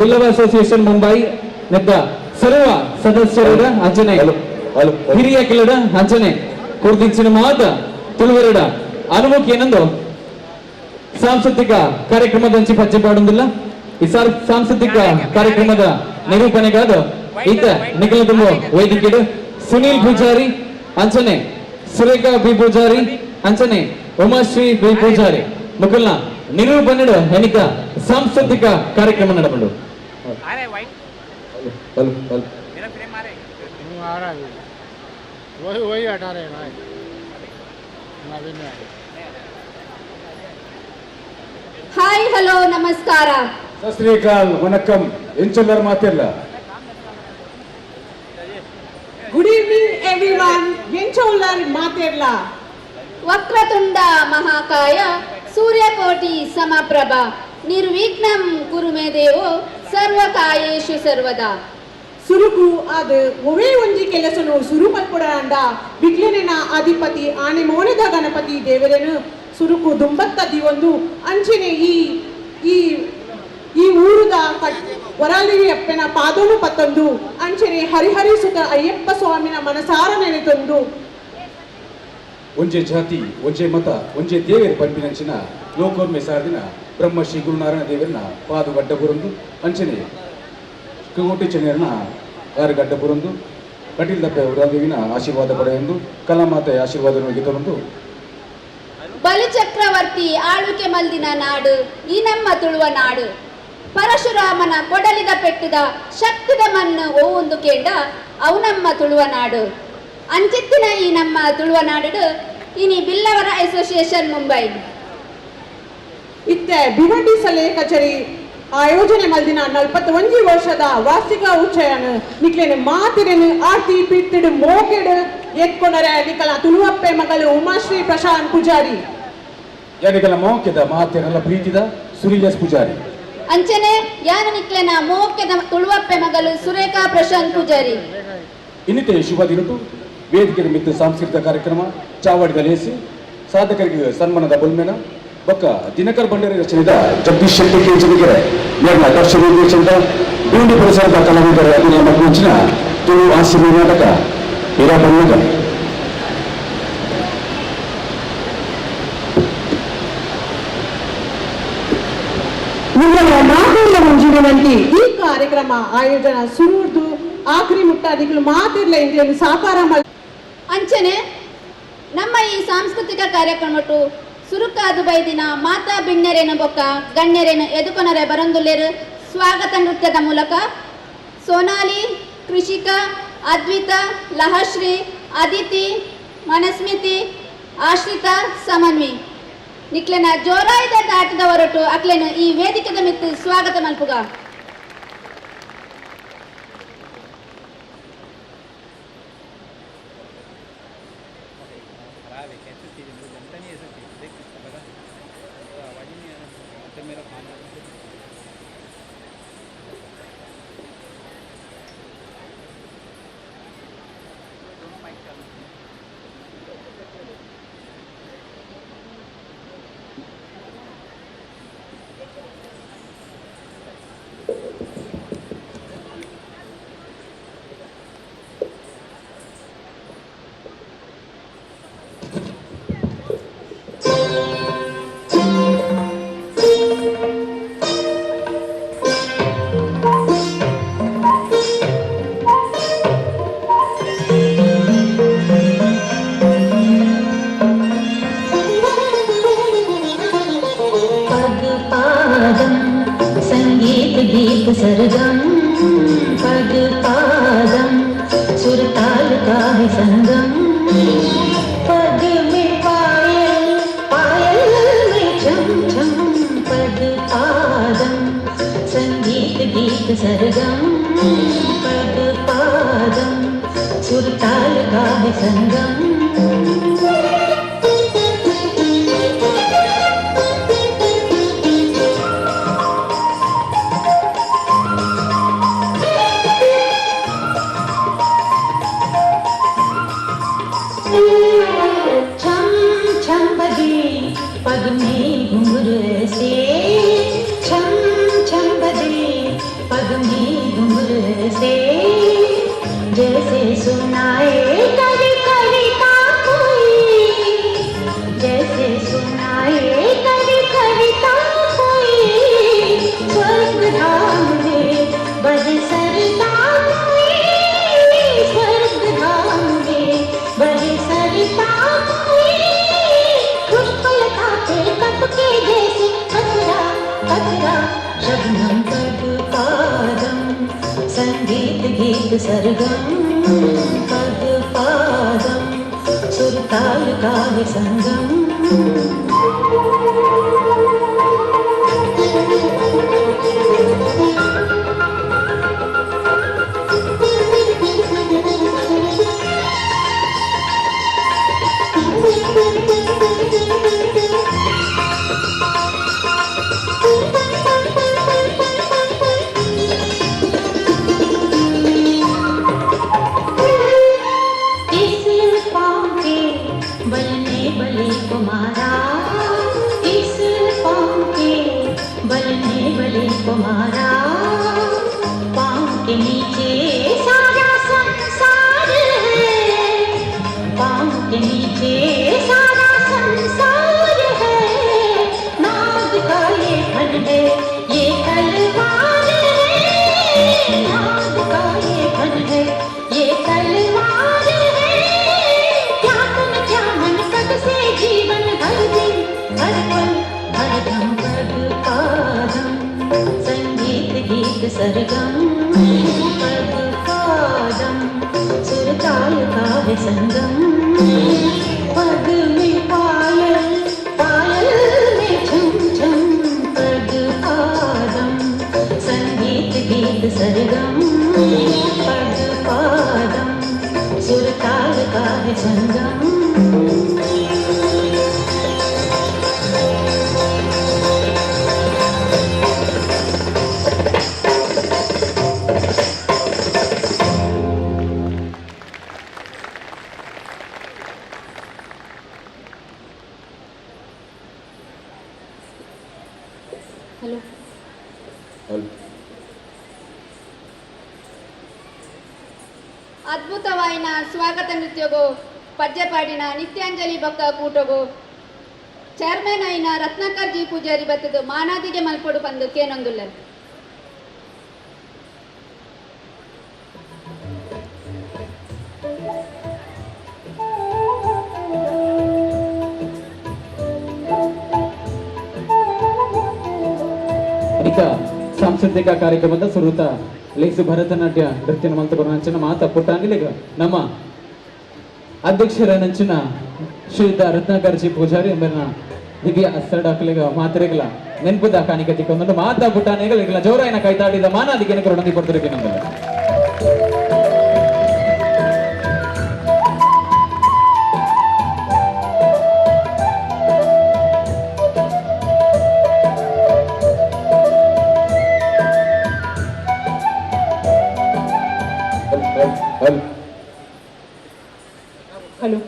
Billava association Mumbai ನೆತ್ತ ಸರ್ವ ಸದಸ್ಯರ ಅಂಚನೆ ಹಿರಿಯ ಕಿಲಡ ಅಂಚನೆ ಕುರ್ದಿಂಚಿನ ಮಾತ ತುಳುವರಡ ಅನುಮುಖ ಏನಂದು ಸಾಂಸ್ಕೃತಿಕ ಕಾರ್ಯಕ್ರಮದ ಹಂಚಿ ಪಚ್ಚೆ ಪಾಡುವುದಿಲ್ಲ ಈ ಸಾಂಸ್ಕೃತಿಕ ಕಾರ್ಯಕ್ರಮದ ನಿರೂಪಣೆಗಾದ ಈತ ನಿಖಿಲ ತುಂಬ ವೇದಿಕೆಡು ಸುನೀಲ್ ಪೂಜಾರಿ ಅಂಚನೆ ಸುರೇಖಾ ಬಿ ಪೂಜಾರಿ ಅಂಚನೆ ಉಮಾಶ್ರೀ ಬಿ ಪೂಜಾರಿ ಮುಕಲ್ನ ನಿರೂಪಣೆಡು ಎನಿಕ ಸಾಂಸ್ಕೃತಿಕ ಕಾರ್ಯಕ್ರಮ ನಡೆದು वही हटा रहे हैं भाई ಹಾಯ್ ಹಲೋ ನಮಸ್ಕಾರ ಸತ್ ಶ್ರೀ ಅಕಾಲ್ ವಣಕ್ಕಂ ಎಂಚಲ್ಲರ್ ಮಾತಿಲ್ಲ ಗುಡ್ ಈವ್ನಿಂಗ್ ಎವ್ರಿವನ್ ಎಂಚೋಲ್ಲರ್ ಮಾತಿರ್ಲ ವಕ್ರತುಂಡ ಮಹಾಕಾಯ ಸೂರ್ಯಕೋಟಿ ಸಮಪ್ರಭ ನಿರ್ವಿಘ್ನಂ ಕುರು ಮೇ ದೇವೋ ಸರ್ವಕಾಯೇಷು ಸರ್ವದಾ ಸುರುಕು ಅದು ಒವೇ ಒಂಜಿ ಕೆಲಸನು ಸುರುಪಲ್ಪುಡ ಅಂಡ ಬಿಗ್ಲೆನೆನ ಅಧಿಪತಿ ಆನೆ ಮೋನೆದ ಗಣಪತಿ ದೇವರನು ಸುರುಕು ದುಂಬತ್ತದಿ ಒಂದು ಅಂಚನೆ ಈ ಊರುದ ವರಾಲಿವಿ ಅಪ್ಪನ ಪಾದೋನು ಪತ್ತೊಂದು ಅಂಚನೆ ಹರಿಹರಿ ಸುತ ಅಯ್ಯಪ್ಪ ಸ್ವಾಮಿನ ಮನಸಾರ ನೆನೆತೊಂದು ಒಂಜೆ ಜಾತಿ ಒಂಜೆ ಮತ ಒಂಜೆ ದೇವರ ಪಂಪಿನಂಚಿನ ಲೋಕೋರ್ಮೆ ಸಾರ್ದಿನ ಬ್ರಹ್ಮ ಶ್ರೀ ಗುರುನಾರಾಯಣ ದೇವರನ ಪಾದು ಗಡ್ಡ ಬುರಂದು ಅಂಚನೆ ಕೋಟಿ ಚೆನ್ನರನ ಯಾರು ಗಡ್ಡ ಬುರಂದು ಕಟೀಲ್ ದಪ್ಪ ಉರಾದೇವಿನ ಆಶೀರ್ವಾದ ಪಡೆಯೊಂದು ಕಲಾಮಾತೆಯ ಆಶೀರ್ವಾದ ಗೆದ್ದೊಂದು ಬಲಿಚಕ್ರವರ್ತಿ ಆಳುಕೆ ಮಲ್ದಿನ ನಾಡು ಈ ನಮ್ಮ ತುಳುವ ನಾಡು ಪರಶುರಾಮನ ಕೊಡಲಿದ ಪೆಟ್ಟುದ ಶಕ್ತಿದ ಮಣ್ಣು ಓವೊಂದು ಕೇಂಡ ಅವು ನಮ್ಮ ತುಳುವ ನಾಡು ಅಂಚಿತ್ತಿನ ಈ ನಮ್ಮ ತುಳುವ ನಾಡು ಇನಿ ಬಿಲ್ಲವರ ಅಸೋಸಿಯೇಷನ್ ಮುಂಬೈ ಇತ್ತೆ ಭಿವಂಡಿ ಸಲಹೆ ಕಚೇರಿ ಆಯೋಜನೆ ಮಲ್ದಿನ 41 ವರ್ಷದ ವಾರ್ಷಿಕ ಉಚ್ಚಯನ ನಿಕ್ಲೇನೆ ಮಾತಿರೆನು ಆರ್ತಿ ಪಿತ್ತಿಡು ಮೋಕೆಡು ಎತ್ಕೊಂಡರೆ ನಿಕಲ ತುಳುವಪ್ಪೆ ಮಗಳು ಉಮಾಶ್ರೀ ಪ್ರಶಾಂತ್ ಪೂಜಾರಿ ಯಾನಿಕಲ ಮೋಕೆದ ಮಾತೆರಲ್ಲ ಪ್ರೀತಿದ ಸುರೀಲ್ ಪೂಜಾರಿ ಅಂಚನೆ ಯಾನ ನಿಕ್ಲೆನ ಮೋಕೆದ ತುಳುವಪ್ಪೆ ಮಗಳು ಸುರೇಖಾ ಪ್ರಶಾಂತ್ ಪೂಜಾರಿ ಇನ್ನಿತೆ ಶುಭ ದಿನಟು ವೇದಿಕೆ ಮಿತ್ತು ಸಾಂಸ್ಕೃತಿಕ ಕಾರ್ಯಕ್ರಮ ಚಾವಡಿದ ಲೇಸಿ ಸಾಧಕರಿಗೆ ಸನ್ಮಾನದ ಬೊಲ್ಮೆನ ಬೊಕ್ಕ ದಿನಕರ್ ಬಂಡಾರಿ ರಚನೆದ ಜಗದೀಶ್ ಶೆಟ್ಟಿ ಕೇಂದ್ರಗೆರೆ ನೇರನ ಆಕರ್ಷಣೆ ಚಂದ ಬೀಂಡಿ ಪರಿಸರದ ಕಲಾವಿದರ ಅಭಿನಯ ಮಗುಂಚಿನ ತುಳು ಹಾಸ್ಯ ನಾಟಕ ಇರಾ ಬಣ್ಣದ ಮುಂಜಿರುವಂತೆ ಈ ಕಾರ್ಯಕ್ರಮ ಆಯೋಜನ ಸುರುರ್ದು ಆಖರಿ ಮುಟ್ಟಾದಿಗಳು ಮಾತಿರ್ಲ ಇಂದ್ರಿಯನ್ನು ಸಾಕಾರ ಅಂಚನೆ ನಮ್ಮ ಈ ಸಾಂಸ್ಕೃತಿಕ ಕಾರ್ಯಕ್ರಮಟು ಸುರುಕಾದು ಬೈದಿನ ಮಾತಾ ಬಿಣ್ಣೆರೇನು ಬೊಕ್ಕ ಗಣ್ಯರೇನು ಎದುಕೊನರೆ ಬರಂದುಲ್ಲೇರು ಸ್ವಾಗತ ನೃತ್ಯದ ಮೂಲಕ ಸೋನಾಲಿ ಕೃಷಿಕ ಅದ್ವಿತ ಲಹಶ್ರೀ ಅದಿತಿ ಮನಸ್ಮಿತಿ ಆಶ್ರಿತಾ ಸಮನ್ವಿ ನಿಕ್ಲೆನ ಜೋರಾಯ್ದ ದಾಟದ ಹೊರಟು ಅಕ್ಲೆನು ಈ ವೇದಿಕೆದ ಮಿತ್ತು ಸ್ವಾಗತ ಮಲ್ಪುಗ सरगम पद पादम सुरताल का है संगम पद में पायल पायल में झम झम पद पादम संगीत गीत सरगम पद पादम सुरताल का है संगम बंधी घुंघरू से जैसे सुनाए कवि कविता कोई, जैसे सुनाए कवि कविता कोई, स्वर्ग धाम में बज सरता कोई, स्वर्ग धाम में बज सरता कोई, पुष्पलता पे कपके जैसे कतरा कतरा, शबनम पद पादम, संगीत गीत सरगम पद पादम, सुरताल काव्य संगम। तुम्हारा पाँव के नीचे सारा संसार है, पाँव के नीचे सारा संसार है, नाग का ये फन है, ये तलवार है, नाग का ये फन है, ये तलवार है, क्या तुम क्या मन कद से जीवन भर दिन भर पल भर दम पद पादम, संगीत गीत सरगम पद पादम, सुरताल काव्य संगम, पद में पायल पायल में झुम झुम पद पादम, संगीत गीत सरगम पद पादम, सुरताल काव्य संगम। ಅದ್ಭುತವಾಯಿನ ಸ್ವಾಗತ ನೃತ್ಯಗೋ ಪದ್ಯ ಪಾಡಿನ ನಿತ್ಯಾಂಜಲಿ ಬಕ್ಕ ಕೂಟಗೋ ಚೇರ್ಮನ್ ಐನ ರತ್ನಾಕರ್ ಜಿ ಪೂಜಾರಿ ಬತ್ತದು ಮಾನಾದಿಗೆ ಮಲ್ಪಡು ಬಂದು ಕೇನೊಂದುಲ್ಲರು ಇಕ ಸಾಂಸ್ಕೃತಿಕ ಕಾರ್ಯಕ್ರಮದ ಸುರುತ ಲೇಸು ಭರತನಾಟ್ಯ ನೃತ್ಯ ಮಂತ್ರ ನಂಚಿನ ಮಾತ ಪುಟ್ಟಾಂಗಿಲಿಗ ನಮ್ಮ ಅಧ್ಯಕ್ಷರ ನಂಚಿನ ಶ್ರೀಯುತ ರತ್ನಾಕರ್ಜಿ ಪೂಜಾರಿ ಎಂಬನ ದಿವ್ಯ ಅಸ್ತಡಾಕಲಿಗ ಮಾತ್ರೆಗಳ ನೆನಪುದ ಕಾಣಿಕತಿ ಕೊಂದು ಮಾತಾ ಪುಟ್ಟಾನೆಗಳ ಜೋರಾಯಿನ ಕೈತಾಡಿದ ಮಾನಾದಿಗೆ ನೊಂದಿ ಕೊಡ್ತಿರಕ್ಕೆ ನಮ್ಮಲ್ಲ हेलो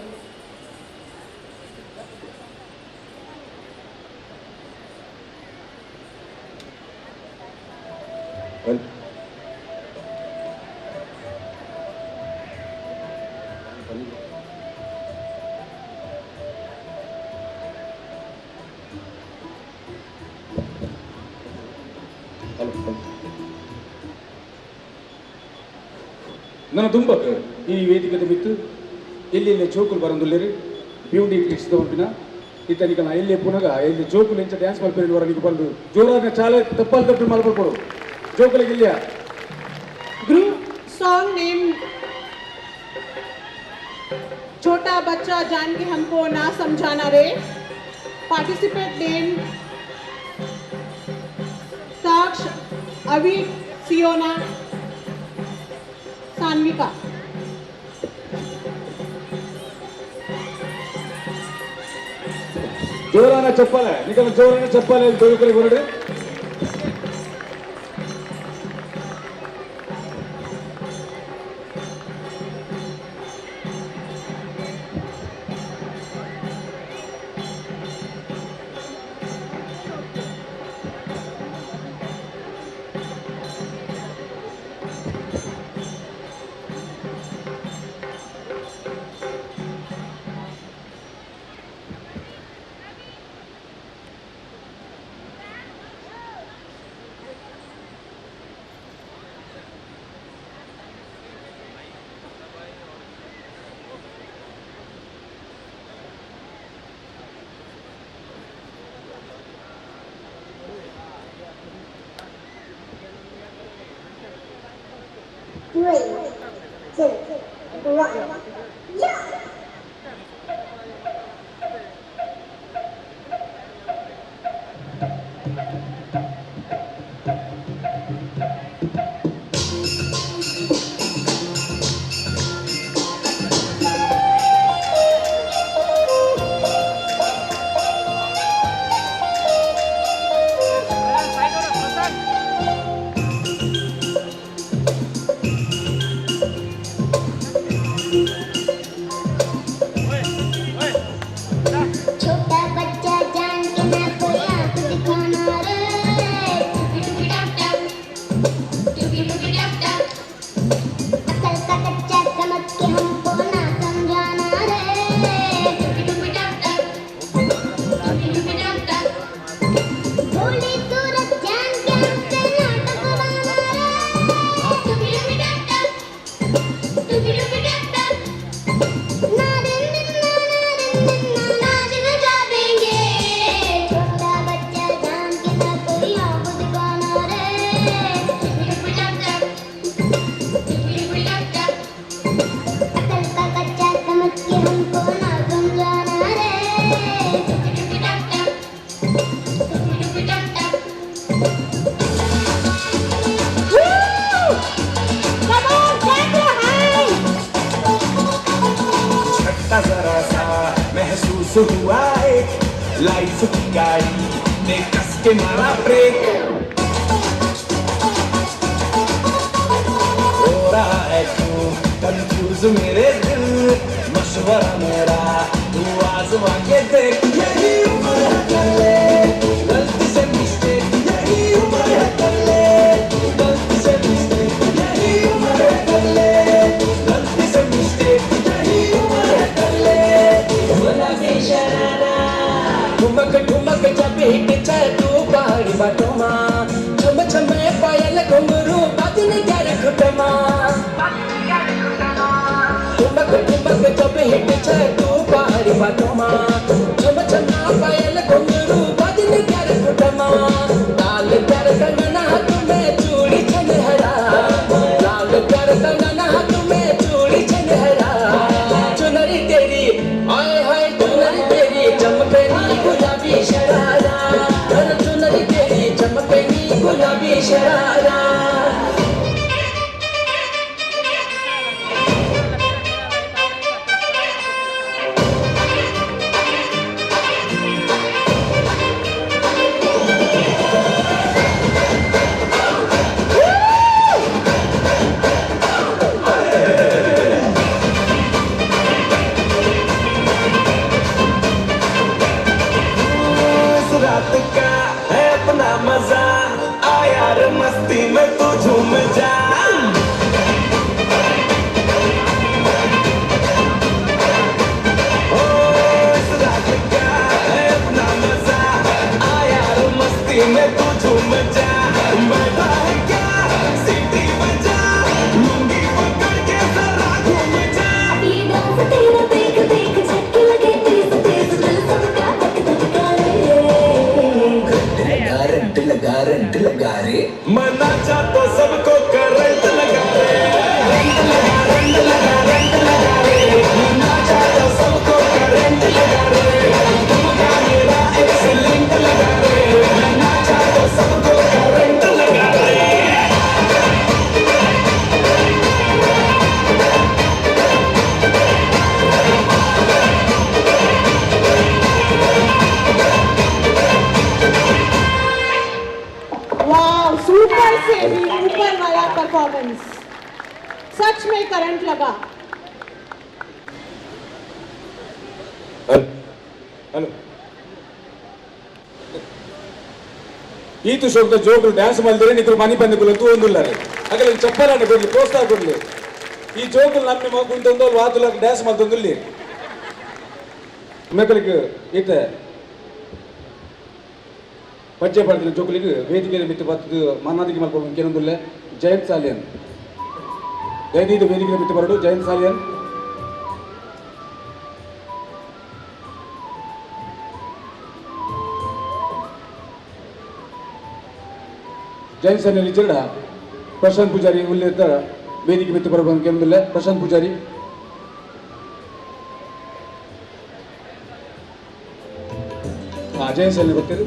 ನನ್ನ ದುಂಬಕ್ ಈ ವೇದಿಕೆ ಮಿತ್ತು ಎಲ್ಲಿ ಜೋಕುಲು ಬರಂದುಲ್ಲೇರಿ ಬ್ಯೂಟಿ ಕ್ಲಿಕ್ಸ್ದ ಉಂಟಿನ ಇತನಿಕ ನಾ ಎಲ್ಲಿ ಪುನಗ ಎಲ್ಲಿ ಜೋಕುಲು ಎಂಚ ಡ್ಯಾನ್ಸ್ ಮಲ್ಪೇರಿ ವರನಿಗೆ ಬಂದು ಜೋರಾದ ಚಾಲೆ ತಪ್ಪಲ್ ತಪ್ಪು ಮಲ್ಪಡ್ಕೊಡು ಜೋಕುಲಿಗೆ ಇಲ್ಲಿಯ ग्रुप सॉन्ग नेम छोटा बच्चा जान के हमको ना समझाना रे, पार्टिसिपेट नेम साक्ष अभी सियोना सान्विका। జోరాన చెప్పాలి నీకు జోరాన చెప్పాలి జోకులు కొరడు 3, 2, 1. Yeah! छोटा बच्चा जान के ना कोई आंख दिखाना रे अकल का कच्चा समझ के हमको ना समझाना रे भोली सूरत जान के हमसे नाटक बना छोटा बच्चा जान के ना कोई आंख दिखाना रे अकल का कच्चा समझ के हमको ना समझाना रे झटका जरा सा महसूस हुआ एक लाइफ की गाड़ी ने कस के मारा ब्रेक हो रहा है क्यों कंफ्यूज मेरे दिल मशवरा मेरा तू आजमा के देख यही उम्र है कर ले गलती से मिस्टेक यही उम्र है कर ले गलती से मिस्टेक यही उम्र है कर ले गलती से मिस्टेक यही उम्र है कर ले बोला बेशरारा ठुमक ठुमक जब हिट चाहे तू पहाड़ी बाटों मां छम छम पायल घुंघरू बाजने क्या रखटमा ठुमक ठुमक जब हिट चाहे तू पहाड़ी बाटों मां छम छम पायल घुंघरू बाजने क्या रखटमा लाल कर कंगना तुम्हें चूड़ी छनहरा लाल कर कंगना तुम्हें चूड़ी छनहरा चुनरी तेरी हाय हाय चुनरी तेरी चमके नी गुलाबी शरारा चुनरी तेरी चमके नी गुलाबी शरारा इस रात का है अपना मजा आ यार मस्ती में तू झूम जा ओ इस रात का है अपना मजा आ यार मस्ती में तू झूम जा बैठा है क्या सीटी बजा लुंगी पकड़ के जरा घूम जा ये डांस तेरा देख देख झटके लगे तेज तेज दिल सबका धक धक करे रंट लगा रे मना चाहतो सबको करंट लगा रे रंट लगा रंट लगा रे मना चाहतो सबको करंट लगा रे तुमका मेरा एक्सीलेंट लगा रे मना चाहतो सबको करंट लगा रे वाह सुपर से भी ऊपर वाला परफॉर्मेंस सच में करंट लगा ಹಲೋ ಈತು ಶೋಕದ ಜೋಗುಲು ಡ್ಯಾನ್ಸ್ ಮಾಡಿದ್ರೆ ನಿತ್ರ ಮನಿ ಬಂದಗುಲು ತೂ ಒಂದುಲ್ಲಾರೆ ಹಾಗಲ್ಲ ಚಪ್ಪಲಾನೆ ಕೊಡ್ಲಿ ಪ್ರೋತ್ಸಾಹ ಕೊಡ್ಲಿ ಈ ಜೋಗುಲು ನಮ್ಮ ಮಗುಂತಂದು ವಾದುಲ ಡ್ಯಾನ್ಸ್ ಮಾಡ್ತಂದುಲ್ಲಿ ಮಕ್ಕಳಿಗೆ ಈತ ಪರಿಚಯ ಪಡೆದ ಜೋಗುಲಿಗೆ ವೇದಿಕೆಯಲ್ಲಿ ಬಿಟ್ಟು ಬರ್ತದ್ದು ಮನ್ನಾದಿಗೆ ಮಾಡ್ಕೊಂಡು ಕೆಲವೊಂದಿಲ್ಲ ಜಯಂತ್ ಸಾಲಿಯನ್ ದಯವಿಟ್ಟು ವೇದಿಕೆಯಲ್ಲಿ ಬಿಟ್ಟು ಬರಡು ಜಯಂತ್ ಸಾಲಿಯನ್ ಜೈನ್ ಸನ್ನಲ್ಲಿ ಚಿರಡ ಪ್ರಶಾಂತ್ ಪೂಜಾರಿ ಉಲ್ಲಿರ್ತ ವೇದಿಕೆ ಮಿತ್ತು ಬರಬೇಕು ಕೇಂದ್ರಲ್ಲ ಪ್ರಶಾಂತ್ ಪೂಜಾರಿ. ಜಯಂತ್ ಸಲ್ಲಿ ಬರ್ತೀರಿ.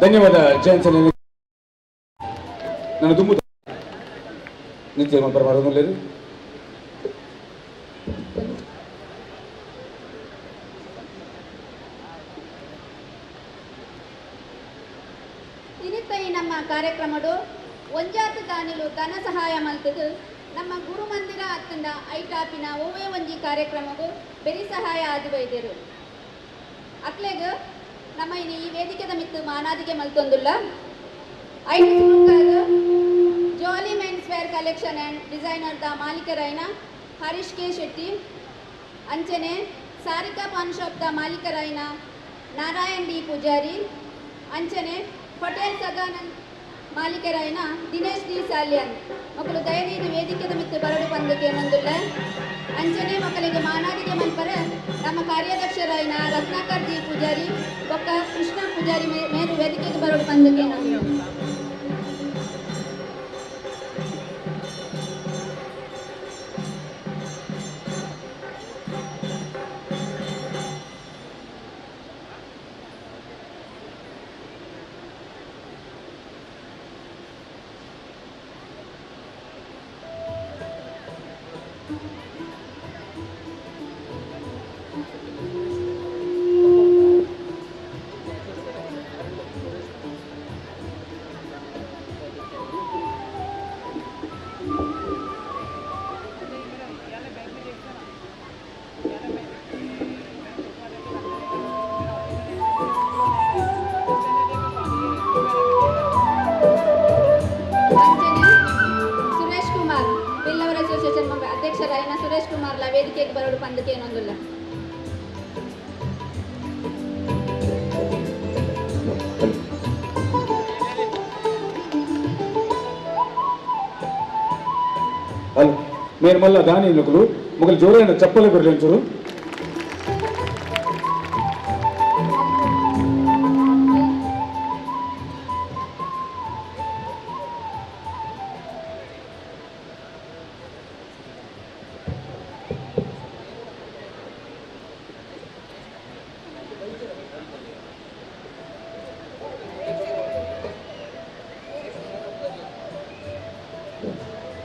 ಧನ್ಯವಾದ ಜಯಂತ್ ಸಲ್ಲಿ. ನನ್ನ ದುಮ್ಮು ನಿತ್ಯ ಪರಮಾರು లేదు. ಇನಿತ್ತ ಈ ನಮ್ಮ ಕಾರ್ಯಕ್ರಮಡು ಒಂಜಾತು ತಾನಿಲು ಧನ ಸಹಾಯ ಮಲ್ತದು ನಮ್ಮ ಗುರು ಮಂದಿರ ಅತ್ತಂಡ ಐಟಾಪಿನ ಓವೇ ಒಂಜಿ ಕಾರ್ಯಕ್ರಮಗೂ ಬೆರಿ ಸಹಾಯ ಆದಿ ಬೈದೇರು ಅಕ್ಲೆಗ್ ನಮ್ಮ ಇನ್ನು ಈ ವೇದಿಕೆದ ಮಿತ್ತು ಮಾನಾದಿಗೆ ಮಲ್ತೊಂದುಲ್ಲ ಐದು Jolly men's wear collection and designer ದ ಮಾಲೀಕರೈನ ಹರೀಶ್ ಕೆ ಶೆಟ್ಟಿ ಅಂಚನೆ ಸಾರಿಕಾ ಪಾನ್ ಶಾಪ್ ದ ಮಾಲೀಕರೈನ ನಾರಾಯಣ್ ಡಿ ಪೂಜಾರಿ ಅಂಚನೆ ಪಟೇಲ್ ಸದಾನಂದ್ ಮಾಲೀಕರೈನ ದಿನೇಶ್ ಡಿ ಸಾಲ್ಯನ್ ಮಕ್ಕಳು ದಯನೀದು ವೇದಿಕೆದ ಮಿತ್ತು ಬರಡು ಬಂದಕ್ಕೆ ನಂದುಲ್ಲ ಅಂಚನೆ ಮಕ್ಕಳಿಗೆ ಮಾನಾದಿಗೆ ಮಲ್ಪರ ನಮ್ಮ ಕಾರ್ಯಾಧ್ಯಕ್ಷರೈನ ರತ್ನಾಕರ್ ಜಿ ಪೂಜಾರಿ ಬೊಕ್ಕ ಕೃಷ್ಣ ಪೂಜಾರಿ ಮೇರು ವೇದಿಕೆಗೆ ಬರಡು ಬಂದಕ್ಕೆ ನಂದು ಅಧ್ಯಕ್ಷರಾಯಿನ ಸುರೇಶ್ ಕುಮಾರ್ಲ ವೇದಿಕೆಗೆ ಬರೋಡು ಪಂದಕ್ಕೆ ಏನೊಂದಿಲ್ಲ. హలో నేను మళ్ళా దాని ఎన్నికలు మొగలు జోరైన చెప్పలు గురించి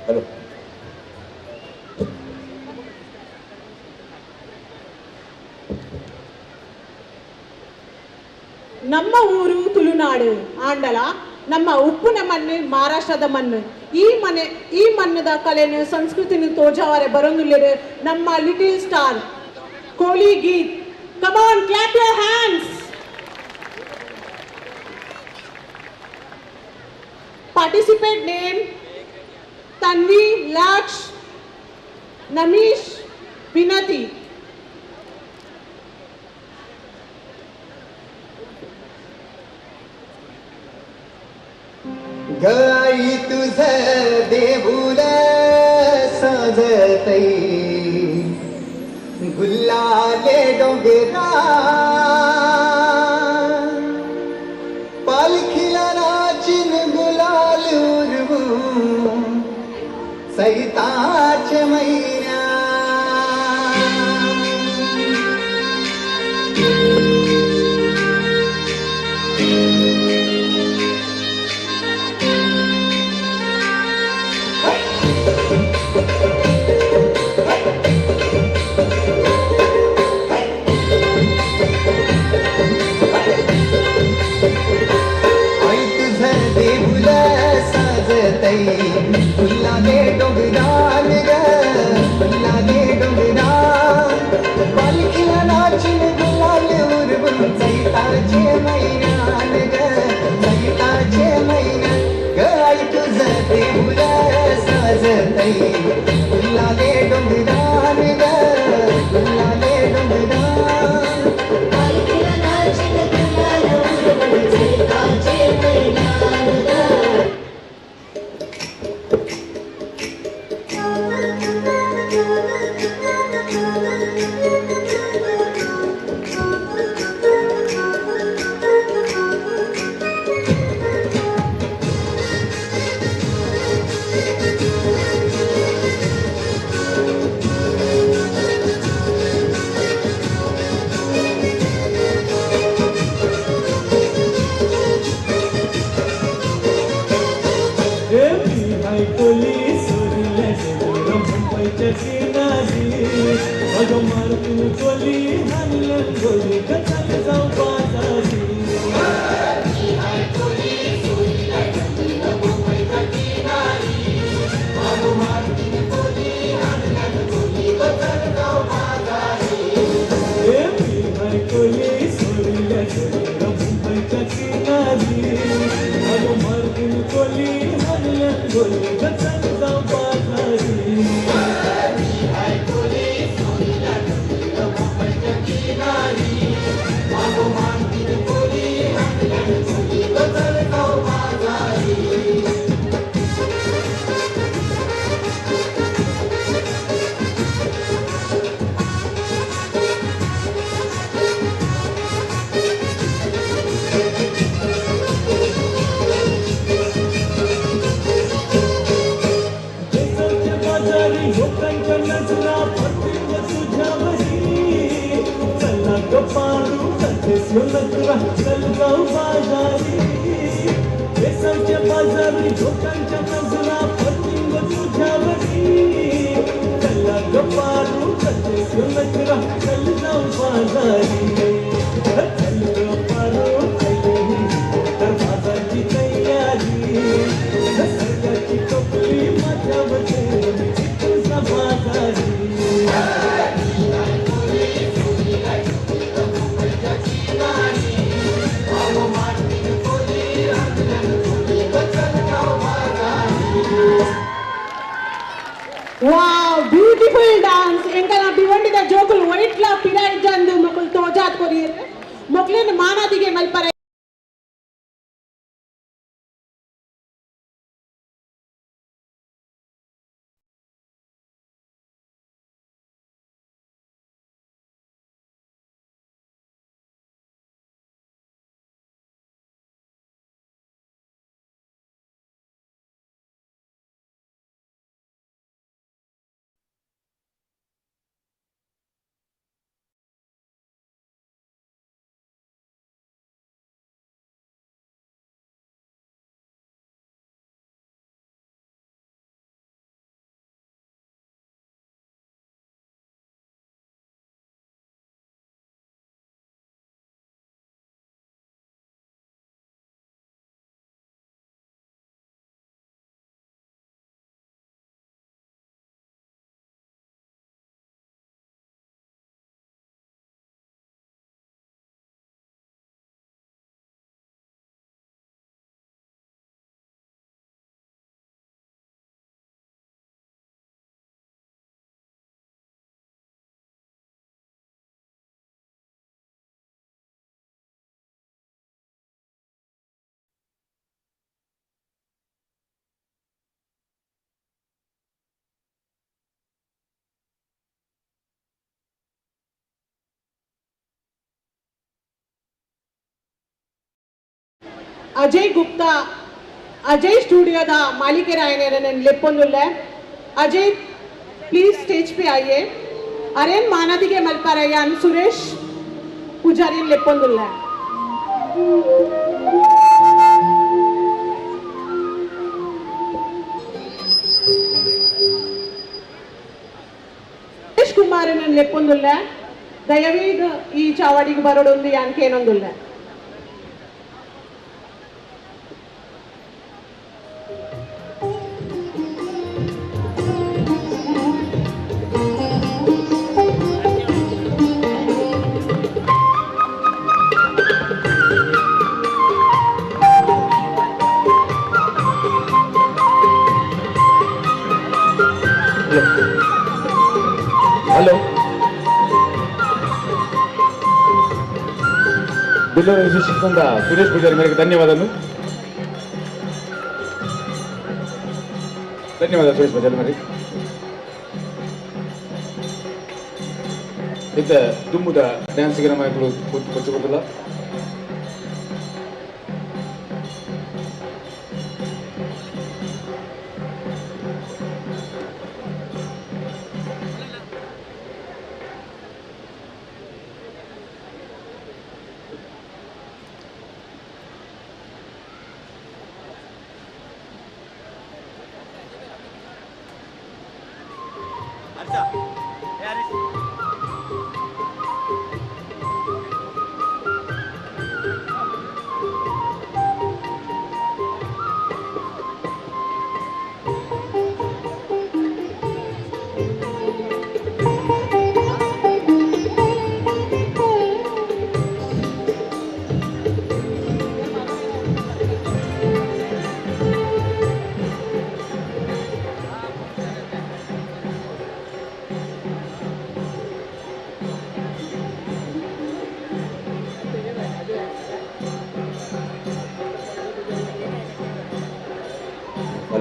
హలో ನಮ್ಮ ಊರು ತುಳುನಾಡು ಆಂಡಲ ನಮ್ಮ ಉಪ್ಪುನ ಮಣ್ಣು ಮಹಾರಾಷ್ಟ್ರದ ಮಣ್ಣು ಈ ಮಣ್ಣದ ಕಲೆನು ಸಂಸ್ಕೃತಿನ ತೋಜಾವರೆ ಬರೋಂದುಲ್ಲೆರು ನಮ್ಮ ಲಿಟಲ್ ಸ್ಟಾರ್ ಕೋಲಿ ಗೀತ್. Come on clap your hands. Participate name Tanvi, Laksh, Namish, Vinati. गाई तुझ देऊळ सजतई गुल्लाले डोंगरा पालखीला नाचिन गुलाल उरवू सैताच्या मैना फुलाने डोंगराल ग कोली हरल्या गोली गचल जाऊ बाजारी केसाच्या बाजारी लोकांच्या नजरा पडतील तुझ्यावरी चला ग पारू कधीच नजरा चल जाऊ बाजारी केसाच्या बाजारी लोकांच्या नजरा पडतील तुझ्यावरी चला ग पारू कधीच नजरा चल जाऊ बाजारी चल ग पारू तर बाजारची तयारी सगळ्याची टोपली माझ्यावर तुझा बाजारी वाव ब्यूटीफुल डांस ಎಂಕಲ ಬಿವಂಡಿದ ಜೋಕುಲು ವೈಟ್ಲ ಪಿರಾಯ್ ಜಂದು ಮಕ್ಕಳು ತೋಜಾತ್ ಕೊರಿಯರ್ ಮಕ್ಕಳನ್ನ ಮಾನಾದಿಗೆ ಮಲ್ಪರ ಅಜಯ್ ಗುಪ್ತಾ ಅಜಯ್ ಸ್ಟूडियोದ ಮಾಲೀಕರಾಯನ ಲೆಪ್ಪೊಂದುಲ್ಲ ಅಜಯ್ प्लीज स्टेज पे आइए अरेन मानादिगे मल्पारयन सुरेश पुजारी लेप्पोंदुल्ल ಸುರೇಶ್ ಕುಮಾರನ ಲೆಪ್ಪೊಂದುಲ್ಲ ದಯವಿಟ್ಟು ಈ ಚಾವಡಿಗೆ ಬರೋಡೊಂದು ಯಾನ್ಕೇನೊಂದುಲ್ಲ హలో బిల్లు రిజిస్ట్రేషన్ సురేష్ పూజారి గారికి ధన్యవాదాలు సురేష్ పూజారి మరి ఇంత ದುಮ್ಮುದ ಡ್ಯಾನ್ಸಿಗೆ ನಮ್ಮ ಇಬ್ಬರು ಕೊಚ್ಚುಕೊಟ್ಟಿಲ್ಲ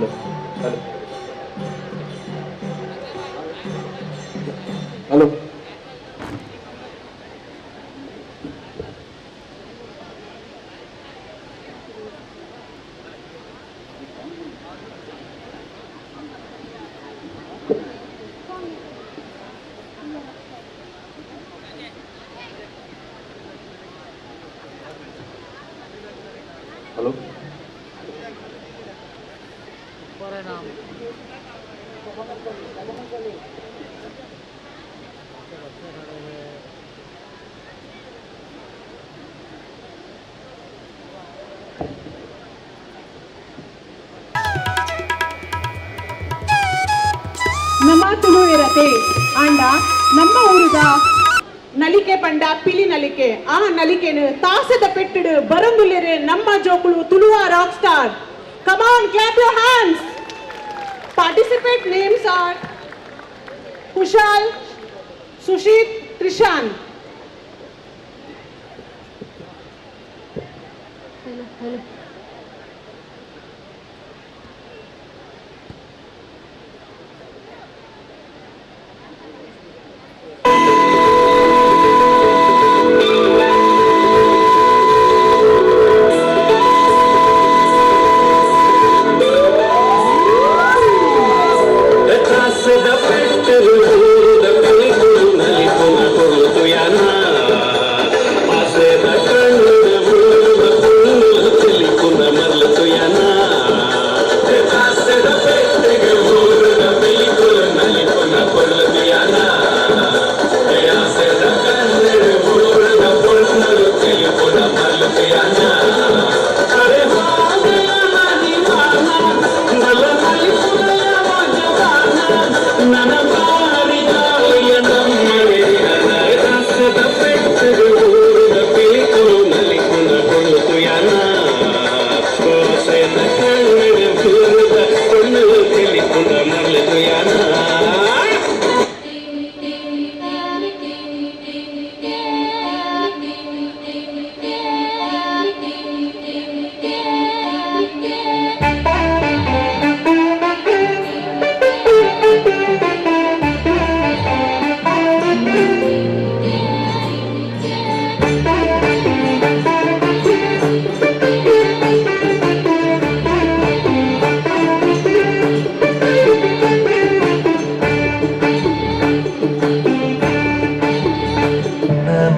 ಹಲೋ ಹಲೋ ಹಲೋ ಹಲೋ ನಮ್ಮ ತುಳು ಇರತೆ ಅಂಡ ನಮ್ಮ ಊರುದ ನಲಿಕೆ ಪಂಡ ಪಿಲಿ ನಲಿಕೆ ಆ ನಲಿಕೆನು ತಾಸದ ಪೆಟ್ಟಿಡು ಬರಂದುಲೆರೆ ನಮ್ಮ ಜೋಕುಳು Tuluva rock star come on clap your hands participate names are Kushal Susheeth Trishan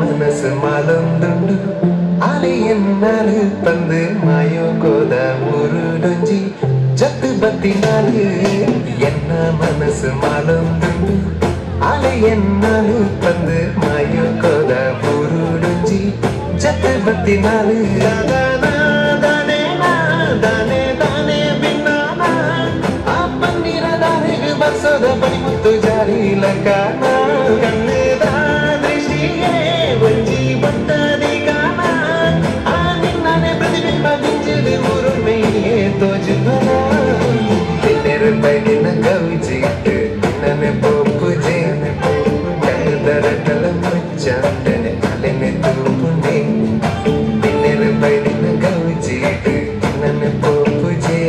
ಮನಸ್ಸು ಮಾಲೊಂದುಂಡು ಅಲೆಯನ್ನಾಲು ತಂದು ಮಾಯೋಗೋದ ಊರುಡೊಂಜಿ ಜತ್ತು ಬತ್ತಿನಾಲು ಎನ್ನ ಮನಸ್ಸು ಮಾಲೊಂದುಂಡು ಅಲೆಯನ್ನಾಲು ತಂದು ಮಾಯೋಗೋದ ಊರುಡೊಂಜಿ ಜತ್ತು ಬತ್ತಿನಾಲು ದಾನೆ ದಾನೆ ದಾನೆ ಬಿನ್ನಾನ ಆ ಪನ್ನೀರ ದಾನೆಗೆ ಬರ್ಸೋದ ಪಣಿಮುತ್ತು ಜಾರಿ ಲಂಕಾನ ಕಣ್ಣದ ದೃಷ್ಟಿಯೇ ಒಂಜಿ ಬತ್ತದಿ ಕಾನ ಆ ನಿನ್ನನೆ ಪ್ರತಿಬಿಂಬ ಬಿಂಚಿದೆ ಊರು ಮೇಯೇ ತೋಜುವನ ತಿನ್ನೆರು ಬೈದಿನ ಗೌಜಿಟ್ಟು ನನ್ನೆ ಪೋಪುಜೆ ಕಣ್ಣದರ ಕಲ ಮುಚ್ಚಾಂಡನೆ ಅಲೆನೆ ತೂಪುಂಡೆ ತಿನ್ನೆರು ಬೈದಿನ ಗೌಜಿಟ್ಟು ನನ್ನೆ ಪೋಪುಜೆ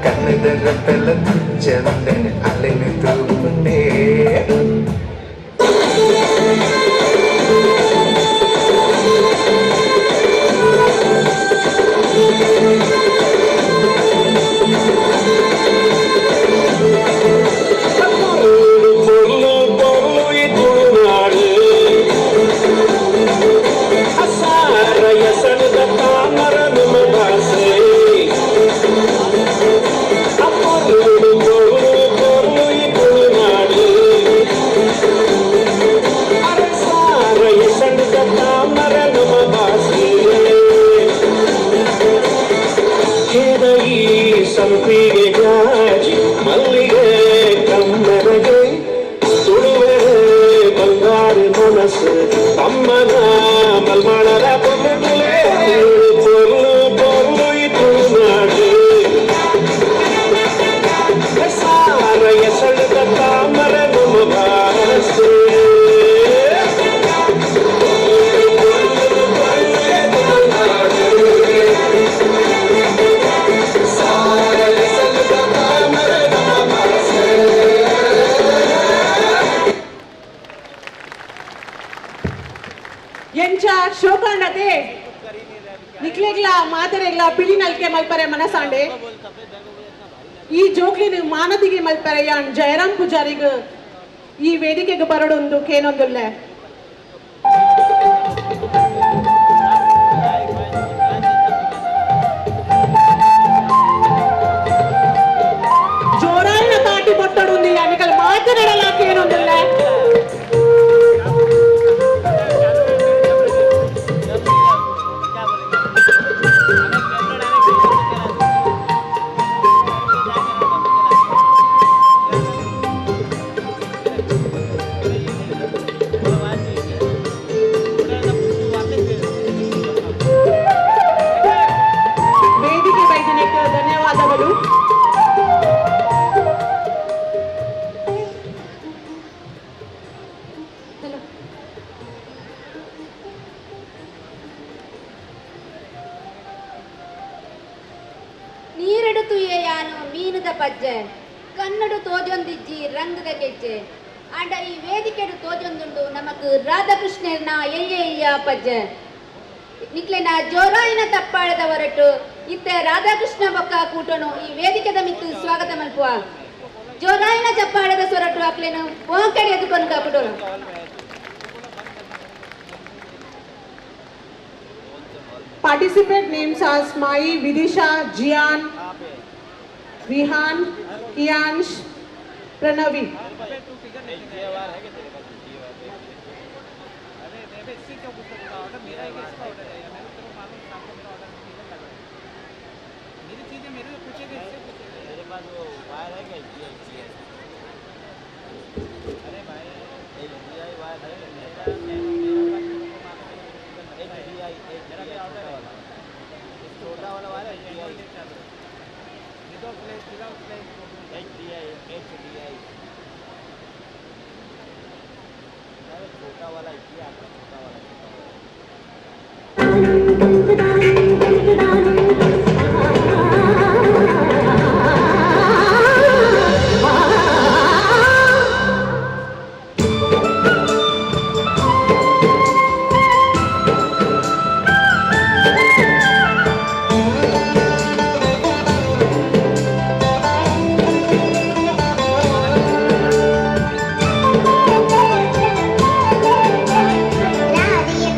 ಕಣ್ಣದರ ಕಲ ಮುಚ್ಚಾಂಡನೆ ಅಲೆನೆ ತೂಪುಂಡೆ ಸಂಪಿಗೆ ಗಾಜಿ ಮಲ್ಲಿಗೆ ಕಮ್ಮರಗೆ ತುಳುವೆ ಬಂಗಾರ ಮನಸ್ಸು ಅಮ್ಮನ ಮಲ್ಮಳರ ಪೊಮ್ಮಲೆ ಪೊರ್ಲು ಪೊರ್ಲು ಇದು ನಾಡು ಸಾರ ಎಸಳದ ತಾಮರ ನಮ್ಮ ಭಾರಸೆ ಸಾರ ಎಸಳದ ಮಾತೆರೆಗ್ಲ ಪಿಳಿ ನಲ್ಕೆ ಮಲ್ಪರೆ ಮನಸಾಂಡೆ ಈ ಜೋಕ್ಲಿನ ಮಾನದಿಗೆ ಮಲ್ಪರೆ ಯಾನ್ ಜಯರಾಮ್ ಪೂಜಾರಿಗ ಈ ವೇದಿಕೆಗೆ ಬರಡೊಂದು ಕೇನೊಂದುಲ್ಲೆ ಜೋರಾಯಿನ ತಾಟಿ ಬೊಟ್ಟಡುಂದು ಯಾನಿಕಲ್ ಮಾತೆರೆಡಲ ಕೇನೊಂದುಲ್ಲೆ ವೇದಿಕೆ ವೈದ್ಯನಿಗೆ ಧನ್ಯವಾದಗಳು. ನೀರೆಡು ತುಯ್ಯಾನು ಮೀನುದ ಪಜ್ಜೆ ಕನ್ನಡು ತೋಜೊಂದಿಜ್ಜಿ ರಂಗದ ಗೆಜ್ಜೆ ಅಂಡ ಈ ವೇದಿಕೆಡು ತೋಜೊಂದುಂಡು ನಮಕ್ ರಾಧಾಕೃಷ್ಣನ ಎಯ್ಯ ಪಜ್ಜೆ ನಿಕ್ಲೆನ ಜೋರಾಯಿನ ತಪ್ಪಾಳದ ಹೊರಟು ಇತ್ತೆ ರಾಧಾಕೃಷ್ಣ ಬೊಕ್ಕ ಕೂಟನು ಈ ವೇದಿಕೆದ ಮಿತ್ತು ಸ್ವಾಗತ ಮಲ್ಪುವ ಜೋರಾಯಿನ ಚಪ್ಪಾಳದ Soratur ಅಕ್ಲೆನು ಓಂಕಡೆ ಎದುಕೊಂಡು ಕಾಪುಟೋನು Participant names are Smai, Vidisha, Jian, Vihan, Kiansh, Pranavi. ರಾಧಿಯ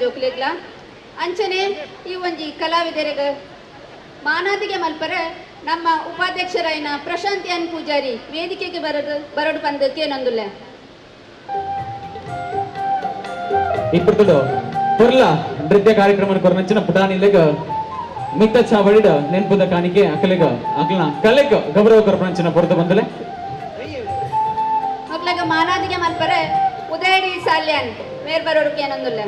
ಜೋಕ್ಲೆಗ್ಲ ಅಂಚನೆ ಈ ಒಂಜಿ ಕಲಾವಿದರಿಗ ಮಾನಾದಿಗೆ ಮಲ್ಪರ ನಮ್ಮ ಉಪಾಧ್ಯಕ್ಷರಾಯಿನ ಪ್ರಶಾಂತ್ ಎನ್ ಪೂಜಾರಿ ವೇದಿಕೆಗೆ ಬರಡು ಪಂದಕ್ಕೆ ನಂದುಲ್ಲ ఇప్పుడు ಪುರ್ಲ ನೃತ್ಯ ಕಾರ್ಯಕ್ರಮ ಕೊರನಂಚಿನ ಪುಟಾನಿಲೆಗ ಮಿತ್ತ ಚಾವಡಿಡ ನೆನಪುದ ಕಾಣಿಕೆ ಅಕಲೆಗ ಅಕಲ್ನ ಕಲೆಗ ಗೌರವ ಕೊರಪಂಚಿನ ಪೊರತು ಬಂದಲೆ ಮಕ್ಳಗ ಮಾನಾದಿಗೆ ಮಲ್ಪರ ಉದಯಡಿ ಸಾಲ್ಯಾನ್ ಮೇರ್ ಬರೋಡಕ್ಕೆ ನಂದುಲ್ಲ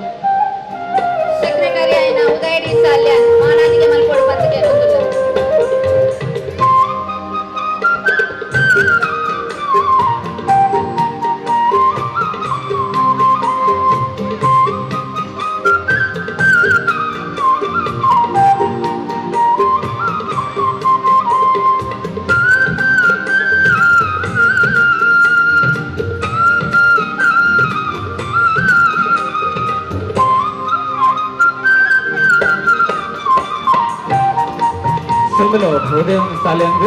ಸೆಕ್ರೆಟರಿ ಆಯ್ನ ಉದಯಡಿ ಸಾಲ್ಯಾನ್ ಮಾನಾದಿಗೆ ಮಲ್ಪೊಡು ಪಂದಕ್ಕೆ ನಂದುಲ್ಲ ಸೊಂದಲು ಉದಯ ಸಾಲ್ಯಾಂಗ್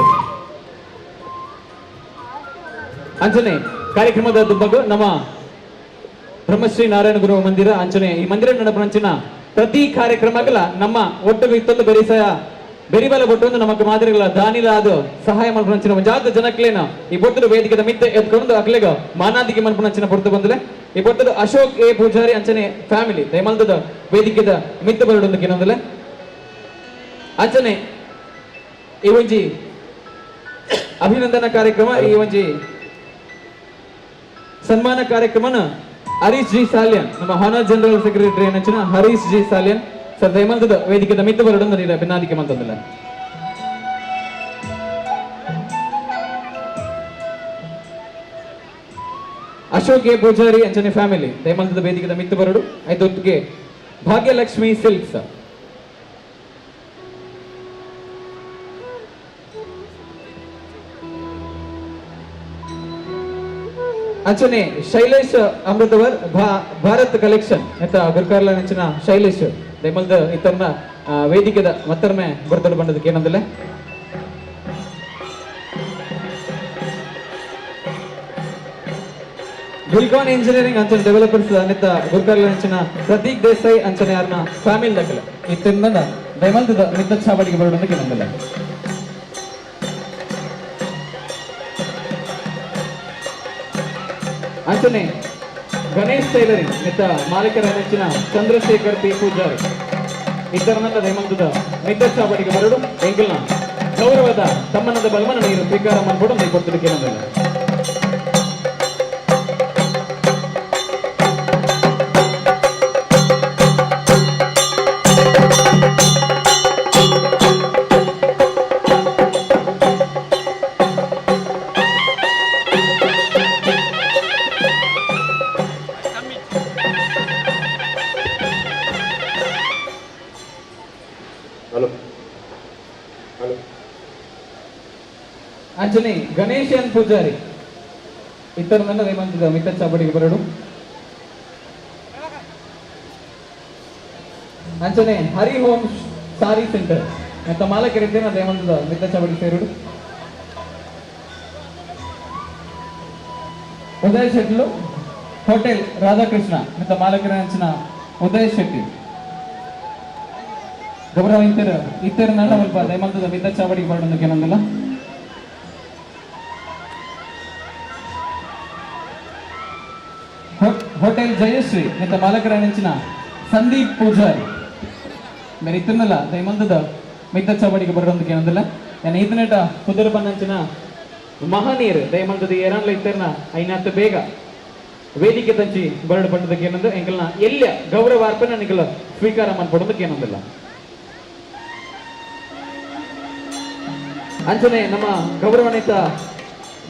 ಅಂಚನೆ ಕಾರ್ಯಕ್ರಮದ ದುಬ್ಬಗು ನಮ್ಮ ಬ್ರಹ್ಮಶ್ರೀ ನಾರಾಯಣ ಗುರು ಮಂದಿರ ಅಂಚನೆ ಈ ಮಂದಿರ ನಡಪಂಚಿನ ಪ್ರತಿ ಕಾರ್ಯಕ್ರಮಗಳ ನಮ್ಮ ಒಟ್ಟು ಇತ್ತೊಂದು ಬೆರಿಬಲ ಬೊಟ್ಟು ನಮಕ್ ಮಾದರಿಗಳ ದಾನಿಲ ಅದು ಸಹಾಯ ಮಲ್ಪಂಚಿನ ಒಂಜಾತ ಜನಕ್ಲೇನ ಈ ಬೊಟ್ಟದ ವೇದಿಕೆದ ಮಿತ್ತೆ ಎತ್ಕೊಂಡು ಅಕ್ಲೆಗ ಮಾನಾದಿಗೆ ಮಲ್ಪಂಚಿನ ಪೊರ್ತು ಬಂದಲೆ ಈ ಬೊಟ್ಟದ ಅಶೋಕ್ ಎ ಪೂಜಾರಿ ಅಂಚನೆ ಫ್ಯಾಮಿಲಿ ದಯಮಲ್ದದ ವೇದಿಕೆದ ಮಿತ್ತ ಬರಡೊಂದು ಕಿನೊಂದಲೆ ಅಂಚನೆ ಈ ಒಂಜಿ ಅಭಿನಂದನಾ ಕಾರ್ಯಕ್ರಮ ಈ ಒಂಜಿ ಸನ್ಮಾನ ಕಾರ್ಯಕ್ರಮನ ಹರೀಶ್ ಜಿ ಸಾಲ್ಯನ್ ನಮ್ಮ ಹಾನರ್ ಜನರಲ್ ಸೆಕ್ರೆಟರಿ ಅಂಚಿನ ಹರೀಶ್ ಜಿ ಸಾಲ್ಯನ್ ಸರ್ ದಯಮಲ್ದದ ವೇದಿಕೆದ ಮಿತ್ತ ಬರಡೊಂದು ನೀರ ಭಿನ್ನಾದಿಕೆ ಮಂತಂದಿಲ್ಲ ಅಶೋಕ್ ಎ ಪೂಜಾರಿ ಅಂಚನೆ ಫ್ಯಾಮಿಲಿ ದಯಮಲ್ದದ ವೇದಿಕೆದ ಮಿತ್ತ ಬರಡು ಐದೊತ್ತಿಗೆ ಭಾಗ್ಯಲಕ್ಷ್ಮಿ ಸಿಲ್ಕ್ಸ್ ಅಂಚನೆ ಶೈಲೇಶ್ ಅಮೃತವರ್ ಭಾರತ್ ಕಲೆಕ್ಷನ್ ಎತ್ತ ಗುರ್ಕಾರ್ಲ ಅಂಚಿನ ಶೈಲೇಶ್ ದಯಮಲ್ದ ಇತರ್ನ ವೇದಿಕೆದ ಮತ್ತರ್ಮೆ ಬರ್ತಡ ಬಂದದಕ್ಕೆ ಏನಂದಿಲ್ಲ ಗುಲ್ಕಾನ್ ಇಂಜಿನಿಯರಿಂಗ್ ಅಂಚನೆ ಡೆವಲಪರ್ಸ್ ನೆತ್ತ ಗುರ್ಕಾರ್ಲ ಅಂಚಿನ ಪ್ರತೀಕ್ ದೇಸಾಯಿ ಅಂಚನೆ ಯಾರನ್ನ ಫ್ಯಾಮಿಲಿ ದಕ್ಕಲ ಇತ್ತಿಂದ ದಯಮಲ್ದ ಮಿತ್ತ ಚಾವಡಿಗೆ ಬರೋದಕ್ಕೆ ಏನಂದಿಲ್ಲ ಅಂಚನೆ ಗಣೇಶ್ ಟೈಲರಿಂಗ್ ಮಿತ್ತ ಮಾಲೀಕರ ನೆಚ್ಚಿನ ಚಂದ್ರಶೇಖರ್ ಪಿ ಪೂಜಾರಿ ಇತರನಲ್ಲ ದಯಮಲ್ದದ ಮಿತ್ತ ಚಾವಡಿಗೆ ಬರಡು ಎಂಕಲ್ನ ಗೌರವದ ಸಮ್ಮಾನದ ಬಲವನ್ನ ನೀರು ಸ್ವೀಕಾರ ಮಾಡ್ಬಿಟ್ಟು ನೀವು ಕೊಡ್ತಿದ್ದಕ್ಕೆ ಏನಂದಿಲ್ಲ ಅಂಚನೆ ಗಣೇಶ್ ಎನ್ ಪೂಜಾರಿ ಇತರನಲ್ಲ ದಯಮಲ್ದದ ಮಿತ್ತ ಚಾವಡಿಗೆ ಬರಡು ಅಂಚನೆ ಹರಿ ಹೋಮ್ ಸಾರಿ ಸೆಂಟರ್ ಅಂತ ಮಾಲಕರಿದ್ದೇನೆ ದಯಮಲ್ದದ ಮಿತ್ತ ಚಾವಡಿ ಸೇರುಡು ಉದಯ್ ಶೆಟ್ಲು ಹೋಟೆಲ್ ರಾಧಾಕೃಷ್ಣ ಮತ್ತು ಮಾಲಕರ ಅಂಚಿನ ಉದಯ್ ಶೆಟ್ಟಿ ಗೌರವ ಇತರ ನನ್ನ ಸ್ವಲ್ಪ ದಯಮಲ್ದದ ಮಿತ್ತ ಚಾವಡಿಗೆ ಬರೋದಕ್ಕೆ ಏನಂದಿಲ್ಲ ಹೋಟೆಲ್ ಜಯಶ್ರೀ ಮತ್ತು ಮಾಲಕರ ನೆಂಚಿನ ಸಂದೀಪ್ ಪೂಜಾರಿ ಬೇರೆ ಇತ್ತನಲ್ಲ ದಯಮಲ್ದದ ಮಿತ್ತ ಚಾವಡಿಗೆ ಬರೋದಕ್ಕೆ ಏನಂದಿಲ್ಲ ನಾನು ಇದನ್ನೇಟ ಕುದುರೆ ಬಂದಂಚಿನ ಮಹನೀರ್ ದಯಮಲ್ದದ ಏರನ್ಲ ಇತ್ತರ್ನ ಐನಾತ್ತು ಬೇಗ ವೇದಿಕೆ ತಂಚಿ ಬರಡು ಪಟ್ಟದಕ್ಕೆ ಏನಂದ್ರೆ ಎಂಕಲ್ನ ಎಲ್ಲ ಗೌರವಾರ್ಪಣೆ ನಿಗಲ ಸ್ವೀಕಾರ ಮಾಡ್ಕೊಡೋದಕ್ಕೆ ಏನಂದಿಲ್ಲ ಅಂಚನೆ ನಮ್ಮ ಗೌರವಾನ್ವಿತ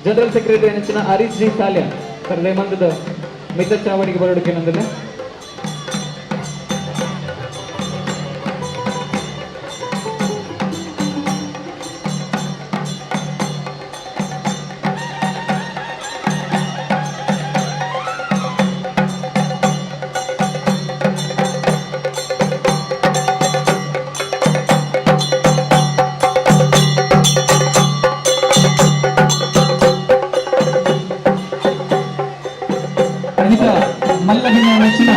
ಜನರಲ್ ಸೆಕ್ರೆಟರಿ ನೆಚ್ಚಿನ ಹರೀಶ್ ಜಿ ಸಾಲ್ಯ ಸರ್ ದಯಮಲ್ದದ ಮಿತ್ತ ಚಾವಡಿಗೆ ಬರೋದಕ್ಕೆ ಏನಂದಿಲ್ಲ ಮಲ್ಲಭಿನ ನೆಚ್ಚಿನ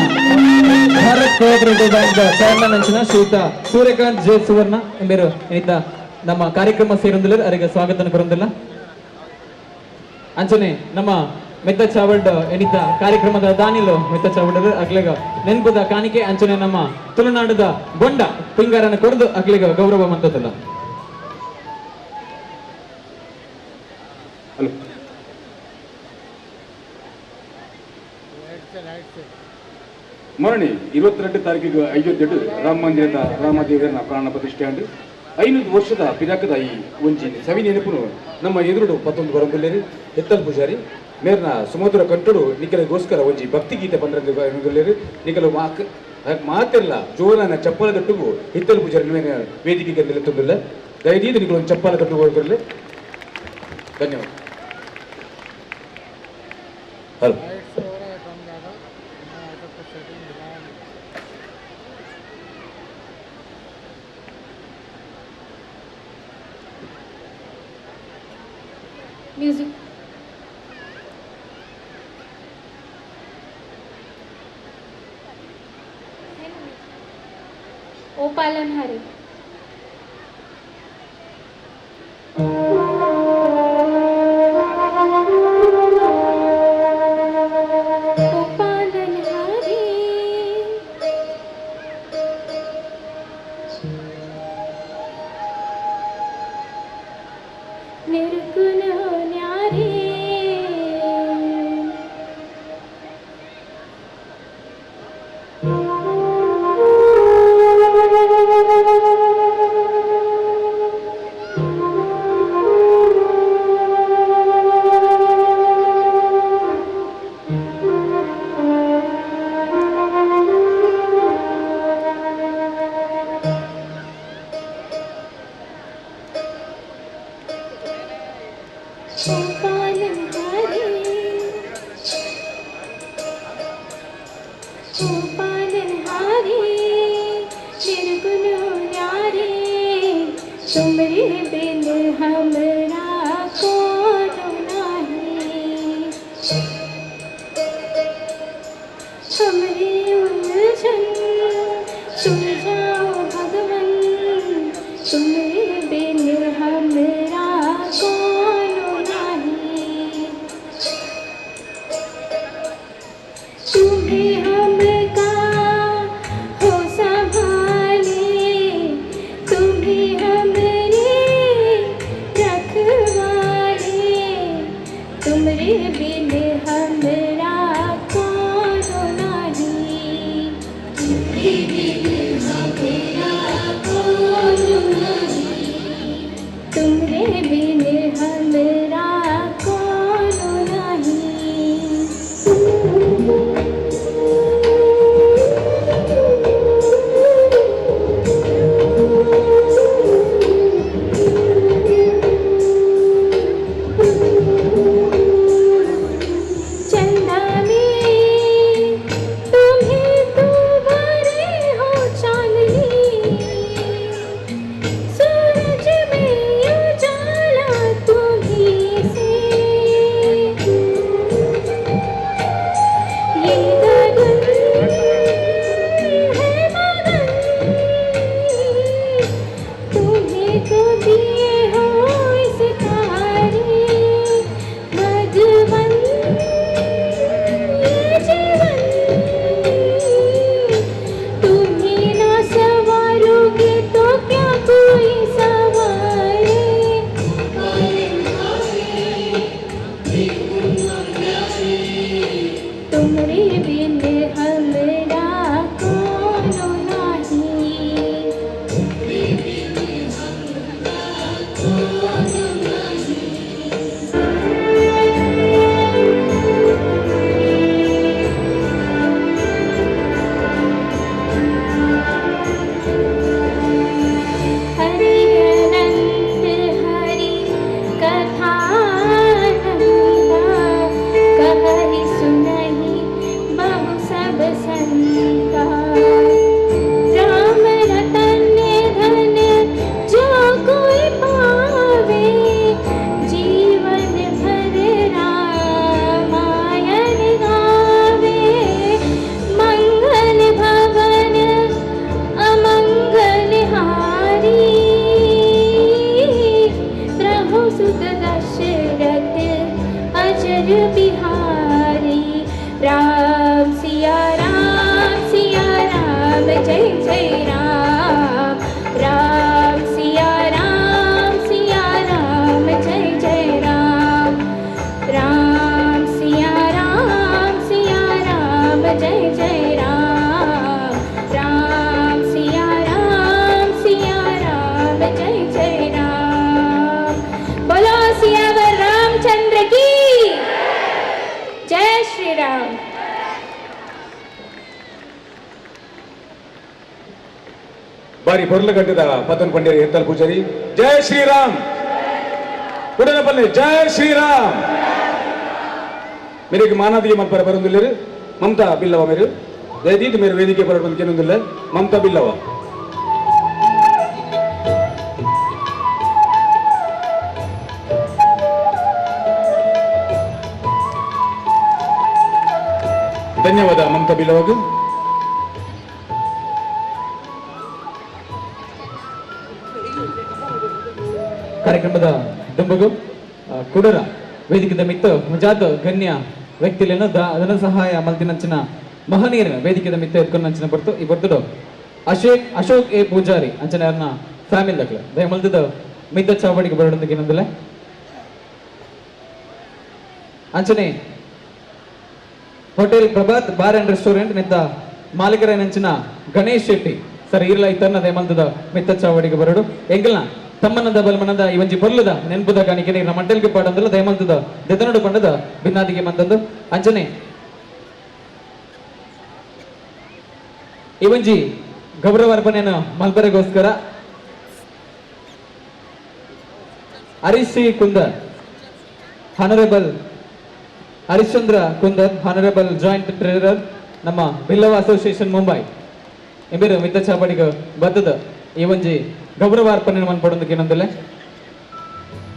ಕೋಆಪರೇಟಿವ್ ಬ್ಯಾಂಕ್ ಚೇರ್ಮನ್ ಅಂಚಿನ ಶ್ರೀಯುತ ಸೂರ್ಯಕಾಂತ್ ಜೆ ಸುವರ್ಣ ಎಂಬರು ಏನಿದ್ದ ನಮ್ಮ ಕಾರ್ಯಕ್ರಮ ಸೇರೊಂದಿಲ್ಲ ಅವರಿಗೆ ಸ್ವಾಗತ ಕೊರೊಂದಿಲ್ಲ ಅಂಚನೆ ನಮ್ಮ ಮೆತ್ತ ಚಾವಡ್ ಏನಿದ್ದ ಕಾರ್ಯಕ್ರಮದ ದಾನಿಲು ಮೆತ್ತ ಚಾವಡ್ ಅಗ್ಲೆಗ ನೆನಪದ ಕಾಣಿಕೆ ಅಂಚನೆ ನಮ್ಮ ತುಳುನಾಡದ ಬೊಂಡ ಪಿಂಗಾರನ ಕೊರದು ಅಗ್ಲೆಗ ಗೌರವ ಮಂತದಲ್ಲ ಮರಣಿ 22 ತಾರೀಕಿಗೆ ಅಯೋಧ್ಯೆಡು ರಾಮ ಮಂದಿರದ ರಾಮದೇವರನ ಪ್ರಾಣ ಪ್ರತಿಷ್ಠೆ ಅಂಡು 500 ವರ್ಷದ ಪಿರಾಕದ ಈ ಒಂಜಿ ಸವಿ ನೆನಪುನು ನಮ್ಮ ಎದುರುಡು 11 ಬರಂಬುಲ್ಲೇರಿ ಹಿತ್ತಲ್ ಪೂಜಾರಿ ಮೇರ್ನ ಸುಮಧುರ ಕಂಠುಡು ನಿಖಲಗೋಸ್ಕರ ಒಂಜಿ ಭಕ್ತಿ ಗೀತೆ ಬಂದ್ರೇರಿ ನಿಖಲು ಮಾತೆಲ್ಲ ಜೋರನ ಚಪ್ಪಲ ಕಟ್ಟುಗು ಹಿತ್ತಲ್ ಪೂಜಾರಿ ವೇದಿಕೆಗೆ ನಿಲ್ಲುತ್ತಿಲ್ಲ ದಯದೀದು ನಿಖಲು ಒಂದು ಚಪ್ಪಲ ಕಟ್ಟುಗೋರ್ಗರಲಿ ಧನ್ಯವಾದ. ಹಲೋ म्यूजिक ओ पालनहारे तुमरे बिन हमरा कोनो नहीं हमरे उलझन सुलझाओ भगवन तुमरे बिन हमरा कोनो नहीं तुम्हें हमका हो संभाले तुम्हें हमरे रख ಬಾರಿ ಪೊರ್ಲಗಟ್ಟದ ಪತನ್ ಪಂಡ್ಯರಿ ಹೆತ್ತಲ್ ಪೂಜಾರಿ ಜೈ ಶ್ರೀರಾಮ್ ಉಡನಪಲ್ಲೆ ಜೈ ಶ್ರೀರಾಮ್ मेरे मानादी मन पर बरुंदिल्लेर ममता बिल्लवा मेरे दयदीत मेरे वेदिके पर बंद केनुंदिल्ले ममता बिल्लवा ಧನ್ಯವಾದ ಮಮತಾ ಬಿಲ್ಲವಗೂ ಕಾರ್ಯಕ್ರಮದ ದುಂಬಗು ಕುಡರ ವೇದಿಕೆದ ಮಿತ್ತ ಮುಜಾತ ಗಣ್ಯ ವ್ಯಕ್ತಿಲೇನು ಧನ ಸಹಾಯ ಮಲ್ತಿನಂಚಿನ ಮಹನೀಯರ ವೇದಿಕೆದ ಮಿತ್ತ ಎತ್ಕೊಂಡು ನಂಚಿನ ಬರ್ತು ಈ ಬರ್ತು ಅಶೋಕ್ ಎ ಪೂಜಾರಿ ಅಂಚನೆ ಅವ್ರನ್ನ ಫ್ಯಾಮಿಲಿ ದಕ್ಲ ದಯ ಮಲ್ತದ ಮಿತ್ತ ಚಾವಡಿಗೆ ಬರೋದಕ್ಕೆ ಏನಂದಿಲ್ಲ ಅಂಚನೆ hotel Prabhat bar and restaurant ನಿಂತ ಮಾಲೀಕರ ನಂಚಿನ ಗಣೇಶ್ ಶೆಟ್ಟಿ ಸರ್ ಇರ್ಲ ಇತರ್ನ ದಯಮಲ್ತದ ಮಿತ್ತ ಚಾವಡಿಗೆ ಬರೋಡು ಎಂಗಲ್ನ ತಮ್ಮನದ ಬಲ್ಮನದ ಇವಂಜಿ ಬರ್ಲದ ನೆನಪುದ ಕಾಣಿಕೆ ನೀರ ಮಂಟಲ್ಗೆ ಪಾಡಂದಲ್ಲ ದಯಮಲ್ತದ ದೆತನಡು ಪಂಡದ ಭಿನ್ನಾದಿಗೆ ಮಂತಂದು ಅಂಚನೆ ಇವಂಜಿ ಗೌರವಾರ್ಪಣೆಯನ್ನು ಮಲ್ಬರೆಗೋಸ್ಕರ Harish C Kundar honourable Harishchandra Kundar honourable joint treasurer ನಮ್ಮ ಬಿಲ್ಲವ ಅಸೋಸಿಯೇಷನ್ ಮುಂಬೈ ಎಂಬರು ಮಿತ್ತ ಚಾಪಡಿಗ ಬದ್ದದ ಈ ಒಂಜಿ ಗೌರವಾರ್ಪಣೆ ಮನ್ಪಡೋದಕ್ಕೆ ಏನಂದಲೆ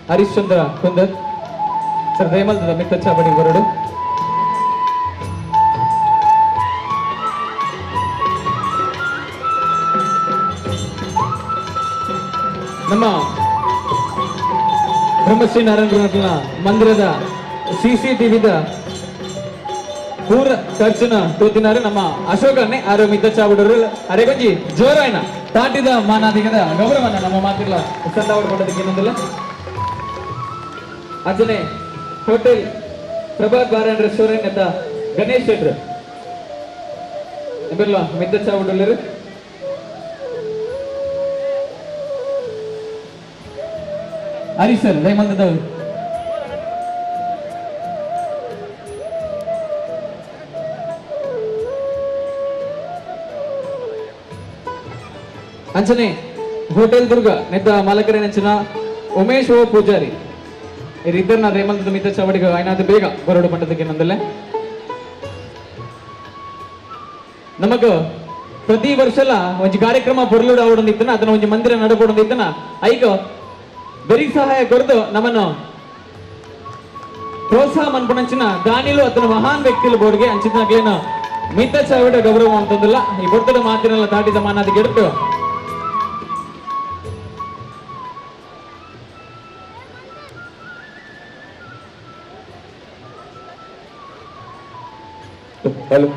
ಹರಿಶ್ಚಂದ್ರ ಕುಂದರ್ ಸರ್ ದಯಮಲ್ತದ ಮಿತ್ತ ಚಾಪಡಿಗೆ ಬರಡು ನಮ್ಮ ಬ್ರಹ್ಮಶ್ರೀ ನಾರಾಯಣ ಮಂದಿರದ CCTVದ ಪೂರ ಖರ್ಚಿನ ತೋತಿನಾರು ನಮ್ಮ ಅಶೋಕನ್ನೇ ಆರು ಮಿತ್ತ ಚಾವಡರು ಅರೆಗೊಂಜಿ ಜೋರಾಯಣ ತಾಟಿದ ಮಾನಾದಿಗದ ಗೌರವನ ನಮ್ಮ ಮಾತಿಲ್ಲ ಸಂದಾವಡ್ ಮಾಡೋದಕ್ಕೆ ಏನಂದಿಲ್ಲ ಅಂಜನೆ hotel Prabhat bar and restaurant ಅಂತ ಗಣೇಶ್ ಶೆಟ್ರು ಇಬ್ಬರಲ್ಲ ಮಿತ್ತ ಚಾವಡರು ಹರಿ ಸರ್ ದಯಮಂದದವರು ಅಂಚನೆ ಹೋಟೆಲ್ ದುರ್ಗ ನೆತ್ತ ಮಾಲಕರ ನೆಂಚಿನ ಉಮೇಶ್ ಓ ಪೂಜಾರಿ ಇರಿದ್ದರ್ನ ದಯಮಂತದ ಮಿತ್ತ ಚಾವಡಿಗೆ ಆಯ್ನಾದ ಬೇಗ ಬರೋಡು ಪಂಡದಕ್ಕೆ ನಂದಲ್ಲೇ ನಮಗ ಪ್ರತಿ ವರ್ಷಲ ಒಂಜಿ ಕಾರ್ಯಕ್ರಮ ಪೊರ್ಲುಡು ಅವಡೊಂದಿತ್ತನ ಅದನ್ನ ಒಂಜಿ ಮಂದಿರ ನಡಪೊಡೊಂದಿತ್ತನ ಐಕ ಬೆರಿ ಸಹಾಯ ಕೊರದು ನಮ್ಮನ್ನು ಪ್ರೋತ್ಸಾಹ ಮನ್ಪಣಂಚಿನ ದಾನಿಲು ಅದನ್ನ ಮಹಾನ್ ವ್ಯಕ್ತಿಲು ಬೋರ್ಡ್ಗೆ ಅಂಚಿನಾಗ್ಲೇನು ಮಿತ್ತ ಚಾವಡ ಗೌರವ ಅಂತಂದಿಲ್ಲ ಈ ಬರ್ತಡ ಮಾತಿನೆಲ್ಲ ತಾಟಿದ ಮಾನಾದಿಗೆ ಎಡ್ತು हेलो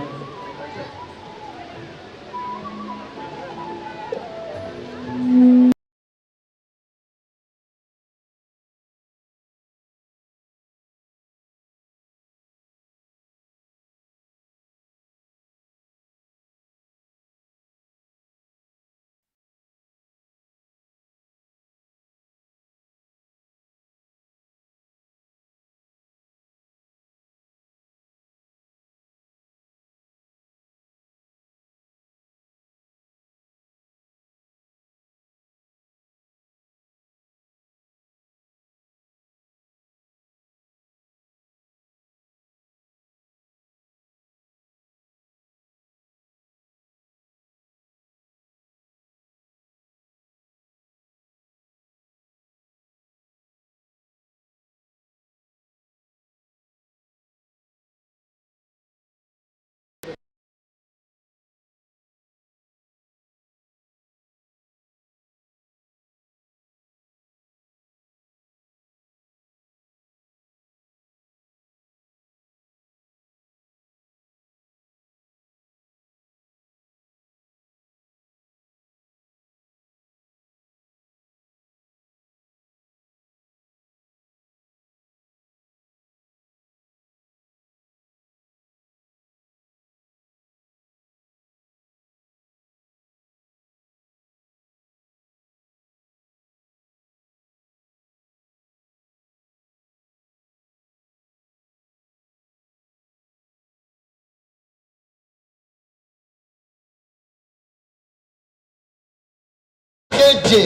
ಗೆಜ್ಜೆ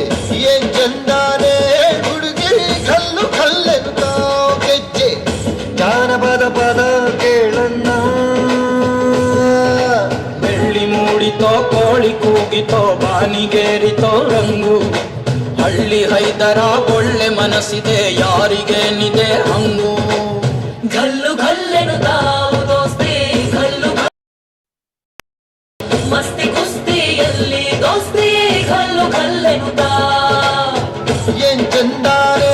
ಏನ್ ಚಂದಾನೆ ಹುಡುಗಿ ಕಲ್ಲು ಕಲ್ಲೆಂತ ಗೆಜ್ಜೆ ಜಾನಪದ ಪದ ಕೇಳಣ್ಣ ಬೆಳ್ಳಿ ಮೂಡಿತೋ ಕೋಳಿ ಕೂಗಿತೋ ಬಾನಿಗೇರಿತೋ ರಂಗು ಹಳ್ಳಿ ಹೈದರ ಒಳ್ಳೆ ಮನಸ್ಸಿದೆ ಯಾರಿಗೇನಿದೆ ಹಂಗು ಗಲ್ಲು ಗಲ್ಲೆನುತ್ತಾವು ದೋಸ್ತಿ ಗಲ್ಲು ಮಸ್ತಿ ಕುಸ್ತಿಯಲ್ಲಿ ದೋಸ್ತಿ ಗಲ್ಲು ಗಲ್ಲೆನುತ್ತಾ ಏನ್ ಚಂದಾನೆ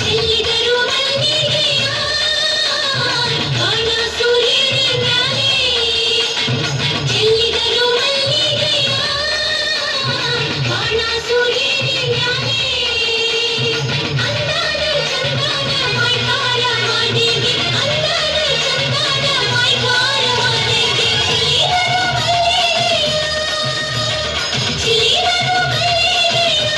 ಚೆಲ್ಲಿದರು ಮಲ್ಲಿಗೆಯ ಕಾಣ ಸೂರ್ಯನ ಮ್ಯಾಲೆ ಚೆಲ್ಲಿದರು ಮಲ್ಲಿಗೆಯ ಕಾಣ ಸೂರ್ಯನ ಮ್ಯಾಲೆ ಅಂದಾದ ಚಂದಾದ ಮೈಕಾರ ಮಾಡಿಗೆ ಅಂದಾದ ಚಂದಾದ ಮೈಕಾರ ಮಾಡಿಗೆ ಚೆಲ್ಲಿದರು ಮಲ್ಲಿಗೆಯ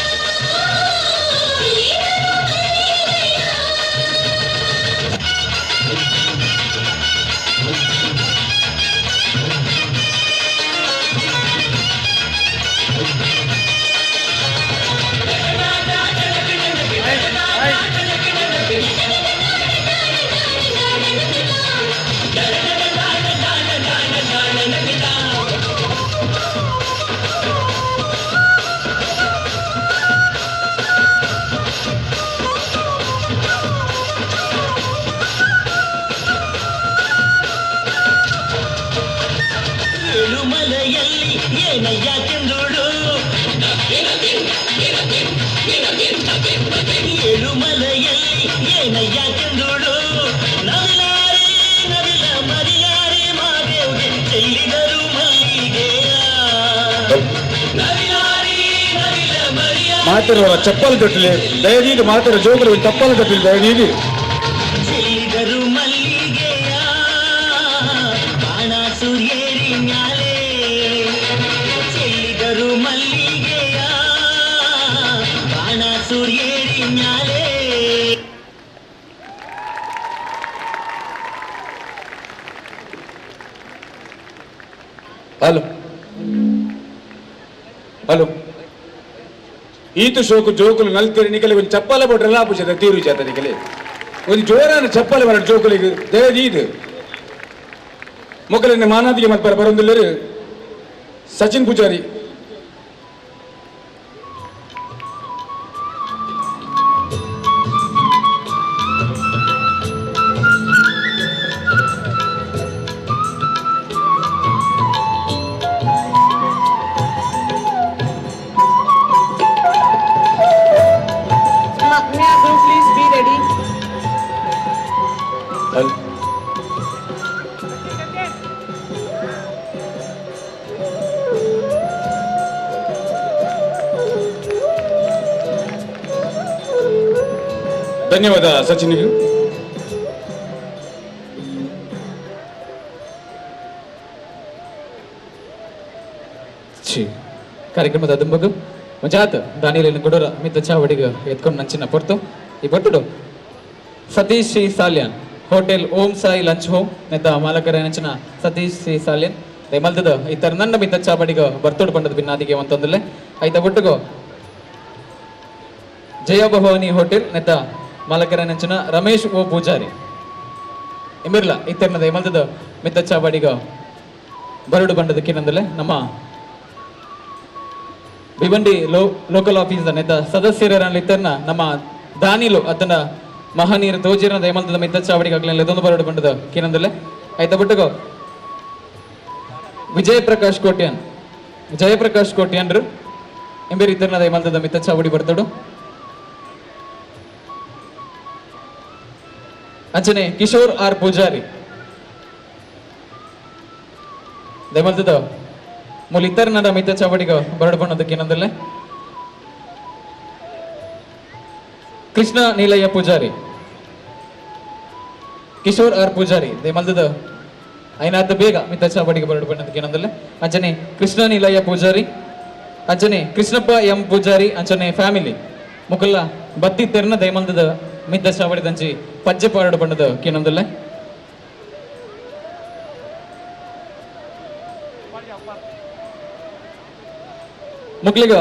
ಏಳುಮಲೆಯಲ್ಲಿ ಏನಯ್ಯ ಕೆಂದುಳು ಏಳುಮಲೆಯಲ್ಲಿ ಏನಯ್ಯ ಕೆಂದುಳು ನವಿಲಾರಿ ನವಿಲ ಮರಿಯಾರಿ ಮಾದೇವ್ಗೆ ಚೆಲ್ಲಿದರು ಮಲ್ಲಿಗೆಯ ನವಿಲಾರಿ ನವಿಲ ಮರಿಯಾರಿ ಮಾತಿರುವ ಚಪ್ಪಲ್ ಕಟ್ಟಲಿ ದಯದೀದು ಮಾತಿರೋ ಜೋಗುಲು ಚಪ್ಪಲ್ ಕಟ್ಟಲಿ ದಯದೀದು ಚೆಲ್ಲಿದರು ಮಲ್ಲಿಗೆಯ ಬಾಣ ಸೂರ್ಯೇರಿ ಮ್ಯಾಲೆ ಚೆಲ್ಲಿದರು ಮಲ್ಲಿಗೆಯ ಬಾಣ ಸೂರ್ಯೇರಿ ಮ್ಯಾಲೆ ಹಲೋ ಹಲೋ ಈತು ಶೋಕು ಜೋಕುಲು ನಲ್ತಿರಿ ನಿಕಲಿ ಒಂದು ಚಪ್ಪಲ ಬೋಟ್ರೆಲ್ಲ ಪುಷದ ತೀರು ಜಾತ ನಿಕಲಿ ಒಂದು ಜೋರಾನ ಚಪ್ಪಲ ಬರ ಜೋಕುಲಿಗೆ ದಯದೀದು ಮೊಕಲನ್ನ ಮಾನಾದಿಗೆ ಮತ್ತೆ ಬರೊಂದಿಲ್ಲರು Sachin Poojary May I group please be ready? Hello ಧನ್ಯವಾದ ಸಚಿನ್ ಕಾರ್ಯಕ್ರಮದ ದುಂಬಗು ಮಜಾತ್ ದಾನಿಯಲಿನ ಗುಡರ ಮಿತ್ತ ಚಾವಡಿಗ ಎತ್ಕೊಂಡು ನಂಚಿನ ಪೊರ್ತು ಈ ಬಟ್ಟುಡು Satish Shri Salian hotel Om Sai lunch home ನೆತ್ತ ಮಾಲಕರ ನಂಚಿನ ಸತೀಶ್ ಶ್ರೀ ಸಾಲ್ಯಾನ್ ಮಲ್ತದ ಇತರ ನನ್ನ ಮಿತ್ತ ಚಾವಡಿಗ ಬರ್ತೋಡು ಪಂಡದ ಭಿನ್ನಾದಿಗೆ ಒಂತೊಂದಲೆ ಐತ ಒಟ್ಟುಗೋ ಜಯ ಭವಾನಿ ಹೋಟೆಲ್ ನೆತ್ತ ಮಾಲಕರ ನಂಚಿನ ರಮೇಶ್ ಓ ಪೂಜಾರಿ ಇಮಿರ್ಲ ಇತ್ತರ್ನದ ಮಲ್ತದ ಮಿತ್ತ ಚಾವಡಿಗ ಬರಡು ಬಂಡದಕ್ಕೆ ನಂದಲೆ ನಮ್ಮ ಭಿವಂಡಿ ಲೋಕಲ್ ಆಫೀಸ್ ನೆತ್ತ ಸದಸ್ಯರ ಇತ್ತರ್ನ ನಮ್ಮ ದಾನಿಲು ಅದನ್ನ ಮಹಾನೀರ್ ತೋಜಿರ ದಯಮಲ್ತದ ಮಿತ್ತ ಚಾವಡಿಗಾಗ್ಲಿಲ್ಲ ಇದೊಂದು ಬರಡು ಬಂಡದ ಕೇನಂದಲ್ಲ ಆಯ್ತಾ ಬಿಟ್ಟುಗೋ ವಿಜಯಪ್ರಕಾಶ್ ಕೋಟ್ಯಾನ್ ಜಯಪ್ರಕಾಶ್ ಕೋಟ್ಯಾನ್ರು ಎಂಬೆ ರೀತಿಯ ದಯಮಲ್ತದ ಮಿತ್ತ ಚಾವಡಿ ಬರ್ತಡು ಅಂಚನೆ ಕಿಶೋರ್ ಆರ್ ಪೂಜಾರಿ ದಯಮಲ್ತದ ಮೂಲ ಇತರ ಮಿತ್ತ ಚಾವಡಿಗ ಬರಡು ಬಣ್ಣದಕ್ಕೆ ಏನಂದಲ್ಲ ಕೃಷ್ಣ ನೀಲಯ್ಯ ಪೂಜಾರಿ ಕಿಶೋರ್ ಆರ್ ಪೂಜಾರಿ ದಯಮಲ್ತದ ಐನಾದ ಬೇಗ ಮಿತ್ತ ಚಾವಡಿಗೆ ಬರಡು ಬಣ್ಣದಕ್ಕೆ ಏನಂದಲ್ಲ ಅಂಚನೆ ಕೃಷ್ಣ ನೀಲಯ್ಯ ಪೂಜಾರಿ ಅಂಚನೆ ಕೃಷ್ಣಪ್ಪ ಎಂ ಪೂಜಾರಿ ಅಂಚನೆ ಫ್ಯಾಮಿಲಿ ಮುಕುಲ್ಲ ಬತ್ತಿ ತೆರನ ದಯಮಲ್ತದ ಮಿತ್ತ ಚಾವಡಿ ದಂಚಿ ಪಜ್ಜೆ ಪಾರಡು ಬಣ್ಣದ ಕೇನಂದಲ್ಲ ಮುಕ್ಲಿಗ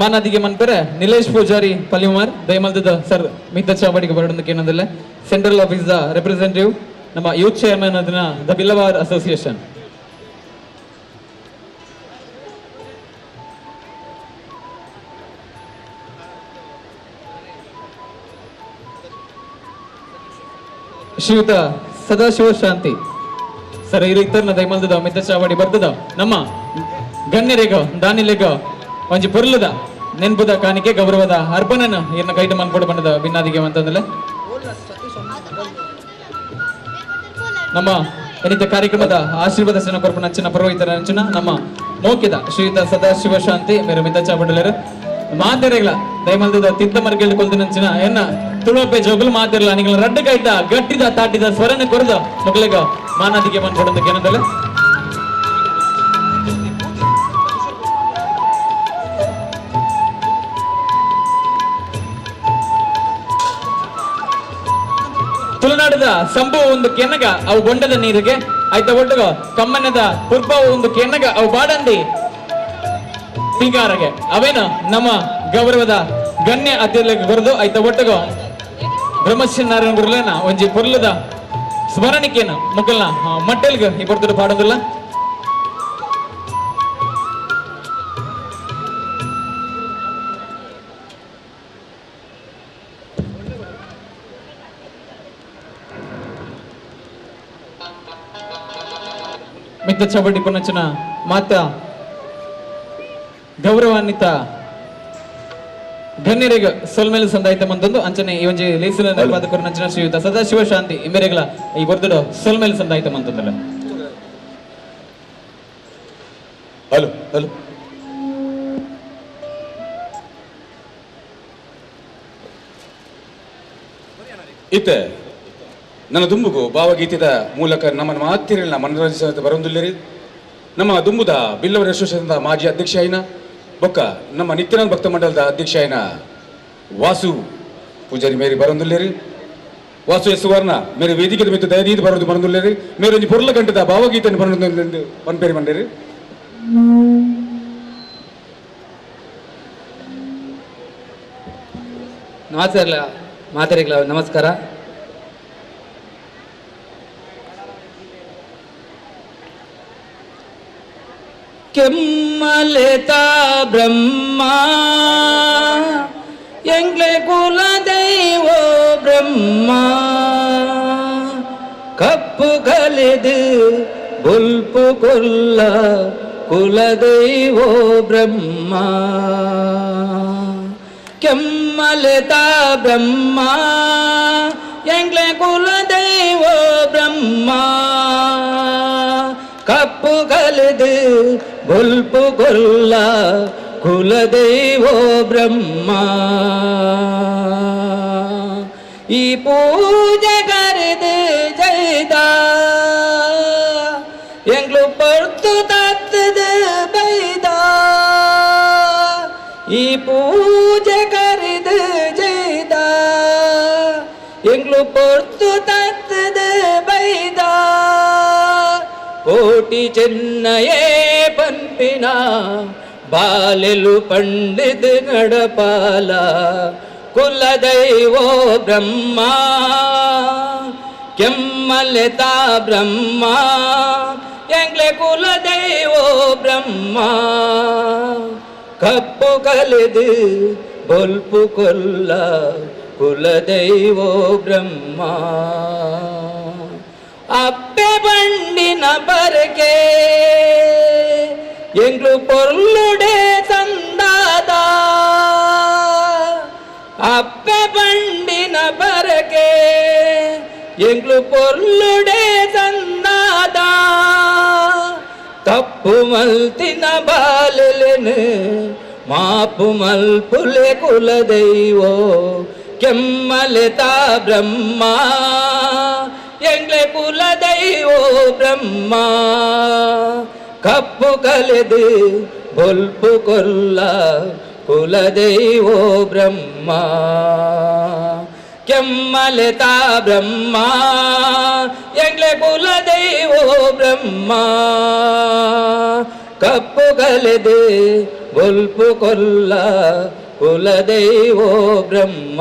ಮಾನಾದಿಗೆ ಮನ್ಪರೆ ನಿಲೇಶ್ ಪೂಜಾರಿ ಪಲ್ಲಿಮಾರ್ ದಯಮಲ್ತದ ಸರ್ ಮಿತ್ತ ಚಾವಡಿಗೆ ಬರಡು ಕೇನಂದಲ್ಲ ಸೆಂಟ್ರಲ್ ಆಫೀಸ್ ದ ರೆಪ್ರೆಸೆಂಟೇಟಿವ್ ನಮ್ಮ ಯೂತ್ ಚೇರ್ಮನ್ ಅದನ್ನ ದ ಬಿಲ್ಲವಾರ್ ಅಸೋಸಿಯೇಷನ್ ಶ್ರೀಯುತ ಸದಾಶಿವ ಶಾಂತಿ ಸರ್ ಈ ರೀತಿಯ ದಯಮಲ್ತದ ಮಿತ್ತ ಚಾವಡಿ ಬರ್ತದ ನಮ್ಮ ಗಣ್ಯರೇಗ ದಾನಿಲೆಗ ಒಂಜಿ ಪೊರ್ಲದ ನೆನ್ಪುದ ಕಾಣಿಕೆ ಗೌರವದ ಅರ್ಪಣನ ಏನ ಕೈಟ ಮನ್ಪೊಡು ಬಣ್ಣದ ಭಿನ್ನಾದಿಗೆ ಅಂತಂದ್ರೆ ನಮ್ಮ ಏನಿತ ಕಾರ್ಯಕ್ರಮದ ಆಶೀರ್ವಾದ ಸನ ಕೊರ್ಪನ ಅಂಚಿನ ಪುರೋಹಿತರ ಅಂಚಿನ ನಮ್ಮ ಮೋಕ್ಯದ ಶ್ರೀಯುತ ಸದಾಶಿವ ಶಾಂತಿ ಮೇರೆ ಮಿತ್ತ ಚಾವಡಿಲರು ಮಾತೆರೆಗಳ ದಯಮಲ್ತದ ತಿದ್ದ ಮರ್ಗೆಳ್ಳಿ ಕೊಲ್ದಿನಂಚಿನ ಎನ್ನ ತುಳುವಪ್ಪೆ ಜೋಗುಲು ಮಾತಿರಲ್ಲ ನಿಗಳ ರಡ್ಡ ಕೈಟ ಗಟ್ಟಿದ ತಾಟಿದ ಸ್ವರನ ಕೊರದ ಮಕ್ಕಳಿಗ ಮಾನಾದಿಗೆ ಮನ್ಪೊಡೋದಕ್ಕೆ ಏನಂದಲ್ಲ ತುಳುನಾಡದ ಸಂಭವ ಒಂದು ಕೆನ್ನಗ ಅವು ಬೊಂಡದ ನೀರಿಗೆ ಆಯ್ತಾ ಒಟ್ಟಗ ಕಮ್ಮನದ ಪುರ್ಬವ ಒಂದು ಕೆನ್ನಗ ಅವು ಬಾಡಂದಿ ಪಿಂಗಾರಗೆ ಅವೇನು ನಮ್ಮ ಗೌರವದ ಗಣ್ಯ ಅತಿಥಿಗಳಿಗೆ ಬರೆದು ಆಯ್ತಾ ಒಟ್ಟಗ ಬ್ರಹ್ಮಶ್ರೀ ನಾರಾಯಣ ಗುರುಲೇನ ಒಂಜಿ ಪೊರ್ಲದ ಸ್ಮರಣಿಕೆನ ಮುಕ್ಕಲ್ನ ಮಟ್ಟೆಲ್ಗ ಈ ಬರ್ತದ ಪಾಡೋದಿಲ್ಲ ಮಿತ್ತ ಚಾವಡಿ ಪುನಚನ ಮಾತ ಗೌರವಾನ್ವಿತ ಗಣ್ಯರಿಗೆ ಸೊಲ್ಮೇಲೆ ಸಂದಾಯಿತ ಮಂದೊಂದು ಅಂಚನೆ ಈ ಒಂಜಿ ಲೇಸಿನ ನಿರ್ವಾದಕರು ನಂಚಿನ ಶ್ರೀಯುತ ಸದಾಶಿವ ಶಾಂತಿ ಇಮೆರೆಗಳ ಈ ಬರ್ದಡು ಸೊಲ್ಮೇಲೆ ಸಂದಾಯಿತ ಮಂದೊಂದಲ್ಲ ಹಲೋ ಹಲೋ ಇತ್ತೆ ನನ್ನ ದುಂಬುಗು ಭಾವಗೀತೆದ ಮೂಲಕ ನಮ್ಮನ್ನು ಮಾತಿರಲಿಲ್ಲ ಮನರಂಜಿಸ ಬರೊಂದುಲ್ಲೇರಿ ನಮ್ಮ ದುಂಬುದ ಬಿಲ್ಲವರ ಅಸೋಸಿಯೇಷನ್ದ ಮಾಜಿ ಅಧ್ಯಕ್ಷ ಆಯ್ನ ಬೊಕ್ಕ ನಮ್ಮ ನಿತ್ಯಾನಂದ ಭಕ್ತ ಮಂಡಲದ ಅಧ್ಯಕ್ಷ ಆಯ್ನ ವಾಸು ಪೂಜಾರಿ ಮೇರಿ ಬರೊಂದುಲ್ಲೇರಿ ವಾಸು ಸುವರ್ಣ ಮೇರೆ ವೇದಿಕೆ ಮಿತ್ತ ದಯದೀದ ಬರೋದು ಬರೊಂದುಲ್ಲೇರಿ ಮೇರೆ ಒಂಜಿ ಪುರ್ಲ ಗಂಟದ ಭಾವಗೀತೆಯನ್ನು ಬರೊಂದು ಪನ್ಪೇರಿ ಮಂಡೇರಿ ಮಾತರಿಗಳ ನಮಸ್ಕಾರ. ಕೆಮ್ಮಲೆತಾ ಬ್ರಹ್ಮ ಎಂಗ್ಲೆ ಕುಲ ದೈವ ಬ್ರಹ್ಮ ಕಪ್ಪು ಕಲೆದು ಬುಲ್ಪು ಕೊಲ್ಲ ಕುಲ ದೈವ ಬ್ರಹ್ಮ ಕೆಮ್ಮಲೆತಾ ಬ್ರಹ್ಮ ಎಂಗ್ಲೆ ಕುಲ ದೈವ ಬ್ರಹ್ಮ ಕಪ್ಪು ಕಲೆದು ಬುಲ್ಪು ಕೊಲ್ಲ ಕುಲದೈವೋ ಬ್ರಹ್ಮ ಈ ಪೂಜೆ ಕರೆದು ಜೈದ ಎಂಗ್ಳು ಪರ್ತು ತತ್ತದ ಬೈದ ಈ ಪೂಜೆ ಕರೆದು ಜೈದ ಎಂಗ್ಳು ಪರ್ತು ತತ್ತದ ಬೈದ ಕೋಟಿ ಚೆನ್ನಯೇ ಪನ್ಪಿನ ಬಾಲೆಲು ಪಂಡಿತ ನಡಪಾಲ ಕುಲದೈವೋ ಬ್ರಹ್ಮ ಕೆಮ್ಮಲೆತಾ ಬ್ರಹ್ಮ ಎಂಗ್ಲೆ ಕುಲದೈವೋ ಬ್ರಹ್ಮ ಕಪ್ಪು ಕಲೆದು ಬೊಲ್ಪು ಕೊಲ್ಲ ಕುಲದೈವೋ ಬ್ರಹ್ಮ ಅಪ್ಪೆ ಬಂಡಿನ ಬರಕೆ ಎಂಗ್ಳು ಪೊರ್ಲುಡೆ ತಂದಾದ ಅಪ್ಪೆ ಬಂಡಿನ ಬರಕೆ ಎಂಗ್ಳು ಪೊರ್ಲುಡೆ ತಂದಾದ ತಪ್ಪು ಮಲ್ತಿನ ಬಾಲೆಲೆನು ಮಾಪು ಮಲ್ಪುಲೆ ಕುಲದೈವೋ ಕೆಮ್ಮಲೆತಾ ಬ್ರಹ್ಮ ಎಂಗ್ಲೆ ಕುಲದೈವೋ ಬ್ರಹ್ಮ ಕಪ್ಪು ಕಲೆದು ಬೊಲ್ಪು ಕೊಲ್ಲ ಕುಲದೈವೋ ಬ್ರಹ್ಮ ಕೆಮ್ಮಲೆತಾ ಬ್ರಹ್ಮ ಎಂಗ್ಲೆ ಕುಲದೈವೋ ಬ್ರಹ್ಮ ಕಪ್ಪು ಕಲೆದು ಬೊಲ್ಪು ಕೊಲ್ಲ ಕುಲದೈವೋ ಬ್ರಹ್ಮ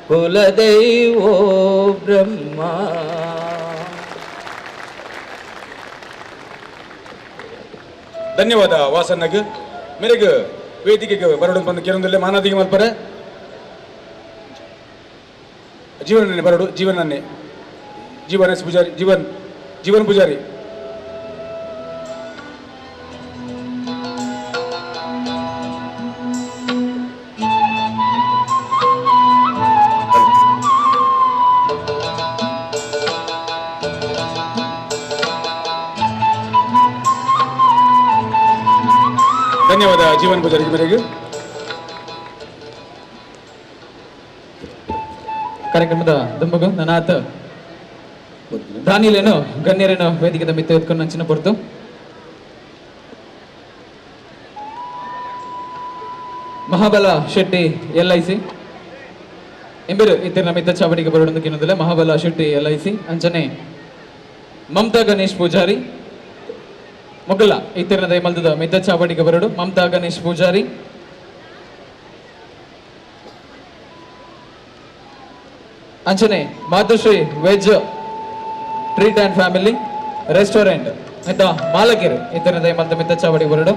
ಕುಲದೈವೋ ಬ್ರಹ್ಮ ಧನ್ಯವಾದ ವಾಸನ್ನಗ್ ಮೇರೆಗೆ ವೇದಿಕೆಗೆ ಬರೋಡು ಬಂದು ಕೆಲವೊಂದಲ್ಲೇ ಮಾನಾದಿಗೆ ಮಲ್ಪರೆ ಜೀವನನ್ನೇ ಬರೋಡು ಜೀವನನ್ನೇ ಜೀವನ ಪೂಜಾರಿ ಜೀವನ್ ಪೂಜಾರಿ ಧನ್ಯವಾದ ಜೀವನ್ ಪೂಜಾರಿ ಮೇರೆಗೆ ಕಾರ್ಯಕ್ರಮದ ದುಂಬಗು ನನಾಥ ದಾನಿಲೇನು ಗಣ್ಯರೇನು ವೇದಿಕೆದ ಮಿತ್ತ ಎತ್ಕೊಂಡು ನಂಚಿನ ಬರ್ತು ಮಹಾಬಲ ಶೆಟ್ಟಿ LIC ಎಂಬರು ಇತರ ಮಿತ್ತ ಚಾವಡಿಗೆ ಬರೋದು ಕಿನ್ನೋದಿಲ್ಲ ಮಹಾಬಲ ಶೆಟ್ಟಿ LIC ಅಂಚನೆ ಮಮತಾ ಗಣೇಶ್ ಪೂಜಾರಿ ಮೊಗಲ ಇತರ ದೈಮಲ್ದದ ಮಿತ್ತ ಚಾವಡಿಗೆ ಬರೋಡು ಮಮತಾ ಗಣೇಶ್ ಪೂಜಾರಿ ಅಂಚನೆ Matushree veg treat and family restaurant ಮಿತ್ತ ಮಾಲಕಿರು ಇತರ ದೈಮಲ್ದ ಮಿತ್ತ ಚಾವಡಿಗೆ ಬರೋಡು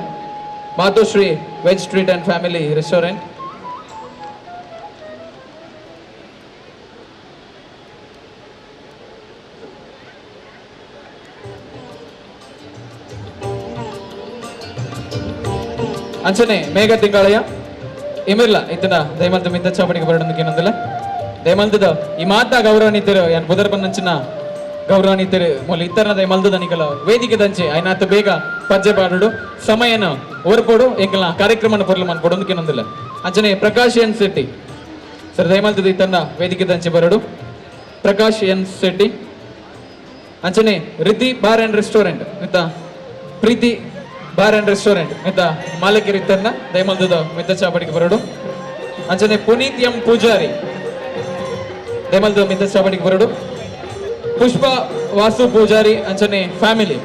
Matushree veg treat and family restaurant ಅಂಚನೆ ಮೇಘ ತಿಂಗಾಳಯ್ಯ ಇಮಿರ್ಲ ಇತನ ದೈಮಲ್ದ ಮಿತ್ತ ಚಾವಡಿಗೆ ಬರೋದು ಏನಂದಿಲ್ಲ ದೈಮಲ್ದದ ಈ ಮಾತಾ ಗೌರವನಿತರು ಏನ್ ಬುಧರ್ ಬಂದಂಚಿನ ಗೌರವನಿತರು ಮೊಲ ಇತರ ದೈಮಲ್ದದ ನಿಕಲ ವೇದಿಕೆ ದಂಚೆ ಐನಾತ ಬೇಗ ಪಜ್ಜೆ ಪಾಡು ಸಮಯನ ಓರ್ಪೋಡು ಎಂಕಲ ಕಾರ್ಯಕ್ರಮನ ಪೊರ್ಲು ಮನ್ಪೊಡು ಏನಂದಿಲ್ಲ ಅಂಚನೆ ಪ್ರಕಾಶ್ ಎನ್ ಶೆಟ್ಟಿ ಸರ್ ದೈಮಲ್ದದ ಇತನ ವೇದಿಕೆ ದಂಚೆ ಬರೋಡು ಪ್ರಕಾಶ್ ಎನ್ ಶೆಟ್ಟಿ ಅಂಚನೆ ರಿತಿ ಬಾರ್ ಅಂಡ್ ರೆಸ್ಟೋರೆಂಟ್ ಮಿತ್ತ ಪ್ರೀತಿ ಬಾರ್ ಅಂಡ್ ರೆಸ್ಟೋರೆಂಟ್ ಮಿತ್ತ ಮಾಲಕಿರು ಇತ್ತನ್ನ ದೈಮಲ್ದದ ಮಿತ್ತ ಚಾವಡಿಗೆ ಬರೋಡು ಅಂಚನೆ ಪುನೀತ್ ಎಂ ಪೂಜಾರಿ ದೈಮಲ್ದ ಮಿತ್ತ ಚಾವಡಿಗೆ ಬರೋಡು ಪುಷ್ಪ ವಾಸು ಪೂಜಾರಿ ಅಂಚನೆ ಫ್ಯಾಮಿಲಿ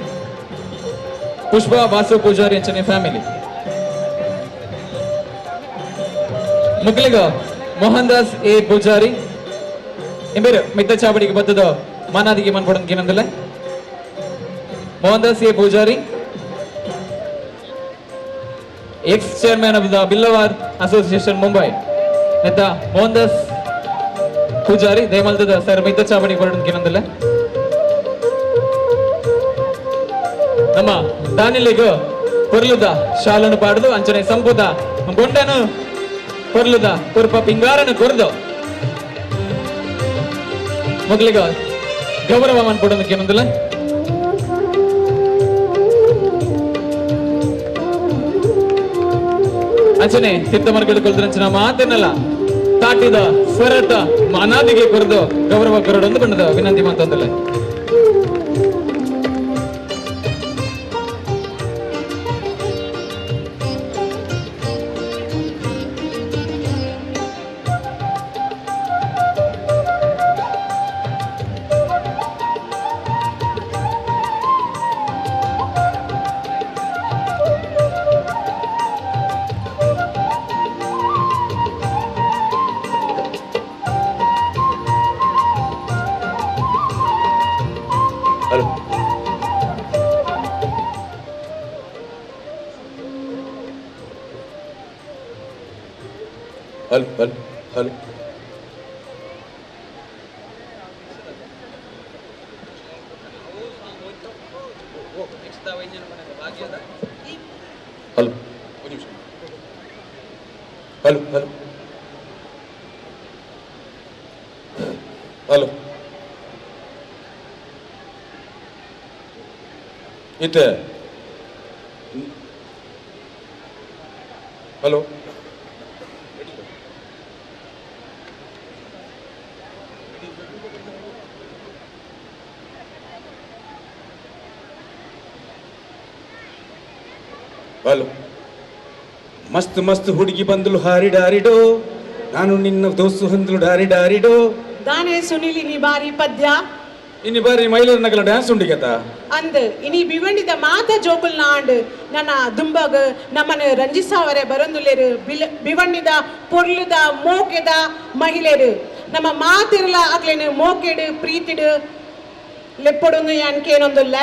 ಪುಷ್ಪ ವಾಸು ಪೂಜಾರಿ ಅಂಚನೆ ಫ್ಯಾಮಿಲಿ ಮುಗ್ಲಿಗ ಮೋಹನ್ ದಾಸ್ ಎ ಪೂಜಾರಿ ಎಂಬೇರು ಮಿತ್ತ ಚಾವಡಿಗೆ ಬದ್ದದ ಮಾನಾದಿಗೆ ಮನ್ಪಡೋದು ಏನಂದಿಲ್ಲ Mohan Das A Poojary ex chairman of the Billavar association Mumbai ನೆತ್ತ ಮೋಹನ್ ದಾಸ್ ಪೂಜಾರಿ ದೈಮಲ್ದದ ಸರ್ ಮಿತ್ತ ಚಾವಡಿಗೆ ಬರೋದು ಏನಂದಿಲ್ಲ ನಮ್ಮ ದಾನಿಲಿಗ ಪೊರ್ಲುದ ಶಾಲನು ಪಾಡ್ದು ಅಂಚನೆ ಸಂಪುದ ಗೊಂಡನು ಪೊರ್ಲುದ ತುರ್ಪ ಪಿಂಗಾರನು ಕೊರ್ದು ಮೊಗ್ಲಿಗ ಗೌರವ ಮನ್ಪಡೋದಕ್ಕೆ ಏನಂದಿಲ್ಲ ಅಂಚನೆ ತಿತ್ತಮರ್ಗದ ಕೊಲ್ದ್ರಂಚನ ಮಾತೇನಲ್ಲ ತಾಟಿದ ಸ್ವರತ ಅನಾದಿಗೆ ಕೊರೆದು ಗೌರವ ಕೊರಡೊಂದು ಬಣ್ಣದ ವಿನಂತಿ ಮಾತಂದಲ್ಲ ಹಲೋ ಹಲೋ ಒಂದು ನಿಮಿಷ ಹಲೋ ಹಲೋ ಹಲೋ ಇತ್ತೆ ಹಲೋ ಹಲೋ ಮಸ್ತ್ ಮಸ್ತ್ ಹುಡುಗಿ ಬಂದಳು ಹಾರಿ ಡಾರಿಡೋ ನಾನು ನಿನ್ನ ದೋಸ್ತು ಹೊಂದಲು ಡಾರಿ ಡಾರಿಡೋ ಗಾನೆ ಸುನಿಲಿ ನಿ ಬಾರಿ ಪದ್ಯ ಇನ್ನು ಬಾರಿ ಮೈಲೂರು ನಗಲ ಡ್ಯಾನ್ಸ್ ಉಂಡಿಗತ ಅಂದ್ ಇನಿ ಬಿವಂಡಿದ ಮಾತ ಜೋಕುಲ್ ನಾಂಡ್ ನನ್ನ ದುಂಬಗ್ ನಮ್ಮನ ರಂಜಿಸಾವರೆ ಬರೊಂದುಲ್ಲೆರು ಬಿವಂಡಿದ ಪೊರ್ಲುದ ಮೋಕೆದ ಮಹಿಳೆರು ನಮ್ಮ ಮಾತಿರ್ಲ ಆಗ್ಲೇನು ಮೋಕೆಡು ಪ್ರೀತಿಡು ಲೆಪ್ಪೊಡೊಂದು ಯಾನ್ಕೇನೊಂದುಲ್ಲ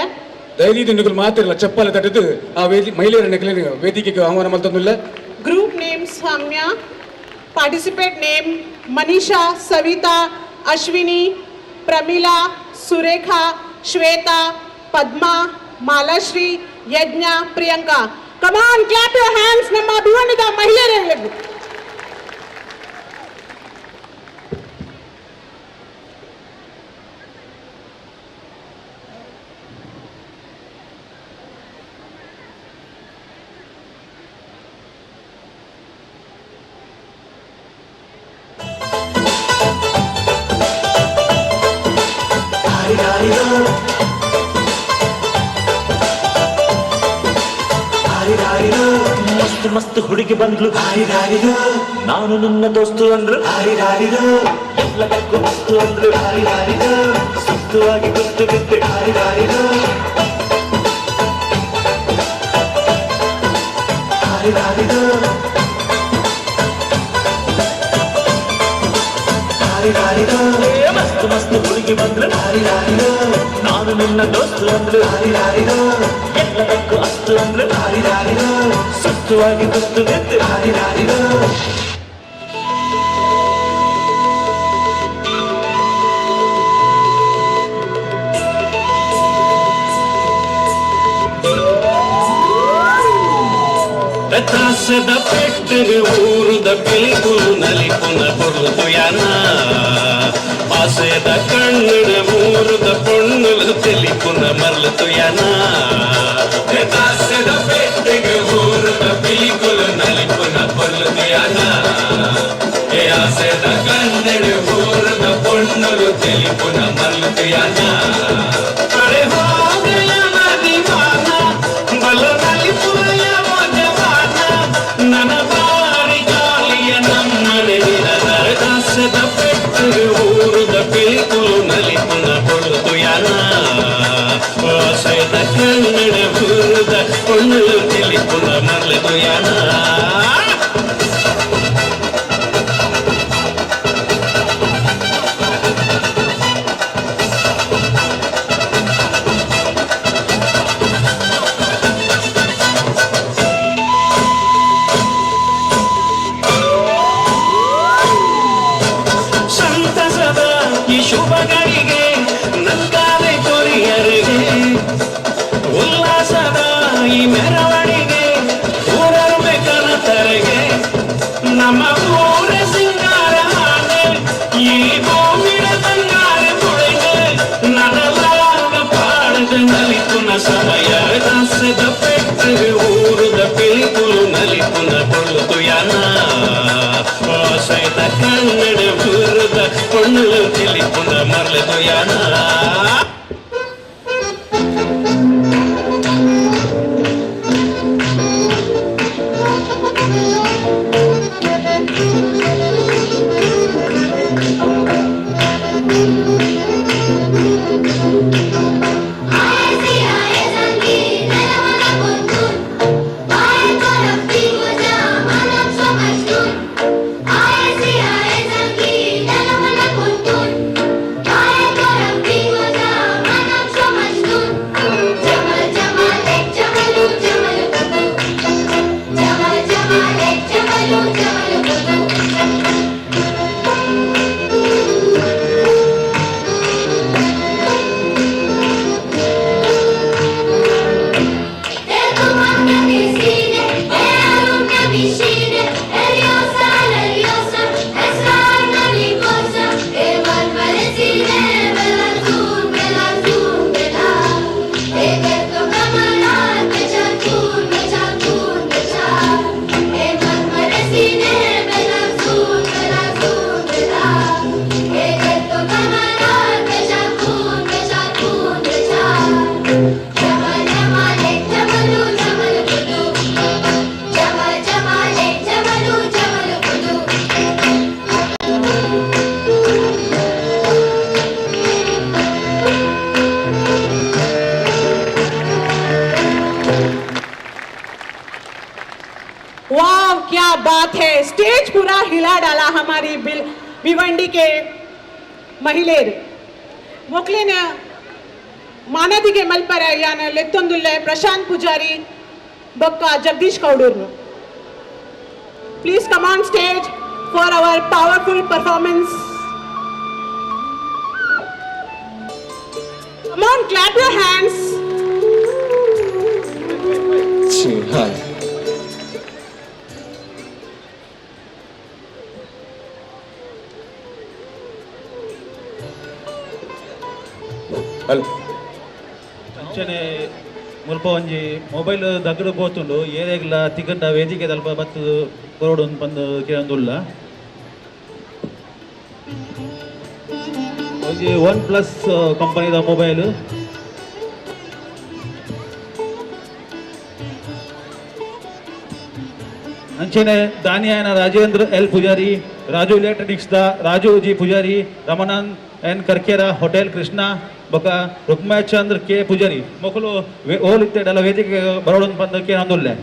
ಧೈರ್ಯದ ನಿಗುಲು ಮಾತಿರಲ್ಲ ಚಪ್ಪಲ ತಟ್ಟದು ಆ ಮಹಿಳೆಯರ ನಗಲಿನ ವೇದಿಕೆಗೆ ಆಹ್ವಾನ ಮಲ್ತಂದಿಲ್ಲ group name Samya participate name Manisha Savita Ashwini Pramila Surekha Shweta Padma Malashree Yajna Priyanka come on clap your hands ನಮ್ಮ ಅಭಿಮಾನಿದ ಮಹಿಳೆಯರಿಗೆ ಮಸ್ತ್ ಮಸ್ತ್ ಹುಡುಗಿ ಬಂದ್ಲು ನಾನು ನಿನ್ನ ದೋಸ್ತು ಅಂದ್ರು ಎಲ್ಲದಕ್ಕೂ ಮಸ್ತು ಅಂದ್ರು ಸುತ್ತುವಾಗಿ ಗೊತ್ತು ಬಿದ್ದೆ ಮಸ್ತ್ ಮಸ್ತ್ ಹುಡುಗಿ ಬಂದ್ಲು ನಾನು ನಿನ್ನ ದೋಸ್ತು ಅಂದ್ರು ಎಲ್ಲದಕ್ಕೂ ಅಸ್ತು ಅಂದ್ರು ಸುತ್ತುವಾಗಿ ಗೊತ್ತು ಬಿದ್ದು ತ್ರಾಸದ ಪೆಟ್ಟಿಗೆ ಊರುದ ಬಿಲ್ಕುಲು ನಲಿಪುನ ಕೊರ್ಲು ಯಾನ ಆಸೆದ ಕಣ್ಣುಡ ಊರುದ ಪೊಣ್ಣುಲು ತೆಲಿಪುನ ಮರ್ಲು ಯಾನ ತ್ರಾಸದ ಪೆಟ್ಟಿಗೆ ಊರುದ ಬಿಲ್ಕುಲು ನಲಿಪುನ ಕೊರ್ಲು ಯಾನ ಆಸೆದ ಕಣ್ಣುಡ ಊರುದ ಪೊಣ್ಣುಲು ತೆಲಿಪುನ ಮರ್ಲು ಯಾನ ಬಲ ನಲಿಪುನ ನನ್ನ ಬಾರಿ ಜಾಲಿಯ ನಮ್ಮನೆ ದಾಸದ ಪೆಟ್ಟಿಗೆ ಊರುದ ಬಿಲ್ಕುಲು ನಲಿಪುನ ಕೊಡುದು ಯಾನ ಆಸೆದ ಕನ್ನಡ ಊರುದ ಕೊಳ್ಳಲು ತಿಳಿಪುನ ಮರಳು ಯಾನ ಶುಭಗಳಿಗೆ ನಂಗಾಲೆ ಕೊರಿಯರಿಗೆ ಉಲ್ಲಾಸದ ಈ ಮೆರವಣಿಗೆ ಊರರು ಬೇಕನ बात है, स्टेज पूरा हिला डाला हमारी भिवंडी के महिलेर मोकलिन मानदिगे मल्पर यान लेत्तोंदुल्ले प्रशांत पुजारी बक्का Jagdish कौडूर्नु. Please come on stage for our powerful performance. Come on, clap your hands. Hi. Hello. ಅಂಚನೆ ಮುಲ್ಪ ಒಂಜಿ ಮೊಬೈಲ್ ದಗಡು ಪೋತುಂಡು ಏರೆಗ್ಲ ತಿಕ್ಕಂಡ ವೇದಿಕೆ ತಲ್ಪ ಬತ್ತು ಕೊರೋಡು ಬಂದು ಕೇಳಂದುಲ್ಲ ಒಂಜಿ OnePlus ಕಂಪನಿದ ಮೊಬೈಲ್ ಅಂಚನೆ ದಾನಿಯಾನ ರಾಜೇಂದ್ರ ಎಲ್ ಪೂಜಾರಿ, ರಾಜು ಇಲೆಕ್ಟ್ರಾನಿಕ್ಸ್ ದ Raju G Poojary, Ramanand N Karkera hotel Krishna ಬೊಕ ರುಕ್ಮಾಚಂದ್ರ ಕೆ ಪೂಜಾರಿ ಮೊಕಲು ಓಲಿತ್ತೆಡಲ ವೇದಿಕೆ ಬರೋಡು ಬಂದಕ್ಕೆ ನಂದುಲ್ಲೆ.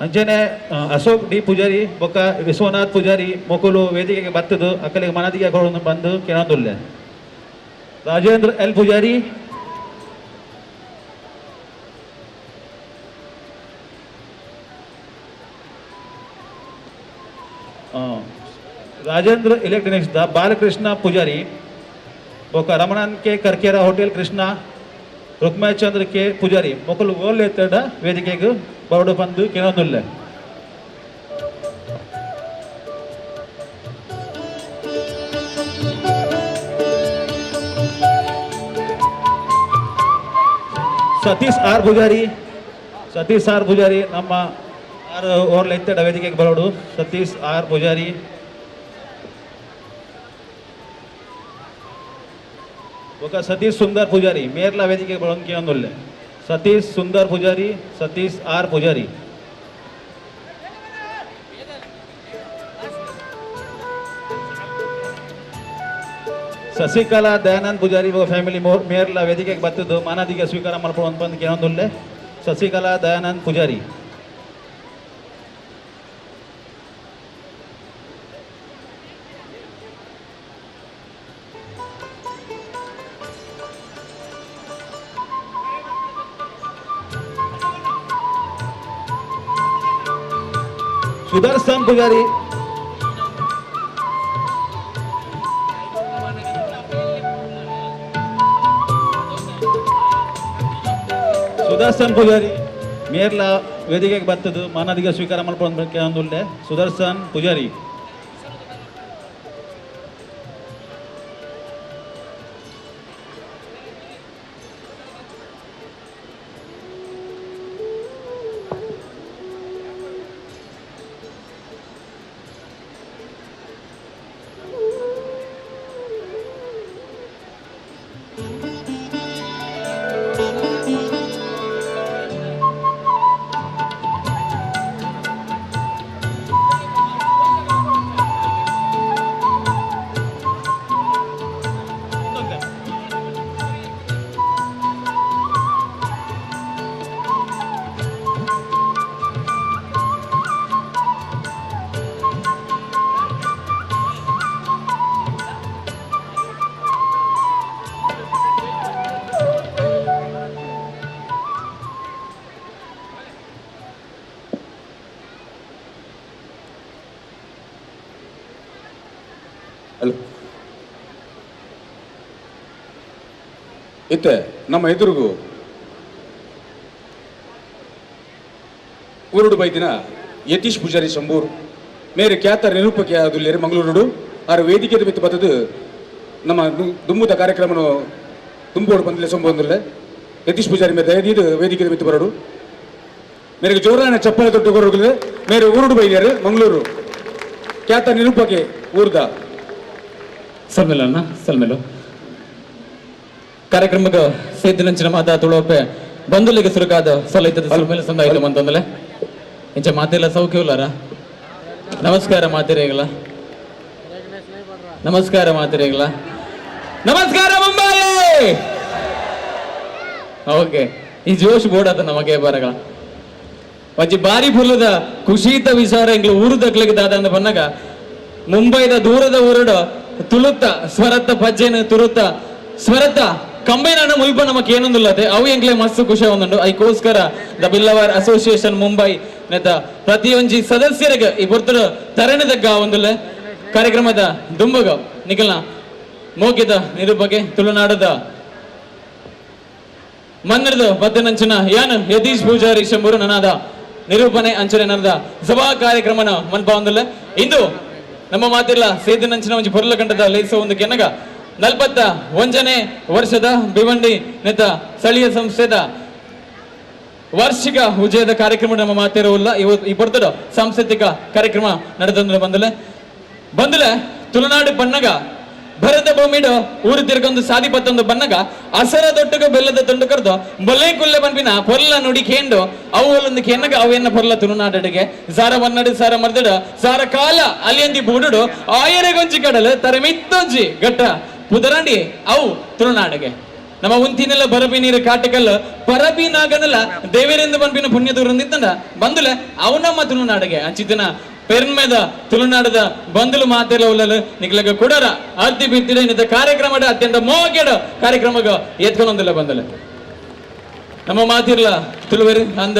ಅಂಚನೆ ಅಶೋಕ್ ಡಿ ಪೂಜಾರಿ ಬೊಕ ವಿಶ್ವನಾಥ್ ಪೂಜಾರಿ ಮೊಕಲು ವೇದಿಕೆಗೆ ಬತ್ತದು ಅಕ್ಕಲಿಗೆ ಮನದಿಗೆ ಕೊಡೋದು ಬಂದು ಕೇಳಂದುಲ್ಲೆ. ರಾಜೇಂದ್ರ ಎಲ್ ಪೂಜಾರಿ, ರಾಜೇಂದ್ರ ಇಲೆಕ್ಟ್ರಾನಿಕ್ಸ್ ದ ಬಾಲಕೃಷ್ಣ ಪೂಜಾರಿ ಬೊಕ Raman K Karkera hotel Krishna Rukmachandra K Poojary ಮೊಕಲು ಓಲ್ ಎತ್ತಡ ವೇದಿಕೆಗೆ ಬರೋಡು ಬಂದು ಕೇಳೋದಿಲ್ಲ. ಸತೀಶ್ ಆರ್ ಪೂಜಾರಿ ನಮ್ಮ ಓರ್ಲ ಎತ್ತಡ ವೇದಿಕೆಗೆ ಬರೋಡು ಸತೀಶ್ ಆರ್ ಪೂಜಾರಿ. ఒక సతీష్ సుందర్ పూజారి మేర్ల ವೇದಿಕೆ ಬರೋದಕ್ಕೆ ಒಂದೊಳ್ಳೆ. ಸತೀಶ್ ಸುಂದರ್ ಪೂಜಾರಿ, ಸತೀಶ್ ಆರ್ ಪೂಜಾರಿ. ಶಶಿಕಲಾ ದಯಾನಂದ್ ಪೂಜಾರಿ ಫ್ಯಾಮಿಲಿ ಮೇರ್ಲ ವೇದಿಕೆಗೆ ಬರ್ತದ್ದು ಮಾನದಿಗೆ ಸ್ವೀಕಾರ ಮಾಡ್ಕೊಳ್ಳೋ ಬಂದಕ್ಕೆ ಒಂದೊಳ್ಳೆ. ಶಶಿಕಲಾ ದಯಾನಂದ್ ಪೂಜಾರಿ. ಸುದರ್ಶನ್ ಪೂಜಾರಿ, ಮೇರ್ಲ ವೇದಿಕೆಗೆ ಬರ್ತದ್ದು ಮಾನದಿಗೆ ಸ್ವೀಕಾರ ಮಾಡ್ಕೊಂಡು ಒಂದುಳ್ಳೆ. ಸುದರ್ಶನ್ ಪೂಜಾರಿ. ಇತ್ತೆ ನಮ್ಮ ಎದುರುಗು ಊರುಡು ಬೈದಿನ ಯತೀಶ್ ಪೂಜಾರಿ ಶಂಬೂರ್ ಮೇರೆ ಖ್ಯಾತ ನಿರೂಪಕ ಅದುಲ್ಲೇರಿ ಮಂಗಳೂರು ಆರು ವೇದಿಕೆ ಬಿತ್ತು ಬತ್ತದು ನಮ್ಮ ದುಂಬುದ ಕಾರ್ಯಕ್ರಮ ದುಂಬೋಡು ಬಂದಿಲ್ಲ ಸೊಂಬಂದಿಲ್ಲ ಯತೀಶ್ ಪೂಜಾರಿ ಮೇಲೆ ದಯದೀದು ವೇದಿಕೆ ಬಿತ್ತು ಬರೋಡು ಮೇರೆಗೆ ಜೋರಾನ ಚಪ್ಪಲ ತೊಟ್ಟು ಕೊರೋಗಿಲ್ಲ ಮೇರೆ ಊರುಡು ಬೈದ್ಯಾರು ಮಂಗಳೂರು ಖ್ಯಾತ ನಿರೂಪಕೆ ಊರ್ದ ಸಲ್ಮೇಲನ್ನ ಸಲ್ಮೇಲು ಕಾರ್ಯಕ್ರಮಕ್ಕೆ ಸೇದಿನಂಚಿನ ಮಾತಾ ತುಳೋಪೆ ಬಂಧುಲಿಗೆ ಸುರುಕಾದ ಸಲೈತದ ಸಲ್ಮೇಲ ಸಂದಾಯಿತು ಅಂತಂದಲೆ ಇಂಚ ಮಾತೆಲ್ಲ ಸೌಖ್ಯವುಲ್ಲಾರ ನಮಸ್ಕಾರ ಮಾತಿರೇಗಲ ನಮಸ್ಕಾರ ಮಾತಿರೇಗಲ ನಮಸ್ಕಾರ ಮುಂಬೈ ಓಕೆ ಈ ಜೋಶ್ ಬೋಡಾತ ನಮಗೆ ಬರಗ ಒಂಜಿ ಬಾರಿ ಫುಲ್ಲದ ಖುಷಿತ ವಿಚಾರ ಎಂಗ್ಲು ಊರು ದಕ್ಲಿಗೆ ದಾದ ಅಂದ ಬನ್ನಗ ಮುಂಬೈದ ದೂರದ ಊರಡು ತುಳುತ್ತ ಸ್ವರತ್ತ ಪಜ್ಜೆನ ತುರುತ್ತ ಸ್ವರತ್ತ ಕಂಬೈನ ಮುಲ್ಪ ನಮಕ್ ಏನೊಂದುಲ್ಲದೆ ಅವು ಎಂಗ್ಲೆ ಮಸ್ತ್ ಖುಷಿ ಒಂದುಂಡು ಅದಕ್ಕೋಸ್ಕರ ದ ಬಿಲ್ಲವರ್ ಅಸೋಸಿಯೇಷನ್ ಮುಂಬೈ ನೆತ್ತ ಪ್ರತಿಯೊಂಜಿ ಸದಸ್ಯರಿಗೆ ಈ ಬರ್ತಡ ತರಣದಗ್ಗ ಒಂದುಲ್ಲ ಕಾರ್ಯಕ್ರಮದ ದುಂಬಗ ನಿಖಲ್ನ ಮೋಗಿದ ನಿರೂಪಗೆ ತುಳುನಾಡದ ಮನ್ನರದ ಬದ್ದನಂಚಿನ ಯಾನ್ ಯತೀಶ್ ಪೂಜಾರಿ ಶಂಭೂರು ನನಾದ ನಿರೂಪಣೆ ಅಂಚನೆ ನಡೆದ ಸಭಾ ಕಾರ್ಯಕ್ರಮನ ಮನ್ಪ ಒಂದಲ್ಲ ಇಂದು ನಮ್ಮ ಮಾತಿಲ್ಲ ಸೇದಿನಂಚಿನ ಒಂಜಿ ಪೊರ್ಲ ಕಂಡದ ಲೈಸ ಒಂದು ಕೆನಗ 41ನೇ ವರ್ಷದ ಭಿವಂಡಿ ನೆತ್ತ ಸ್ಥಳೀಯ ಸಂಸ್ಥೆದ ವಾರ್ಷಿಕ ವಿಜಯದ ಕಾರ್ಯಕ್ರಮ ನಮ್ಮ ಮಾತಿರುವುಲ್ಲ ಇವತ್ತು ಈ ಬರ್ತಡ ಸಾಂಸ್ಕೃತಿಕ ಕಾರ್ಯಕ್ರಮ ನಡೆದ ಬಂದಲೆ ತುಳುನಾಡು ಬನ್ನಗ ಭರದ ಭೂಮಿಡು ಊರು ತಿರ್ಗೊಂದು ಸಾದಿ ಪತ್ತೊಂದು ಬನ್ನಗ ಅಸರ ದೊಟ್ಟಗ ಬೆಲ್ಲದ ತುಂಡು ಕರೆದು ಬೊಲೆ ಕುಲ್ಲೆ ಬನ್ಪಿನ ಪೊರ್ಲ ನುಡಿ ಕೇಂಡು ಅವು ಒಂದು ಕೆನ್ನಗ ಅವೆನ್ನ ಪೊರ್ಲ ತುಳುನಾಡಡಿಗೆ ಸಾರ ಮನ್ನಡು ಸಾರ ಮರ್ದಡ ಸಾರ ಕಾಲ ಅಲಿಯಂದಿ ಬೂಡುಡು ಆಯರೆಗೊಂಜಿ ಕಡಲು ತರ ಮಿತ್ತೊಂಜಿ ಗಟ್ಟ ಪುದರಂಡಿ ಅವು ತುಳುನಾಡಿಗೆ ನಮ್ಮ ಉಂತಿನೆಲ್ಲ ಬರಬಿ ನೀರು ಕಾಟಕಲ್ಲ ಪರಬಿ ನಾಗನಲ್ಲ ದೇವರಿಂದ ಬನ್ಪಿನ ಪುಣ್ಯ ದೂರಂದಿತ್ತಂಡ ಬಂದುಲೆ ಅವು ನಮ್ಮ ತುಳುನಾಡಿಗೆ ಅಂಚಿತ್ತಿನ ಪೆರ್ಮೆದ ತುಳುನಾಡದ ಬಂದುಲು ಮಾತೆಲ್ಲ ಉಲ್ಲಲು ನಿಕ್ಲಗ ಕುಡರ ಅರ್ತಿ ಬಿತ್ತಿಡ ಇನ್ನದ ಕಾರ್ಯಕ್ರಮದ ಅತ್ಯಂತ ಮೋಗೆಡ ಕಾರ್ಯಕ್ರಮಗ ಎತ್ಕೊಂಡೊಂದಿಲ್ಲ ಬಂದಲೆ ನಮ್ಮ ಮಾತಿರ್ಲ ತುಳುವೆರಿ ಅಂದ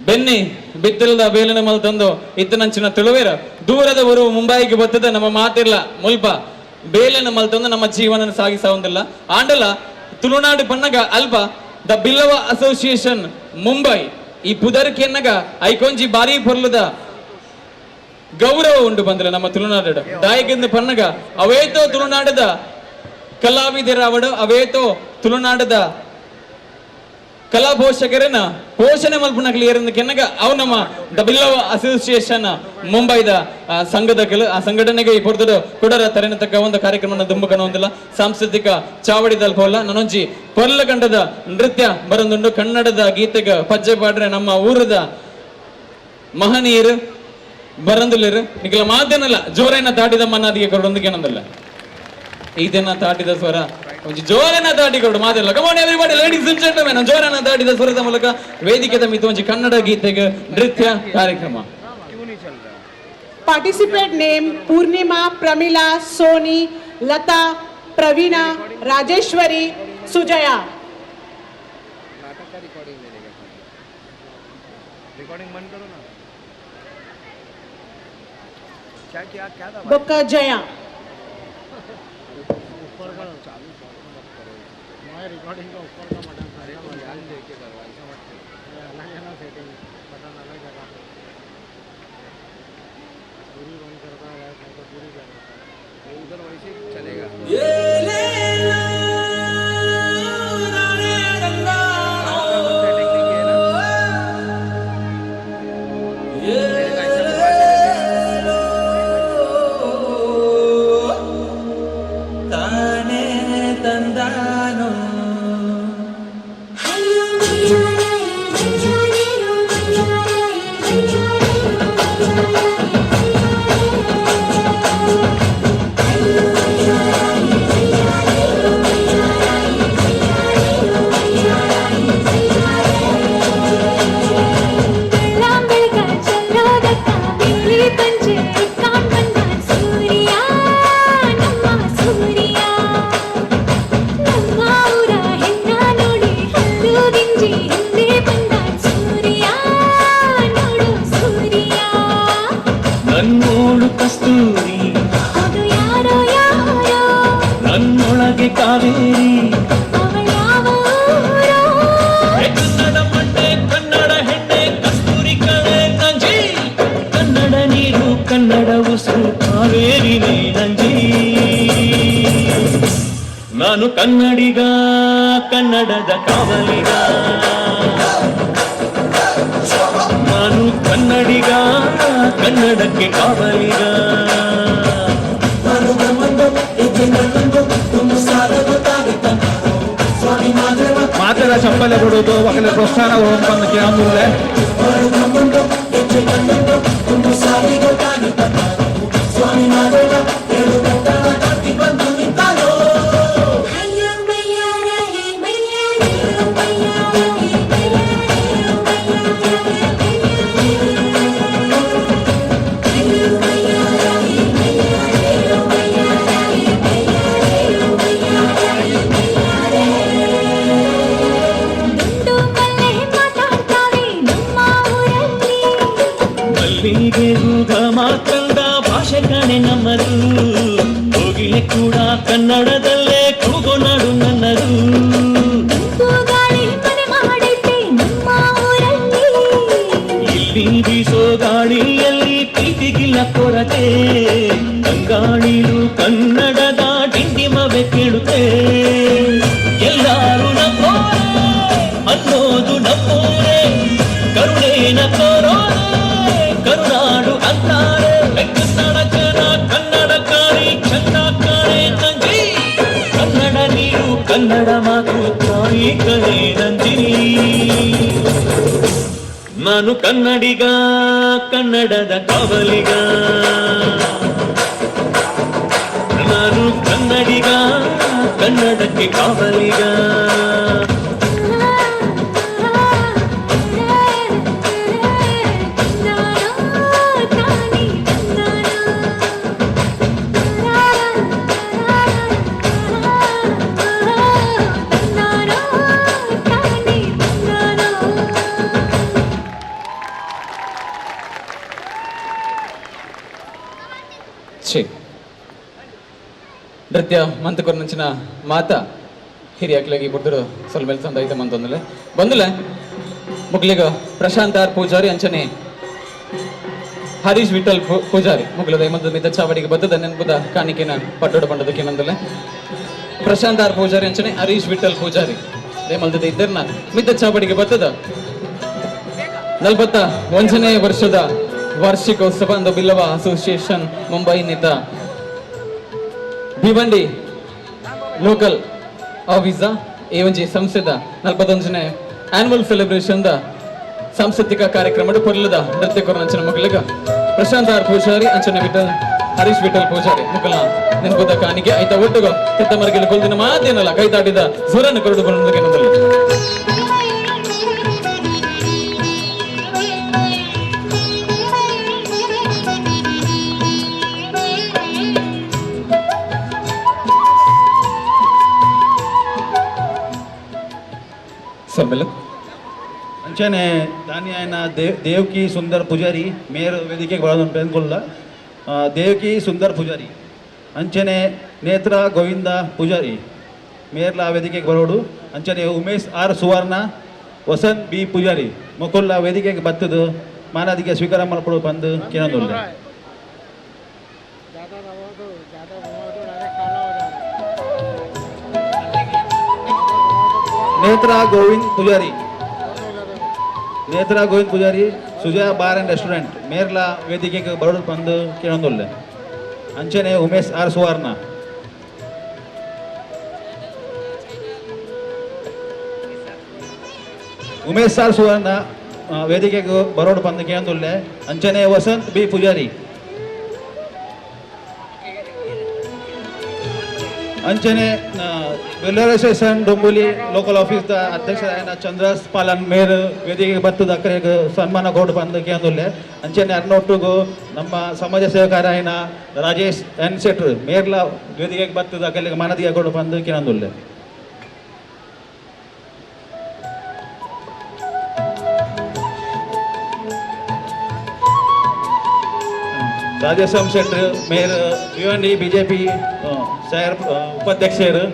ಬೆನ್ನಿ ಬಿತ್ತಿಲ್ದ ಬೇಲಿನ ಮಲ್ ತಂದು ಇತ್ತನಂಚಿನ ತುಳುವೇರ ದೂರದ ಊರು ಮುಂಬೈಗೆ ಬರ್ತದ ನಮ್ಮ ಮಾತಿರ್ಲ ಮುಲ್ಪ ಬೇಲಿನ ಮಲ್ ತಂದು ನಮ್ಮ ಜೀವನ ಸಾಗಿಸೊಂದಿಲ್ಲ ಆಂಡಲ ತುಳುನಾಡು ಬನ್ನಗ ಅಲ್ಪ ದ ಬಿಲ್ಲವ ಅಸೋಸಿಯೇಷನ್ ಮುಂಬೈ ಈ ಪುದರ್ಕೆ ಎನ್ನಗ ಐಕೊಂಜಿ ಬಾರಿ ಪೊರ್ಲದ ಗೌರವ ಉಂಟು ಬಂದ್ರೆ ನಮ್ಮ ತುಳುನಾಡ ದಾಯಕಂದ ಪನ್ನಗ ಅವೇತೋ ತುಳುನಾಡದ ಕಲಾವಿದರ ಅವಡು ಅವೇತೋ ತುಳುನಾಡದ ಕಲಾ ಪೋಷಕರನ್ನ ಪೋಷಣೆ ಮಲ್ಪನಕ್ಲಿ ಏರಿಂದ ಕೆನ್ನಗ ಅವು ನಮ್ಮ ದ ಬಿಲ್ಲವ ಅಸೋಸಿಯೇಷನ್ ಮುಂಬೈದ ಸಂಘದ ಆ ಸಂಘಟನೆಗೆ ಈ ಪೊರ್ತದ ಕುಡರ ತರನ ತಕ್ಕ ಒಂದು ಕಾರ್ಯಕ್ರಮ ದುಂಬಕನ ಒಂದಿಲ್ಲ ಸಾಂಸ್ಕೃತಿಕ ಚಾವಡಿದಲ್ಲಿ ಹೋಲ ನನೊಂಜಿ ಪೊರ್ಲ ಕಂಡದ ನೃತ್ಯ ಬರೊಂದುಂಡು ಕನ್ನಡದ ಗೀತೆಗ ಪಜ್ಜೆ ಪಾಡ್ರೆ ನಮ್ಮ ಊರದ ಮಹನೀಯರು ಬರಂದುಲಿರು ನಿಖಲ ಮಾತೇನಲ್ಲ ಜೋರೇನ ತಾಟಿದ ಮನ್ನಾದಿಗೆ ಕೊಡೊಂದಿಗೇನೊಂದಲ್ಲ ಇದನ್ನ ತಾಟಿದ ಸ್ವರ ಒಂಜಿ ಜೋರನ ತಾಟಿಕೊಡು ಮಾತಿಲ್ಲ come on everybody ladies and gentlemen ಜೋರನ ತಾಟಿದ ಸ್ವರದ ಮೂಲಕ ವೇದಿಕೆದ ಮಿತ್ತು ಒಂಜಿ ಕನ್ನಡ ಗೀತೆಗೆ ನೃತ್ಯ ಕಾರ್ಯಕ್ರಮ ಪಾರ್ಟಿಸಿಪೇಟ್ ನೇಮ್ ಪೂರ್ಣಿಮಾ ಪ್ರಮಿಳಾ ಸೋನಿ ಲತಾ ಪ್ರವೀಣಾ ರಾಜೇಶ್ವರಿ ಸುಜಯ ಬೊಕ್ಕ ಜಯ रिकॉर्डिंग का ऊपर का बटन अरे वो ध्यान दे के करो ऐसा मत करो अलग है ना सेटिंग बटन अलग है पूरी बंद करता है नहीं तो पूरी कर देता है उधर वैसे चलेगा ನಾನು ಕನ್ನಡಿಗ ಕನ್ನಡದ ಕಾವಲಿಗ ನಾನು ಕನ್ನಡಿಗ ಕನ್ನಡಕ್ಕೆ ಕಾವಲಿಗ ಮಾತೆಲ್ಲ ಚಪ್ಪಲೆ ಕೊಡೋದು ಒಕ್ಕಲೆ ಪ್ರೋತ್ಸಾಹ ಬಂದು ಕೇಳಂದ್ರೆ ಭಾಷೆ ಕಣೆ ನಮ್ಮದು ಕೋಗಿಲೆ ಕೂಡ ಕನ್ನಡದಲ್ಲೇ ಕೂಗೋನಾಡು ನನ್ನದು ಗಾಳಿ ಮನೆ ಮಾಡೈತೆ ನಮ್ಮ ಊರಲ್ಲಿ ಇಲ್ಲಿ ಬೀಸೋ ಗಾಳಿಯಲ್ಲಿ ಪ್ರೀತಿಗಿಲ್ಲ ಕೊರತೆ ಕಂಗಾಳಿಲು ಕನ್ನಡದ ಡಿಂಡಿಮವೆ ಕೇಳುತ್ತೆ ಎಲ್ಲರೂ ನಮ್ಮೋರೆ ಅನ್ನೋದು ನಮ್ಮೋರೆ ಕರುಣೇನ ತೋರೋರೆ ಕರುನಾಡು ಅಂತಾರೆ ಕನ್ನಡ ಜನ ಕನ್ನಡ ಕಾರಿ ಚಂದ ಕಾಣೆ ನಂಜಿ ಕನ್ನಡ ನೀರು ಕನ್ನಡ ಮಾತು ತಾಯಿ ಕರೆ ನಂಜಿನಿ ನಾನು ಕನ್ನಡಿಗ ಕನ್ನಡದ ಕಾವಲಿಗ ನಾನು ಕನ್ನಡಿಗ ಕನ್ನಡಕ್ಕೆ ಕಾವಲಿಗ ಛೇ ನೃತ್ಯ ಮಂತಕರ ನಂಚಿನ ಮಾತ ಹಿರಿಯಾಕ್ಲಾಗಿ ಬಿಡ್ದರು ಸ್ವಲ್ಪ ಮೇಲೆ ತಂದ ಐತೆ ಮಂತೊಂದಲೆ ಬಂದಲೆ ಮುಗ್ಲಿಗ ಪ್ರಶಾಂತ್ ಆರ್ ಪೂಜಾರಿ ಅಂಚನೆ ಹರೀಶ್ ವಿಠಲ್ ಪೂಜಾರಿ ಮುಗ್ಲದ ಮಂದ ಮಿತ ಚಾವಡಿಗೆ ಬದ್ದದ ನೆನಪುದ ಕಾಣಿಕೆನ ಪಟ್ಟೋಡ ಬಂಡದಕ್ಕೆ ನಂದಲೆ ಪ್ರಶಾಂತ್ ಆರ್ ಪೂಜಾರಿ ಅಂಚನೆ ಹರೀಶ್ ವಿಠಲ್ ಪೂಜಾರಿ ದೇಮಲ್ದದ ಇದ್ದರ್ನ ಮಿತ ಚಾವಡಿಗೆ ಬದ್ದದ 41ನೇ ವರ್ಷದ ವಾರ್ಷಿಕೋತ್ಸವ ಅಂದು ಬಿಲ್ಲವ ಅಸೋಸಿಯೇಷನ್ ಮುಂಬೈ ನೇತ ಭಿವಂಡಿ ಲೋಕಲ್ ಆಫೀಸ ಈ ಒಂಜಿ ಸಂಸ್ಥೆದ 41ನೇ ಆನ್ಯುವಲ್ ಸೆಲೆಬ್ರೇಷನ್ ದ ಸಾಂಸ್ಕೃತಿಕ ಕಾರ್ಯಕ್ರಮದ ಪೊರ್ಲದ ನೃತ್ಯ ಕೊರನಂಚನ ಮಕ್ಕಳಿಗ ಪ್ರಶಾಂತ್ ಆರ್ ಪೂಜಾರಿ ಅಂಚನೆ ವಿಠಲ್ ಹರೀಶ್ ವಿಠಲ್ ಪೂಜಾರಿ ಮಕ್ಕಳ ನೆನಪುದ ಕಾಣಿಕೆ ಆಯ್ತಾ ಒಟ್ಟುಗೋ ಕೆತ್ತ ಮರಗಿಲು ಕೊಲ್ದಿನ ಮಾತೇನಲ್ಲ ಕೈತಾಡಿದ ಸುರನ್ನು ಕೊರಡುಗೊಂಡಿಗೆ ನಂದಲ್ಲಿ ಅಂಚನೆ ದಾನಿ ಆಯ್ನ ದೇವಕಿ ಸುಂದರ್ ಪೂಜಾರಿ ಮೇಯರ್ ವೇದಿಕೆಗೆ ಬರೋದು ಅಂದ್ಕೊಳ್ಳ ದೇವಕಿ ಸುಂದರ್ ಪೂಜಾರಿ ಅಂಚನೆ ನೇತ್ರ ಗೋವಿಂದ ಪೂಜಾರಿ ಮೇಯರ್ಲ ವೇದಿಕೆಗೆ ಬರೋಡು ಅಂಚನೆ ಉಮೇಶ್ ಆರ್ ಸುವರ್ಣ ವಸಂತ್ ಬಿ ಪೂಜಾರಿ ಮೊಕೊಲ್ಲ ವೇದಿಕೆಗೆ ಬತ್ತದು ಮಾನದಿಗೆ ಸ್ವೀಕಾರ ಮಾಡ್ಕೊಡು ಬಂದು ಕೇಳೋದಿಲ್ಲ Netra Govind Poojary Suja bar and restaurant ಮೇರ್ಲಾ ವೇದಿಕೆಗೆ ಬರೋದು ಬಂದು ಕೇಳೋದಿಲ್ಲ ಅಂಚನೆ ಉಮೇಶ್ ಆರ್ ಸುವರ್ಣ ವೇದಿಕೆಗೆ ಬರೋಡು ಬಂದು ಕೇಳೋದಿಲ್ಲ ಅಂಚನೆ ವಸಂತ್ ಬಿ ಪೂಜಾರಿ ಅಂಚನೆ Belluru station Dombivli local office ದ ಅಧ್ಯಕ್ಷರಾಯನ ಚಂದ್ರಸ್ ಪಾಲನ್ ಮೇರ್ ವೇದಿಕೆಗೆ ಬತ್ತದ ಅಕ್ಕರೆಗೆ ಸನ್ಮಾನ ಕೊಡು ಬಂದು ಕೇಂದುಲ್ಲೆ ಅಂಚನೆ ಅರ್ನೊಟ್ಟಿಗೂ ನಮ್ಮ ಸಮಾಜ ಸೇವಕರಾಯನ ರಾಜೇಶ್ ಎನ್ ಶೆಟ್ರು ಮೇರ್ಲ ವೇದಿಕೆಗೆ ಬತ್ತದ ಅಕ್ಕಲಿಗೆ ಮಾನದಿಗೆ ಕೊಡು ಬಂದು ಕೇಂದುಲ್ಲೆ ರಾಜೇಶ್ ಶೆಟ್ರು ಮೇಯರ್ ಭಿವಂಡಿ ಬಿಜೆಪಿ ಶಹರ್ ಉಪಾಧ್ಯಕ್ಷರು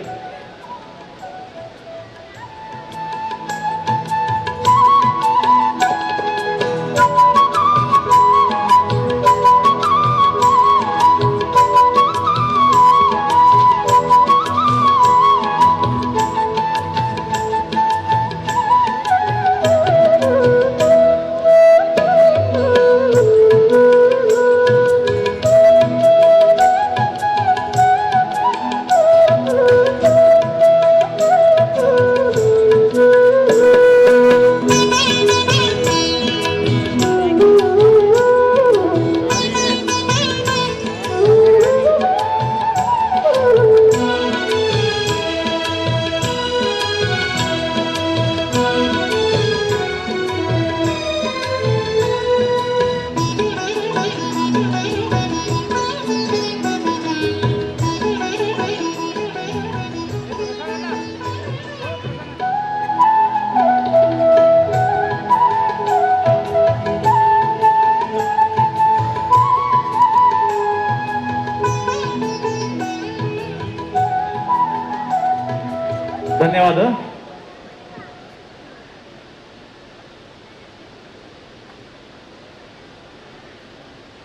ಧನ್ಯವಾದ.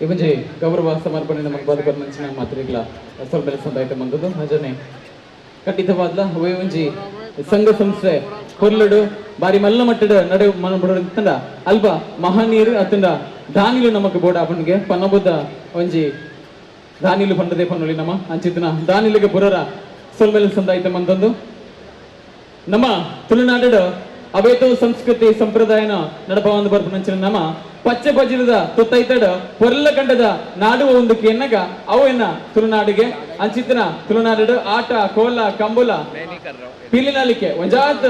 ಇವಂಜಿ ಗೌರವ ಸಮರ್ಪಣೆ ನಮಗೆ ಬದುಕರ ನಂಚಿನ ಮಾತ್ರಿಗಳ ಸ್ವಲ್ಪ ಸಂದಾಯಿತ ಬಂದದ್ದು ಅಜನೆ ಖಂಡಿತವಾದ್ಲ ಒಂಜಿ ಸಂಘ ಸಂಸ್ಥೆ ಹೊರ್ಲಡು ಬಾರಿ ಮಲ್ಲ ಮಟ್ಟದ ನಡೆ ಮನಬಿಡ ಅಲ್ಪ ಮಹಾನೀರು ಅತ್ತಂಡ ದಾನಿಲು ನಮಕ್ ಬೋಡ ಅವನಿಗೆ ಪನ್ನಬುದ್ಧ ಒಂಜಿ ದಾನಿಲು ಪಂಡದೆ ಪನ್ನೊಲಿ ನಮ್ಮ ಅಂಚಿತನ ದಾನಿಲಿಗೆ ಬುರರ ಸೊಲ್ಮೆಲ್ ಸಂದಾಯಿತ ಬಂದೊಂದು ನಮ್ಮ ತುಳುನಾಡ ಅವೇತೋ ಸಂಸ್ಕೃತಿ ಸಂಪ್ರದಾಯನ ನಡಪವಂದು ಬರ್ಪನಂಚಿನ ನಮ್ಮ ಪಚ್ಚೆ ಬಜಿಲದ ತುತ್ತೈತಡ ಹೊರ್ಲ ಕಂಡದ ನಾಡುವ ಒಂದು ಎನ್ನಗ ಅವು ಎನ್ನ ತುಳುನಾಡಿಗೆ ಅಂಚಿತನ ತುಳುನಾಡು ಆಟ ಕೋಲ ಕಂಬುಲ ಪಿಲಿನಾಲಿಕೆ ಒಂಜಾತ್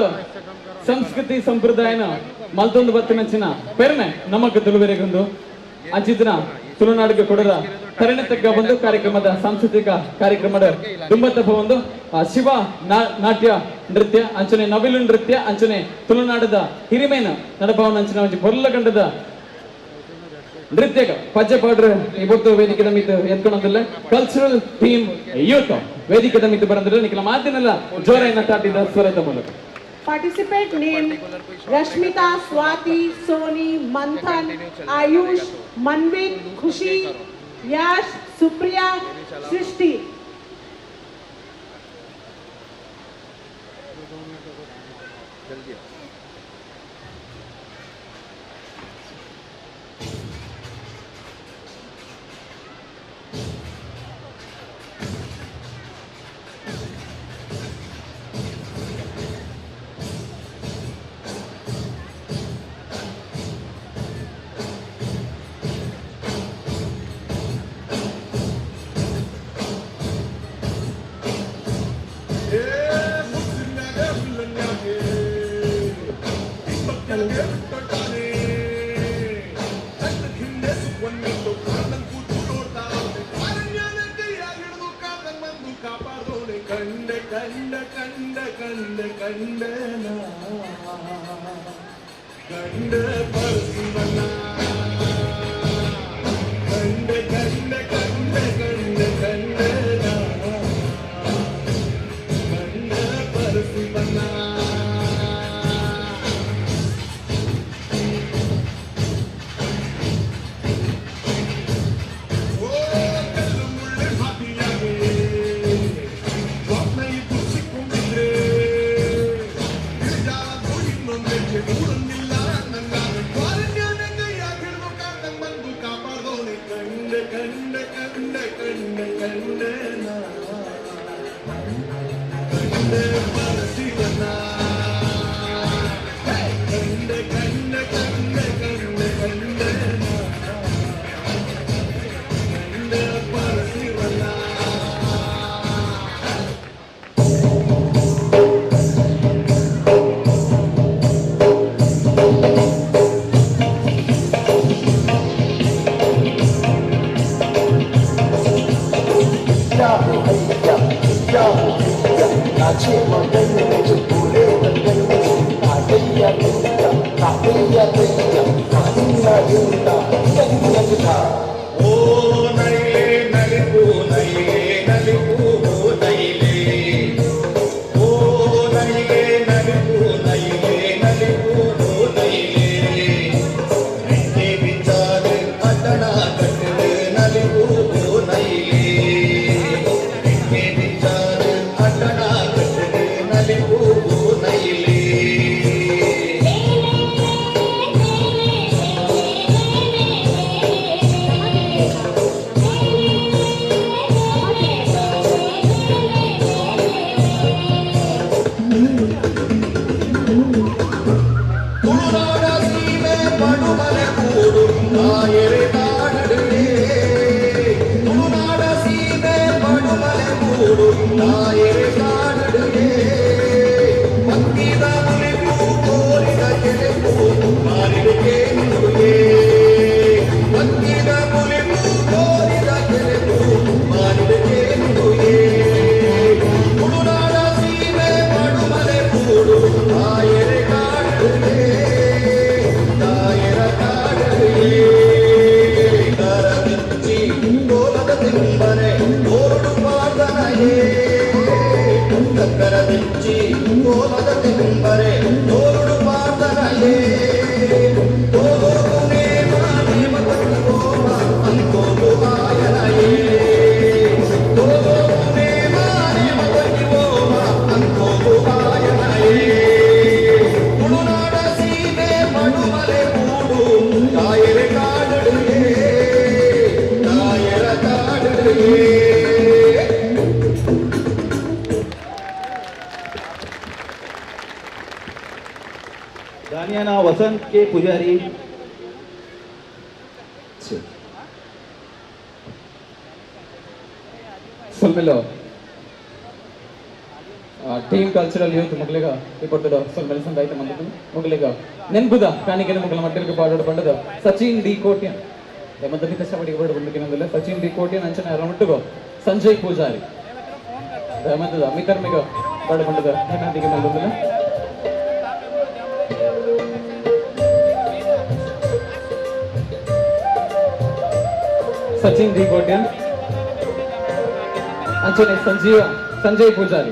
ಸಂಸ್ಕೃತಿ ಸಂಪ್ರದಾಯನ ಮಲ್ತೊಂದು ಬರ್ಪನಂಚಿನ ಪೆರ್ನೆ ನಮಕ್ ತುಳುವೆರೆಗೊಂದು ಅಂಚಿತನ ತುಳುನಾಡಿಗೆ ಕೊಡರ ಕರೆಣ ತಗ್ಗ ಒಂದು ಕಾರ್ಯಕ್ರಮದ ಸಾಂಸ್ಕೃತಿಕ ಕಾರ್ಯಕ್ರಮದ ದುಂಬತ್ತಪ್ಪ ಒಂದು ಶಿವ ನಾಟ್ಯ ನೃತ್ಯ ಅಂಚನೆ ನವಿಲು ನೃತ್ಯ ಅಂಚನೆ ತುಳುನಾಡದ ಹಿರಿಮೇನ ನಡಪವನ ಅಂಚನೆ ಒಂಜಿ ಹೊರ್ಲಗಂಡದ ನೃತ್ಯ ಪಜ್ಜೆ ಪಾಡ್ರೆ ಇವತ್ತು ವೇದಿಕೆದ ಮಿತ್ ಎತ್ಕೊಂಡಂದಿಲ್ಲ ಕಲ್ಚರಲ್ ಥೀಮ್ ಯೂತ್ ವೇದಿಕೆದ ಮಿತ್ ಬರಂದಿಲ್ಲ ನಿಖಿಲ ಮಾತಿನೆಲ್ಲ ಜೋರ ಇನ್ನ ತಾಟಿದ ಸ್ವರದ ಮೂಲಕ Participant name Rashmita, Swati, Soni, Manthan, Ayush, Manvit, Khushi, Yash, Supriya, Srishti. ಗೋಲದ ತಿಂಬನೆ ಗೋರುಡು ಪಾದನಯೇ दानियाना वसंत के पुजारी ಸೊಲ್ಮೆಲ್ಲ ಟೀಮ್ ಕಲ್ಚರಲ್ ಯೂತ್ ಮಕ್ಕಳಿಗ ಇಪ್ಪತ್ತದ ಸೊಲ್ಮೆಲ್ಲ ಸಂದ ಆಯ್ತು ಮಂದ ಮಕ್ಕಳಿಗ ನೆನ್ಪುದ ಕಾಣಿಕೆನ ಮಕ್ಕಳ ಮಟ್ಟಿಗೆ ಪಾಡೋಡು ಬಂದದ ಸಚಿನ್ ಡಿ ಕೋಟ್ಯನ್ ಮಂದಿ ಕಷ್ಟಪಡಿ ಪಾಡು ಬಂದಿಲ್ಲ ಸಚಿನ್ ಡಿ ಕೋಟ್ಯನ್ ಅಂಚನೆ ಯಾರ ಮಟ್ಟಿಗೋ ಸಂಜಯ್ ಪೂಜಾರಿ ಮಂದದ ಮಿತರ್ಮಿಗ ಪಾಡು ಬಂದದ ಹೆಣ್ಣಂದಿಗೆ ಮಂದಿಲ್ಲ सचिन डी कोट्यन अंचने संजय पूजारी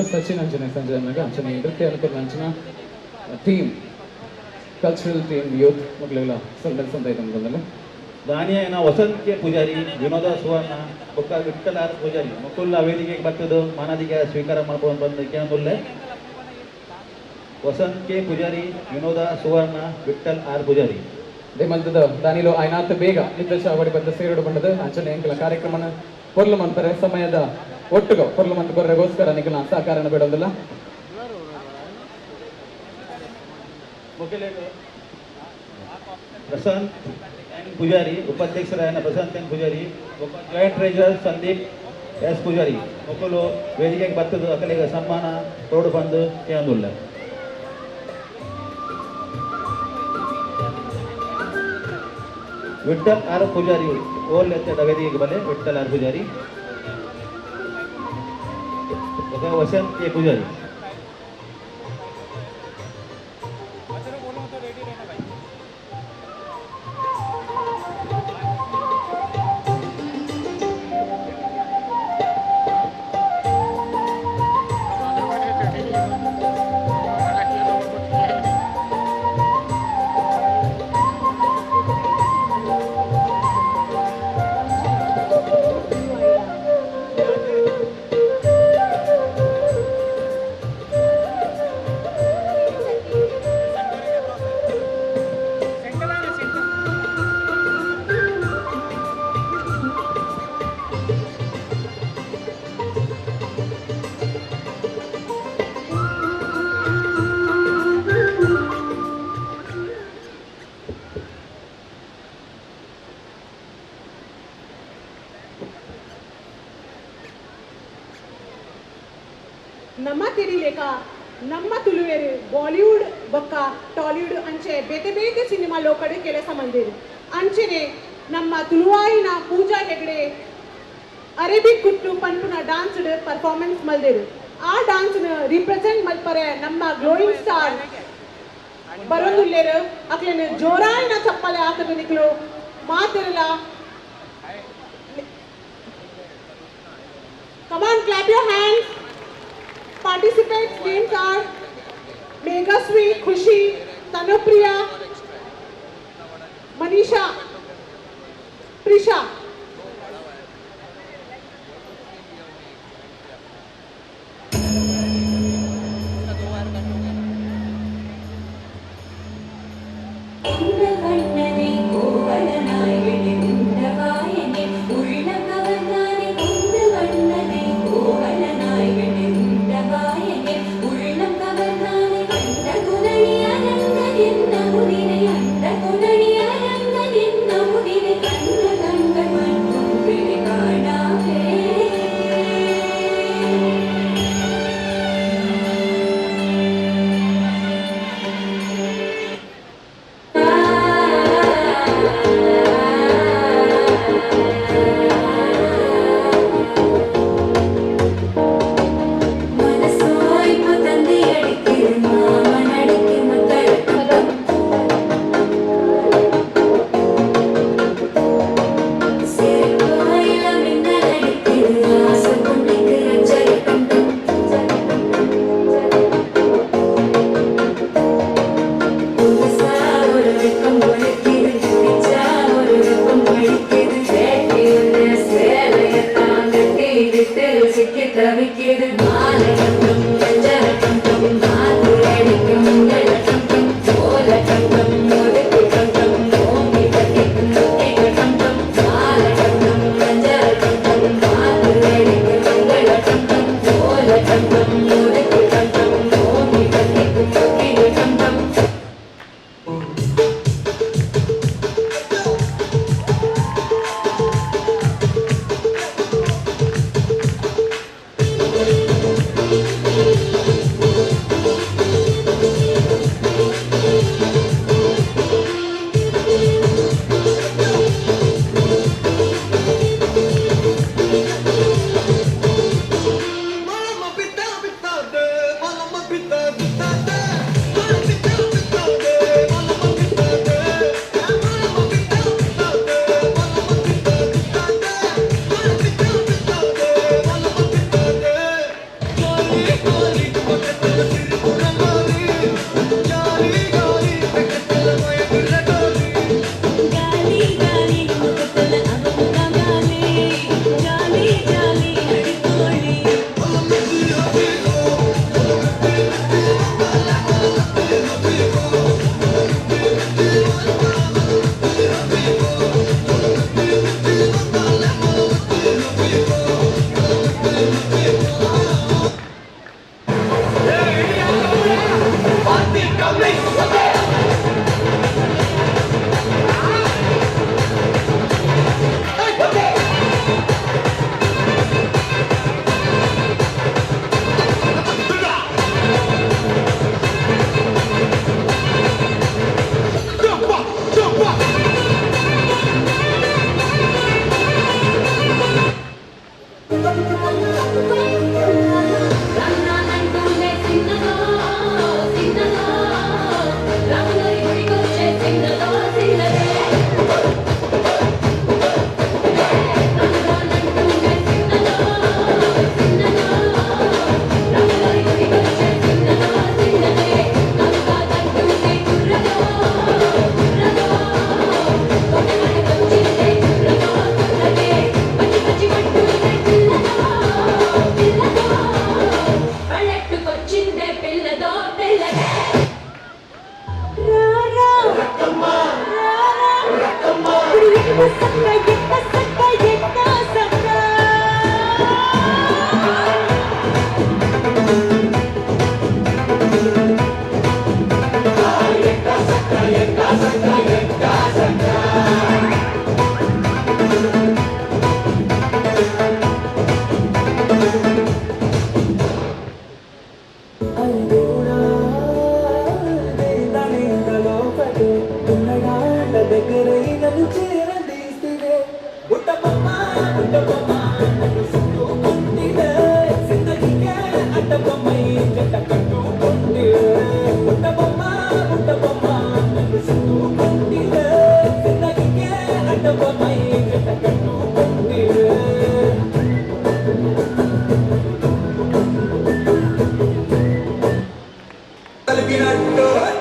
सचिन अंचने संजय अन्नाग अंचने नृत्य अनुकूल Anchana team cultural team youth मगलेला सल्लल संत आयतम बंदले दानियाना वसंत के पुजारी विनोद सुवर्ण बೊಕ್ಕ ವಿಠ್ಠಲ ಆರ್ ಪೂಜಾರಿ ಮಕ್ಕಳ ವೇದಿಕೆಗೆ ಬರ್ತದು ಮಾನದಿಗೆ ಸ್ವೀಕಾರ ಮಾಡ್ಕೊಂಡು ಬಂದು ಕೇಂದ್ರಲ್ಲೇ ವಸಂತ್ के पुजारी विनोद सुवर्ण विठ्ठल आर पुजारी ದೇಮಂತದ ದಾನಿಲೋ ಐನಾತ್ ಬೇಗ ನಿತ್ಯ ಚಾವಡಿ ಬಂದ ಸೇರಡು ಬಂದದ ಅಂಚನೆ ಎಂಕಲ ಕಾರ್ಯಕ್ರಮನ ಪೊರ್ಲು ಮಂತರ ಸಮಯದ ಒಟ್ಟುಗೋ ಪೊರ್ಲು ಮಂತ ಕೊರ್ರೆಗೋಸ್ಕರ ನಿಕಲ ಸಹಕಾರನ ಬಿಡೋದಿಲ್ಲ प्रशांत एन पुजारी उपाध्यक्षरायन Prashant N Pujari joint treasurer Sandeep S Pujari ಮಕ್ಕಳು ವೇದಿಕೆಗೆ ಬರ್ತದ್ದು ಅಕಲಿಗೆ ಸನ್ಮಾನ ತೋಡು ಬಂದು ಕೇಂದುಲ್ಲ विठ्ठल आर पुजारी ओल ವೇದಿಕೆಗೆ ಬಲೆ विठ्ठल आर पुजारी वसंत के पुजारी ನಮ್ಮ ತಿರಿಲೇಕ ನಮ್ಮ ತುಳುವೆರು ಬಾಲಿವುಡ್ ಬೊಕ್ಕ ಟಾಲಿವುಡ್ ಅಂಚೆ ಬೇತೆ ಬೇತೆ ಸಿನಿಮಾ ಲೋಕಡೆ ಕೆಲಸ ಮಂದಿರು ಅಂಚೆನೆ ನಮ್ಮ ತುಳುವಾಯಿನ ಪೂಜಾ ಹೆಗಡೆ ಅರೇಬಿಕ್ ಕುಟ್ಟು ಪಂಪುನ ಡಾನ್ಸ್ ಪರ್ಫಾರ್ಮೆನ್ಸ್ ಮಲ್ದಿರು ಆ ಡಾನ್ಸ್ ರಿಪ್ರೆಸೆಂಟ್ ಮಲ್ಪರೆ ನಮ್ಮ ಗ್ಲೋಯಿಂಗ್ ಸ್ಟಾರ್ ಬರೋದುಲ್ಲೇರು ಅಕ್ಲೇನು ಜೋರಾಯಿನ ಚಪ್ಪಲೆ ಹಾಕದು ನಿಕ್ಲು ಮಾತಿರಲ್ಲ Come on, clap your hands. Participants names are Meghaswi, Khushi, Tanupriya, Manisha, Prisha. Thank you.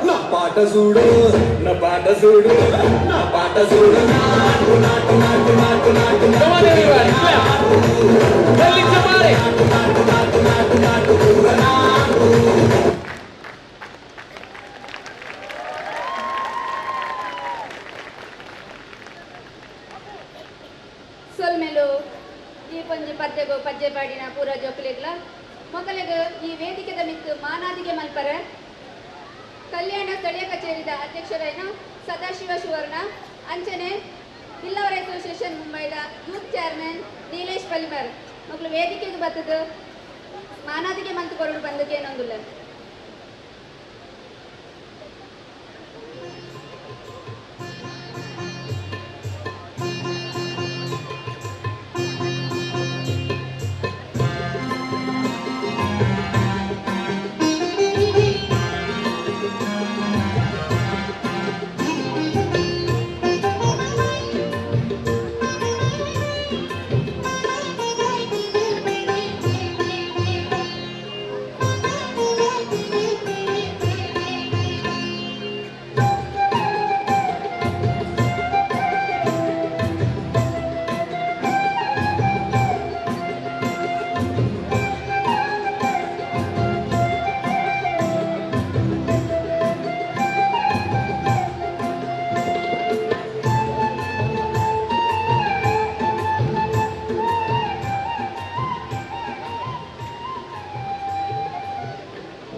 నా పాట చూడు నా పాట చూడు నా పాట చూడు నాటు నాటు నాటు నాటు నాటు ಸೊಲ್ಮೆಲು ಈ ಪಂಜೆ ಪದ್ಯಗೋ ಪದ್ಯ ಪಾಡಿನ ಪೂರ ಜೋಕುಲೆಗ್ಲ ಮೊದಲಿಗ ಈ ವೇದಿಕೆದ ಮಿತ್ತು ಮಾನಾದಿಗೆ ಮಲ್ಪರ ಕಲ್ಯಾಣ ಸ್ಥಳೀಯ ಕಚೇರಿದ ಅಧ್ಯಕ್ಷರಾಯಿನ ಸದಾಶಿವ ಸುವರ್ಣ ಅಂಚನೆ ಇಲ್ಲವರ ಅಸೋಸಿಯೇಷನ್ ಮುಂಬೈದ ಯೂತ್ ಚೇರ್ಮನ್ ನೀಲೇಶ್ ಪಲಿಮರ್ ಮಕ್ಕಳು ವೇದಿಕೆಗೆ ಬರ್ತದ ಮಾನಾದಿಗೆ ಮಂತು ಕೊರಡು ಬಂದಕ್ಕೆ ಏನೊಂದಿಲ್ಲ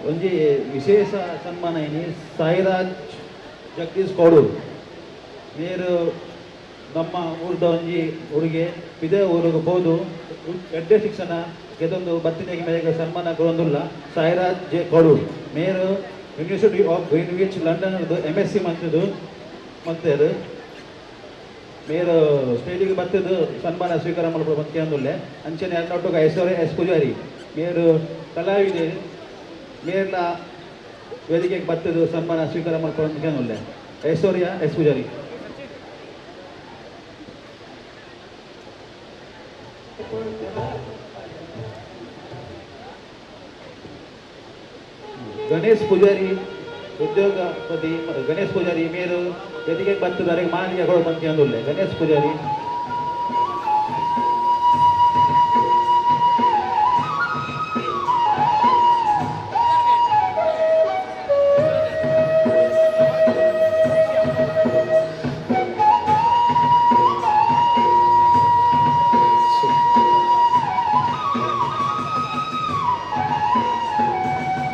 ಒಂಜಿ ವಿಶೇಷ ಸನ್ಮಾನ ಇನಿ ಸಾಯಿರಾಜ್ ಜಗದೀಶ್ ಕೌಡೂರು ನೀರು ನಮ್ಮ ಊರದ ಒಂಜಿ ಹುಡುಗಿ ಇದೇ ಊರಿಗೆ ಹೋದು ಎಡ್ಡೆ ಶಿಕ್ಷಣ ಗೆದೊಂದು ಬತ್ತಿನಿಗೆ ಮೇಲೆ ಸನ್ಮಾನ ಕೊಡೊಂದುಲ್ಲ ಸಾಯಿರಾಜ್ ಜೆ ಕೌಡೂರು ಮೇರು university of Greenwich London MSc ಮಂತದ್ದು ಮಂತೇರು ಮೇರು ಸ್ಟೇಜಿಗೆ ಬತ್ತದು ಸನ್ಮಾನ ಸ್ವೀಕಾರ ಮಾಡ್ಬೋದು ಮತ್ತೆ ಅಂದುಲ್ಲೆ ಅಂಚನೆ ಅನ್ನೊಟ್ಟುಗ ಐಶ್ವರ್ಯ S ಪೂಜಾರಿ ಮೇರು ಕಲಾವಿದೆ ಮೇರ್ಲ ವೇದಿಕೆಗೆ ಬತ್ತದು ಸನ್ಮಾನ ಸ್ವೀಕಾರ ಮಾಡ್ಕೊಳ್ಳೋದಕ್ಕೆ ಅನ್ನುಲ್ಲೆ ಐಶ್ವರ್ಯ S ಪೂಜಾರಿ ಗಣೇಶ್ ಪೂಜಾರಿ ಉದ್ಯೋಗಪತಿ ಗಣೇಶ್ ಪೂಜಾರಿ ಮೇರು ವೇದಿಕೆಗೆ ಬರ್ತದಾರೆ ಮಾನ್ಯ ಕೊಡೋದಕ್ಕೆ ಅನ್ನುಲ್ಲೆ ಗಣೇಶ್ ಪೂಜಾರಿ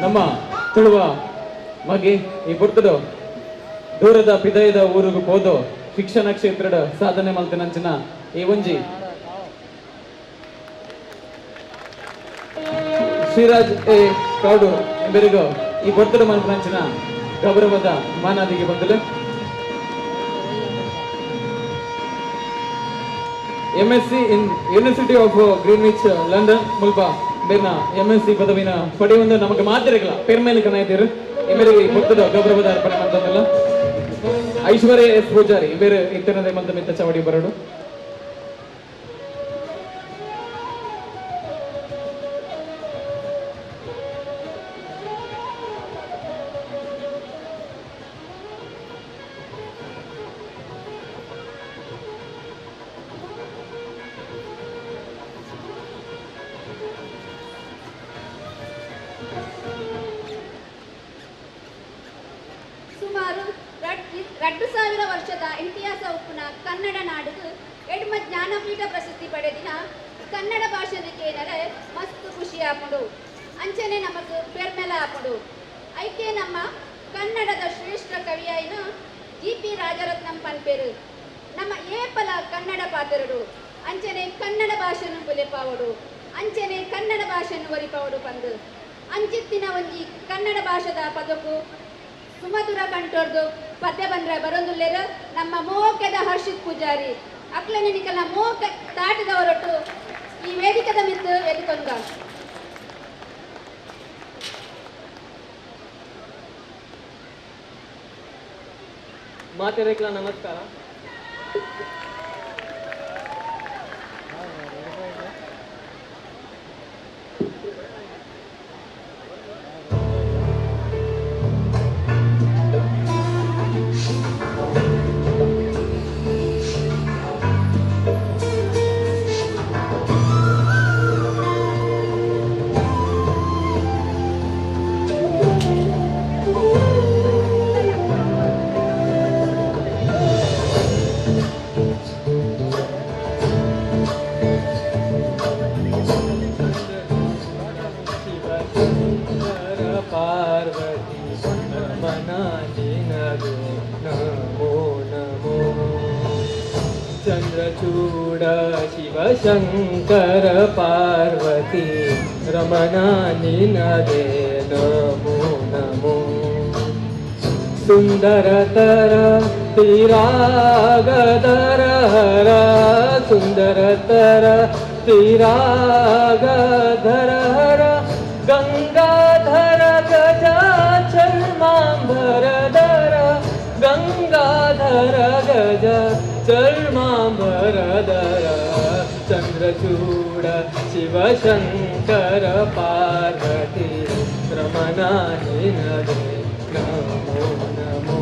ನಮ್ಮ ತುಳುವ ಮಗೆ ಈ ಬರ್ತದ ದೂರದ ಪಿದಯದ ಊರಿಗೆ ಹೋದು ಶಿಕ್ಷಣ ಕ್ಷೇತ್ರದ ಸಾಧನೆ ಮಲ್ತಿನಂಚಿನ ಈ ಒಂಜಿ ಶ್ರೀರಾಜ್ ಎ ಕೌಡೂರು ಎಂಬರಿಗೂ ಈ ಬರ್ತದ ಮಲ್ತಿನಂಚಿನ ಗೌರವದ ಮಾನಾದಿಗೆ ಬಂದಲು MSc in university of Greenwich London ಮುಲ್ಪ ಬೇರ್ನ MSc ಪದವಿನ ಪಡೆಯುವುದು ನಮಗೆ ಮಾತಿರಲ್ಲ ಪೇರ್ಮೇಲೆ ಕನಾಯ್ತಿರು ಇಮೇಲೆ ಕೊಟ್ಟದ ಗೌರವದ ಅರ್ಪಣೆ ಮಂತಲ್ಲ ಐಶ್ವರ್ಯ S ಪೂಜಾರಿ ಬೇರೆ ಇತರದೇ ಮಂತ ಮಿತ್ತ ಚವಡಿ ಬರಡು ಸುಮಾರು 2000 ವರ್ಷದ ಇತಿಹಾಸ ಉಪ್ಪುನ ಕನ್ನಡ ನಾಡಿಗೆ ಎಡ್ಮಜ್ಜಿ ಜ್ಞಾನಪೀಠ ಪ್ರಶಸ್ತಿ ಪಡೆದಿನ ಕನ್ನಡ ಭಾಷೆದಕ್ಕೆ ಏನರೆ ಮಸ್ತ್ ಖುಷಿ ಆಪುಂಡು ಅಂಚನೆ ನಮಕ್ ಬೆರ್ಮೆಲ ಆಪುಂಡು ಐಕೆ ನಮ್ಮ ಕನ್ನಡದ ಶ್ರೇಷ್ಠ ಕವಿಯಾಯಿನ GP ರಾಜರತ್ನಂ ಪನ್ಪೇರು ನಮ್ಮ ಏಪಲ ಕನ್ನಡ ಪಾತ್ರರು ಅಂಚನೆ ಕನ್ನಡ ಭಾಷೆಯನ್ನು ಬುಲೆಪಾವಡು ಅಂಚನೆ ಕನ್ನಡ ಭಾಷೆಯನ್ನು ಒಲಿಪಾವಡು ಪಂದು ಅಂಚಿತ್ತಿನ ಒಂಜಿ ಕನ್ನಡ ಭಾಷೆದ ಪದಕು ಸುಮಧುರ ಕಂಠೋರ್ದು ಪದ್ಯ ಬಂದ್ರೆ ಬರೋದುಲ್ಲೇರು ನಮ್ಮ ಮೋಕೆದ ಹರ್ಷಿತ್ ಪೂಜಾರಿ ಅಕ್ಲೆನಿಕಲ ಮೋಕ ತಾಟದವರೊಟ್ಟು ಈ ವೇದಿಕದ ಮಿತ್ತು ಎದುಕೊಂಡ ಮಾತೆರೆಕ್ಲ ನಮಸ್ಕಾರ. ಚಂದ್ರಚೂಡ ಶಿವಶಂಕರ ಪಾರ್ವತಿ ರಮಣ ನಿನಗೆ ನಮೋ ನಮೋ ಸುಂದರತರ ತೀರಾಗದರ ಹರ ಸುಂದರತರ ತೀರಾಗಧರ ಹರ ಗಂಗಾಧರ ಗಜ ಚರ್ಮಾಂಬರಧರ ಗಂಗಾಧರ ಗಜ ಚರ್ಮಾಂಬರಧರ ಚಂದ್ರಚೂಡ ಶಿವಶಂಕರ ಪಾರ್ವತಿ ರಮಣ ನಿನಗೆ ನಮೋ ನಮೋ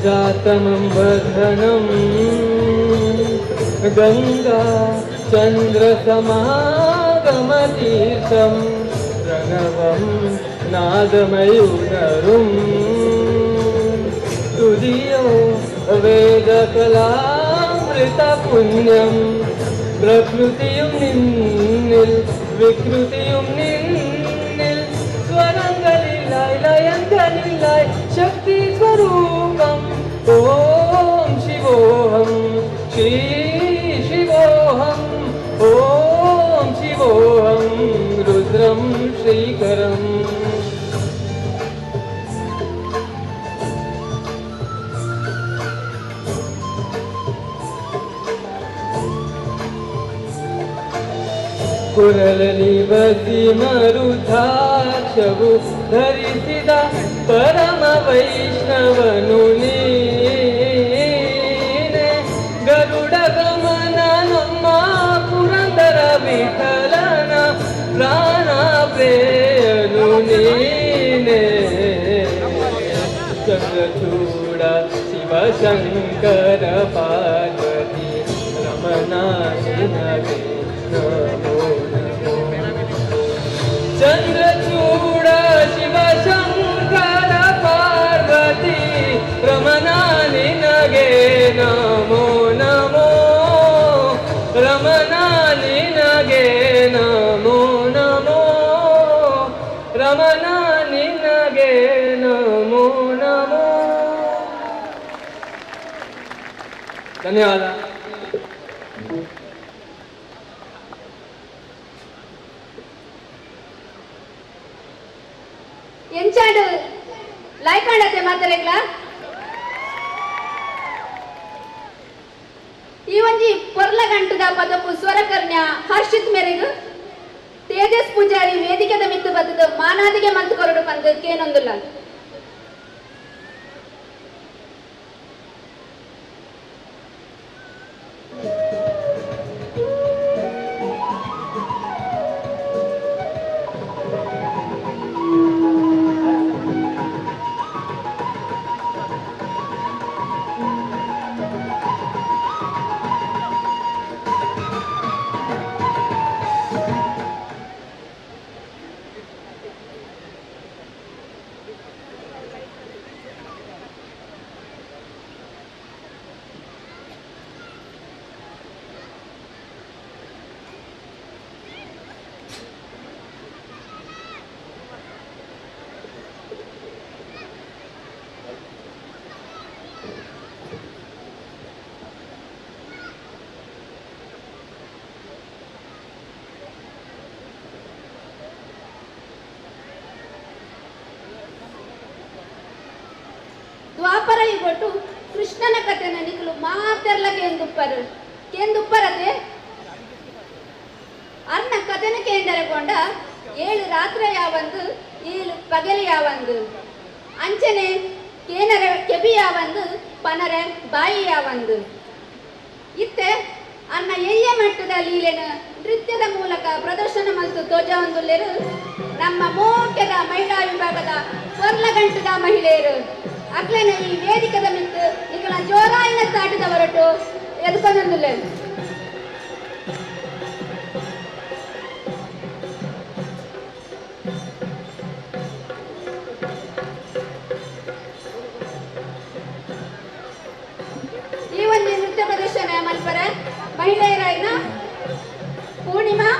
जातमं वर्धनं गंगा चन्द्रसमागमतीर्थं प्रणवं नादमयूररुं तुदियो वेदकलामृतपुण्यं प्रकृतियुं निन्निल विकृतियुं निन्निल स्वरंगलिलाय लयंगलिलाय शक्ति स्वरूपम् ओम शिवोहम श्री शिवोहम ओम शिवोहम रुद्रम श्रीकरम् ಕುರಳಲಿ ಬಸಿ ಮರುಧಾಕ್ಷವು ಧರಿಸಿದ ಪರಮ ವೈಷ್ಣವನು ನೀನೆ ಗರುಡ ಗಮನ ನಮ್ಮ ಪುರಂದರ ವಿಠಲನ ಪ್ರಾಣ ಪ್ರೇಯನು ನೀನೆ ಚಂದ್ರಚೂಡ ಶಿವಶಂಕರ ಪಾರ್ವತಿ ರಮಣ ನಿನಗೆ ನಮೋ ನಮೋ ಚಂದ್ರಚೂಡ ಶಿವಶಂಕರ ಪಾರ್ವತಿ ರಮಣ ನಿನಗೆ ನಮೋ ನಮೋ ರಮಣ ನಿನಗೆ ನಮೋ ನಮೋ ರಮಣ ನಿನಗೆ ನಮೋ ನಮೋ. ಧನ್ಯವಾದ. ಮಾತಾರೆಗ್ಲ ಈ ಒಂಜಿ ಪೊರ್ಲ ಗಂಟದ ಪದಪು ಸ್ವರಕರ್ಣ್ಯ ಹರ್ಷಿತ್ ಮೇರೆಗು ತೇಜಸ್ ಪೂಜಾರಿ ವೇದಿಕೆದ ಮಿತ್ತು ಬತ್ತದು ಮಾನಾದಿಗೆ ಮಂತು ಕೊರಡು ಬಂದು ಕೇನೊಂದುಲ್ಲ ದ್ವಾಪರ ಯುಗೊಟ್ಟು ಕೃಷ್ಣನ ಕಥೆನ ನಿಖಲು ಮಾತೆರ್ಲ ಕೇಂದುಪ್ಪರತೆ ಅನ್ನ ಕಥೆನ ಕೇಂದರಗೊಂಡ 7 ರಾತ್ರಿ ಯಾವಂದು 7 ಪಗಲು ಯಾವಂದು ಅಂಚನೆ ಕೇನರ ಕೆಬಿ ಯಾವಂದು ಪನರ ಬಾಯಿ ಯಾವಂದು ಇತ್ತೆ ಅನ್ನ ಎಯ್ಯ ಮಟ್ಟದ ಲೀಲೆನ ನೃತ್ಯದ ಮೂಲಕ ಪ್ರದರ್ಶನ ಮತ್ತು ತೋಜವೊಂದುಲ್ಲೆರು ನಮ್ಮ ಮೋಟ್ಯದ ಮಹಿಳಾ ವಿಭಾಗದ ಪೊರ್ಲಗಂಟದ ಮಹಿಳೆಯರು ಅಕ್ಲೇನ ಈ ವೇದಿಕದ ಮಿತ್ತು ನಿಖಲ ಜೋರಾಯಿನ ತಾಟದ ಹೊರಟು ಎದ್ಕೊಂಡೊಂದುಲ್ಲೆ ಈ ಒಂದು ನೃತ್ಯ ಪ್ರದರ್ಶನ ಮಲ್ಪರ ಮಹಿಳೆಯರಾಯಿನ ಪೂರ್ಣಿಮಾ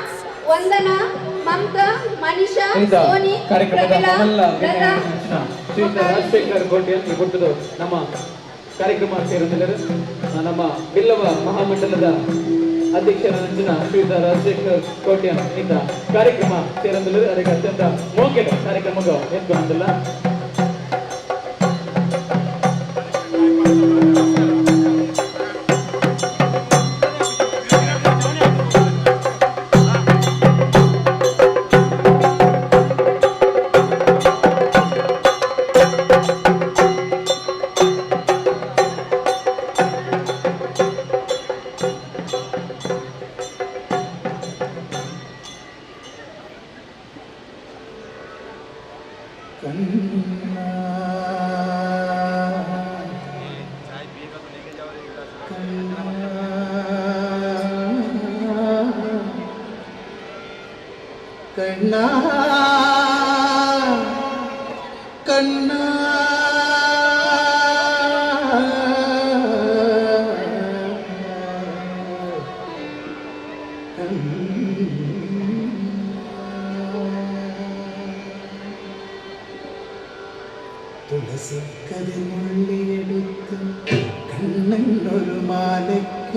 ವಂದನಾ ಮಮತಾ ಮನಿಷಾ ಸೋನಿ ಪ್ರಮಿಳಾ ಲತಾ ಶ್ರೀಯುತ ರಾಜಶೇಖರ್ ಗೋಟಿಯನ್ ಕೊಟ್ಟದು ನಮ್ಮ ಕಾರ್ಯಕ್ರಮ ಸೇರಿದರು ನಮ್ಮ ಬಿಲ್ಲವ ಮಹಾಮಂಡಲದ ಅಧ್ಯಕ್ಷರಾದ ಶ್ರೀಯುತ ರಾಜಶೇಖರ್ ಕೋಟ್ಯನ್ ಇಂದ ಕಾರ್ಯಕ್ರಮ ಸೇರಿದರು ಅದಕ್ಕೆ ಅತ್ಯಂತ ಮೋಕೆಲ ಕಾರ್ಯಕ್ರಮಕ್ಕೆ ಎತ್ಕೊಂಡಿಲ್ಲ ಕಣ್ಣ ಕಣ್ಣ തുളസി കതിർമുള്ളിയെടുത്ത് കണ്ണനൊരു മാലയ്ക്ക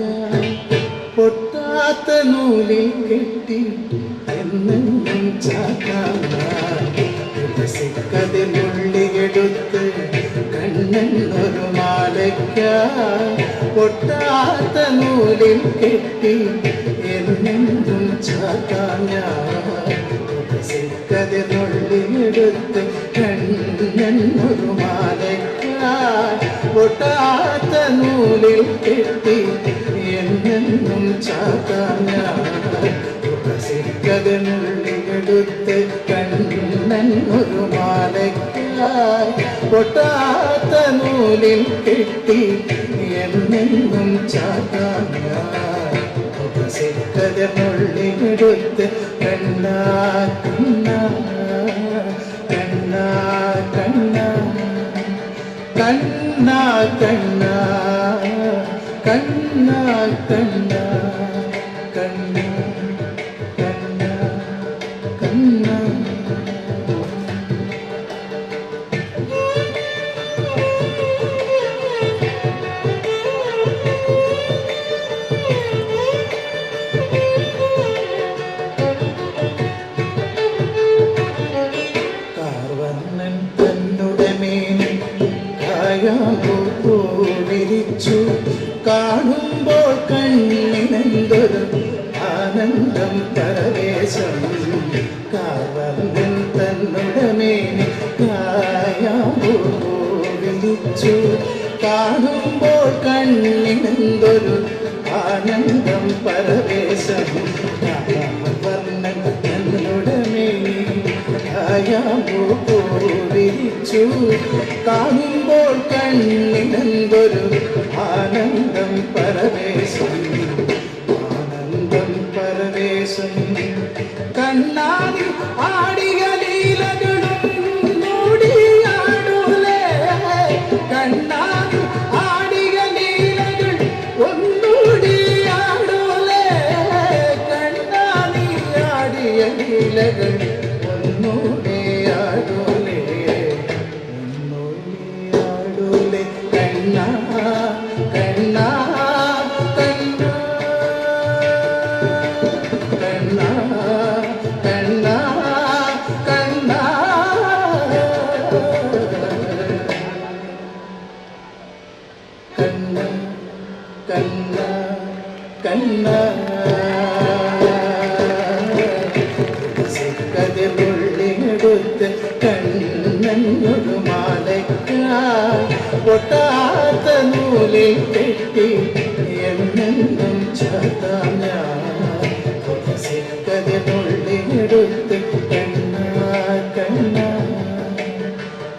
പൊട്ടാത്ത നൂലിൽ കെട്ടിട്ട് എന്നെന്നും ചാക്കാനായി തുളസി കതിർമുള്ളിയെടുത്ത് കണ്ണനൊരു മാലയ്ക്ക പൊട്ടാത്ത നൂലിൽ കെട്ടി എന്നെന്നും ചാക്കാനായി തുളസി കതിർമുള്ളിയെടുത്ത് കണ്ണനൊരു മാലയ്ക്കായി പൊട്ടാത്ത നൂലിൽ കെട്ടി എന്നെന്നും ചാക്കാനായി തുളസി കതിർമുള്ളിയെടുത്ത് കണ്ണനൊരു മാലയ്ക്കായി പൊട്ടാത്ത നൂലിൽ കെട്ടി എന്നെന്നും ചാക്കാനായി തുളസി കതിർമുള്ളിയെടുത്ത് കണ്ണ കണ്ണ കണ്ണ കണ്ണ കണ്ണ കണ്ണ കണ്ണ കണ്ണ കണ്ണ കണ്ണ കണ്ണ കാർവർണ്ണൻ തന്നുടമേനി കാണുമ്പോൾ കണ്ണിനെന്തൊരു ആനന്ദം പരവേശം കാവന്തൻ തന്നുടമേനി കായാമ്പൂ വിളിച്ചു കാണുമ്പോൾ കണ്ണിനെന്തൊരു ആനന്ദം പരവേശം വർണ്ണൻ തന്നുടമേനി കായാമ്പൂ വിളിച്ചു കാണുമ്പോൾ കണ്ണിനെന്തൊരു ആനന്ദം പരവേശം ആനന്ദം പരവേശം കണ്ണാടി ആടിയ ലീലകളും മൂടിയാടൂലേ കണ്ണാടി ആടിയ ലീലകൾ ഒന്നൂടിയാടൂലേ കണ്ണാടി ആടിയ ലീലകൾ ഒന്നൂടിയാടൂലേ ഒന്നൂടിയാടൂലേ കണ്ണാ കണ്ണാ കണ്ണാ കണ്ണാ കണ്ണാ കണ്ണാ കണ്ണാ കണ്ണാ സിക്കതെ പുള്ളിയെടുത്ത് കണ്ണനൊരു മാലയ്ക്കായി പൊട്ടാത്ത നൂലിൽ കെട്ടി എന്നെന്നും ചാത്താം ഞാൻ സിക്കതെ പുള്ളിയെടുത്ത് കണ്ണാ കണ്ണാ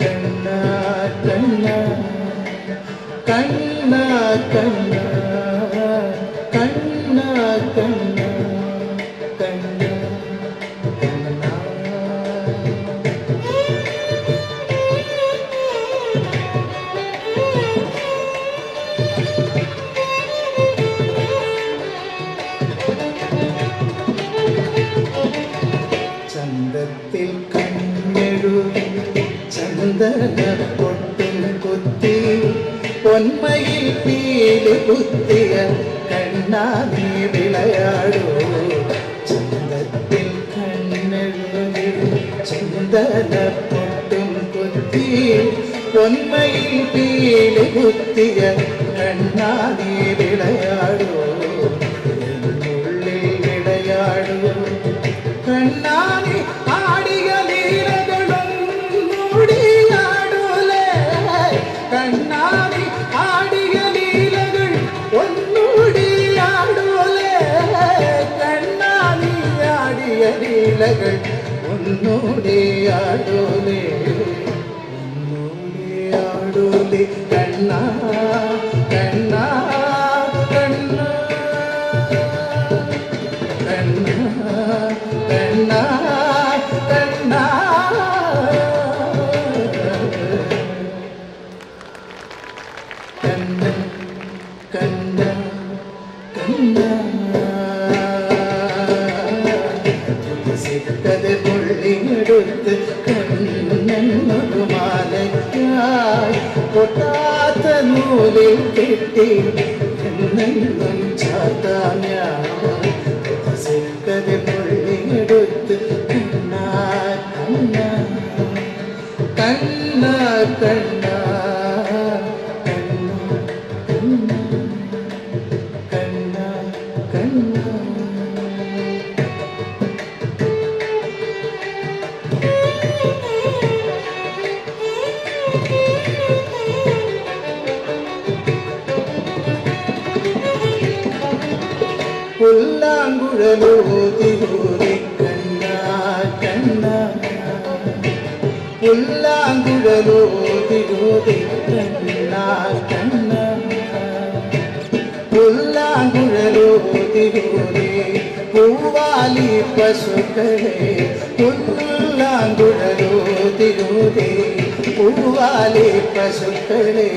കണ്ണാ കണ്ണാ കണ്ണാ കണ്ണാ കണ്ണാ കണ്ണാ കണ്ണാ ചന്തത്തിൽ കണ്ണെഴുതി ചന്ദന പൊട്ടും കുത്തി പൊന്മയിൽ പീല് കുത്തിയ കണ്ണാ നീ വിളയാടൂ ചന്തത്തിൽ കണ്ണെഴുതി ചന്ദന പൊട്ടും കുത്തി പൊന്മയിൽ പീല് കുത്തിയ കണ്ണാ നീ വിളയാടൂ എന്നുള്ളിൽ വിളയാടൂ കണ്ണാടി ആടിയ ലീലകളും മൂടിയാടൂലേ കണ്ണാടി ആടിയ ലീലകൾ ഒന്നൂടിയാടൂലേ കണ്ണാടി ആടിയ ലീലകൾ ഒന്നൂടിയാടൂലേ ഒന്നൂടിയാടൂലേ കണ്ണാ കണ്ണാ കണ്ണാ കണ്ണാ കണ്ണാ കണ്ണാ കണ്ണാ കണ്ണാ കണ്ണാ സിക്കതെ പുള്ളിയെടുത്ത് കണ്ണനൊരു മാലയ്ക്കായി പൊട്ടാത്ത നൂലിൽ കെട്ടി എന്നെന്നും ചാത്താം ഞാൻ സിക്കതെ പുള്ളിയെടുത്ത് കണ്ണാ കണ്ണാ കണ്ണാ കണ്ണാ കണ്ണാ കണ്ണാ കണ്ണാ പുല്ലാങ്കുഴലൂതി കണ്ണാ കണ്ണാ പുല്ലാങ്കുഴലൂതി കണ്ണാ കണ്ണാ പുല്ലാങ്കുഴലൂതി പൂവാലി പശുക്കളെ പുല്ലാങ്കുഴലൂതി പൂവാലി പശുക്കളെ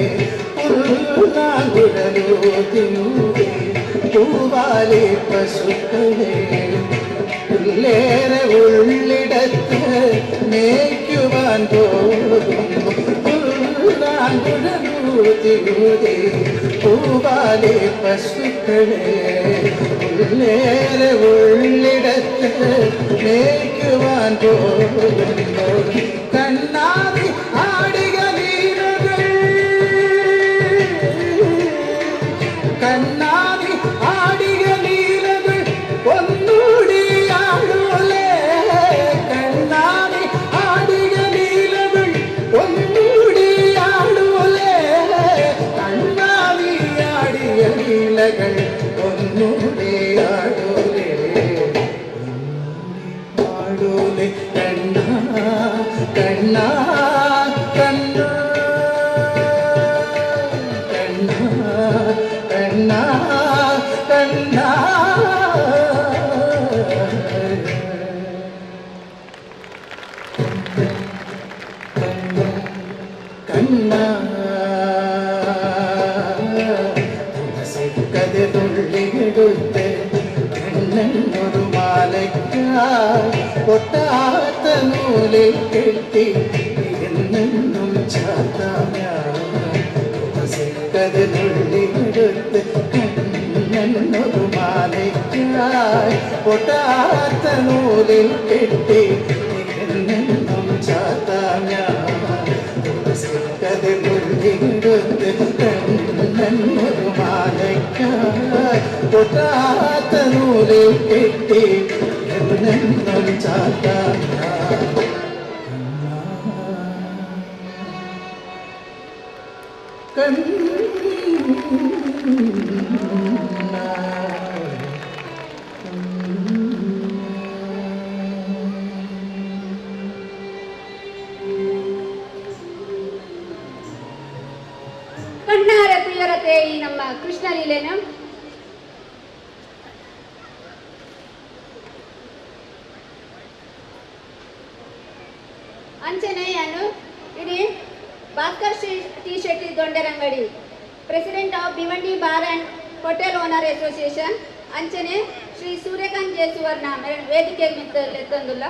പുല്ലാങ്കുഴലൂതി പൂവാലി പശുക്കളെ പുല്ലേറെ ഉള്ളിടത്ത് മേയ്ക്കുവാൻ പോകുന്നു പുല്ലാങ്കുഴലൂതി പൂവാലി പശുക്കളെ പുല്ലേറെ ഉള്ളിടത്ത് മേയ്ക്കുവാൻ പോകുന്നു കണ്ണാടി ആടിക ലീലകൾ ಕಣ್ಣ ಕಣ್ಣ ಸಿಕ್ಕದೆ ತುಳ್ಳಿಗಿಡುತ್ತೆ ಕಣ್ಣನ್ನೊರು ಮಾಲಕ್ಕ പൊട്ടാത്ത നൂലിൽ കെട്ടി എന്നും ചാത്താമിടുത്ത് കണ്ണൊരു മാലയ്ക്കായി പൊട്ടാത്ത നൂലിൽ കെട്ടി എന്നും ചാത്താമിടുത്ത് കണ്ണൊരു മാലയ്ക്കായി പൊട്ടാത്ത നൂലിൽ കെട്ടി എന്നും ചാത്താമിയ ಕಣ್ಣಾರ ಪ್ರಿಯರತೆ ಈ ನಮ್ಮ ಕೃಷ್ಣ ಲೀಲೆನ ಅಂಚನೆಯನ್ನು ಇಡೀ Bhaskar T Shetty Dondarangadi president of Bhiwandi bar and hotel owner association ಅಂಚನೆ ಶ್ರೀ ಸೂರ್ಯಕಾಂತ್ ಜಯಸುವರ್ಣ ವೇದಿಕೆ ಮಿತ್ತಂದುಲ್ಲ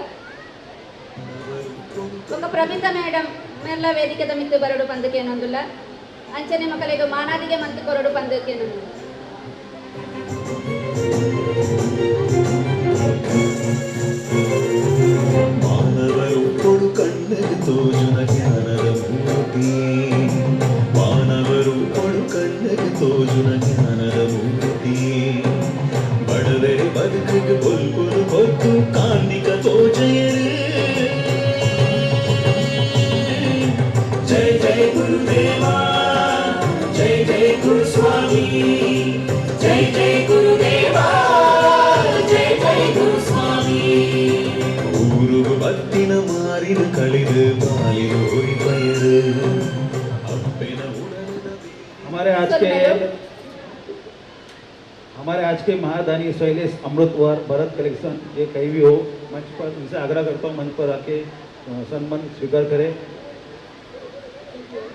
ఒక ಪ್ರಮಿತ ಮೇಡಮ್ ಮೇಲ ವೇದಿಕೆದ ಮಿತ್ತು ಬರಡು ಪಂದಕ್ಕೆ ಏನೊಂದುಲ್ಲ ಅಂಚನೆ ಮಕ್ಕಳಿಗೆ ಮಾನಾದಿಗೆ ಮಂತ್ ಕೊರಡು ಪಂದಕ್ಕೆ ಏನೊಂದು ಮಾನವರು ಕೊಡು ಕಣ್ಣಗೆ ತೋಜುನ ಜ್ಞಾನದ ಮೂರ್ತಿ ಮಾನವರು ಕೊಡು ಕಣ್ಣಗೆ ತೋಜುನ ಜ್ಞಾನದ ಮೂರ್ತಿ ಬಡವರೆ ಬದುಕಿಗೆ ಬೊಲ್ಬುಲು ಕೊಟ್ಟು ಕಾಣಿಕ ತೋಜಯರು ಜಯ ಜಯ ಗುರುದೇವಾ ಜಯ ಜಯ ಗುರು ಸ್ವಾಮಿ ಜಯ ಜಯ ಗುರುದೇವಾ ಜಯ ಜಯ ಗುರು ಸ್ವಾಮಿ ಊರು ಭಕ್ತಿನ ಮಾರಿನ ಕಳಿದು ಬಾಲಿನ ಹೋರಿ ಪಯರು ಅಪ್ಪೆನ हमारे आज के महादानी शैलेश अमृतवार भरत कलेक्शन ये कहीं भी हो मंच पर उनसे आग्रह करता हूँ मंच पर आके सम्मान स्वीकार करें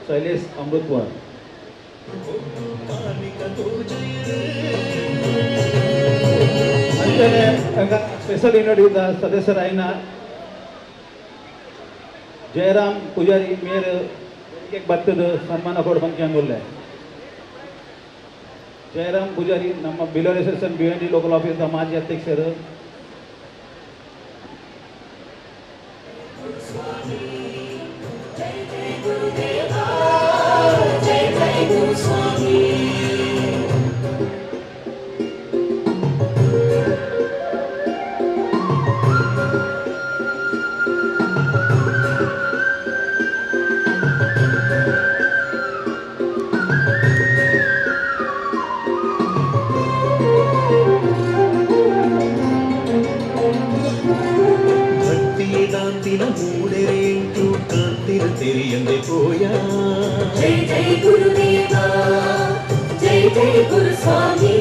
शैलेश अमृतवार स्पेशल इन्वोट सदस्यरायना जयराम पुजारी मेयर एक बर्तद सन्मान ಕೊಡಬಂಕೆ ಅಂಗುಲ್ಲೆ जयराम पुजारी ನಮ್ಮ ಬಿಲೋ ರಿಸೆಪ್ಷನ್ ಬಿಎನ್ಡಿ ಲೋಕಲ್ ಆಫೀಸ್ ಮಾಜಿ ಅಧ್ಯಕ್ಷರು ಭಕ್ತಿದಾಂತಿನ ಮೂಡೆರೆಂಟು ಕಾಂತಿನ ತೆರೆಯಂದೆ ಪೋಯ ಜೈ ಜೈ ಗುರುದೇವ ಜೈ ಜೈ ಗುರು ಸ್ವಾಮಿ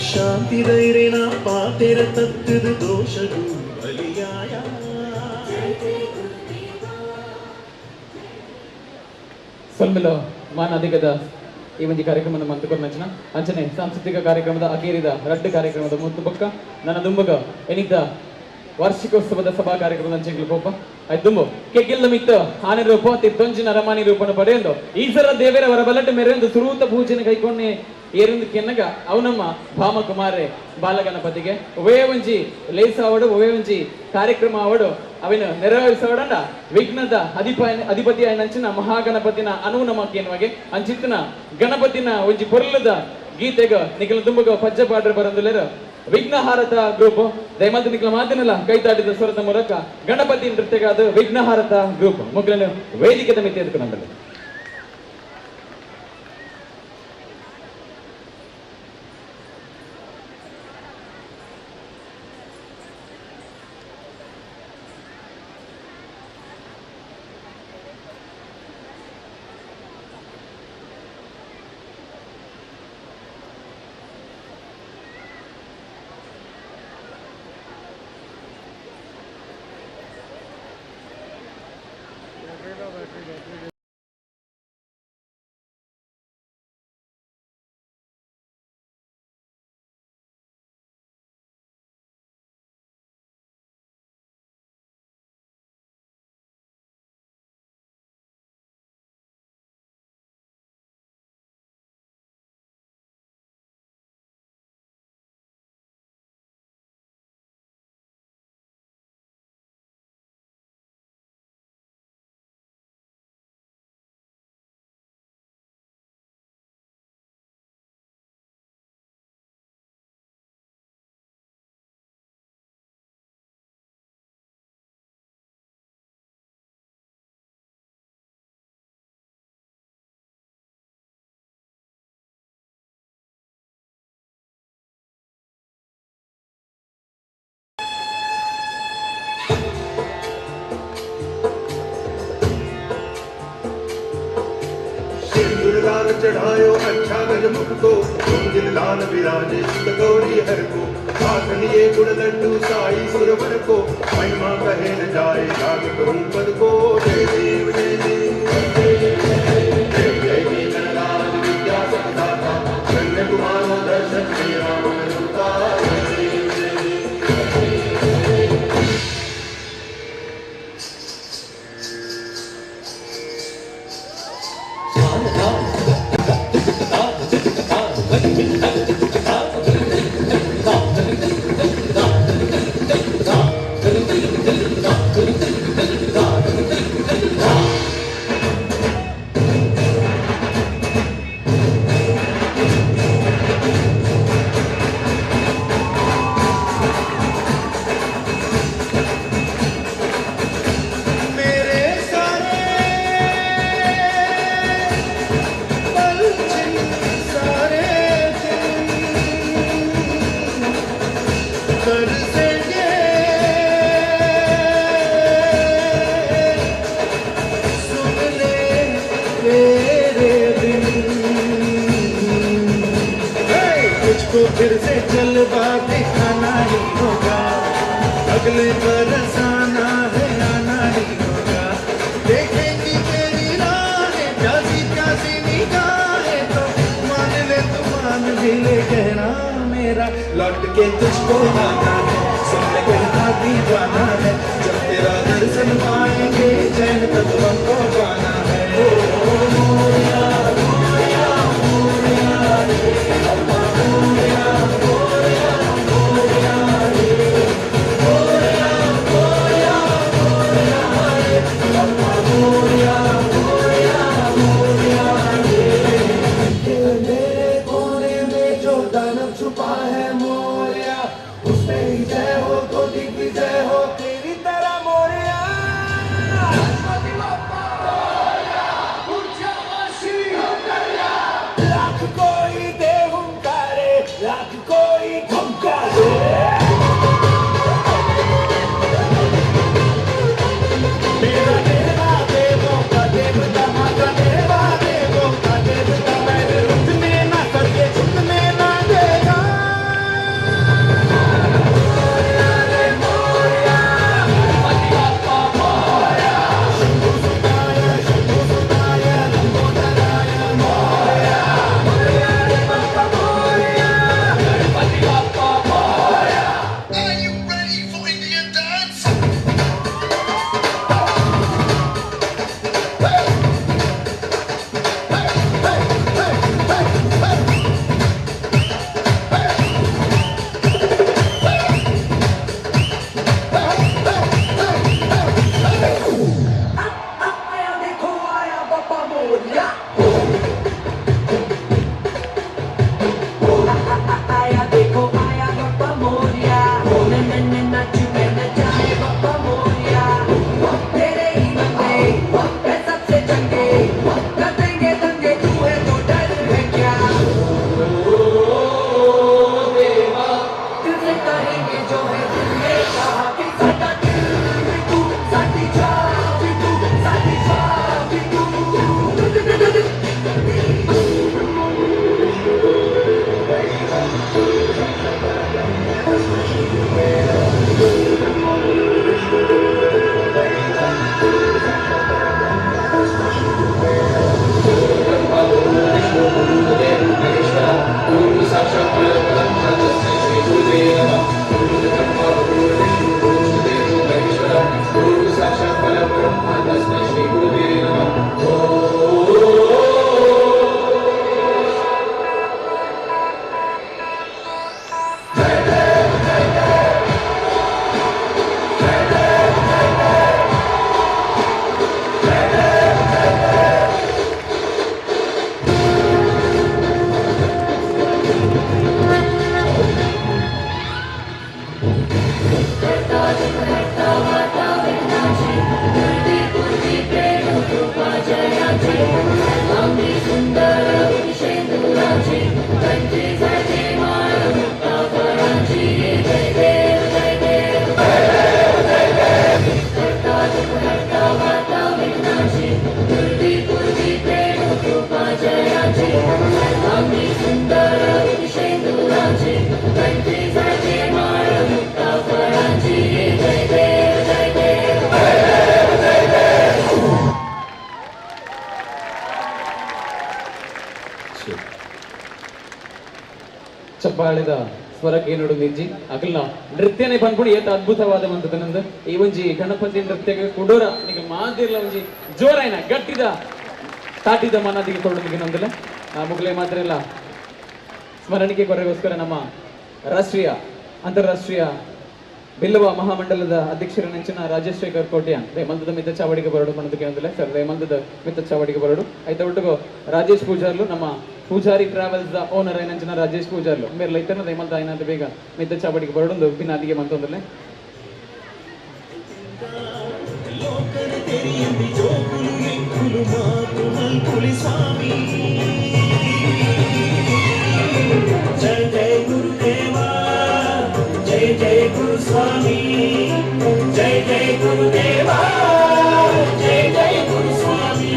ಶಾಂತಿ ಧೈರ್ಯನ ಪಾತೆರ ತತ್ತದ ದೋಷಗಳು ಬಲಿಯಾಯ ಸಲ್ಮಿಲ ಮಾನಾದಿಗದ ಈ ಒಂದು ಕಾರ್ಯಕ್ರಮದ ಮಂತುಕೊಂಡು ನಚನ ಅಂಚನೆ ಸಾಂಸ್ಕೃತಿಕ ಕಾರ್ಯಕ್ರಮದ ಅಗೇರಿದ ರಡ್ಡು ಕಾರ್ಯಕ್ರಮದ ಮುತ್ತು ಬಕ್ಕ ನನ್ನ ದುಂಬಗ ಎನಿದ್ದ ವಾರ್ಷಿಕೋತ್ಸವದ ಸಭಾ ಕಾರ್ಯಕ್ರಮದ ಅಂಚೆಗಳು ಕೋಪ ಆಯ್ತುಂಬು ಕೆಗಿಲ್ಲ ಮಿತ್ತು ಆನೆ ರೂಪ ತಿತ್ತೊಂಜಿನ ಅರಮಾನಿ ರೂಪನ ಪಡೆಯೊಂದು ಈಸರ ದೇವರ ಬಲಟ್ಟು ಮೆರೆಯೊಂದು ಸುರೂತ ಪೂಜೆನ ಕೈಕೊಂಡೆ ಏರೊಂದು ಕೆನ್ನಗ ಅವನಮ್ಮ ಭಾಮ ಕುಮಾರೆ ಬಾಲಗಣಪತಿಗೆ ಒವೇ ಒಂಜಿ ಲೇಸ ಅವಡು ಒವೇ ಒಂಜಿ ಕಾರ್ಯಕ್ರಮ ಅವಡು ಅವಿನ ನೆರವೇರಿಸವಡಂಡ ವಿಘ್ನದ ಅಧಿಪತಿ ಆಯ್ನಂಚಿನ ಮಹಾಗಣಪತಿನ ಅನುನಮಕ್ಕೇನುವಗೆ ಅಂಚಿತ್ತಿನ ಗಣಪತಿನ ಒಂಜಿ ಪೊರ್ಲದ ಗೀತೆಗ ನಿಖಲ ತುಂಬಗ ಪಜ್ಜ ಪಾಡ್ರ ಬರಂದುಲೆರ ವಿಘ್ನಹಾರತ ಗ್ರೂಪ್ ದಯಮಾಡಿ ನಿಖಲ ಮಾತಿನಲ್ಲ ಕೈತಾಡಿದ ಸ್ವರದ ಮೂಲಕ ಗಣಪತಿ ನೃತ್ಯಗಾದ ವಿಘ್ನಹಾರತ ಗ್ರೂಪ್ ಮುಗ್ಲನ್ನು ವೇದಿಕೆದ ಮಿತಿ ಎದ್ಕೊಂಡಲ್ಲಿ लाल चढ़ायो अच्छा गज मुझको कुंजिल लाल विराजे गौरी हर को हाथ लिए गुड़ लड्डू साई सुरवर को महिमा कहे न जाए राग करूं पद को जय देव जय देव जय जय गणराज विद्या सकदाता कन्या कुमारो दर्शन मेरा मन रुता जय देव जय देव मेरे सारे पल छिन सारे कर देंगे सुन ले तेरे दिन तुझको फिर से जलवा दिखाना ही होगा अगले बरस आना है आना ही होगा देखेंगी तेरी राहें प्यासी प्यासी निगाहें तो मान ले तू मान भी ले कहना मेरा लौट के तुझको आना है सुन ले कहना दीवाना है जब तेरा दर्शन पाएंगे चैन तक हमको पाना है मेरे कोने में जो दानव छुपा है मोरिया उसमें ही जय हो तो दिग्विजय हो तेरी तरह मोरिया लाख कोई दे हुंकारे लाख कोई धमकारे मेरा देवा देवों का देवता माता देवा देवों का देवता मैंने रुकने ना करके झुकने ना देगा शंभु सुताय लंबोदराय मोरया रे Bappa Morya Ganpati Bappa Morya Are you ready for Indian dance? Jaya ತಾಳಿದ ಸ್ವರಕ್ಕೆ ನೋಡು ನಿಜ್ಜಿ ಅಗಲ್ನ ನೃತ್ಯನೇ ಬಂದ್ಬಿಡಿ ಏತ ಅದ್ಭುತವಾದ ನಂದು ಈ ಒಂಜಿ ಗಣಪತಿ ನೃತ್ಯಕ್ಕೆ ಕೊಡೋರ ನಿಗ ಮಾದಿರ್ಲ ಒಂಜಿ ಜೋರಾಯ್ನ ಗಟ್ಟಿದ ತಾಟಿದ ಮನದಿಗೆ ಕೊಡೋದಿಗೆ ನಂದಲ್ಲ ಮುಗ್ಲೆ ಮಾತ್ರ ಎಲ್ಲ ಸ್ಮರಣಿಕೆ ಕೊರೆಗೋಸ್ಕರ ನಮ್ಮ ರಾಷ್ಟ್ರೀಯ ಅಂತಾರಾಷ್ಟ್ರೀಯ ಬಿಲ್ಲವ ಮಹಾಮಂಡಲದ ಅಧ್ಯಕ್ಷರ ನೆಂಚಿನ ರಾಜೇಶ್ ಶೇಖರ್ ಕೋಟ್ಯಾನ್ ರೇಮಂತದ ಮಿತ್ತ ಚಾವಡಿಗೆ ಬರಡು ಮನದಕ್ಕೆ ಅಂದಿಲ್ಲ ಸರ್ ರೇಮಂತದ ಮಿತ್ತ ಚಾವಡಿಗೆ ಬರಡು ಐತ ಒಟ್ಟಿಗೂ ರಾಜೇಶ್ ಪೂಜಾರ್ಲು ನಮ್ಮ ಪೂಜಾರಿ ಟ್ರಾವೆಲ್ಸ್ ದ ಓನರ್ ಐನಂಚಿನ ರಾಜೇಶ್ ಪೂಜಾರ್ಲು ಮೇರೆ ಲೈತನ ರೇಮಂತ ಐನಂತ ಬೇಗ ಮಿತ್ತ ಚಾವಡಿಗೆ ಬರಡು ಬಿನಾದಿಗೆ ಮಂತಂದಲ್ಲೇ जय जय गुरुदेवा जय जय गुरु स्वामी जय जय गुरुदेवा जय जय गुरु स्वामी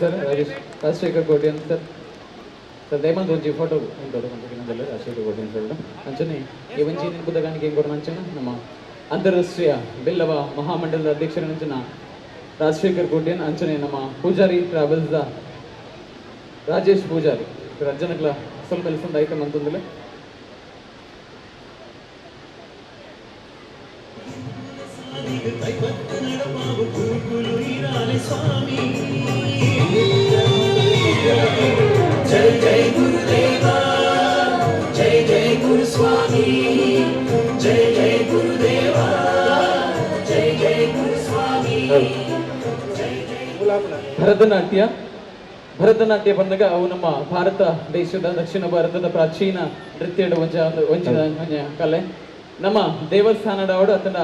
sir Rajesh Rajashekhar Kotian sir sir ದಯಮಾಡಿ ಒಂಜಿ ಫೋಟೋ ಉಂಟು ರಾಜಶೇಖರ್ ಕೋಟ್ಯಾನ್ ಸರ್ ಅಂಚನೆ ಈ ಒಂಜಿ ನೆನಪುದಗಾನಿಗೆ ಹೆಂಗೆ ಕೊಡೋಣ ಅಂಚನ ನಮ್ಮ ಅಂತಾರಾಷ್ಟ್ರೀಯ ಬಿಲ್ಲವ ಮಹಾಮಂಡಲದ ಅಧ್ಯಕ್ಷರ ಅಂಚನ ರಾಜಶೇಖರ್ ಕೋಟ್ಯಾನ್ ಅಂಚನೆ ನಮ್ಮ ಪೂಜಾರಿ ಟ್ರಾವೆಲ್ಸ್ ದ ರಾಜೇಶ್ ಪೂಜಾರಿ ರಜ್ಜನಕ್ಲ ಸ್ವಲ್ಪ ಕೆಲಸ ಐಟಮ್ ಅಂತಂದಿಲ್ಲ जय जय गुरुदेवा जय जय गुरु स्वामी जय जय गुरुदेवा जय जय गुरु स्वामी ಭರತನಾಟ್ಯ ಬಂದಾಗ ಅವು ನಮ್ಮ ಭಾರತ ದೇಶದ ದಕ್ಷಿಣ ಭಾರತದ ಪ್ರಾಚೀನ ನೃತ್ಯದ ಒಂಚ ಕಲೆ ನಮ್ಮ ದೇವಸ್ಥಾನದ ಅವಡು ಅತನ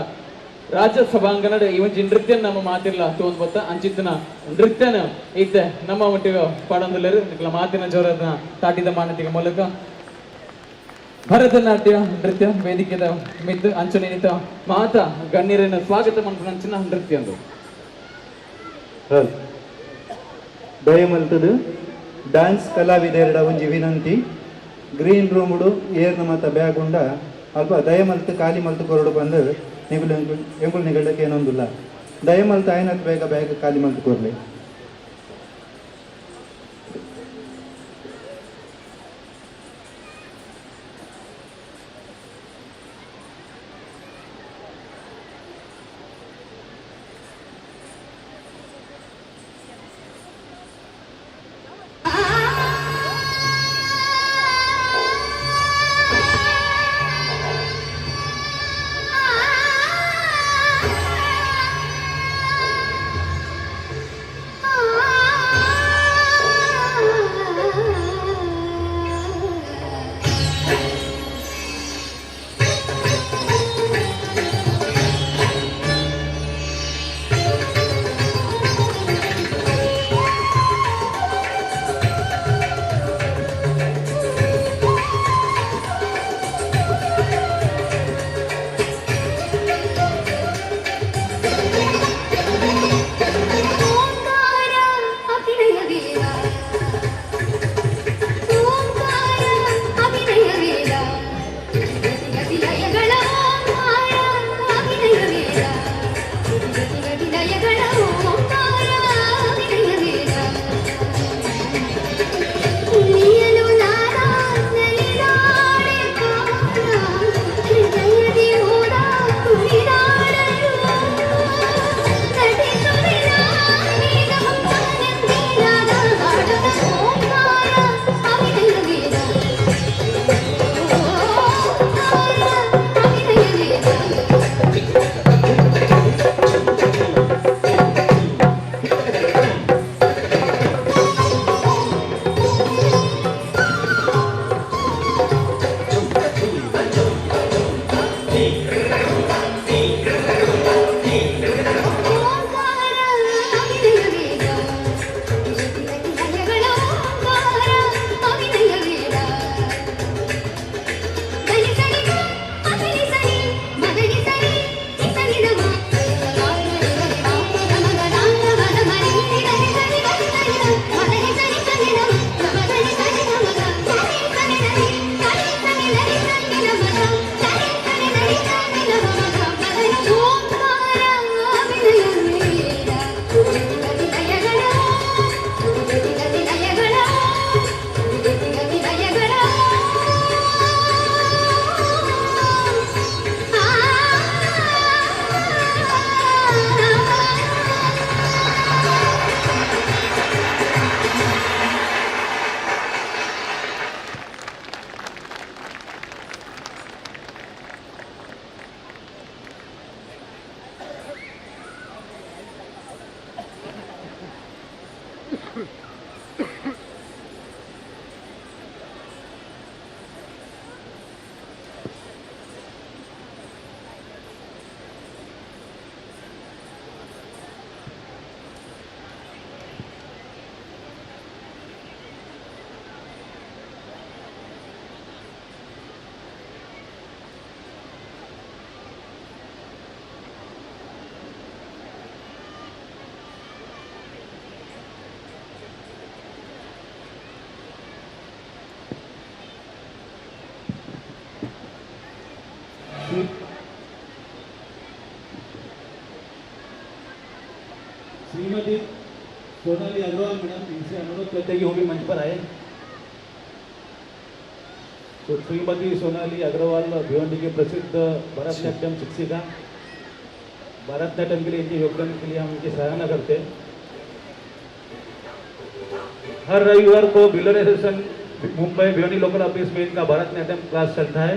ರಾಜ್ಯ ಸಭಾಂಗಣದ ಈ ಒಂಜಿ ನೃತ್ಯ ನಮ್ಮ ಮಾತಿರ್ಲ ತೋನ್ ಬತ್ತ ಅಂಚಿತ್ತಿನ ನೃತ್ಯನ ಐತೆ ನಮ್ಮ ಒಟ್ಟಿಗೆ ಪಾಡಂದಲ್ಲರು ಮಾತಿನ ಜೋರದ ತಾಟಿದ ಮಾನತಿಗೆ ಮೂಲಕ ಭರತನಾಟ್ಯ ನೃತ್ಯ ವೇದಿಕೆದ ಮಿದ್ದು ಅಂಚನೆನಿತ ಮಾತ ಗಣ್ಯರನ್ನ ಸ್ವಾಗತ ಮಾಡ್ಕೊಂಡು ಅಂಚಿನ ನೃತ್ಯ ಅಂದು ದಯಮಲ್ತದು ಡ್ಯಾನ್ಸ್ ಕಲಾವಿದೆರಡ ಒಂಜಿ ವಿನಂತಿ ಗ್ರೀನ್ ರೂಮುಡು ಏರ್ನ ಮತ್ತ ಬ್ಯಾಗ್ ಉಂಡ ಅಲ್ಪ ದಯಮಲ್ತು ಖಾಲಿ ಮಲ್ತು ಕೊರಡು ಬಂದು ಎಂಗುಳು ನಿಗಳಕ್ಕೆ ಏನೊಂದಿಲ್ಲ ದಯಮಲ್ತು ಆಯ್ನತ್ ಬೇಗ ಬ್ಯಾಗ್ ಖಾಲಿ ಮಲ್ತು ಕೊರ್ಲಿ सोनाली अग्रवाल मैडम इनसे अनुरोध करते हैं कि वो भी मंच पर आए। तो श्रीमती सोनाली अग्रवाल भिवंडी के प्रसिद्ध भरतनाट्यम शिक्षिका, भरतनाट्यम के लिए इनके योगदान के लिए हम इनकी सराहना करते हैं। हर रविवार को Bilore station Mumbai Bhiwandi local office में इनका भरतनाट्यम क्लास चलता है।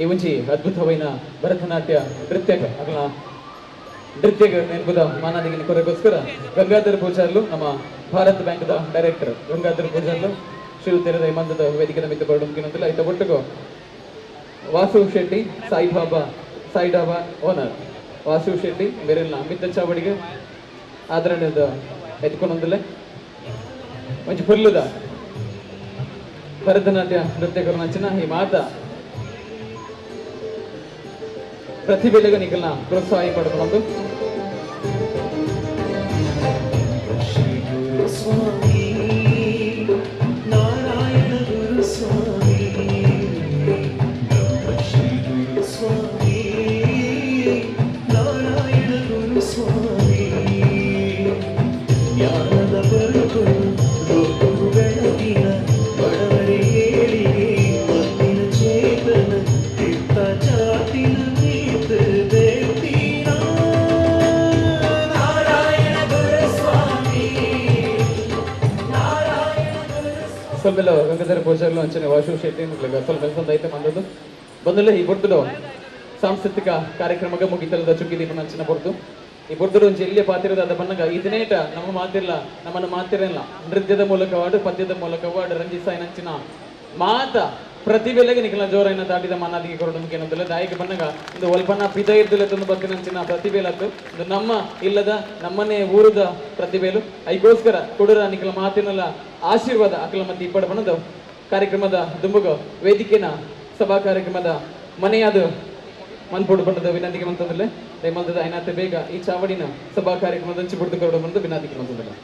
ಈ ಮುಂಚೆ ಅದ್ಭುತವಾದ ಭರತನಾಟ್ಯ ನೃತ್ಯ ನೆನಪುದ ಮಾನದಿಗಿನ ಕೊರಗೋಸ್ಕರ ಗಂಗಾಧರ್ ಪೂಜಾರ್ಲು ನಮ್ಮ ಭಾರತ್ ಬ್ಯಾಂಕ್ದ ಡೈರೆಕ್ಟರ್ ಗಂಗಾಧರ್ ಪೂಜಾರ್ಲು ಶ್ರೀಯುತ ಮಂದದ ವೇದಿಕೆ ಮಿತ್ತು ಕೊರಡುಕಿನಂತಿಲ್ಲ ಐತ ಒಟ್ಟಿಗೂ ವಾಸು ಶೆಟ್ಟಿ ಸಾಯಿಡಾಬಾ ಓನರ್ ವಾಸು ಶೆಟ್ಟಿ ಬೇರೆಲ್ಲ ಅಮಿತ್ ಚಾವಡಿಗೆ ಆದರಣದ ಎತ್ಕೊಂಡೊಂದಿಲ್ಲ ಮಂచి ಫುಲ್ಲುದ ಭರತನಾಟ್ಯ ನೃತ್ಯ ನಚ್ಚಿನ ಈ ಮಾತ ಪ್ರತಿಭೆಗೆ ನಿಖಲ್ನ ಪ್ರೋತ್ಸಾಹ ಪಡ್ಕೊಂಡು ಶ್ರೀ ಗುರು ಸ್ವಾಮಿ ನಾರಾಯಣ ಗುರು ಸ್ವಾಮಿ ಶ್ರೀ ಗುರು ಸ್ವಾಮಿ ನಾರಾಯಣ ಗುರು ಸ್ವಾಮಿ ಜ್ಞಾನದ ಬರುಗಳು ಲೋಕವು ಬೆಳಗಿನ ಬಡವರೇ ಏಳಿಗೆ ಮಣ್ಣಿನ ಚೇತನ ತೀರ್ಥ ಜಾತಿನ ಸ್ವಲ್ಪ ಗಂಗಾಧರ ಪೂಜಾರ್ಲು ಅಂಚನೆ ವಾಸು ಶೆಟ್ಟಿ ಸ್ವಲ್ಪ ಕೆಲಸೊಂದು ಐತೆ ಬಂದದ್ದು ಬಂದಲ್ಲ ಈ ಬುಡ್ದು ಸಾಂಸ್ಕೃತಿಕ ಕಾರ್ಯಕ್ರಮಕ್ಕೆ ಮುಗಿತಲ್ಲದ ಚುಕ್ಕಿ ದೀಪನ ಅಂಚಿನ ಬುಡ್ದು ಈ ಬುಡ್ದು ಒಂಚೆ ಎಲ್ಲಿಯ ಪಾತಿರೋದು ಅದ ಬಣ್ಣಗ ಇದನ್ನೇಟ ನಮ್ಮ ಮಾತಿಲ್ಲ ನಮ್ಮನ್ನು ಮಾತಿರಲ್ಲ ನೃತ್ಯದ ಮೂಲಕವಾಡು ಪದ್ಯದ ಮೂಲಕವಾಡು ರಂಜಿಸಾಯಿ ನಂಚಿನ ಮಾತ ಪ್ರತಿಭೆಲೆಗೆ ನಿಖಲ ಜೋರೈನ ದಾಟಿದ ಮಾನಾದಿಗೆ ಕೊರಡು ಮುಖ್ಯನಂತಲ್ಲ ದಾಯಿಗೆ ಬನ್ನಗ ಇದು ಒಲ್ಪನ ಪಿದ ಇರ್ದಿಲ್ಲ ತಂದು ಬತ್ತಿನಂಚಿನ ಪ್ರತಿಭೆಲತ್ತು ಇದು ನಮ್ಮ ಇಲ್ಲದ ನಮ್ಮನೆ ಊರದ ಪ್ರತಿಭೆಲು ಐಗೋಸ್ಕರ ಕೊಡುರ ನಿಖಲ ಮಾತಿನಲ್ಲ ಆಶೀರ್ವಾದ ಅಕಲ ಮತ್ತೆ ಇಪ್ಪಡ ಬಣ್ಣದ ಕಾರ್ಯಕ್ರಮದ ದುಂಬುಗ ವೇದಿಕೆನ ಸಭಾ ಕಾರ್ಯಕ್ರಮದ ಮನೆಯಾದ ಮನ್ಪೋಡು ಬಣ್ಣದ ವಿನಂತಿಗೆ ಮಂತಂದ್ರೆ ದಯಮಲ್ದದ ಐನಾತೆ ಬೇಗ ಈ ಚಾವಡಿನ ಸಭಾ ಕಾರ್ಯಕ್ರಮದ ಹಂಚಿ ಬಿಡ್ದು ಕೊರಡು ಬಂದು ವಿನಂತಿಗೆ ಮಂತಂದ್ರೆ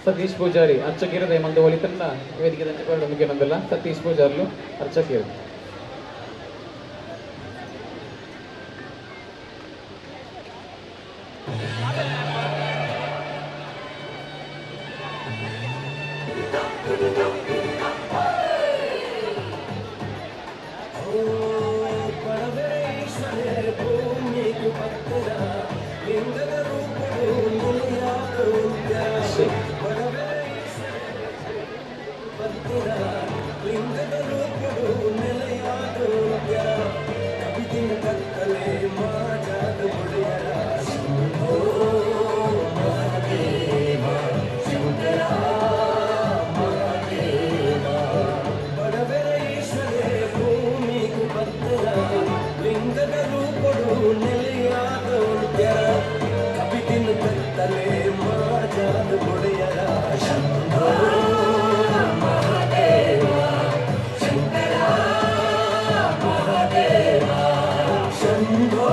ಸತೀಶ್ ಪೂಜಾರಿ ಅರ್ಚಕಿರದ ಮಂದು ಒಲಿತನ್ನ ವೇದಿಕೆ ದಂಚಿಕೊಂಡು ಮುಖ್ಯನಂದಲ್ಲ ಸತೀಶ್ ಪೂಜಾರ್ಲು ಅರ್ಚಕಿರು ಶಂಭೋ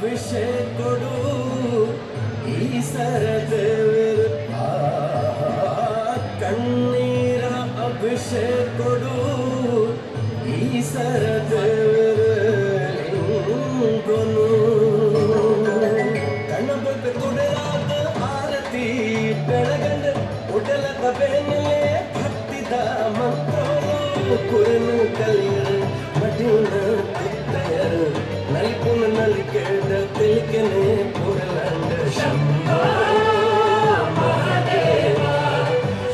ಅಭಿಷೇಕ ಕೊಡು ಈ ಸರದೇವರ ಕಣ್ಣೀರ ಅಭಿಷೇಕ ಕೊಡು ಈ ಸರದೇವರ ಕಣ್ಣಬೆಟ್ಟ ಕೊಡಲಾದ ಆರತಿ ಬೆಳಗಂಡ ಉಡಲದ ಬೆನ್ನಲೆ ಭಕ್ತಿದ ಮಂತ್ರ ಕುರನು ಕಲಿಯರು ಮಡಿನ ಕುತ್ತಯರು ನಲಿಪುನ ನಲಿಕೆಡ ತಿಲ್ಕೆನೆ ಪುರಲಂಡ ಶಂಭೋ ಮಹಾದೇವ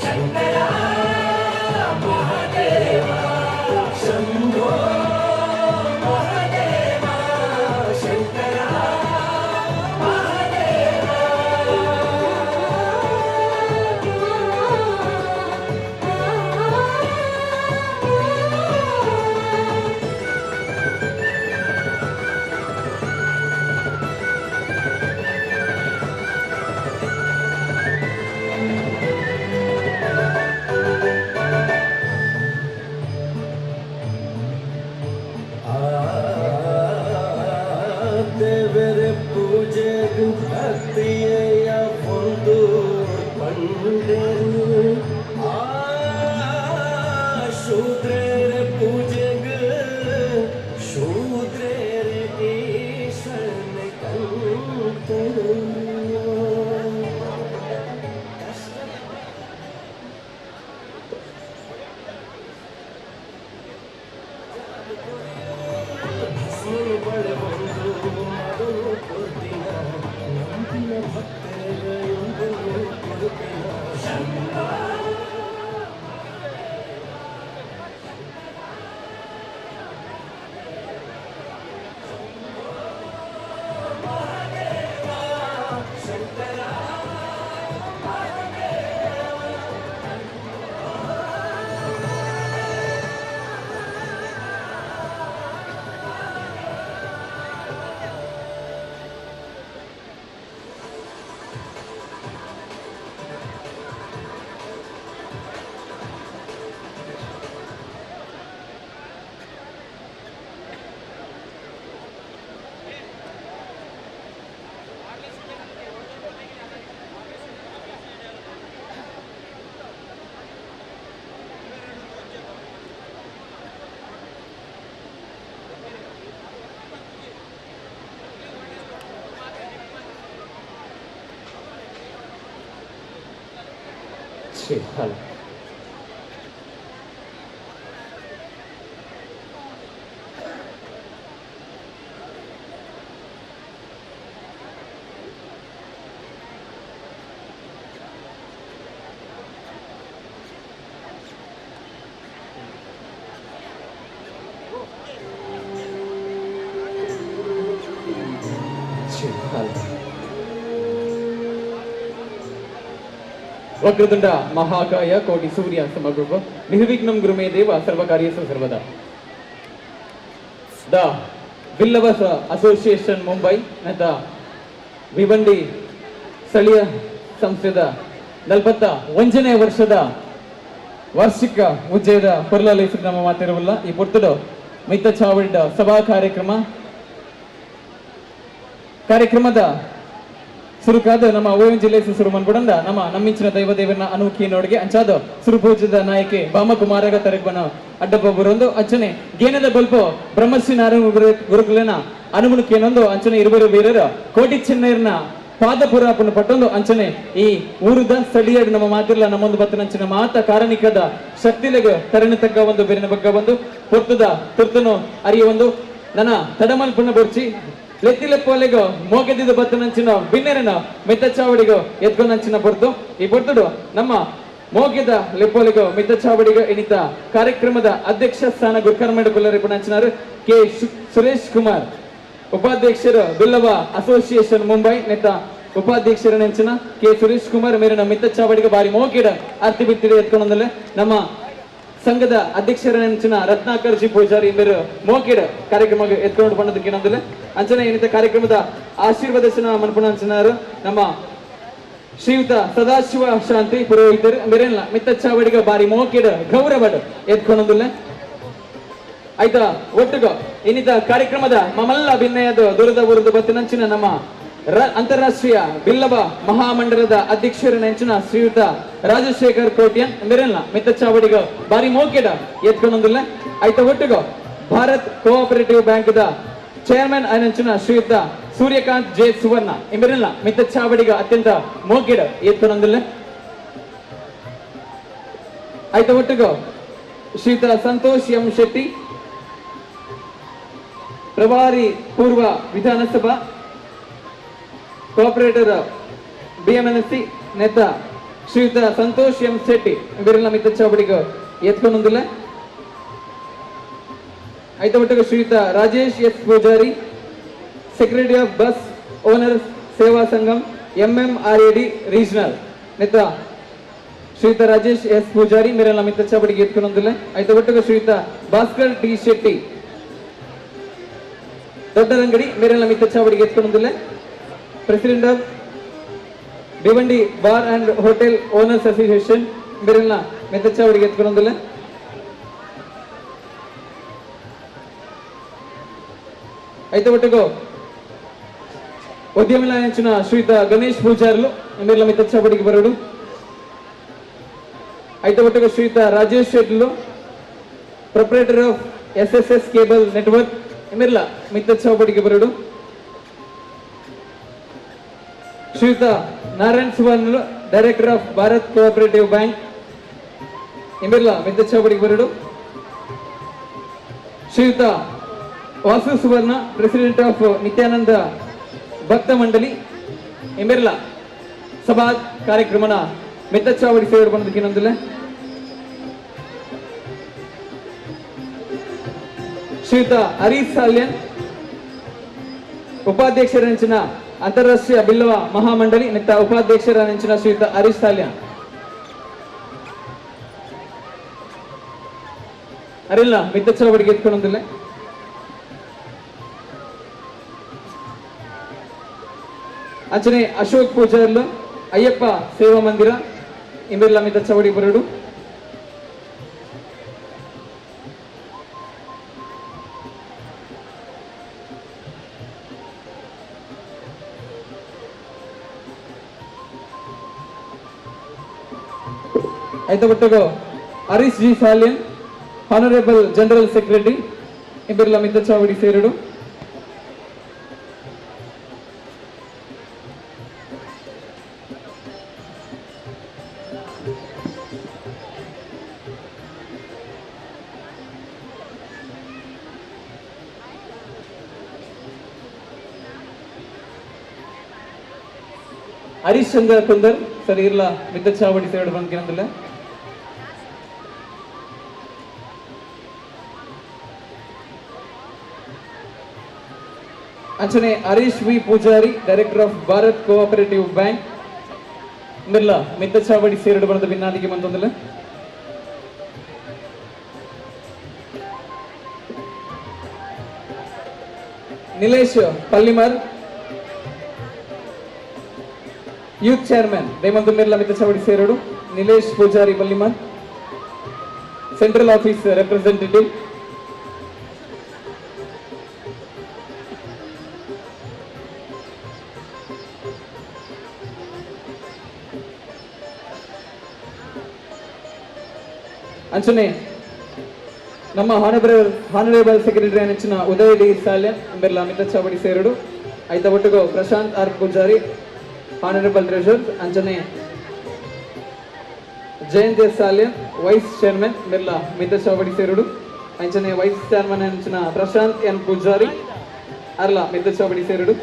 ಶಂಕರ ಮಹಾದೇವ ಶಂಭೋ ಮಹಾದೇವ ಶಂಕರ ದೇವರ ಪೂಜೆಗೂ ಭಕ್ತಿಯ ಒಂದು ಬಂಡೆರು ಶೂದ್ರರ ಪೂಜೆಗೂ ಶೂದ್ರರ ಈಶನ ಕಂತರು ಹಲೋ ವಕ್ರತುಂಡ ಮಹಾಕಾಯ ಕೋಟಿ ಸೂರ್ಯ ಸಮಗ್ರ ನಿರ್ವಿಘ್ನಂ ಗುರುಮೇ ದೇವ ಸರ್ವಕಾರ್ಯೇಷು ಸರ್ವದಾ. ದ ಬಿಲ್ಲವಸ ಅಸೋಸಿಯೇಷನ್ ಮುಂಬೈ ಮತ್ತು ಭಿವಂಡಿ ಸ್ಥಳೀಯ ಸಂಸ್ಥೆದ 41ನೇ ವರ್ಷದ ವಾರ್ಷಿಕ ಉಜ್ಜಯದ ಪೊರ್ಲಾಲ ನಮ್ಮ ಮಾತಿರವಲ್ಲ ಈ ಪೊರ್ತುಡು ಮಿತ್ತ ಚಾವಡಿದ ಸಭಾ ಕಾರ್ಯಕ್ರಮದ ಸುರುಕಾದ ನಮ್ಮ ಓಎಂ ಜಿಲ್ಲೆ ಸುರು ಮನ್ಬಿಡಂದ ನಮ್ಮಿಂಚಿನ ದೈವದೇವನ ಅನುಕೀನೊಳಗೆ ಅಂಚಾದ ಸುರುಪೂಜದ ನಾಯಕಿ ಭಾಮಕುಮಾರಗ ತರಗಬನ ಅಡ್ಡಪ್ಪ ಬರೊಂದು ಅಂಚನೆ ಗೇನದ ಬಲ್ಪ ಬ್ರಹ್ಮಶ್ರೀ ನಾರಾಯಣ ಗುರುಕುಲನ ಅನುಮುಖೇನೊಂದು ಅಂಚನೆ ಇರುವರು ವೀರರ ಕೋಟಿ ಚೆನ್ನೈರ್ನ ಪಾದಪುರಾಪನ ಪಟ್ಟೊಂದು ಅಂಚನೆ ಈ ಊರುದ ಸ್ಥಳೀಯ ನಮ್ಮ ಮಾತಿರ್ಲ ನಮ್ಮೊಂದು ಬತ್ತನಂಚಿನ ಮಾತ ಕಾರಣಿಕದ ಶಕ್ತಿಲೆಗ ತರಣಿ ತಗ್ಗ ಒಂದು ಬೇರಿನ ಬಗ್ಗ ಒಂದು ಹೊತ್ತದ ತುರ್ತನು ಅರಿಯ ಒಂದು ನನ್ನ ತಡಮಲ್ಪನ್ನ ಬರ್ಚಿ ಲೆತ್ತಿಲೆಪ್ಪೋಲೆಗ ಮೋಗೆದಿದ್ದು ಬತ್ತನಂಚಿನ ಬಿನ್ನೆರನ ಮಿತ್ತ ಚಾವಡಿಗ ಎತ್ಕೊಂಡಂಚಿನ ಬರ್ತು ಈ ಬರ್ದುಡು ನಮ್ಮ ಮೋಗೆದ ಲೆಪ್ಪೋಲೆಗ ಮಿತ್ತ ಚಾವಡಿಗ ಎನಿತ ಕಾರ್ಯಕ್ರಮದ ಅಧ್ಯಕ್ಷ ಸ್ಥಾನ ಗುರ್ಕರ್ಮೆಡ ಕುಲ್ಲರಿಪಣಂಚಿನಾರು ಕೆ ಸುರೇಶ್ ಕುಮಾರ್ ಉಪಾಧ್ಯಕ್ಷರು ಬಿಲ್ಲವ ಅಸೋಸಿಯೇಷನ್ ಮುಂಬೈ ನೆತ್ತ ಉಪಾಧ್ಯಕ್ಷರ ನೆಂಚಿನ ಕೆ ಸುರೇಶ್ ಕುಮಾರ್ ಮೇರಿನ ಮಿತ್ತ ಚಾವಡಿಗ ಬಾರಿ ಮೋಗಿಡ ಅರ್ತಿ ಬಿತ್ತಿಡಿ ಎತ್ಕೊಂಡಂದಲೆ ನಮ್ಮ ಸಂಘದ ಅಧ್ಯಕ್ಷರ ನೆಂಚಿನ ರತ್ನಾಕರ್ ಜಿ ಪೂಜಾರಿ ಮೇರು ಮೋಕಿಡ ಕಾರ್ಯಕ್ರಮ ಎತ್ಕೊಂಡು ಬಂದದಕ್ಕೆ ಏನಂದ್ರೆ ಅಂಚನೆ ಏನಿತ ಕಾರ್ಯಕ್ರಮದ ಆಶೀರ್ವಾದನ ಮನ್ಪುಣಂಚಿನಾರು ನಮ್ಮ ಶ್ರೀಯುತ ಸದಾಶಿವ ಶಾಂತಿ ಪುರೋಹಿತರು ಮೇರೆಲ್ಲ ಮಿತ್ತ ಚಾವಡಿಗ ಬಾರಿ ಮೋಕಿಡ ಗೌರವಡ್ ಎತ್ಕೊಂಡಂದಿಲ್ಲ ಆಯ್ತ ಒಟ್ಟಿಗೆ ಇನ್ನಿತ ಕಾರ್ಯಕ್ರಮದ ಮಮಲ್ಲ ಭಿನ್ನಯದ ದೂರದ ಊರದ ಬತ್ತಿನಂಚಿನ ನಮ್ಮ ಅಂತಾರಾಷ್ಟ್ರೀಯ ಬಿಲ್ಲವ ಮಹಾಮಂಡಲದ ಅಧ್ಯಕ್ಷರ ನೆಂಚಿನ ಶ್ರೀಯುತ ರಾಜಶೇಖರ್ ಕೋಟ್ಯನ್ ಮಿರಲ್ನ ಮಿತ್ತ ಚಾವಡಿಗ ಬಾರಿ ಮೋಕೆಡ ಎತ್ಕೊಂಡೊಂದಿಲ್ಲ ಆಯ್ತ ಒಟ್ಟಿಗೆ ಭಾರತ್ ಕೋಆಪರೇಟಿವ್ ಬ್ಯಾಂಕ್ ದ ಚೇರ್ಮನ್ ಅನಂಚಿನ ಶ್ರೀಯುತ ಸೂರ್ಯಕಾಂತ್ ಜೆ ಸುವರ್ಣ ಮಿರಲ್ನ ಮಿತ್ತ ಚಾವಡಿಗ ಅತ್ಯಂತ ಮೋಕೆಡ ಎತ್ಕೊಂಡೊಂದಿಲ್ಲ ಆಯ್ತ ಒಟ್ಟಿಗೆ ಶ್ರೀಯುತ ಸಂತೋಷ್ ಎಂ ಶೆಟ್ಟಿ ಪ್ರಭಾರಿ ಪೂರ್ವ ವಿಧಾನಸಭಾ ಕೋಆಪರೇಟರ್ BMNC ನೇತ ಶ್ರೀಯುತ ಸಂತೋಷ್ ಎಂ ಶೆಟ್ಟಿ ಇವರೆಲ್ಲ ಮಿತ್ತ ಚಾವಡಿಗೆ ಎತ್ಕೊಂಡೊಂದಿಲ್ಲ ಐತ ಒಟ್ಟಿಗೆ ಶ್ರೀಯುತ Rajesh S Pujari secretary of bus owners Seva Sangham MMRAD regional ನೇತ ಶ್ರೀಯುತ ರಾಜೇಶ್ ಎಸ್ ಪೂಜಾರಿ ಮೇರೆಲ್ಲ ಮಿತ್ತ ಚಾವಡಿಗೆ ಎತ್ಕೊಂಡೊಂದಿಲ್ಲ ಐತ ಒಟ್ಟಿಗೆ ಶ್ರೀಯುತ ಭಾಸ್ಕರ್ ಟಿ ಶೆಟ್ಟಿ ದೊಡ್ಡರಂಗಡಿ ಮೇರೆಲ್ಲ ಮಿತ್ತ ಚಾವಡಿಗೆ ಎತ್ಕೊಂಡೊಂದಿಲ್ಲ president of Bhiwandi bar and hotel owners association ಮೇರೆಲ್ಲ ಮಿತ್ತ ಚಾವಡಿಗೆ ಎತ್ಕೊಂಡೊಂದಿಲ್ಲ ಐತ ಒಟ್ಟಿಗೆ ಉದ್ಯಮಿಲ ಹೆಂಚಿನ ಶ್ರೀಯುತ ಗಣೇಶ್ ಪೂಜಾರ್ಲು ಮೇರೆಲ್ಲ ಮಿತ್ತ ಚಾವಡಿಗೆ ಬರೋಡು ಐತ ಒಟ್ಟಿಗೆ ಶ್ರೀಯುತ ರಾಜೇಶ್ ಶೆಟ್ಲು proprietor of SSS cable network ಮಿರ್ಲ ಮಿತ್ತ ಚಾವಡಿಗೆ ಬರೋಡು Shriyut Narayan Suvarna director of Bharat cooperative bank ಇಮಿರ್ಲ ಮಿತ್ತ ಚಾವಡಿಗೆ ಬರೋಡು ಶ್ರೀಯುತ ವಾಸು ಸುವರ್ಣ ಪ್ರೆಸಿಡೆಂಟ್ ಆಫ್ ನಿತ್ಯಾನಂದ ಭಕ್ತ ಮಂಡಳಿ ಇಮಿರ್ಲ ಸಭಾ ಕಾರ್ಯಕ್ರಮನ ಮಿತ್ತ ಚಾವಡಿ ಸೇವೆ ಬಂದಕ್ಕೆ ಇನ್ನೊಂದಿಲ್ಲ ಶ್ರೀಯುತ ಹರೀಶ್ ಸಾಲ್ಯನ್ ಉಪಾಧ್ಯಕ್ಷರ ನೆಂಚಿನ ಅಂತಾರಾಷ್ಟ್ರೀಯ ಬಿಲ್ಲವ ಮಹಾಮಂಡಳಿ ನಿತ್ತ ಉಪಾಧ್ಯಕ್ಷರ ನೆಂಚಿನ ಶ್ರೀಯುತ ಹರೀಶ್ ಸಾಲ್ಯನ್ ಅರಿಲ್ಲ ಮಿತ್ತ ಚಾವಡಿಗೆ ಎತ್ಕೊಂಡೊಂದಿಲ್ಲ ಅಂಚನೆ ಅಶೋಕ್ ಪೂಜಾರ್ಲು ಅಯ್ಯಪ್ಪ ಸೇವಾ ಮಂದಿರ ಇವೆಲ್ಲ ಮಿತ್ತ ಚಾವಡಿಗೆ ಬರೋಡು ಐತ ಒಟ್ಟಿಗೆ Harish G Salian honourable general secretary ಇಬ್ಬರೆಲ್ಲ ಮಿತ್ತ ಚಾವಡಿ ಸೇರಡು ಹರೀಶ್ ಚಂದ್ರ ಕುಂದರ್ ಸರಿ ಇರ್ಲ ಮಿತ್ತ ಚಾವಡಿ ಸೇರಡು ಬಂದ್ಕಿರಂದಿಲ್ಲ ಅಂಚನೆ Harish V Poojary director of Bharat cooperative bank ಮಿರ್ಲ ಮಿತ್ತ ಚಾವಡಿ ಸೇರಡು ಬಂದ ಭಿನ್ನಾದಿಗೆ ಬಂದೊಂದಿಲ್ಲ ನಿಲೇಶ್ ಪಲ್ಲಿಮಾರ್ ಯೂತ್ ಚೇರ್ಮನ್ ರೇಮಂತ್ ಮಿರ್ಲ ಮಿತ್ತ ಚಾವಡಿ ಸೇರಡು Nilesh Poojary Palimar central office representative ಅಂಚನೆ ನಮ್ಮ ಹಾನರೇಬಲ್ ಸೆಕ್ರೆಟರಿ ನೆಂಚಿನ ಉದಯ್ ಡಿ ಸಾಲ್ಯ ಎಂಬೆಲ್ಲ ಮಿತ್ತ ಚಾವಡಿ ಸೇರಡು ಐತ ಒಟ್ಟಿಗೆ Prashant R Poojary honourable treasurer ಅಂಚನೆ Jayant S Salya vice chairman ಮಿರ್ಲ ಮಿತ್ತ ಚಾವಡಿ ಸೇರಡು ಅಂಚನೆ ವೈಸ್ ಚೇರ್ಮನ್ ನೆಂಚಿನ ಪ್ರಶಾಂತ್ ಎನ್ ಪೂಜಾರಿ ಅರ್ಲ ಮಿತ್ತ ಚಾವಡಿ ಸೇರಡು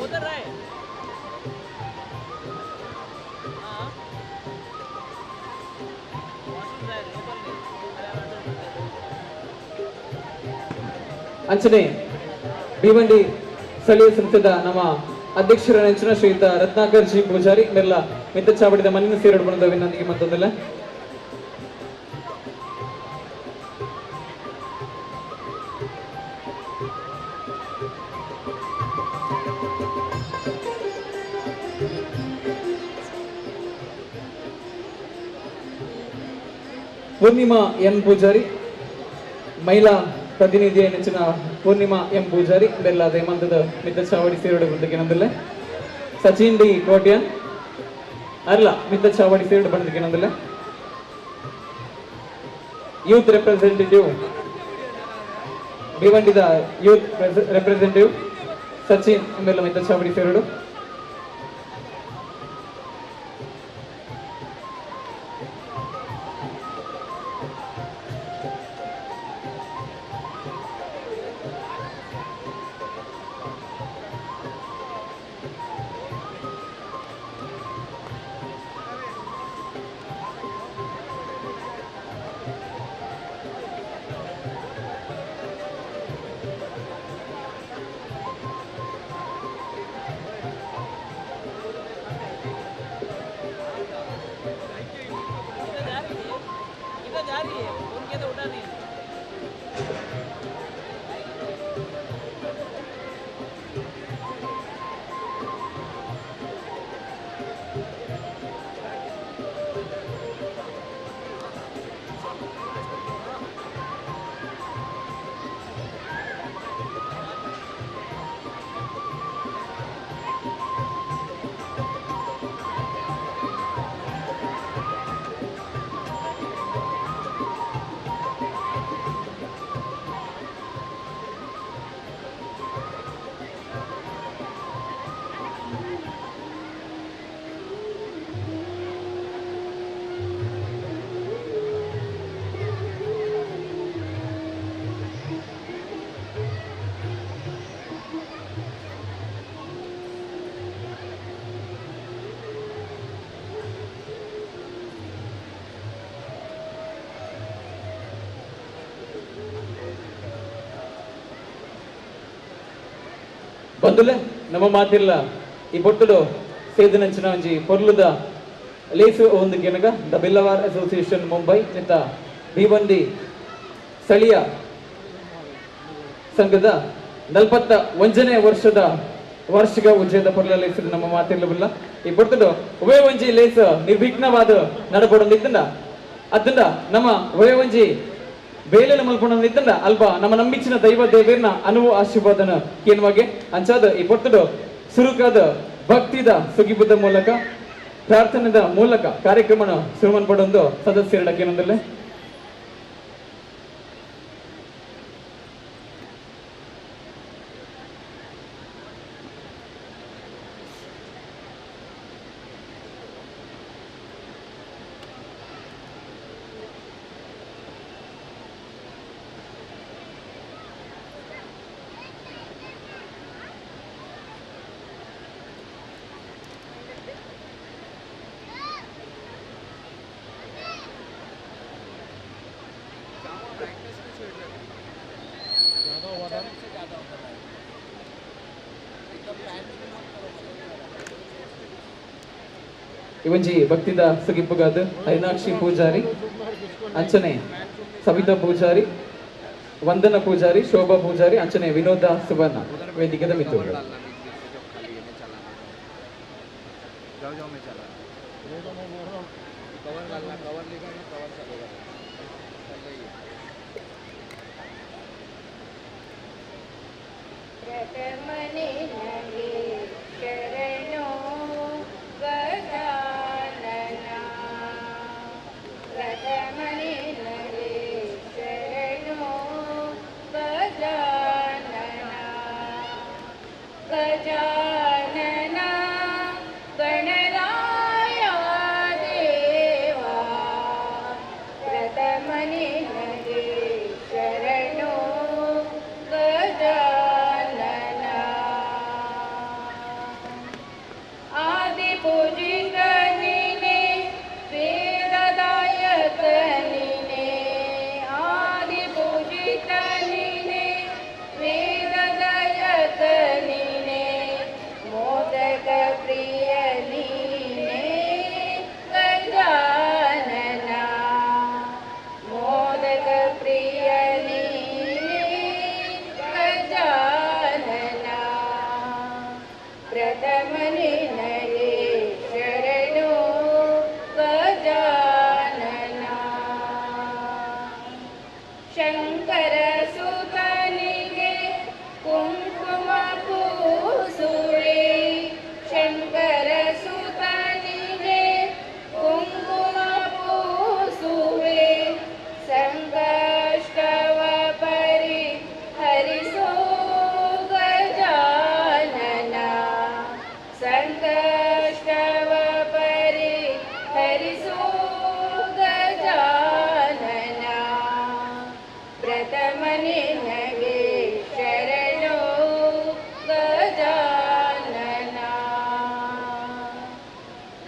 ಅಂಚನೆ ಭಿವಂಡಿ ಸ್ಥಳೀಯ ಸಂಸ್ಥೆದ ನಮ್ಮ ಅಧ್ಯಕ್ಷರ ನೆಂಚಿನ ಶ್ರೀಯುತ ರತ್ನಾಕರ್ ಜಿ ಪೂಜಾರಿ ಮಿರ್ಲ ಮಿತ್ತ ಚಾವಡಿದ ಮಣ್ಣಿನ ಸೇರಡು ಬಂದ ವಿನಂತಿಗೆ ಮತ್ತೊಂದಿಲ್ಲ ಪೂರ್ಣಿಮಾ ಎನ್ ಪೂಜಾರಿ ಮಹಿಳಾ ಪ್ರತಿನಿಧಿ ನೆಚ್ಚಿನ ಪೂರ್ಣಿಮಾ ಎಂ ಪೂಜಾರಿ ಬೆಲ್ಲ ದೇಮಂತದ ಮಿತ್ತ ಚಾವಡಿ ಸೇರುಡು ಬಂದಕ್ಕೆನಂದಿಲ್ಲ ಸಚಿನ್ ಡಿ ಕೋಟ್ಯನ್ ಅಲ್ಲ ಮಿತ್ತ ಚಾವಡಿ ಸೇರುಡು ಬಂದಕ್ಕೆನಂದಿಲ್ಲ ಯೂತ್ ರೆಪ್ರೆಸೆಂಟೇಟಿವ್ ಭಿವಂಡಿದ ಯೂತ್ ರೆಪ್ರೆಸೆಂಟೇಟಿವ್ ಸಚಿನ್ ಬೆಲ್ಲ ಮಿತ್ತ ಚಾವಡಿ ಸೇರುಡು ಬಂದುಲೆ ನಮ್ಮ ಮಾತಿಲ್ಲ ಈ ಬೊಟ್ಟುಡು ಸೇದಿನಂಚಿನ ಒಂಜಿ ಪೊರ್ಲುದ ಲೇಸು ಒಂದು ಕೆನಗ ದ ಬಿಲ್ಲವಾರ್ ಅಸೋಸಿಯೇಷನ್ ಮುಂಬೈ ನಿಂತ ಭೀವಂಡಿ ಸ್ಥಳೀಯ ಸಂಘದ 41ನೇ ವರ್ಷದ ವಾರ್ಷಿಕ ಉಜ್ಜಯದ ಪೊರ್ಲ ಲೇಸು ನಮ್ಮ ಮಾತಿರ್ಲಬಿಲ್ಲ ಈ ಬೊಟ್ಟುಡು ಉಭಯ ಒಂಜಿ ಲೇಸ್ ನಿರ್ವಿಘ್ನವಾದ ನಡಪಡೊಂದಿತ್ತಂಡ ಅತ್ತಂಡ ನಮ್ಮ ಉಭಯ ಒಂಜಿ ಬೇಲೆನ ಮಲ್ಪೊಂದಿತ್ತಂಡ ಅಲ್ಪ ನಮ್ಮ ನಂಬಿಚ್ಚಿನ ದೈವ ದೇವೇರ್ನ ಅನುವು ಆಶೀರ್ವಾದನ ಕೇನುವಾಗೆ ಅಂಚಾದ ಈ ಪೊಟ್ಟುಡು ಸುರುಕಾದ ಭಕ್ತಿದ ಸುಗಿಬುದ ಮೂಲಕ ಪ್ರಾರ್ಥನೆದ ಮೂಲಕ ಕಾರ್ಯಕ್ರಮನ ಶುರು ಪಡೊಂದು ಸದಸ್ಯರಡಕ್ಕೇನಂದಲ್ಲೇ ಇವಂಜಿ ಭಕ್ತಿದ ಸುಗಿಪ್ಪುಗಾದ ಹರಿನಾಕ್ಷಿ ಪೂಜಾರಿ ಅಂಚನೆ ಸವಿತಾ ಪೂಜಾರಿ ವಂದನ ಪೂಜಾರಿ ಶೋಭಾ ಪೂಜಾರಿ ಅಂಚನೆ ವಿನೋದ ಸುವರ್ಣ ವೇದಿಕೆದ ಮಿತ್ರರು ಶಂಕರ ಸುತನಿಗೆ ಕುಂಕುಮ ಪೂಸುವೆ ಶಂಕರ ಸುತನಿಗೆ ಕುಂಕುಮ ಪೂಸುವೆ ಸಂಕಷ್ಟವ ಪರಿಹರಿಸೋ ಗಜಾನನ ಸಂಕಷ್ಟವ ಪರಿಹರಿಸೋ ಗಜಾನನ ಪ್ರಥಮ ನಿನಗೆ ಶರಣು ಗಜಾನನ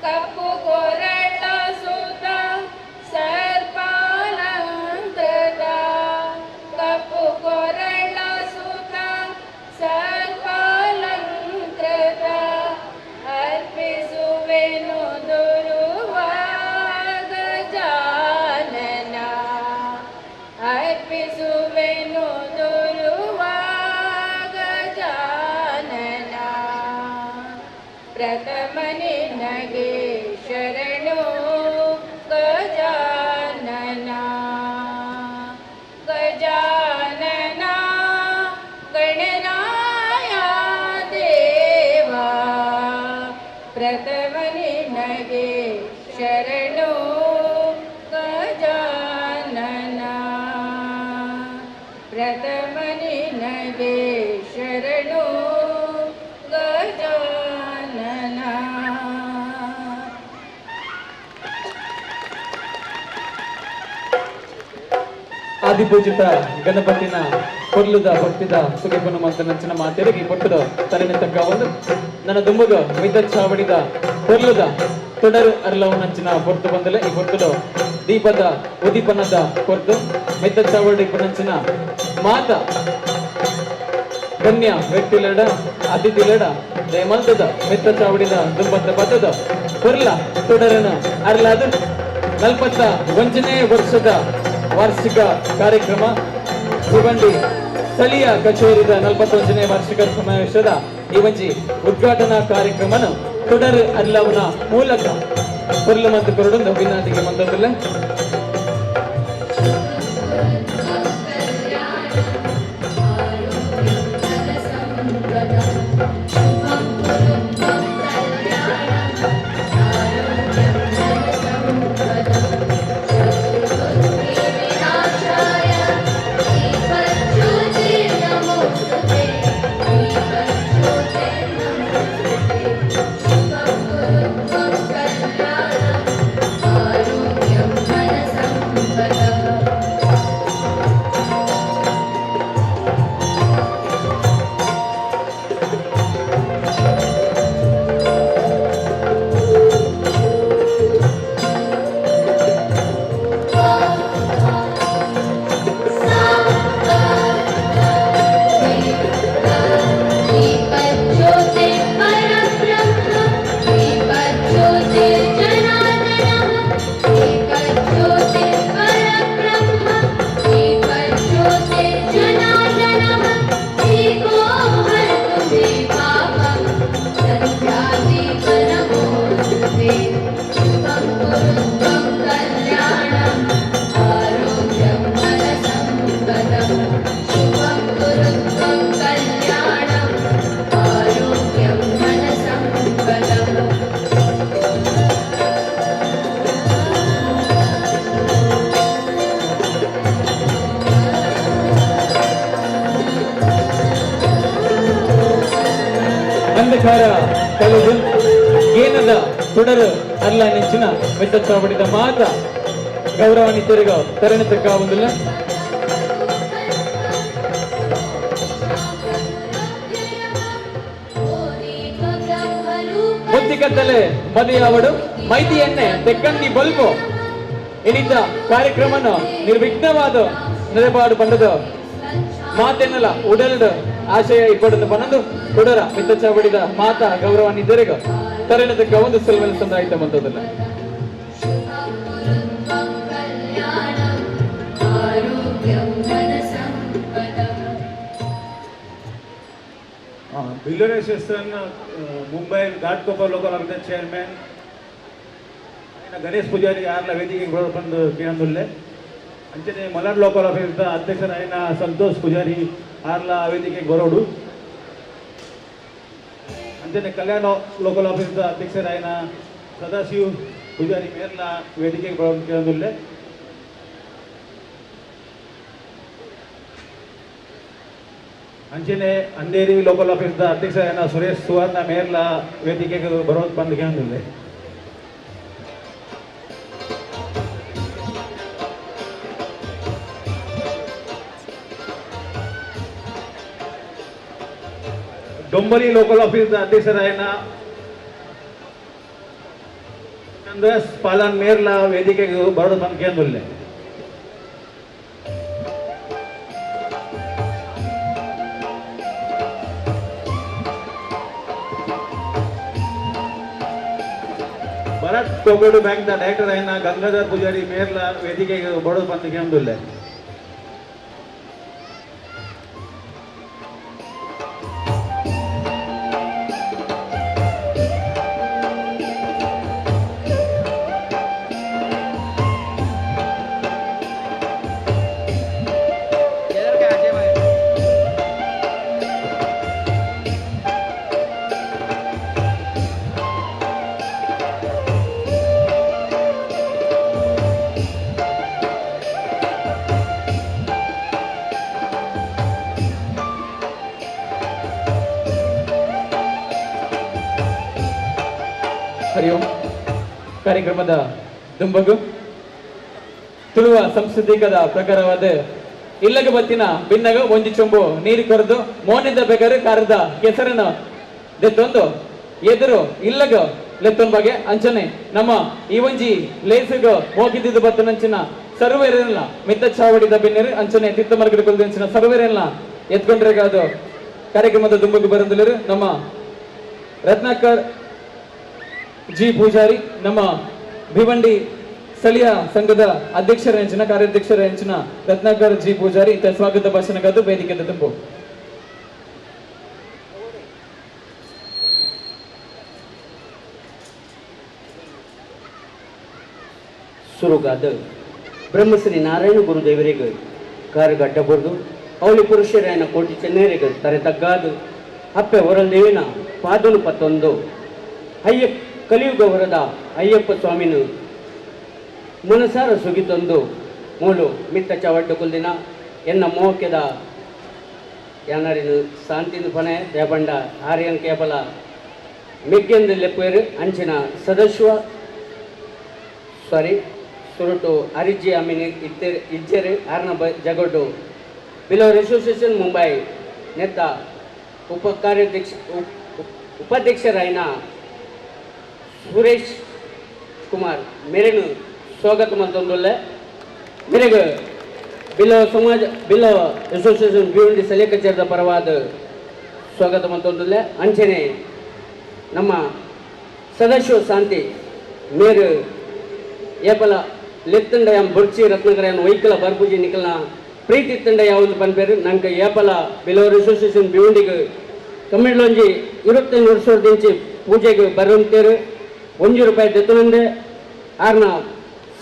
ಕಪ್ಪು ಕೊರಳ ಸುತ ಸರ್ಪಾಲಂಕೃತ ಕಪ್ಪು ಕೊರಳ ಸುತ ಸರ್ಪಾಲಂಕೃತ ಅರ್ಪಿಸುವೆನು ದುರುವ ಗಜಾನನ ಅರ್ಪಿಸುವೆನು ದುರುವ ಗಜಾನನ ಪ್ರಥಮ ನಿನಗೆ ಶರಣು ಗಜಾನನ ಗಜಾನನ ಗಣನಾಯ ದೇವ ಪ್ರಥಮ ನಿನಗೆ ಶರಣು ಗಜಾನನ ಪ್ರಥಮ ನಿನಗೆ ಶರಣು ಗಜಾನನ ಆದಿಪೂಜಿತ ಗಣಪತಿನ ಕೊರ್ಲುದ ಭಕ್ತಿದ ಸುಗಿಪನು ಮಂತ ನಂಚಿನ ಮಾತೆರಗಿ ಪೊಟ್ಟದ ತರನೆ ತಕ್ಕ ಒಂದು ನನ್ನ ದುಂಬಗ ಮಿದ್ದ ಚಾವಡಿದ ಕೊರ್ಲುದ ತೊಡರು ಅರ್ಲವು ನಂಚಿನ ಪೊರ್ತು ಬಂದಲೆ ಈ ಪೊರ್ತುಲು ದೀಪದ ಉದೀಪನದ ಕೊರ್ತು ಮಿದ್ದ ಚಾವಡಿ ನಂಚಿನ ಮಾತ ಗಣ್ಯ ವ್ಯಕ್ತಿಲಡ ಅತಿಥಿಲಡ ರೇಮಂತದ ಮಿತ್ತ ಚಾವಡಿದ ದುಂಬದ ಪದದ ಕೊರ್ಲ ತೊಡರನ ಅರ್ಲಾದ 41ನೇ ವರ್ಷದ ವಾರ್ಷಿಕ ಕಾರ್ಯಕ್ರಮ ಶಿವಂಡಿ ಸ್ಥಳೀಯ ಕಚೇರಿದ 41ನೇ ವಾರ್ಷಿಕ ಸಮಾವೇಶದ ಈ ಒಂಜಿ ಉದ್ಘಾಟನಾ ಕಾರ್ಯಕ್ರಮನ ತೊಡರು ಅರ್ಲವನ ಮೂಲಕ ಕೊರ್ಲ ಮತ್ತು ಕೊರಡೊಂದು ವಿನಾದಿಗೆ ಮಂದಲ್ಲ ಅಂಧಕಾರ ಕಳೆದು ಏನದ ತೊಡರು ಅಲ್ಲ ನೆಂಚಿನ ಮೆತ್ತ ಚಾವಡಿದ ಮಾತ ಗೌರವಾನ್ವಿತರಿಗ ತರಣೆ ತಕ್ಕ ಒಂದಿಲ್ಲ ಬುದ್ಧಿಕತ್ತಲೆ ಮದಿಯಾವಡು ಮೈತಿ ಎಣ್ಣೆ ತೆಕ್ಕಂದಿ ಬಲ್ಬು ಇನಿದ್ದ ಕಾರ್ಯಕ್ರಮನ ನಿರ್ವಿಘ್ನವಾದ ನೆಲೆಪಾಡು ಪಂಡದ ಮಾತೆನ್ನಲ ಉಡಲ್ಡ ಆಶಯ ಇಪ್ಪಡದ ಪನಂದು ಕೊಡರ ಮಿತ್ತ ಚಾವಡಿದ ಮಾತ ಗೌರವಾನ್ವಿತರಿಗ ತರಣೆ ತಕ್ಕ ಒಂದು ಸಲ್ವಲ್ ಸಂದಾಯಿತ ಬಂದದಲ್ಲ बिलोरे सेशन मुंबई घाटकोपर लोकल ऑर्गन चेयरमैन गणेश पुजारी यार वेदिके बंद केळंदुल्ले ಅಂಚನೆ ಮಲಾಡ್ ಲೋಕಲ್ ಆಫೀಸ್ದ ಅಧ್ಯಕ್ಷರಾಯಿನ ಸಂತೋಷ್ ಪೂಜಾರಿ ಆರ್ಲ ವೇದಿಕೆಗೆ ಬರೋಡು. ಅಂಚನೆ ಕಲ್ಯಾಣ ಲೋಕಲ್ ಆಫೀಸ್ದ ಅಧ್ಯಕ್ಷರಾಯಿನ ಸದಾಶಿವ್ ಪೂಜಾರಿ ಮೇರ್ಲ ವೇದಿಕೆಗೆ ಬರೋದಿಲ್ಲ. ಅಂಚನೆ ಅಂಧೇರಿ ಲೋಕಲ್ ಆಫೀಸ್ದ ಅಧ್ಯಕ್ಷರಾಯಿನ ಸುರೇಶ್ ಸುವರ್ಣ ಮೇರ್ಲ ವೇದಿಕೆಗೆ ಬರೋದು ಬಂದು ಕೇಳಿಲ್ಲ. डोंबरी लोकल ऑफिस अध्यक्षरायन चंद्रस पालन मेर्ला वेदिकेगे बरोड बंद केंदुल्ले. भरत कोगोडु बैंक डायरेक्टर आयन गंगाधर पुजारी मेर्ला वेदिकेगे बरोड बंद केंदुल्ले. ಹರಿ ಓಂ. ಕಾರ್ಯಕ್ರಮದ ದುಂಬಗು ತುಳುವ ಸಂಸ್ಕೃತಿಕದ ಪ್ರಕಾರವಾದ ಇಲ್ಲಗ ಬತ್ತಿನ ಭಿನ್ನಗ ಒಂಜಿ ಚೊಂಬು ನೀರು ಕೊರೆದು ಮೋನಿದ ಬೇಕಾದ್ರೆ ಕಾರದ ಕೆಸರನ್ನು ದೆತ್ತೊಂದು ಎದುರು ಇಲ್ಲಗ ಲೆತ್ತೊಂದು ಬಗೆ ಅಂಚನೆ ನಮ್ಮ ಈ ಒಂಜಿ ಲೇಸಿಗ ಹೋಗಿದ್ದ ಬತ್ತನಂಚಿನ ಸರ್ವೇರೆಲ್ಲ ಮಿತ್ತ ಚಾವಡಿದ ಭಿನ್ನರು ಅಂಚನೆ ತಿತ್ತ ಮರಗಡ ಕೊಲ್ದಂಚಿನ ಸರ್ವೇರೆಲ್ಲ ಎತ್ಕೊಂಡ್ರೆಗಾದು ಕಾರ್ಯಕ್ರಮದ ದುಂಬಗು ಬರಂದಿಲ್ಲರು ನಮ್ಮ ರತ್ನಾಕರ್ ಜಿ ಪೂಜಾರಿ ನಮ್ಮ ಭಿವಂಡಿ ಸ್ಥಳೀಯ ಸಂಘದ ಅಧ್ಯಕ್ಷರ ಹೆಂಚಿನ ಕಾರ್ಯಾಧ್ಯಕ್ಷರ ಹೆಂಚಿನ ರತ್ನಾಕರ್ ಜಿ ಪೂಜಾರಿ ಇಂಥ ಸ್ವಾಗತ ಭಾಷಣಗದು ವೇದಿಕೆ ತುಂಬು ಸುರುಗಾದ ಬ್ರಹ್ಮಶ್ರೀ ನಾರಾಯಣ ಗುರುದೇವರಿಗೆ ಕಾರುಗಟ್ಟಬಾರ್ದು ಅವಳಿ ಪುರುಷರಾಯನ ಕೋಟಿ ಚೆನ್ನೈರಿಗೆ ತರೆ ತಗ್ಗಾದು ಅಪ್ಪೆ ಹೊರಲ್ದೇವಿನ ಪಾದನು ಪತ್ತೊಂದು ಅಯ್ಯ ಕಲಿಯುಗ ಹೊರದ ಅಯ್ಯಪ್ಪ ಸ್ವಾಮಿನು ಮನಸಾರ ಸುಗಿತೊಂದು ಮೂಲು ಮಿತ್ತ ಚವಡ್ಡು ಕುಲ್ದಿನ ಎನ್ನ ಮೋಕೆದ ಯಾನರಿನು ಶಾಂತಿನ ಪನೆ ದೇಬಂಡ ಆರ್ಯನ್ ಕೇಬಲ ಮೆಗ್ಗೆಂದು ಲೆಪ್ಪೇರು ಅಂಚಿನ ಸದಸ್ಯ ಸುರುಟು ಅರಿಜಿ ಅಮಿನಿ ಇಜ್ಜೆರು ಆರ್ನ ಜಗಡ್ಡು ಬಿಲೋರ್ ಅಸೋಸಿಯೇಷನ್ ಮುಂಬೈ ನೆತ್ತ ಉಪಾಧ್ಯಕ್ಷರಾಯಿನ ಸುರೇಶ್ ಕುಮಾರ್ ಮೇರೆನು ಸ್ವಾಗತ ಮಂತೊಂದುಲ್ಲೆ. ಮೇರೆಗೆ ಬಿಲೋ ಅಸೋಸಿಯೇಷನ್ ಭಿವಂಡಿ ಸಲಹೆ ಕಚೇರಿದ ಪರವಾದ ಸ್ವಾಗತ ಮಂತೊಂದುಲ್ಲೆ. ಅಂಚನೆ ನಮ್ಮ ಸದಸ್ಯ ಶಾಂತಿ ಮೇರು ಏಪಲ ಲೆತ್ತಂಡ ಯಾಮ್ ಬುರ್ಚಿ ರತ್ನಗರ ವೈಕಲ ಬರ್ಪೂಜಿ ನಿಕಲ್ನ ಪ್ರೀತಿ ತಂಡ ಯಾವುದು ಪನ್ಪೇರು ನಂಗೆ ಏಪಲ ಬಿಲೋರ್ ಅಸೋಸಿಯೇಷನ್ ಭಿವಂಡಿಗೆ ಕಮ್ಮಿಡ್ಲೊಂಜಿ 25 ವರ್ಷದಿಂಚಿ ಪೂಜೆಗೆ ಬರುವಂತೇರು ₹1 ದೆತ್ತುನಂದೆ ಆರ್ನ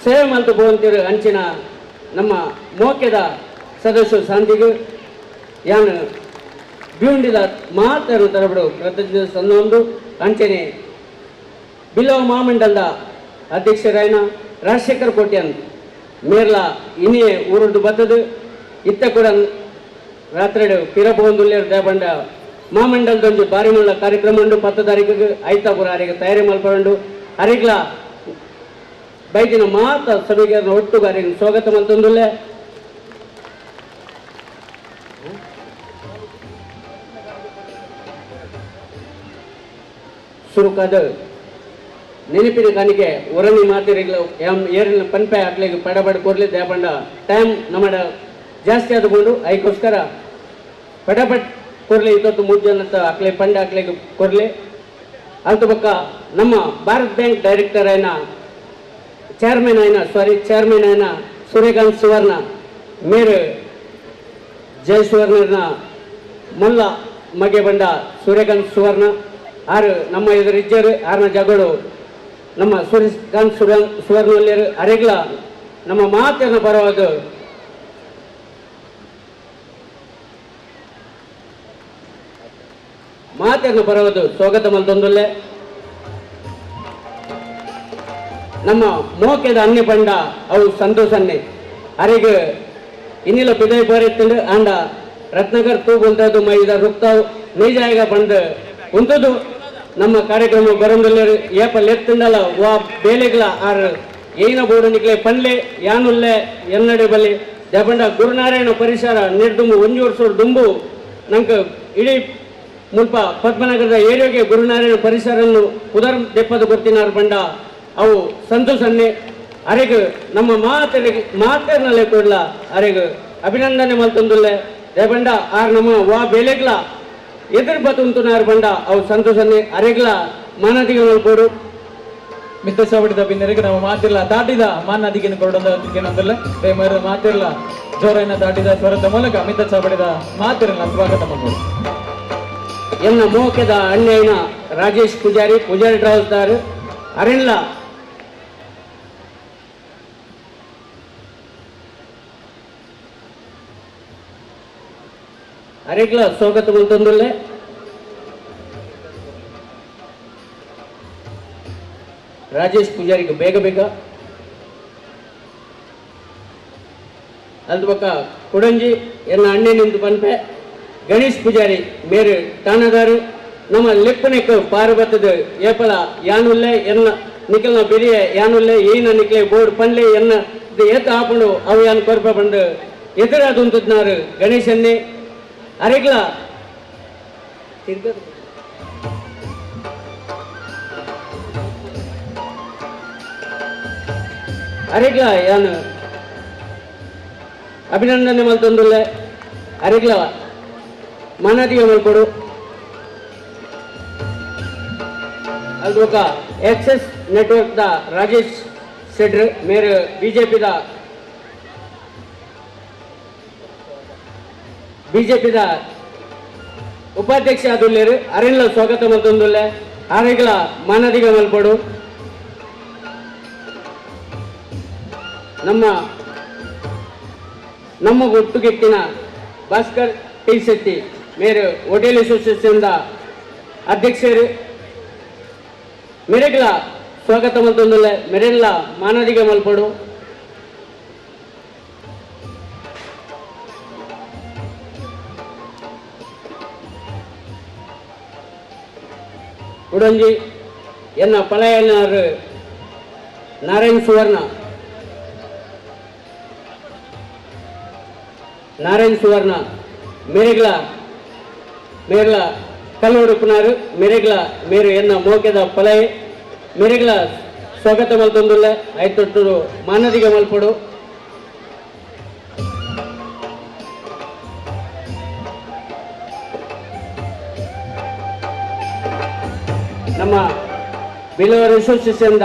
ಸೇವೆ ಮಲ್ತು ಹೋಗುವಂತೇರು ಅಂಚಿನ ನಮ್ಮ ಮೋಕೆದ ಸದಸ್ಯ ಶಾಂತಿಗೆ ಯಾನು ಭಿವಂಡಿದ ಮಾತಾರು ತರಬಿಡು ಕೃತಜ್ಞತೆ ಸಂದೊಂದು ಅಂಚನೆ ಬಿಲೋ ಮಹಾಮಂಡಲದ ಅಧ್ಯಕ್ಷರಾಯನ ರಾಜಶೇಖರ್ ಕೋಟ್ಯನ್ ಮೇರ್ಲ ಇನ್ನೇ ಊರದ್ದು ಬತ್ತದು ಇತ್ತ ಕೂಡ ರಾತ್ರಿ ಪಿರಬಹುಂದುಲ್ಲೇರು ದೇಬಂಡ ಮಹಾಮಂಡಲದೊಂದು ಬಾರಿ ಮುಳ್ಳ ಕಾರ್ಯಕ್ರಮ ಉಂಡು 10 ತಾರೀಕಿಗೆ ಐತಾಪುರ ಅರಿಗೆ ತಯಾರಿ ಮಲ್ಪಂಡು ಅರಿಗ್ಲ ಬೈದಿನ ಮಾತ ಸಭೆಗೆ ಒಟ್ಟುಗಾರಿಗೆ ಸ್ವಾಗತ ಮಂತೊಂದುಲ್ಲೆ. ಸುರುಕಾದ ನೆನಪಿನ ಕಾಣಿಕೆ ಒರಣಿ ಮಾತಿರಿಗಳು ಏರಿನ ಪನ್ಪೆ ಹಾಕ್ಲಿಕ್ಕೆ ಪಡಬಡ ಕೊರ್ಲಿ ದೇಪಂಡ ಟೈಮ್ ನಮ್ಮಡ ಜಾಸ್ತಿ ಆದುಕೊಂಡು ಅದಕ್ಕೋಸ್ಕರ ಪಡಬಟ್ ಕೊರ್ಲಿ ಇವತ್ತು 3 ಜನ ಹಾಕ್ಲಿ ಪಂಡ ಹಾಕ್ಲಿಕ್ಕೆ ಕೊರ್ಲಿ ಅಂತ ಬಕ್ಕ ನಮ್ಮ ಭಾರತ್ ಬ್ಯಾಂಕ್ ಡೈರೆಕ್ಟರ್ ಚೇರ್ಮನ್ ಆಯ್ನ ಸೂರ್ಯಕಾಂತ್ ಸುವರ್ಣ ಮೇರು ಜಯ ಸುವರ್ಣ ಮೊಲ್ಲ ಮಗೆ ಬಂಡ ಸೂರ್ಯಕಾಂತ್ ಸುವರ್ಣ ಆರು ನಮ್ಮ ಎದುರು ಇಜ್ಜರು ಆರ್ನ ಜಗಳು ನಮ್ಮ ಸೂರ್ಯಕಾಂತ್ ಸುವರ್ಣಲ್ಲಿರು ಅರೆಗ್ಲ ನಮ್ಮ ಮಾತಿನ ಪರವಾದ ಮಾತೆಯನ್ನು ಪರವದು ಸ್ವಾಗತ ಮಲ್ತೊಂದುಲ್ಲೆ ನಮ್ಮ ಮೋಕೆದ ಅನ್ನೆ ಪಂಡ ಅವು ಸಂತೋಷನ್ನೇ ಅರಿಗೆ ಇನ್ನಿಲ ಪಿದೈ ಪೋರೆತ್ತಂಡು ಆಂಡ ರತ್ನಗರ್ ತೂ ಬಂದದ್ದು ಮೈದ ರುಕ್ತಾವ್ ನೈಜಾಯಿಗ ಬಂದು ಉಂತದು ನಮ್ಮ ಕಾರ್ಯಕ್ರಮ ಬರಂದುಲ್ಲೆ ಏಪ ಲೆತ್ತಂಡಲ ವಾ ಬೇಲೆಗ್ಲ ಆರ್ ಏನ ಬೋಡು ನಿಕ್ಲೆ ಪನ್ಲೆ ಯಾನುಲ್ಲೆ ಎನ್ನಡೆ ಬಲ್ಲಿ ದಪಂಡ ಗುರುನಾರಾಯಣ ಪರಿಸರ ನಿರ್ದುಂಬು 1 ವರ್ಷ ದುಂಬು ನಂಗೆ ಇಡೀ ಮುಲ್ಪ ಪದ್ಮನಗರದ ಏರಿಯಾಗೆ ಗುರುನಾರಾಯಣ ಪರಿಸರನ್ನು ಪುದರ್ ದೆಪ್ಪದ ಗೊತ್ತಿನಾರು ಬಂಡ ಅವು ಸಂತೋಷನ್ನೇ ಅರೆಗೆ ನಮ್ಮ ಮಾತೇರ್ನಲ್ಲೇ ಕೊಡ್ಲ ಅರೆಗೆ ಅಭಿನಂದನೆ ಮಲ್ತೊಂದುಲ್ಲೆ ದೆಪಂಡ ಆರ್ ನಮ್ಮ ವಾ ಬೇಲೆಗ್ಲ ಎದುರು ಬತ್ತುಂತುನಾರು ಬಂಡ ಅವು ಸಂತೋಷನ್ನೇ ಅರೆಗ್ಲ ಮಾನದಿಗೆ ಮಲ್ಕೊಡು ಮಿತ್ತ ಚಾವಡಿದ ಬಿನ್ನರಿಗೆ ನಾವು ಮಾತಿಲ್ಲ ದಾಟಿದ ಮಾನದಿಗೆ ಕೊಡೋದಲ್ಲ ದಯಮಾಡಿ ಮಾತಿಲ್ಲ ಜೋರನ್ನ ದಾಟಿದ ಸ್ವರದ ಮೂಲಕ ಮಿತ್ತ ಚಾವಡಿದ ಮಾತಿರಲ್ಲ ಸ್ವಾಗತ ಮಾಡ್ಬೋದು ಎನ್ನ ಮೋಕೆದ ಅಣ್ಣಯ್ಯನ ರಾಜೇಶ್ ಪೂಜಾರಿ ಟ್ರಾವೆಲ್ಸ್ದಾರ್ ಅರೆಲ್ಲ ಅರೆಗ್ಲ ಸ್ವಾಗತ ಮಲ್ತೊಂದುಲ್ಲೆ ರಾಜೇಶ್ ಪೂಜಾರಿಗೆ ಬೇಗ ಬೇಗ ಅಲ್ದ ಪಕ್ಕ ಕುಡಂಜಿ ಎನ್ನ ಅಣ್ಣೆ ನಿಂತು ಪನ್ಪೆ ಗಣೇಶ್ ಪೂಜಾರಿ ಮೇರೆ ಠಾಣದಾರು ನಮ್ಮ ಲೆಪ್ಪನೆಕ್ ಪಾರ್ವತದ ಏಪಲ ಯಾನುಲ್ಲೆ ಎನ್ನ ನಿಖಲ್ನ ಬಿರಿಯ ಯಾನುಲ್ಲೆ ಏನ ನಿಕ್ಲೆ ಬೋರ್ಡ್ ಪನ್ಲೆ ಎನ್ನ ಏತ ಹಾಕೊಂಡು ಅವು ಯಾನ್ ಕೊರ್ಪ ಬಂದು ಎದುರಾದಂತದ್ನಾರು ಗಣೇಶನ್ನೇ ಅರೆಗ್ಲ ಅರೆಗ್ಲ ಯಾನು ಅಭಿನಂದನೆ ಮಲ್ತೊಂದುಲ್ಲೆ ಅರೆಗ್ಲ ಮಾನದಿಗೆ ಮಲ್ಕೊಡು ಅದು ఒక ಎಕ್ಸೆಸ್ ನೆಟ್ವರ್ಕ್ ದ ರಾಜೇಶ್ ಸೆಡ್ರ್ ಮೇರೆ ಬಿಜೆಪಿ ದ ಉಪಾಧ್ಯಕ್ಷ ಆದುಲ್ಲೇರು ಅರೆಲ್ಲ ಸ್ವಾಗತ ಮಲ್ತೊಂದುಲ್ಲೆ ಅರೆಗ್ಲ ಮಾನದಿಗೆ ಮಲ್ಕೊಡು ನಮ್ಮ ಒಟ್ಟುಗೆಟ್ಟಿನ ಭಾಸ್ಕರ್ ಟಿ ಶೆಟ್ಟಿ ಮೇರೆ ಹೋಟೆಲ್ ಅಸೋಸಿಯೇಷನ್ ಅಧ್ಯಕ್ಷರು ಮೆರೆಗ್ಲ ಸ್ವಾಗತ ಮಲ್ತೊಂದುಲ್ಲೆ ಮೆರೆಲ್ಲ ಮಾನದಿಗೆ ಮಲ್ಪಡು ಉಡಂಜಿ ಎನ್ನ ಪಲಯನಾರು ನಾರಾಯಣ್ ಸುವರ್ಣ ಮೇರೆಗ್ಲ ಕಲ್ಲುಡುಪುನಾರು ಮೆರೆಗ್ಲ ಮೇರೆ ಎನ್ನ ಮೋಕೆದ ಪಲಯೆ ಮೆರೆಗ್ಲ ಸ್ವಾಗತ ಮಲ್ತೊಂದುಲ್ಲೆ ಐತೊಟ್ಟು ಮಾನದಿಗೆ ಮಲ್ಪಡು ನಮ್ಮ ಬಿಲವರ್ ಅಸೋಸಿಯೇಷನ್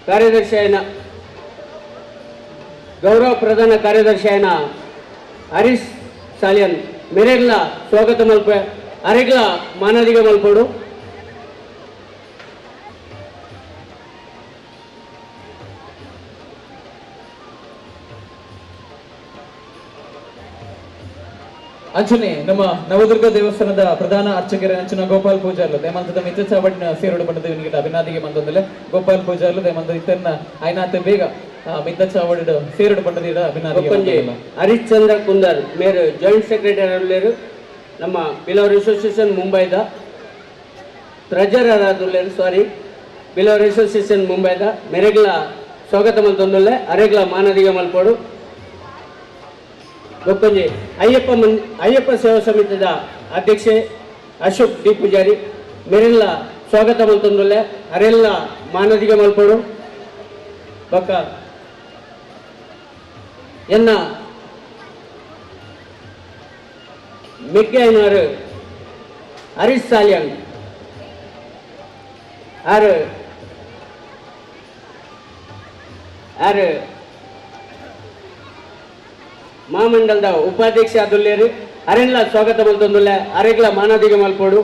ಕಾರ್ಯದರ್ಶಿ ಆಯ್ನ ಗೌರವ ಪ್ರಧಾನ ಕಾರ್ಯದರ್ಶಿ ಆಯ್ನ ಹರೀಶ್ ಸಾಲಿಯನ್ ಮೆರೆಗ್ಲ ಸ್ವಾಗತ ಮಲ್ಪೆ ಅರೆಗ್ಲ ಮಾನದಿಗೆ ಮಲ್ಪಡು ಅಂಚನೆ ನಮ್ಮ ನವದುರ್ಗ ದೇವಸ್ಥಾನದ ಪ್ರಧಾನ ಅರ್ಚಕರ ಅಂಚನ ಗೋಪಾಲ್ ಪೂಜಾರ್ಲು ದಯಮಂತದ ಮಿತ್ರ ಚಾವಡಿನ ಸೇರೋಡು ಬಂದದ ಇವನಿಗೆ ಅಭಿನಾದಿಗೆ ಬಂದೊಂದಲೆ ಗೋಪಾಲ್ ಪೂಜಾರ್ಲು ದಯಮಂತ ಇತನ್ನ ಐನಾತೆ ಬೇಗ ಮಿತ್ತ ಚಾವಡಿ ಸೇರೋಡು ಬಂದದ ಅಭಿನಾದಿಗೆ ಹರಿಶ್ಚಂದ್ರ ಕುಂದರ್ ಮೇರು ಜಾಯಿಂಟ್ ಸೆಕ್ರೆಟರಿ ಅಲ್ಲೇರು ನಮ್ಮ ಬಿಲವರ್ ಅಸೋಸಿಯೇಷನ್ ಮುಂಬೈದ ಟ್ರೆಜರರ್ ಆದುಲ್ಲೇರು ಬಿಲವರ್ ಅಸೋಸಿಯೇಷನ್ ಮುಂಬೈದ ಮೆರೆಗ್ಲ ಸ್ವಾಗತ ಮಲ್ತೊಂದುಲ್ಲೆ ಅರೆಗ್ಲ ಮಾನದಿಗೆ ಮಲ್ಪಡು ಗೊತ್ತೊಂಜಿ ಅಯ್ಯಪ್ಪ ಸೇವಾ ಸಮಿತಿದ ಅಧ್ಯಕ್ಷೆ ಅಶೋಕ್ ಡಿ ಪೂಜಾರಿ ಮೆರೆಲ್ಲ ಸ್ವಾಗತ ಮಲ್ತೊಂದುಲ್ಲೆ ಅರೆಲ್ಲ ಮಾನದಿಗೆ ಮಲ್ಪಡು ಬೊಕ್ಕ ಎನ್ನ ಮಿಗ್ಗೈನವರು ಹರೀಶ್ ಸಾಲಿಯನ್ ಆರು ಮಹಾಮಂಡಲದ ಉಪಾಧ್ಯಕ್ಷ ಆದುಲ್ಲೇರು ಅರೆಲ್ಲ ಸ್ವಾಗತ ಮಲ್ತೊಂದುಲ್ಲೆ ಅರೆಗ್ಲ ಮಾನದಿಗೆ ಮಲ್ಪಡು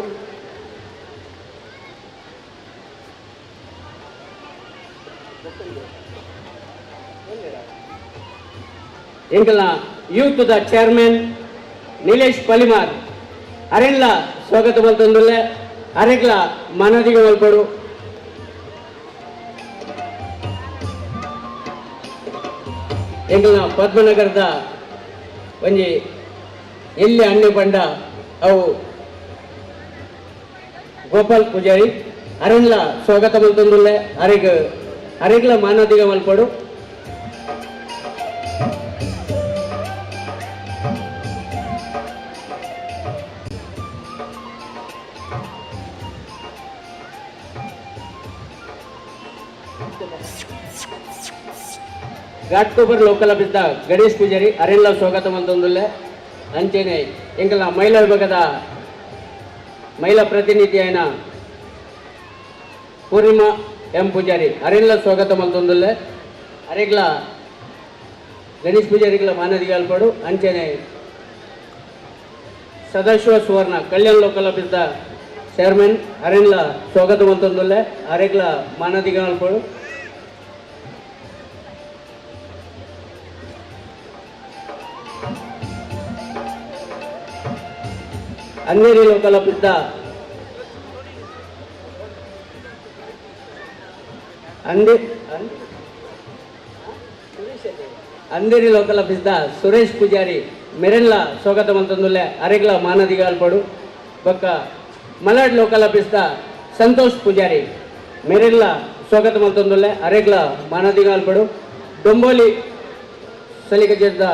ಎಂಕಲ್ನ ಯೂತ್ ದ ಚೇರ್ಮನ್ ನಿಲೇಶ್ ಪಲಿಮಾರ್ ಅರೆಲ್ಲ ಸ್ವಾಗತ ಮಲ್ತೊಂದುಲ್ಲೆ ಅರೆಗ್ಲ ಮಾನದಿಗೆ ಮಲ್ಪಡು ಎಂಗ್ಲ ಪದ್ಮನಗರದ ಒಂಜಿ ಎಲ್ಲಿ ಅಣ್ಣೆ ಪಂಡ ಅವು ಗೋಪಾಲ್ ಪೂಜಾರಿ ಅರೆಗ್ಲ ಸ್ವಾಗತ ಮಲ್ತೊಂದುಲ್ಲೆ ಅರೆಗ್ಲ ಮಾನದಿಗೆ ಮಲ್ಪಡು ಘಾಟ್ಕೋಪರ್ ಲೋಕಲ್ ಆಫೀಸ್ದ ಗಣೇಶ್ ಪೂಜಾರಿ ಅರೆಲ್ಲ ಸ್ವಾಗತ ಮಲ್ತೊಂದುಲ್ಲೆ ಅಂಚೆನೆ ಎಂಕಲ್ನ ಮಹಿಳಾ ವಿಭಾಗದ ಮಹಿಳಾ ಪ್ರತಿನಿಧಿ ಆಯ್ನ ಪೂರ್ಣಿಮಾ ಎಂ ಪೂಜಾರಿ ಅರೆಲ್ಲ ಸ್ವಾಗತ ಮಲ್ತೊಂದುಲ್ಲೆ ಅರೆಗ್ಲ ಗಣೇಶ್ ಪೂಜಾರಿಗಳ ಮಾನದಿಗೆ ಅಲ್ಪಡು ಅಂಚೆನೆ ಸದಾಶಿವ ಸುವರ್ಣ ಕಲ್ಯಾಣ್ ಲೋಕಲ್ ಆಫೀಸ್ದ ಚೇರ್ಮನ್ ಅರೆಲ್ಲ ಸ್ವಾಗತ ಮಲ್ತೊಂದುಲ್ಲೆ ಅರೆಗ್ಲ ಮಾನದಿಗೆ ಅಲ್ಪಡು ಅಂದೇರಿ ಲೋಕಲ್ ಆಫೀಸ್ದ ಅಂದೇರಿ ಲೋಕಲ್ ಆಫೀಸ್ದ ಸುರೇಶ್ ಪೂಜಾರಿ ಮೆರೆಲ್ಲ ಸ್ವಾಗತ ಮಲ್ತೊಂದುಲ್ಲೆ ಅರೆಗ್ಲ ಮಾನದಿಗೆ ಅಲ್ಪಡು ಬೊಕ್ಕ ಮಲಾಡ್ ಲೋಕಲ್ ಆಫೀಸ್ದ ಸಂತೋಷ್ ಪೂಜಾರಿ ಮೆರೆಲ್ಲ ಸ್ವಾಗತ ಮಲ್ತೊಂದುಲ್ಲೆ ಅರೆಗ್ಲ ಮಾನದಿಗೆ ಅಲ್ಪಡು ಡೊಂಬೋಲಿ ಸಲಿಗಜದ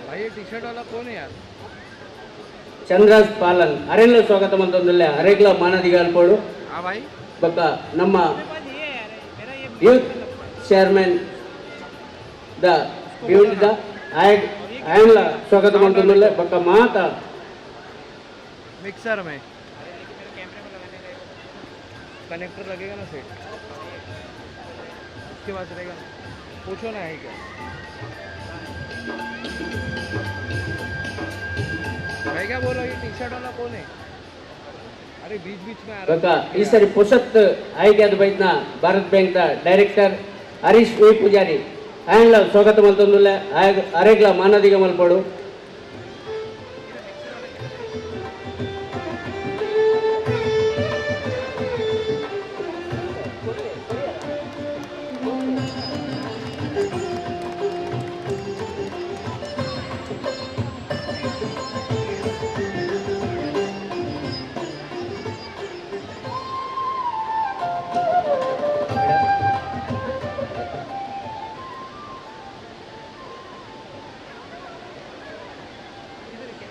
भाई टी शर्ट वाला कौन है यार? ಚಂದ್ರಾಸ್ ಪಾಲನ್ ಅರೆಲ್ಲ ಸ್ವಾಗತ ಮಲ್ತೊಂದುಲ್ಲೆ ಅರೆಗ್ಲ ಮಾನದಿಗೆ ಅಲ್ಪಡು हाँ भाई ಬೊಕ್ಕ ನಮ್ಮ ಯೂತ್ ಚೇರ್ಮನ್ ದ ಯೂತ್ ದ ಆಯನ್ಲ ಸ್ವಾಗತ ಮಲ್ತೊಂದುಲ್ಲೆ ಬೊಕ್ಕ ಮಾತ मिक्सर में कनेक्टर लगेगा ना सेट उसके बाद रहेगा पूछो ना है क्या भाई क्या बोलो ये टी शर्ट वाला कौन है अरे बीच बीच में आ ಬೊಕ್ಕ ಈ ಸರಿ ಪುಷತ್ ಆಯ್ಕೆಯಾದ ಬೈತ್ನ ಭಾರತ್ ಬ್ಯಾಂಕ್ ದ ಡೈರೆಕ್ಟರ್ ಹರೀಶ್ ವಿ ಪೂಜಾರಿ ಆಯನ್ಲ ಸ್ವಾಗತ ಮಲ್ತೊಂದುಲ್ಲೆ ಅರೆಗ್ಲ ಮಾನದಿಗೆ ಮಲ್ಪಡು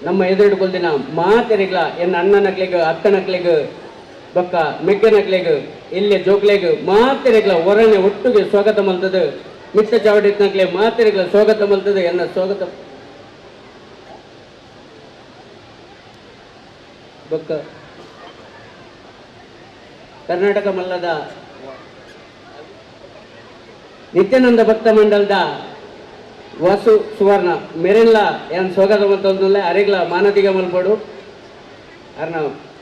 ನಮ್ಮ ಎದುರಿಡ್ಕೊಳ್ದಿನ ಮಾತೆರಿಗ್ಲ ಎನ್ನ ಅಣ್ಣನಕ್ಲೆಗ್ ಅಕ್ಕನಕ್ಲೆಗ್ ಬೊಕ್ಕ ಮೆಗ್ಗನಕ್ಲೆಗ್ ಇಲ್ಲೇ ಜೋಕ್ಲೆಗ್ ಮಾತೆರಿಗ್ಲ ಹೊರನೆ ಒಟ್ಟಿಗೆ ಸ್ವಾಗತ ಮಲ್ತದು ಮಿತ್ತ ಚಾವಡಿತ್ನಕ್ಲೆ ಮಾತೆರಿಗ್ಲ ಸ್ವಾಗತ ಮಲ್ತದು ಎನ್ನ ಸ್ವಾಗತ ಬೊಕ್ಕ ಕರ್ನಾಟಕ ಮಲ್ಲದ ನಿತ್ಯಾನಂದ ಭಕ್ತ ಮಂಡಲದ ವಾಸು ಸುವರ್ಣ ಮೆರೆಲ್ಲ ಏನ್ ಸ್ವಾಗತ ಮಲ್ತೊಂದುಲ್ಲೆ ಅರೆಗ್ಲ ಮಾನದಿಗೆ ಮಲ್ಪಡು ಅರ್ನ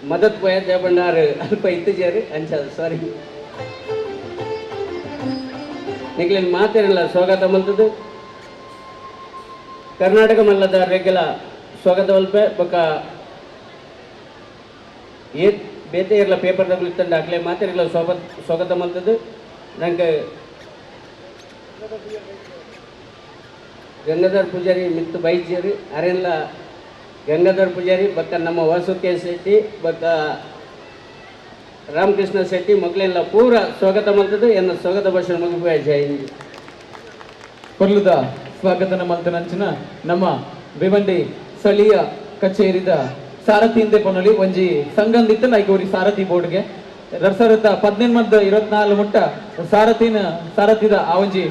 ಮದತ್ ಪೋಯ ದೇಬಣ್ಣಾರು ಅಲ್ಪ ಇತ್ತಿಜಾರು ಅಂಚ ಸಾರಿ ನಿಕ್ಲೇನ್ ಮಾತೇನಲ್ಲ ಸ್ವಾಗತ ಮಲ್ತದು ಕರ್ನಾಟಕ ಮಲ್ಲದ ರೆಗ್ಗಲ ಸ್ವಾಗತ ಮಲ್ಪೆ ಬೊಕ್ಕ ಏತ್ ಬೇತೆ ಇರಲ ಪೇಪರ್ ತಗೊಳ್ತಂಡ ಅಕ್ಲೆ ಮಾತೇರಿಗ್ಲ ಸ್ವಾಗತ ಮಲ್ತದು ನಂಗೆ ಗಂಗಾಧರ್ ಪೂಜಾರಿ ಮಿತ್ತು ಬೈಜಿಯರು ಅರೆಲ್ಲ ಗಂಗಾಧರ್ ಪೂಜಾರಿ ಬೊಕ್ಕ ನಮ್ಮ ವಾಸುಕೆ ಶೆಟ್ಟಿ ಬೊಕ್ಕ ರಾಮಕೃಷ್ಣ ಶೆಟ್ಟಿ ಮಕ್ಕಳೆಲ್ಲ ಪೂರ ಸ್ವಾಗತ ಮಲ್ತದು ಎನ್ನ ಸ್ವಾಗತ ಭಾಷಣ ಮುಗಿಪೋಯ ಜೈ ಹಿಂದ್. ಕೊರ್ಲುದ ಸ್ವಾಗತನ ಮಲ್ತನಂಚಿನ ನಮ್ಮ ಭಿವಂಡಿ ಸ್ಥಳೀಯ ಕಚೇರಿದ ಸಾರಥಿ ಹಿಂದೆ ಪೊನ್ನಲಿ ಒಂಜಿ ಸಂಗಂದಿತ್ತ ನೈಕೋರಿ ಸಾರಥಿ ಬೋರ್ಡ್ಗೆ 2018-24 ಮುಟ್ಟ ಸಾರಥಿದ ಆ ಒಂಜಿ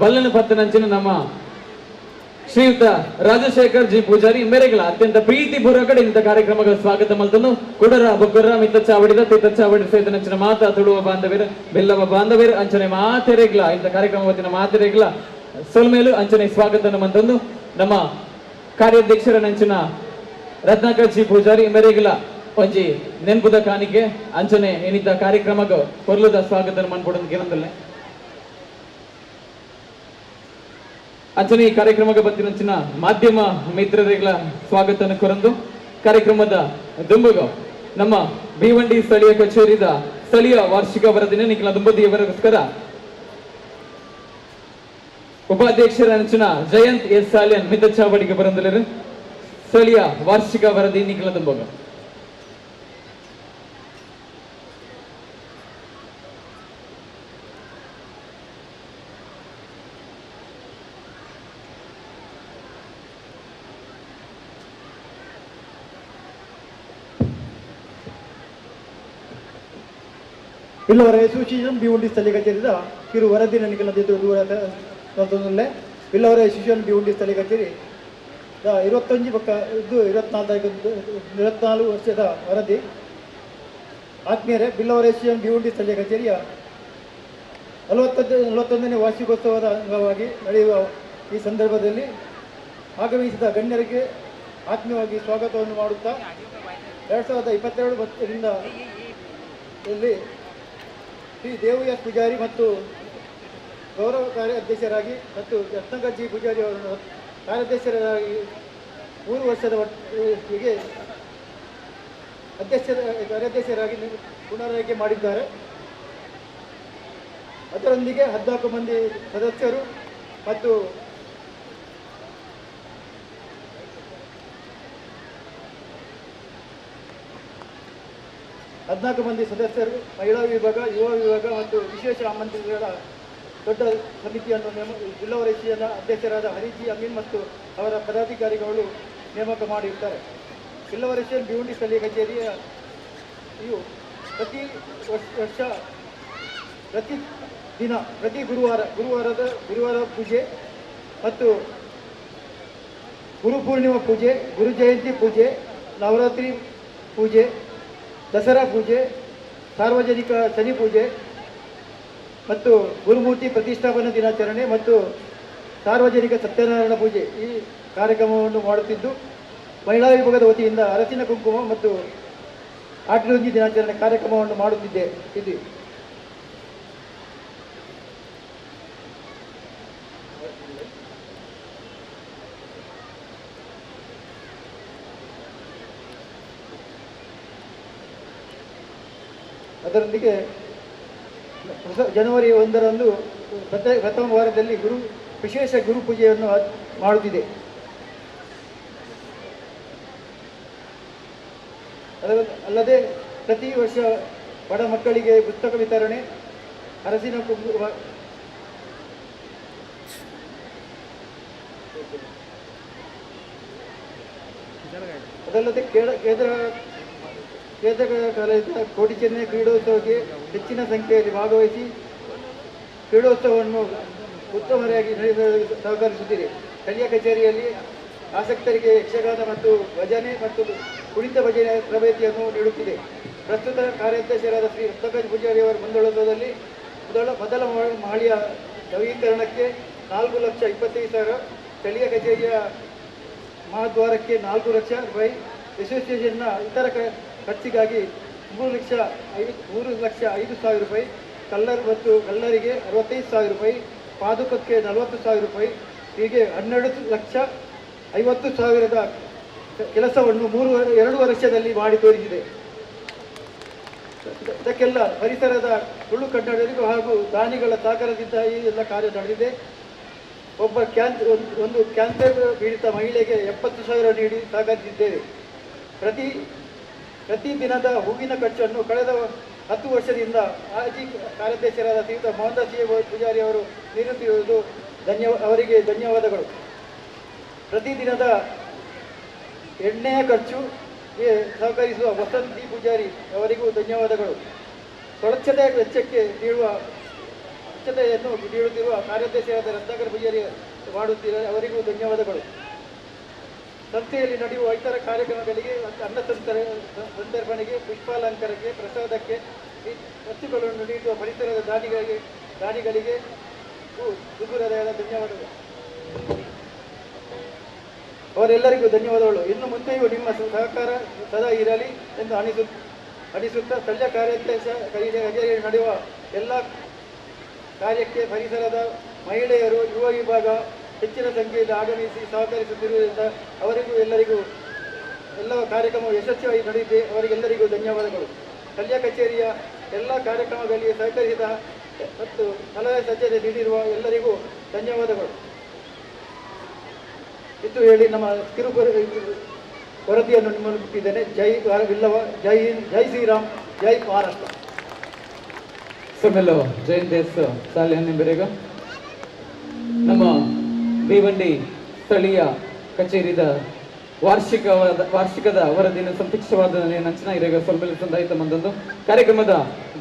ಬಲ್ಲನ ಪತ್ತನಂಚಿನ ನಮ್ಮ ಶ್ರೀಯುತ ರಾಜಶೇಖರ್ ಜಿ ಪೂಜಾರಿ ಮೇರೆಗಳ ಅತ್ಯಂತ ಪ್ರೀತಿ ಪೂರ್ವಕ ಇಂಥ ಕಾರ್ಯಕ್ರಮಗಳ ಸ್ವಾಗತ ಮಲ್ತನು ಕುಡರ ಬೊಕ್ಕರ ಮಿತ್ತ ಚಾವಡಿದ ತೀರ್ಥ ಚಾವಡಿ ಸಹಿತ ನಂಚಿನ ಮಾತ ತುಳುವ ಬಾಂಧವ್ಯರು ಬೆಲ್ಲವ ಬಾಂಧವ್ಯರು ಅಂಚನೆ ಮಾತೆರೆಗ್ಲ ಇಂಥ ಕಾರ್ಯಕ್ರಮ ಹೊತ್ತಿನ ಮಾತೆರೆಗ್ಲ ಸೊಲ್ಮೇಲು ಅಂಚನೆ ಸ್ವಾಗತನ ಮಂತಂದು ನಮ್ಮ ಕಾರ್ಯಾಧ್ಯಕ್ಷರ ನಂಚಿನ ರತ್ನಾಕರ್ ಜಿ ಪೂಜಾರಿ ಮೇರೆಗ್ಲ ಒಂಜಿ ನೆನ್ಪುದ ಕಾಣಿಕೆ ಅಂಚನೆ ಏನಿದ್ದ ಕಾರ್ಯಕ್ರಮಕ್ಕೆ ಕೊರ್ಲುದ ಸ್ವಾಗತನ ಮನ್ಪೊಡನ್ ಕೇನಂದಲ್ಲೇ ಅಂಚನೆ ಈ ಕಾರ್ಯಕ್ರಮಕ್ಕೆ ಬಂದಿನ ಮಾಧ್ಯಮ ಮಿತ್ರರಿಗಳ ಸ್ವಾಗತನ ಕೊರಂದು ಕಾರ್ಯಕ್ರಮದ ದುಂಬುಗ ನಮ್ಮ ಭಿವಂಡಿ ಸ್ಥಳೀಯ ಕಚೇರಿದ ಸ್ಥಳೀಯ ವಾರ್ಷಿಕ ವರದಿನ ನಿಖಿಲ ದುಂಬದಿಯವರಿಗೋಸ್ಕರ ಉಪಾಧ್ಯಕ್ಷರ ಅಂಚಿನ ಜಯಂತ್ ಎಸ್ ಸಾಲಿಯನ್ ಮಿತ ಚಾವಡಿಗೆ ಬರಂದಲರು ಸ್ಥಳೀಯ ವಾರ್ಷಿಕ ವರದಿ ನಿಖಿಲ ದುಂಬುಗ ಇಲ್ಲವರ ಅಸೋಸಿಯೇಷನ್ ಭಿವಂಡಿ ಸ್ಥಳೀಯ ಕಚೇರಿದ ಕಿರು ವರದಿ ನನಗೆ ಇಲ್ಲವರ ಅಸೋಸಿಯೇಷನ್ ಭಿವಂಡಿ ಸ್ಥಳೀಯ ಕಚೇರಿ 21 ಪಕ್ಕ ಇದು 24 ವರ್ಷದ ವರದಿ. ಆತ್ಮೀಯರೇ, ಬಿಲ್ಲವರ ಅಸೋಸಿಯೇಷನ್ ಭಿವಂಡಿ ಸ್ಥಳೀಯ ಕಚೇರಿಯ 41ನೇ ವಾರ್ಷಿಕೋತ್ಸವದ ಅಂಗವಾಗಿ ನಡೆಯುವ ಈ ಸಂದರ್ಭದಲ್ಲಿ ಆಗಮಿಸಿದ ಗಣ್ಯರಿಗೆ ಆತ್ಮೀಯವಾಗಿ ಸ್ವಾಗತವನ್ನು ಮಾಡುತ್ತಾ 2022ರಿಂದ ಇಲ್ಲಿ ಶ್ರೀ ದೇವಯ್ಯ ಪೂಜಾರಿ ಮತ್ತು ಗೌರವ ಕಾರ್ಯಾಧ್ಯಕ್ಷರಾಗಿ ಮತ್ತು ರತ್ನಾಕರ್ ಜಿ ಪೂಜಾರಿ ಅವರನ್ನು ಕಾರ್ಯಾಧ್ಯಕ್ಷರಾಗಿ 3 ವರ್ಷದ ಹೀಗೆ ಕಾರ್ಯಾಧ್ಯಕ್ಷರಾಗಿ ಪುನರಾಯ್ಕೆ ಮಾಡಿದ್ದಾರೆ. ಅದರೊಂದಿಗೆ 14 ಮಂದಿ ಸದಸ್ಯರು ಮತ್ತು ಮಹಿಳಾ ವಿಭಾಗ, ಯುವ ವಿಭಾಗ ಮತ್ತು ವಿಶೇಷ ಆಮಂತ್ರಿತರ ದೊಡ್ಡ ಸಮಿತಿಯನ್ನು ಜಿಲ್ಲಾ ಅಧ್ಯಕ್ಷರಾದ ಹರಿಜಿ ಅಮೀನ್ ಮತ್ತು ಅವರ ಪದಾಧಿಕಾರಿಗಳು ನೇಮಕ ಮಾಡಿರ್ತಾರೆ. ಜಿಲ್ಲಾ ಭಿವಂಡಿ ಸ್ಥಳೀಯ ಕಚೇರಿಯ ಇವು ಪ್ರತಿ ದಿನ ಪ್ರತಿ ಗುರುವಾರ ಪೂಜೆ ಮತ್ತು ಗುರು ಪೂರ್ಣಿಮಾ ಪೂಜೆ, ಗುರು ಜಯಂತಿ ಪೂಜೆ, ನವರಾತ್ರಿ ಪೂಜೆ, ದಸರಾ ಪೂಜೆ, ಸಾರ್ವಜನಿಕ ಶನಿ ಪೂಜೆ ಮತ್ತು ಗುರುಮೂರ್ತಿ ಪ್ರತಿಷ್ಠಾಪನಾ ದಿನಾಚರಣೆ ಮತ್ತು ಸಾರ್ವಜನಿಕ ಸತ್ಯನಾರಾಯಣ ಪೂಜೆ ಈ ಕಾರ್ಯಕ್ರಮವನ್ನು ಮಾಡುತ್ತಿದ್ದು, ಮಹಿಳಾ ವಿಭಾಗದ ವತಿಯಿಂದ ಅರಸಿನ ಕುಂಕುಮ ಮತ್ತು ಆಟಿಲುಂಗಿ ದಿನಾಚರಣೆ ಕಾರ್ಯಕ್ರಮವನ್ನು ಮಾಡುತ್ತಿದೆ. ಇದು ಅದರೊಂದಿಗೆ ಜನವರಿ 1ರಂದು ಪ್ರಥಮ ವಾರದಲ್ಲಿ ವಿಶೇಷ ಗುರು ಪೂಜೆಯನ್ನು ಮಾಡುತ್ತಿದೆ. ಅಲ್ಲದೆ ಪ್ರತಿ ವರ್ಷ ಬಡ ಮಕ್ಕಳಿಗೆ ಪುಸ್ತಕ ವಿತರಣೆ, ಅರಸಿನ ಕುಂಕುಮ, ಅದಲ್ಲದೆ ಕೇಂದ್ರ ಕಾಲೇಜಿನ ಕೋಟಿ ಚೆನ್ನೈ ಕ್ರೀಡೋತ್ಸವಕ್ಕೆ ಹೆಚ್ಚಿನ ಸಂಖ್ಯೆಯಲ್ಲಿ ಭಾಗವಹಿಸಿ ಕ್ರೀಡೋತ್ಸವವನ್ನು ಉತ್ತಮವಾಗಿ ನಡೆಸಲು ಸಹಕರಿಸುತ್ತಿದೆ. ಸ್ಥಳೀಯ ಕಚೇರಿಯಲ್ಲಿ ಆಸಕ್ತರಿಗೆ ಯಕ್ಷಗಾನ ಮತ್ತು ಭಜನೆ ಮತ್ತು ಕುಣಿತ ಭಜನೆ ತರಬೇತಿಯನ್ನು ನೀಡುತ್ತಿದೆ. ಪ್ರಸ್ತುತ ಕಾರ್ಯಾಧ್ಯಕ್ಷರಾದ ಶ್ರೀ ರತ್ನಾಕರ್ ಪೂಜಾರಿಯವರ ಮುಂದಾಳತ್ವದಲ್ಲಿ ಮೊದಲ ಮಹಡಿಯ ನವೀಕರಣಕ್ಕೆ 4,25,000, ಸ್ಥಳೀಯ ಕಚೇರಿಯ ಮಹಾದ್ವಾರಕ್ಕೆ 4 ಲಕ್ಷ ರೂಪಾಯಿ, ಅಸೋಸಿಯೇಷನ್ನ ಇತರ ಖರ್ಚಿಗಾಗಿ 3,05,000 ರೂಪಾಯಿ, ಕಲ್ಲರ್ ಮತ್ತು ಕಲ್ಲರಿಗೆ 65,000 ರೂಪಾಯಿ, ಪಾದುಕಕ್ಕೆ 40,000 ರೂಪಾಯಿ, ಹೀಗೆ 12,50,000ದ ಕೆಲಸವನ್ನು 2 ವರ್ಷದಲ್ಲಿ ಮಾಡಿ ತೋರಿಸಿದೆ. ಇದಕ್ಕೆಲ್ಲ ಪರಿಸರದ ತುಳು ಕನ್ನಡಿಗರಿಗೂ ಹಾಗೂ ದಾನಿಗಳ ಸಹಕಾರದಿಂದ ಈ ಎಲ್ಲ ಕಾರ್ಯ ನಡೆದಿದೆ. ಒಂದು ಕ್ಯಾನ್ಸರ್ ಪೀಡಿತ ಮಹಿಳೆಗೆ 70,000 ನೀಡಿ ಸಹಕರಿಸಿದ್ದೇವೆ. ಪ್ರತಿ ದಿನದ ಹೂವಿನ ಖರ್ಚನ್ನು ಕಳೆದ 10 ವರ್ಷದಿಂದ ಮಾಜಿ ಕಾರ್ಯಾಧ್ಯಕ್ಷರಾದ ಶ್ರೀಯುತ ಮೋಹನ್ ದಾಸ್ ಪೂಜಾರಿ ಅವರು ನೀಡುತ್ತಿರುವುದು ಅವರಿಗೆ ಧನ್ಯವಾದಗಳು. ಪ್ರತಿದಿನದ ಎಣ್ಣೆಯ ಖರ್ಚುಗೆ ಸಹಕರಿಸುವ ವಸಂತಿ ಪೂಜಾರಿ ಅವರಿಗೂ ಧನ್ಯವಾದಗಳು. ಸ್ವಚ್ಛತೆಯ ಸ್ವಚ್ಛತೆಯನ್ನು ನೀಡುತ್ತಿರುವ ಕಾರ್ಯಾಧ್ಯಕ್ಷರಾದ ರತ್ನಾಕರ್ ಪೂಜಾರಿ ಮಾಡುತ್ತಿರುವ ಅವರಿಗೂ ಧನ್ಯವಾದಗಳು. ಸಂಸ್ಥೆಯಲ್ಲಿ ನಡೆಯುವ ಇತರ ಕಾರ್ಯಕ್ರಮಗಳಿಗೆ, ಅನ್ನ ಸಂತರ್ಪಣೆಗೆ, ಪುಷ್ಪಾಲಂಕಾರಕ್ಕೆ, ಪ್ರಸಾದಕ್ಕೆ ವಸ್ತುಗಳನ್ನು ನೀಡುವ ಪರಿಸರದ ದಾನಿಗಳಿಗೆ ಹೃದಯದ ಧನ್ಯವಾದಗಳು. ಅವರೆಲ್ಲರಿಗೂ ಧನ್ಯವಾದಗಳು. ಇನ್ನು ಮುಂದೆಯೂ ನಿಮ್ಮ ಸಹಕಾರ ಸದಾ ಇರಲಿ ಎಂದು ಅನಿಸುತ್ತಾ ಸ್ಥಳೀಯ ಕಾರ್ಯಾಧ್ಯಕ್ಷ ಕಚೇರಿಯಲ್ಲಿ ನಡೆಯುವ ಎಲ್ಲ ಕಾರ್ಯಕ್ಕೆ ಪರಿಸರದ ಮಹಿಳೆಯರು, ಯುವ ವಿಭಾಗ, ಹೆಚ್ಚಿನ ಸಂಖ್ಯೆಯಲ್ಲಿ ಆಗಮಿಸಿ ಸಹಕರಿಸುತ್ತಿರುವುದರಿಂದ ಅವರಿಗೂ ಎಲ್ಲರಿಗೂ ಎಲ್ಲ ಕಾರ್ಯಕ್ರಮ ಯಶಸ್ವಿಯಾಗಿ ನಡೆದಿದೆ. ಅವರಿಗೆಲ್ಲರಿಗೂ ಧನ್ಯವಾದಗಳು. ಕಲ್ಯ ಕಚೇರಿಯ ಎಲ್ಲ ಕಾರ್ಯಕ್ರಮಗಳಿಗೆ ಸಹಕರಿಸಿದ ಮತ್ತು ಸಲಹೆ ಸಜ್ಜತೆ ನೀಡಿರುವ ಎಲ್ಲರಿಗೂ ಧನ್ಯವಾದಗಳು. ಇದು ಹೇಳಿ ನಮ್ಮ ವರದಿಯನ್ನು ಮುಟ್ಟಿದ್ದೇನೆ. ಜೈ ವಿಲ್ಲವ, ಜೈ ಹಿಂದ್, ಜೈ ಶ್ರೀರಾಮ್, ಜೈ ಮಹಾರಾಷ್ಟ್ರ. ಸಮ್ಮೆಲ್ಲೋ ಜಯಂತೇಸ್ ಸಾಲಿಹನ್ನಿ ಬೆರೆಗ ನಮ್ಮ ಭೀವಂಡಿ ಸ್ಥಳೀಯ ಕಚೇರಿದ ವಾರ್ಷಿಕದ ವರದಿನ ಸಂಕ್ಷಿಪ್ತವಾದ ನಂಚಿನ ಇರೇಗ ಸೊಲ್ಮೆಲಿಸಂದಾಯಿತ ಮಂದೊಂದು ಕಾರ್ಯಕ್ರಮದ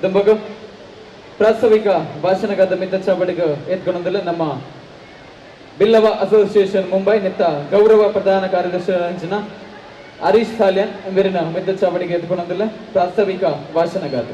ದಂಬಗ ಪ್ರಾಸ್ತಾವಿಕ ಭಾಷಣಗಾದ ಮಿತ್ತ ಚಾವಡಿಗ ಎತ್ಕೊಂಡಂದಲ್ಲ ನಮ್ಮ ಬಿಲ್ಲವ ಅಸೋಸಿಯೇಷನ್ ಮುಂಬೈ ನೆತ್ತ ಗೌರವ ಪ್ರಧಾನ ಕಾರ್ಯದರ್ಶಿ ಅಂಚಿನ ಹರೀಶ್ ಸಾಲ್ಯನ್ ಎಂಬರಿನ ಮಿತ್ತ ಚಾವಡಿಗೆ ಎತ್ಕೊಂಡಂದಲ್ಲ ಪ್ರಾಸ್ತಾವಿಕ ಭಾಷಣಗಾದ.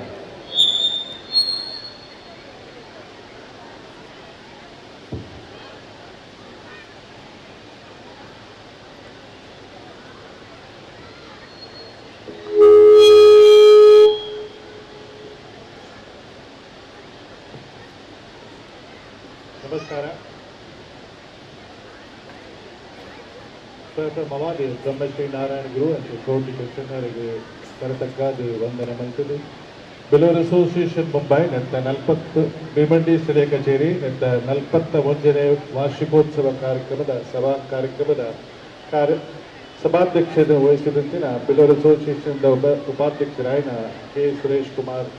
ನಮಸ್ಕಾರ. ಮವಾದಿ ಬ್ರಹ್ಮಶ್ರೀ ನಾರಾಯಣ ಗುರು ಅಂತ ಕೋಟಿ ಕೃಷ್ಣರಿಗೆ ಕರತಕ್ಕಾದ ವಂದನೆ ಮಂತದ್ದು. ಬೆಲೂರು ಅಸೋಸಿಯೇಷನ್ ಮುಂಬೈ ನೆತ್ತ 40 ಭೀಮಂಡಿ ಸ್ಥಳೀಯ ಕಚೇರಿ ನೆತ್ತ 41ನೇ ವಾರ್ಷಿಕೋತ್ಸವ ಕಾರ್ಯಕ್ರಮದ ಸಭಾಧ್ಯಕ್ಷತೆ ವಹಿಸಿದಂತಿನ ಬೆಲೂರು ಅಸೋಸಿಯೇಷನ್ ಉಪಾಧ್ಯಕ್ಷರಾಯನ ಕೆ ಸುರೇಶ್ ಕುಮಾರ್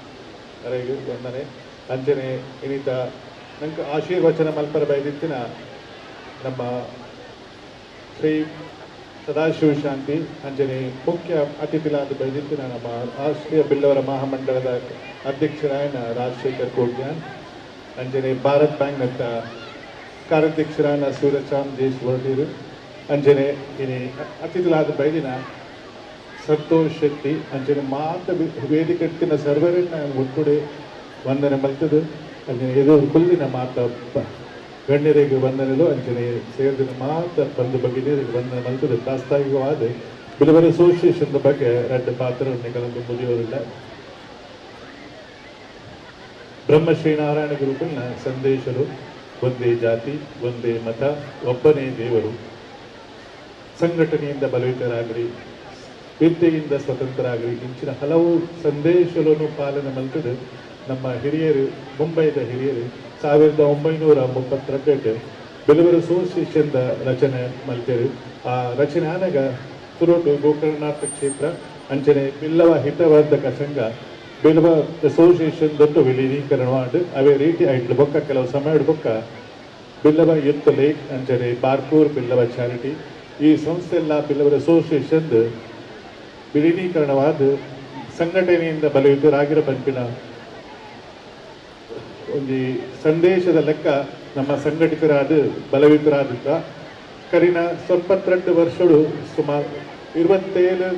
ಅವರಿಗೆ ವಂದನೆ. ಅಂಚನೆ ಇನ್ನಿತ ನಂಗೆ ಆಶೀರ್ವಚನ ಮಲ್ಪರ ಬೈದಿತ್ತಿನ ನಮ್ಮ ಶ್ರೀ ಸದಾಶಿವ ಶಾಂತಿ ಅಂಜನೆ ಮುಖ್ಯ ಅತಿಥಿಲಾದ ಬೈದಿತ್ತಿನ ನಮ್ಮ ರಾಷ್ಟ್ರೀಯ ಬಿಲ್ಲವರ ಮಹಾಮಂಡಳದ ಅಧ್ಯಕ್ಷರಾಯನ ರಾಜಶೇಖರ್ ಕೋಟ್ಯಾನ್ ಅಂಜನೆ ಭಾರತ್ ಬ್ಯಾಂಕ್ನಂತ ಕಾರ್ಯಾಧ್ಯಕ್ಷರಾಯನ ಸೂರ್ಯಚಾಂದ್ ದೇಶ್ ಹೊರಟಿರು ಅಂಜನೆ ಇನಿ ಅತಿಥಿಲಾದ ಬೈದಿನ ಸಂತೋಷ್ ಶೆಟ್ಟಿ ಅಂಜನೆ ಮಾತ ವೇದಿಕೆಟ್ಟಿನ ಸರ್ವರನ್ನ ಒಟ್ಟುಡೆ ವಂದನೆ ಮಲ್ತದು. ಅಂಜನೆ ಇದು ಕುಲ್ಲಿನ ಮಾತ ಗಣ್ಯರಿಗೆ ವಂದನೆಗಳು ಅಂಜನೆ ಸೇರಿದ ಮಾತ ಬಂದು ಬಗ್ಗೆ ವಂದನೆ ಮಲ್ತದೆ. ಪ್ರಾಸ್ತಾವಿಕವಾದ ಬಿಲ್ಲವರ ಅಸೋಸಿಯೇಷನ್ ಬಗ್ಗೆ 2 ಪಾತ್ರವನ್ನು ಕಲಂದು ಮುಗಿಯೋದಿಲ್ಲ. ಬ್ರಹ್ಮಶ್ರೀನಾರಾಯಣ ಗುರುಕುಲ್ನ ಸಂದೇಶರು ಒಂದೇ ಜಾತಿ ಒಂದೇ ಮತ ಒಬ್ಬನೇ ದೇವರು. ಸಂಘಟನೆಯಿಂದ ಬಲವಿತರಾಗಲಿ ವಿದ್ಯೆಯಿಂದ ಸ್ವತಂತ್ರರಾಗಲಿ ಇಂಚಿನ ಹಲವು ಸಂದೇಶಗಳನ್ನು ಪಾಲನೆ ಮಲ್ತದೆ. ನಮ್ಮ ಹಿರಿಯರು ಮುಂಬೈದ ಹಿರಿಯರು 1932 ಬೆಲೂರು ಅಸೋಸಿಯೇಷನ್ದ ರಚನೆ ಮಲ್ತೇರು. ಆ ರಚನೆ ಆನಾಗ ತುರೋಟು ಗೋಕರ್ಣನಾಥ ಕ್ಷೇತ್ರ ಅಂಚನೆ ಬಿಲ್ಲವ ಹಿತವರ್ಧಕ ಸಂಘ ಬಿಲ್ಲವ ಅಸೋಸಿಯೇಷನ್ ದೊಡ್ಡ ವಿಲೀನೀಕರಣ ಮಾಡಿ ಅವೇ ರೀತಿ ಆಯ್ತು ಬೊಕ್ಕ ಕೆಲವು ಸಮಯ ಬೊಕ್ಕ ಬಿಲ್ಲವ ಯುತ್ ಲೇಕ್ ಅಂಚನೆ ಬಾರ್ಪೂರ್ ಬಿಲ್ಲವ ಚಾರಿಟಿ ಈ ಸಂಸ್ಥೆ ಎಲ್ಲ ಬಿಲ್ಲವರ ಅಸೋಸಿಯೇಷನ್ ವಿಲೀನೀಕರಣವಾದ ಸಂಘಟನೆಯಿಂದ ಬಲವಿತರಾಗಿರೋ ಬಂಪಿನ ಒಂದು ಸಂದೇಶದ ಲೆಕ್ಕ ನಮ್ಮ ಸಂಘಟಿತರಾದ ಬಲವಿತರಾದ ಕರಿನ 72 ವರ್ಷಗಳು ಸುಮಾರು 27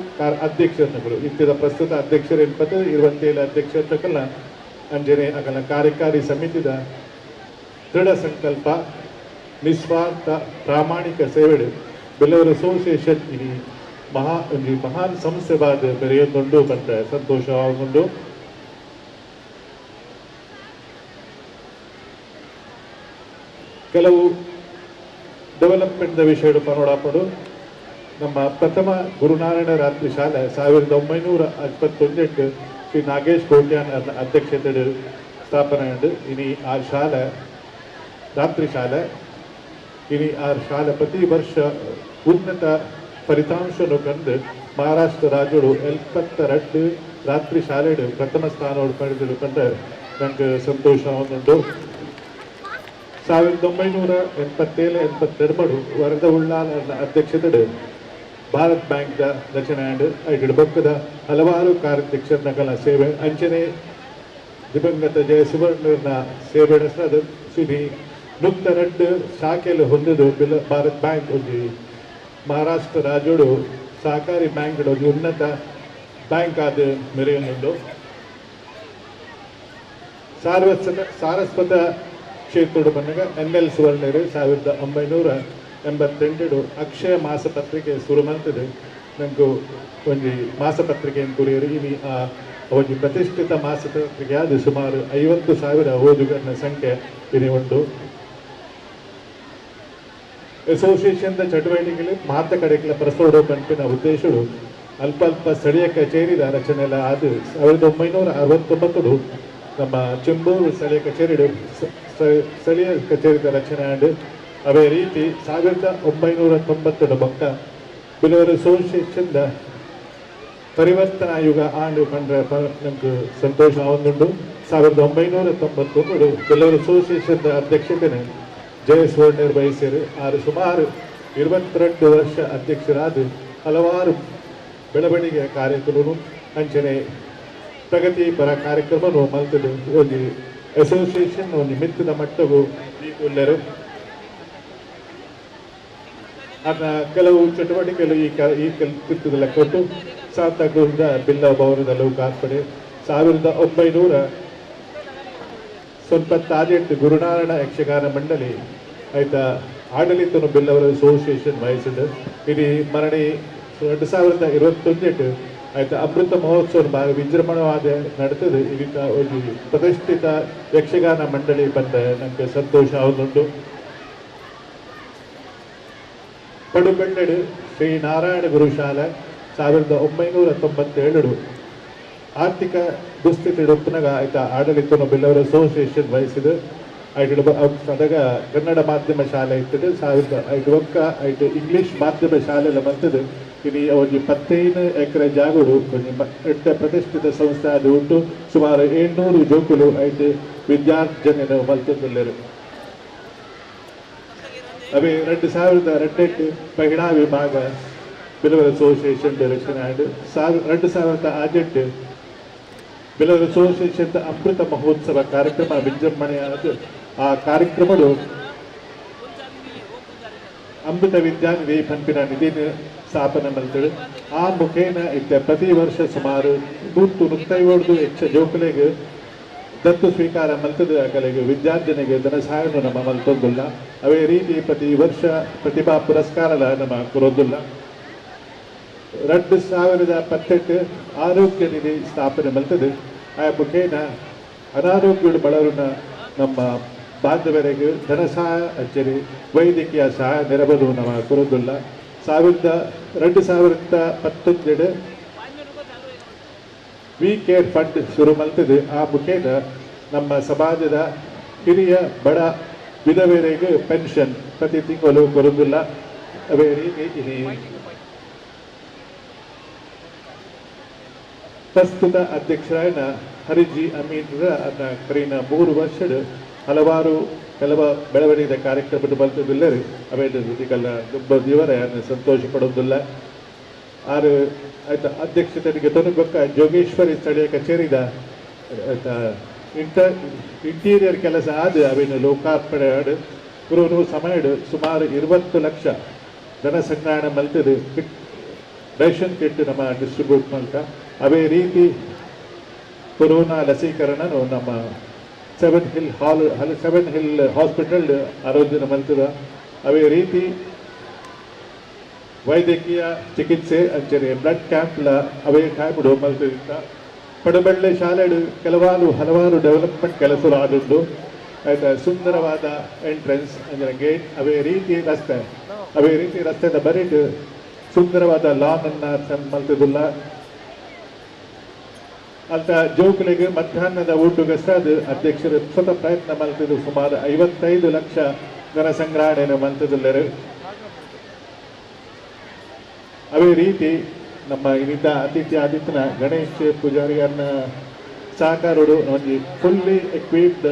ಅಧ್ಯಕ್ಷರುಗಳು ಇತ್ತಿದ ಪ್ರಸ್ತುತ ಅಧ್ಯಕ್ಷರು 27 ಅಧ್ಯಕ್ಷರಲ್ಲ ಅಂಜನೆ ಅಗಲ ಕಾರ್ಯಕಾರಿ ಸಮಿತಿದ ದೃಢ ಸಂಕಲ್ಪ ನಿಸ್ವಾರ್ಥ ಪ್ರಾಮಾಣಿಕ ಸೇವೆ ಬೆಲೂರು ಅಸೋಸಿಯೇಷನ್ ಇನಿ ಮಹಾನ್ ಸಂಸ್ಥೆವಾದ ಬೆರೆಯೊಂದುಂಡು ಬಂದ ಸಂತೋಷವಾಗುಂಡು. ಕೆಲವು ಡೆವಲಪ್ಮೆಂಟ್ ವಿಷಯಗಳು ಪನೋಡಾಪಡು ನಮ್ಮ ಪ್ರಥಮ ಗುರುನಾರಾಯಣ ರಾತ್ರಿ ಶಾಲೆ 1951 ಶ್ರೀ ನಾಗೇಶ್ ಕೋಟ್ಯಾನ್ ಅಧ್ಯಕ್ಷತೆ ಸ್ಥಾಪನೆ ಉಂಟು. ಇನಿ ಆ ಶಾಲೆ ರಾತ್ರಿ ಶಾಲೆ ಇನಿ ಆ ಶಾಲೆ ಪ್ರತಿ ವರ್ಷ ಉನ್ನತ ಫಲಿತಾಂಶವನ್ನು ಕಂಡು ಮಹಾರಾಷ್ಟ್ರ ರಾಜ್ಯಗಳು 72 ರಾತ್ರಿ ಶಾಲೆಡು ಪ್ರಥಮ ಸ್ಥಾನವನ್ನು ಪಡೆದು ಕಂಡು ನನಗೆ ಸಂತೋಷವಾಗುಂಟು. 1987-82 ವರದ ಉಳ್ಳಾಲ ಅಧ್ಯಕ್ಷತೆ ಭಾರತ್ ಬ್ಯಾಂಕ್ದ ರಚನೆ ಐದು ಬೊಕ್ಕದ ಹಲವಾರು ಕಾರ್ಯಾಧ್ಯಕ್ಷರ ಸೇವೆ ಅಂಚನೆ ದಿವಂಗತ ಜಯಸುವರ್ಣನ ಸೇವೆ ನಡೆಸಿದ ಸುನಿ ನುಕ್ತ 2 ಶಾಖೆಯಲ್ಲಿ ಹೊಂದಿದ್ದು ಭಾರತ್ ಬ್ಯಾಂಕ್ ಒಂದು ಮಹಾರಾಷ್ಟ್ರ ರಾಜ್ಯಗಳು ಸಹಕಾರಿ ಬ್ಯಾಂಕ್ ಒಂದು ಉನ್ನತ ಬ್ಯಾಂಕ್ ಆದ ಮೆರೆಯುವುದು. ಸಾರಸ್ವತ ಕ್ಷೇತ್ರ ಬಂದಾಗ NL ಸುವರ್ಣರು 1988 ಅಕ್ಷಯ ಮಾಸಪತ್ರಿಕೆ ಶುರು ಮಾಡ್ತದೆ. ನನಗೂ ಒಂದು ಮಾಸಪತ್ರಿಕೆಯನ್ನು ಕುರಿಯರು ಇನಿ ಆ ಒಂದು ಪ್ರತಿಷ್ಠಿತ ಮಾಸಪತ್ರಿಕೆ ಅದು ಸುಮಾರು 50,000 ಓದುಗರ ಸಂಖ್ಯೆ ಇಲ್ಲಿ ಉಂಟು. ಅಸೋಸಿಯೇಷನ್ ಚಟುವಟಿಕೆಗಳು ಮಾತ ಕಡೆಗಳ ಪ್ರಸೋಡು ಪಂಪಿನ ಉದ್ದೇಶಗಳು ಅಲ್ಪ ಸ್ಥಳೀಯ ಕಚೇರಿದ ರಚನೆಲ್ಲ ಆದ 1969 ನಮ್ಮ ಚೆಂಬೂರು ಸ್ಥಳೀಯ ಕಚೇರಿ ಸ್ಥಳೀಯ ಕಚೇರಿದ ರಚನೆ ಆಂಡ್ ಅವೇ ರೀತಿ 1990 ಬೊಕ್ಕ ಬಿಲವರ್ ಅಸೋಸಿಯೇಷನ್ದ ಪರಿವರ್ತನಾ ಯುಗ ಆಂಡು ಕಂಡ್ರೆ ನಮ್ಗೆ ಸಂತೋಷ ಆವೊಂದುಂಡು 1991 ಬಿಲವರ್ ಅಸೋಸಿಯೇಷನ್ದ ಅಧ್ಯಕ್ಷತೆನ ಜಯಸ್ವರ್ಣರ್ ವಹಿಸಿರು ಆರು ಸುಮಾರು 22 ವರ್ಷ ಅಧ್ಯಕ್ಷರಾದ ಹಲವಾರು ಬೆಳವಣಿಗೆಯ ಕಾರ್ಯಕ್ರಮಗಳು ಅಂಚನೆ ಪ್ರಗತಿಪರ ಕಾರ್ಯಕ್ರಮನು ಮಲ್ತದು ಒಂದು ಅಸೋಸಿಯೇಷನ್ ಒಂದು ಮಿತ್ತದ ಮಟ್ಟವು ಉಳ್ಳರು ಅದನ್ನ ಕೆಲವು ಚಟುವಟಿಕೆಗಳು ಈ ಕಿತ್ತದಲ್ಲ ಕೊಟ್ಟು ಸಾರ್ಥಕದಿಂದ ಬಿಲ್ಲ ಭವನದ ಲೋಕಾರ್ಪಣೆ 1998 ಗುರುನಾರಾಯಣ ಯಕ್ಷಗಾನ ಮಂಡಳಿ ಆಯ್ತಾ ಆಡಳಿತ ಬಿಲ್ಲವರ ಅಸೋಸಿಯೇಷನ್ ವಹಿಸಿದ್ದು ಇದು ಮರಣಿ 2021 ಆಯ್ತಾ ಅಮೃತ ಮಹೋತ್ಸವ ಭಾಗ ವಿಜೃಂಭಣವಾದ ನಡೆತದೆ ಇದಕ್ಕೆ ಒಂದು ಪ್ರತಿಷ್ಠಿತ ಯಕ್ಷಗಾನ ಮಂಡಳಿ ಬಂದ ನಮಗೆ ಸಂತೋಷ ಆಗುಂಟು ಪಡುಬೆಳ್ಳಡು ಶ್ರೀ ನಾರಾಯಣ ಗುರುಶಾಲೆ 1997 ಆರ್ಥಿಕ ದುಸ್ಥಿತಿ ಉಪ್ಪನಾಗ ಆಯ್ತಾ ಆಡಳಿತ ಬಿಲ್ಲವರ ಅಸೋಸಿಯೇಷನ್ ವಹಿಸಿದ್ದು ಅದಾಗ ಕನ್ನಡ ಮಾಧ್ಯಮ ಶಾಲೆ ಇರ್ತದೆ 2005 ಇಂಗ್ಲಿಷ್ ಮಾಧ್ಯಮ ಶಾಲೆ ಬಂತದ್ದು ಇದು ಒಂದು 15 ಎಕರೆ ಜಾಗಗಳು ಒಂದು ಪ್ರತಿಷ್ಠಿತ ಸಂಸ್ಥೆ ಅದು ಉಂಟು ಸುಮಾರು 700 ಜೋಕುಲು 5 ವಿದ್ಯಾರ್ಥಿಯನ್ನು ಮಲ್ತದಲ್ಲರು ಅವೇ 2002 ಮಹಿಳಾ ವಿಭಾಗ ಬಿಲವರ್ ಅಸೋಸಿಯೇಷನ್ ರಚನೆ ಆಯ್ತು 2008 ಬಿಲವರ್ ಅಸೋಸಿಯೇಷನ್ ಅಮೃತ ಮಹೋತ್ಸವ ಕಾರ್ಯಕ್ರಮ ವಿಜೃಂಭಣೆಯಾದ ಆ ಕಾರ್ಯಕ್ರಮಗಳು ಅಮೃತ ವಿದ್ಯಾನಿಧಿ ಪಂಪಿನ ನಿಧಿನ ಸ್ಥಾಪನೆ ಮಾಡ್ತೇವೆ ಆ ಮುಖೇನ ಇದ್ದ ಪ್ರತಿ ವರ್ಷ ಸುಮಾರು 150 ಹೆಚ್ಚ ಜೋಕುಲೆಗೆ ದತ್ತು ಸ್ವೀಕಾರ ಮಲ್ತದ ಕಲೆಗೆ ವಿದ್ಯಾರ್ಜನೆಗೆ ಧನ ಸಹಾಯವನ್ನು ನಮ್ಮ ಮಲ್ತೊಂದಿಲ್ಲ ಅವೇ ರೀತಿ ಪ್ರತಿ ವರ್ಷ ಪ್ರತಿಭಾ ಪುರಸ್ಕಾರ ನಮ್ಮ ಕೊರೋದಿಲ್ಲ 2018 ಆರೋಗ್ಯ ನಿಧಿ ಸ್ಥಾಪನೆ ಮಲ್ತದೆ ಆ ಮುಖೇನ ಅನಾರೋಗ್ಯಗಳು ಬಳರನ್ನ ನಮ್ಮ ಬಾಂಧವರಿಗೆ ಧನ ಸಹಾಯ ಹಚ್ಚರಿ ವೈದ್ಯಕೀಯ ಸಹಾಯ ನೆರವನ್ನು ನಮ್ಮ ಕೊರೋದಿಲ್ಲ 2017 ವಿ ಕೇರ್ ಫಂಡ್ ಶುರು ಮಲ್ತದೆ ಆ ಮುಖೇನ ನಮ್ಮ ಸಮಾಜದ ಹಿರಿಯ ಬಡ ವಿಧವೆಯರಿಗೆ ಪೆನ್ಷನ್ ಪ್ರತಿ ತಿಂಗಳು ಕೊರೋದಿಲ್ಲ ಅವೇ ರೀತಿ ಪ್ರಸ್ತುತ ಅಧ್ಯಕ್ಷರಾಯನ ಹರಿಜಿ ಅಮೀನ್ರ ಅದನ್ನ ಕರೀನ 3 ವರ್ಷದ ಹಲವಾರು ಕೆಲವ ಬೆಳವಣಿಗೆ ಕಾರ್ಯಕ್ರಮದ ಬಲ್ತದಿಲ್ಲರಿ ಅವೇದಲ್ಲ ತುಂಬ ದಿವರ ಸಂತೋಷ ಪಡೋದಿಲ್ಲ ಆರು ಆಯ್ತಾ ಅಧ್ಯಕ್ಷತೆಗೆ ತೊನಗೊಕ್ಕ ಜೋಗೇಶ್ವರಿ ಸ್ಥಳೀಯ ಕಚೇರಿದ ಆಯ್ತಾ ಇಂಟೀರಿಯರ್ ಕೆಲಸ ಆದ ಅವೇನು ಲೋಕಾರ್ಪಣೆ ಆಡು ಗುರುನು ಸಮಯ ಸುಮಾರು 20 ಲಕ್ಷ ಧನ ಸಂಗ್ರಹಣೆ ಮಲ್ತದೆ ರೇಷನ್ ಕಿಟ್ ನಮ್ಮ ಡಿಸ್ಟ್ರಿಬ್ಯೂಟ್ ಮಾಡ್ತಾ ಅವೇ ರೀತಿ ಕೊರೋನಾ ಲಸೀಕರಣನು ನಮ್ಮ 7 ಹಿಲ್ ಹಾಸ್ಪಿಟಲ್ ಆರೋಗ್ಯನ ಮಲ್ತದ ಅವೇ ರೀತಿ ವೈದ್ಯಕೀಯ ಚಿಕಿತ್ಸೆ ಅಂಚನೆ ಬ್ಲಡ್ ಕ್ಯಾಂಪ್ಲ ಅವೇ ಕಾಯ್ಬಿಡು ಮಲ್ತದಿಂದ ಪಡುಬೆಳ್ಳೆ ಶಾಲೆಡು ಹಲವಾರು ಡೆವಲಪ್ಮೆಂಟ್ ಕೆಲಸಗಳು ಆದದ್ದು ಆಯ್ತಾ ಸುಂದರವಾದ ಎಂಟ್ರೆನ್ಸ್ ಅಂದರೆ ಗೇಟ್ ಅವೇ ರೀತಿ ರಸ್ತೆದ ಬರೀಟ್ ಸುಂದರವಾದ ಲಾನ್ ಅನ್ನ ಮಲ್ತದಿಲ್ಲ ಅಂತ ಜೋಕುಲಿಗೆ ಮಧ್ಯಾಹ್ನದ ಊಟಕ್ಕೆ ಸಹ ಅಧ್ಯಕ್ಷರು ಸ್ವತಃ ಪ್ರಯತ್ನ ಮಲ್ತಿದ್ದು ಸುಮಾರು 55 ಲಕ್ಷ ಧನ ಸಂಗ್ರಹಣೆಯನ್ನು ಮಲ್ತದಿಲ್ಲರು ಅವೇ ರೀತಿ ನಮ್ಮ ಇಲ್ಲಿದ್ದ ಆದಿತ್ಯನ ಗಣೇಶ್ ಪೂಜಾರಿಯನ್ನ ಸಹಕಾರರು ಒಂದು ಫುಲ್ಲಿ ಎಕ್ವಿಪ್ಡ್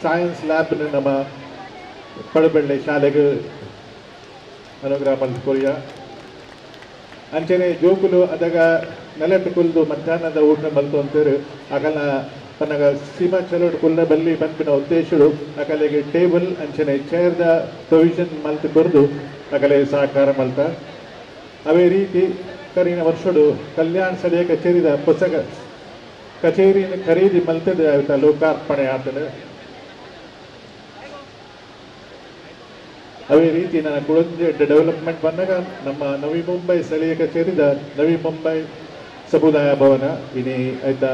ಸೈನ್ಸ್ ಲ್ಯಾಬ್ನ ನಮ್ಮ ಪಡುಬೆಳ್ಳೆ ಶಾಲೆಗೆ ಅನುಗ್ರಹ ಮಲ್ಕೊರಿಯ ಅಂಚನೆ ಜೋಕುಲು ಅದಾಗ ನೆಲಟ್ಟು ಕುಲ್ದು ಮಧ್ಯಾಹ್ನದ ಊಟ ಮಲ್ತು ಅಂತೇಳಿ ಆಗಲ್ಲ ತನಗ ಸೀಮಾ ಚಲೋಡ್ ಕುಲ್ಲ ಬಲ್ಲಿ ಪಂಪಿನ ಉದ್ದೇಶಗಳು ಅಕಲೆಗೆ ಟೇಬಲ್ ಅಂಚನೆ ಚೇರ್ದ ಪ್ರೊವಿಷನ್ ಮಲ್ತು ಬರೆದು ಅಕಲೆ ಸಹಕಾರ ಮಲ್ತ ಅವೇ ರೀತಿ ಕರಿನ ವರ್ಷಡು ಕಲ್ಯಾಣ ಸ್ಥಳೀಯ ಕಚೇರಿದ ಪುಸ್ತಕ ಕಚೇರಿನ ಖರೀದಿ ಮಲ್ತದೆ ಆಯ್ತಾ ಲೋಕಾರ್ಪಣೆ ಆಗ್ತದೆ ಅವೇ ರೀತಿ ನನ್ನ ಕುಳಂಜೆ ಡೆವಲಪ್ಮೆಂಟ್ ಬಂದಾಗ ನಮ್ಮ ನವಿ ಮುಂಬೈ ಸ್ಥಳೀಯ ಕಚೇರಿದ ನವಿ ಮುಂಬೈ ಸಮುದಾಯ ಭವನ ಇನಿ ಆಯ್ತಾ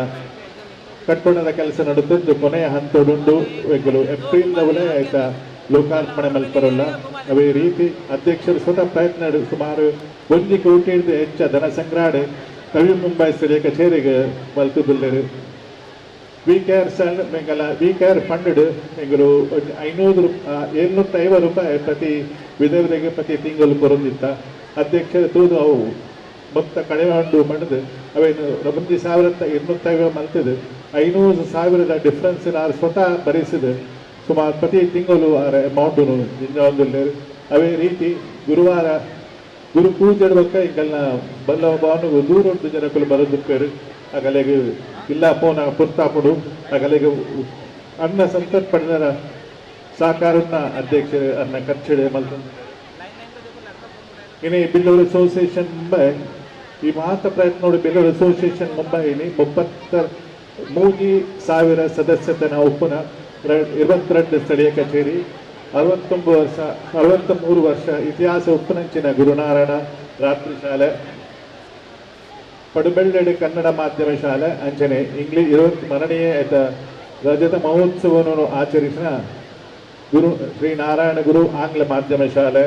ಕಟ್ಟಡದ ಕೆಲಸ ನಡೆದದ್ದು ಕೊನೆಯ ಹಂತದುಂಡು ಏಪ್ರಿಲ್ ಆಯ್ತಾ ಲೋಕಾರ್ಪಣೆ ಮಲ್ಪರಲ್ಲ ಅವೇ ರೀತಿ ಅಧ್ಯಕ್ಷರು ಸ್ವತಃ ಪ್ರಯತ್ನ ಸುಮಾರು 1 ಕೋಟಿಯಿಂದ ಹೆಚ್ಚು ಧನ ಸಂಗ್ರಹಣೆ ಕವಿ ಮುಂಬೈ ಸ್ಥಳೀಯ ಕಚೇರಿಗೆ ಮಲ್ತುದುಲ್ಲರು ವಿ ಕೇರ್ ಫಂಡ್ ಎಂಗರು 750 ರೂಪಾಯಿ ಪ್ರತಿ ವಿಧವೆಗೆ ಪ್ರತಿ ತಿಂಗಳು ಕೊರೊಂದಿತ್ತ ಅಧ್ಯಕ್ಷರ ತೂದು ಅವು ಮೊತ್ತ ಕಡಿಮೆ ಹಂಡು ಮಾಡಿದು ಅವೇನು 1250 ಮಲ್ತದು 500,000 ಡಿಫ್ರೆನ್ಸ್ ನಾನು ಸ್ವತಃ ಭರಿಸಿದೆ ಸುಮಾರು ಪ್ರತಿ ತಿಂಗಳು ಅಮೌಂಟು ನಿಜವಾಗಲೇರು ಅವೇ ರೀತಿ ಗುರುವಾರ ಗುರು ಪೂಜೆ ಬಗ್ಗೆ ಹಿಂಗೆಲ್ಲ ಬಲ್ಲವ ಭಾವನೆಗೂ ದೂರೊಂದು ಜನಕ್ಕೂ ಬರೋದಕ್ಕೇರು ಅಗಲೆಗೆ ಇಲ್ಲ ಪೋನ ಪುರ್ತಾಪಡು ಅಗಲೆಗೆ ಅನ್ನ ಸಂತರ್ಪಣರ ಸಹಕಾರನ ಅಧ್ಯಕ್ಷರು ಅನ್ನ ಖರ್ಚಡೆ ಮಲ್ತ ಇನ್ನು ಬಿಲ್ಲೂರು ಅಸೋಸಿಯೇಷನ್ ಮುಂಬೈ ಈ ಮಾತ ಪ್ರಯತ್ನ ನೋಡಿ ಬಿಲ್ಲೂರು ಅಸೋಸಿಯೇಷನ್ ಮುಂಬೈಲಿ 33,000 ಸದಸ್ಯತನ ಒಪ್ಪುನ 22 ಸ್ಥಳೀಯ ಕಚೇರಿ 63 ವರ್ಷ ಇತಿಹಾಸ ಉಪ್ಪುನಂಚಿನ ಗುರುನಾರಾಯಣ ರಾತ್ರಿ ಶಾಲೆ ಪಡುಬೆಳ್ಳೆಡೆ ಕನ್ನಡ ಮಾಧ್ಯಮ ಶಾಲೆ ಅಂಚನೆ ಇಂಗ್ಲಿಷ್ 20 ಮರಣೀಯ ರಜತ ಮಹೋತ್ಸವವನ್ನು ಆಚರಿಸಿನ ಗುರು ಶ್ರೀ ನಾರಾಯಣ ಗುರು ಆಂಗ್ಲ ಮಾಧ್ಯಮ ಶಾಲೆ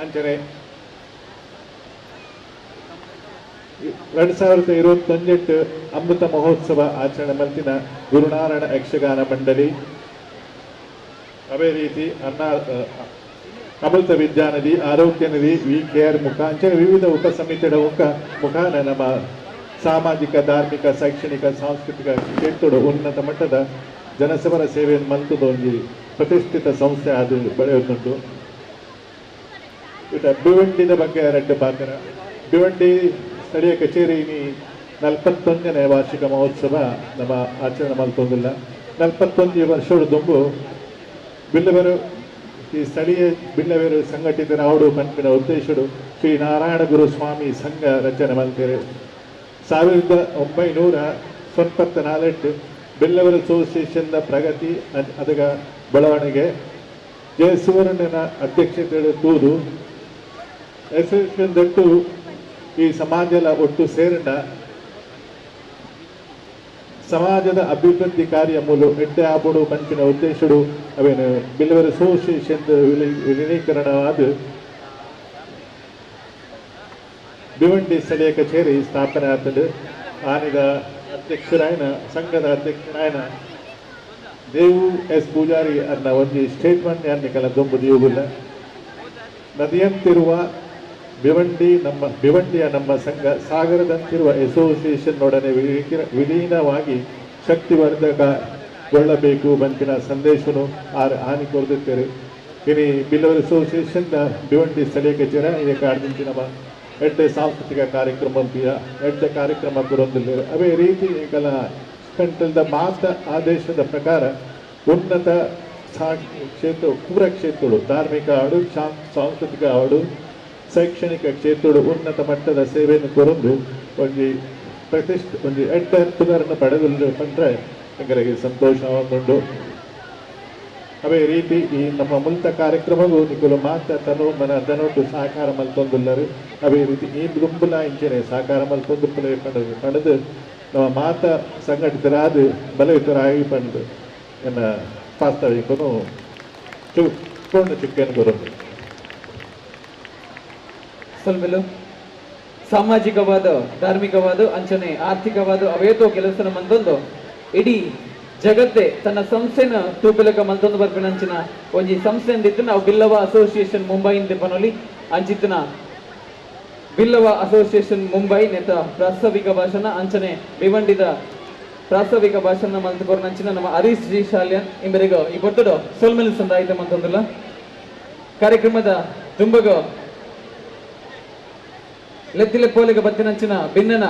ಅಂಚನೆ 2028 ಅಮೃತ ಮಹೋತ್ಸವ ಆಚರಣೆ ಮಲ್ತಿನ ಗುರುನಾರಾಯಣ ಯಕ್ಷಗಾನ ಮಂಡಳಿ ಅದೇ ರೀತಿ ಅಮೃತ ವಿದ್ಯಾನಿಧಿ ಆರೋಗ್ಯ ನಿಧಿ ವಿ ಕೇರ್ ಮುಖಾಂಚನೆ ವಿವಿಧ ಉಪಸಮಿತಿಗಳ ಮುಖಾನ ನಮ್ಮ ಸಾಮಾಜಿಕ ಧಾರ್ಮಿಕ ಶೈಕ್ಷಣಿಕ ಸಾಂಸ್ಕೃತಿಕ ಕ್ಷೇತ್ರದ ಉನ್ನತ ಮಟ್ಟದ ಜನಸೇವರ ಸೇವೆಯನ್ನು ಮಲ್ತದ ಒಂದು ಪ್ರತಿಷ್ಠಿತ ಸಂಸ್ಥೆ ಅದು ಬೆಳೆಯುತ್ತುಂಟು ಇಟ ಭಿವಂಡಿದ ಬಗ್ಗೆ 2 ಪಾತ್ರ ಭಿವಂಡಿ ಸ್ಥಳೀಯ ಕಚೇರಿ 41ನೇ ವಾರ್ಷಿಕ ಮಹೋತ್ಸವ ನಮ್ಮ ಆಚರಣೆ ಮಲ್ತೊಂದಿಲ್ಲ 41 ವರ್ಷದ ದುಂಬು ಬಿಲ್ಲವರು ಈ ಸ್ಥಳೀಯ ಬಿಲ್ಲವರು ಸಂಘಟಿತ ರಾವುಡು ಪಂಪಿನ ಉದ್ದೇಶರು ಶ್ರೀ ನಾರಾಯಣ ಗುರು ಸ್ವಾಮಿ ಸಂಘ ರಚನೆ ಮಲ್ತೇವೆ 1994 ಬಿಲ್ಲವರ ಅಸೋಸಿಯೇಷನ್ನ ಪ್ರಗತಿ ಅದಗ ಬೆಳವಣಿಗೆ ಜಯಸುವರ್ಣನ ಅಧ್ಯಕ್ಷತೆ ತೂದು ಅಸೋಸಿಯೇಷನ್ ದಟ್ಟು ಈ ಸಮಾಜದ ಒಟ್ಟು ಸೇರಿನ ಸಮಾಜದ ಅಭಿವೃದ್ಧಿ ಕಾರ್ಯ ಮೂಲ ಎಡ್ಡೆ ಆಬೋಡು ಪಂಚಿನ ಉದ್ದೇಶಗಳು ಅವೇನು ಬಿಲ್ಲವರ ಅಸೋಸಿಯೇಷನ್ ವಿಲೀನೀಕರಣವಾದ ಭಿವಂಡಿ ಸ್ಥಳೀಯ ಕಚೇರಿ ಸ್ಥಾಪನೆ ಆಗ್ತದೆ ಆನಿದ ಅಧ್ಯಕ್ಷರಾಯನ ಸಂಘದ ಅಧ್ಯಕ್ಷರಾಯನ ದೇವು ಎಸ್ ಪೂಜಾರಿ ಅನ್ನ ಒಂದು ಸ್ಟೇಟ್ಮೆಂಟ್ ಯಾರನ್ನ ದೊಂಬು ದೀವುಲ್ಲ ನದಿಯಂತಿರುವ ಭಿವಂಡಿಯ ನಮ್ಮ ಸಂಘ ಸಾಗರದಂತಿರುವ ಅಸೋಸಿಯೇಷನ್ನೊಡನೆ ವಿಲೀನವಾಗಿ ಶಕ್ತಿವರ್ಧಕಗೊಳ್ಳಬೇಕು ಬಂತಿನ ಸಂದೇಶವನ್ನು ಹಾನಿ ಕೊರದಿದ್ದೇವೆ ಇನಿ ಬಿಲ್ಲವರ ಅಸೋಸಿಯೇಷನ್ನ ಭಿವಂಡಿ ಸ್ಥಳೀಯ ಕಚೇರಿ ಇದಕ್ಕೆ ಆಡಿನ ಎಡ್ಡೆ ಸಾಂಸ್ಕೃತಿಕ ಕಾರ್ಯಕ್ರಮ ಎಡ್ಡೆ ಕಾರ್ಯಕ್ರಮ ಕೊರೊಂದಿಲ್ಲ ಅವೇ ರೀತಿ ಈಗಲ ಕಂಟಲ್ದ ಮಾತ ಆದೇಶದ ಪ್ರಕಾರ ಉನ್ನತ ಕ್ಷೇತ್ರ ಪೂರ ಕ್ಷೇತ್ರಗಳು ಧಾರ್ಮಿಕ ಹಾಡು ಸಾಂಸ್ಕೃತಿಕ ಹಾಡು ಶೈಕ್ಷಣಿಕ ಕ್ಷೇತ್ರಗಳು ಉನ್ನತ ಮಟ್ಟದ ಸೇವೆಯನ್ನು ಕೊರೊಂದು ಒಂದು ಒಂದು ಎಡ್ಡೆ ತುದರನ್ನು ಪಡೆದು ಬಂದರೆ ಎಂಗರಿಗೆ ಸಂತೋಷವುಂಟು ಅವೇ ರೀತಿ ಈ ನಮ್ಮ ಮುಂತ ಕಾರ್ಯಕ್ರಮವು ನಿಖಲು ಮಾತ ತನು ಮನ ದನೊಟ್ಟು ಸಹಕಾರ ಮಲ್ತೊಂದುಲ್ಲರು ಅವೇ ರೀತಿ ಈ ಗುಂಪುಲ ಇಂಚನೆ ಸಹಕಾರ ಮಲ್ತೊಂದು ಪಡೆದು ನಮ್ಮ ಮಾತ ಸಂಘಟಿತರಾದ ಬಲಯುತರಾಗಿ ಪಂಡು ಎನ್ನ ವಾಸ್ತವಿಕನು ಪೂರ್ಣ ಚಿಕ್ಕನ್ನು ಬರೋದು ಸ್ವಲ್ಪ ಸಾಮಾಜಿಕವಾದ ಧಾರ್ಮಿಕವಾದ ಅಂಚನೆ ಆರ್ಥಿಕವಾದ ಅವೇತೋ ಕೆಲಸನ ಮಂದೊಂದು ಇಡೀ ಜಗತ್ತೇ ತನ್ನ ಸಂಸ್ಥೆನ ತೂಕಲಕ ಮಂದೊಂದು ಬರ್ಪಿನ ಅಂಚಿನ ಒಂಜಿ ಸಂಸ್ಥೆ ಅಂದಿತ್ತು ನಾವು ಬಿಲ್ಲವ ಅಸೋಸಿಯೇಷನ್ ಮುಂಬೈಯಿಂದ ಪನೊಲಿ ಅಂಚಿತ್ತಿನ ಬಿಲ್ಲವ ಅಸೋಸಿಯೇಷನ್ ಮುಂಬೈ ನೆತ ಪ್ರಾಸ್ತಾವಿಕ ಭಾಷಣ ಅಂಚನೆ ಭಿವಂಡಿದ ಪ್ರಾಸ್ತಾವಿಕ ಭಾಷಣ ಮಲ್ತುಕೊರ್ನ ಅಂಚಿನ ನಮ್ಮ ಹರೀಶ್ ಜಿ ಶಾಲ್ಯನ್ ಇಂಬರಿಗ ಈ ಬೊತ್ತಡ ಸೋಲ್ಮೆಲ್ ಸಂದಾಯಿತ ಮಂತೊಂದಿಲ್ಲ ಕಾರ್ಯಕ್ರಮದ ತುಂಬಗ ಲೆತ್ತಿಲೆ ಪೋಲೆಗೆ ಬತ್ತಿನಂಚಿನ ಭಿನ್ನನ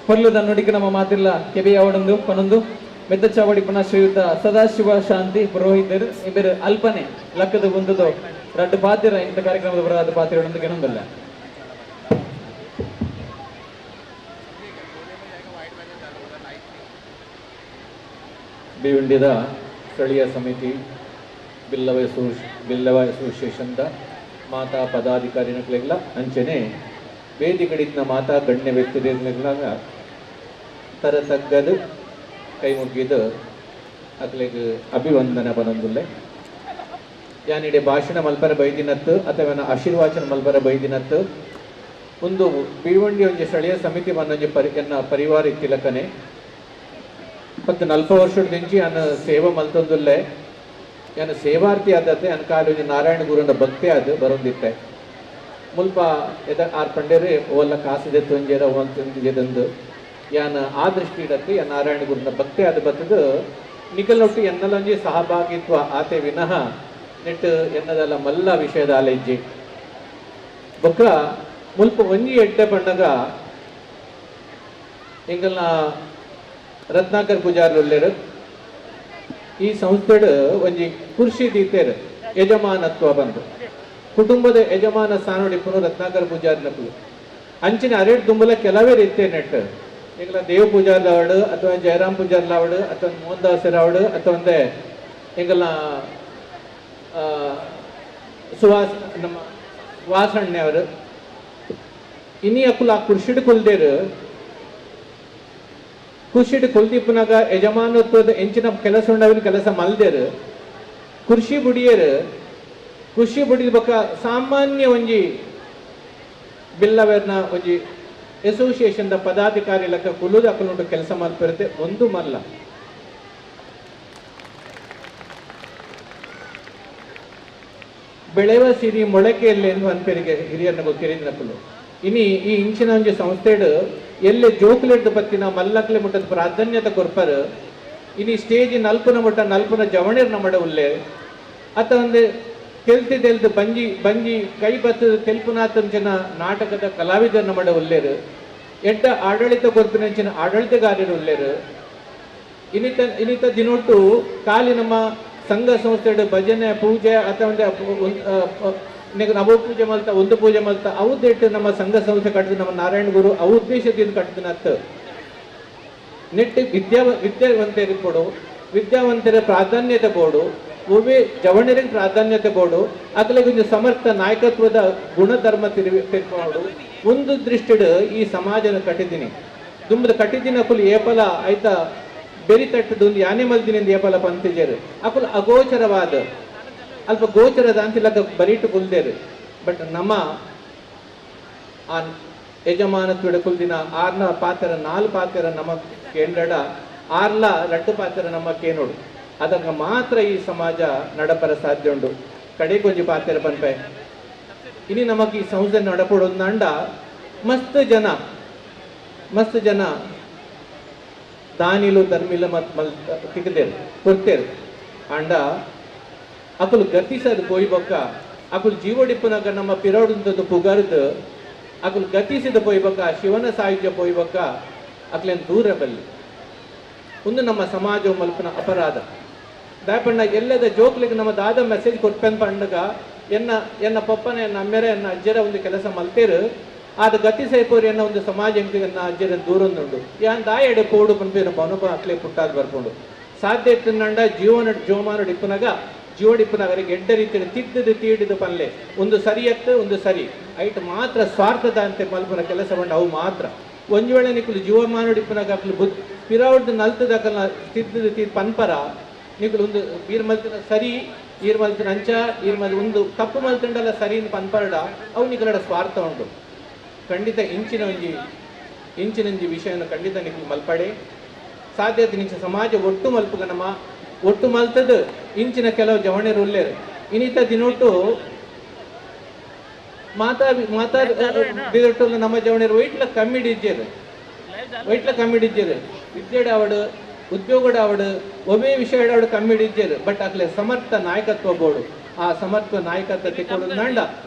ಪರ್ಲುದ ನುಡಿಕ ನಮ್ಮ ಮಾತಿಲ್ಲ ಕೆಬಿ ಅವಡೊಂದು ಪನೊಂದು ಮೆತ್ತ ಚಾವಡಿ ಪುನಃ ಶ್ರೀಯುತ ಸದಾಶಿವ ಶಾಂತಿ ಪುರೋಹಿತರು ಇಬ್ಬರು ಅಲ್ಪನೆ ಲಕ್ಕದ ಒಂದದು 2 ಪಾತ್ರ ಇಂಥ ಕಾರ್ಯಕ್ರಮದ ಬರದ ಪಾತ್ರಗಳೊಂದು ಗೆನೊಂದಲ್ಲ ಭಿವಂಡಿದ ಸ್ಥಳೀಯ ಸಮಿತಿ ಬಿಲ್ಲವ ಅಸೋಸಿಯೇಷನ್ದ ಮಾತಾ ಪದಾಧಿಕಾರಿಗಳಿಗೆಲ್ಲ ಅಂಚನೆ ವೇದಿಕಡಿನ ಮಾತಾ ಗಣ್ಯ ವ್ಯಕ್ತಿಗಳಿಗೆಲ್ಲ ತರತಗ್ಗದು ಕೈ ಮುಗಿದು ಅಕ್ಲೆಗ್ ಅಭಿವಂದನೆ ಬನೊಂದುಲ್ಲೆ ಯಾನಿಡೆ ಭಾಷಣ ಮಲ್ಪರ ಬೈದಿನತ್ತು ಅಥವಾ ಆಶೀರ್ವಾಚನ ಮಲ್ಪರ ಬೈದಿನತ್ತು ಒಂದು ಭಿವಂಡಿ ಒಂಜಿ ಸ್ಥಳೀಯ ಸಮಿತಿ ಮನ್ನೊಂಜಿ ಎನ್ನ ಪರಿವಾರ ಇತ್ತಿಲಕನೆ ಮತ್ತು 40 ವರ್ಷದಿಂಚಿ ಅನ್ನ ಸೇವೆ ಮಲ್ತೊಂದುಲ್ಲೆ ಯಾನ ಸೇವಾರ್ಥಿ ಆದತ್ತೆ ಅನ್ನ ಕಾಲು ನಾರಾಯಣ ಗುರುನ ಭಕ್ತಿ ಆದ ಬರೊಂದಿತ್ತೆ ಮುಲ್ಪ ಎದ ಆರ್ ಪಂಡೇರೆ ಓಲ್ಲ ಕಾಸಿದೆ ತೊಂಜೇರ ಓಂತಿಂದು ಯಾನ ಆ ದೃಷ್ಟಿ ಇಡತ್ತೆ ಯಾ ನಾರಾಯಣ ಗುರುನ ಭಕ್ತಿ ಆದ ಬತ್ತದು ನಿಖಲ್ನೊಟ್ಟು ಎನ್ನಲೊಂಜಿ ಸಹಭಾಗಿತ್ವ ಆತೆ ವಿನಃ ನೆಟ್ಟು ಎನ್ನದಲ್ಲ ಮಲ್ಲ ವಿಷಯದ ಆಲೆಜ್ಜಿ ಬೊಕ್ಕ ಮುಲ್ಪ ಒಂಜಿ ಎಡ್ಡೆ ಪಂಡಗ ಎಂಗಲ್ನ ರತ್ನಾಕರ್ ಪೂಜಾರಿ ಉಳ್ಳೇರು ಈ ಸಂಸ್ಥೆಡ್ ಒಂಜಿ ಕುರ್ಶಿ ದೀತೇರು ಯಜಮಾನತ್ವ ಬಂದು ಕುಟುಂಬದ ಯಜಮಾನ ಸ್ಥಾನಡಿಪ್ಪನು ರತ್ನಾಕರ್ ಪೂಜಾರಿನಪ್ಪು ಅಂಚಿನ ಅರೆಡ್ ದುಂಬಲ ಕೆಲವೇ ರೀತಿಯ ನೆಟ್ ಈಗಲ ದೇವ್ ಪೂಜಾರಿ ಅವಡು ಅಥವಾ ಜಯರಾಮ್ ಪೂಜಾರಿ ಅವಡು ಅಥವಾ ಮೋಹನ್ ದಾಸರ ಅವಡು ಅಥವಾ ಒಂದೇ ಈಗಲ ಸುಹಾಸ್ ನಮ್ಮ ವಾಸಣ್ಣೆ ಅವರು ಇನಿ ಅಕ್ಕುಲ ಆ ಕುರ್ಶಿಡ್ ಕುಲ್ದೇರು ಕುರ್ಶಿಡ್ ಕುಲ್ದಿಪ್ಪನಾಗ ಯಜಮಾನತ್ವದ ಎಂಚಿನ ಕೆಲಸ ಉಂಡವಿನ ಕೆಲಸ ಮಲ್ದೇರು ಕುರ್ಶಿ ಬುಡಿಯರು ಕೃಷಿ ಬುಡಿದ ಬೊಕ್ಕ ಸಾಮಾನ್ಯ ಒಂಜಿ ಬಿಲ್ಲವೆರ್ನ ಒಂಜಿ ಅಸೋಸಿಯೇಷನ್ ದ ಪದಾಧಿಕಾರಿ ಲೆಕ್ಕ ಕುಲ್ಲುದ ಅಕ್ಕಲುಂಟು ಕೆಲಸ ಮಲ್ಪಿರುತ್ತೆ ಒಂದು ಮಲ್ಲ ಬೆಳೆವ ಸಿರಿ ಮೊಳಕೆಯಲ್ಲಿ ಎಂದು ಅನ್ಪೇರಿಗೆ ಹಿರಿಯರನ್ನ ಗೊತ್ತಿರಿದ್ನಕ್ಕಲು ಇನಿ ಈ ಇಂಚಿನ ಒಂಜಿ ಸಂಸ್ಥೆಡ್ ಎಲ್ಲೆ ಜೋಕ್ಲೆಟ್ ಬತ್ತಿನ ಮಲ್ಲಕ್ಲೆ ಮುಟ್ಟದ ಪ್ರಾಧಾನ್ಯತೆ ಕೊರ್ಪರ್ ಇನಿ ಸ್ಟೇಜ್ ನಲ್ಪುನ ಮುಟ್ಟ ನಲ್ಪುನ ಜವಣಿರ್ನ ಮಡ ಉಲ್ಲೆ ಅತ್ತ ಒಂದು ತೆಲ್ತು ಬಂಜಿ ಬಂಜಿ ಕೈ ಬತ್ತದ ತೆಲ್ಪುನಾತಂಚಿನ ನಾಟಕದ ಕಲಾವಿದರನ್ನ ಮಡ ಉಲ್ಲೇರು ಎಡ್ಡ ಆಡಳಿತ ಕೊರ್ಪಿನಂಚಿನ ಆಡಳಿತಗಾರರು ಉಲ್ಲೇರು ಇನ್ನಿತ ದಿನೊಟ್ಟು ಖಾಲಿ ನಮ್ಮ ಸಂಘ ಸಂಸ್ಥೆಡ್ ಭಜನೆ ಪೂಜೆ ಅಥವಾ ನವ ಪೂಜೆ ಮಲ್ತ ಒಂದು ಪೂಜೆ ಮಲ್ತ ಅವದ್ದೆಟ್ಟು ನಮ್ಮ ಸಂಘ ಸಂಸ್ಥೆ ಕಟ್ಟಿದ ನಮ್ಮ ನಾರಾಯಣ ಗುರು ಅವ ಉದ್ದೇಶದಿಂದ ಕಟ್ಟಿದನತ್ತು ನೆಟ್ಟು ವಿದ್ಯಾವಂತರಿಗೆ ಕೊಡು ವಿದ್ಯಾವಂತರ ಪ್ರಾಧಾನ್ಯತೆ ಬೋಡು ಒಬ್ಬೇ ಜವಣರಿಗೆ ಪ್ರಾಧಾನ್ಯತೆ ಬೋಡು ಅಗಲಿಗೆ ಒಂದು ಸಮರ್ಥ ನಾಯಕತ್ವದ ಗುಣಧರ್ಮ ತಿರ್ಕೊಂಡು ಒಂದು ದೃಷ್ಟಿಡ್ ಈ ಸಮಾಜನ ಕಟ್ಟಿದ್ದೀನಿ ದುಂಬದ ಕಟ್ಟಿದ್ದೀನಿ ಅಕುಲು ಏಪಲ ಆಯ್ತಾ ಬೆರಿ ತಟ್ಟದು ಯಾನೆ ಮಲ್ದಿನಿಂದ ಏಪಲ ಪಂತಿಜರು ಅಕುಲು ಅಗೋಚರವಾದ ಅಲ್ಪ ಗೋಚರದ ಅಂತಿಲ್ಲಕ ಬರೀಟು ಕುಲ್ದೇರು ಬಟ್ ನಮ್ಮ ಆ ಯಜಮಾನತ್ವದ ಕುಲ್ದಿನ ಆರ್ನ ಪಾತ್ರ 4 ಪಾತ್ರ ನಮ್ಮ ಕೇಂದ್ರಡ ಆರ್ಲ 2 ಪಾತ್ರ ನಮ್ಮ ಕೇನೋಡು ಅದಕ್ಕೆ ಮಾತ್ರ ಈ ಸಮಾಜ ನಡಪರ ಸಾಧ್ಯ ಉಂಟು ಕಡೆ ಕೊಂಚ ಪಾತ್ರ ಪನ್ಪೆ ಇನಿ ನಮಗೆ ಈ ಸಂಸ್ಥೆ ನಡಪಡೋದು ನಂಡ ಮಸ್ತ್ ಜನ ದಾನಿಲು ಧರ್ಮಿಲು ಮಲ್ ತಿಕ್ಕದೇರು ಕೊಡ್ತೇರು ಅಂಡ ಅಕುಲು ಗತಿಸದು ಪೋಯಿ ಬೊಕ್ಕ ಅಕುಲು ಜೀವಡಿಪ್ಪನಾಗ ನಮ್ಮ ಪಿರೋಡು ಪುಗಾರದು ಅಕುಲು ಗತಿಸಿದ ಪೋಯಿ ಬೊಕ್ಕ ಶಿವನ ಸಾಹಿತ್ಯ ಪೋಯಿ ಬೊಕ್ಕ ಅಕ್ಲೇನು ದೂರ ಬಲ್ಲಿ ಒಂದು ನಮ್ಮ ಸಮಾಜ ಮಲ್ಪನ ಅಪರಾಧ ದಾಪಣ್ಣ ಎಲ್ಲದ ಜೋಕ್ಲಿಗೆ ನಮ್ಮ ದಾದ ಮೆಸೇಜ್ ಕೊಟ್ಪೆನ್ ಪಂಡಗ ಎನ್ನ ಪಪ್ಪನ ಎನ್ನ ಅಮ್ಮೆರ ಎನ್ನ ಅಜ್ಜರ ಒಂದು ಕೆಲಸ ಮಲ್ತೇರು ಆದ ಗತಿ ಸೇಪೋರಿ ಎನ್ನ ಒಂದು ಸಮಾಜ ಎನ್ನ ಅಜ್ಜರ ದೂರೊಂದುಂಡು ಯಾನ್ ದಾಯಡೆ ಪೋಡು ಪನ್ಪೇನು ಅನುಭವ ಅಕ್ಲೆ ಪುಟ್ಟಾದ ಬರ್ಕೊಂಡು ಸಾಧ್ಯ ಇತ್ತಂಡ ಜೀವಮಾನ ಡಿಪ್ಪನಾಗ ಜೀವಡಿಪ್ಪನಾಗರಿಗೆ ಎಡ್ಡ ರೀತಿಯಲ್ಲಿ ತಿದ್ದದು ತೀಡಿದು ಪನ್ಲೆ ಒಂದು ಸರಿಯತ್ತು ಒಂದು ಸರಿ ಐಟ್ ಮಾತ್ರ ಸ್ವಾರ್ಥದ ಅಂತೆ ಮಲ್ಪನ ಕೆಲಸ ಬಂಡ ಅವು ಮಾತ್ರ ಒಂಜು ವೇಳೆ ನಿಕ್ಕಲು ಜೀವಮಾನ ಡಿಪ್ಪನಾಗ ಅಕ್ಲು ಪಿರಾವ್ದು ನಲ್ತದಕಲ್ನ ತಿದ್ದದು ತೀದ್ ಪನ್ಪರ ನಿಕ್ಕಲು ಒಂದು ಈರ್ ಮಲ್ತಿನ ಸರಿ ಈರ್ ಮಲ್ತಿನ ಅಂಚ ಈರ್ ಮಲ್ ಒಂದು ತಪ್ಪು ಮಲ್ತಿಂಡಲ್ಲ ಸರಿ ಪನ್ಪರಡ ಅವು ನಿಕ್ಕಲಡ ಸ್ವಾರ್ಥ ಉಂಟು ಖಂಡಿತ ಇಂಚಿನಂಜಿ ವಿಷಯನ ಖಂಡಿತ ನಿಕ್ಕಲು ಮಲ್ಪಡೆ ಸಾಧ್ಯತೆ ನಿಂಚ ಸಮಾಜ ಒಟ್ಟು ಮಲ್ಪುಗ ನಮ್ಮ ಒಟ್ಟು ಮಲ್ತದ್ದು ಇಂಚಿನ ಕೆಲವು ಜವಣೆರು ಉಲ್ಲೇರು ಇನ್ನಿತ ದಿನೊಟ್ಟು ಮಾತಾಡಿದೊಟ್ಟು ನಮ್ಮ ಜವಣೆರು ವೈಟ್ಲ ಕಮ್ಮಿಡಿಜ್ಜೇರು ವಿದ್ಯೆಡ ಅವಡು ಉದ್ಯೋಗಡ ಅವಡು ಒಬ್ಬೇ ವಿಷಯ ಅವಡು ಕಮ್ಮಿಡಿಜ್ಜೇರು ಬಟ್ ಅಕ್ಲೆ ಸಮರ್ಥ ನಾಯಕತ್ವ ಬೋಡು ಆ ಸಮರ್ಥ ನಾಯಕತ್ವ ತಿಕ್ಕೊಡು ನಂಡ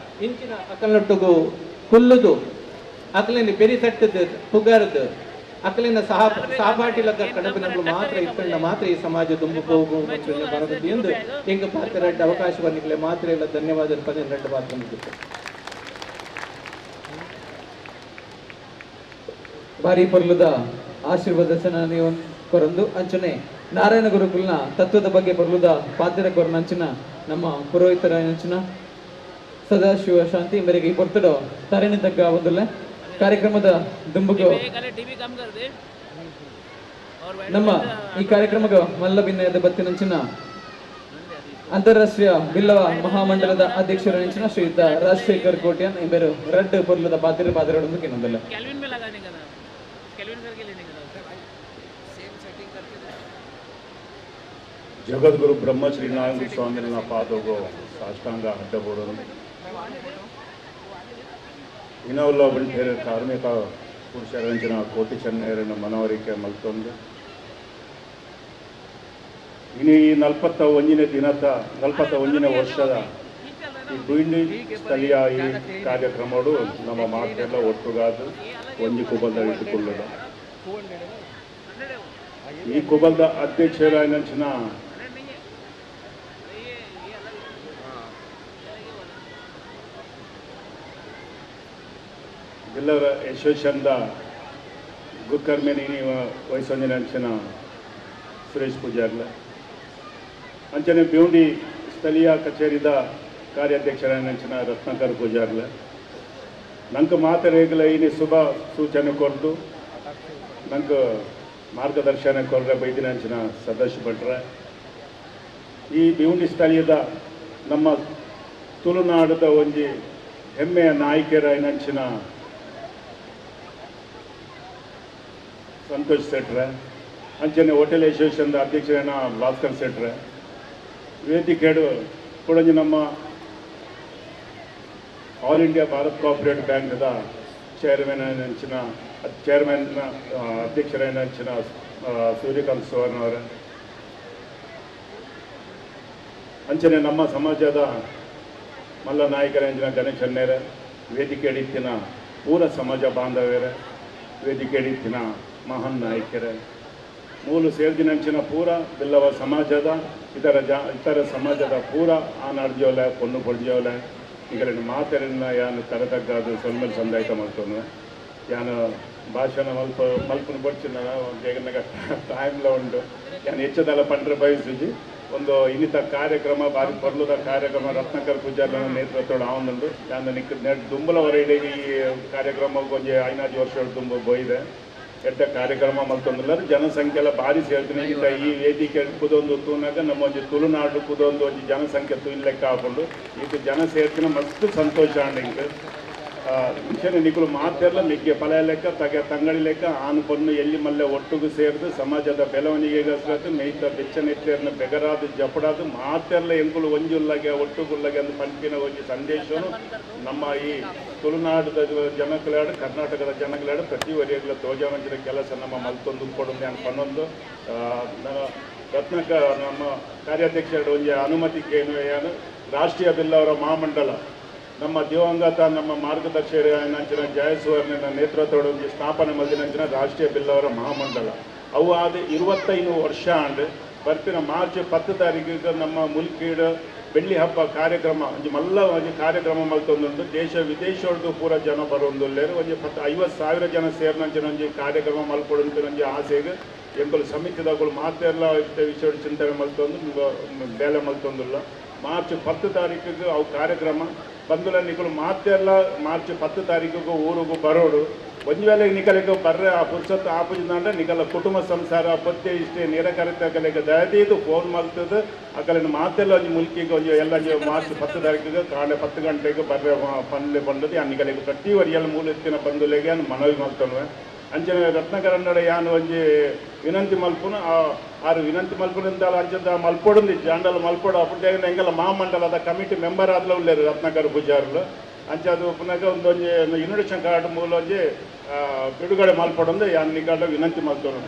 ಇಂಚಿನ ಅಕಲ್ನೊಟ್ಟಿಗೂ ಕುಲ್ಲುದು ಅಕ್ಲೇನು ಬೆರಿ ತಟ್ಟದು ಪುಗಾರದು ಅಕ್ಕಲಿನ ಸಹಪಾಠಿಲಕ ಕಡಪಿನಗಳು ಮಾತ್ರ ಇತ್ತಂಡ ಮಾತ್ರ ಈ ಸಮಾಜ ತುಂಬು ಹೋಗು ಬರಬಹುದು ಎಂದು ಹೆಂಗ ಪಾತ್ರ ರೆಡ್ಡ ಅವಕಾಶವನ್ನಿಗಲೇ ಮಾತ್ರ ಇಲ್ಲ ಧನ್ಯವಾದ 12 ಪಾತ್ರ ಮುಗಿತು ಬಾರಿ ಪೊರ್ಲುದ ಆಶೀರ್ವಾದ ನೀವು ಕೊರಂದು ಅಂಚನೆ ನಾರಾಯಣ ಗುರುಕುಲ್ನ ತತ್ವದ ಬಗ್ಗೆ ಪೊರ್ಲುದ ಪಾತ್ರ ಕೊರನ ಅಂಚಿನ ನಮ್ಮ ಪುರೋಹಿತರ ಅಂಚಿನ ಸದಾಶಿವ ಶಾಂತಿ ಮೇರೆಗೆ ಪೊರ್ತಡೋ ತರೇನೆ ತಗ್ಗ ಒಂದಲ್ಲ ಕಾರ್ಯಕ್ರಮದ ದುಂಬುಗು ನಮ್ಮ ಈ ಕಾರ್ಯಕ್ರಮಕ್ಕೆ ಮಲ್ಲ ಭಿನ್ನಯದ ಬತ್ತಿನಂಚಿನ ಅಂತಾರಾಷ್ಟ್ರೀಯ ಬಿಲ್ಲವ ಮಹಾಮಂಡಲದ ಅಧ್ಯಕ್ಷರಾಂಚಿನ ಶ್ರೀಯುತ ರಾಜಶೇಖರ್ ಕೋಟ್ಯಾನ್ ಎಂಬರು ರಡ್ ಪೊರ್ಲದ ಪಾತ್ರರೊಂದು ಕಿನ್ನೊಂದಲ್ಲ कैल्विन में लगाने का था कैल्विन करके लेने का था सेम सेटिंग करके ಜಗದ್ಗುರು ಬ್ರಹ್ಮಶ್ರೀ ನಾರಾಯಣ ಸ್ವಾಮಿನ ಪಾದೋಗೋ ಸಾಷ್ಟಾಂಗ ಅಡ್ಡಬೋಡೋದು ಇನ್ನೊಲ್ಲ ಬಂಟೇರ ಕಾರ್ಮಿಕ ಪುರುಷರಂಚಿನ ಕೋಟಿ ಚೆನ್ನೈರನ ಮನವರಿಕೆ ಮಲ್ತೊಂದು ಇನ್ನು ಈ 41ನೇ ದಿನದ 41ನೇ ವರ್ಷದ ಈ ಬೀಂಡಿ ಸ್ಥಳೀಯ ಈ ಕಾರ್ಯಕ್ರಮಗಳು ನಮ್ಮ ಮಾತೆಲ್ಲ ಒಟ್ಟುಗಾದು ಒಂಜಿ ಕುಬಲ್ದ ಇಟ್ಟುಕೊಳ್ಳುದ ಈ ಕುಬಲ್ದ ಅಧ್ಯಕ್ಷರಾಗಿನ ಬಿಲ್ಲವರ ಅಸೋಸಿಯೇಷನ್ದ ಗುಕ್ಕರ್ಮೇನಿ ವಯಸ್ಸೊಂದಿನ ಸುರೇಶ್ ಪೂಜಾರ್ಲ ಅಂಚನೆ ಬ್ಯೂಂಡಿ ಸ್ಥಳೀಯ ಕಚೇರಿದ ಕಾರ್ಯಾಧ್ಯಕ್ಷರಾಗಿನ ರತ್ನಾಕರ್ ಪೂಜಾರ್ಲ ನಂಗೆ ಮಾತರೇಗಲ ಇನಿ ಶುಭ ಸೂಚನೆ ಕೊರದು ನಂಗೆ ಮಾರ್ಗದರ್ಶನ ಕೊರ್ರೆ ಬೈದಿನಂಚಿನ ಸದಸ್ಯ ಭಟ್ರೆ ಈ ಬ್ಯೂಂಡಿ ಸ್ಥಳೀಯದ ನಮ್ಮ ತುಳುನಾಡದ ಒಂಜಿ ಹೆಮ್ಮೆಯ ನಾಯಕರಾಗಿನಂಚಿನ ಸಂತೋಷ್ ಸೆಟ್ರೆ ಅಂಚನೆ ಹೋಟೆಲ್ ಅಸೋಸಿಯೇಷನ್ದ ಅಧ್ಯಕ್ಷರಾನ ಭಾಸ್ಕರ್ ಸೆಟ್ರೆ ವೇದಿಕೆಡು ಕೊಡಂಜಿ ನಮ್ಮ ಆಲ್ ಇಂಡಿಯಾ ಭಾರತ್ ಕೋಆಪರೇಟಿವ್ ಬ್ಯಾಂಕ್ದ ಚೇರ್ಮನ್ ಅಧ್ಯಕ್ಷರಾಗಿನ ಸೂರ್ಯಕಾಂತ್ ಸುವರ್ಣ ಅವರ ಅಂಚನೆ ನಮ್ಮ ಸಮಾಜದ ಮಲ್ಲ ನಾಯಕರಂಚಿನ ಗಣೇಶ್ ಅಣ್ಣೇರ ವೇದಿಕೆ ಇತ್ತಿನ ಪೂರ ಸಮಾಜ ಬಾಂಧವ್ಯರ ವೇದಿಕೆ ಇತ್ತಿನ ಮಹಾನ್ ನಾಯಕರ ಮೂಲು ಸೇರ್ದಿನಂಚಿನ ಪೂರ ಬಿಲ್ಲವ ಸಮಾಜದ ಇತರ ಸಮಾಜದ ಪೂರ ಆನಾಡ್ಜೋಲ ಪೊನ್ನು ಪೊಡ್ಜೋಲ ಈಗಲಿನ ಮಾತರಿನ ಯಾನು ತರತಗ್ಗಾದು ಸೊಲ್ಮೇಲೆ ಸಂದಾಯಿತ ಮಾಡ್ತೋನು ಯಾನು ಭಾಷಣ ಮಲ್ಪನ ಬಡ್ಚಿನ ಬೇಗನಾಗ ಟೈಮ್ಲ ಉಂಟು ಯಾನು ಹೆಚ್ಚದಲ್ಲ ಪಂಡ್ರೆ ಬಯಸಿಜಿ ಒಂದು ಇನ್ನಿತ ಕಾರ್ಯಕ್ರಮ ಬಾರಿ ಪರ್ಲುದ ಕಾರ್ಯಕ್ರಮ ರತ್ನಾಕರ್ ಪೂಜಾರ್ನ ನೇತೃತ್ವದ ಆವೊಂದುಂಡು ಯಾನು ನಿಕ್ ದುಂಬಲ ಹೊರಗಡೆ ಈ ಕಾರ್ಯಕ್ರಮ ಒಂಜಿ 5 ವರ್ಷ ತುಂಬ ಬೋಯ್ದೆ ಎಡ್ಡ ಕಾರ್ಯಕ್ರಮ ಮಲ್ತೊಂದುಲ್ಲ ಜನಸಂಖ್ಯೆಲ್ಲ ಭಾರಿ ಸೇರ್ತೀನಿ ಈ ವೇದಿಕೆ ಕುದೊಂದು ತೂನಾಗ ನಮ್ಮ ಒಂಜಿ ತುಳುನಾಡು ಕುದೊಂದು ಒಂಜಿ ಜನಸಂಖ್ಯೆ ತೂನ್ ಲೆಕ್ಕ ಹಾಕೊಂಡು ಇದು ಜನ ಸೇರ್ತಿನ ಮಸ್ತ್ ಸಂತೋಷ ಅಂಡ್ ಮುಂಚೆನೆ ನಿಖಲು ಮಾತೆಲ್ಲ ಮಿಗ್ಗೆ ಫಲ ಲೆಕ್ಕ ತಂಗಡಿ ಲೆಕ್ಕ ಆನು ಪೊನ್ನು ಎಲ್ಲಿ ಮಲ್ಲೆ ಒಟ್ಟುಗು ಸೇರಿದು ಸಮಾಜದ ಬೆಳವಣಿಗೆಗೋಸ್ಕರ ಮೇಯ್ತ ಬೆಚ್ಚನೆತ್ತೇರ್ನ ಬೆಗರಾದು ಜಪಡಾದು ಮಾತೆಲ್ಲ ಎಂಕುಲು ಒಂಜುಲ್ಲಾಗೆ ಒಟ್ಟುಗುಲ್ಲಾಗೆ ಅಂದು ಪಂಪಿನ ಒಂಜಿ ಸಂದೇಶವನ್ನು ನಮ್ಮ ಈ ತುಳುನಾಡದ ಜನಗಳಾಡು ಕರ್ನಾಟಕದ ಜನಗಳಾಡು ಪ್ರತಿ ವರಿಯಗಳ ತೋಜಾವಂಚಿನ ಕೆಲಸ ನಮ್ಮ ಮಲ್ತೊಂದು ಕೊಡೊಂದು ಅಂತ ಪನ್ನೊಂದು ರತ್ನಾಕ ನಮ್ಮ ಕಾರ್ಯಾಧ್ಯಕ್ಷರು ಒಂಜಿ ಅನುಮತಿ ಏನು ರಾಷ್ಟ್ರೀಯ ಬಿಲ್ಲವರ ಮಹಾಮಂಡಲ ನಮ್ಮ ದಿವಂಗತ ನಮ್ಮ ಮಾರ್ಗದರ್ಶಕರಾಗಿನ ಜಯಸುವರ್ಣನ ನೇತೃತ್ವದೊಂದು ಸ್ಥಾಪನೆ ಮಲ್ದಿನಂಚಿನ ರಾಷ್ಟ್ರೀಯ ಬಿಲ್ಲವರ ಮಹಾಮಂಡಲ ಅವು ಆದ 25 ವರ್ಷ ಅಂಡ್ ಬರ್ತಿನ ಮಾರ್ಚ್ 10 ತಾರೀಕಿಗೆ ನಮ್ಮ ಮುಲ್ಕೀಡ್ ಬೆಳ್ಳಿ ಹಬ್ಬ ಕಾರ್ಯಕ್ರಮ ಒಂಜಿ ಮಲ್ಲ ಒಂಜಿ ಕಾರ್ಯಕ್ರಮ ಮಲ್ತೊಂದುಂಡು ದೇಶ ವಿದೇಶದ್ದು ಪೂರ ಜನ ಬರೋಂದುಲ್ಲೇರು ಒಂಜಿ 50,000 ಜನ ಸೇರಿನಂಚಿನ ಒಂಜಿ ಕಾರ್ಯಕ್ರಮ ಮಲ್ಪೊಡಂತ ಒಂಜಿ ಆಸೆಗೆ ಎಂಕುಲು ಸಮಿತಿದಗಳು ಮಾತೆಲ್ಲ ವಿಷಯ ಚಿಂತನೆ ಮಲ್ತೊಂದು ಬೇಲೆ ಮಲ್ತೊಂದುಲ್ಲ ಮಾರ್ಚ್ 10 ತಾರೀಕಿಗೆ ಅವು ಕಾರ್ಯಕ್ರಮ ಬಂದುಲ ನಿಖಲು ಮಾತೆಲ್ಲ ಮಾರ್ಚ್ 10 ತಾರೀಕಿಗೂ ಊರಿಗೂ ಬರೋಡು ಒಂದು ವೇಳೆ ನಿಖಲಿಗೆ ಬರ್ರೆ ಆ ಪುರ್ಸತ್ತು ಆಪುಜಿಂದ ನಿಖಲ ಕುಟುಂಬ ಸಂಸಾರ ಪತ್ತೆ ಇಷ್ಟೇ ನಿರಕರಿತ ಕಲೆಗೆ ದಯದೀದು ಫೋನ್ ಮಾಡ್ತದೆ ಆ ಕಲಿನ ಮಾತೆಲ್ಲ ಒಂಜಿ ಮುಲ್ಕಿಗೆ ಒಂಜಿ ಎಲ್ಲ ಮಾರ್ಚ್ 10 ತಾರೀಕಿಗೆ ಕಾಳೆ 10 ಗಂಟೆಗೆ ಬರ್ರೆ ಪನ್ಲೆ ಬಂದದ್ದು ಆ ನಿಖಲಿಗೆ ಪ್ರತಿ ವರಿಯಲ್ಲಿ ಮೂಲೆತ್ತಿನ ಬಂದುಲೆಗೆ ಮನವಿ ಮಾಡ್ತಾನೆ ಅಂಚನೆ ರತ್ನಕರನ್ನಡ ಯಾನು ಒಂಜಿ ವಿನಂತಿ ಮಲ್ಪುನ ಆರು ವಿನಂತಿ ಮಲ್ಪುನಿಂದ ಅಂಚದ ಮಲ್ಪೊಡುಂದು ಜಾಂಡಲ ಮಲ್ಪೊಡು ಅಪ್ಪುಟ್ಟೆ ಎಂಗೆಲ್ಲ ಮಹಾಮಂಡಲದ ಕಮಿಟಿ ಮೆಂಬರ್ ಆದ್ಲ ಉಳ್ಳೇರು ರತ್ನಾಕರ್ ಪೂಜಾರ್ಲು ಅಂಚದು ಪುನಃ ಒಂದೊಂಜಿ ಇನ್ವಿಟೇಷನ್ ಕಾರ್ಡ್ ಮೂಲ ಒಂಜಿ ಬಿಡುಗಡೆ ಮಲ್ಪೊಡೊಂದು ಯಾನ್ ನಿಗಾಡ ವಿನಂತಿ ಮಲ್ತೋಣ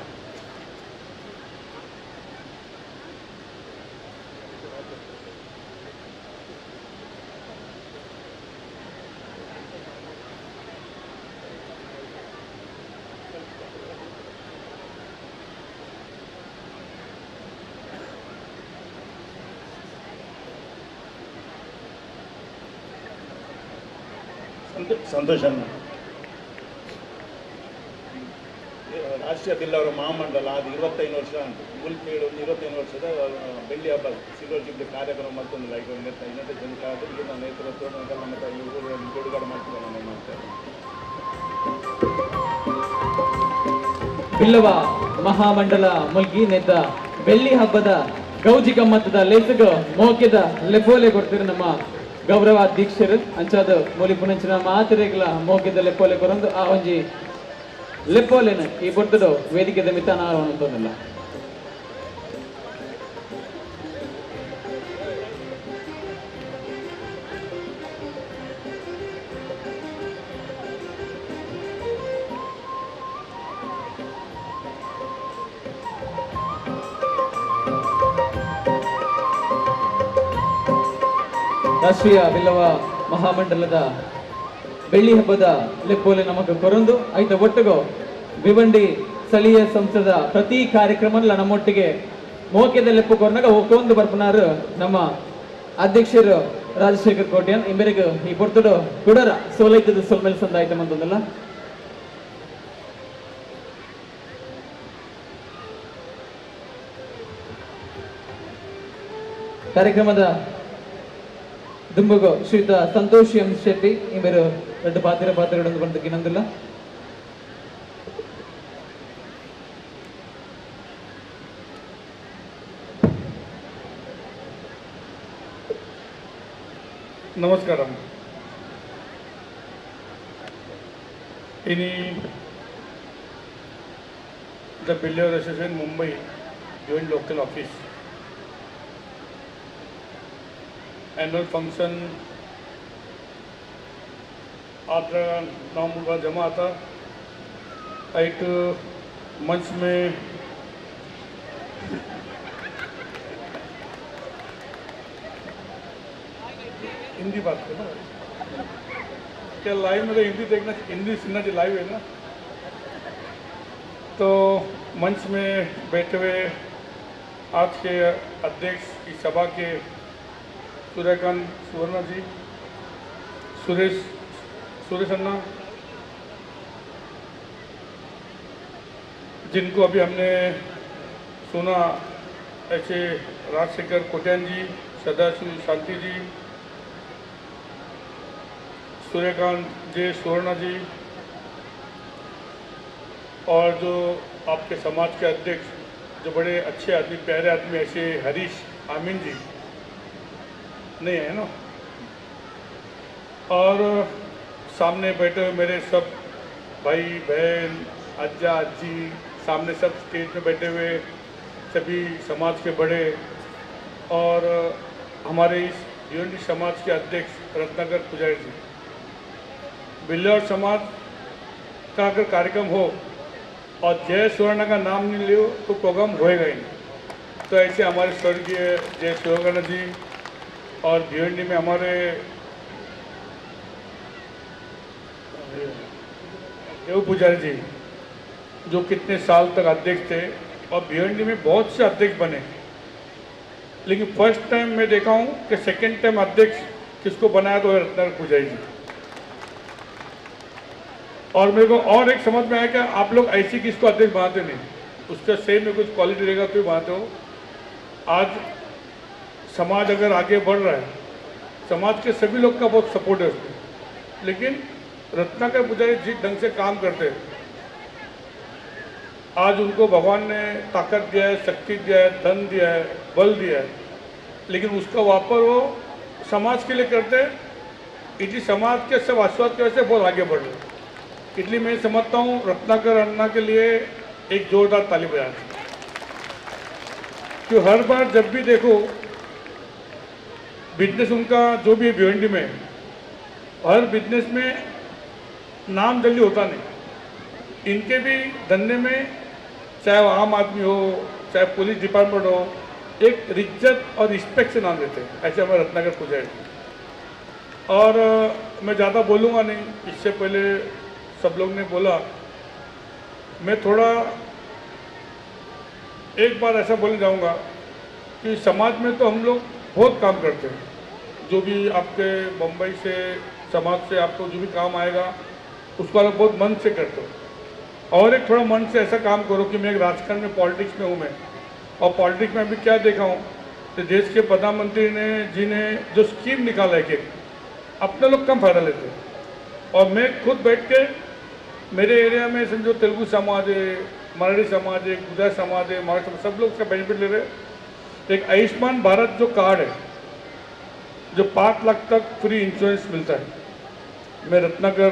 ಸಂತೋಷ ರಾಷ್ಟ್ರೀಯ ಬಿಲ್ಲವರ ಮಹಾಮಂಡಲ ಅದು 25 ವರ್ಷ ಉಂಟು ಮುಲ್ಕೇಡು 25 ವರ್ಷದ ಬೆಳ್ಳಿ ಹಬ್ಬ ಸಿಲ್ವರ್ ಜುಬ್ಲಿ ಕಾರ್ಯಕ್ರಮ ಮತ್ತೊಂದು ಲೈಕ್ ಇನ್ನೊಂದು ಜನಕಾದ ನೇತೃತ್ವ ನಮ್ಮ ಈ ಊರಲ್ಲಿ ಬಿಡುಗಡೆ ಮಾಡ್ತೀವಿ ನಾನು ಬಿಲ್ಲವ ಮಹಾಮಂಡಲ ಮುಲ್ಗಿನೆದ್ದ ಬೆಳ್ಳಿ ಹಬ್ಬದ ಗೌಜಿ ಗಮ್ಮತ್ತದ ಲೇಸಗ ಮೋಕೆದ ಲೆಫೋಲೆ ಕೊಡ್ತೀರಿ ನಮ್ಮ ಗೌರವ ಅಧ್ಯಕ್ಷರು ಅಂಚಾದ ಮೂಲಿ ಪುನಂಚಿನ ಮಾತಿರೆಗಳ ಮೋಕೆದ ಲೆಫೋಲೆ ಕೊರಂದು ಆ ಒಂಜಿ ಲೆಫೋಲೆನ ಈ ಬೊಟ್ಟದು ವೇದಿಕೆದ ಮಿತಾನ ಅನ್ನೋದಿಲ್ಲ. ರಾಷ್ಟ್ರೀಯ ಬಿಲ್ಲವ ಮಹಾಮಂಡಲದ ಬೆಳ್ಳಿ ಹಬ್ಬದ ಲೆಪ್ಪೋಲೆ ನಮಗ ಕೊರಂದು ಐತ ಒಟ್ಟಿಗೂ ಭಿವಂಡಿ ಸ್ಥಳೀಯ ಸಂಸ್ಥದ ಪ್ರತಿ ಕಾರ್ಯಕ್ರಮ ನಮ್ಮೊಟ್ಟಿಗೆ ಮೋಕೆದ ಲೆಪ್ಪು ಕೊರ್ನಾಗ ಒಕ್ಕೊಂದು ಬರ್ಪನಾರು ನಮ್ಮ ಅಧ್ಯಕ್ಷರು ರಾಜಶೇಖರ್ ಕೋಟ್ಯನ್ ಇಂಬೆರೆಗೆ ಈ ಪೊರ್ತಡು ಕುಡರ ಸೋಲೈತದ ಸೋಲ್ಮೇಲ್ ಸಂದ ಆಯ್ತ ಮಂದೊಂದಲ್ಲ. ಕಾರ್ಯಕ್ರಮದ ದುಂಬಗು ಶ್ರೀಯುತ ಸಂತೋಷ್ ಎಂ ಶೆಟ್ಟಿ ಇವರು ಎರಡು ಪಾತ್ರಗಳನ್ನು ಬಂದಕ್ಕೆ ಇನ್ನೊಂದಿಲ್ಲ. నమస్కారం. इनी the builder association Mumbai joint local office annual function आप नाम का जमा था. एक मंच में हिंदी बात करो क्या लाइव में तो हिंदी देखना हिंदी सुनना चाहिए लाइव है ना. तो मंच में बैठे हुए आज के अध्यक्ष इस सभा के सूर्यकांत सुवर्णा जी, सुरेश अन्ना, जिनको अभी हमने सुना ऐसे राजशेखर कोट्यान जी, सदाशिव शांति जी, सूर्यकांत जे सुवर्णा जी और जो आपके समाज के अध्यक्ष जो बड़े अच्छे आदमी प्यारे आदमी ऐसे हरीश आमीन जी नहीं है ना. और सामने बैठे हुए मेरे सब भाई बहन अज्जा अज्जी सामने सब स्टेज में बैठे हुए सभी समाज के बड़े और हमारे इस यूनिटी समाज के अध्यक्ष रत्नाकर पुजारी जी. बिल्लर समाज का अगर कार्यक्रम हो और जय सुवर्णा का नाम नहीं लियो तो प्रोग्राम होएगा ही नहीं. तो ऐसे हमारे स्वर्गीय जय सुवर्णा जी और भिवंडी में हमारे देव पुजारी जी जो कितने साल तक अध्यक्ष थे और भिवंडी में बहुत से अध्यक्ष बने, लेकिन फर्स्ट टाइम मैं देखा हूँ कि सेकेंड टाइम अध्यक्ष किसको बनाया तो रत्नाकर पुजारी जी. और मेरे को और एक समझ में आया कि आप लोग ऐसे किसको अध्यक्ष बनाते नहीं, उसका सेम में कुछ क्वालिटी रहेगा तो बनाते हो. आज समाज अगर आगे बढ़ रहा है, समाज के सभी लोग का बहुत सपोर्ट है उसमें, लेकिन रत्नाकर पुजारी जिस ढंग से काम करते हैं आज उनको भगवान ने ताकत दिया है, शक्ति दिया है, धन दिया है, बल दिया है, लेकिन उसका वापर वो समाज के लिए करते हैं. इसलिए समाज के सब आशीर्वाद की वजह से बहुत आगे बढ़ रहे हैं. इसलिए मैं समझता हूँ रत्नाकर अन्ना के लिए एक जोरदार ताली बजाना चाहिए. क्यों हर बार जब भी देखो बिजनेस उनका जो भी है भिवंडी में, हर बिजनेस में नाम जल्दी होता नहीं. इनके भी धंधे में चाहे वो आम आदमी हो चाहे पुलिस डिपार्टमेंट हो एक इज्जत और रिस्पेक्ट से नाम देते हैं. ऐसे हमारे रत्नाकर पुजारी. और मैं ज़्यादा बोलूँगा नहीं, इससे पहले सब लोग ने बोला, मैं थोड़ा एक बार ऐसा बोलने जाऊँगा कि समाज में तो हम लोग बहुत काम करते हैं. जो भी आपके मुंबई से समाज से आपको जो भी काम आएगा उसको आप बहुत मन से करते हो. और एक थोड़ा मन से ऐसा काम करो कि मैं एक राजकारण में पॉलिटिक्स में हूँ मैं, और पॉलिटिक्स में अभी क्या देखा हूँ तो देश के प्रधानमंत्री ने जी ने जो स्कीम निकाला है कि अपने लोग कम फायदा लेते हैं. और मैं खुद बैठ के मेरे एरिया में समझो तेलुगु समाज है, मराठी समाज है, गुजरात समाज है, महाराष्ट्र समाज, सब लोग उसका बेनिफिट ले रहे हैं। एक आयुष्मान भारत जो कार्ड है, जो 5 लाख तक फ्री इंश्योरेंस मिलता है। मैं रत्नाकर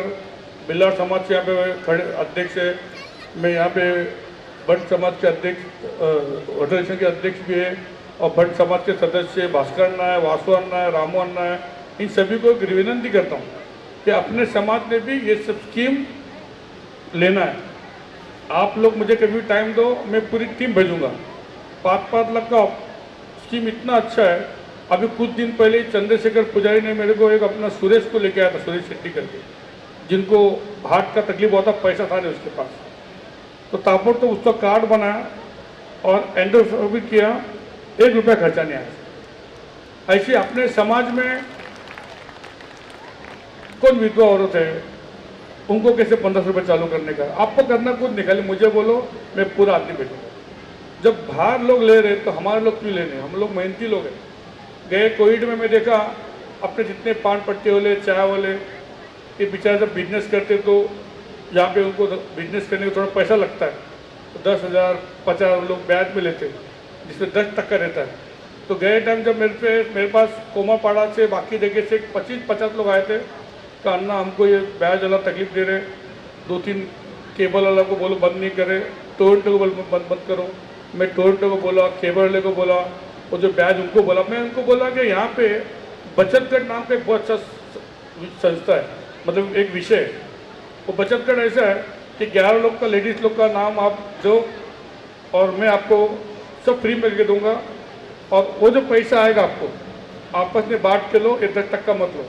बिल्लार समाज से यहाँ पे खड़े अध्यक्ष है, मैं यहाँ पे भट्ट समाज के अध्यक्ष, ऑर्गेनाइजेशन के अध्यक्ष भी है, और भट्ट समाज के सदस्य भास्कर अन्ना है, वासु अन्ना है, रामू अन्ना है, इन सभी को एक विनती करता हूँ कि अपने समाज में भी ये सब स्कीम लेना है। आप लोग मुझे कभी टाइम दो, मैं पूरी टीम भेजूंगा। 5-5 लाख का स्कीम इतना अच्छा है। अभी कुछ दिन पहले चंद्रशेखर पुजारी ने मेरे को एक अपना सुरेश को लेके आया था, सुरेश शेट्टी करके, जिनको हार्ट का तकलीफ हुआ था, पैसा था नहीं उसके पास, तो ताबड़ तो उसका कार्ड बनाया और एंडोर्फिन किया, 1 रुपया खर्चा नहीं आया। ऐसे अपने समाज में कौन विधवा औरत है, उनको कैसे 1500 रुपये चालू करने का, आपको करना कुछ नहीं, खाली मुझे बोलो, मैं पूरा आदमी भेजूंगा। जब बाहर लोग ले रहे तो हमारे लोग क्यों लेने, हम लोग मेहनती लोग हैं। गए कोविड में मैं देखा अपने जितने पान पट्टे वाले, चाय वाले, ये बेचारे जब बिजनेस करते तो यहाँ पे उनको बिजनेस करने का थोड़ा पैसा लगता है, तो 10,000 50 लोग ब्याज में लेते, जिसमें 10% रहता है। तो गए टाइम जब मेरे पास कोमापाड़ा से, बाकी जगह से 25-50 लोग आए थे, तो अन्ना हमको ये ब्याज वाला तकलीफ दे रहे, 2-3 केबल वाला को बोलो बंद नहीं करे, टोरंटो को बंद करो। मैं टोरंटो को बोला, केबल वाले को बोला, वो जो ब्याज उनको बोला, मैं उनको बोला कि यहाँ पे बचत गढ़ नाम का एक बहुत अच्छा संस्था है, मतलब एक विषय है। वो बचत गढ़ ऐसा है कि 11 लोग का, लेडीज़ लोग का नाम आप दो और मैं आपको सब फ्री में करके दूंगा, और वो जो पैसा आएगा आपको आपस में बांट के लो, 10% मत लो।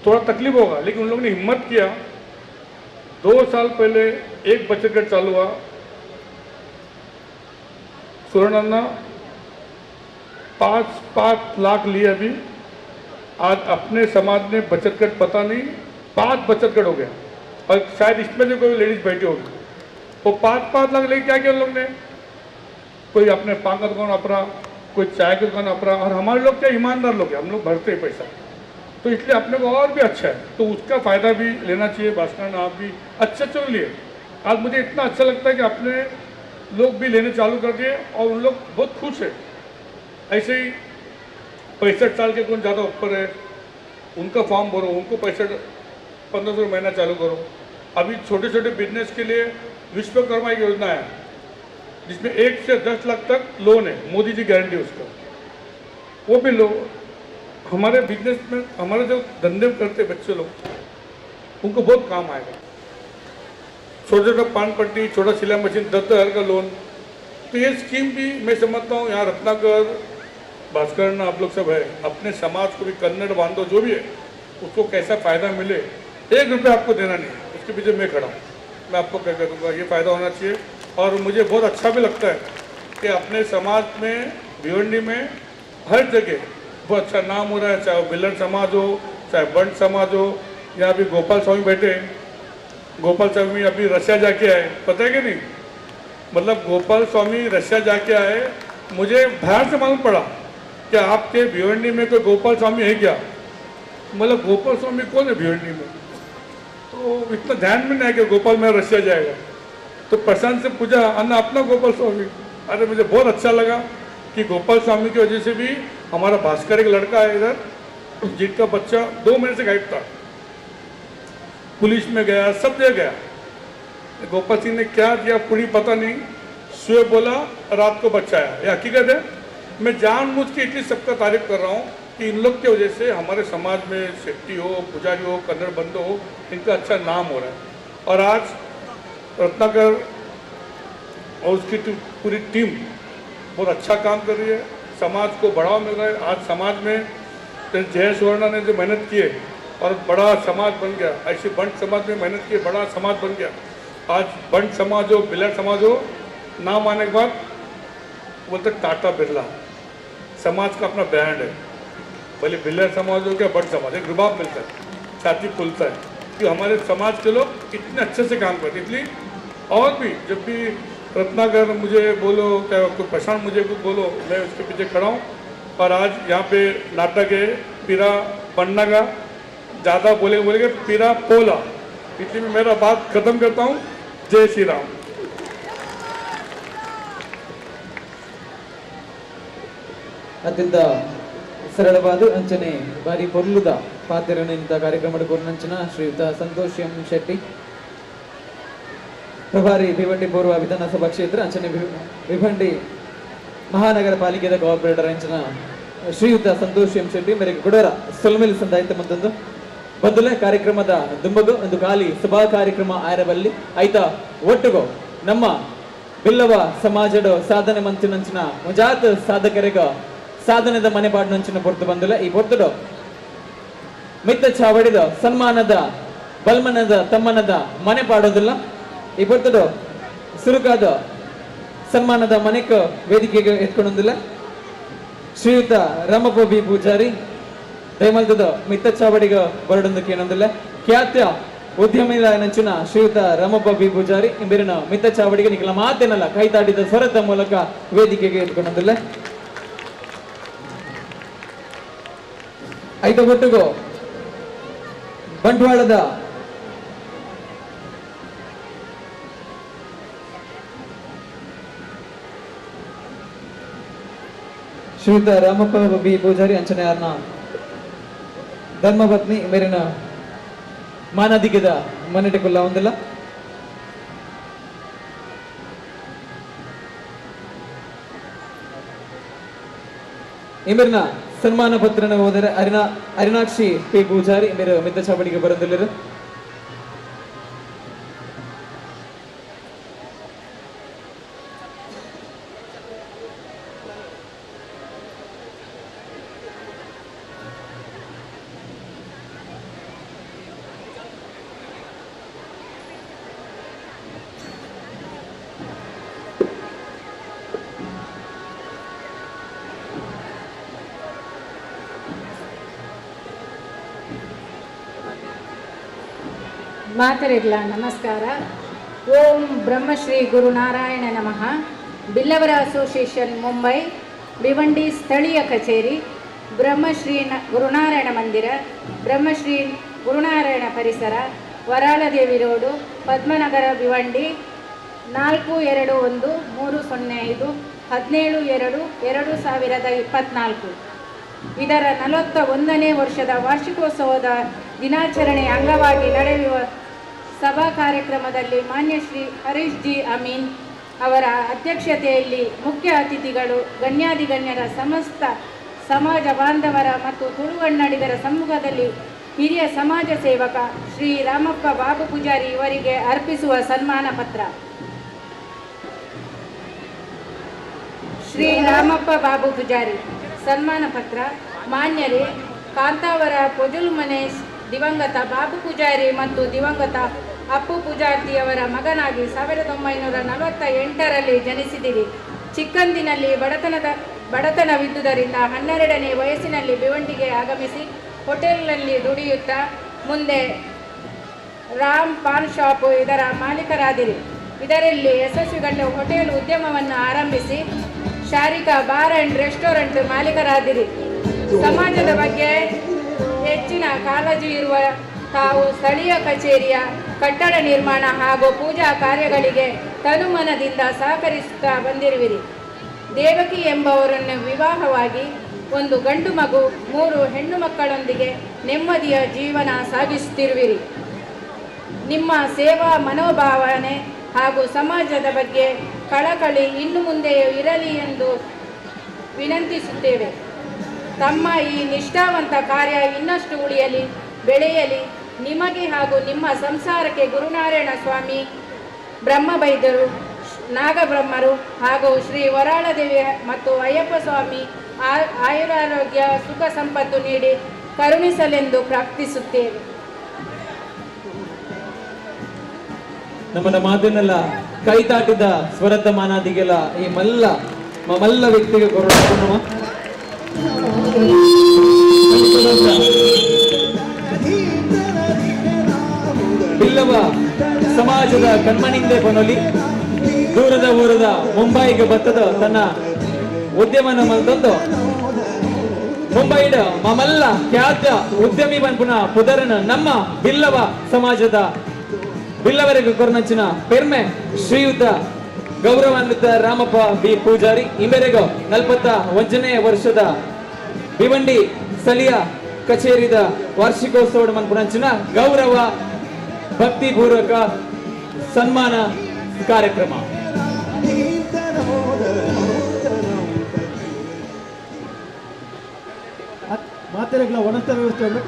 थोड़ा तकलीफ होगा, लेकिन उन लोगों ने हिम्मत किया। 2 साल पहले एक बचत गढ़ चालू हुआ, सुरनन्ना 5 लाख लिए अभी। आज अपने समाज में बचत गढ़ पता नहीं 5 बचत गढ़ हो गया, और शायद इसमें जो कोई लेडीज बैठी होगी, वो 5-5 लाख लेके क्या किया उन लोग ने, कोई अपने पान का दुकान अपना, कोई चाय की दुकान अपना, और हमारे लोग क्या ईमानदार लोग हैं, हम लोग भरते हैं पैसा, तो इसलिए अपने को और भी अच्छा है, तो उसका फ़ायदा भी लेना चाहिए। भास्कर आप भी अच्छे चल लिए। आज मुझे इतना अच्छा लगता है कि अपने लोग भी लेने चालू कर दिए और उन लोग बहुत खुश है। ऐसे ही 65 साल के कौन ज़्यादा ऊपर है, उनका फॉर्म भरो, उनको 1500 महीना चालू करो। अभी छोटे छोटे बिजनेस के लिए विश्वकर्मा एक योजना है, जिसमें 1 से 10 लाख तक लोन है, मोदी जी गारंटी उसका, वो भी लो। हमारे बिजनेस में, हमारे जो धंधे करते बच्चे लोग, उनको बहुत काम आएगा। छोटा छोटा पान पट्टी, छोटा सिलाई मशीन, 10 हज़ार का लोन, तो ये स्कीम भी मैं समझता हूँ यहाँ रत्नाकर, भास्कर, आप लोग सब है, अपने समाज को भी, कन्नड़ बांधो जो भी है, उसको कैसा फ़ायदा मिले। 1 रुपया आपको देना नहीं, उसके पीछे मैं खड़ा हूँ, मैं आपको क्या कर दूँगा, ये फ़ायदा होना चाहिए। और मुझे बहुत अच्छा भी लगता है कि अपने समाज में, भिवंडी में हर जगह बहुत अच्छा नाम हो रहा है, चाहे वो बिल्लर समाज हो, चाहे बंट समाज हो। यहाँ भी गोपाल स्वामी बैठे, गोपाल स्वामी अभी रशिया जाके आए, पता है कि नहीं, मतलब गोपाल स्वामी रशिया जाके आए, मुझे बाहर से मालूम पड़ा कि आपके भिवंडी में कोई गोपाल स्वामी है क्या, मतलब गोपाल स्वामी कौन है भिवंडी में, तो इतना ध्यान में नहीं आया कि गोपाल में रशिया जाएगा। तो प्रशांत से पूछा, अन्ना अपना गोपाल स्वामी, अरे मुझे बहुत अच्छा लगा कि गोपाल स्वामी की वजह से भी हमारा भास्कर एक लड़का है इधर, जिनका बच्चा 2 महीने से गायब था, पुलिस में गया, सब जगह गया, गोपाल सिंह ने क्या दिया पूरी पता नहीं, सुबह बोला रात को बच्चा आया, ये हकीकत है। मैं जानबूझ के इतनी सबका तारीफ कर रहा हूँ कि इन लोग की वजह से हमारे समाज में शेट्टी हो, पुजारी हो, कन्नड़ बंधु हो, इनका अच्छा नाम हो रहा है। और आज रत्नाकर और उसकी पूरी टीम बहुत अच्छा काम कर रही है, समाज को बढ़ावा मिल रहा है। आज समाज में जय सुवर्णा ने जो मेहनत की है और बड़ा समाज बन गया, ऐसे बंट समाज में मेहनत की, बड़ा समाज बन गया। आज बंट समाज हो, बिल्लर समाज हो, नाम आने के बाद बोलते टाटा बिरला, समाज का अपना ब्रांड है। भले बिल्लर समाज हो क्या बंट समाज, एक रुबाब मिलता है, छाती खुलता है कि हमारे समाज के लोग इतने अच्छे से काम करते। इसलिए और भी जब भी रत्नाकर मुझे बोलो, क्या कोई प्रशांत मुझे कुछ बोलो, मैं उसके पीछे खड़ा हूँ। और आज यहाँ पे नाटक है पीरा पन्ना का, ज़्यादा बोलेंगे पीरा पोला। इसलिए मैं मेरा बात खत्म करता हूँ। जय श्री राम। ಅತ್ಯಂತ ಸರಳವಾದ ಅಂಚನೆ ಬಾರಿ ಪೊರ್ಲುದ ಪಾತ್ರನಿಂದ ಕಾರ್ಯಕ್ರಮದ ಕೊರ್ನಂಚಿನ ಶ್ರೀಯುತ ಸಂತೋಷ್ ಎಂ ಶೆಟ್ಟಿ ಪ್ರಭಾರಿ ಭಿವಂಡಿ ಪೂರ್ವ ವಿಧಾನಸಭಾ ಕ್ಷೇತ್ರ ಅಂಚನೆ ಭಿವಂಡಿ ಮಹಾನಗರ ಪಾಲಿಕೆದ ಕೋಆಪರೇಟರ್ ಅಂಚನ ಶ್ರೀಯುತ ಸಂತೋಷ್ ಎಂ ಶೆಟ್ಟಿ ಮೇರೆಗೆ ಕೊಡೋರ ಸೊಲ್ಮೆಲ್ ಸಂದಾಯಿತ ಮತ್ತೊಂದು ಬದಲೇ ಕಾರ್ಯಕ್ರಮದ ದುಂಬಗು ಒಂದು ಖಾಲಿ ಸಭಾ ಕಾರ್ಯಕ್ರಮ ಆಯರಬಲ್ಲಿ ಆಯ್ತಾ ಒಟ್ಟುಗೋ ನಮ್ಮ ಬಿಲ್ಲವ ಸಮಾಜದ ಸಾಧನೆ ಮಂಚಿನಂಚಿನ ಮುಜಾತ್ ಸಾಧಕರಿಗ ಸಾಧನೆದ ಮನೆ ಬಾಡ್ನಂಚಿನ ಪೊರ್ತು ಬಂದಿಲ್ಲ ಈ ಪೊರ್ತುಡು ಮಿತ್ತ ಚಾವಡಿದ ಸನ್ಮಾನದ ಬಲ್ಮನದ ತಮ್ಮನದ ಮನೆ ಪಾಡೋದಿಲ್ಲ ಈ ಪೊರ್ತುಡು ಸುರುಕಾದ ಸನ್ಮಾನದ ಮನೆಕ ವೇದಿಕೆಗೆ ಎತ್ಕೊಂಡೊಂದಿಲ್ಲ ಶ್ರೀಯುತ ರಾಮಪ್ಪ ಬಿ ಪೂಜಾರಿ ದಯಮಲ್ತದ ಮಿತ್ತ ಚಾವಡಿಗ ಬರಡೊಂದಕ್ಕೆ ಏನೊಂದಿಲ್ಲ ಖ್ಯಾತ್ಯ ಉದ್ಯಮಿ ನಂಚಿನ ಶ್ರೀಯುತ ರಾಮಪ್ಪ ಬಿ ಪೂಜಾರಿ ಇಂಬಿರಿನ ಮಿತ್ತ ಚಾವಡಿಗೆ ನಿಖಲ ಮಾತೇನಲ್ಲ ಕೈತಾಡಿದ ಸ್ವರದ ಮೂಲಕ ವೇದಿಕೆಗೆ ಎತ್ಕೊಂಡೊಂದಿಲ್ಲ ಐದು ಒಟ್ಟಿಗೂ ಬಂಟ್ವಾಳದ ಶ್ರೀಯುತ ರಾಮಪ್ಪ ಬಿ ಪೂಜಾರಿ ಅಂಚನೆಯಾರ್ನ ಧರ್ಮಪತ್ನಿ ಮೇರಿನ ಮಾನದಿಗೆದ ಮನೆಟಿಕುಲ್ಲ ಒಂದಿಲ್ಲ ಇಮೇರಿನ ಸನ್ಮಾನ ಪತ್ರನ ಹೋದರೆ ಅರಿನಾಕ್ಷಿ ಪಿ ಪೂಜಾರಿ ಮೇರೆ ಮಿತ್ತ ಚಾವಡಿಗೆ ಬರೋದಿಲ್ಲರು ಮಾತರಿಲ್ಲ ನಮಸ್ಕಾರ. ಓಂ ಬ್ರಹ್ಮಶ್ರೀ ಗುರುನಾರಾಯಣ ನಮಃ. ಬಿಲ್ಲವರ ಅಸೋಸಿಯೇಷನ್ ಮುಂಬೈ ಭಿವಂಡಿ ಸ್ಥಳೀಯ ಕಚೇರಿ ಬ್ರಹ್ಮಶ್ರೀ ಗುರುನಾರಾಯಣ ಮಂದಿರ, ಬ್ರಹ್ಮಶ್ರೀ ಗುರುನಾರಾಯಣ ಪರಿಸರ, ವರಾಳದೇವಿ ರೋಡು, ಪದ್ಮನಗರ, ಭಿವಂಡಿ 421305 17/2/2024. ಇದರ 41ನೇ ವರ್ಷದ ವಾರ್ಷಿಕೋತ್ಸವದ ದಿನಾಚರಣೆ ಅಂಗವಾಗಿ ನಡೆಯುವ ಸಭಾ ಕಾರ್ಯಕ್ರಮದಲ್ಲಿ ಮಾನ್ಯ ಶ್ರೀ ಹರೀಶ್ ಜಿ ಅಮೀನ್ ಅವರ ಅಧ್ಯಕ್ಷತೆಯಲ್ಲಿ ಮುಖ್ಯ ಅತಿಥಿಗಳು, ಗಣ್ಯಾಧಿಗಣ್ಯರ, ಸಮಸ್ತ ಸಮಾಜ ಬಾಂಧವರ ಮತ್ತು ತುಳುವನ್ನಡಿಗರ ಸಮ್ಮುಖದಲ್ಲಿ ಹಿರಿಯ ಸಮಾಜ ಸೇವಕ ಶ್ರೀ ರಾಮಪ್ಪ ಬಾಬು ಪೂಜಾರಿ ಇವರಿಗೆ ಅರ್ಪಿಸುವ ಸನ್ಮಾನ ಪತ್ರ. ಶ್ರೀ ರಾಮಪ್ಪ ಬಾಬು ಪೂಜಾರಿ ಸನ್ಮಾನ ಪತ್ರ. ಮಾನ್ಯರೇ, ಕಾಂತಾವರ ಪೊಜುಲ್ಮನೆ ದಿವಂಗತ ಬಾಬು ಪೂಜಾರಿ ಮತ್ತು ದಿವಂಗತ ಅಪ್ಪು ಪೂಜಾರ್ತಿಯವರ ಮಗನಾಗಿ 1948ರಲ್ಲಿ ಜನಿಸಿದಿರಿ. ಚಿಕ್ಕಂದಿನಲ್ಲಿ ಬಡತನವಿದ್ದುದರಿಂದ 12ನೇ ವಯಸ್ಸಿನಲ್ಲಿ ಭಿವಂಡಿಗೆ ಆಗಮಿಸಿ ಹೋಟೆಲ್ನಲ್ಲಿ ದುಡಿಯುತ್ತಾ ಮುಂದೆ ರಾಮ್ ಪಾನ್ ಶಾಪ್ ಇದರ ಮಾಲೀಕರಾದಿರಿ. ಇದರಲ್ಲಿ ಯಶಸ್ವಿಗೊಂಡ ಹೋಟೆಲ್ ಉದ್ಯಮವನ್ನು ಆರಂಭಿಸಿ ಶಾರಿಕಾ ಬಾರ್ ಆ್ಯಂಡ್ ರೆಸ್ಟೋರೆಂಟ್ ಮಾಲೀಕರಾದಿರಿ. ಸಮಾಜದ ಬಗ್ಗೆ ಹೆಚ್ಚಿನ ಕಾಳಜಿ ಇರುವ ತಾವು ಸ್ಥಳೀಯ ಕಚೇರಿಯ ಕಟ್ಟಡ ನಿರ್ಮಾಣ ಹಾಗೂ ಪೂಜಾ ಕಾರ್ಯಗಳಿಗೆ ತನುಮನದಿಂದ ಸಹಕರಿಸುತ್ತಾ ಬಂದಿರುವಿರಿ. ದೇವಕಿ ಎಂಬವರನ್ನು ವಿವಾಹವಾಗಿ 1 ಗಂಡು ಮಗು 3 ಹೆಣ್ಣು ಮಕ್ಕಳೊಂದಿಗೆ ನೆಮ್ಮದಿಯ ಜೀವನ ಸಾಗಿಸುತ್ತಿರುವಿರಿ. ನಿಮ್ಮ ಸೇವಾ ಮನೋಭಾವನೆ ಹಾಗೂ ಸಮಾಜದ ಬಗ್ಗೆ ಕಳಕಳಿ ಇನ್ನು ಮುಂದೆಯೂ ಇರಲಿ ಎಂದು ವಿನಂತಿಸುತ್ತೇವೆ. ತಮ್ಮ ಈ ನಿಷ್ಠಾವಂತ ಕಾರ್ಯ ಇನ್ನಷ್ಟು ಉಳಿಯಲಿ, ಬೆಳೆಯಲಿ. ನಿಮಗೆ ಹಾಗೂ ನಿಮ್ಮ ಸಂಸಾರಕ್ಕೆ ಗುರುನಾರಾಯಣ ಸ್ವಾಮಿ, ಬ್ರಹ್ಮಬೈದ್ಯರು, ನಾಗಬ್ರಹ್ಮರು ಹಾಗೂ ಶ್ರೀ ವರಾಳದೇವಿ ಮತ್ತು ಅಯ್ಯಪ್ಪ ಸ್ವಾಮಿ ಆಯುರಾರೋಗ್ಯ ಸುಖ ಸಂಪತ್ತು ನೀಡಿ ಕರುಣಿಸಲೆಂದು ಪ್ರಾರ್ಥಿಸುತ್ತೇವೆ. ನಮ್ಮನ್ನ ಮಾತಿನೆಲ್ಲ ಕೈತಾಟಿದ ಸ್ವರದ ಮಾನಾದಿಗೆಲ್ಲ ಈ ಮಲ್ಲ ವ್ಯಕ್ತಿಗೆ ಕೊರೋಣ ಬಿಲ್ಲವ ಸಮಾಜದ ಕಣ್ಮಣಿಂದೆ ಕೊನೊಲಿ ದೂರದ ಊರದ ಮುಂಬೈಗೆ ಬತ್ತದ ತನ್ನ ಉದ್ಯಮನ ಮಲ್ತಂದು ಮುಂಬೈಡ ಮಮಲ್ಲ ಖ್ಯಾತ ಉದ್ಯಮಿ ಬನ್ಪುನ ಪುದರನ ನಮ್ಮ ಬಿಲ್ಲವ ಸಮಾಜದ ಬಿಲ್ಲವರೆಗೆ ಕೊರ್ನಂಚಿನ ಪೆರ್ಮೆ ಶ್ರೀಯುತ ಗೌರವಾನ್ವಿತ ರಾಮಪ್ಪ ಬಿ ಪೂಜಾರಿ ಇಮೆರೆಗೂ 41ನೇ ವರ್ಷದ ಭಿವಂಡಿ ಸ್ಥಳೀಯ ಕಚೇರಿದ ವಾರ್ಷಿಕೋತ್ಸವ ಮನ್ಪುನಂಚಿನ ಗೌರವ ಭಕ್ತಿಪೂರ್ವಕ ಸನ್ಮಾನ ಕಾರ್ಯಕ್ರಮ. ಮಾತೆರೆಗಳ ಒಣಸ್ತ ವ್ಯವಸ್ಥೆ ಉಂಟು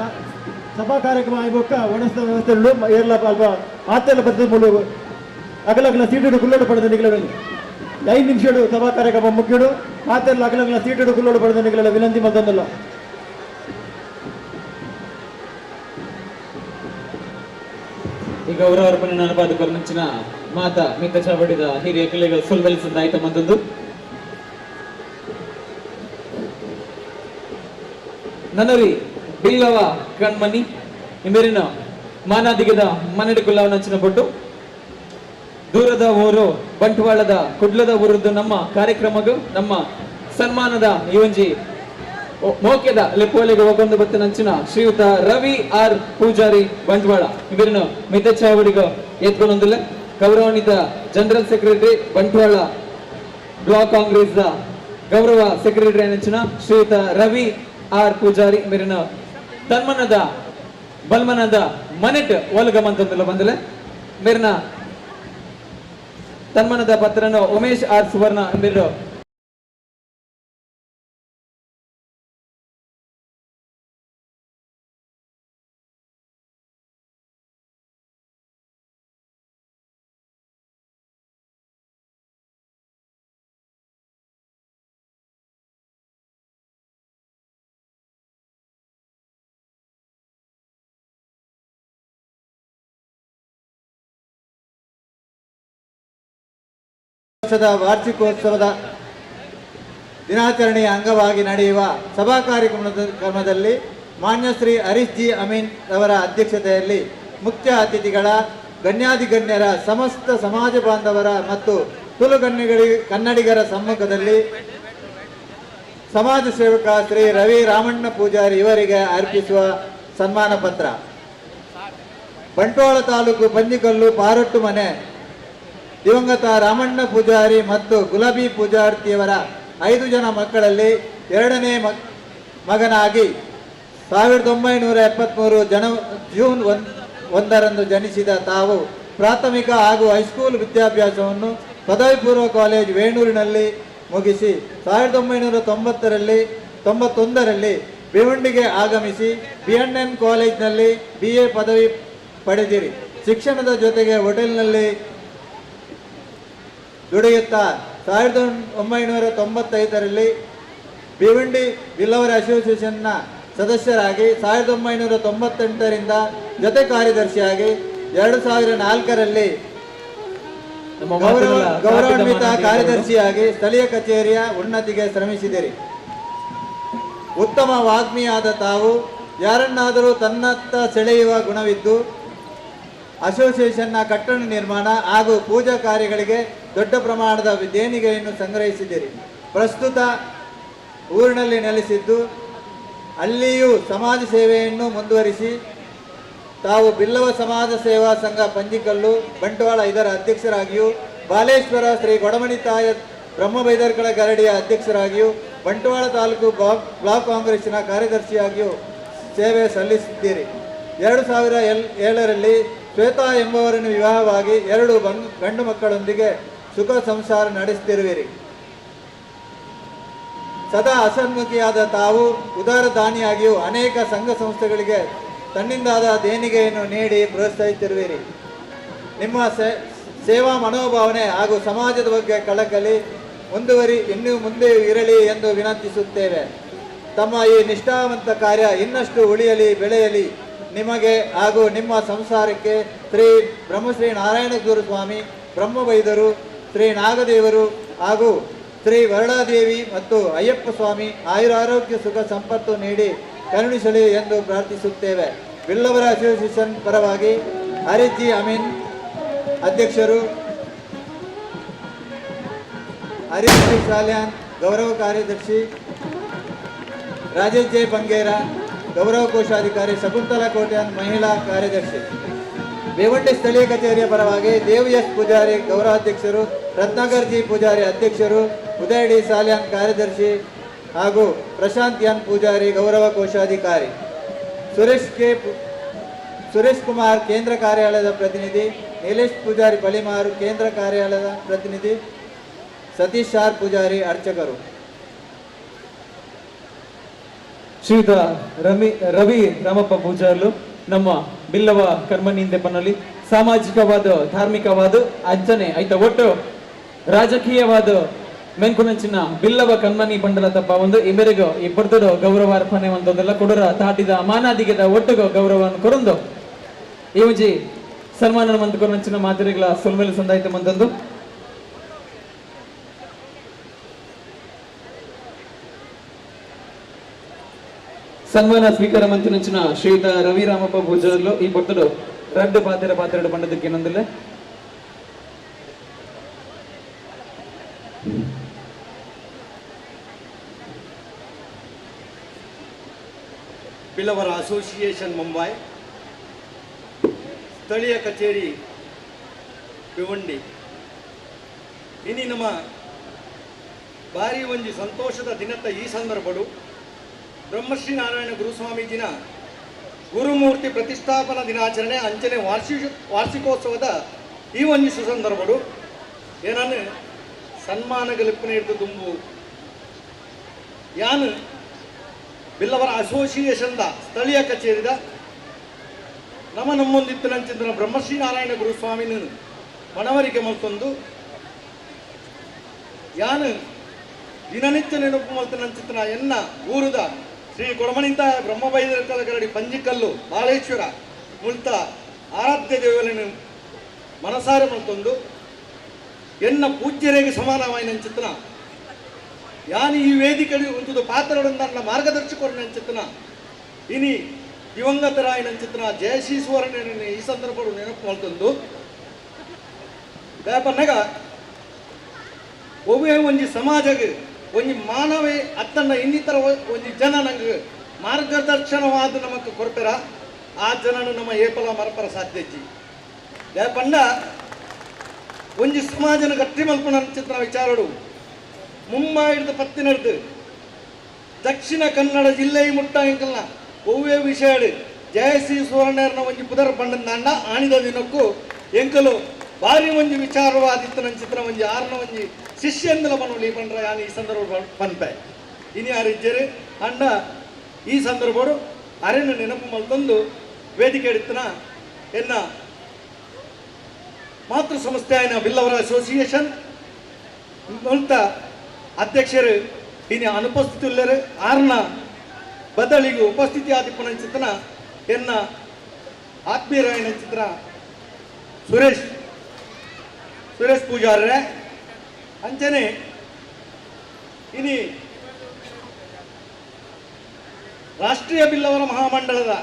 ಸಭಾ ಕಾರ್ಯಕ್ರಮ ಆಯ್ಬೋಕ ಒಣಸ್ತ ವ್ಯವಸ್ಥೆ ಉಂಟು ಏರ್ಲ ಅಲ್ಪ ಮಾತೆಲ್ಲ ಬದ್ದ ಮೂಲ ಅಗಲಗಲ ಸೀಟು ಕುಲ್ಲೋಡು ಪಡೆದ ನಿಗಲಲ್ಲಿ 5 ನಿಮಿಷಡು ಸಭಾ ಕಾರ್ಯಕ್ರಮ ಮುಗಿಡು ಮಾತೆಲ್ಲ ಅಗಲಗಲ ಸೀಟು ಕುಲ್ಲೋಡು ಪಡೆದ ನಿಗಲ ವಿನಂತಿ ಮತ್ತೊಂದಲ್ಲ. ಈ ಗೌರವ ಅರ್ಪಣೆ ನೆನಪಾದ ಮುಂಚಿನ ಮಾತ ಮಿತ್ತ ಚಾವಡಿದ ಹಿರಿಯ ಕಿಳಿಗಳು ಸುಲ್ಬಲಿಸಿದ ಆಯ್ತು ಮತ್ತೊಂದು ನನರಿ ಬಿಲ್ಲವ ಕಣ್ಮನಿ ಇಂಬೆರಿನ ಮಾನಾದಿಗದ ಮನೆಡಿ ಕುಲ್ಲವನಂಚಿನ ಪೊಟ್ಟು ದೂರದ ಊರು ಬಂಟ್ವಾಳದ ಕುಡ್ಲದ ಊರದ್ದು ನಮ್ಮ ಕಾರ್ಯಕ್ರಮಗೂ ನಮ್ಮ ಸನ್ಮಾನದ ಇವೊಂಜಿ ಮೋಕ್ಯದ ಲೆಪ್ಪೋಲೆಗೆ ಹೋಗೊಂದು ಬತ್ತನಂಚಿನ ಶ್ರೀಯುತ ರವಿ ಆರ್ ಪೂಜಾರಿ ಬಂಟ್ವಾಳ ಇವರನ್ನು ಮಿತ ಚಾವಡಿಗ ಎತ್ಕೊಂಡೊಂದಿಲ್ಲ. ಗೌರವಾನ್ವಿತ general secretary Bantwal block Congress ಗೌರವ ಸೆಕ್ರೆಟರಿ ಅಂಚಿನ ಶ್ರೀಯುತ ರವಿ ಆರ್ ಪೂಜಾರಿ ಮೇರಿನ ತನ್ಮನದ ಬಲ್ಮನದ ಮನೆಟ್ ಒಲಗಮಂತಂದಿಲ್ಲ ಬಂದಿಲ್ಲ ಮೇರಿನ ತನ್ಮನದ ಪತ್ರನ ಉಮೇಶ್ ಆರ್ ಸುವರ್ಣ ಮೇರು ವರ್ಷದ ವಾರ್ಷಿಕೋತ್ಸವದ ದಿನಾಚರಣೆಯ ಅಂಗವಾಗಿ ನಡೆಯುವ ಸಭಾ ಕಾರ್ಯಕ್ರಮದಲ್ಲಿ ಮಾನ್ಯ ಶ್ರೀ ಹರೀಶ್ ಜಿ ಅಮೀನ್ ಅವರ ಅಧ್ಯಕ್ಷತೆಯಲ್ಲಿ ಮುಖ್ಯ ಅತಿಥಿಗಳ ಗಣ್ಯಾಧಿಗಣ್ಯರ ಸಮಸ್ತ ಸಮಾಜ ಬಾಂಧವರ ಮತ್ತು ಕನ್ನಡಿಗರ ಸಮ್ಮುಖದಲ್ಲಿ ಸಮಾಜ ಸೇವಕ ಶ್ರೀ ರವಿ ರಾಮಣ್ಣ ಪೂಜಾರಿ ಇವರಿಗೆ ಅರ್ಪಿಸುವ ಸನ್ಮಾನ ಪತ್ರ. ಬಂಟ್ವಾಳ ತಾಲೂಕು ಪಂಜಿಕಲ್ಲು ಪಾರೊಟ್ಟು ಮನೆ ದಿವಂಗತ ರಾಮಣ್ಣ ಪೂಜಾರಿ ಮತ್ತು ಗುಲಾಬಿ ಪೂಜಾರ್ತಿಯವರ 5 ಜನ ಮಕ್ಕಳಲ್ಲಿ 2ನೇ ಮಗನಾಗಿ 1973 ಜೂನ್ 1ರಂದು ಜನಿಸಿದ ತಾವು ಪ್ರಾಥಮಿಕ ಹಾಗೂ ಹೈಸ್ಕೂಲ್ ವಿದ್ಯಾಭ್ಯಾಸವನ್ನು ಪದವಿ ಪೂರ್ವ ಕಾಲೇಜ್ ವೇಣೂರಿನಲ್ಲಿ ಮುಗಿಸಿ 1991ರಲ್ಲಿ ಭಿವಂಡಿಗೆ ಆಗಮಿಸಿ BNN ಕಾಲೇಜ್ನಲ್ಲಿ BA ಪದವಿ ಪಡೆದಿರಿ. ಶಿಕ್ಷಣದ ಜೊತೆಗೆ ಹೋಟೆಲ್ನಲ್ಲಿ ದುಡಿಯುತ್ತಾ 1995ರಲ್ಲಿ ಭಿವಂಡಿ ಬಿಲ್ಲವರ ಅಸೋಸಿಯೇಷನ್ನ ಸದಸ್ಯರಾಗಿ 1998ರಿಂದ ಜೊತೆ ಕಾರ್ಯದರ್ಶಿಯಾಗಿ 2004ರಲ್ಲಿ ಗೌರವಾನ್ವಿತ ಕಾರ್ಯದರ್ಶಿಯಾಗಿ ಸ್ಥಳೀಯ ಕಚೇರಿಯ ಉನ್ನತಿಗೆ ಶ್ರಮಿಸಿದಿರಿ. ಉತ್ತಮ ವಾಗ್ಮಿಯಾದ ತಾವು ಯಾರನ್ನಾದರೂ ತನ್ನತ್ತ ಸೆಳೆಯುವ ಗುಣವಿದ್ದು ಅಸೋಸಿಯೇಷನ್ನ ಕಟ್ಟಡ ನಿರ್ಮಾಣ ಹಾಗೂ ಪೂಜಾ ಕಾರ್ಯಗಳಿಗೆ ದೊಡ್ಡ ಪ್ರಮಾಣದ ದೇಣಿಗೆಯನ್ನು ಸಂಗ್ರಹಿಸಿದಿರಿ. ಪ್ರಸ್ತುತ ಊರಿನಲ್ಲಿ ನೆಲೆಸಿದ್ದು ಅಲ್ಲಿಯೂ ಸಮಾಜ ಸೇವೆಯನ್ನು ಮುಂದುವರಿಸಿ ತಾವು ಬಿಲ್ಲವ ಸಮಾಜ ಸೇವಾ ಸಂಘ ಪಂಜಿಕಲ್ಲು ಬಂಟ್ವಾಳ ಇದರ ಅಧ್ಯಕ್ಷರಾಗಿಯೂ ಬಾಲೇಶ್ವರ ಶ್ರೀ ಗೊಡಮಣಿತಾಯ ಬ್ರಹ್ಮಬೈದರ್ಕಳ ಗರಡಿಯ ಅಧ್ಯಕ್ಷರಾಗಿಯೂ ಬಂಟ್ವಾಳ ತಾಲೂಕು ಬ್ಲಾಕ್ ಕಾಂಗ್ರೆಸ್ಸಿನ ಕಾರ್ಯದರ್ಶಿಯಾಗಿಯೂ ಸೇವೆ ಸಲ್ಲಿಸಿದ್ದೀರಿ. 2007ರಲ್ಲಿ ಶ್ವೇತಾ ಎಂಬುವರನ್ನು ವಿವಾಹವಾಗಿ 2 ಗಂಡು ಮಕ್ಕಳೊಂದಿಗೆ ಸುಖ ಸಂಸಾರ ನಡೆಸುತ್ತಿರುವಿರಿ. ಸದಾ ಹಸನ್ಮುಖಿಯಾದ ತಾವು ಉದಾರ ದಾನಿಯಾಗಿಯೂ ಅನೇಕ ಸಂಘ ಸಂಸ್ಥೆಗಳಿಗೆ ತನ್ನಿಂದಾದ ದೇಣಿಗೆಯನ್ನು ನೀಡಿ ಪ್ರೋತ್ಸಾಹಿಸುತ್ತಿರುವಿರಿ. ನಿಮ್ಮ ಸೇವಾ ಮನೋಭಾವನೆ ಹಾಗೂ ಸಮಾಜದ ಬಗ್ಗೆ ಕಳಕಳಿ ಇನ್ನೂ ಮುಂದೆ ಇರಲಿ ಎಂದು ವಿನಂತಿಸುತ್ತೇವೆ. ತಮ್ಮ ಈ ನಿಷ್ಠಾವಂತ ಕಾರ್ಯ ಇನ್ನಷ್ಟು ಉಳಿಯಲಿ ಬೆಳೆಯಲಿ. ನಿಮಗೆ ಹಾಗೂ ನಿಮ್ಮ ಸಂಸಾರಕ್ಕೆ ಬ್ರಹ್ಮಶ್ರೀ ನಾರಾಯಣಗುರು ಸ್ವಾಮಿ, ಬ್ರಹ್ಮವೈದರು, ಶ್ರೀ ನಾಗದೇವರು ಹಾಗೂ ಶ್ರೀ ವರಳಾದೇವಿ ಮತ್ತು ಅಯ್ಯಪ್ಪ ಸ್ವಾಮಿ ಆಯುರಾರೋಗ್ಯ ಸುಖ ಸಂಪತ್ತು ನೀಡಿ ಕರುಣಿಸಲಿ ಎಂದು ಪ್ರಾರ್ಥಿಸುತ್ತೇವೆ. ಬಿಲ್ಲವರ ಅಸೋಸಿಯೇಷನ್ ಪರವಾಗಿ ಹರೀಶ್ ಜಿ ಅಮೀನ್ ಅಧ್ಯಕ್ಷರು, ಹರೀಶ್ ಜಿ ಸಾಲ್ಯಾನ್ ಗೌರವ ಕಾರ್ಯದರ್ಶಿ, ರಾಜೇಶ್ ಜೆ ಬಂಗೇರ ಗೌರವ ಕೋಶಾಧಿಕಾರಿ, ಶಕುಂತಲಾ ಕೋಟ್ಯಾನ್ ಮಹಿಳಾ ಕಾರ್ಯದರ್ಶಿ. ಬೇವಂಡಿ ಸ್ಥಳೀಯ ಕಚೇರಿಯ ಪರವಾಗಿ ದೇವ್ ಎಸ್ ಪೂಜಾರಿ ಗೌರವಾಧ್ಯಕ್ಷರು, ರತ್ನಾಕರ್ ಜಿ ಪೂಜಾರಿ ಅಧ್ಯಕ್ಷರು, ಉದಯ್ ಡಿ ಸಾಲ್ಯಾನ್ ಕಾರ್ಯದರ್ಶಿ ಹಾಗೂ ಪ್ರಶಾಂತ್ ಎನ್ ಪೂಜಾರಿ ಗೌರವ ಕೋಶಾಧಿಕಾರಿ, ಸುರೇಶ್ ಕುಮಾರ್ ಕೇಂದ್ರ ಕಾರ್ಯಾಲಯದ ಪ್ರತಿನಿಧಿ, ನೀಲೇಶ್ ಪೂಜಾರಿ ಬಳಿಮಾರು ಕೇಂದ್ರ ಕಾರ್ಯಾಲಯದ ಪ್ರತಿನಿಧಿ, ಸತೀಶ್ ಆರ್ ಪೂಜಾರಿ ಅರ್ಚಕರು. ಶ್ರೀಯುತ ರವಿ ರಾಮಪ್ಪ ಪೂಜಾರ್ಲು ನಮ್ಮ ಬಿಲ್ಲವ ಕರ್ಮನಿಂದೆ ಪನ್ನಲಿ ಸಾಮಾಜಿಕವಾದ ಧಾರ್ಮಿಕವಾದ ಅಂಚನೆ ಐತ ಒಟ್ಟು ರಾಜಕೀಯವಾದ ಮೆಂಕುನಂಚಿನ ಬಿಲ್ಲವ ಕನ್ಮನಿ ಬಂಡಲ ತಪ್ಪ ಒಂದು ಈ ಮೇರೆಗೂ ಈ ಬರ್ದಡು ಗೌರವ ಅರ್ಪಣೆ ಒಂದೊಂದೆಲ್ಲ ಕೊಡರ ತಾಟಿದ ಮಾನಾದಿಗೆದ ಒಟ್ಟಿಗೆ ಗೌರವವನ್ನು ಕೊರೊಂದು ಈ ಒಂಜಿ ಸನ್ಮಾನ ಮಂತ್ ಕೊರಂಚಿನ ಮಾದರಿಗಳ ಸುಲ್ಮೇಲು ಸಂದಾಯಿತ ಮಂದೊಂದು ಸನ್ಮಾನ ಸ್ವೀಕಾರ ಮಂಚಿನ ಶ್ರೀಯುತ ರವಿ ರಾಮಪ್ಪ ಪೂಜಾರ್ಲು ಈ ಬರ್ದಡು ರಡ್ಡು ಪಾತ್ರೆಡು ಬಂಡದಕ್ಕೆ ಏನೊಂದಿಲ್ಲ ಬಿಲ್ಲವರ ಅಸೋಸಿಯೇಷನ್ ಮುಂಬೈ ಸ್ಥಳೀಯ ಕಚೇರಿ ಭಿವಂಡಿ ಇನಿ ನಮ್ಮ ಭಾರಿ ಒಂಜಿ ಸಂತೋಷದ ದಿನದ ಈ ಸಂದರ್ಭಡು ಬ್ರಹ್ಮಶ್ರೀ ನಾರಾಯಣ ಗುರುಸ್ವಾಮೀಜಿನ ಗುರುಮೂರ್ತಿ ಪ್ರತಿಷ್ಠಾಪನಾ ದಿನಾಚರಣೆ ಅಂಚನೆ ವಾರ್ಷಿಕೋತ್ಸವದ ಈ ಒಂಜಿ ಸುಸಂದರ್ಭಡು ಏನನ್ನು ಸನ್ಮಾನಗಳಿಪ್ಪನೆ ಹಿಡಿದು ತುಂಬು ಯಾನು ಬಿಲ್ಲವರ ಅಸೋಸಿಯೇಷನ್ದ ಸ್ಥಳೀಯ ಕಚೇರಿದ ನಮ್ಮೊಂದಿತ್ತು ನಂಚಿನ ಬ್ರಹ್ಮಶ್ರೀ ನಾರಾಯಣ ಗುರುಸ್ವಾಮಿನ ಮನವರಿಕೆ ಮಲ್ತೊಂದು ಯಾನು ದಿನನಿತ್ಯ ನೆನಪು ಮಲ್ತ ನಂಚಿನ ಎನ್ನ ಊರುದ ಶ್ರೀ ಕೊಡಮಣಿಂತ ಬ್ರಹ್ಮಬೈದರ ಗರಡಿ ಪಂಜಿಕಲ್ಲು ಬಾಳೇಶ್ವರ ಮುಳ್ತ ಆರಾಧ್ಯ ದೇವರನ್ನು ಮನಸಾರೆ ಮಲ್ತೊಂದು ಎನ್ನ ಪೂಜ್ಯರಿಗೆ ಸಮಾನವಾಯಿ ನಂಚಿತನ ಯಾನು ಈ ವೇದಿಕೆ ಒಂದು ಪಾತ್ರಗಳನ್ನ ಮಾರ್ಗದರ್ಶಕರು ನಂಚಿತನ ಇನಿ ದಿವಂಗತರಾಯ ನಂಚಿತನ ಜಯಶ್ರೀಶ್ವರನ ಈ ಸಂದರ್ಭಗಳು ನೆನಪು ಮಲ್ತೊಂದು ಬೇಪನ್ನಗ ಒವ್ವೇ ಒಂಜಿ ಸಮಾಜಗೆ ಒಂಜಿ ಮಾನವೇ ಅತ್ತನ್ನ ಇನ್ನಿತರ ಒಂಜಿ ಜನ ನಂಗೆ ಮಾರ್ಗದರ್ಶನವಾದ ನಮಕ್ ಕೊಡ್ತಾರ ಆ ಜನನು ನಮ್ಮ ಏಪಲ ಮರಪರ ಸಾಧ್ಯಜ್ಜಿ ಬೇಪಂಡ ಒಂಜಿ ಸಮಾಜನ ಗಟ್ಟಿ ಮಲ್ಪನ ಚಿತ್ರ ವಿಚಾರಡು ಮುಂಬಾಯಿಡ್ದು ಪತ್ತಿನಡ್ದು ದಕ್ಷಿಣ ಕನ್ನಡ ಜಿಲ್ಲೆ ಮುಟ್ಟ ಎಂಕಲ್ನ ಒವ್ವೇ ವಿಷಯಡು ಜಯಶ್ರೀ ಸುವರ್ಣರ್ನ ಒಂಜಿ ಪುದರ್ ಬಂಡದ ದಾಂಡ ಆಣಿದ ದಿನಕ್ಕೂ ಎಂಕಲು ಭಾರಿ ಒಂಜಿ ವಿಚಾರವಾದಿತ್ತು ನನ್ನ ಚಿತ್ರ ಒಂಜಿ ಆರ್ನ ಒಂಜಿ ಶಿಷ್ಯಂದಲ ಮನೋಲಿ ಪಂಡ್ರ ಯಾನು ಈ ಸಂದರ್ಭ ಪನ್ಪೆ ಇನಿ ಯಾರಿಜ್ಜರು ಅಂಡ ಈ ಸಂದರ್ಭಡು ಅರೆನ ನೆನಪು ಮಲ್ತೊಂದು ವೇದಿಕೆ ಎಡಿತನ ಎನ್ನ ಮಾತೃ ಸಂಸ್ಥೆ ಆಯ್ನ ಬಿಲ್ಲವರ ಅಸೋಸಿಯೇಷನ್ ಮಲ್ತ ಅಧ್ಯಕ್ಷರು ಇನಿ ಅನುಪಸ್ಥಿತಿ ಉಳ್ಳರು ಆರ್ನ ಬದಲಿಗೂ ಉಪಸ್ಥಿತಿ ಆದಿಪ್ಪನ ಚಿತ್ರನ ಎನ್ನ ಆತ್ಮೀಯರಾಯನ ಚಿತ್ರ ಸುರೇಶ್ ಪೂಜಾರ್ರೆ ಅಂಚನೆ ಇನಿ ರಾಷ್ಟ್ರೀಯ ಬಿಲ್ಲವರ ಮಹಾಮಂಡಳದ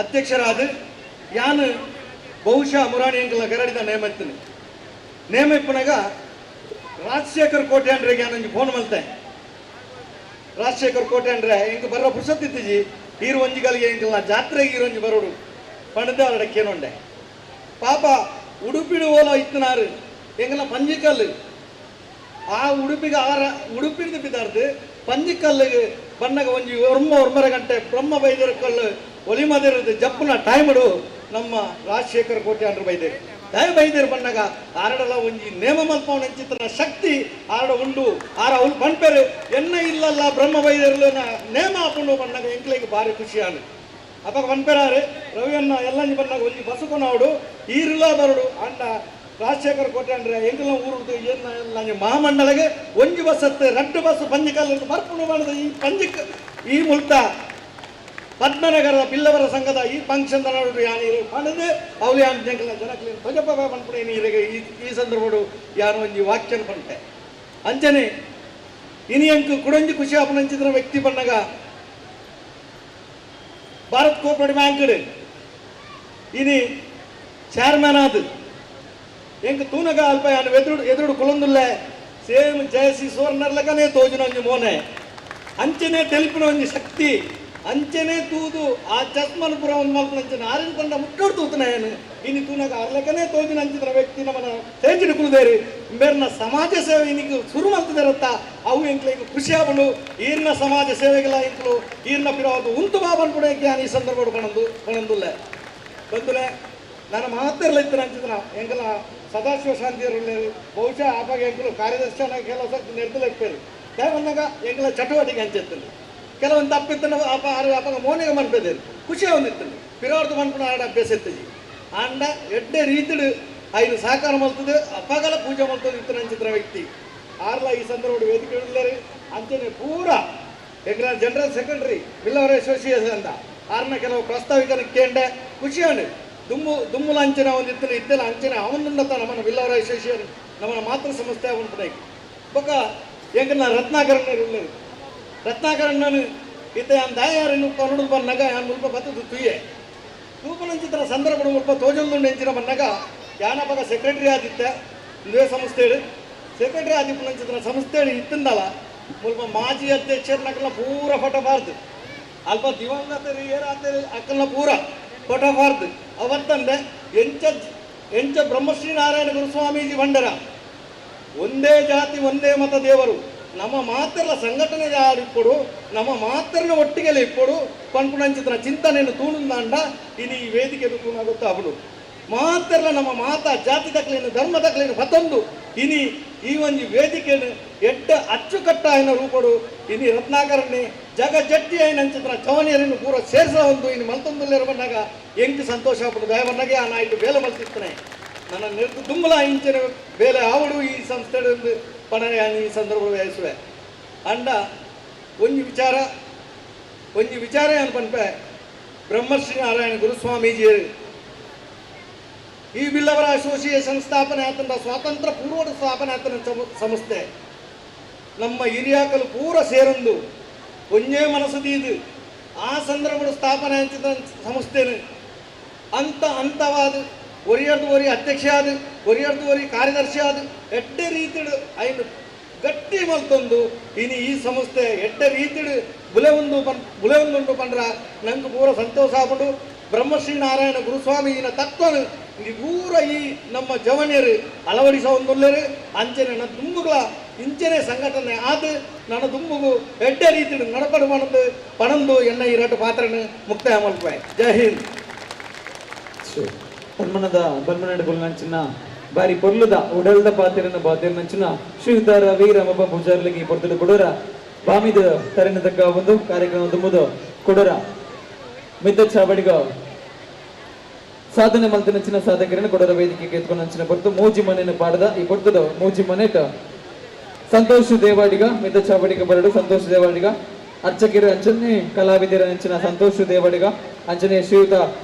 ಅಧ್ಯಕ್ಷರಾದ ಯಾನು ಬಹುಶಃ ಮುರಾಣಿ ಅಂಕಲ ಗರಡಿದ ನೇಮಿಪ್ಪನಾಗ ರಾಜಶೇಖರ್ ಕೋಟೆ ಅಂದ್ರೆ ಯಾನಂಜಿ ಫೋನ್ ಮಲ್ತೆ ರಾಜಶೇಖರ್ ಕೋಟೆ ಅಂದ್ರೆ ಇಂಕ ಬರೋ ಪುರ್ಸತ್ತಿಜ್ಜಿ ಈರು ಒಂಜಿಗಲಿಗೆ ಇಂಕಲ್ನ ಜಾತ್ರೆಗೆ ಈರೊಂಜಿ ಬರೋಡು ಪಣದ ಅಡಕ್ಕೇನೊಂಡೆ ಪಾಪ ಉಡುಪಿಡು ಓಲ ಇತ್ತನಾರು ಎಂಗಲ ಪಂಜಿಕಲ್ಲು ಆ ಉಡುಪಿಡ್ದು ಬಿದ್ದಾರ್ದು ಪಂಜಿಕಲ್ಲು ಬಣ್ಣಗ ಒಂಜಿ ಒರ್ಮರ ಗಂಟೆ ಬ್ರಹ್ಮ ಬೈದರ ಕಲ್ಲು ಒಲಿಮದಿರದು ಜಪ್ಪುನ ಟೈಮಡು ನಮ್ಮ ರಾಜಶೇಖರ್ ಕೋಟೆ ಅಂಡ್ರು ಬೈದೇರು ಬೈದೇರು ಬಣ್ಣಗ ಆರಡಲ ಒಂಜಿ ನೇಮ ಮಲ್ಪವನ ಚಿತ್ರನ ಶಕ್ತಿ ಆರಡ ಉಂಡು ಆರ ಅವ್ಲು ಪಂಪೇರು ಎನ್ನ ಇಲ್ಲಲ್ಲ ಬ್ರಹ್ಮ ಬೈದೇರು ನೇಮ ಹಾಕೊಂಡು ಬಣ್ಣಗ ಎಂಕ್ಲಿಗೆ ಭಾರಿ ಖುಷಿಯಾನು ಅಪ್ಪ ಪಂಪೇರಾರು ರವಿಯನ್ನ ಎಲ್ಲಂಜಿ ಬಣ್ಣಗ ಒಂಜಿ ಬಸುಕೊನವಡು ಈರಿಲ್ಲ ಬರಡು ಅಂಡ ರಾಜಶೇಖರ್ ಕೋಟೆ ಅಂದ್ರೆ ಎಂಕಲ ಊರುದು ಏನು ಮಹಾಮಂಡಳಿಗೆ ಒಂಜಿ ಬಸ್ ಹತ್ತು ರಡ್ಡು ಬಸ್ ಪಂಜಿಕಲ್ಲು ಬರ್ಪುಣು ಮಾಡಿದ ಈ ಮುಲ್ತ ಪದ್ಮನಗರದ ಬಿಲ್ಲವರ ಸಂಘದ ಈ ಫಂಕ್ಷನ್ ನೋಡು ಯಾರು ಪಣದು ಅವಳು ಯಾನ್ ಜಂಕಲ ಜನಕ್ಲಿ ಧ್ವಜಪ ಪಂಪಡೆ ನೀರಿಗೆ ಈ ಸಂದರ್ಭಡು ಯಾರು ಒಂಜಿ ವಾಕ್ಯನ ಪಂಟೆ ಅಂಚನೆ ಇನಿ ಅಂಕು ಕುಡಂಜಿ ಖುಷಿ ಅಪನಂಚಿದ್ರ ವ್ಯಕ್ತಿ ಬಣ್ಣಗ ಭಾರತ್ ಕೋಪರೇಟಿವ್ ಬ್ಯಾಂಕ್ ಇನಿ ಚೇರ್ಮನ್ ಆದ ಎಂಕ ತೂನಗ ಅಲ್ಪ ಯಾನು ಎದುರು ಕುಲೊಂದುಲ್ಲೆ ಸೇಮ್ ಜಯಶ್ರೀ ಸುವರ್ಣರ್ಲಕನೇ ತೋಜಿನ ಒಂಜಿ ಮೋನೆ ಅಂಚನೆ ತೆಲ್ಪಿನ ಒಂಜಿ ಶಕ್ತಿ ಅಂಚೆನೆ ತೂದು ಆ ಚಸ್ಮನ್ ಪುರ ಒಂದು ಮಲ್ಪನ ಅಂಚನೆ ಆರಿನ ಕಂಡ ಮುಟ್ಟೋಡು ತೂತನಾಯನು ಇನ್ನು ತೂನಗ ಅರ್ಲೆಕ್ಕನೇ ತೋಜಿನ ಅಂಚಿನ ವ್ಯಕ್ತಿ ನಮ್ಮನ ಸೇಂಚಿನ ಕುಲದೇರಿ ಮೇರ್ನ ಸಮಾಜ ಸೇವೆ ಇನ್ನಿಗೆ ಶುರು ಮಾಡ್ತಿದಾರತ್ತ ಅವು ಎಂಕ್ಲಿಗೆ ಖುಷಿ ಆಗಲು ಈರ್ನ ಸಮಾಜ ಸೇವೆಗಳ ಎಂಕ್ಲು ಈರ್ನ ಪಿರೋದು ಉಂಟು ಬಾಬನ್ ಕೂಡ ಈ ಸಂದರ್ಭ ಪಣಂದುಲ್ಲ ಬಂದುಲೆ ನಾನು ಮಾತಿರಲ್ಲ ಇತ್ತು ಅಂಚಿದ್ರ ಎಂಕಲ ಸದಾಶಿವ ಶಾಂತಿಯರಲ್ಲಿ ಬಹುಶಃ ಆಪಾಗ ಎಂಕಲು ಕಾರ್ಯದರ್ಶನ ಕೆಲಸ ನಿರ್ದಲಿಪ್ಪೇರು ಬಂದಾಗ ಎಂಕಲ ಚಟುವಟಿಕೆ ಹಂಚಿರ್ತೀನಿ ಕೆಲವೊಂದು ತಪ್ಪಿತ್ತು ಅಪ್ಪಾಗ ಮೋನಿಗೆ ಮನ್ಪೇದೇರು ಖುಷಿ ಒಂದಿತ್ತು ಪಿರೋರ್ದು ಮನ್ಪುಣ ಆಡ ಅಭ್ಯಾಸ ಇತ್ತು ಅಂಡ ಎಡ್ಡೆ ರೀತಿಡು ಐದು ಸಹಕಾರ ಮಲ್ತದೆ ಅಪ್ಪಗಲ ಪೂಜೆ ಮಲ್ತದೆ ಇತ್ತು ಅಂಚಿದ್ರ ವ್ಯಕ್ತಿ ಆರ್ಲ ಈ ಸಂದರ್ಭ ವೇದಿಕೆ ಇಡಲಿರಿ ಅಂಚನೆ ಪೂರ ಎಂಕಲ ಜನರಲ್ ಸೆಕ್ರೆಟರಿ ಮಿಲ್ಲವರ್ ಅಸೋಸಿಯೇಷನ್ ಅಂತ ಆರ್ನ ಕೆಲವು ಪ್ರಸ್ತಾವಿಕನ ಕೇಂಡೆ ಖುಷಿಯಾണ് ದುಮ್ಮುಲ ಅಂಚನೆ ಒಂದಿತ್ತು ಇತ್ತೆಲ್ಲ ಅಂಚನೆ ಅವನುಂಡತ ನಮ್ಮನ್ನ ಮಿಲ್ಲವರ್ ಅಸೋಸಿಯೇಷನ್ ನಮ್ಮನ್ನ ಮಾತೃ ಸಂಸ್ಥೆ ಅವನು ಬೊಕ್ಕ ಎಂಕನ ರತ್ನಾಕರಣ್ಣರು ರತ್ನಾಕರಣ್ಣನು ಇತ್ತ ಯಾನ್ ದಾಯಾರು ನೋಡು ಬನ್ನಗ ಯಾನ್ ಮುಲ್ಪ ಬತ್ತದು ತುಯ್ಯೆ ತೂಪನಂಚಿತ್ರ ಸಂದರ್ಭ ಮುಲ್ಪ ತೋಜೊಂದು ಎಂಚಿನ ಬನ್ನಗ ಯಾನಪಗ ಸೆಕ್ರೆಟರಿ ಆದಿತ್ತೆ ಇದೇ ಸಂಸ್ಥೆ ಸೆಕ್ರೆಟರಿ ಆದಿಪ್ಪನಂಚಿತ್ರ ಸಂಸ್ಥೆ ಇತ್ತಿಂದಲ್ಲ ಮುಲ್ಪ ಮಾಜಿ ಅಧ್ಯಕ್ಷರನ್ನಕಲ್ಲ ಪೂರ ಫಟಬಾರ್ದು ಅಲ್ಪ ದಿವಂಗತರು ಏರಾತರು ಅಕ್ಕಲ್ನ ಪೂರ ಫಟಬಾರ್ದು ಅವತ್ತಂದೆ ಎಂಚ ಬ್ರಹ್ಮಶ್ರೀ ನಾರಾಯಣ ಗುರುಸ್ವಾಮೀಜಿ ಬಂಡರ ಒಂದೇ ಜಾತಿ ಒಂದೇ ಮತ ದೇವರು ನಮ್ಮ ಮಾತೆಲ್ಲ ಸಂಘಟನೆ ಇಪ್ಪಡು ನಮ್ಮ ಮಾತರನ್ನ ಒಟ್ಟಿಗೆ ಇಪ್ಪಡು ಪನ್ಪುಣಂಚಿತ್ರ ಚಿಂತನೆಯನ್ನು ತೂಣುಂದಾಂಡ ಇನಿ ಈ ವೇದಿಕೆ ತೂಣಾಗುತ್ತಾ ಅವಳು ಮಾತೆಲ್ಲ ನಮ್ಮ ಮಾತ ಜಾತಿ ದಕ್ಲೇನು ಧರ್ಮ ದಕ್ಲೇನು ಮತ್ತೊಂದು ಇನಿ ಈ ಒಂದು ವೇದಿಕೆಯನ್ನು ಎಡ್ಡ ಅಚ್ಚುಕಟ್ಟಾಯಿನ ರೂಪಡು ಇನಿ ರತ್ನಾಕರನ್ನೇ ಜಗ ಜಟ್ಟಿ ಆಯ್ನ ಅಂಚಿತ್ರ ಚವನಿಯರನ್ನು ಪೂರ ಸೇರಿಸ ಒಂದು ಇನ್ನು ಮಲ್ತೊಂದಲ್ಲಿರ ಬಂದಾಗ ಎಂಟು ಸಂತೋಷ ಆಗ್ಬಿಡು ದಯ ಬಂದಾಗ ಆ ನಾಯ್ತು ಬೇಲೆ ಮಲ್ತಿರ್ತಾನೆ ನನ್ನ ನಿರ್ತು ದುಮ್ಮಲ ಇಂಚಿನ ಬೇಲೆ ಆವಡು ಈ ಸಂಸ್ಥೆ ಪಣ ಈ ಸಂದರ್ಭ ವಹಿಸುವೆ ಅಂಡ ಒಂಜಿ ವಿಚಾರ ಏನು ಪನ್ಪೆ ಬ್ರಹ್ಮಶ್ರೀ ನಾರಾಯಣ ಗುರುಸ್ವಾಮೀಜಿಯರು ಈ ಬಿಲ್ಲವರ ಅಸೋಸಿಯೇಷನ್ ಸ್ಥಾಪನೆ ಆತಂದ ಸ್ವಾತಂತ್ರ್ಯ ಪೂರ್ವದ ಸ್ಥಾಪನೆ ಆತನ ಸಂಸ್ಥೆ ನಮ್ಮ ಹಿರಿಯಾಕಲು ಪೂರ ಸೇರೊಂದು ಒಂದೇ ಮನಸ್ಸು ಆ ಸಂದರ್ಭದ ಸ್ಥಾಪನೆ ಅಂಚಿದ ಸಂಸ್ಥೆನು ಅಂತವಾದ ಒರಿಯರ್ದು ಒರಿ ಅಧ್ಯಕ್ಷ ಆದ ಒರಿಯರ್ದು ಒರಿ ಕಾರ್ಯದರ್ಶಿ ಆದ ಎಡ್ಡೆ ರೀತಿಡು ಐನು ಗಟ್ಟಿ ಮಲ್ತೊಂದು ಇನಿ ಈ ಸಂಸ್ಥೆ ಎಡ್ಡೆ ರೀತಿಡು ಬುಲೆ ಒಂದು ಪಂಡ್ರ ನಂಗೆ ಪೂರ ಸಂತೋಷ ಆಗ್ಬಿಟ್ಟು ಬ್ರಹ್ಮಶ್ರೀ ನಾರಾಯಣ ಗುರುಸ್ವಾಮಿಜಿನ ತತ್ವನು ಈ ಪೂರ ಈ ನಮ್ಮ ಜವನಿಯರು ಅಳವಡಿಸ ಒಂದೊಳ್ಳೆರು ಅಂಚನೆ ನನ್ನ ದುಂಬುಗಳ ಇಂಚನೆ ಸಂಘಟನೆ ಆದ ನನ್ನ ದುಂಬುಗು ಎಡ್ಡೆ ರೀತಿಡು ನಡಪಡು ಪಣಂದು ಎನ್ನ ಈ ರಟ್ಟು ಪಾತ್ರನ ಮುಕ್ತಾಯ ಮಲ್ಪೆ ಜೈ ಹಿಂದ್ ತನ್ಮನದ ಬನ್ಮನಡು ಬುಲ್ನಂಚಿನ ಬಾರಿ ಪೊರ್ಲುದ ಉಡಲ್ದ ಪಾತಿರನ ಬಾತಿರನಂಚಿನ ಶ್ರೀಯುತ ವೀರ ಮಬ್ಬ ಪೂಜಾರ್ಲಿಗೆ ಪೊರ್ತದ ಕೊಡೋರ ಬಾಮಿದ ತರನ ತಕ್ಕ ಒಂದು ಕಾರ್ಯಕ್ರಮ ತುಂಬುದು ಕೊಡೋರ ಮಿದ್ದ ಚಾಬಡಿಗ ಸಾಧನೆ ಮಲ್ತನಂಚಿನ ಸಾಧಕರನ್ನ ಕೊಡೋರ ವೇದಿಕೆಗೆ ಎತ್ಕೊಂಡಂಚಿನ ಹೊರತು ಮೂಜಿ ಮನೆಯನ್ನು ಪಾಡದ ಈ ಪೊರ್ತದ ಮೂಜಿ ಮನೆಟ ಸಂತೋಷ್ ದೇವಾಡಿಗ ಮಿದ್ದ ಚಾಬಡಿಗ ಬರಡು ಸಂತೋಷ್ ದೇವಾಡಿಗ ಅರ್ಚಕಿರ ಅಂಚನೆ ಕಲಾವಿದರ ಅಂಚಿನ ಸಂತೋಷ್ ದೇವಾಡಿಗ ಅಂಚನೆ ಶ್ರೀಯುತ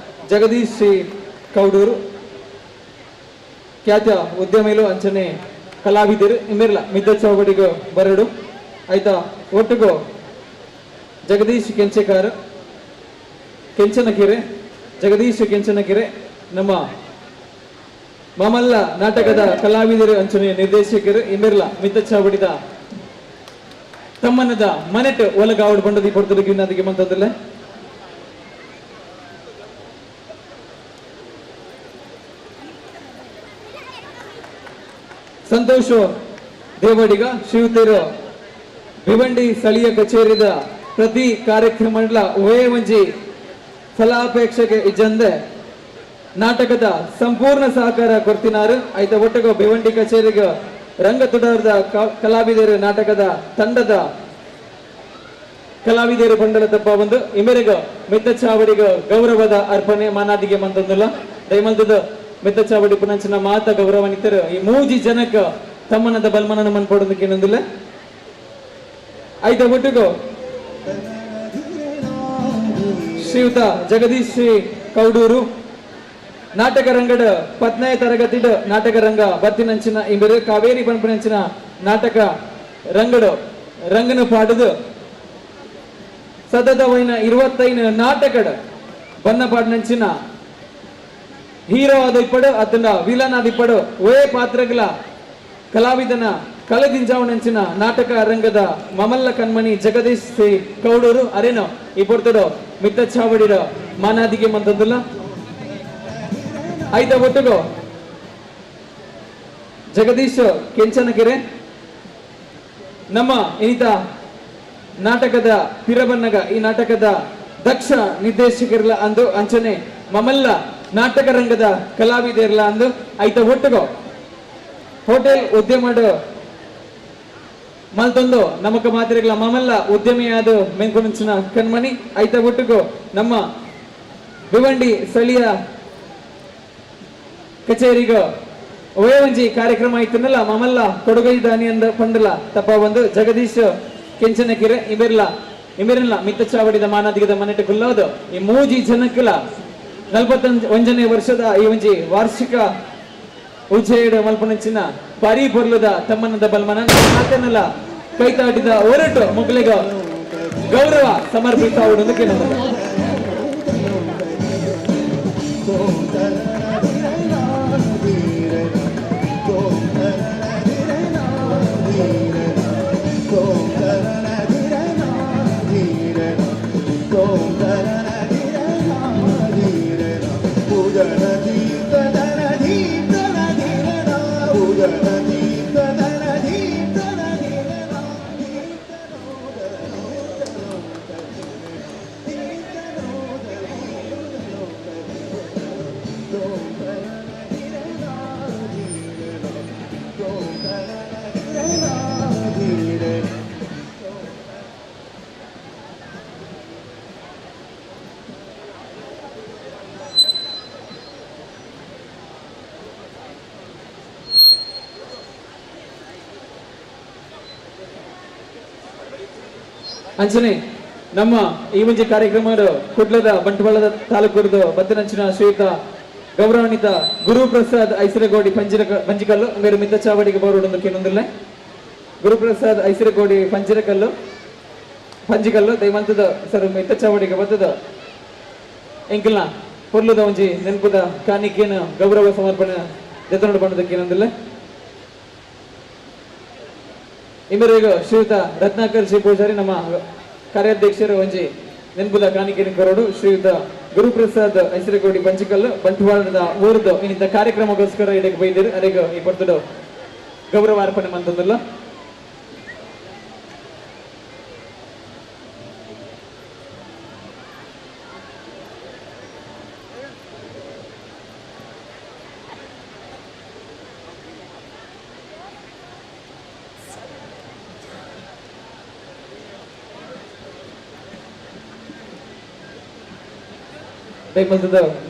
ಜಗದೀಶ್ ಶ್ರೀ ಕೌಡೂರು ಖ್ಯಾತ ಉದ್ಯಮಿಗಳು ಅಂಚನೆ ಕಲಾವಿದರು ಇಮ್ಮಿರ್ಲ ಮಿದ್ದ ಚೌಬಡಿಗ ಬರಡು ಆಯ್ತಾ ಒಟ್ಟಿಗೂ ಜಗದೀಶ್ ಕೆಂಚನಕೆರೆ ಜಗದೀಶ್ ಕೆಂಚನಕೆರೆ ನಮ್ಮ ಮಾಮಲ್ಲ ನಾಟಕದ ಕಲಾವಿದರು ಅಂಚನೆ ನಿರ್ದೇಶಕರು ಇಮ್ಮಿರ್ಲ ಮಿದ್ದ ಚಾವಡಿದ ತಮ್ಮನದ ಮನೆಟ್ ಒಲಗಾವಡ್ ಬಂಡದಿ ಕೊಡ್ತದಕ್ಕೆ ಇನ್ನದಿಗೆ ಮಂತದಲ್ಲ ಸಂತೋಷ್ ದೇವಡಿಗ ಶ್ರೀಯುತರು ಭಿವಂಡಿ ಸ್ಥಳೀಯ ಕಚೇರಿದ ಪ್ರತಿ ಕಾರ್ಯಕ್ರಮ ಒವೇ ಮಂಜಿ ಫಲಾಪೇಕ್ಷೆಗೆ ಇಜ್ಜಂದೆ ನಾಟಕದ ಸಂಪೂರ್ಣ ಸಹಕಾರ ಕೊಡ್ತಿನಾರು ಆಯ್ತ ಒಟ್ಟಿಗೆ ಭಿವಂಡಿ ಕಚೇರಿಗೆ ರಂಗ ತುಡಾರದ ಕಲಾವಿದರು ನಾಟಕದ ತಂಡದ ಕಲಾವಿದರು ಬಂಡಲ ತಪ್ಪ ಒಂದು ಇಮರಿಗ ಮಿತ್ತ ಚಾವಡಿಗ ಗೌರವದ ಅರ್ಪಣೆ ಮಾನಾದಿಗೆ ಮಂತಂದಿಲ್ಲ ದಯಮಂತದ ಮಿತ್ತ ಚಾವಡಿ ಪುನಂಚಿನ ಮಾತ ಗೌರವನಿತರು ಈ ಮೂಜಿ ಜನಕ್ಕ ತಮ್ಮನದ ಬಲ್ಮನನ ಮನ್ಪಡೋದಕ್ಕೆ ಏನೊಂದಿಲ್ಲ ಆಯ್ತ ಒಟ್ಟಿಗೂ ಶ್ರೀಯುತ ಜಗದೀಶ್ ಶ್ರೀ ಕೌಡೂರು ನಾಟಕ ರಂಗಡ 10ನೇ ತರಗತಿಡ ನಾಟಕ ರಂಗ ಬತ್ತಿನಂಚಿನ ಇಬ್ಬರು ಕಾವೇರಿ ಪಂಪನಂಚಿನ ನಾಟಕ ರಂಗಡು ರಂಗನ ಪಾಡದು ಸತತವೈನ 25 ನಾಟಕಡ ಬನ್ನ ಪಾಡ್ನಂಚಿನ ಹೀರೋ ಆದ ಇಪ್ಪಡು ಅದನ್ನ ವಿಲನ್ ಆದ ಇಪ್ಪಡು ಒೇ ಪಾತ್ರಗಳ ಕಲಾವಿದನ ಕಳೆದಿಂಜಾವಣಂಚಿನ ನಾಟಕ ರಂಗದ ಮಮಲ್ಲ ಕಣ್ಮಣಿ ಜಗದೀಶ್ ಸಿ ಕೌಡೂರು ಅರೇನೋ ಈ ಪೊರ್ತಡು ಮಿತ್ತ ಚಾವಡಿರ ಮಾನಾದಿಗೆ ಮಂತಂದುಲ್ಲ ಐದ ಒಟ್ಟುಗೋ ಜಗದೀಶ್ ಕೆಂಚನಕೆರೆ ನಮ್ಮ ಇನಿತ ನಾಟಕದ ಪಿರಬನ್ನಗ ಈ ನಾಟಕದ ದಕ್ಷ ನಿರ್ದೇಶಕರಲ್ಲ ಅಂದು ಅಂಚನೆ ಮಮಲ್ಲ ನಾಟಕ ರಂಗದ ಕಲಾವಿದರಲ್ಲ ಅಂದು ಐತ ಒಟ್ಟುಗೋ ಹೋಟೆಲ್ ಉದ್ಯಮ ಮಲ್ತೊಂದು ನಮಕ ಮಾತಿರಗಳ ಮಮಲ್ಲ ಉದ್ಯಮಿಯಾದ ಮೆಂಕುಂಚಿನ ಕಣ್ಮಣಿ ಐತ ಒಟ್ಟುಗೋ ನಮ್ಮ ಭಿವಂಡಿ ಸ್ಥಳೀಯ ಕಚೇರಿಗ ಒಂಜಿ ಕಾರ್ಯಕ್ರಮ ಆಯ್ತನಲ್ಲ ಮಮಲ್ಲ ಕೊಡುಗೈ ದಾನಿ ಅಂದ ಪಂಡಲ ತಪ್ಪ ಒಂದು ಜಗದೀಶ್ ಕೆಂಚನಕೆರೆ ಇವೆರಲ್ಲ ಮಿತ್ತ ಚಾವಡಿದ ಮಾನಾದಿಗದ ಮನೆಟ ಕುಲ್ಲೋದು ಈ ಮೂಜಿ ಜನಕ್ಕಲ 41ನೇ ವರ್ಷದ ಈ ಒಂಜಿ ವಾರ್ಷಿಕ ಉಜ್ಜೆಯಡ ಮಲ್ಪನಂಚಿನ ಪರಿ ಪೊರ್ಲುದ ತಮ್ಮನದ ಬಲ್ಮನ ಮಾತೇನಲ್ಲ ಕೈತಾಡಿದ ಹೊರಟು ಮುಗ್ಲಿಗ ಗೌರವ ಸಮರ್ಪಿತ ಕೆಲವು ಅಂಚನೆ ನಮ್ಮ ಈ ಮುಂಚೆ ಕಾರ್ಯಕ್ರಮ ಕುಡ್ಲದ ಬಂಟ್ವಾಳದ ತಾಲೂಕುರದ ಬತ್ತನಂಚಿನ ಶ್ರೀಯುತ ಗೌರವಾನ್ವಿತ ಗುರುಪ್ರಸಾದ್ ಐಸರಗೋಡಿ ಪಂಜಿಕಲ್ಲು ಬೇರೆ ಮಿತ್ತ ಚಾವಡಿಗೆ ಬರೋಡೊಂದು ಕೇನೊಂದಿಲ್ಲ ಗುರುಪ್ರಸಾದ್ ಐಸರಗೋಡಿ ಪಂಜಿಕಲ್ಲು ದಯವಂತದ ಸರ್ ಮಿತ್ತ ಚಾವಡಿಗೆ ಬತ್ತದ ಎಂಕಲ್ನ ಪೊರ್ಲುದ ಒಂಜಿ ನೆನಪುದ ಕಾಣಿಕೆನ ಗೌರವ ಸಮರ್ಪಣೆ ಜತನೋಡು ಬಂದದಕ್ಕೆ ಏನೊಂದಿಲ್ಲ ಇಮರೇಗ ಶ್ರೀಯುತ ರತ್ನಾಕರ್ ಶ್ರೀ ಪೂಜಾರಿ ನಮ್ಮ ಕಾರ್ಯಾಧ್ಯಕ್ಷರು ಒಂಜಿ ನೆನಪುದ ಕಾಣಿಕೆಯನ್ನು ಕೊರೋಡು ಶ್ರೀಯುತ ಗುರುಪ್ರಸಾದ್ ಐಸರಗೋಡಿ ಪಂಚಿಕಲ್ಲು ಬಂಟ್ವಾಳದ ಊರ್ದು ಇನ್ನಿಂದ ಕಾರ್ಯಕ್ರಮಗೋಸ್ಕರ ಇದಕ್ಕೆ ಬೈದಿರು ಅರೆಗ ಈ ಪೊರ್ತಡು ಗೌರವ ಅರ್ಪಣೆ ಮಂತಂದಿಲ್ಲ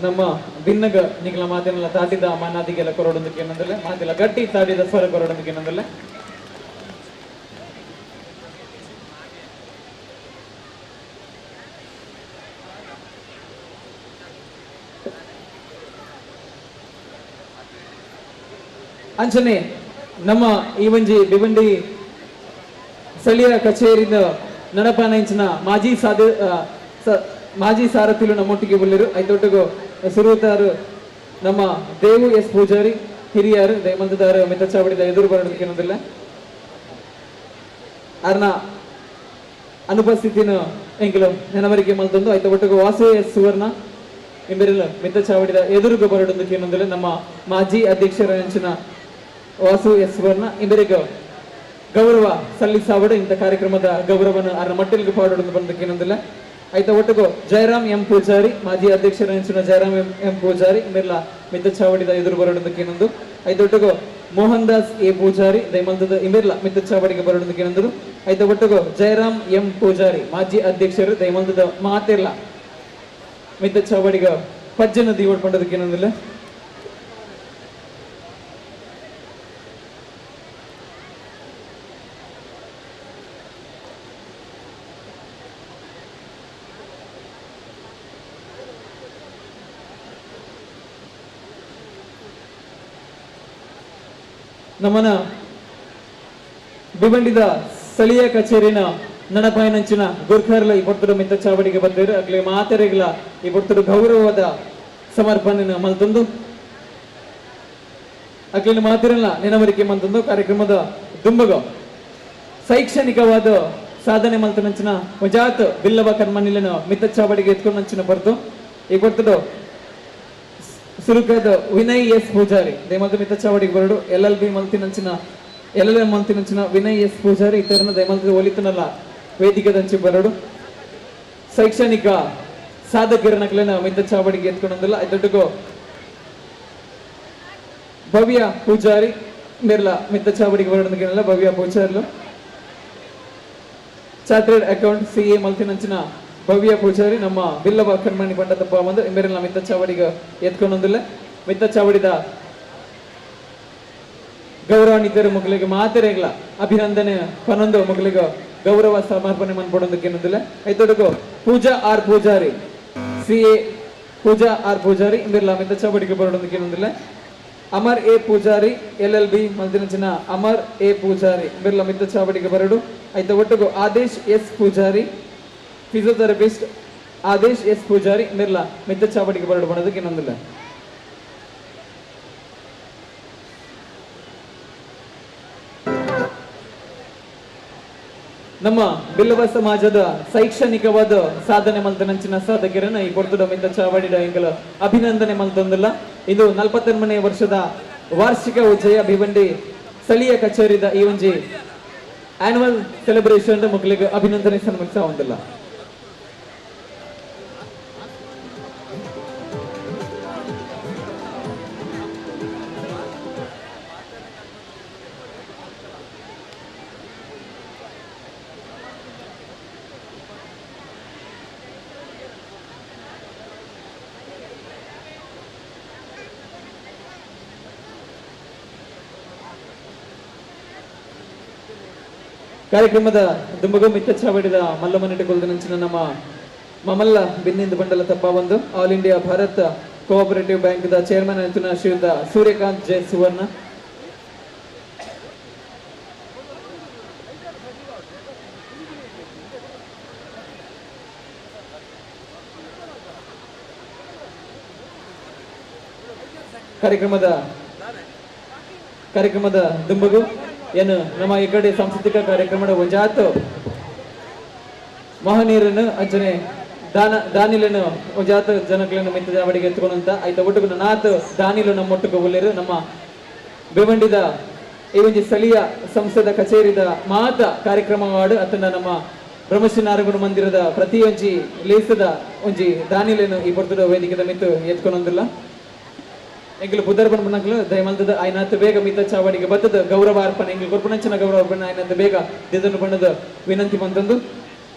ನಮ್ಮ ಭಿನ್ನಗ ನಿಖಲ ಮಾತಿನೆಲ್ಲ ತಾಟಿದ ಮಾನಾದಿಗೆಲ್ಲ ಕೊರೋಡೊಂದಕ್ಕೆ ಏನಂದ್ರೆ ಮಾತಿಲ್ಲ ಗಟ್ಟಿ ತಾಟಿದ ಸ್ವರ ಕೊರೋಡೊಂದಕ್ಕೆ ಏನಂದ್ರೆ ಅಂಚನೆ ನಮ್ಮ ಈ ಒಂಜಿ ಭಿವಂಡಿ ಸ್ಥಳೀಯ ಕಚೇರಿದ ನಡಪಾನಂಚಿನ ಮಾಜಿ ಸಾರಥಿಲು ನಮ್ಮೊಟ್ಟಿಗೆ ಬಲ್ಲಿರು ಐದೊಟ್ಟಿಗೂ ಸುರುತಾರು ನಮ್ಮ ದೇವು ಎಸ್ ಪೂಜಾರಿ ಹಿರಿಯರು ದಯಮಂತದಾರು ಮಿತ್ತ ಚಾವಡಿದ ಎದುರು ಬರೋದಕ್ಕೆ ಏನೊಂದಿಲ್ಲ ಅರ್ನ ಅನುಪಸ್ಥಿತಿನ ಎಂಕಲು ನೆನವರಿಕೆ ಮಲ್ತೊಂದು ಐತ ಒಟ್ಟಿಗೆ ವಾಸು ಎಸ್ ಸುವರ್ಣ ಎಂಬೆರಲ್ಲ ಮಿತ್ತ ಚಾವಡಿದ ಎದುರುಗ ಬರೋದಕ್ಕೆ ಏನೊಂದಿಲ್ಲ ನಮ್ಮ ಮಾಜಿ ಅಧ್ಯಕ್ಷರ ಹೆಂಚಿನ ವಾಸು ಎಸ್ ಸುವರ್ಣ ಎಂಬೆರಿಗ ಗೌರವ ಸಲ್ಲಿಸಾವಡು ಇಂಥ ಕಾರ್ಯಕ್ರಮದ ಗೌರವನ ಅರ್ನ ಮಟ್ಟಿಲ್ಗೆ ಪಾಡೋದು ಬಂದಕ್ಕೆ ಏನೊಂದಿಲ್ಲ ಐತ ಒಟ್ಟಿಗೂ ಜಯರಾಮ್ ಎಂ ಪೂಜಾರಿ ಮಾಜಿ ಅಧ್ಯಕ್ಷರ ಹೆಂಚಿನ ಜಯರಾಮ್ ಎಂ ಪೂಜಾರಿ ಮಿರ್ಲ ಮಿತ್ತ ಚಾವಡಿದ ಎದುರು ಬರೋದಕ್ಕೆ ಏನೊಂದು ಐದೊಟ್ಟಿಗೂ ಮೋಹನ್ ದಾಸ್ ಎ ಪೂಜಾರಿ ದಯಮಂತದ ಇಮಿರ್ಲ ಮಿತ್ತ ಚಾವಡಿಗೆ ಬರೋದಕ್ಕೆ ಏನಂದ್ರು ಐತ ಒಟ್ಟಿಗೂ ಜಯರಾಮ್ ಎಂ ಪೂಜಾರಿ ಮಾಜಿ ಅಧ್ಯಕ್ಷರು ದಯಮಂತದ ಮಾತಿರ್ಲ ಮಿತ್ತ ಚಾವಡಿಗ ಪಜ್ಜನ ದೀವಡ್ ಪಂಡದಕ್ಕೆ ಏನಂದಿಲ್ಲ ನಮ್ಮನ ಭಿವಂಡಿದ ಸ್ಥಳೀಯ ಕಚೇರಿನ ನಡಪಾಯನಂಚಿನ ಗುರ್ಖರ್ಲ ಈ ಪೊರ್ತಡು ಮಿತ್ತ ಚಾವಡಿಗೆ ಬಂದಿರು ಆಗ್ಲೇ ಮಾತೆರೆಗ್ಲ ಈ ಪೊರ್ತಡು ಗೌರವದ ಸಮರ್ಪಣೆನ ಮಲ್ತೊಂದು ಅಕ್ಲಿನ ಮಾತಿರಲ್ಲ ನೆನವರಿಕೆ ಮಂತಂದು ಕಾರ್ಯಕ್ರಮದ ದುಂಬಗ ಶೈಕ್ಷಣಿಕವಾದ ಸಾಧನೆ ಮಲ್ತನಂಚಿನ ವಜಾತ್ ಬಿಲ್ಲವ ಕರ್ಮನಿಲನ ಮಿತ ಚಾವಡಿಗೆ ಎತ್ಕೊಂಡಂಚಿನ ಬರ್ತು ಈಗ ಬರ್ತದ ಸುರುಕದ ವಿನಯ್ ಎಸ್ ಪೂಜಾರಿ ದಯಮಲ್ತ ಮಿತ ಚಾವಡಿಗೆ ಬರಡು LLM ಮಂತಿನಂಚಿನ ವಿನಯ್ ಎಸ್ ಪೂಜಾರಿ ಇತರನ ದಯಮಲ್ತ ಒಲಿತನಲ್ಲ ವೇದಿಕದಂಚಿ ಬರಡು ಶೈಕ್ಷಣಿಕ ಸಾಧಕರನಕ್ಲೆನ ಮಿತ ಚಾವಡಿಗೆ ಎತ್ಕೊಂಡಂದಿಲ್ಲ ದೊಡ್ಡಗೋ ಭವ್ಯ ಪೂಜಾರಿ ಮೇರ್ಲ ಮಿತ ಚಾವಡಿಗೆ ಬರಡಲ್ಲ ಭವ್ಯ ಪೂಜಾರ್ಲು ಚಾರ್ಟರ್ಡ್ ಅಕೌಂಟ್ CA ಮಲ್ತಿನಂಚಿನ ಭವ್ಯ ಪೂಜಾರಿ ನಮ್ಮ ಬಿಲ್ಲವ ಕರ್ಮಣಿ ಪಂಡತಪ್ಪ ಬಂದು ಮೇರೆಲ್ಲ ಮಿತ್ತ ಚಾವಡಿಗೆ ಎತ್ಕೊಂಡೊಂದಿಲ್ಲ ಮಿತ್ತ ಚಾವಡಿದ ಗೌರವಾನ್ವಿತರ ಮಕ್ಕಳಿಗೆ ಮಾತೆರೆಗ್ಲ ಅಭಿನಂದನೆ ಪನ್ನೊಂದು ಮಕ್ಕಳಿಗೆ ಗೌರವ ಸಮರ್ಪಣೆ ಮಾಡ್ಕೊಡೋದಕ್ಕೆ ಏನಂದಿಲ್ಲ ಐತೊಡಗು Pooja R Poojary CA Pooja R Poojary ಮೇರೆಲ್ಲ ಮಿತ್ತ ಚಾವಡಿಗೆ ಬರೋದಕ್ಕೆ ಏನಂದಿಲ್ಲ ಅಮರ್ ಎ ಪೂಜಾರಿ LLB ಮಲ್ತಿನಂಚಿನ ಅಮರ್ ಎ ಪೂಜಾರಿ ಮೇರೆಲ್ಲ ಮಿತ್ತ ಚಾವಡಿಗೆ ಬರಡು ಐತ ಒಟ್ಟುಗು Adesh S Poojary physiotherapist Adesh S Poojary ಮೇರ್ಲ ಮಿತ್ತ ಚಾವಡಿಗೆ ಬರಡು ಮಾಡೋದಕ್ಕೆ ಇನ್ನೊಂದಿಲ್ಲ ನಮ್ಮ ಬಿಲ್ಲವ ಸಮಾಜದ ಶೈಕ್ಷಣಿಕವಾದ ಸಾಧನೆ ಮಲ್ತನಂಚಿನ ಸಾಧಕರನ್ನ ಈ ಕೊಡ್ತದ ಮಿತ್ತ ಚಾವಡಿಡ ಎಂಕಲ ಅಭಿನಂದನೆ ಮಲ್ತೊಂದಿಲ್ಲ ಇದು 48ನೇ ವರ್ಷದ ವಾರ್ಷಿಕ ಉಜ್ಜಯ ಭಿವಂಡಿ ಸ್ಥಳೀಯ ಕಚೇರಿದ ಈ ಒಂಜಿ ಆನ್ಯುವಲ್ ಸೆಲೆಬ್ರೇಷನ್ ಮಕ್ಕಳಿಗೆ ಅಭಿನಂದನೆ ಸನ್ಮಾನಿಸ ಹೊಂದಿಲ್ಲ ಕಾರ್ಯಕ್ರಮದ ದುಂಬಗ ಮಿತ್ತ ಚಾವಡಿದ ಮಲ್ಲಮನೆಟ್ಟ ಕೊಲ್ದನಂಚಿನ ನಮ್ಮ ಮಮಲ್ಲ ಬಿನ್ನಿಂದ ಬಂಡಲ ತಪ್ಪ ಒಂದು all India Bharat cooperative bank ದ ಚೇರ್ಮನ್ ಅಂತಿನ ಶ್ರೀಯುತ ಸೂರ್ಯಕಾಂತ್ ಜೆ ಸುವರ್ಣ ಕಾರ್ಯಕ್ರಮದ ದುಂಬಗು ಏನು ನಮ್ಮ ಈ ಕಡೆ ಸಾಂಸ್ಕೃತಿಕ ಕಾರ್ಯಕ್ರಮದ ಒಂಜಾತು ಮಹನೀಯರನ್ನು ಅಂಚನೆ ದಾನಿಲನ್ನು ಒಂಜಾತು ಜನಗಳನ್ನು ಮಿತ್ತ ಚಾವಡಿಗೆ ಎತ್ಕೊಂಡಂತ ಐತ ಒಟ್ಟುಗು ನಾತ್ ದಾನಿಲು ನಮ್ಮ ಒಟ್ಟುಗು ಒಳ್ಳೆರು ನಮ್ಮ ಬೆವಂಡಿದ ಈ ಒಂಜಿ ಸ್ಥಳೀಯ ಸಂಸ್ಥೆದ ಕಚೇರಿದ ಮಾತ ಕಾರ್ಯಕ್ರಮ ಮಾಡು ಅತನ ನಮ್ಮ ಬ್ರಹ್ಮಶ್ರೀ ನಾರಾಯಣ ಮಂದಿರದ ಪ್ರತಿ ಒಂಜಿ ಲೇಸದ ಒಂಜಿ ದಾನಿಲನ್ನು ಈ ಬರ್ತದ ವೇದಿಕೆದ ಮಿತ್ತು ಎತ್ಕೊಂಡೊಂದಿಲ್ಲ ಎಂಗ್ಲು ಬುಧರ್ ಬಂದ್ಬಿಟ್ಟು ದಯಮಲ್ತದ ಆಯ್ನಾತ್ ಬೇಗ ಮಿತ ಚಾವಡಿಗೆ ಬತ್ತದ ಗೌರವ ಅರ್ಪಣೆ ಎಂಗ್ಲು ಕೊರ್ಪಣಂಚಿನ ಗೌರವ ಅರ್ಪಣೆ ಆಯ್ನಾತ್ ಬೇಗ ದಿದನ್ನು ಬಣ್ಣದ ವಿನಂತಿ ಬಂತಂದು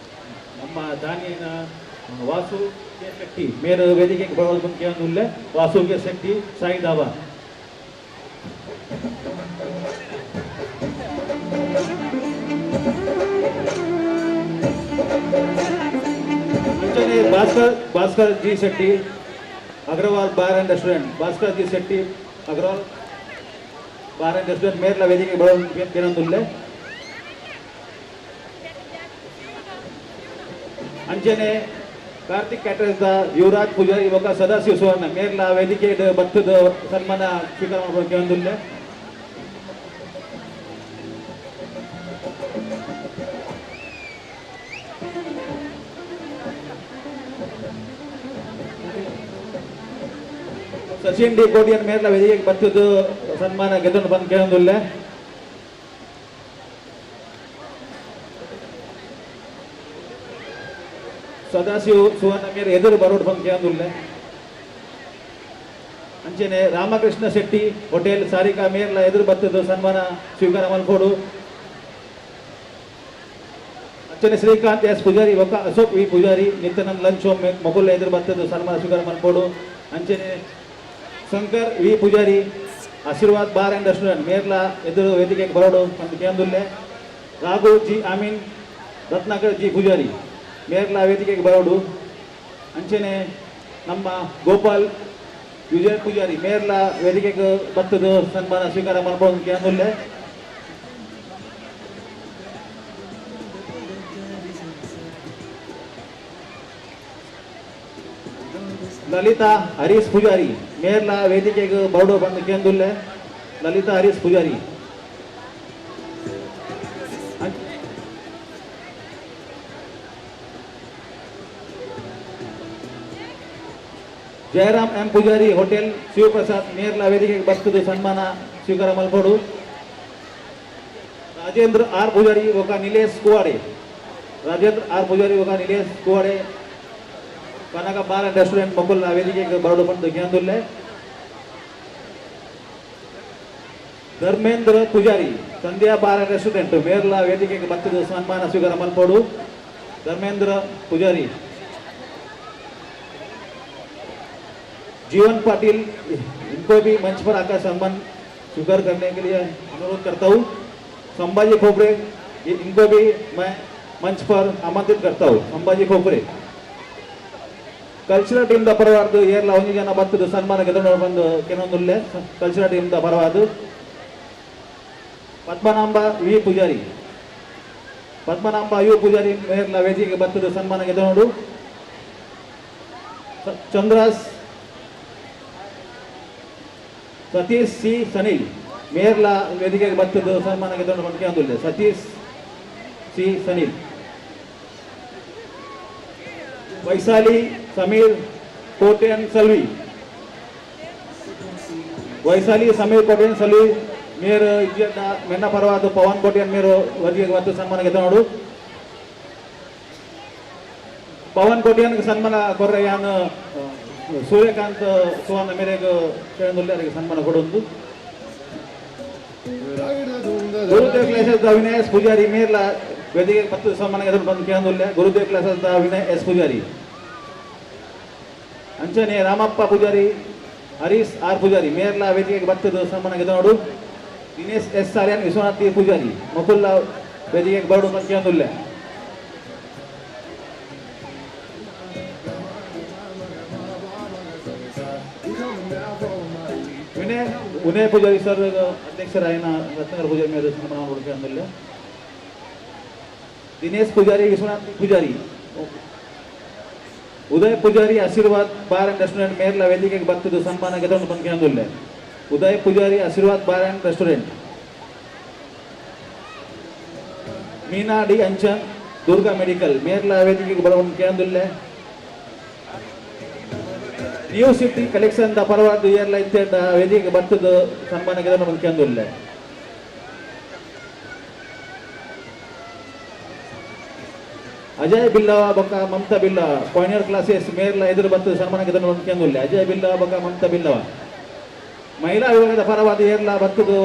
ನಮ್ಮ ದಾನಿನ ವಾಸು ಕೆ ಶೆಟ್ಟಿ ಮೇರ ವೇದಿಕೆಗೆ ಬರೋದು ಬಂದು ಕೇಳೋದಿಲ್ಲ ವಾಸು ಕೆ ಶೆಟ್ಟಿ ಸಾಯಿ ದಾಬಾ ಅಂಚನೆ Bhaskar G Shetty Agrawal bar and restaurant Bhaskar G Shetty Agrawal bar and restaurant मेरला वेदिके बरोदुल्ले अंचने कार्तिक कैटरर्स द युवराज पूजारी ओका सदाशिव सुवर्ण मेरला वेदिके बತ್ತದ सन्मान ಸ್ವೀಕಾರ ಮಾಡಬೇಕು ಅಂದುಲ್ಲೆ सचिन डी कोडियन मेरला वेदिके बತ್ತದ सन्मान ಗೆದ್ದನ್ನು ಬಂದು ಕೇಳಂದುಲ್ಲೆ सदाशिव सुवर्ण मेर एदुरु बरोड ಬಂದು ಕೇಳಂದುಲ್ಲೆ अंचने रामकृष्ण शेट्टी होटेल सारिका मेरला एदुरु बತ್ತದ सन्मान ಸ್ವೀಕಾರ ಮಲ್ಪೋಡು अंचने श्रीकांत एस पुजारी ओका अशोक वी पुजारी नित्यानंद लंच होम मोगल एदुरु बತ್ತದ सन्मान ಸ್ವೀಕಾರ ಮಲ್ಪೋಡು अंचने शंकर वी पुजारी आशीर्वाद बार एंड रेस्टोरेंट मेरला एदुरु वेदिके बरोड ಬಂದು ಕೇಳಂದುಲ್ಲೆ राघु जी आमीन रत्नाकर जी पुजारी मेरला वेदिके बरोडु अंचने नम्म गोपाल विजय पुजारी मेरला वेदिके बತ್ತದ सन्मान ಸ್ವೀಕಾರ ಮಾಡಬಹುದು ಕೇಳಂದುಲ್ಲೆ ललिता हरीश पुजारी मेरला वेदिके बरोडु ಬಂದು ಕೇಳಂದುಲ್ಲೆ ललिता हरीश पुजारी ಜಯರಾಮ್ ಎಂ ಪೂಜಾರಿ ಹೋಟೆಲ್ ಶಿವಪ್ರಸಾದ್ ಮೇರ್ಲ ವೇದಿಕೆಗೆ ಬರ್ತದೆ ಸನ್ಮಾನ ಸ್ವೀಕಾರ ಮಲ್ಪಡು. ರಾಜೇಂದ್ರ ಆರ್ ಪೂಜಾರಿ ఒక ನಿಲೇಶ್ ಕುವಾಡೆ. ರಾಜೇಂದ್ರ ಆರ್ ಪೂಜಾರಿ ఒక ನಿಲೇಶ್ ಕುವಾಡೆ ಕನಕ ಬಾರ್ ಅಂಡ್ ರೆಸ್ಟೋರೆಂಟ್ ಮಗುಲ್ ವೇದಿಕೆಗೆ ಬರಡು ಬಂದು ಗ್ಯಾಂದುಲ್ಲೆ. ಧರ್ಮೇಂದ್ರ ಪೂಜಾರಿ ಸಂಧ್ಯಾ ಬಾರ್ ಅಂಡ್ ರೆಸ್ಟೋರೆಂಟ್ ಮೇರ್ಲ ವೇದಿಕೆಗೆ ಬರ್ತದೆ ಸನ್ಮಾನ ಸ್ವೀಕಾರ ಮಲ್ಪಡು. धर्मेंद्र पुजारी. जीवन पाटिल इनको भी मंच पर आकर सम्मान स्वीकार करने के लिए अनुरोध करता हूँ. संभाजी खोपरे इनको भी मैं मंच पर आमंत्रित करता हूँ. संभाजी खोपरे कल्चरल टीम परवाद ಏರ್ಲ ಒಂದು ಜನ ಬರ್ತದೆ ಸನ್ಮಾನ ಗೆದ್ದು ಬಂದು ಕೆಲವೊಂದುಲ್ಲೆ ಕಲ್ಚರಲ್ ಟೀಮ್ ಪರವಾದ ಪದ್ಮನಾಂಬ ವಿ ಪೂಜಾರಿ. ಪದ್ಮನಾಂಬ ಯು ಪೂಜಾರಿ ಮೇರ್ಲ ವೇದಿಕೆಗೆ ಬರ್ತದೆ ಸನ್ಮಾನ ಗೆದ್ದು. ಚಂದ್ರಾಸ್ ಸತೀಶ್ ಸಿ ಸನಿಲ್ ಮೇರ್ಲ ವೇದಿಕೆಗೆ ಬರ್ತದೆ ಸನ್ಮಾನ ಗೆದ್ದು ಬಂದು ಸತೀಶ್ ಸಿ ಸನಿಲ್. वैशाली समीर कोटेन सलवी. वैशाली समीर कोटेन सलवी मेरे मेना परवाद पवन कोटेन मेरे वर्ग वक्त सन्मान ಗೆದ್ದು. पवन कोटेन सन्मान कोर्रयान सूर्यकांत सुवर्ण मेरे सन्मान ಕೊಡೊಂದು. गुरुदेव क्लासेस विनायक पुजारी मेर्ला ವೇದಿಕೆ ಮತ್ತು ಸನ್ಮಾನ ಗೆದ್ದು ಬಂದು ಕೇಂದ್ರದಲ್ಲಿ ಗುರುದೇವ್ ಕ್ಲಾಸಸ್ ವಿನಯ್ ಎಸ್ ಪೂಜಾರಿ. ಅಂಚನೆ ರಾಮಪ್ಪ ಪೂಜಾರಿ ಹರೀಶ್ ಆರ್ ಪೂಜಾರಿ ಮೇರ್ಲ ವೇದಿಕೆಗೆ ಬರ್ತದೆ ಸನ್ಮಾನ ಗೆದ್ದು. ದಿನೇಶ್ ಎಸ್ ಸಾರ್ಯಾನ್ ವಿಶ್ವನಾಥ್ ಪೂಜಾರಿ ಮಕುಲ್ಲ ವೇದಿಕೆಗೆ ಬರಡು ಬಂದು ಕೇಂದ್ರದಲ್ಲಿ. ವಿನಯ್ ಪೂಜಾರಿ ಸರ್ ಅಧ್ಯಕ್ಷರಾಯನ ರತ್ನಗರ ಪೂಜಾರಿ ಮೇಲೆ ಸನ್ಮಾನ ಕೇಂದ್ರದಲ್ಲಿ. दिनेश पुजारी विश्वनाथ पुजारी. उदय Poojary Ashirwad bar and restaurant मेर्ला वेदिकेಗೆ ಬರ್ತದೆ ಸನ್ಮಾನ ಗೆದ್ದು ಬಂದು ಕೇಂದ್ರದಲ್ಲಿ. Uday Poojary Ashirwad bar and restaurant. Meena D Anchan Durga medical मेर्ला वेदिकेಗೆ ಬರಲು ಕೇಂದ್ರದಲ್ಲಿ. ನ್ಯೂ ಸಿಟಿ ಕಲೆಕ್ಷನ್ ದ ಪರವಾದ ಏರ್ಲ ಇತ್ತೆಂಡ ವೇದಿಕೆಗೆ ಬರ್ತದೆ ಸನ್ಮಾನ ಗೆದ್ದು ಬಂದು ಕೇಂದ್ರದಲ್ಲಿ. अजय बिल्ला बका ममता बिल्ला पॉइनर क्लासेस मेर्ला एदुरु बत्तु सन्मान ಗೆದ್ದು ಕೇಂದ್ರದಲ್ಲಿ. अजय बिल्ला बका ममता बिल्ला महिला विभागದ ಪರವಾದ ಏರ್ಲ ಬತ್ತದು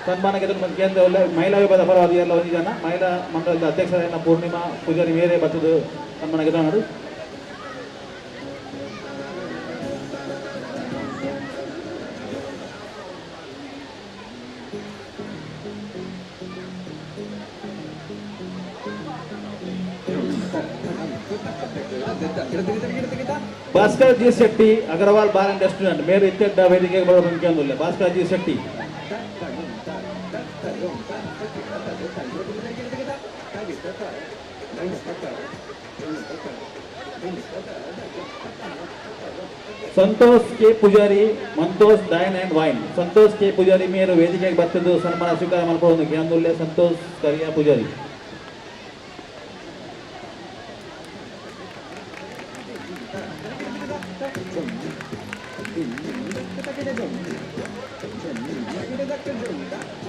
ಸನ್ಮಾನ ಗೆದ್ದು ಕೇಂದ್ರದಲ್ಲಿ. महिला ವಿಭಾಗದ ಪರವಾದ ಏರ್ಲ ಒಂದು ಜನ ಮಹಿಳಾ ಮಂಡಲದ ಅಧ್ಯಕ್ಷರಾದ ಪೂರ್ಣಿಮಾ ಪೂಜಾರಿ ಮೇರೆ ಬತ್ತದು ಸನ್ಮಾನ ಗೆದ್ದು. Bhaskar G Shetty Agrawal bar and restaurant मेरे इत्तेड्ड ವೇದಿಕೆಗೆ ಬರಲು ಬಂದು ಕೇಂದ್ರದಲ್ಲಿ. ಭಾಸ್ಕರ್ ಜಿ ಶೆಟ್ಟಿ. संतोष के पुजारी मंतोष डाइन एंड वाइन. संतोष के पुजारी मेरे ವೇದಿಕೆಗೆ ಬರ್ತದೆ ಸನ್ಮಾನ ಸ್ವೀಕಾರ ಮಾಡಿಕೊಂಡು ಕೇಂದ್ರದಲ್ಲಿ. संतोष करिया पुजारी.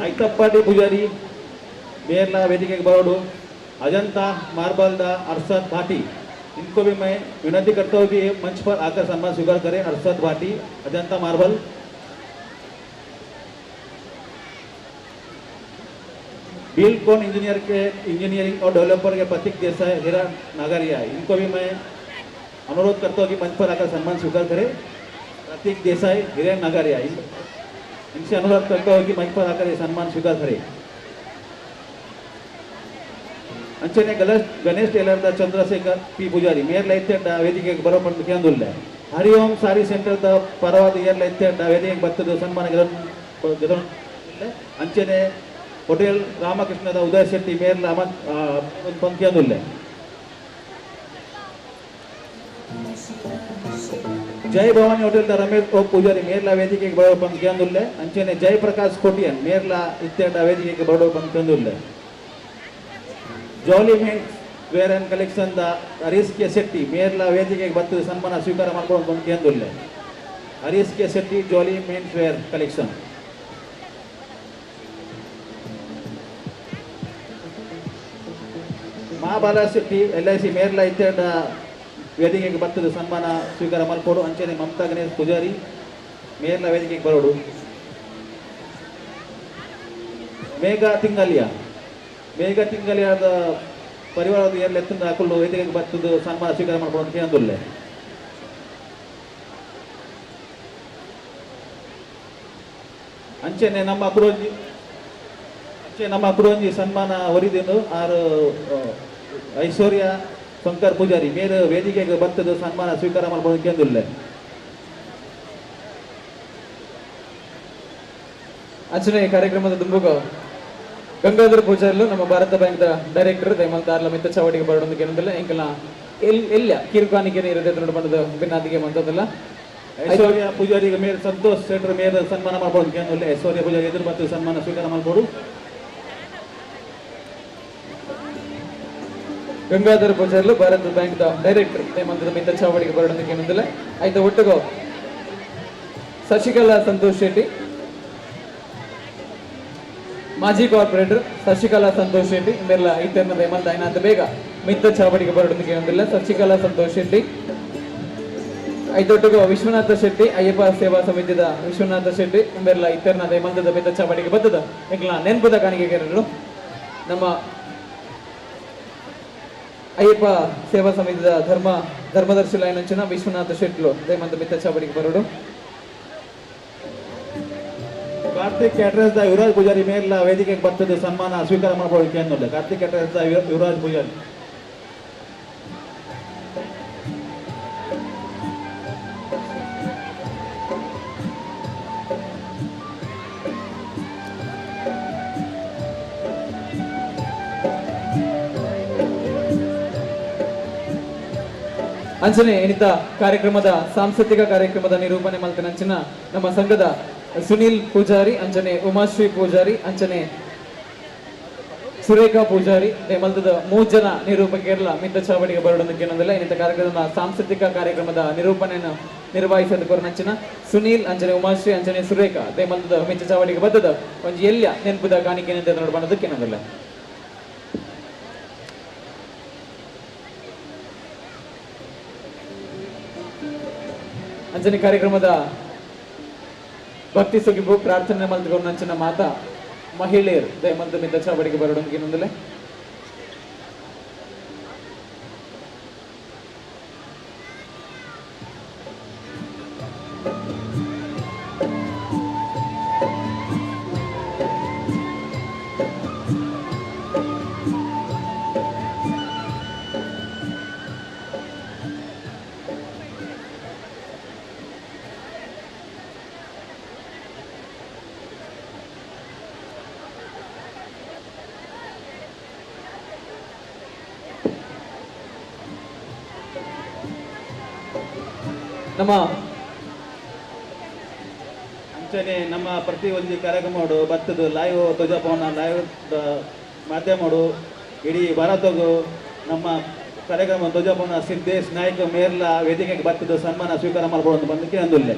ಐತಪ್ಪಾಡಿ पुजारी मेर्ला वेदिकेಗೆ बरोडू. अजंता मार्बल दा अरशद भाटी इनको भी मैं विनती करता हूँ कि मंच पर आकर सम्मान स्वीकार करें. अरशद भाटी अजंता मार्बल. बिलकोन इंजीनियरिंग और डेवलपर के प्रतीक देसाई हीरा नागरिया इनको भी मैं अनुरोध करता हूँ कि मंच पर आकर सम्मान स्वीकार करें. प्रतीक देसाई हीरा नागरिया इनसे अनुरोध करता हूँ कि मंच पर आकर ये सम्मान स्वीकार करें. अंचने गणेश टेलर द चंद्रशेखर पी पुजारी मेर्ला इत्तेड्ड ವೇದಿಕೆಗೆ ಬರಲು ಬಂದು ಕೇಂದ್ರದಲ್ಲಿ. हरिओम सारी सेंटर द ಪರವಾದ ಏರ್ಲ ಇತ್ತೆಡ್ಡ ವೇದಿಕೆಗೆ ಬರ್ತದೆ ಸನ್ಮಾನ ಗೆದ್ದು. अंचने होटेल रामकृष्ण द उदय शेट्टी मेर्ला ಬಂದು ಕೇಂದ್ರದಲ್ಲಿ. जय भवानी होटेल द रमेश ओ पुजारी मेर्ला ವೇದಿಕೆಗೆ ಬರಲು ಬಂದು ಕೇಂದ್ರದಲ್ಲಿ. अंचने जय प्रकाश कोटियन मेर्ला इत्तेड्ड ವೇದಿಕೆಗೆ ಬರಲು ಬಂದು ಕೇಂದ್ರದಲ್ಲಿ. Jolly men's wear and collection ದ ಹರೀಶ್ ಕೆ ಶೆಟ್ಟಿ ಮೇರ್ಲ ವೇದಿಕೆಗೆ ಬತ್ತು ಸನ್ಮಾನ ಸ್ವೀಕಾರ ಮಾಡ್ಕೊಂಡು ಬಂದು ಕೇಂದ್ರಲ್ಲ Harish K Shetty Jolly men's wear collection. Mahabala Shetty LIC ಮೇರ್ಲ ಇತ್ತೆಂಡ ವೇದಿಕೆಗೆ ಬತ್ತದ ಸನ್ಮಾನ ಸ್ವೀಕಾರ ಮಾಡ್ಕೊಡು. ಅಂಚನೆ ಮಮತಾ ಗಣೇಶ್ ಪೂಜಾರಿ ಮೇರ್ಲ ವೇದಿಕೆಗೆ ಬರೋಡು. ಮೇಘ ತಿಂಗಲಿಯಾದ ಪರಿವಾರದ ಎಲ್ಲ ಎತ್ತಿಂದ ಹಾಕೊಂಡು ವೇದಿಕೆಗೆ ಬರ್ತದ ಸನ್ಮಾನ ಸ್ವೀಕಾರ ಮಾಡ್ಕೊಂಡು ಅಂತ ಕೇಂದ್ರಲ್ಲೇ ಅಂಚೆನೆ ನಮ್ಮ ಅಕ್ರೋಂಜಿ ಸನ್ಮಾನ ಹೊರಿದೇನು ಆರು ಐಶ್ವರ್ಯ ಶಂಕರ್ ಪೂಜಾರಿ ಮೇರೆ ವೇದಿಕೆಗೆ ಬರ್ತದ ಸನ್ಮಾನ ಸ್ವೀಕಾರ ಮಾಡ್ಬೋದು ಕೇಂದ್ರಲ್ಲೇ ಅಂಚನೆ ಕಾರ್ಯಕ್ರಮದ ದುಂಬುಗ ಗಂಗಾಧರ ಪೂಜಾರಿಲು ನಮ್ಮ ಭಾರತ ಬ್ಯಾಂಕ್ ಡೈರೆಕ್ಟರ್ ದಯಮಲ್ ದಾರ್ಲ ಮಿತ್ತ ಚಾವಡಿಗೆ ಬರೋದು ಏನಂದಿಲ್ಲ ಎಂಕಲ ಎಲ್ಲ ಕಿರುಕಾಣಿಕೆ ಇರದೆ ನೋಡ್ಬಂದದ ಭಿನ್ನಾದಿಗೆ ಮಂತದಲ್ಲ. ಐಶ್ವರ್ಯ ಪೂಜಾರಿಗೆ ಮೇರೆ ಸಂತೋಷ್ ಶೆಟ್ಟರ್ ಮೇರೆ ಸನ್ಮಾನ ಮಾಡ್ಬೋದು ಕೇಂದ್ರಲ್ಲೇ ಐಶ್ವರ್ಯ ಪೂಜಾರಿ ಎದುರು ಬರ್ತದ ಸನ್ಮಾನ ಸ್ವೀಕಾರ ಮಾಡ್ಬೋದು. ಗಂಗಾಧರ ಪೂಜಾರಿಲು ಭಾರತ ಬ್ಯಾಂಕ್ ಡೈರೆಕ್ಟರ್ ದಯಮಂತದ ಮಿತ್ತ ಚಾವಡಿಗೆ ಬರೋದು ಏನಂದಿಲ್ಲ. ಆಯ್ತು ಒಟ್ಟಿಗೋ ಶಶಿಕಲಾ ಸಂತೋಷ್ ಶೆಟ್ಟಿ ಮಾಜಿ ಕಾರ್ಪೊರೇಟರ್ ಶಶಿಕಲಾ ಸಂತೋಷ್ ಶೆಟ್ಟಿ ಮೇರ್ಲ ಐತರ್ನ ದಯಮಂತ ಐನಾಥ ಬೇಗ ಮಿತ್ತ ಚಾವಡಿಗೆ ಬರೋದಕ್ಕೆ ಏನಂದಿಲ್ಲ. ಶಶಿಕಲಾ ಸಂತೋಷ್ ಶೆಟ್ಟಿ ಐದೊಟ್ಟಿಗೂ ವಿಶ್ವನಾಥ ಶೆಟ್ಟಿ ಅಯ್ಯಪ್ಪ ಸೇವಾ ಸಮಿತಿದ ವಿಶ್ವನಾಥ ಶೆಟ್ಟಿ ಮೇರ್ಲ ಇತರ್ನ ದಯಮಂತದ ಮಿತ್ತ ಚಾವಡಿಗೆ ಬರ್ತದ ಎಂಕ್ಲ ನೆನಪದ ಕಾಣಿಕೆಗಳು ನಮ್ಮ ಅಯ್ಯಪ್ಪ ಸೇವಾ ಸಮಿತಿದ ಧರ್ಮದರ್ಶಿ ಲೈನಂಚಿನ ವಿಶ್ವನಾಥ ಶೆಟ್ಲು ದಯಮಂತ ಮಿತ್ತ ಚಾವಡಿಗೆ ಬರೋಡು. ಕಾರ್ತಿಕ್ ಕ್ಯಾಟರರ್ಸ್ ದ ಯುವರಾಜ್ ಪೂಜಾರಿ ಮೇರ್ಲ ವೇದಿಕೆಗೆ ಬರ್ತದ ಸನ್ಮಾನ ಸ್ವೀಕಾರ ಮಾಡ್ಬೋದು ಕೇಂದ್ರಲ್ಲೇ ಕಾರ್ತಿಕ್ ಕ್ಯಾಟರರ್ಸ್ ದ ಯುವರಾಜ್ ಪೂಜಾರಿ. ಅಂಚನೆ ಏನಿತ ಕಾರ್ಯಕ್ರಮದ ಸಾಂಸ್ಕೃತಿಕ ಕಾರ್ಯಕ್ರಮದ ನಿರೂಪಣೆ ಮಲ್ತನಂಚಿನ ನಮ್ಮ ಸಂಘದ ಸುನೀಲ್ ಪೂಜಾರಿ ಅಂಚನೆ ಉಮಾಶ್ರೀ ಪೂಜಾರಿ ಅಂಚನೆ ಸುರೇಖಾ ಪೂಜಾರಿ ಮಲ್ತದ 3 ಜನ ನಿರೂಪಕರೆಲ್ಲ ಮಿತ್ತ ಚಾವಡಿಗೆ ಬರೋದಕ್ಕೆ ಏನಂದಿಲ್ಲ. ಏನಿತ ಕಾರ್ಯಕ್ರಮದ ಸಾಂಸ್ಕೃತಿಕ ಕಾರ್ಯಕ್ರಮದ ನಿರೂಪಣೆಯನ್ನು ನಿರ್ವಹಿಸದ ಕೊರನಂಚಿನ ಸುನೀಲ್ ಅಂಚನೆ ಉಮಾಶ್ರೀ ಅಂಚನೆ ಸುರೇಖಾ ಮಲ್ತದ ಮಿತ್ತ ಚಾವಡಿಗೆ ಬರ್ತದ ಒಂಜಿ ಎಲ್ಲ ನೆನಪುದ ಕಾಣಿಕೆ ಅಂತ ನೋಡ್ಬಂದಕ್ಕೆ ಏನಂದಿಲ್ಲ. ಅಂಚನೆ ಕಾರ್ಯಕ್ರಮದ ಭಕ್ತಿ ಸುಗಿಬು ಪ್ರಾರ್ಥನೆ ಮಲ್ತುಕೊಂಡು ನಂಚಿನ ಮಾತಾ ಮಹಿಳೆಯರು ದಯಮಂತ ಮಿತ್ತ ಚಾವಡಿಗೆ ಬರೋದಕ್ಕೆ ಏನಂದಿಲ್ಲ. ಅಂಚನೆ ನಮ್ಮ ಪ್ರತಿ ಒಂದು ಕಾರ್ಯಕ್ರಮ ಬರ್ತದ ಲೈವ್ ಧ್ವಜಾಪವನ ಲೈವ್ ಮಾಧ್ಯಮ ಇಡೀ ಭಾರತಗೂ ನಮ್ಮ ಕಾರ್ಯಕ್ರಮ ಧ್ವಜಾಪವನ ಸಿದ್ದೇಶ್ ನಾಯ್ಕ ಮೇರ್ಲ ವೇದಿಕೆಗೆ ಬರ್ತದ ಸನ್ಮಾನ ಸ್ವೀಕಾರ ಮಾಡ್ಬೋದು ಅಂತ ಬಂದಕ್ಕೆ ಅಂದುಲ್ಲೆ.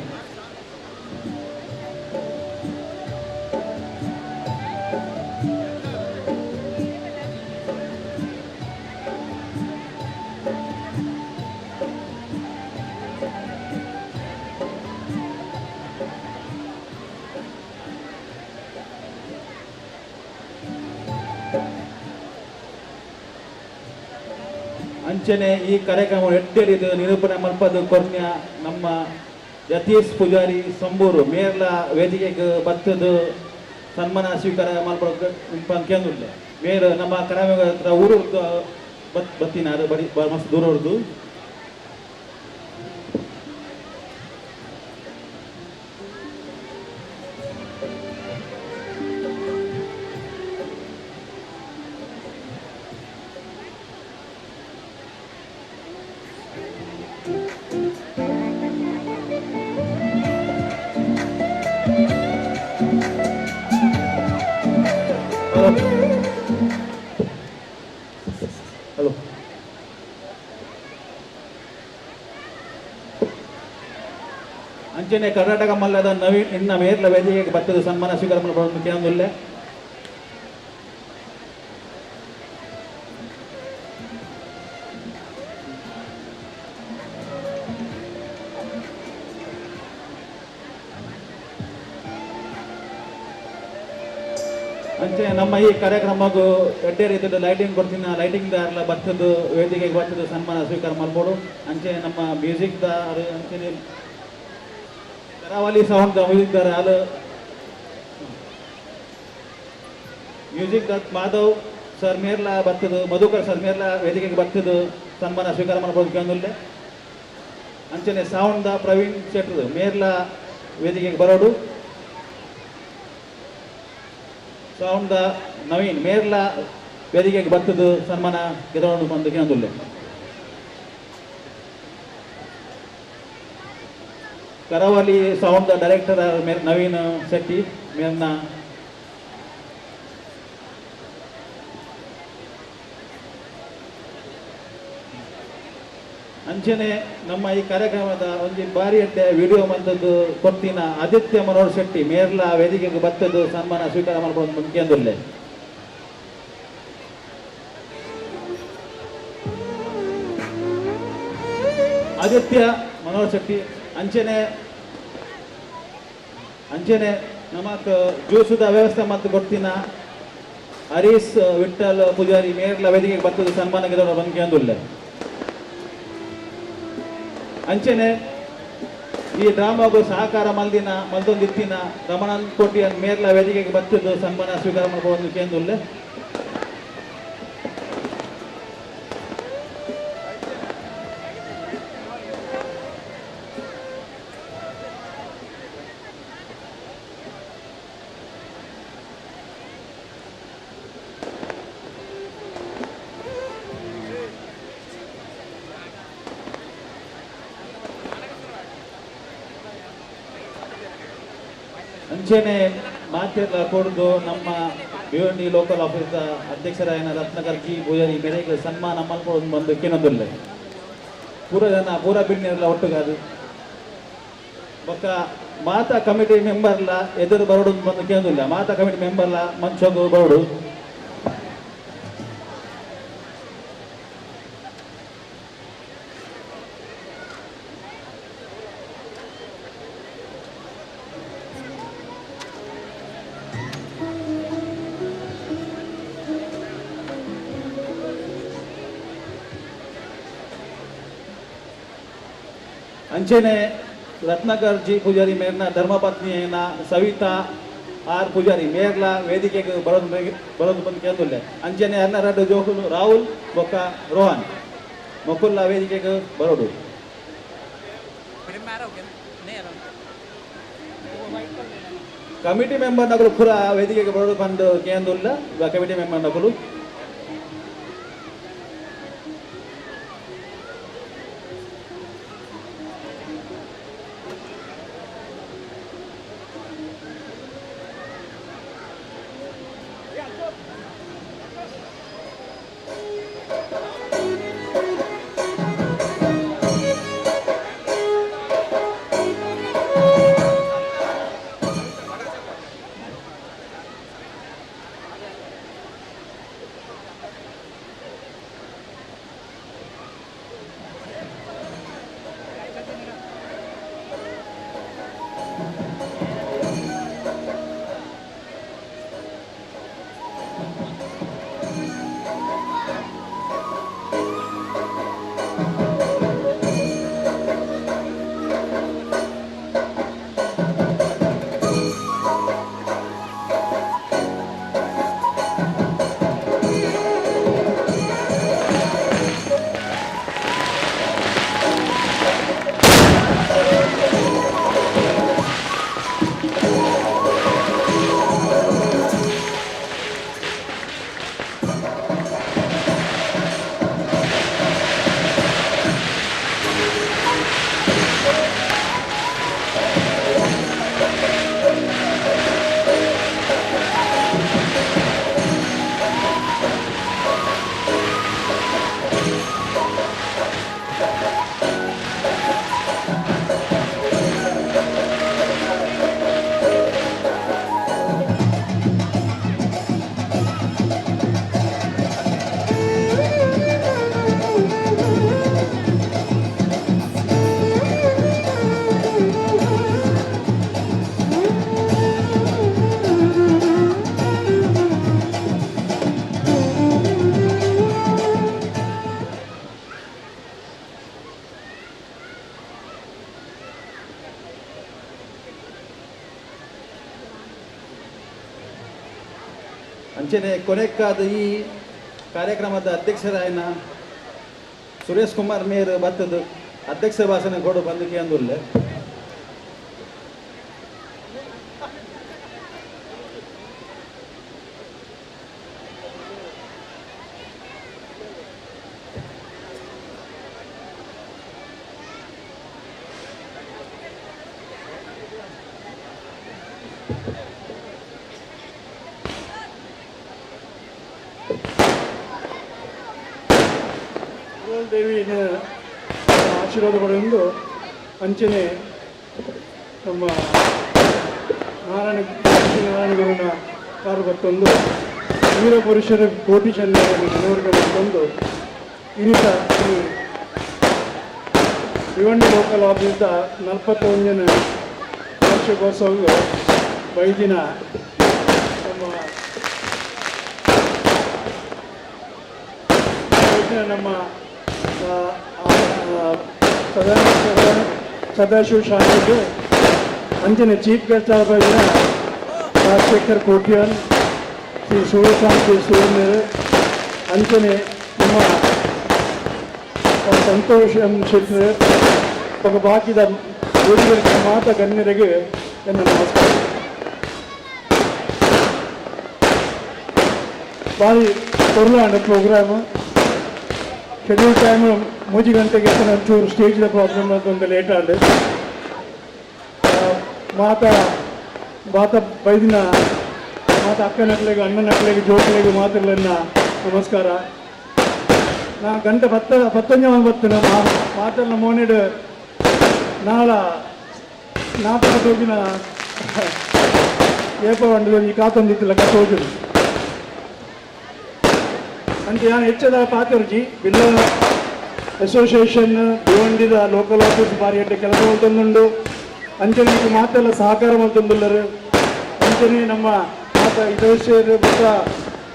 ಅಂಚನೆ ಈ ಕಾರ್ಯಕ್ರಮ ಎಟ್ಟೇರಿದು ನಿರೂಪಣೆ ಮಲ್ಪದ ಕೊರ್ನ್ಯ ನಮ್ಮ ಯತೀಶ್ ಪೂಜಾರಿ ಸಂಬೂರು ಮೇರ್ಲ ವೇದಿಕೆಗೆ ಬತ್ತದು ಸನ್ಮಾನ ಸ್ವೀಕಾರ ಮಲ್ಪದ ಕೇಂದ್ರ ಮೇರ್ ನಮ್ಮ ಕರಾವಳಿ ಊರು ಬತ್ತಿನ ಅದು ಬರೀ ಮಸ್ತ್ ದೂರ ಹೊರದು ಹಲೋ ಅಂಚನೆ ಕರ್ನಾಟಕ ಮಲ್ಲದ ನವೀನ್ ಇನ್ನ ಮೇರ್ಲ ವೇದಿಕೆಗೆ ಬರ್ತದೆ ಸನ್ಮಾನ ಸ್ವೀಕಾರ ಮಾಡಬಹುದು ಕೇಂದ್ರಲ್ಲೇ ಅಂಚೆ ನಮ್ಮ ಈ ಕಾರ್ಯಕ್ರಮಕ್ಕೂ ಎಡ್ಡೆ ರೀತಿಯ ಲೈಟಿಂಗ್ ಕೊಡ್ತೀನಿ ಲೈಟಿಂಗ್ ದಾರ್ಲ ಬರ್ತದ್ದು ವೇದಿಕೆಗೆ ಬರ್ತದ್ದು ಸನ್ಮಾನ ಸ್ವೀಕಾರ ಮಾಡ್ಬೋದು ಅಂಚೆ ನಮ್ಮ ಮ್ಯೂಸಿಕ್ ದಾರ್ ಅಂಚೆ ಕರಾವಳಿ ಸೌಂಡ್ ಮ್ಯೂಸಿಕ್ ದಾರ್ ಅದು ಮ್ಯೂಸಿಕ್ ದಾರ್ ಮಾಧವ್ ಸರ್ ಮೇರ್ಲ ಬರ್ತದ್ದು ಮಧುಕರ್ ಸರ್ ಮೇರ್ಲ ವೇದಿಕೆಗೆ ಬರ್ತದ್ದು ಸನ್ಮಾನ ಸ್ವೀಕಾರ ಮಾಡ್ಬೋದು ಕೇಂದ್ರಲ್ಲೇ ಅಂಚನೆ ಸೌಂಡ್ ದ ಪ್ರವೀಣ್ ಶೆಟ್ರು ಮೇರ್ಲ ವೇದಿಕೆಗೆ ಬರೋಡು ಸೌಂಡ್ ದ ನವೀನ್ ಮೇರ್ಲ ವೇದಿಕೆಗೆ ಬರ್ತದ್ದು ಸನ್ಮಾನ ಗೆದಕೊಂಡು ಬಂದು ಕೇಂದ್ರಲ್ಲೇ ಕರಾವಳಿ ಸೌಂಡ್ ದ ಡೈರೆಕ್ಟರ್ ನವೀನ್ ಶೆಟ್ಟಿ ಮೇರ್ನ ಅಂಚನೆ ನಮ್ಮ ಈ ಕಾರ್ಯಕ್ರಮದ ಒಂದು ಬಾರಿ ಅಡ್ಡೆ ವಿಡಿಯೋ ಬಂದದ್ದು ಕೊಡ್ತೀನ ಆದಿತ್ಯ ಮನೋಹರ್ ಶೆಟ್ಟಿ ಮೇರ್ಲ ವೇದಿಕೆಗೆ ಬರ್ತದ್ದು ಸನ್ಮಾನ ಸ್ವೀಕಾರ ಮಾಡ್ಬೋದು ಕೇಂದ್ರಲ್ಲೇ ಆದಿತ್ಯ ಮನೋಹರ್ ಶೆಟ್ಟಿ ಅಂಚನೆ ನಮಕ್ ಜ್ಯೂಸದ ವ್ಯವಸ್ಥೆ ಮತ್ತು ಕೊಡ್ತೀನ ಹರೀಶ್ ವಿಠಲ್ ಪೂಜಾರಿ ಮೇರ್ಲ ವೇದಿಕೆಗೆ ಬರ್ತದ್ದು ಸನ್ಮಾನ ಗೆದವರು ಬಂದು ಕೇಂದ್ರಲ್ಲೇ ಅಂಚನೆ ಈ ಡ್ರಾಮಾಗೂ ಸಹಕಾರ ಮಲ್ದೊಂದಿತ್ತಿನ ರಮಣನ್ ಕೋಟಿಯನ್ ಮೇರ್ಲ ವೇದಿಕೆಗೆ ಬರ್ತದ್ದು ಸನ್ಮಾನ ಸ್ವೀಕಾರ ಮಾಡಬಹುದು ಕೇಂದ್ರಲ್ಲೇ ಅಂಚನೆ ಮಾತೆಲ್ಲ ಕೊಡುದು ನಮ್ಮ ಭಿವಂಡಿ ಲೋಕಲ್ ಆಫೀಸ್ ಅಧ್ಯಕ್ಷರಾಯನ ರತ್ನಕರ್ ಜಿ ಪೂಜಾರಿ ಮೇರೆಗೆ ಸನ್ಮಾನ ಮಲ್ಕೊಂಡು ಬಂದು ಕೇನೊಂದಿಲ್ಲ ಪೂರ ಜನ ಪೂರ ಬಿಡ್ನೆಲ್ಲ ಒಟ್ಟುಗಾದು ಬೊಕ್ಕ ಮಾತಾ ಕಮಿಟಿ ಮೆಂಬರ್ಲ ಎದುರು ಬರೋಡು ಬಂದು ಕೇಂದಿಲ್ಲ ಮಾತಾ ಕಮಿಟಿ ಮೆಂಬರ್ಲ ಮಂಚೋಗು ಬರೋಡು ಅಂಚನೆ ರತ್ನಾಕರ್ ಜಿ ಪೂಜಾರಿ ಮೇರ್ನ ಧರ್ಮಪತ್ನಿಯನ್ನ ಸವಿತಾ ಆರ್ ಪೂಜಾರಿ ಮೇರ್ಲ ವೇದಿಕೆಗೆ ಬರೋದು ಬಂದು ಕೇಂದ್ರಲ್ಲೇ ಅಂಚನೆ ಹನ್ನೆರಡು ಜೋಕುಲು ರಾಹುಲ್ ಬೊಕ್ಕ ರೋಹನ್ ಮಕ್ಕುಲ್ಲ ವೇದಿಕೆಗೆ ಬರೋದು ಕಮಿಟಿ ಮೆಂಬರ್ ನಗಲು ಪೂರ ವೇದಿಕೆಗೆ ಬರೋದು ಬಂದು ಕೇಂದ್ರಲ್ಲ ಕಮಿಟಿ ಮೆಂಬರ್ ನಗಲು ಅಂಚನೆ ಕೊನೆಕ್ಕಾದ ಈ ಕಾರ್ಯಕ್ರಮದ ಅಧ್ಯಕ್ಷರಾಯನ ಸುರೇಶ್ ಕುಮಾರ್ ಮೇರ್ ಬತ್ತದ ಅಧ್ಯಕ್ಷ ಭಾಷಣ ಕೊಡು ಬಂದಕ್ಕೆ ಅಂದುಲ್ಲೆ ದೇವಿನ ಆಶೀರ್ವಾದ ಪಡೆದು ಅಂಚನೆ ನಮ್ಮ ನಾರಾಯಣಗುರುನ ಕಾರು ಬರ್ತೊಂದು ವೀರ ಪುರುಷರ ಕೋಟಿ ಚೆನ್ನೈಯಲ್ಲಿ ಮನವರಿಕೆ ಬರ್ತೊಂದು ಇನ್ನಿತ ಈ ಭಿವಂಡಿ ಲೋಕಲ್ ಆಫೀಸ್ದ 41ನೇ ವಾರ್ಷಿಕೋತ್ಸವ ವೈದಿನ ನಮ್ಮ ಸದಾಶಿವ ಶಾಲೆಗೆ ಅಂಚನೆ ಚೀಫ್ ಗೆಸ್ಟ್ ಆಗಿನ ರಾಜಶೇಖರ್ ಕೋಟ್ಯಾನ್ ಶ್ರೀ ಸೂರ್ಯಕಾಂತ್ ಸೂರ್ಯರು ಅಂಚನೆ ನಮ್ಮ ಸಂತೋಷ್ ಶೆಟ್ಟರು ఒక ಬಾಕಿದ ವೇದಿಕೆ ಮಾತ ಗಣ್ಯರಿಗೆ ನನ್ನ ನಮಸ್ಕಾರ. ಭಾರಿ ಕೊರಲಾಂಡ ಪ್ರೋಗ್ರಾಮ್ ಶೆಡ್ಯೂಲ್ ಟೈಮ್ 3 ಗಂಟೆಗೆ ಒಂಚೂರು ಸ್ಟೇಜ್ದ ಪ್ರಾಬ್ಲಮ್ ಅದೊಂದು ಲೇಟ್ ಆದ ಮಾತ ಬೈದಿನ ಮಾತ ಅಕ್ಕನಕ್ಲೆಗೆ ಅಣ್ಣನಕ್ಲೆಗೆ ಜೋಕ್ಲೆಗೆ ಮಾತುಗಳನ್ನ ನಮಸ್ಕಾರ. ನಾ ಗಂಟೆ 10 ಬರ್ತೇನೆ ಮಾತನ್ನ ಮೋನೆಡ್ ನಾಳ ನಾಟಕ ಹೋಗಿನ ಏಪ ಈ ಕಾತೊಂದಿತ್ತಿಲ್ಲ ಕಥೋಜು ಅಂತ ನಾನು ಹೆಚ್ಚದ ಪಾತ್ರಜಿ ಬಿಲ್ಲ ಅಸೋಸಿಯೇಷನ್ ಭಿವಂಡಿದ ಲೋಕಲ್ ಆಫೀಸ್ ಬಾರಿ ಎಡ್ಡೆ ಕೆಲಸ ಮಾಡ್ತೊಂದುಂಡು ಅಂಚನೆ ಮಾತೆಲ್ಲ ಸಹಕಾರ ಮಾಡ್ತೊಂದುಲ್ಲರು ಅಂಚನೆ ನಮ್ಮ ಮಾತ ಇದರ ಬೊಕ್ಕ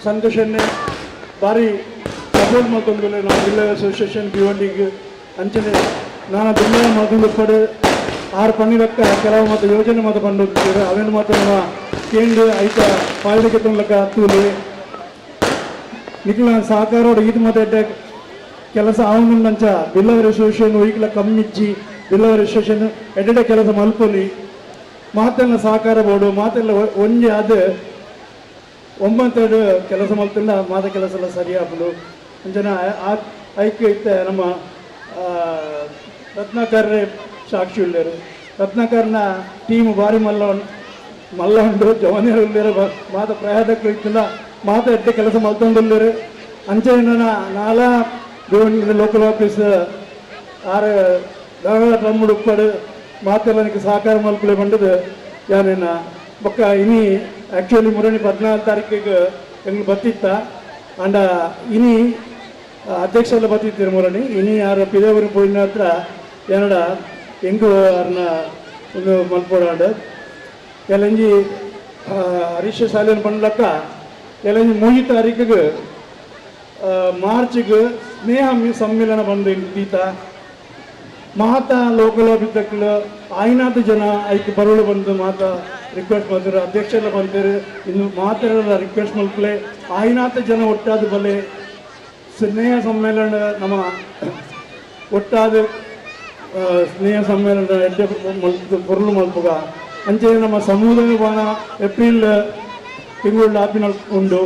ಸಂತೋಷನ್ನೇ ಬಾರಿ ಸಪೋರ್ಟ್ ಮಾಡ್ತೊಂದುಲ್ಲ ನಾವು ಬಿಲ್ಲ ಅಸೋಸಿಯೇಷನ್ ಭಿವಂಡಿಗೆ ಅಂಚನೆ ನಾನು ಬಿಲ್ಲ ಮಾಡ್ಕೊಂಡು ಪಡೆ 6 ಪನ್ನಿರಕ್ಕ ಕೆಲವು ಮತ್ತು ಯೋಜನೆ ಮಾತು ಬಂದು ಅವೇನು ಮಾತ್ರ ನಮ್ಮ ಕೇಂದ್ರ ಐತ ಪಾಲಿಕೆ ತುಂಬಲಕ್ಕ ತೂಲಿ ಇಟ್ಲ ಸಹಕಾರ ಇದು ಮತ್ತೆ ಕೆಲಸ ಆವನುಂಡಂಚ ಬಿಲ್ಲವರ ಅಸೋಸಿಯೇಷನ್ ಈಗಲ ಕಮ್ಮಿಚ್ಚಿ ಬಿಲ್ಲವರ ಅಸೋಸಿಯೇಷನ್ ಎಡ್ಡೆ ಕೆಲಸ ಮಲ್ಪೊಲಿ ಮಾತೆಲ್ಲ ಸಹಕಾರ ಬೋರ್ಡು ಮಾತೆಲ್ಲ ಒಂಜಿ ಆದ 9 ಕೆಲಸ ಮಲ್ತಿಲ್ಲ ಮಾತ ಕೆಲಸ ಎಲ್ಲ ಸರಿಯಾಗಲು ಅಂಚನ ಐಕ್ಯ ಇತ್ತೆ ನಮ್ಮ ರತ್ನಾಕರ್ರೆ ಸಾಕ್ಷಿ ಉಳ್ಳರು ರತ್ನಾಕರ್ನ ಟೀಮ್ ಭಾರಿ ಮಲ್ಲ ಉಂಡು ಜವಾನಿಯರು ಉಳ್ಳರು ಮಾತ ಪ್ರಯಾದಕ್ಕೂ ಇತ್ತಿಲ್ಲ ಮಾತ ಎಡ್ಡೆ ಕೆಲಸ ಮಲ್ತೊಂದುಲ್ಲರು ಅಂಚೆನ ನಾಲ ಲೋಕಲ್ ಆಫೀಸ್ 6 ತಮ್ಮಡು ಉಪ್ಪಡು ಮಾತೆಲ್ಲ ನನಗೆ ಸಹಕಾರ ಮಲ್ಪಲೆ ಬಂಡದು ಯಾನೇನ ಬೊಕ್ಕ ಇನಿ ಆ್ಯಕ್ಚುಲಿ ಮುರಣಿ 14 ತಾರೀಕಿಗೆ ಎಂಗ್ಳು ಬತ್ತಿತ್ತ ಅಂಡ ಇನಿ ಅಧ್ಯಕ್ಷ ಎಲ್ಲ ಬತ್ತಿತ್ತೀರಿ ಮುರಣಿ ಇನಿ ಯಾರು ಪಿದೇವರಿ ಪೋಯಿನ ಹತ್ರ ಏನಡ ಹೆಂಗು ಅವ್ರನ್ನ ಒಂದು ಮಲ್ಪೋಡಾಡು ಕೆಲಂಜಿ ಹರೀಶ ಶಾಲೆಯನ್ನು ಬಂಡ್ಲಕ್ಕ ಕೆಲಂಜಿ 3 ತಾರೀಕಿಗೆ ಮಾರ್ಚ್ಗೆ ಸ್ನೇಹ ಸಮ್ಮೇಳನ ಬಂದು ದೀತ ಮಾತಾ ಲೋಕಲ್ ಆಫೀಸಕ್ಲು ಆಯ್ನಾತ ಜನ ಐಕೆ ಬರೋಳು ಬಂದು ಮಾತಾ ರಿಕ್ವೆಸ್ಟ್ ಮಾಡ್ತಾರೆ ಅಧ್ಯಕ್ಷ ಎಲ್ಲ ಬಂತಾರೆ ಇನ್ನು ಮಾತಾಡಲ್ಲ ರಿಕ್ವೆಸ್ಟ್ ಮಲ್ಪಲೆ ಆಯ್ನಾತ ಜನ ಒಟ್ಟಾದ ಬಲೆ ಸ್ನೇಹ ಸಮ್ಮೇಳನ ನಮ್ಮ ಒಟ್ಟಾದ ಸ್ನೇಹ ಸಮ್ಮೇಳನ ಎಡ್ಡೆ ಪೊರ್ಲು ಮಲ್ಪುಗ ಅಂಚೆ ನಮ್ಮ ಸಮುದಾಯ ಭವನ ಏಪ್ರಿಲ್ ತಿಂಗಳ ಆಪಿನ ಉಂಡು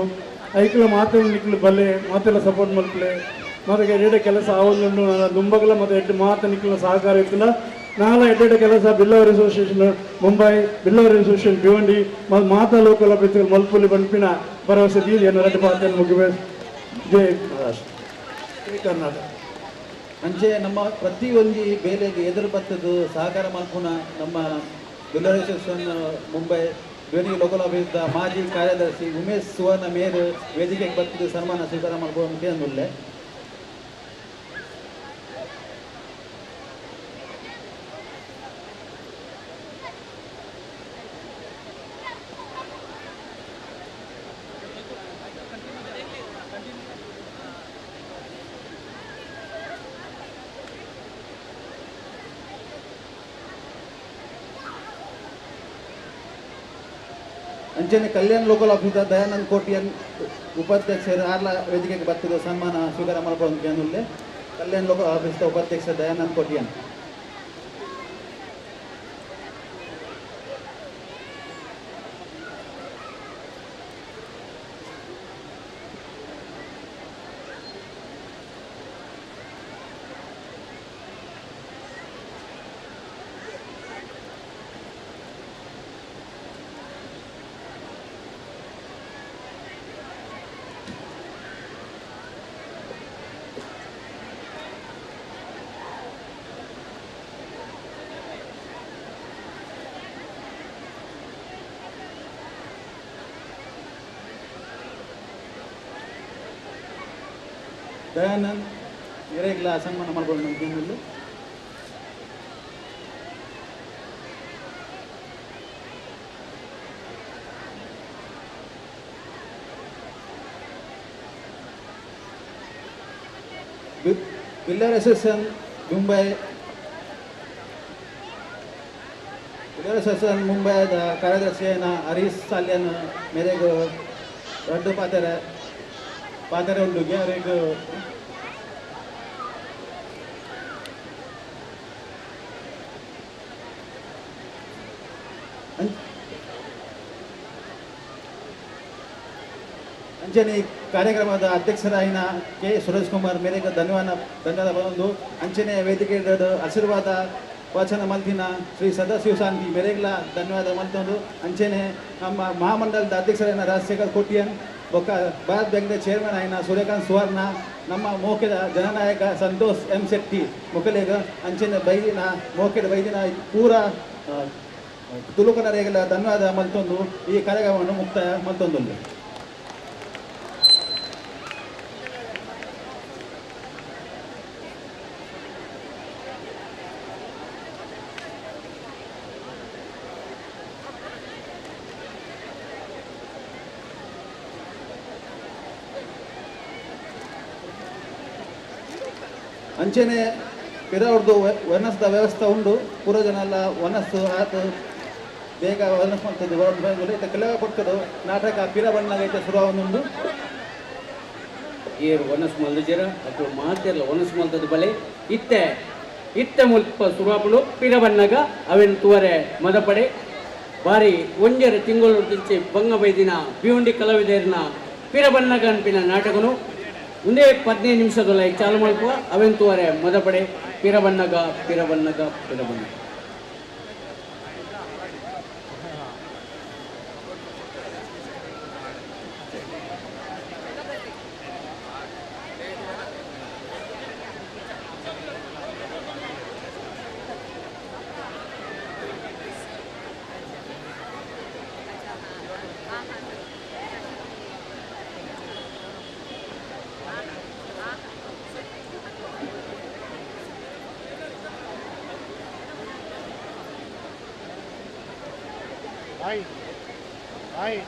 ಐಕ್ಲ ಮಾತಾಡಲಿಕ್ಕೆ ಬಲ್ಲೆ ಮಾತೆಲ್ಲ ಸಪೋರ್ಟ್ ಮಲ್ಪಲೆ ಮತ್ತೆ ಎಡ್ಡೆ ಕೆಲಸ ಆವೊಂದುಂಡು ನಾನು ದುಂಬಗಲ ಮತ್ತು ಎಡ್ಡೆ ಮಾತ ನಿಕ್ಲ ಸಹಕಾರ ಇತ್ತಿಲ್ಲ ನಾಲ ಎಡ್ಡೆ ಕೆಲಸ ಬಿಲ್ಲವರ್ ಅಸೋಸಿಯೇಷನ್ ಮುಂಬೈ ಬಿಲ್ಲವರ್ ಅಸೋಸಿಯೇಷನ್ ಭಿವಂಡಿ ಮತ್ತು ಮಾತಾ ಲೋಕಲ್ ಆಫೀಸ್ ಮಲ್ಪುಲಿ ಬಂಪಿನ ಭರವಸೆ ದೀದಿ ಏನು ರಡ್ಡು ಪಾತ್ರ ಮುಗಿವೆ ಜೈ ಕರ್ನಾಟಕ. ಅಂಚೆ ನಮ್ಮ ಪ್ರತಿಯೊಂದು ಬೇಲೆಗೆ ಎದುರು ಬತ್ತದು ಸಹಕಾರ ಮಲ್ಪುನ ನಮ್ಮ ಬಿಲ್ಲವರ್ ಅಸೋಸಿಯೇಷನ್ ಮುಂಬೈ ಭಿವಂಡಿ ಲೋಕಲ್ ಆಫೀಸ್ದ ಮಾಜಿ ಕಾರ್ಯದರ್ಶಿ ಉಮೇಶ್ ಸುವರ್ಣ ಮೇರ್ ವೇದಿಕೆಗೆ ಬರ್ತದ್ದು ಸನ್ಮಾನ ಸ್ವೀಕಾರ ಮಾಡ್ಬೋದು ಅಂತ ಅಂದುಲ್ಲೆ. ಅಂಚನೆ ಕಲ್ಯಾಣ ಲೋಕಲ್ ಆಫೀಸರ್ ದಯಾನಂದ್ ಕೋಟಿಯನ್ ಉಪಾಧ್ಯಕ್ಷರು ಆರ್ಲ ವೇದಿಕೆಗೆ ಬರ್ತಿದ್ದು ಸನ್ಮಾನ ಸ್ವೀಕಾರ ಮಾಡ್ಕೊಂಡು ಕೇಂದ್ರದಲ್ಲಿ ಕಲ್ಯಾಣ ಲೋಕಲ್ ಆಫೀಸರ್ ಉಪಾಧ್ಯಕ್ಷ ದಯಾನಂದ್ ಕೋಟಿಯನ್. ದಯಾನಂದ್ ಹಿರೇಗ್ಲ ಸನ್ಮಾನ ಮಾಡ್ಬೋದು ನಮ್ಮ ಕೇಂದ್ರದಲ್ಲಿ. ಬಿಲ್ಲರ್ ಅಸೋಸಿಯೇಷನ್ ಮುಂಬೈದ ಕಾರ್ಯದರ್ಶಿಯನ್ನ ಹರೀಶ್ ಸಾಲ್ಯನ್ ಮೇರೆಗೆ ದೊಡ್ಡ ಪಾತ್ರೆ ಉಂಟು ಅವರಿಗೆ ಅಂಚನೆ ಕಾರ್ಯಕ್ರಮದ ಅಧ್ಯಕ್ಷರಾಯಿನ ಕೆ ಸುರೇಶ್ ಕುಮಾರ್ ಮೇರೆಗೆ ಧನ್ಯವಾದ ಬಂದು ಅಂಚನೆ ವೇದಿಕೆ ಆಶೀರ್ವಾದ ವಚನ ಮಲ್ತಿನ ಶ್ರೀ ಸದಾಶಿವಶಾಂತಿ ಮೇರೆಗ್ಲ ಧನ್ಯವಾದ ಮಲ್ತಂದು ಅಂಚನೆ ನಮ್ಮ ಮಹಾಮಂಡಲದ ಅಧ್ಯಕ್ಷರಾಯಿನ ರಾಜಶೇಖರ್ ಕೋಟಿಯನ್ ಬೊಕ್ಕ ಭಾರತ್ ಬ್ಯಾಂಕ್ನ ಚೇರ್ಮನ್ ಆಯ್ನ ಸೂರ್ಯಕಾಂತ್ ಸುವರ್ಣ ನಮ್ಮ ಮೋಕೆದ ಜನನಾಯಕ ಸಂತೋಷ್ ಎಂ ಶೆಟ್ಟಿ ಮುಖಲೇಗ ಅಂಚನೆ ಬೈದಿನ ಮೋಕೆದ ಬೈದಿನ ಪೂರ ತುಳುಕನರೆಗೆಲ್ಲ ಧನ್ಯವಾದ ಮಲ್ತೊಂದು ಈ ಕಾರ್ಯಕ್ರಮವನ್ನು ಮುಕ್ತಾಯ ಮಲ್ತೊಂದು. ಅಂಚನೆ ಪಿರವ್ರದ್ದು ವನಸ್ದ ವ್ಯವಸ್ಥೆ ಉಂಡು ಪೂರ ಜನ ಎಲ್ಲ ವನಸ್ಸು ಆತು ಬೇಗ ವನಸ್ ಮಾಡ್ತದ್ದು ಇತ್ತ ಕೆಲವ ಕೊಡ್ತದ್ದು ನಾಟಕ ಪಿರ ಬಣ್ಣಗೈತೆ ಶುರುವೊಂದುಂಡು ಏರು ವನಸ್ ಮಲ್ದಿಜರ ಅಥವಾ ಮಾತೆಲ್ಲ ವನಸ್ ಮಲ್ತದ್ದು ಬಲೆ ಇತ್ತೆ ಮುಲ್ಪ ಶುರುವಾಪುಡು ಪಿರ ಬಣ್ಣಗ ಅವೆನ್ ತೂವರೆ ಮದಪಡೆ ಬಾರಿ ಒಂಜರ ತಿಂಗಳು ತಿಂಚಿ ಬಂಗ ಬೈದಿನ ಪಿಯುಂಡಿ ಕಲಾವಿದರಿನ ಪಿರ ಬಣ್ಣಗ ಅನ್ಪಿನ ನಾಟಕನು ಮುಂದೆ 15 ನಿಮಿಷದೊಳಗೆ ಚಾಲು ಮಾಡುವ ಅವೆಂತುವರೆ ಮೊದಪಡೆ ಪಿರಬಣ್ಣಗ. Hi.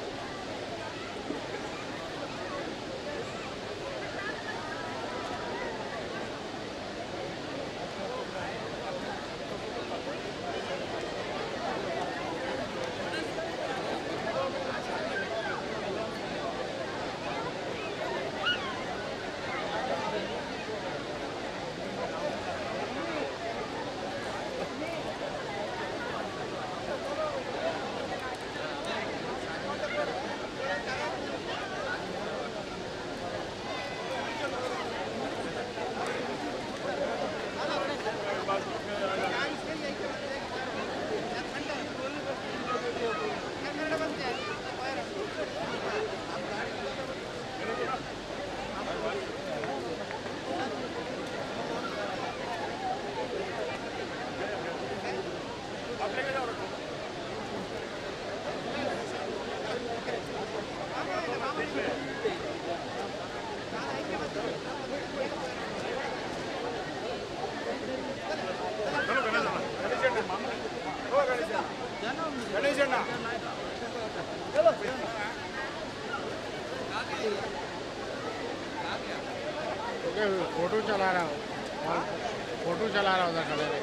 फोटो चला रहा हूँ उधर खड़े रहे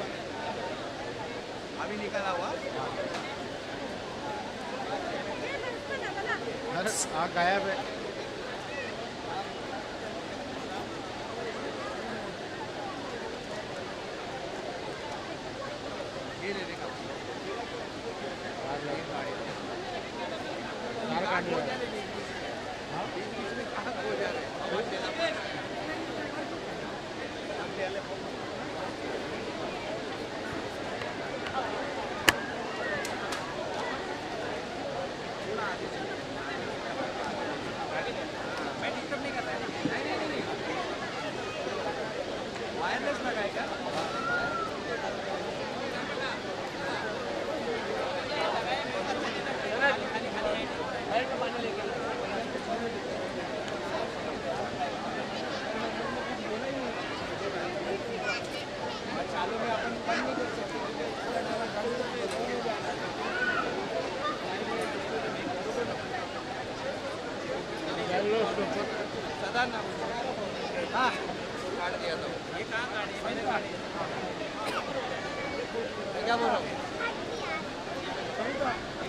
अभी निकला हुआ गायब है ये लेने का वायरलेस लगाएगा चालू में अपन बंद नहीं कर सकते सदा ना हाँ काट दिया तो ये कहाँ काटी मैंने काटी मैं क्या बोल रहा हूँ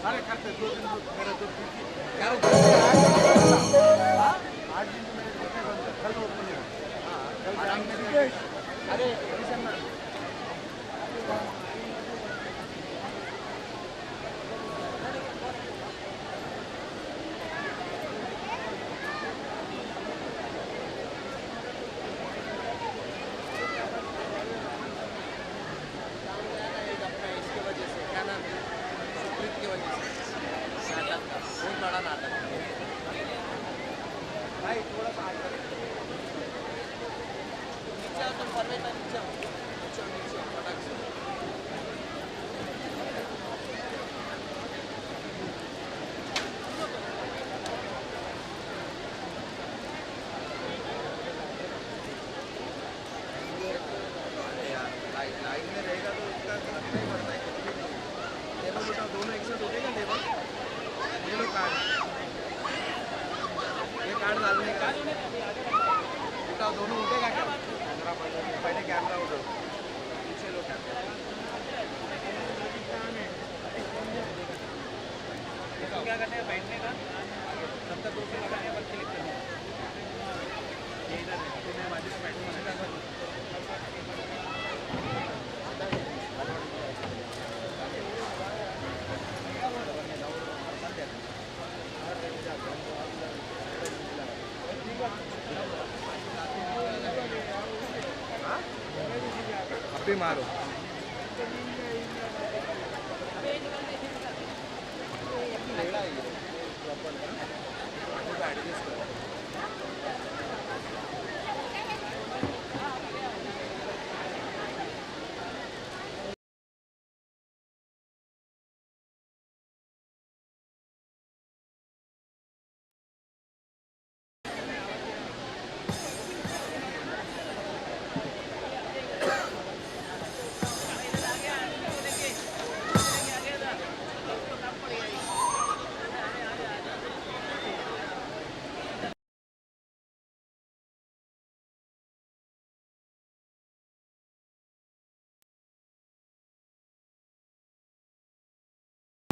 अरे करते 2 दिन मेरा 2 दिन क्या 8 दिन तो मेरे कल ओपन है आराम से अरे इसकी वजह से क्या नाम है सुप्रीत की वजह से नाटक का बहुत बड़ा नाटक भाई थोड़ा सा नीचे आओ तुम परवेज भाई नीचे आओ नीचे फटाक से लाइन में रहेगा तो उसका रखना ही पड़ता है टेबल उठाओ दोनों एक साथ उठेगा टेबल ये लो कार्ड ये कार्ड डालने का उठाओ दोनों उठेगा क्या पहले कैमरा उठाओ पीछे लो कैमरा क्या करना है बैठने का तब तक दूसरे लगाने पर क्लिक करना ये इधर है तो मैं बाजू में बैठूंगा अभी मारो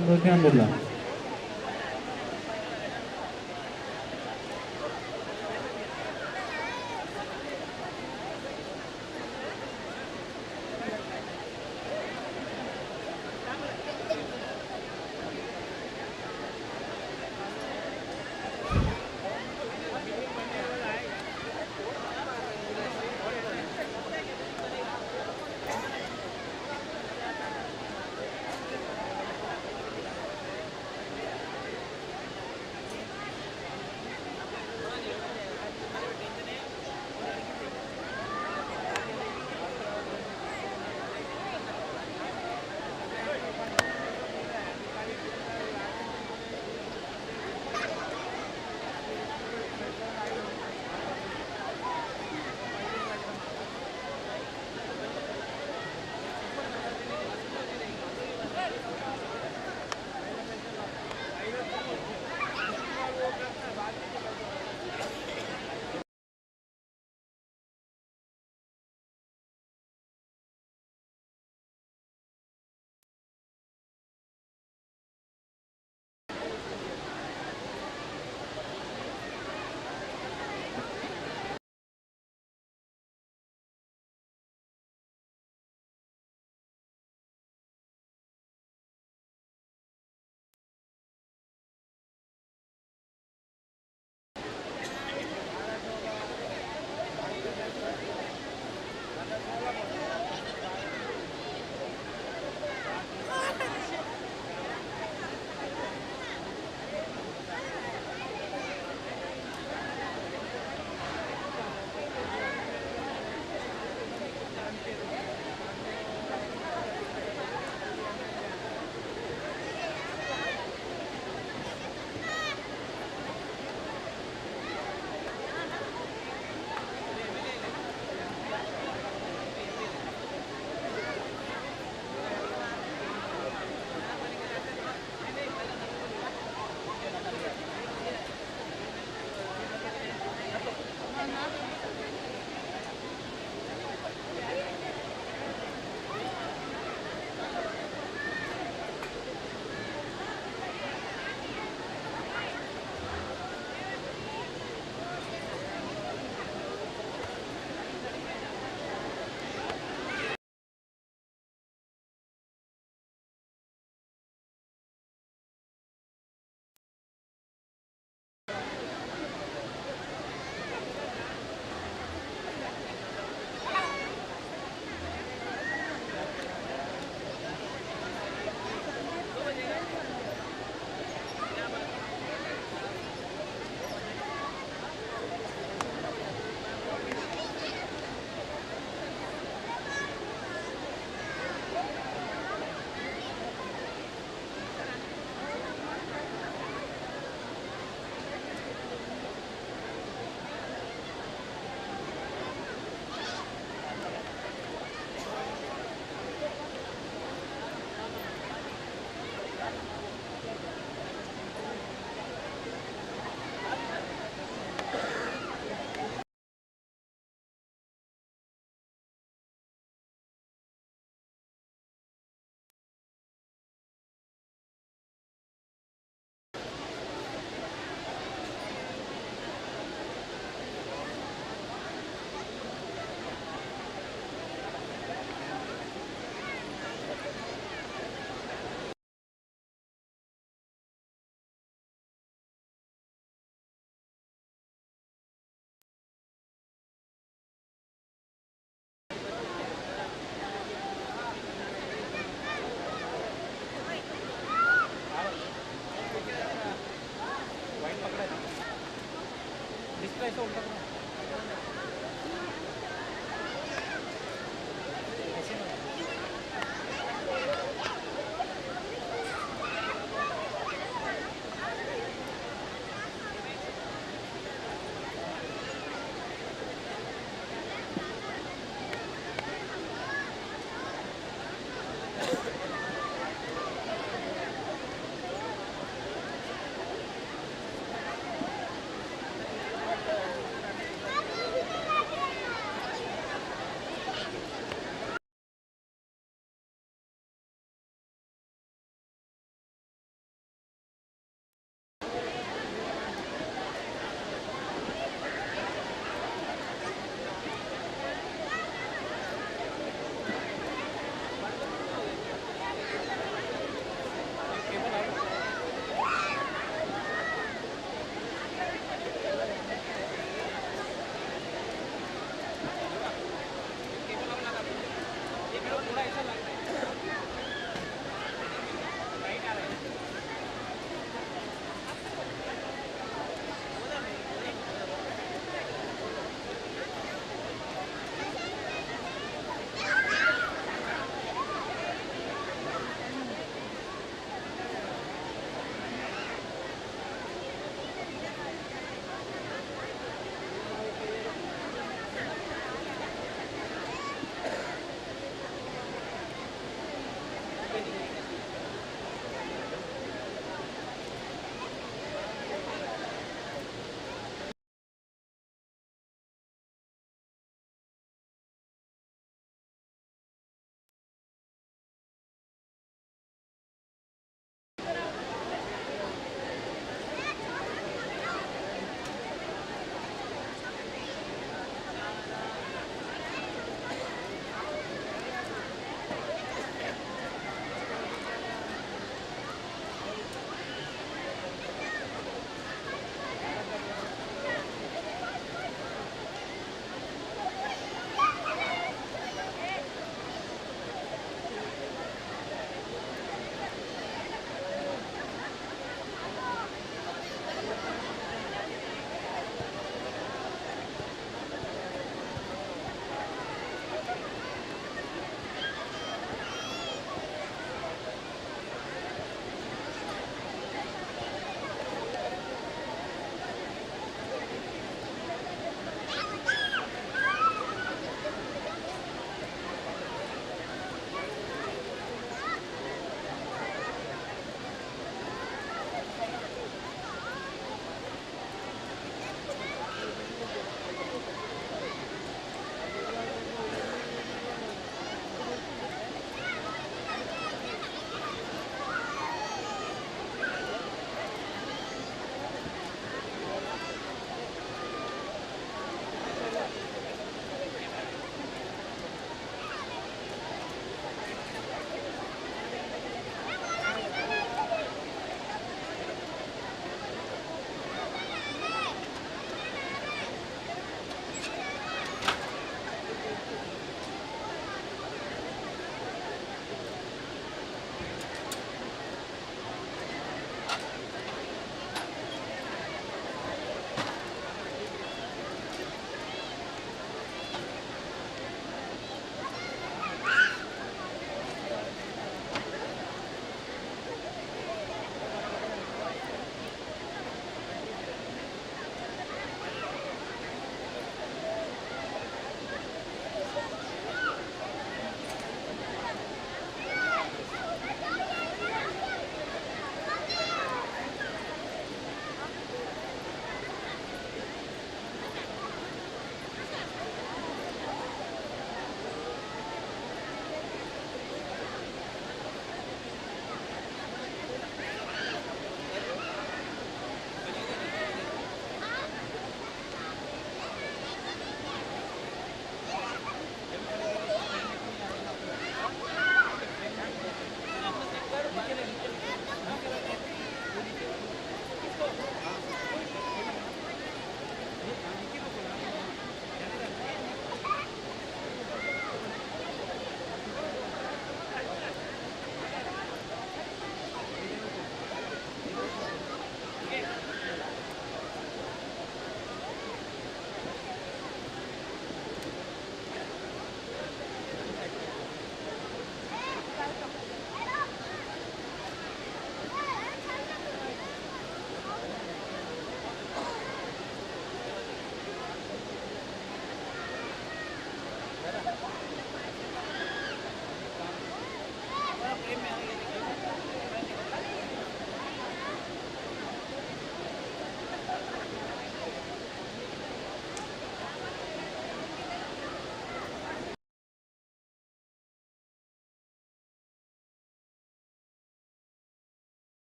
alhamdulillah.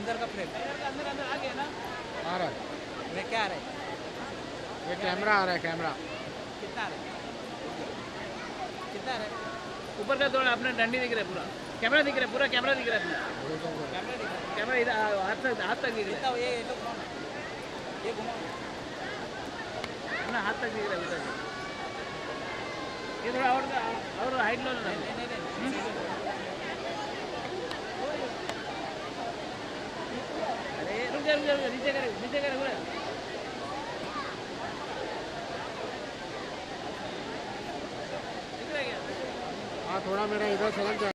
अंदर का फ्रेम अंदर अंदर आ गया ना आ रहा है ये क्या आ रहा है ये कैमरा आ रहा है कैमरा कितना आ रहा है कितना आ रहा है ऊपर का थोड़ा अपना डंडी दिख रहा है पूरा कैमरा दिख रहा है पूरा कैमरा दिख रहा है कैमरा इधर हाथ तक दिख रहा है ये घुमाओ अपना हाथ तक दिख रहा है उधर ये थोड़ा और हाइट लो ना अरे रुक जा नीचे करे पूरा दिख रहा है क्या हाँ थोड़ा मेरा इधर सरक जाए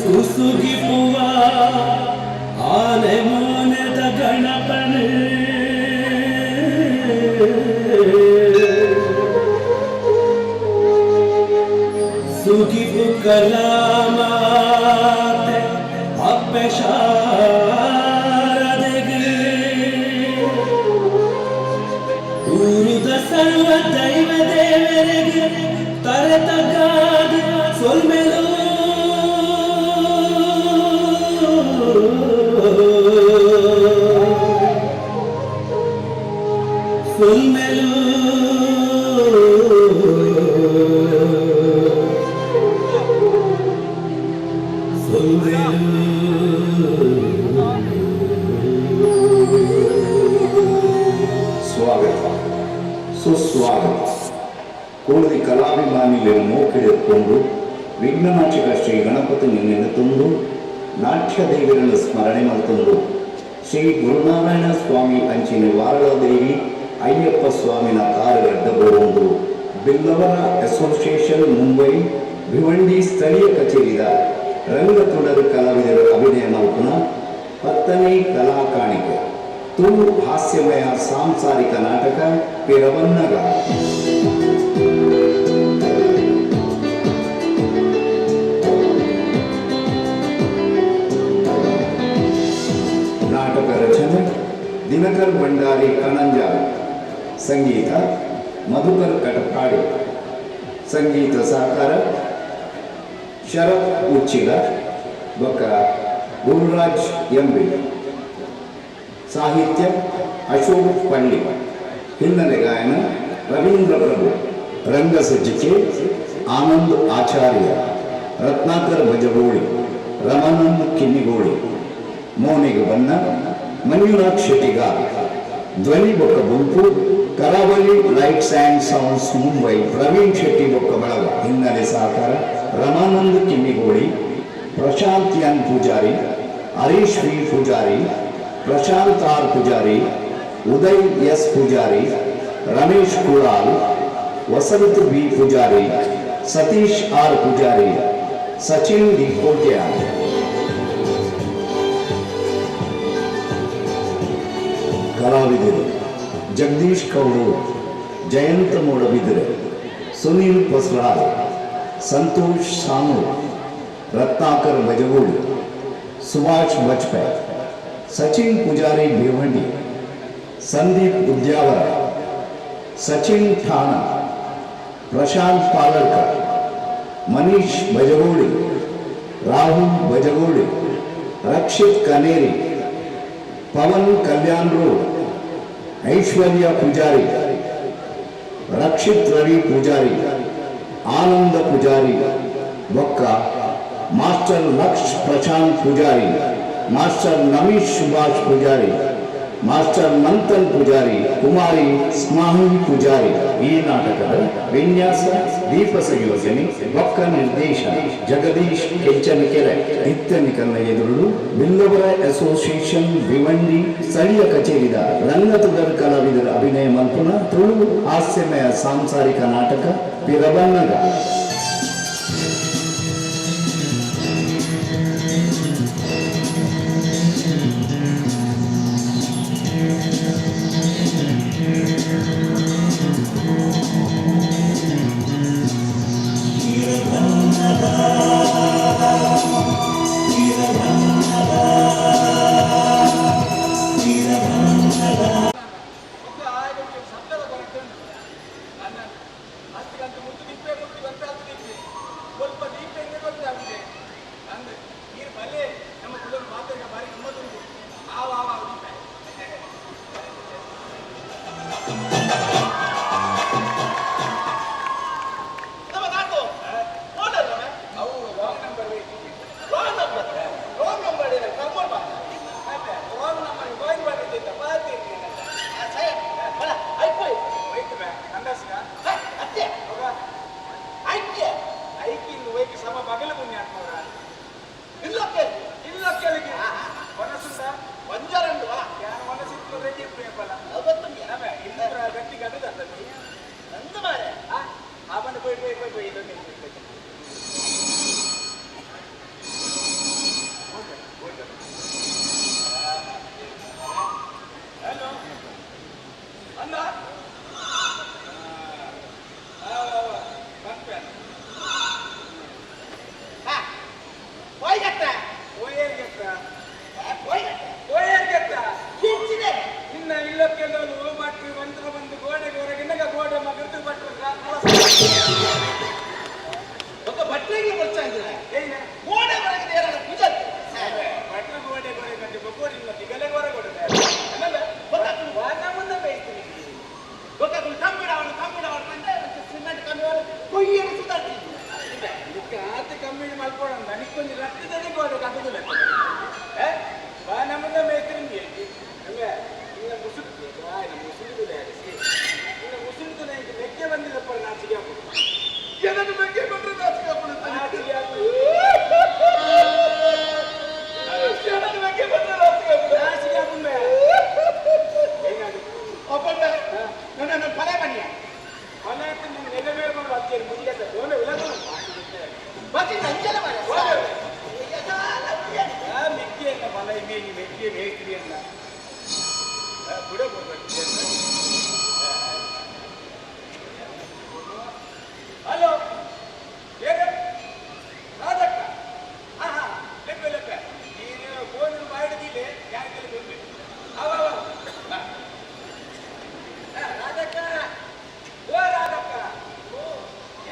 ಸುಸುಗಿಪುವ ಆನೆ ಮೋನೆದ ಗಣಪನೆ ಸುಗಿಪು ಕಲಾಮಾತೆ ಅಪ್ಪೆ ಶಾರದೆಗೆ ಊರುದ ಸರ್ವ ದೈವ ದೇವರಿಗೆ ತರತಗಾದ ಸೊಲ್ಮೆಲೋ ಸ್ವಾಗತ ಸುಸ್ವಾಗತ ಕೂಡದಿ ಕಲಾಭಿಮಾನಿಗಳನ್ನು ಮೋಕೆಡೆದುಕೊಂಡು ವಿಘ್ನನಾಶಕ ಶ್ರೀ ಗಣಪತಿ ನಿನ್ನೆ ತಂದು ನಾಟ್ಯ ದೇವಿಯನ್ನು ಸ್ಮರಣೆ ಮರೆತಂದು ಶ್ರೀ ಗುರುನಾರಾಯಣ ಸ್ವಾಮಿ ಅಂಚಿನ ವಾರಳಾದೇವಿ ಅಯ್ಯಪ್ಪ ಸ್ವಾಮಿನ ಕಾರ್ಯಗಡ್ಡಬಹುದು ಬಿಲ್ಲವರ ಅಸೋಸಿಯೇಷನ್ ಮುಂಬೈ ಭಿವಂಡಿ ಸ್ಥಳೀಯ ಕಚೇರಿದ ರಂಗತೊಡರು ಕಲಾವಿದರ ಅಭಿನಯ ನೌಕನ 10ನೇ ಕಲಾ ಕಾಣಿಕೆ ತುಳು ಹಾಸ್ಯಮಯ ಸಾಂಸಾರಿಕ ನಾಟಕ ಪಿರವನ್ನಗ. ನಾಟಕ ರಚನೆ ದಿನಕರ್ ಭಂಡಾರಿ ಕಣಂಜಾಲ್. ಸಂಗೀತ ಮಧುಕರ್ ಕಟಪಾಡಿ. ಸಂಗೀತ ಸಹಕಾರ ಶರತ್ ಉಚ್ಚಿಲ ಬೊಕ್ಕ ಗುರುರಾಜ್ ಎಂಬಿ. ಸಾಹಿತ್ಯ ಅಶೋಕ್ ಪಳ್ಳಿ. ಹಿನ್ನೆಲೆ ಗಾಯನ ರವೀಂದ್ರ ಪ್ರಭು. ರಂಗಸಜ್ಜಿಕೆ ಆನಂದ್ ಆಚಾರ್ಯ, ರತ್ನಾಕರ್ ಭಜಗೋಳಿ, ರಮಾನಂದ್ ಕಿನ್ನಿಗೋಳಿ. ಮೌನಿಗೆ ಬನ್ನ ಮಂಜುನಾಥ್ ಶೆಟ್ಟಿಗಾರ್. ಧ್ವನಿ ಬೊಕ್ಕ ಗುಂಪು Karavali lights and sounds Mumbai Praveen Shetty ಬೊಕ್ಕ ಬಳಗ. ಹಿನ್ನೆಲೆ ಸಹಕಾರ Ramanand Kinnigoli, Prashant N Poojary, Harish V Poojary, Prashant R Poojary, Uday S Poojary, Ramesh Kulal, Vasant B Poojary, Satish R Poojary, Sachin D Kotian. ಕಲಾವಿದರು ಜಗದೀಶ್ ಕೌಡೂರ್, ಜಯಂತ ಮೂಡಬಿದರೆ, ಸುನೀಲ್ ಪಸ್ರಾಲ್, ಸಂತೋಷ್ ಸಾನೂರ್, ರತ್ನಾಕರ್ ಭಜಗೋಳಿ, ಸುಭಾಷ್ ಬಜ್ಪೆ, ಸಚಿನ್ ಪೂಜಾರಿ ಬೇವಂಡಿ, ಸಂದೀಪ್ ಉದ್ಯಾವರ, ಸಚಿನ್ ಠಾಣಾ, ಪ್ರಶಾಂತ್ ಪಾಲರ್ಕರ್, ಮನೀಶ್ ಭಜಗೋಳಿ, ರಾಹುಲ್ ಭಜಗೋಳಿ, ರಕ್ಷಿತ್ ಕನೇರಿ, ಪವನ್ ಕಲ್ಯಾಣ್ ರೋಡ್, ಐಶ್ವರ್ಯ ಪೂಜಾರಿ, ರಕ್ಷಿತ್ ರವಿ ಪೂಜಾರಿ, ಆನಂದ ಪೂಜಾರಿ ಬೊಕ್ಕ ಮಾಸ್ಟರ್ ಲಕ್ಷ್ ಪ್ರಶಾಂತ್ ಪೂಜಾರಿ, ಮಾಸ್ಟರ್ ನಮೀಶ್ ಸುಭಾಷ್ ಪೂಜಾರಿ, ಮಾಸ್ಟರ್ ಮಂಥನ್ ಪೂಜಾರಿ, ಕುಮಾರಿ ಸ್ಮಾಹಿ ಪೂಜಾರಿ. ಈ ನಾಟಕದ ವಿನ್ಯಾಸ ದೀಪ ಸಂಯೋಜನೆ ಬೊಕ್ಕ ನಿರ್ದೇಶನ ಜಗದೀಶ್ ಕೆಂಚನಕೆರೆ. ಇತ್ತನಿಕನ್ನ ಎದುರು ಬಿಲ್ಲವರ ಅಸೋಸಿಯೇಷನ್ ಭಿವಂಡಿ ಸ್ಥಳೀಯ ಕಚೇರಿದ ರಂಗತುಗರ್ ಕಲಾವಿದರ ಅಭಿನಯ ಮಲ್ಪನ ತುಳು ಹಾಸ್ಯಮಯ ಸಾಂಸಾರಿಕ ನಾಟಕ ಪಿರಬನ್ನಗ. ಹಲೋ ಏನು ರಾಧಕ್ಕ ಹಾ ಹಾ ಲೆಕ್ಕ ಲೆಕ್ಕ ನೀನು ಫೋನ್ ಮಾಡಿದಿಲ್ಲ ಯಾರ ಕೈಲಿ ಕೊಡ್ಬೇಕು ಅವ ರಾಧಕ್ಕ ಓ ರಾಧಕ್ಕ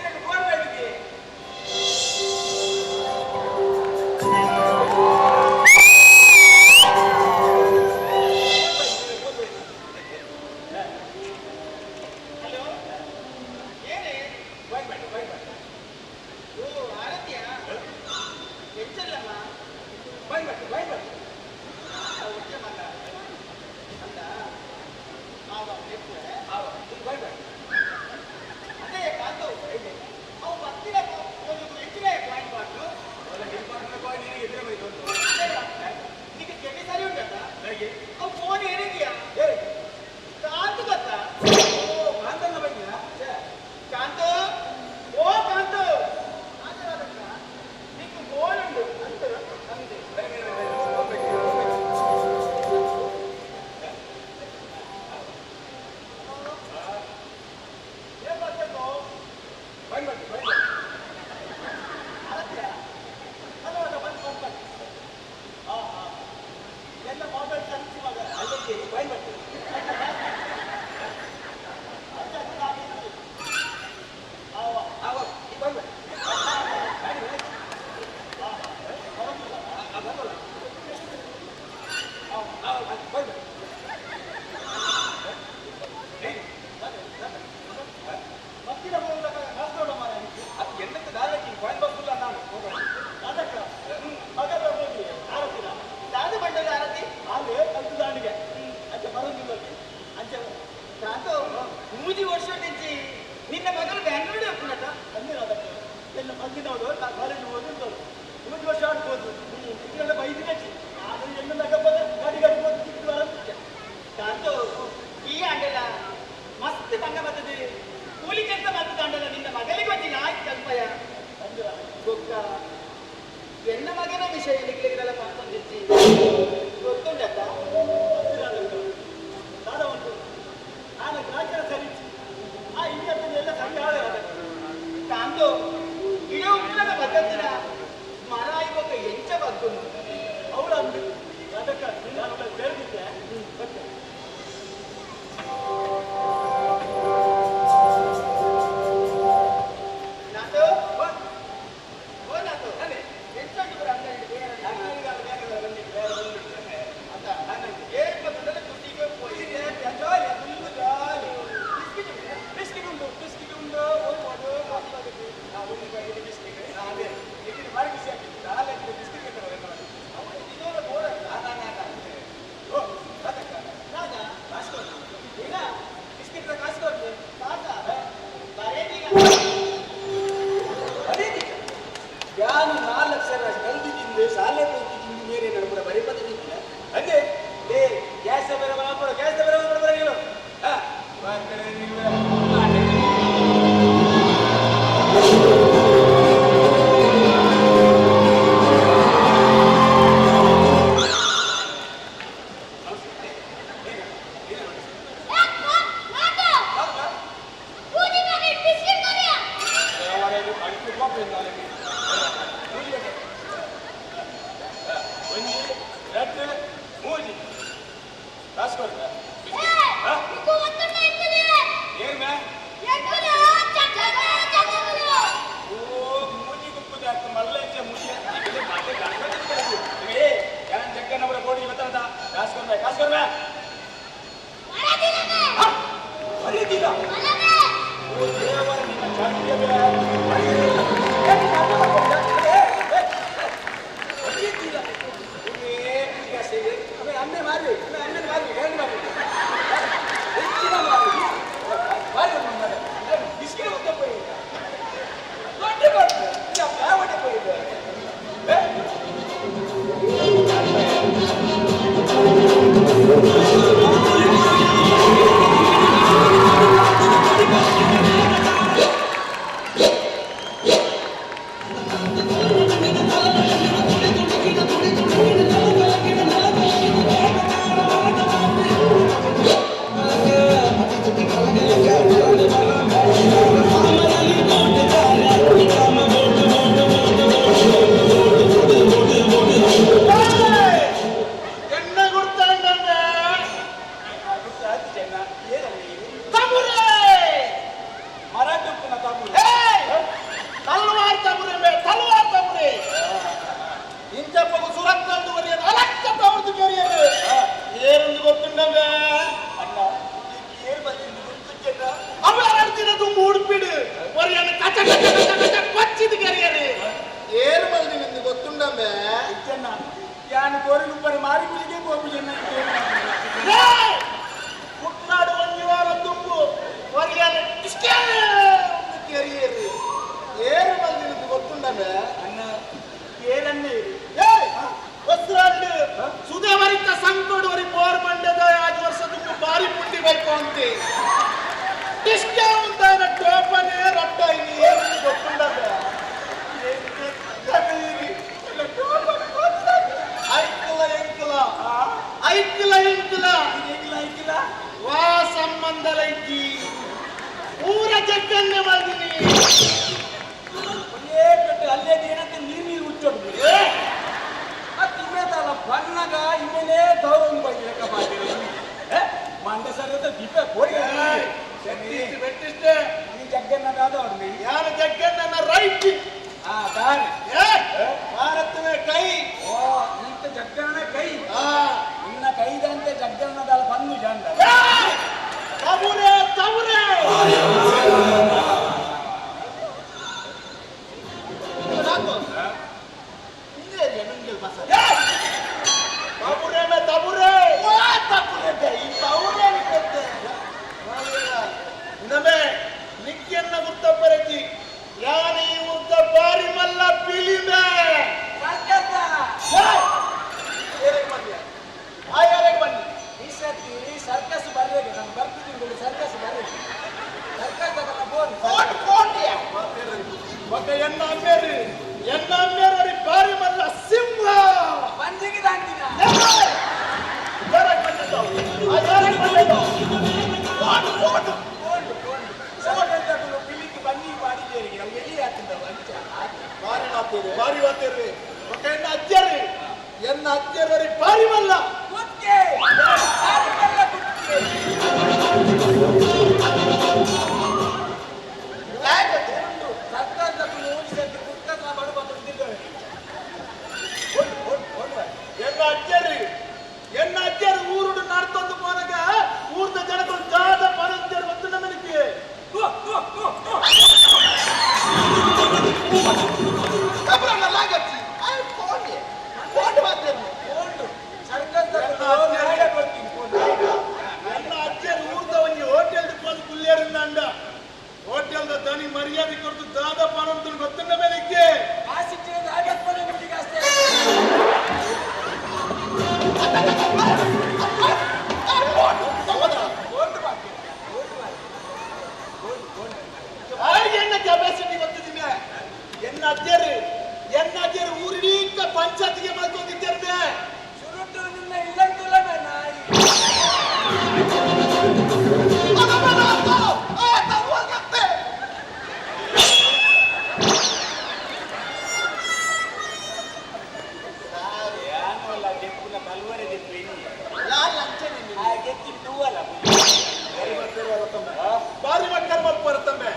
ಏನು ಫೋನ್ ಮಾಡಿದ್ದಿ ಹಲೋ ಏನೇ ಬಾಯ್ ಬಾಯ್ ಓ ಆರತಿಯಾ ಎಂಚಲ್ಲಮ್ಮ ಬಾಯ್ ಒಟ್ಟೆ ಮಾತ ಅಂದ ಆವ ಬಾಯ್ ಅದೇ ಕಾಂತು ಅವು ಬರ್ತಿರ ಒಂದು ಹೆಚ್ಚಿನ ಪಾಯಿಂಟ್ ಮಾಡ್ತು ಅವಳ ಇಂಪಾರ್ಟೆಂಟ್ ಪಾಯಿಂಟ್ ನಿನಗೆ ಎದುರು ಬೈತು ನಿನಗೆ ಕೆಮ್ಮಿ ಸರಿ ಉಂಟಲ್ಲ ನನಗೆ ಅವು ಫೋನ್ ಏನಿದೆಯಾ ಕಾಂತು ಗೊತ್ತಾ ಓ ಕಾಂತನ್ನ ಬೈದ್ಯಾ ಕಾಂತು ಓ ಕಾಂತು ನಿಂಗೆ ಫೋನ್ ಉಂಟು ಅಂತ ಅಂದೆ ಏನ್ ಮಾಡ್ಬೇಕು ಬಾಯ್ ಅರತ್ಯ ಅಲ್ಲ ಬಂದು ಹಾ ಎಲ್ಲ ಮೊಬೈಲ್ ತರಿಸುವಾಗ ಅಲ್ಲಿಗೆ ಬಾಯ್ ಮಾಡ್ತೀನಿ ಮೂಜಿ ವರ್ಷ నుంచి ನಿನ್ನ ಮಗಳು ಬ್ಯಾಂಗ್ಳೂರ್ ಹೋಗ್ಬಿಡತ್ತ ಅಂದಿರೋದಕ್ಕೆ ಎಲ್ಲ ಮಗ್ಗಿನವರು ಕಾಲೇಜ್ ಓದಿದ್ದವರು 3 ವರ್ಷ ಆಡ್ಬೋದು ಇದೆಲ್ಲ ಬೈದು ಕಚ್ಚಿ ನಾನು ಎಲ್ಲ ನಗಪ್ಪದ ಗಾಡಿ ಹೋಗಿ ಚಿಕ್ಕ ಕಾಂತು ಈ ಆಂಡಲ್ಲ ಮಸ್ತ್ ಬಂಗ ಬರ್ತದೆ ಕೂಲಿ ಕೆಲಸ ಮಾಡ್ತದ ಆಂಡಲ್ಲ ನಿನ್ನ ಮಗಳಿಗೆ ಗೊತ್ತಿಲ್ಲ ಆಯ್ತು ಕಲ್ಪಯ ಅಂದ್ರ ಗೊತ್ತ ಎನ್ನ ಮಗನ ವಿಷಯ ನಿಗ್ಲಿಗೆಲ್ಲ ಮಾತಂದಿಚ್ಚಿ ಗೊತ್ತುಂಡತ್ತ ದಾದ ಉಂಟು ನಾನು ಗ್ರಾಚಾರ ಸರಿಸಿ ಆ ಇಂಡಿಯಾ ಎಲ್ಲ ಸಂಘ ಕಾಂತು ಇಡೀ ಉತ್ತರದ ಪದ್ಧತಿನ ಮರ ಇವಾಗ ಎಂಚ ಬಗ್ಗು ಅವಳು ಅಂದು ಅದಕ್ಕೆ ನಾನು ಸೇರಿದ್ದೆ ಮತ್ತೆ ನಾತು ಓ ನಾತು ಎಂಚ ಅಂತ ನನಗೆ ಏನು ಗೊತ್ತಿಲ್ಲ ಕುಟ್ಟಿಗೆ ಹೋಗಿ ಜಾಲಿ ಫುಲ್ಲು ಜಾಲಿ ಬಿಸ್ಕಿಟ್ ಉಂಟು ಹೋಗ್ಬೋದು ಮಾತಾಡೋದು ನಾವು ಬಿಸ್ಕಿಟ್ ಅದೇ ಇದನ್ನು ಮಾಡಿ ಬಿಸಿ ಆಗ್ತಿತ್ತು ನಾಳೆ ಬಿಸ್ಕಿಟ್ ಇದೆಲ್ಲ ಬೋರ್ ಓ ಅದಕ್ಕ ನಾಗ ಕಾಸ್ಕೊಂಡು ಈಗ ಬಿಸ್ಕಿಟ್ ಕಾಸ್ಕೊಂಡು ನಾನು 4 ಲಕ್ಷ ಕಲ್ತಿದ್ದು ಶಾಲೆ ಹೋಗ್ತಿದ್ದು ಬೇರೆ ನಡುವ ಬರೀ ಪದ್ಧತಿ ಹಂಗೆ ಏ ಗ್ಯಾಸ್ ಬೇರೆ ಬರ ಗ್ಯಾಸ್ ಬೇರೆ ಬರ ನೀವು ಐಕ್ಲ ಇಂಕ್ಲ ಐಕ್ಲ ವಾ ಸಂಬಂಧಲ ಇಕ್ಕಿ ಪೂರ ಜಗ್ಗನ್ನೆ ಮಾಡಿದೀನಿ ಅಲ್ಲೇ ಏನಂತ ನೀರು ಹುಚ್ಚೋದು ತಿನ್ನದಲ್ಲ ಬಣ್ಣಗ ಇನ್ನೇನೇ ತಗೊಂಡು ಬಂದು ಲೆಕ್ಕ ಮಾಡ್ತೀರಿ ಮಂಡ ಸರ್ ದೀಪ ಕೋಡಿ ಬೆಟ್ಟಿಷ್ಟೇ ಈ ಜಗ್ಗನ್ನದಾದವ್ರು ಯಾರ ಜಗ್ಗನ್ನ ರೈಟ್ ದಾರಿ ಭಾರತವೇ ಕೈ ಓ ಇಂತ ಜಗ್ಗನ್ನ ಕೈ ಇನ್ನ ಕೈದಂತೆ ಜಗ್ಗನ್ನದಾಲ ಬಂದು ಜಂಡ ತವರೇ ತವರೇ ನಿಕ್ಕೆನ್ನ ಗುರ್ತಪ್ಪರಕ್ಕಿ ಯಾನಿ ಉದ್ದ ಬಾರಿ ಮಲ್ಲ ಪಿಲಿಮೆ ಬನ್ನಿ ಈ ಸರ್ತಿ ಸರ್ಕಸ್ ಬರ್ಬೇಕು ನಾನು ಬರ್ತಿದ್ದೀನಿ ಸರ್ಕಸ್ ಬರ್ಬೇಕು ಸರ್ಕಸ್ ತಗೊಂಡ ಮತ್ತೆ ಎನ್ನ ಅಮ್ಮೇರಿ ಬಾರಿ ಮಲ್ಲ ಸಿಂಹ ಬಂದಿಗೆ ದಾಂತಿನ ಬನ್ನಿ ಮಾಡಿದ್ದೇರಿ ಎಲ್ಲಿ ಹಾಕಿದ್ದವು ಬಾರಿ ಮಾತೇರಿ ಎನ್ನ ಅಜ್ಜರಿ ಬಾರಿ ಮಲ್ಲ ಎನ್ನ ಅಜ್ಜರಿ ಊರುಡು ನಡ್ತೊಂದು ಪೋನಾಗ ಊರ್ದ ಜನಗಳು ಜಾದ ಪರಂತೇಳಿ ಗೊತ್ತು ನಮಗೆ ನನ್ನ ಅಜ್ಜರಿ ಊರ್ದ ಒಂದು ಹೋಟೆಲ್ ಬಂದು ಕುಲ್ಲೇರಿಂದ ಅಂಡ ಹೋಟೆಲ್ದ ದನಿ ಮರ್ಯಾದೆ ಕೊಡ್ತು ಜಾದ ಪರಂತ ಗೊತ್ತು ನಮಗೆ ಎನ್ನ ಕೆಪಾಸಿಟಿ ಗೊತ್ತಿದ್ದೀನಿ ಎನ್ನ ಅಜ್ಜರು ಊರಿಡೀ ಪಂಚಾಯತಿಗೆ ಮಾಡ್ಕೊಂಡಿದ್ದೇನೆ ಸುರುಟು ನಿನ್ನ ಇಲ್ಲಂತಲ್ಲ ನಾಯಿ ಬಾರಿ ಮಕ್ಕಳು ಬರ್ತಂಬೆ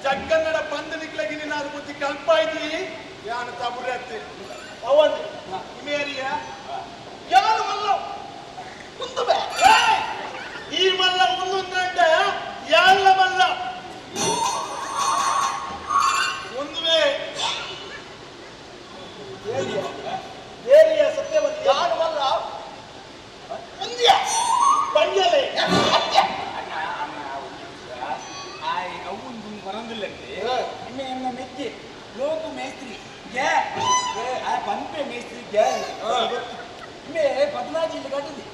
ಜಗ್ಗನ್ನಡ ಬಂದ ನಿಕ್ಲಗಿ ನಾನು ಬುದ್ಧಿ ಕಲ್ಪ ಇದ್ದಿ ಯಾನ ತಬುರಿ ಹತ್ತಿ ಅವನ್ ಮೇರಿಯ ಯಾರು ಮಲ್ಲ ಮುಂದುಬೆ ಈ ಮಲ್ಲ ಮುಂದುಂದ್ರೆ ಯಾಲ್ಲ ಮಲ್ಲ ಮುಂದುವೆ ಏರಿಯ ಸತ್ಯವತಿ ಯಾರು ಮಲ್ಲ ಮುಂದಿಯ ಬಂಜಲೆ ಇನ್ನು ಎನ್ನ ಮೆಚ್ಚಿ ಲೋಕು ಮೇಸ್ತ್ರಿ ಪಂಪೆ ಮೇಸ್ತ್ರಿ ಇಮ್ಮೆ 14 ಇಲ್ಲಿ ಕಟ್ಟಿದ್ದಿ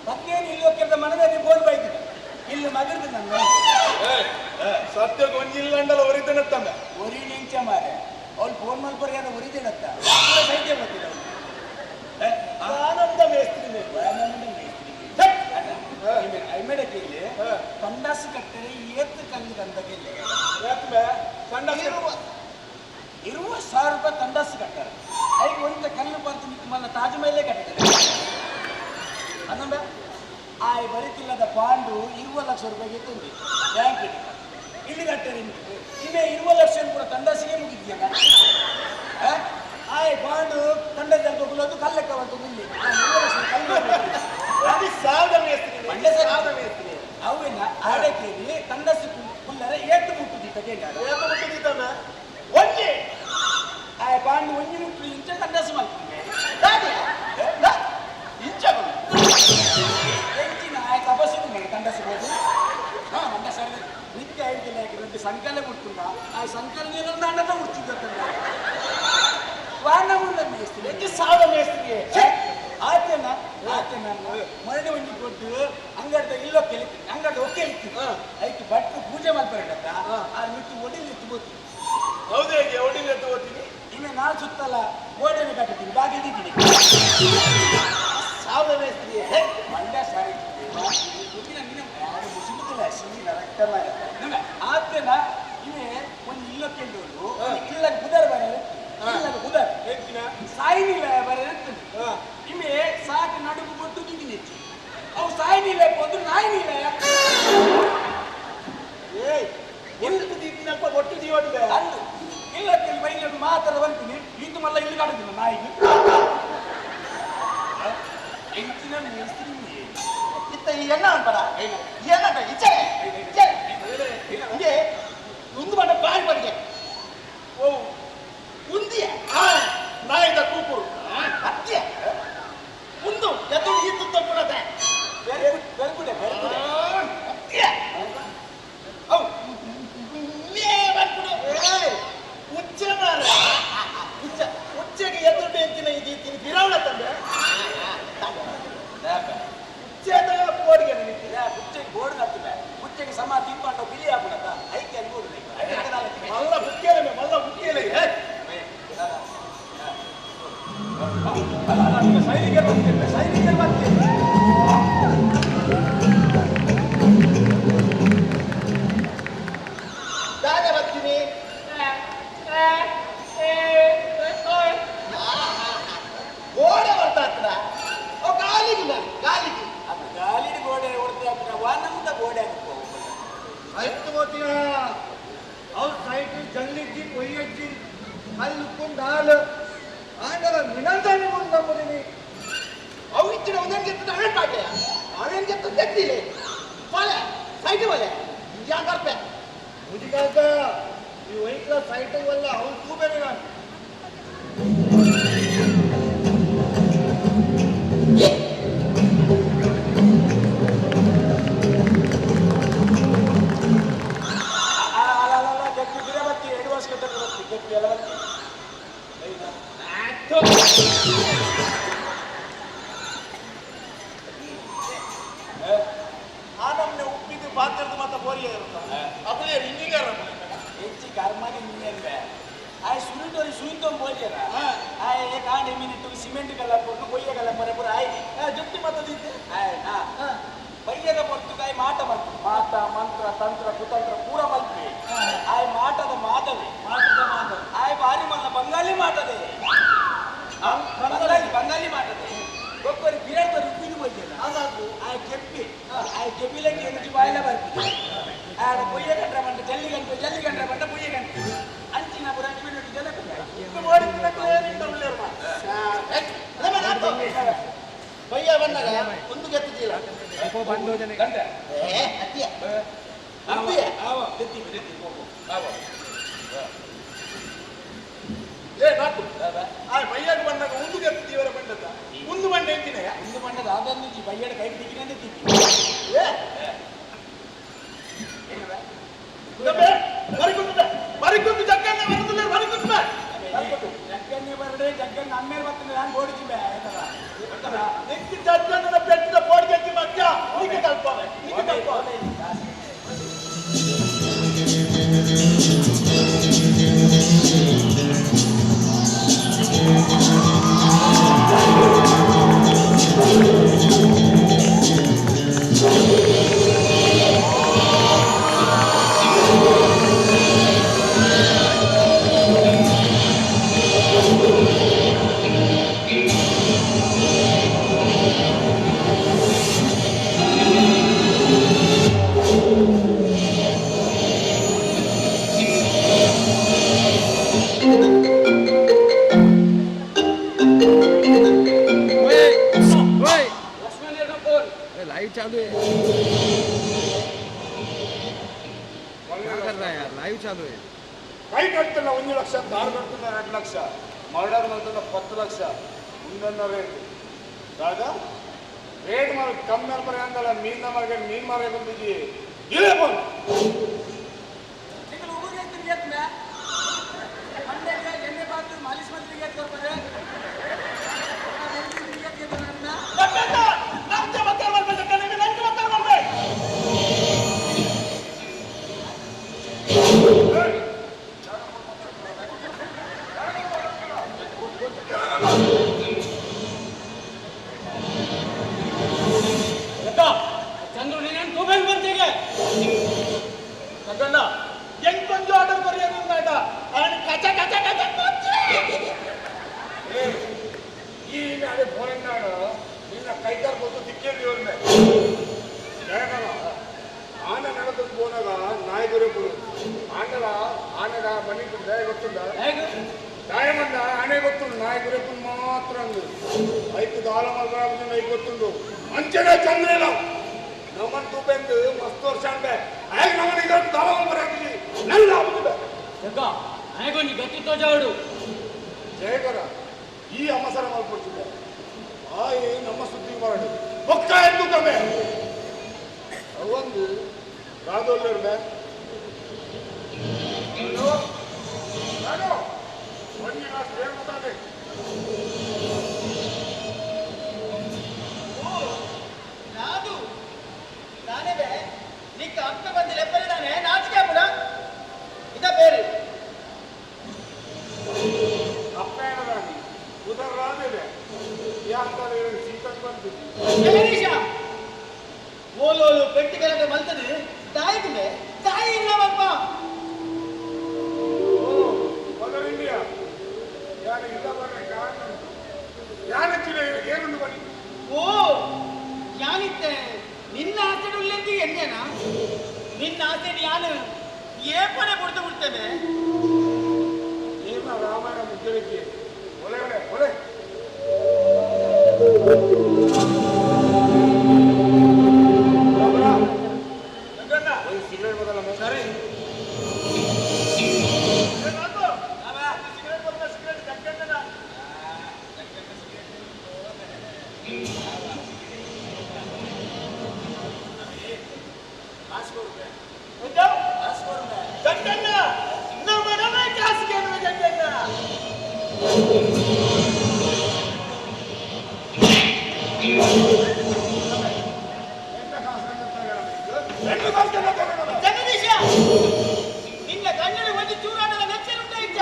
15 ಇಲ್ಲಿ ಹೋಗ್ತಿದ್ದ ಮನದಲ್ಲಿ ಬೋಲ್ ಬೈತಿದ್ದ ಇಲ್ಲಿ ಮಗರ್ದು ನನ್ನ ಸತ್ಯ ಗೊಂಜಿಲ್ಲಂಡಲ ಒರಿದನತ್ತಂದ ಒರಿ ನಿಂಚ ಮಾರೆ ಅವ್ಳು ಫೋನ್ ಮಲ್ಪರ್ಯಾದ ಒರಿದೇನತ್ತ ಸೈತೆ ಗೊತ್ತಿಲ್ಲ ಆನಂದ ಮೇಸ್ತ್ರಿ ಐಮೇಡಕ್ಕೆ ಇಲ್ಲಿ ಪಂಡಾಸು ಕಟ್ಟರೆ ಏತ್ತು ಕಲ್ಲಿಗೆ ಅಂತ ಕೇಳಿ ಇರುವ 1000 ರೂಪಾಯಿ ತಂಡಾಸು ಕಟ್ಟಾರೆ ಐದು ಒಂದು ಕಲ್ಲು ಬಂತು ನಿಮ್ಮನ್ನ ತಾಜ್ ಮಹಲೇ ಕಟ್ಟಿದ್ದಾರೆ ಅನ್ನಂಬ ಆಯ್ ಬರೀತಿಲ್ಲದ ಪಾಂಡು 20 ಲಕ್ಷ ರೂಪಾಯಿಗೆ ತಂದಿ ಬ್ಯಾಂಕ್ ಇಲ್ಲಿ ಕಟ್ಟರೆ ಇವೆ 20 ಲಕ್ಷ ಕೂಡ ತಂಡಾಸಿಗೆ ಮುಗಿದ್ಯಲ್ಲ ಆಯ್ ಪಾಂಡು ತಂಡದಲ್ಲಿ ಹೋಗಲು ಕಲ್ಲಕ್ಕ ಬಂತು ಇಲ್ಲಿ 20 ಲಕ್ಷ ಅವೇನ ಆಡಕೇರಿ ತಂಡಸಿ ಕುಲ್ಲರ ಏತು ಮುಟ್ಟುದಿತ್ತ ಕೇಳ ಒಂಜಿ ಆಯ್ ಪಾಂಡು ಒಂಜಿ ಮುಟ್ಟು ಇಂಚ ತಂಡಸಿ ಮಾಡ್ತೀನಿ ಇಂಚ ಎಂಚಿನ ಆಯ್ ತಪಸ್ಸು ತಂಡಸಿ ಹೋದು ಮಂಡ ಸರ್ ನಿತ್ಯ ಐದಿಲ್ಲ ಯಾಕೆ ಸಂಕಲ ಮುಟ್ಟುಂಡ ಆ ಸಂಕಲ ನೀರು ದಂಡದ ಮುಟ್ಟಿದ್ದ ವಾಣ ಮುಂದ ಮೇಸ್ತೀನಿ ಹೆಚ್ಚು ಸಾವಿರ ಮೇಸ್ತ್ರಿಗೆ ಆತನ ಮರಳಿ ಒಂಜಿ ಕೊಟ್ಟು ಅಂಗಡ್ದ ಇಲ್ಲೋ ಕೆಲಿತೀನಿ ಅಂಗಡ್ದ ಒಕ್ಕೆ ಇರ್ತೀನಿ ಅದಕ್ಕೆ ಭಟ್ರು ಪೂಜೆ ಮಾಡ್ಬಾರ್ದತ್ತ ಆ ನಿಟ್ಟು ಒಡಿಲಿತ್ತು ಗೊತ್ತೀನಿ ಹೌದೇ ಒಡಿಲಿತ್ತು ಗೊತ್ತೀನಿ ಇನ್ನು ನಾನು ಸುತ್ತಲ್ಲ ಗೋಡೆನ ಕಟ್ಟಿದ್ದೀನಿ ಬಾಗಿಲಿದ್ದೀನಿ ಯಾವ ಮೇಸ್ತ್ರಿ ಮಂಡ್ಯ ಸಾರಿ ಆತನ ಇವೇ ಒಂದು ಇಲ್ಲಕ್ಕೆಂದು ಇಲ್ಲಕ್ಕೆ ಬುಧರ್ ಬರ ಇಲ್ಲಕ್ಕೆ ಬುಧರ್ ಸಾಯಿನಿಲ್ಲ ಬರ ಇವೇ ಸಾಕು ನಡುಗು ಕೊಟ್ಟು ದಿದ್ದೀನಿ ಅವು ಸಾಯಿನಿಲ್ಲ ಒಂದು ನಾಯಿನಿಲ್ಲ ಏಯ್ ಒಂದು ದಿನಪ್ಪ ಒಟ್ಟು ಜೀವನ ಅಲ್ಲ ಇಲ್ಲಕ್ಕೆ ಬೈಲಿ ಮಾತ್ರ ಬಂತೀನಿ ಇದು ಮಲ್ಲ ಇಲ್ಲಿ ಕಾಡುದಿಲ್ಲ ನಾಯಿಗೆ ಎಂಚಿನ ಮೇಸ್ತ್ರಿ ಇತ್ತ ಈ ಎಣ್ಣ ಅಂತಾರ ಏನಂತ ಇಚ್ಛೆ ಹಿಂಗೆ ಒಂದು ಬಣ್ಣ ಬಾಯಿ ಬಂದೆ ಓ ಉಂದಿಯ ನಾಯಿದ ಕೂಪುರು ಹತ್ಯೆ ಒಂದು ಎದುರು ಇತ್ತು ತಪ್ಪುಡದೆ ಬೆರ್ಗುಡೆ ಬೆರ್ಗುಡೆ ಹತ್ಯೆ ಅವು ಉಚ್ಚ ಮಾರ ಉಚ್ಚಗೆ ಎದುರು ಎಂತಿನ ಇದೀತೀನಿ ಬಿರಾವಣ ತಂದೆ ಉಚ್ಚೆದ ಬೋರ್ಡ್ಗೆ ಉಚ್ಚೆಗೆ ಬೋರ್ಡ್ ಹತ್ತಿವೆ ಉಚ್ಚೆಗೆ ಸಮ ತಿಂಪಾಂಡ ಬಿಲಿ ಆಗ್ಬಿಡತ್ತ ಐಕೆ ಅನ್ಬೋದು ಮಲ್ಲ ಮುಖ್ಯಲೆ ಮಲ್ಲ ಮುಖ್ಯಲೆ ಸೈನಿಕ ಬರ್ತೀನಿ ಸೈನಿಕ ಬರ್ತೀನಿ ದಾದ ಬರ್ತೀನಿ ಗೋಡೆ ಬರ್ತಾ ಹತ್ರ ಗಾಲಿಗಿಲ್ಲ ಗಾಲಿಗೆ ಅದು ಗಾಲಿಗೆ ಗೋಡೆ ಹೊಡ್ತಾ ಹತ್ರ ನಮ್ದ ಗೋಡೆ ಆಗಬೇಕು ಆಯ್ತು ಗೊತ್ತಿನ ಅವ್ರ ಸೈಟ್ ಜಲ್ಲಿಜ್ಜಿ ಕೊಯ್ಯಜ್ಜಿ ಅಲ್ಲಿ ಉಕ್ಕೊಂಡು ಹಾಲು ಆಂಡವ ಮಿನಂತಾನೆ ಮುಂದೆ ನಂಬುದೀನಿ ಅವು ಇಚ್ಚಿನ ಒಂದೊಂದು ಗೆತ್ತದ ಅಳಪಾಟೆಯ ಅವೇನು ಗೆತ್ತದ ತೆಗ್ದಿಲ್ಲ ಒಲೆ ಸೈಟ್ ಒಲೆ ಯಾಕರ್ಪೆ ಮುಜಿಗಾಗ ಈ ವೈಕ್ಲ ಸೈಟ್ ವಲ್ಲ ಅವ್ನು ತೂಬೇನೆ ನಾನು ನಮ್ನೆ ಉಪ್ಪಿದ್ದು ಪಾತ್ರದ ಮತ್ತ ಬೋರಿಯ ಇರುತ್ತ ಅದೇ ಇಂಜಿನಿಯರ್ ಹೆಚ್ಚಿ ಕರ್ಮಾಗಿ ಇಂಜಿನಿಯರ್ ಆಯ್ ಸುರಿಟೋರಿ ಸುಯಿತೋಮ್ ಬೋಲ್ಯರ ಆಯ್ ಕಾಂಡೆ ಮಿನಿಟ್ ಸಿಮೆಂಟ್ ಗಲ್ಲ ಕೊಟ್ಟು ಕೊಯ್ಯ ಗಲ್ಲ ಬರಬರ ಆಯ್ ಜುಟ್ಟಿ ಮತ್ತದಿದ್ದೆ ಬಯ್ಯದ ಪೊತ್ತು ಕಾಯಿ ಮಾಟ ಮಲ್ತು ಮಾಟ ಮಂತ್ರ ತಂತ್ರ ಕುತಂತ್ರ ಪೂರ ಮಲ್ಪಿ ಆಯ್ ಮಾಟದ ಮಾತವೇ ಮಾಟದ ಮಾತವೇ ಆಯ್ ಬಾರಿ ಮಲ್ಲ ಬಂಗಾಲಿ ಮಾಟದೆ ಬಂಗಾಲಿ ಮಾಟದೆ ಒಬ್ಬರು ಗಿರಡ್ಬರು ಉಪ್ಪಿದು ಬೈಯಲ್ಲ ಅದಾದ್ರು ಆಯ್ ಕೆಪ್ಪಿ ಆಯ್ ಕೆಪ್ಪಿಲಕ್ಕೆ ಎನರ್ಜಿ ಬಾಯಿಲ ಬರ್ತೀವಿ ಆಡ ಕೊಯ್ಯ ಗಂಟ್ರೆ ಬಂಟ ಜಲ್ಲಿ ಗಂಟ್ರೆ ಬಂಟ ಕೊಯ್ಯ ಗಂಟ್ರೆ ಅಂಚಿನ ಪುರ ಮಿನಿಟ್ ಜನ ಬಯ್ಯ ಬಂದಾಗ ಒಂದು ಗೆತ್ತಿದ್ದಿಲ್ಲ ಬಯ್ಯಾಗ ಬಂದಾಗ ಒಂದು ಗೆತ್ತಿದ್ದೀವರ ಬಂಡದ ಒಂದು ಬಂಡ ಎಂತಿನ ಒಂದು ಬಂಡದ ಅದನ್ನು ಬಯ್ಯಡ ಕೈ ಬಿಟ್ಟಿಗೆ ತಿಂತೀನಿ ಮರಿಕೊಂಡು ಜಗ್ಗನ್ನ ಬರುದಿಲ್ಲ ಮರಿಕೊಂಡು ಜಗ್ಗನ್ನೇ ಬರಡೆ ಜಗ್ಗನ್ನ ಅಮ್ಮೇಲೆ ಬರ್ತದೆ ನಾನು ಓಡಿಸಿಬೆ ನೆಕ್ಕಿ ಜಗ್ಗನ್ನ ಬೆಟ್ಟದ ಬೋಡಿಗೆ ಮಧ್ಯ ನಿಕ್ಕೆ ತಲ್ಪವೆ ನಿಕ್ಕೆ ತಲ್ಪವೆ लाइव चालू है क्या कर रहा है यार लाइव चालू है काही ಕಟ್ತಲ್ಲ 1 ಲಕ್ಷ ಕಾರ್ ಕಟ್ತಲ್ಲ 2 ಲಕ್ಷ ಮರ್ಡರ್ ಮಾಡ್ತಲ್ಲ 10 ಲಕ್ಷ ಮುಂದನ್ನ ರೇಟ್ ಕಾಗ ರೇಟ್ ಮಾರ್ ಕಮ್ಮಿ ಮಾಡ್ತಾರೆ ಅಂತಲ್ಲ ಮೀನ್ ಮಾರ್ಕೆಟ್ ಮೀನ್ ಮಾರ್ಕೆಟ್ ಬಂದಿದ್ದೀವಿ ಇಲ್ಲೇ ಬಂದು ನಿಮಗೆ ಊರಿಗೆ ತಿರುಗಿಯತ್ನ ಮಂಡ್ಯಕ್ಕೆ ಎಣ್ಣೆ ಬಾತು ಮಾಲಿಶ್ ಮಂತ್ರಿಗೆ ಕೊಡ್ತಾರೆ ಪೂಜೆ ತಗೊಂಡ ಎಂಕೊಂದು ಆರ್ಡರ್ ಬರೆಯೋದು ಬೇಡ ಅವನು ಕಚ ಕಚ ಕಚ ಈ ನಾಳೆ ಫೋನ್ ನಾಡು ನಿನ್ನ ಕೈಗಾರ್ ಗೊತ್ತು ದಿಕ್ಕೇಳಿ ಅವ್ರನ್ನೇ ಆನೆ ನಡೆದು పోనಗ నాయకుడు ఆనల ఆనగా మనీ ಗೊತ್ತುಂదా ದಾಯಮಂದ ಆನೆ ಗೊತ್ತುಂಡು ನಾಯకుడు ಮಾತ್ರ ಐದು ದಾಳ ಮಲ್ಬರಾಬು ನೈ ಗೊತ್ತುಂಡು ಅಂಚನೆ ಚಂದ್ರೇನ ನಮ್ಮನ್ ತೂಪೆಂದು ಮಸ್ತ್ ವರ್ಷ ಅಂಬೆ ಆಗ ನಮ್ಮನ ಇದೊಂದು ದಾಳ ಮಲ್ಬರಾಬು ನನ್ನ ಆಗುದಿಲ್ಲ ಯಾಕ ಆಯಗೊಂದು ಗತ್ತಿತ್ತೋ ಜಾವಡು ಜಯಕರ ಈ ಅಮಸರ ಮಾಡ್ಕೊಡ್ತಿದ್ದೆ ಆಯ್ ನಮ್ಮ ಸುದ್ದಿ ಮಾಡಿ ಒಕ್ಕ ಎಂದು ಕಮ್ಮೆ ಒಂದು ರಾಧೋಲ್ಲ రాదు దానివే నీకు అక్క మంది ఎప్పటిదానే నాచికేపుడా ఇద పేరు అప్పేనదాన్ని ఉదర్ రాదేలే యాంతరే సీతన్ బంది జగదీశ ఓలోలు పెట్టిగలట మల్తది దాయికుమే దాయి ఇల్లవప్ప ఓ మదర్ ఇండియా ಯಾರು ಇಲ್ಲ ಬರ್ರೆ ಕಾರಣ ಯಾನಚ್ಚಿನ ಏನುಂಡು ಬನ್ನಿ ಓ ಯಾನಿತ್ತೆ ನಿನ್ನ ಆಸೆಡುಲ್ಲೆಂದು ಎನ್ನೇನ ನಿನ್ನ ಆಸೆ ಯಾನು ಏಪನೆ ಕೊಡ್ತು ಬಿಡ್ತೇನೆ ಏನ ರಾಮಾಯಣ ಮುಗ್ಗಲಿಕ್ಕೆ ಒಲೆ ಒಲೆ ಒಲೆ ಸಿಗರೇಟ್ ಬದಲ ಸರಿ ಜಗದೀಶ ನಿನ್ನ ಗಂಡನ ಒಂದು ಚೂರಾಟದ ನೆಚ್ಚರುಂಟ ಇಚ್ಚ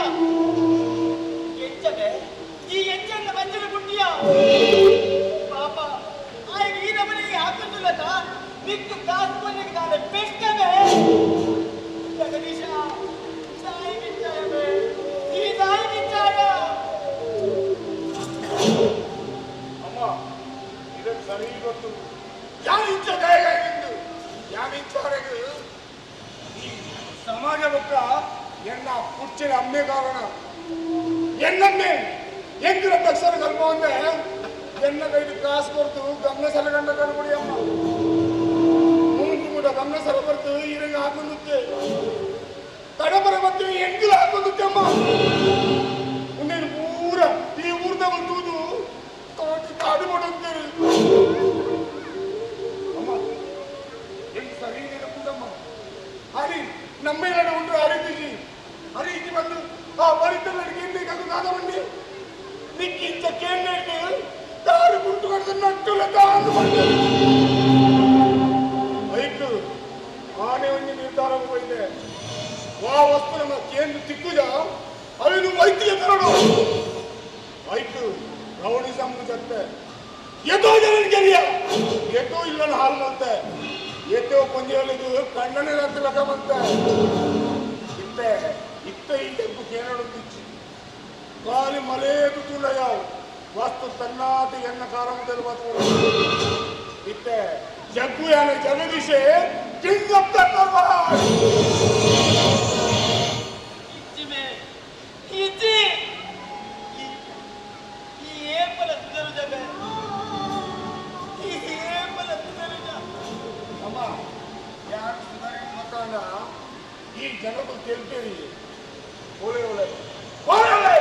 ಎಂಚದೆ ಈ ಎಂಚನ್ನ ಮಂಜನ ಗುಂಡಿಯ ಪಾಪ ಆಯ್ತು ಈ ನಮನಿಗೆ ಹಾಕುದಿಲ್ಲದ ನಿಕ್ಕು ಕಾಸು ಬಂದಿಗೆ ನಾನು ಬೆಷ್ಟವೇ ಜಗದೀಶ ಸಾಯಿ ಬಿಚ್ಚಾಯವೇ ಈ ಸಾಯಿ ಬಿಚ್ಚಾಯ ಅಮ್ಮ ಇದಕ್ಕೆ ಸರಿ ಗೊತ್ತು ಯಾರು ಇಂಚ ದಯಗಾಗಿದ್ದು ಯಾರು ಇಂಚವರೆಗೂ ಈ ಸಮಾಜ ಬೊಕ್ಕ ಎನ್ನ ಕುರ್ಚಿನ ಅಮ್ಮೆ ಕಾರಣ ಎನ್ನಮ್ಮೆ ಎಂದಿರ ತಕ್ಷಣ ಕಲ್ಪ ಅಂದ್ರೆ ಎನ್ನ ಕೈದು ಕಾಸು ಕೊಡ್ತು ಗಮನ ಸಲಗಂಡ ಕಣ್ಬಿಡಿ ಅಮ್ಮ ಮೂಗು ಕೂಡ ಗಮನ ಸಲ ಬರ್ತು ಇರಂಗ ಹಾಕೊಂಡುತ್ತೆ ತಡಬರ ಮತ್ತೆ ಎಂಗಿಲ ಹಾಕೊಂಡುತ್ತೆ ಅಮ್ಮ ಉನ್ನೇನು ಪೂರ ಈ ಊರ್ದಾಗ ತೂದು ತೋಟಿ ಕಾಡು ಮಾಡೋಂತೇಳಿ ಅಮ್ಮ ಹೆಂಗ್ ಸರಿ ಕೂಡಮ್ಮ ಹರಿ ನಮ್ಮೇಲೆ ಉಂಟು ಹರಿತೀವಿ ಹರಿತಿ ಬಂದು ಆ ಬರಿತ ನಡಿಗೆ ಬೇಕಾದ ನಾದವಂಡಿ ನಿಕ್ಕಿಂತ ಕೇಳಿಟ್ಟು ದಾರಿ ಗುಂಟು ಕಡ್ದು ನಟ್ಟುಲ ತಾಂದು ಬಂದು ಐಕು ಆನೆ ಒಂದು ನಿರ್ಧಾರ ಹೋಗಿದೆ ವಾ ವಸ್ತು ನಮ್ಮ ಕೇಂದ್ರ ತಿಕ್ಕುಜ ಅವನು ವೈದ್ಯ ತರಡು ಐಕು ರೌಡಿಸಮ್ ಜೊತೆ ಎದೋ ಜನರಿಗೆ ಎದೋ ಇಲ್ಲ ಹಾಲು ಮತ್ತೆ ಎತ್ತೋ ಪಂಜೆಯಲ್ಲಿದು ಕಣ್ಣನೆ ರತ್ತಲಕ ಮತ್ತೆ ಇತ್ತೆ ಇತ್ತೆ ಇಂಟೆಂಪು ಕೇಳೋದಿಚ್ಚಿ ಕಾಲಿ ಮಲೇದು ತುಳಯಾವ್ ವಾಸ್ತು ತನ್ನಾತಿ ಎನ್ನ ಕಾರಮದಲ್ಲಿ ಬತ್ತು ಇತ್ತೆ ಜಗ್ಗು ಯಾನ ಜಗದೀಶೆ ಕಿಂಗ್ ಆಫ್ ದ ದರ್ಬಾರ್ ಇಚ್ಚಿಮೆ ಇಚ್ಚಿ ಈ ಏಪಲ ಸುಧರು ಜಗ ಈ ಏಪಲ ಸುಧರು ಜಗ ಅಮ್ಮ ಯಾರು ಸುಧಾರಣೆ ಮಕ್ಕಳನ್ನ ಈ ಜನರು ಕೇಳ್ತೇವೆ ಒಳ್ಳೆ ಒಳ್ಳೆ ಒಳ್ಳೆ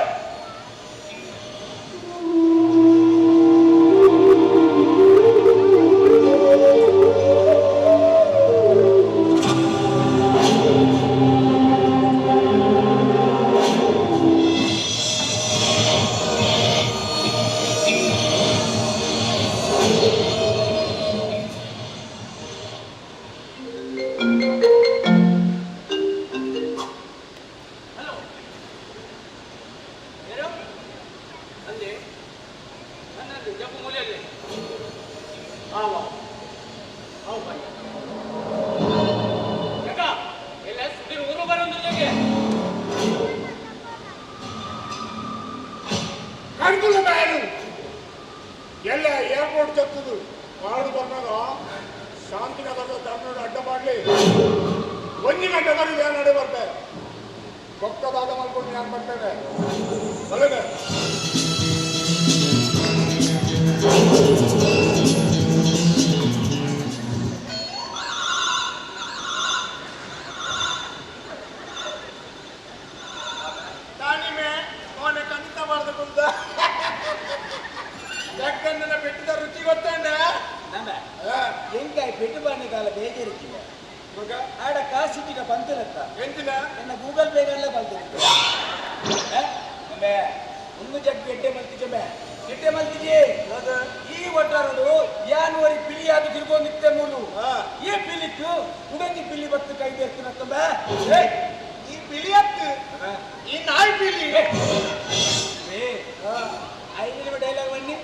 आवा आओ भाई ಬರ್ತದೆ ಕಾಡು ಬಂದಾಗ ಶಾಂತಿನಗರದ ಧರ್ಮದ ಅಡ್ಡ ಮಾಡಲಿ 1 ಗಂಟೆ ಬರೀ ನಡೆ ಬರ್ತೇವೆ ಭಕ್ತದಾದ ಮಾಡ್ಕೊಂಡು ನಾನು ಬರ್ತೇನೆ ಒಳಗೆ ತಾನಿಮೆ ಅವನ ಕನಿತ ಮಾಡ್ದಕ್ಕಂತ ಯಾಕಂದ್ರೆ ಬೆಟ್ಟದ ರುಚಿ ಗೊತ್ತಂಡ ಎಂಕಾಯಿ ಪೆಟ್ಟು ಬಾಣಿಗಾಲ ಬೇಜಾರಿಕ್ಕಿಲ್ಲ ಆಡ ಕಾಸಿಟ್ಟಿನ ಬಂತಿರತ್ತ ಎಂತಿನ ನನ್ನ ಗೂಗಲ್ ಪೇಗಲ್ಲೇ ಬಂತಿರುತ್ತೆ ಒಂದು ಜಗ್ ಗೆಡ್ಡೆ ಮಲ್ತಿಜೆ ಗೆಡ್ಡೆ ಮಲ್ತಿಜೆ ಈ ಒಟ್ಟಾರದು ಯಾನುವರಿ ಪಿಲಿಯಾಗಿ ತಿರ್ಗೊಂಡಿತ್ತೆ ಮೂಲು ಈ ಪಿಲಿತ್ತು ಉಡಂಗಿ ಪಿಲಿ ಬತ್ತು ಕೈ ಬೇರ್ತಿನತ್ತಂಬ ಈ ಪಿಲಿ ಹತ್ತು ಈ ನಾಯಿ ಪಿಲಿ ಐದಿನ ಡೈಲಾಗ್ ಬನ್ನಿ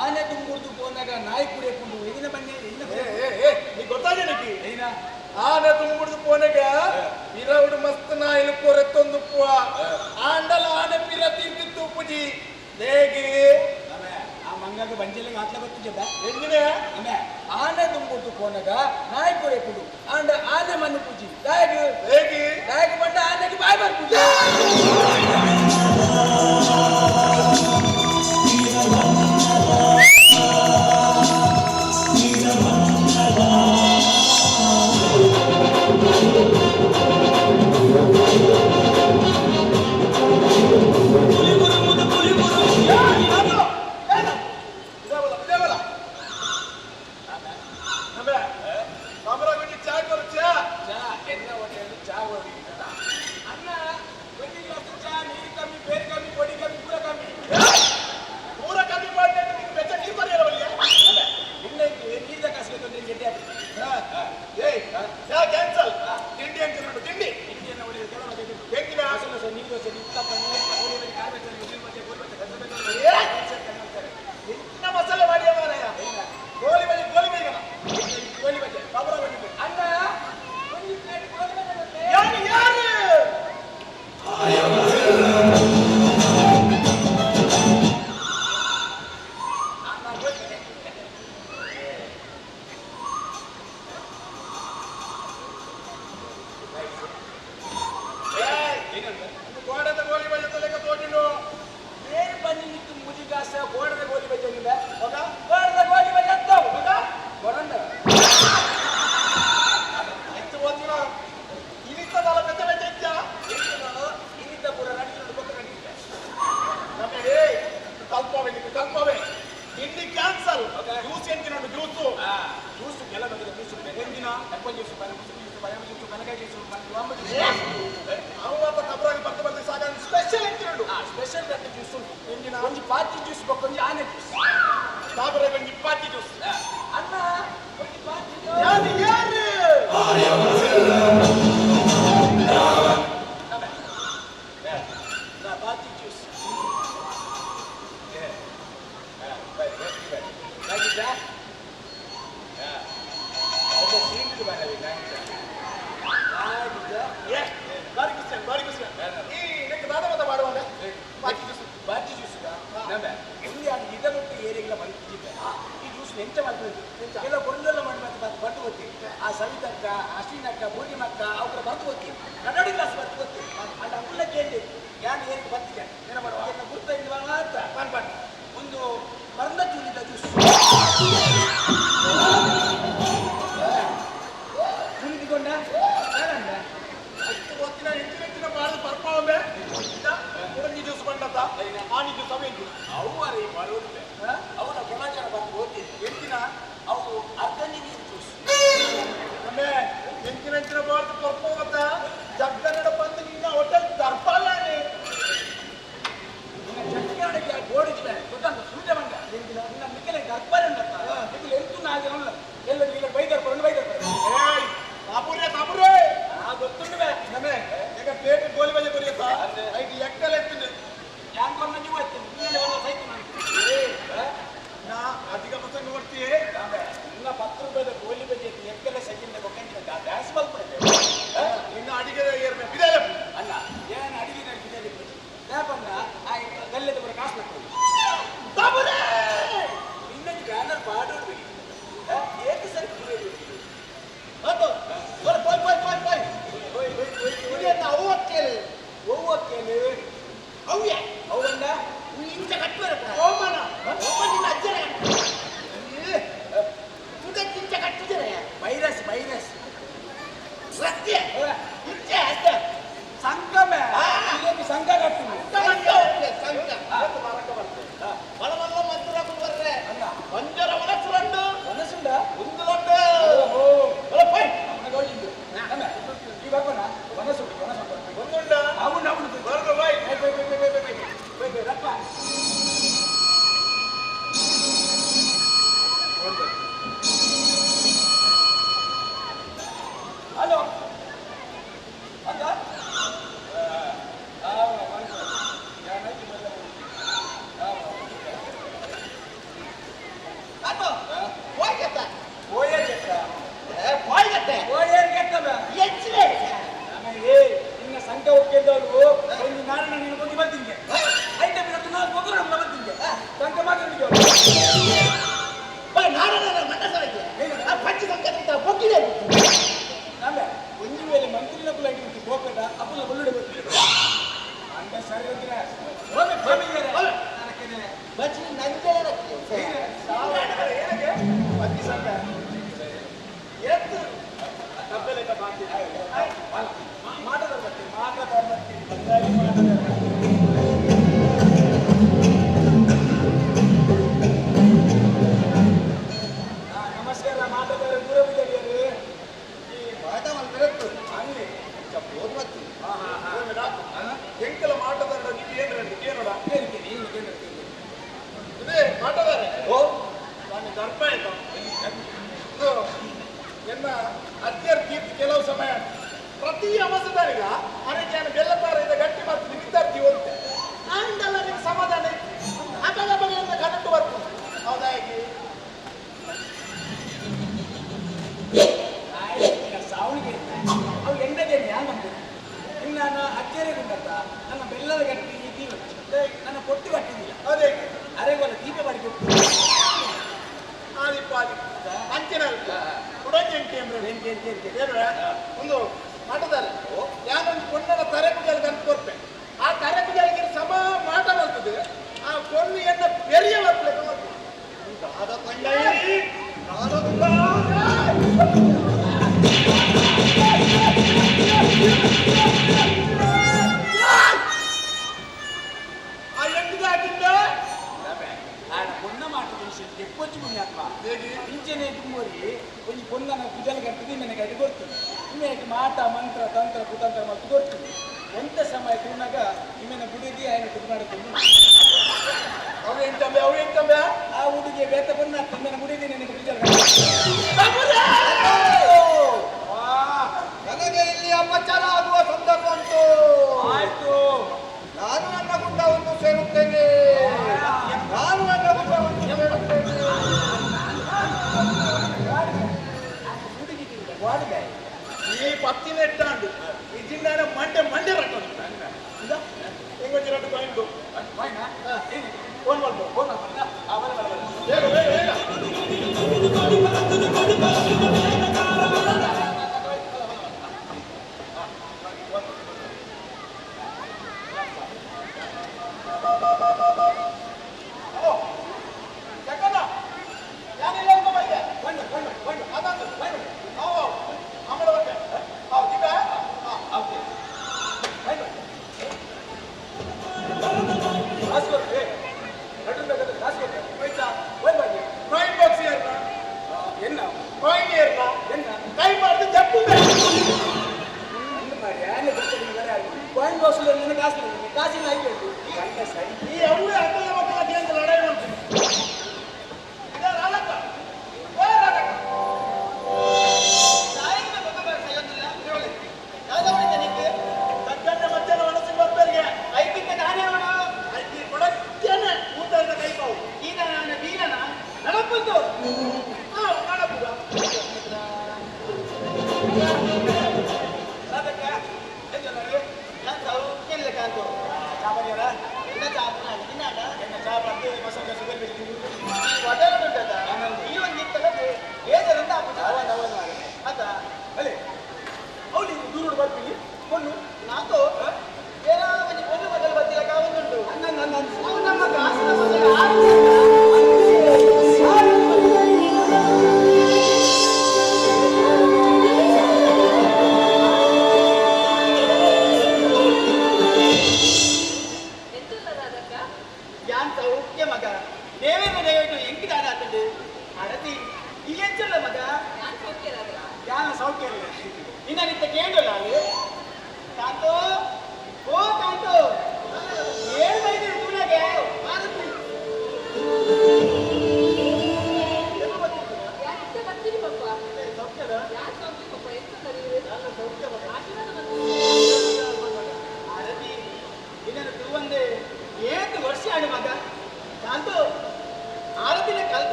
ಆನೆ ತುಂಬಿಡ್ದು ಹೋದಾಗ ನಾಯಿ ಕುಡಿಯಕೊಂಡು ಎದಿನ ಬನ್ನಿ ನೀ ಗೊತ್ತಾಗೇನಕ್ಕೆ ಆನೆ ತುಂಬಿಡ್ದು ಪೋನೆಗ ಇರವುಡು ಮಸ್ತ್ ನಾಯಿಲು ಕೊರೆತ್ತೊಂದು ಪುವ ಆಂಡಲ ಆನೆ ಪಿರ ತೀರ್ತಿತ್ತು ಉಪ್ಪುಜಿ ಹೇಗೆ ಆ ಮಂಗಾಗ ಬಂಜಲಿಗೆ ಹಾಕ್ಲ ಗೊತ್ತಿದ್ದ ಎಂದಿನ ಆನೆ ತುಂಬಿಡ್ದು ಹೋದಾಗ ನಾಯಿ ಕುಡಿಯಕೊಂಡು ಆಂಡ ಆನೆ ಮಣ್ಣು ಪೂಜಿ ಹೇಗೆ ಹೇಗೆ ಬಂಡ ಆನೆಗೆ ಬಾಯ್ ಬಾರ್ ಪೂಜಿ ಮಸಾಲೆ ಮಾಡಿ ಗೋಲಿ ಬಜೆ ಅಣ್ಣ ಗೋಡದ ಗೋಲಿ ಬಜೆ ತಲೆಗೆ ತೋಟಿನು ಬೇರೆ ಬನ್ನಿ ನಿಂತು ಮುಜಿಗಾಸ ಗೋಡದ ಗೋಲಿ ಬಜೆ ಗೋಡದ ಗೋಲಿ ಬಜೆ ಅಂತಾವು ಗೋಡಂದ ಹೆಚ್ಚು ಓದಿನ ಇನಿತದಲ್ಲ ಬೆಚ್ಚ ಬೆಚ್ಚ ಇಚ್ಚ ಇನಿತ ಪೂರ ನಡಿಕೊಂಡು ಗೊತ್ತ ನಡೀತೆ ನಮಗೆ ಕಲ್ಪವೇ ತಿಂಡಿ ಕ್ಯಾನ್ಸಲ್ ಜ್ಯೂಸ್ ಎಂತಿನ ಜ್ಯೂಸು ಜ್ಯೂಸ್ ಎಲ್ಲ ಬಂದಿದೆ ಜ್ಯೂಸ್ ಎಂದಿನ ಎಪ್ಪನ್ ಜ್ಯೂಸ್ ಬಯಮ ಜ್ಯೂಸ್ ಬನಕಾಯಿ ಜ್ಯೂಸ್ ಅವತ್ತ ಕಬ್ರಾಗಿ ಬರ್ತ ಸಾಗ ಸ್ಪೆಷಲ್ ಎಂತಿನಡು ಸ್ಪೆಷಲ್ ಗಟ್ಟಿ ಜ್ಯೂಸ್ ಎಂದಿನ ಒಂದು ಪಾತಿ ಜ್ಯೂಸ್ ಬಕ್ಕೊಂದು ಆನೆ ಜ್ಯೂಸ್ ಸಾಬರ ಒಂದು ಇಪ್ಪಾತಿ ಜ್ಯೂಸ್ ಅಣ್ಣ ಒಂದು ಪಾತಿ ಯಾರು ಪಾತಿ ಜ್ಯೂಸ್ ಬಾರಿ ಈ ನೆಕ್ ದಾದ ಮತ ಮಾಡುವಾಗ ಬಾಜಿ ಜ್ಯೂಸ್ ಇಲ್ಲಿ ಅದು ಇದರೊಟ್ಟು ಏರಿಯಾಗೆಲ್ಲ ಬಂದಿದ್ದೆ ಈ ಜ್ಯೂಸ್ ಎಂತ ಮಾಡ್ತೀವಿ ಎಲ್ಲ ಬೊಂಡೆಲ್ಲ ಮಾಡಿ ಬರ್ದು ಗೊತ್ತಿ ಆ ಸವಿತಕ್ಕ ಅಶ್ವಿನಕ್ಕ ಪೂರ್ಣಿಮಕ್ಕ ಅವ್ರ ಬರ್ದು ಗೊತ್ತಿ ಕನ್ನಡಿ ಕ್ಲಾಸ್ ಬರ್ದು ಗೊತ್ತಿ ಅಂತ ಅಂಕುಲ ಕೇಳಿ ಯಾರು ಏನಿಗೆ ಬರ್ತಿದ್ದೆ ಏನ ಮಾಡುವ ಗುರ್ತ ಇಲ್ವಾ ಅಂತ ಬನ್ ಒಂದು ಮರಂದ ಚೂಲಿದ ಜ್ಯೂಸ್ ಚೂಲಿಕೊಂಡ ಯಾರಂದ ಅಷ್ಟು ಹೊತ್ತಿನ ಹೆಚ್ಚಿನ ಬಾಳದ ಪರ್ಪಾವೇ ಉರಂಗಿ ಜ್ಯೂಸ್ ಬಂಡತ್ತ ಆನಿ ಜ್ಯೂಸ್ ಅವೇಂತಿ ಅವರೇ ಬರೋದಿಲ್ಲ ಅವರ ಗುಣಾಚಾರ ಬಂದು ಓದ್ತಿದ್ದೆ ಎಂತಿನ ಅವು ಅರ್ಧನಿ ಜ್ಯೂಸ್ ಆಮೇಲೆ ಎಂತಿನ ಎಲ್ಲ ಮಾತಾಡ್ತಾರೆ ದೂರ ಬಿದ್ದಿದ್ದಾರೆ ಈ ಮಾತ ಮಲ್ತಿರತ್ತು ಅಲ್ಲಿ ಓದ್ ಬತ್ತಿ ಎಂಕಲ ಮಾಟದಾರ ಏನೋಡ ಇದೇ ಮಾಟದಾರೆ ಓ ನಾನು ದರ್ಪ ಆಯ್ತು ಇದು ಎನ್ನ ಅತ್ಯರ್ಥಿ ಕೆಲವು ಸಮಯ ಪ್ರತಿ ಅವಸರದಾಗ ಅದಕ್ಕೆ ನಾನು ಬೆಲ್ಲತಾರ ಇದೆ ಗಟ್ಟಿ ಮಾಡ್ತೀನಿ ವಿದ್ಯಾರ್ಥಿ ಹೋಗ್ತೆ ಆಂಡಲ್ಲ ನಿಮ್ಗೆ ಸಮಾಧಾನ ಅಗಲ ಬಗೆಯಿಂದ ಕರೆಂಟ್ ಬರ್ತದೆ ಹೌದಾಗಿ ಸಾವಳಿಗೆ ಅವು ಎಂಡದೇನೆ ಯಾಕೆ ಇನ್ನು ನಾನು ಅಚ್ಚೇರಿಗೆ ಉಂಟಂತ ನನ್ನ ಬೆಲ್ಲದ ಗಟ್ಟಿ ದೀಪ ನನ್ನ ಕೊಟ್ಟು ಕಟ್ಟಿದ್ದಿಲ್ಲ ಅದೇ ಅರೆಗೋಲ ದೀಪ ಮಾಡಿ ಕೊಟ್ಟು ಅಂಚಿನ ಕುಡಂಜಿ ಒಂದು ಮಾಟದಾರೆ ಯಾನೊಂದು ಕೊಂಡನ ತರೆಪುಜಾಲಿಗೆ ಅಂತ ಕೊಡ್ತೆ ಆ ತರೆಪುಜಾಲಿಗೆ ಸಮ ಮಾಟ ಬರ್ತದೆ ಆ ಕೊನ್ನಿಯನ್ನ ಬೆರಿಯ ಬರ್ತದೆ ಆ ಎಂಟುದಾಗಿಂದ పొన్న మాట తెలిసి ఎక్కువచ్చు పుణ్యాత్మ పింఛనే తుమ్మోరి కొంచెం పొన్న పూజలు కట్టుది మనకి అది కొడుతుంది ఈమెకి మాట మంత్ర తంత్ర కుతంత్ర మత్తు కొడుతుంది ఎంత సమయ ఉన్నాగా ఈమెన గుడిది ఆయన కుటుంబాడుతుంది ಅವೇಂತಂಬೆ ಆ ಹುಡುಗಿ ಬೇತ ಬಂದ ನನ್ನ ಗುಡಿದಿ ನಿನಗೆ పూజలు ನನಗೆ ಇಲ್ಲಿ ಅಪಚಾರ ಆಗುವ ಸಂದರ್ಭ ಉಂಟು ಆಯ್ತು ನಾನು ನನ್ನ ಗುಡ್ಡವನ್ನು ಸೇರುತ್ತೇನೆ ನಾನು ನನ್ನ ಗುಡ್ಡವನ್ನು ಸೇರುತ್ತೇನೆ ಈ ಪತ್ತಿನ ಎಟ್ಟಾಂಡು ಇದಿಂದ ಮಂಡೆ ಮಂಡೆ ರಟ್ಟ ಹೆಂಗೊಂದು ರಟ್ಟು ಪಾಯಿಂಟು ಫೋನ್ ಮಾಡ್ಬೋದು ಫೋನ್ ಬೇಗ ಬೇಗ ಬೇಗ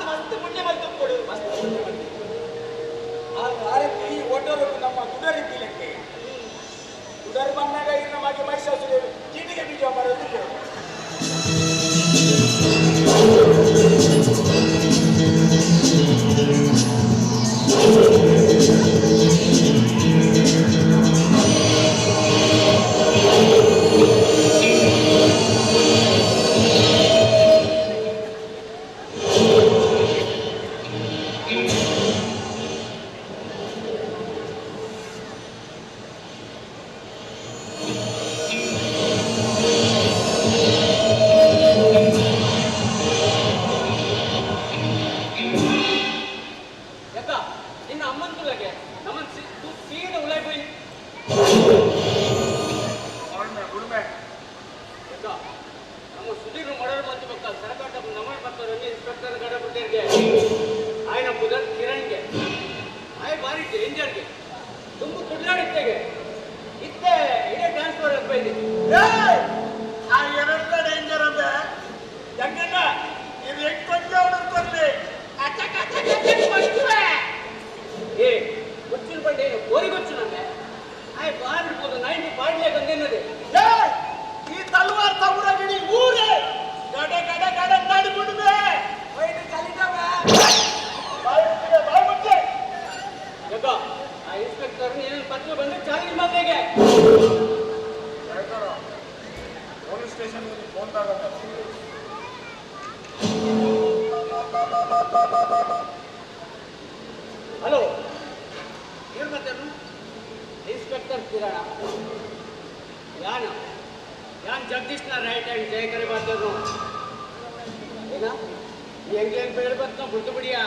ಮಸ್ತ್ ಪುಣ್ಯ ಮಲ್ತು ಕೊಡು ಮಸ್ತ್ ಉದರ್ ಇದ್ದಿಲ್ಲಕ್ಕೆ ಉದರ್ ಬಂದಾಗ ಇನ್ನು ಮಗೆ ಮೈಸಾಸುರ ಚೀಟಿಗೆ ಬೀಜ ಬರೋದಿಲ್ಲ. ಹಲೋ ಏನು ಮಾತಾಡು ಇನ್ಸ್ಪೆಕ್ಟರ್ ಕಿರಣ ಯಾನ್ ಜಗದೀಶ್ನ ರೈಟ್ ಹ್ಯಾಂಡ್ ಜಯಕರಿ ಮಾತಾಡು ಏನ ಹೆಂಗೆ ಅಂತ ಹೇಳ್ಬೇಕು ನಾವು ಬಿಟ್ಟು ಬಿಡಿಯಾ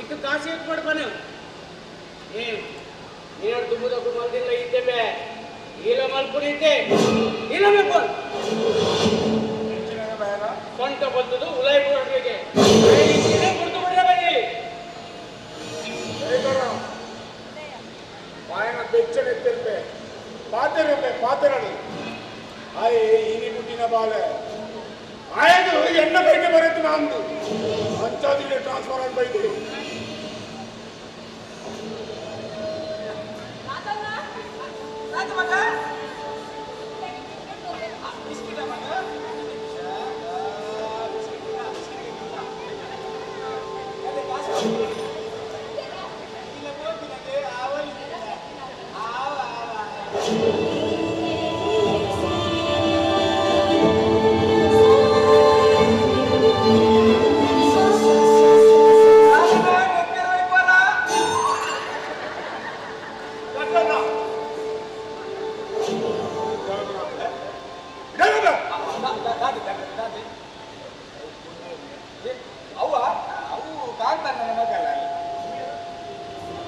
ಇಟ್ಟು ಕಾಸು ಎತ್ತು ಮಾಡ್ಬಾನು ನೀರು ತುಂಬುದಕ್ಕೂ ಮಲ್ದಿಲ್ಲ ಇದ್ದೇವೆ ಇಲ್ಲ ಮಲ್ಪುರಿದ್ದೆ ಇಲ್ಲ ಬೇಕು ಸ್ವಂತ ಬಂದದು ಉಲಾಯಿ ಬೋರ್ಡ್ಗೆ ಬಿಡ್ತು ಬಿಡ್ರ ಬನ್ನಿ ఆయన బెచ్చడెత్తే పాతెరమే పాతెరడు ఆయే ఈని పుట్టిన బాలే ఆయదు ఎన్న బయట బరెత్తు నాందు అంచాదిలే ట్రాన్స్ఫర్ అని బయట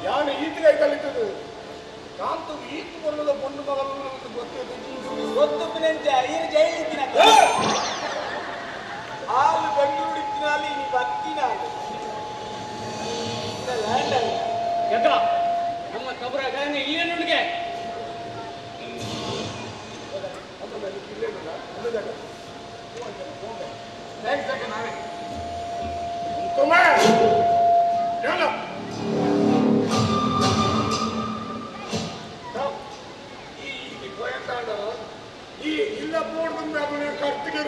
ಯಾನು ಈತಿಗೆ ಕಲಿತದು ಕಾಂತು ಈತು ಬರೋದ ಪೊಂಡು ಮಗಲು ಗೊತ್ತಿನ ಜೈಲಿನ ಹಾಲು ಬೆಂಗಳೂರು ಇತ್ತಿನಲ್ಲಿ ನೀ ಬತ್ತಿನ ಎಕ್ಕ ನಮ್ಮ ಕಬರ ಗಾಯನ ಇಲ್ಲೇ ನುಡಿಗೆ ಈ ಇಲ್ಲ ಬೋರ್ಡ್ ಕರ್ತಿಗೆ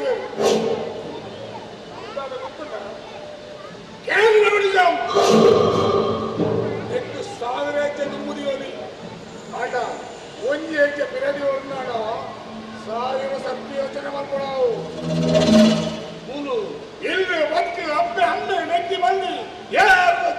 ಎಷ್ಟು ಸಾವಿರ ಹೆಜ್ಜೆ ತುಂಬುದಿಯೋಲಿ ಆಟ ಒಂಜಿ ಹೆಜ್ಜೆ ಪಿರದಿ ఉన్నాಡ ಸಾವಿರ ಸತ್ಯ ಯೋಚನೆ ಮಾಡ್ಕೊಳವು ಮೂಲು ಇಲ್ಲಿ ಬದುಕಿ ಅಪ್ಪೆ ಅಮ್ಮೆ ನೆಕ್ಕಿ ಬಂದು ಯಾರು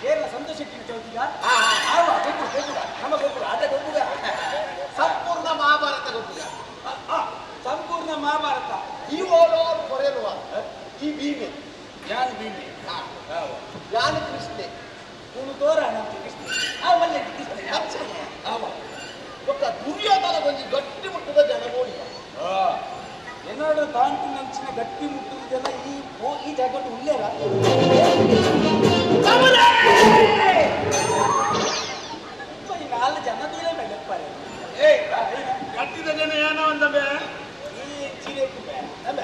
ಏನ ಸಂತೋಷ ಶೆಟ್ಟಿ ಚೌತಿಗ ನಮ್ಮ ಗೊಬ್ಬರ ಅದೇ ಗೊಬ್ಬರ ಸಂಪೂರ್ಣ ಮಹಾಭಾರತ ಗೊತ್ತಿಲ್ಲ ಸಂಪೂರ್ಣ ಮಹಾಭಾರತ ಈ ಓಲೋರು ಕೊರೆಯಲ್ವ ಈ ಭೀಮೆ ಯಾರು ಭೀಮೆ ಯಾನು ಕೃಷ್ಣೆ ಇವನು ತೋರ ನಮ್ಮ ಕೃಷ್ಣ ಮಲ್ಲೆ ಕೃಷ್ಣ ಒಕ್ಕ ದುರ್ಯೋಧನ ಕೊಂಚ ಗಟ್ಟಿ ಮುಟ್ಟದ ಜನ ಬೋಳಿಯ ಏನಾದ್ರು ತಾಂತಿ ನಂಚಿನ ಗಟ್ಟಿ ಮುಟ್ಟುವ ಜನ ಈ ಜಾಗಟ್ಟು ಉಳ್ಳೇರ ಈ 4 ಜನ ದೂರ ಬೆಳಪ್ಪಾರೆ ಕಟ್ಟಿದ ಜನ ಏನೋ ಅಂದಬೆ ಈ ಚಿರೇಕು ಅಲ್ಲ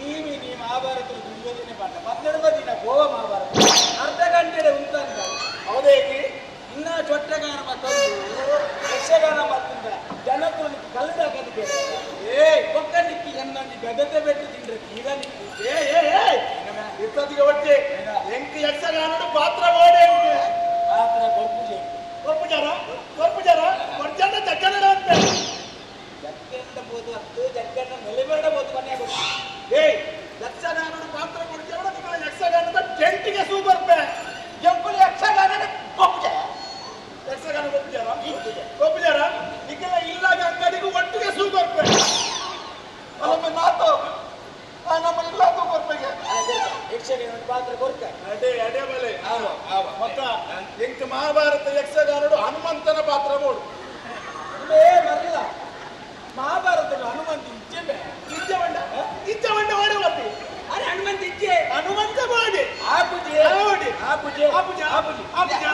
ಈ ನೀ ಮಹಾಭಾರತ ದುರ್ಯೋಧನೆ ಪಾಠ 12 ದಿನ ಗೋವ ಮಹಾಭಾರತ ಅರ್ಧ ಗಂಟೆ ಉಂಟಂತ ಹೌದೇಗಿ ಇನ್ನ ಚೊಟ್ಟಗಾನ ಮತ್ತೊಂದು ಯಕ್ಷಗಾನ ಮತ್ತೊಂದ ಜನಕರು ಕಲ್ಲದಾಗದಿಗೆ ಒಕ್ಕನಿಕ್ಕಿ ಎನ್ನೊಂದು ಬೆದತೆ ಬೆಟ್ಟು ತಿಂದ್ರೆ ಈಗ ಇರ್ತದಿಗೆ ಒಟ್ಟೆ ಎಂಕ್ ಯಕ್ಷಗಾನದ ಪಾತ್ರ ಮಾಡಿ ಪಾತ್ರ ಗೊರ್ಪುಜೆ ಗೊರ್ಪುಜಾರ ವರ್ಜನ ಜಗ್ಗನ ಅಂತ ಜಗ್ಗಂಡ ಬೋದು ಹತ್ತು ಜಗ್ಗಂಡ ನೆಲೆಬೇಡ ಬೋದು ಮನೆ ಯಕ್ಷಗಾನದ ಪಾತ್ರ ಕೊಡ್ತೇವೆ ನಿಮ್ಮ ಯಕ್ಷಗಾನದ ಟೆಂಟಿಗೆ ಸೂಪರ್ಪೆ ಜಂಪುಲಿ ಯಕ್ಷಗಾನದ ಗೊಪ್ಪುಜ ಯಕ್ಷಗಾನ ಗೊಬ್ಬುಜಾರ ಈಗೆಲ್ಲ ಇಲ್ಲಾಗ ಅಂಗಡಿಗೂ ಒಟ್ಟಿಗೆ ಸೂಪರ್ಪೆ ಅಲ್ಲೊಮ್ಮೆ ನಾತು ನಮ್ಮ ಇಲ್ಲಾಗ ಕೊರ್ಪೆಗೆ ಯಕ್ಷಗಾನ ಪಾತ್ರ ಕೊಡ್ತ ಅಡೆ ಬಲೆ ಮತ್ತ ಎಂಕ ಮಹಾಭಾರತ ಯಕ್ಷಗಾನಡು ಹನುಮಂತನ ಪಾತ್ರ ನೋಡು ಬರಲ್ಲ ಮಹಾಭಾರತಗಳು ಹನುಮಂತ ಇಜ್ಜೆ ಬಂಡ ಮಾಡಿ ಮತ್ತೆ ಅರೆ ಹನುಮಂತ ಇಜ್ಜೆ ಹನುಮಂತ ಮಾಡಿ ಆಪುಜೆ ಆಪುಜೆ ಆಪುಜೆ ಆಪುಜೆ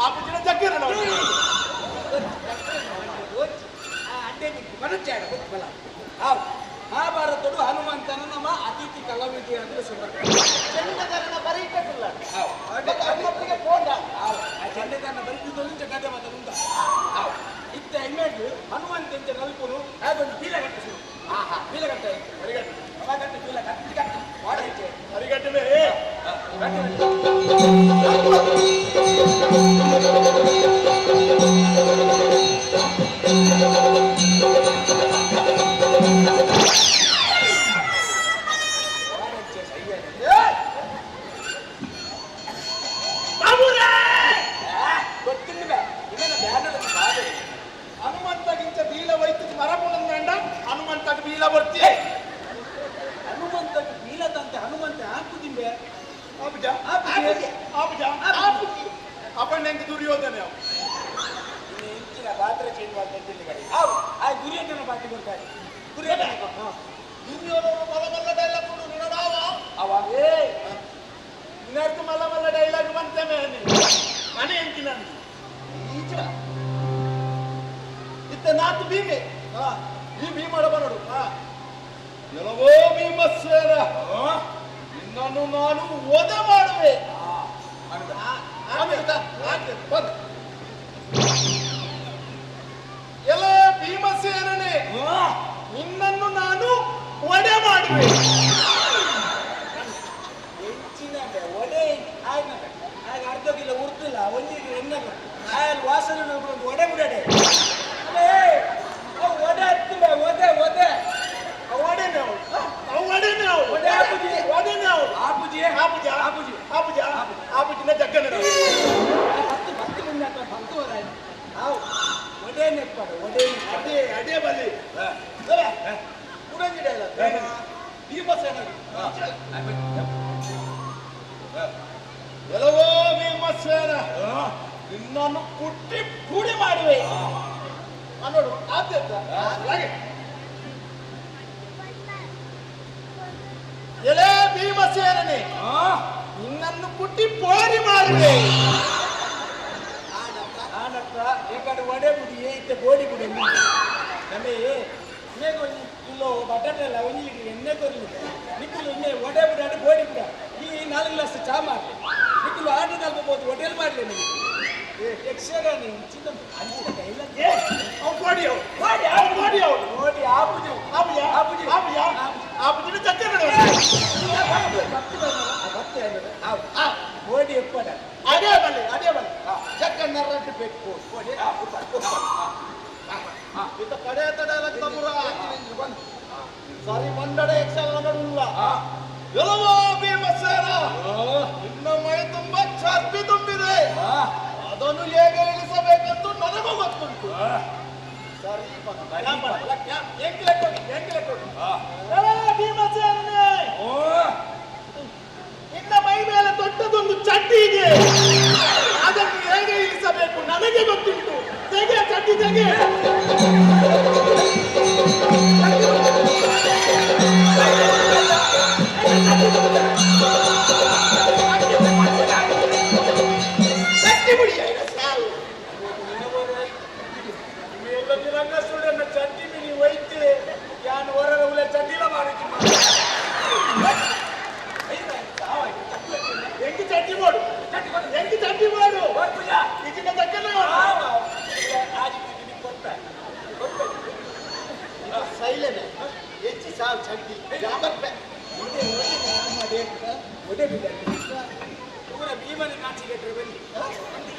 ಆಪುಜಿನ ಜಗ್ಗನ ನೋಡಿ ಅಡ್ಡೆ ಮನುಷ್ಯ ಬಲ ಮಹಾಭಾರತಡು ಹನುಮಂತನ ನಮ್ಮ ಅತಿಥಿ ಕಲಾವಿದೆ ಅಂದ್ರೆ ಚಂಡದರನ ಬರೀಕಲ್ಲ ಹನುಮಂತಿಗೆ ಫೋನ್ ಆ ಚಂಡದರನ ಬರೀತಿದ್ದೊಂದು ಜಗದ ಮತ ಮುಂದ ಇತ್ತ ಇಮೇಜ್ ಹನುಮಂತ ಅಂತ ನಲ್ಪುನು ಅದೊಂದು ಬೀಲಗಟ್ಟ ಶುರು ಬೀಲಗಟ್ಟ ಹರಿಗಟ್ಟ ಅವಾಗಟ್ಟ ಬೀಲಗಟ್ಟ ಮಾಡೈತೆ ಹರಿಗಟ್ಟವೇ ಹನುಮಂತಗಿಂತ ಬೀಲ ವೈದ್ಯ ಮರಪುಣಂದ ಹನುಮಂತಗೆ ಬೀಲ ಬರ್ತಿ ಹನುಮಂತಗೆ ಬೀಲದಂತೆ ಹನುಮಂತ ಹಾಕುದಿಂಬೆ ಆಪುಜ ಅಪ್ಪಣ್ಣ ಹೆಂಗೆ ದುರ್ಯೋಧನೆ ಇನ್ನು ಇಂಚಿನ ಪಾತ್ರ ಚೇಂಜ್ ಮಾಡ್ತಿದ್ದಲ್ಲಿ ಆ ದುರ್ಯೋಧನ ಪಾತ್ರ ಬರ್ತಾರೆ ದುರ್ಯೋಧನ ಮಲ್ಲ ಡೈಲಾಗ್ ಕೊಡು ನಿನ್ನದಾವ ಅವ ನಿನ್ನರ್ಥ ಮಲ್ಲ ಡೈಲಾಗ್ ಬಂತೇನೆ ಮನೆ ಎಂತಿನ ಈಚ ಇತ್ತ ನಾತು ಭೀಮೆ ಈ ಭೀಮಡ ಬರೋಡು ಎಲ್ಲವೋ ಭೀಮಸ್ವರ ನಿನ್ನನ್ನು ನಾನು ವಧ ಮಾಡುವೆ ಎಲ್ಲ ಭೀಮಸೇನನೇ ನಿನ್ನನ್ನು ನಾನು ಒಡೆ ಮಾಡುವೆ ಹೆಚ್ಚಿನ ಒಡೆ ಆಗ ಅರ್ಧ ಕಿಲೋ ಉರ್ದಿಲ್ಲ ಒಂದಿಗೆ ಎಣ್ಣೆ ಆಯಲ್ ವಾಸನೆ ಒಂದು ಒಡೆ ಬಿಡಡೆ ಒಡೆ ಹತ್ತಿಲ್ಲ ಒದೆ ಒದೆ ಆಪುಜಿನ ಜಗ್ಗನ ಒಡೆ ನೆಪ್ಪಾಡು ಒಡೆ ಅದೇ ಬಲ್ಲಿ ಉಡಂಗಿಡ ಭೀಮಸೇನ ಎಲ್ಲವೋ ಭೀಮಸೇನ ನಿನ್ನನ್ನು ಕುಟ್ಟಿ ಪುಡಿ ಮಾಡುವೆ ನೋಡು ಆದ್ಯಂತ ಎಲೆ ಭೀಮಸೇನನೇ ನಿನ್ನನ್ನು ಕುಟ್ಟಿ ಪೋಡಿ ಮಾಡುವೆ ಏಕಡೆ ಒಡೆ ಬುಡಿ ಇತ್ತೆ ಬೋಡಿ ಬುಡಿ ನಮ್ಮೆ ಇನ್ನೇನು ಕಿಲೋ ಬಟಾಟೆ ಎಲ್ಲ ಒಂದು ಎಣ್ಣೆ ಕೊರಲಿದೆ ನಿಕ್ಕಲು ಇನ್ನೇ ಒಡೆ ಬುಡ ಬೋಡಿ ಬುಡ ಈ 4 ಗ್ಲಾಸ್ ಚಾ ಮಾಡಲಿ ನಿಕ್ಕಲು ಆಟ ಕಲ್ಪಬಹುದು ಹೋಟೆಲ್ ಮಾಡಲಿ ನಿಮಗೆ ಯಕ್ಷಗಾನ ಚಿನ್ನ ಅಂಚಿನ ಕೈಲ ನೋಡಿ ಆಪುಜು ಆಪುಜಿನ ಜಗ್ಗನ ಬೋಡಿ ಎಪ್ಪಡ ಅದೇ ಬಲ್ಲಿ ಜಗ್ಗನ್ನ ರಟ್ಟು ಬೇಕು ಇತ್ತ ಕಡೆ ತಡೆಯಲ್ಲ ಸರಿ ಮಂಡಳ ಯಕ್ಷಗಾನಗಳಿಲ್ಲ ಎಲ್ಲವೋ ಭೀಮಸೇನ ನಿನ್ನ ಮೈ ತುಂಬ ಚರ್ಬಿ ತುಂಬಿದೆ ಅದನ್ನು ಹೇಗೆ ಇಳಿಸಬೇಕೆಂದು ನನಗೂ ಗೊತ್ತುಂಟು. ನಿನ್ನ ಮೈ ಮೇಲೆ ದೊಡ್ಡದೊಂದು ಚಡ್ಡಿ ಇದೆ, ಅದನ್ನು ಹೇಗೆ ಇಳಿಸಬೇಕು ನನಗೆ ಗೊತ್ತುಂಟು. ತೆಗೆ ಚಡ್ಡಿ ತೆಗೆ. ಚಡ್ಡಿ ಬಿಡಿ ಸಾವು ರಂಗಸೂಡನ್ನ ಚಡ್ಡಿ ಬಿಡಿ ಒಯ್ತೆ ಯಾನು ಹೊರಗ ಉಲೆ ಚಡ್ಡಿಲ ಮಾಡಿದ್ದೀನಿ. ಎಂಗಿ ಚಡ್ಡಿ ಮಾಡು, ಎಂಗಿ ಚಡ್ಡಿ ಮಾಡು ಇದನ್ನ ತಕ್ಕಲ್ಲ ಸೈಲೇನೆ ಹೆಚ್ಚಿ ಸಾವು ಚಡ್ಡಿ ಒಡೆ ಬಿಡ ಪೂರ ಭೀಮನ ನಾಚಿಗೆಟ್ಟರೆ ಬನ್ನಿ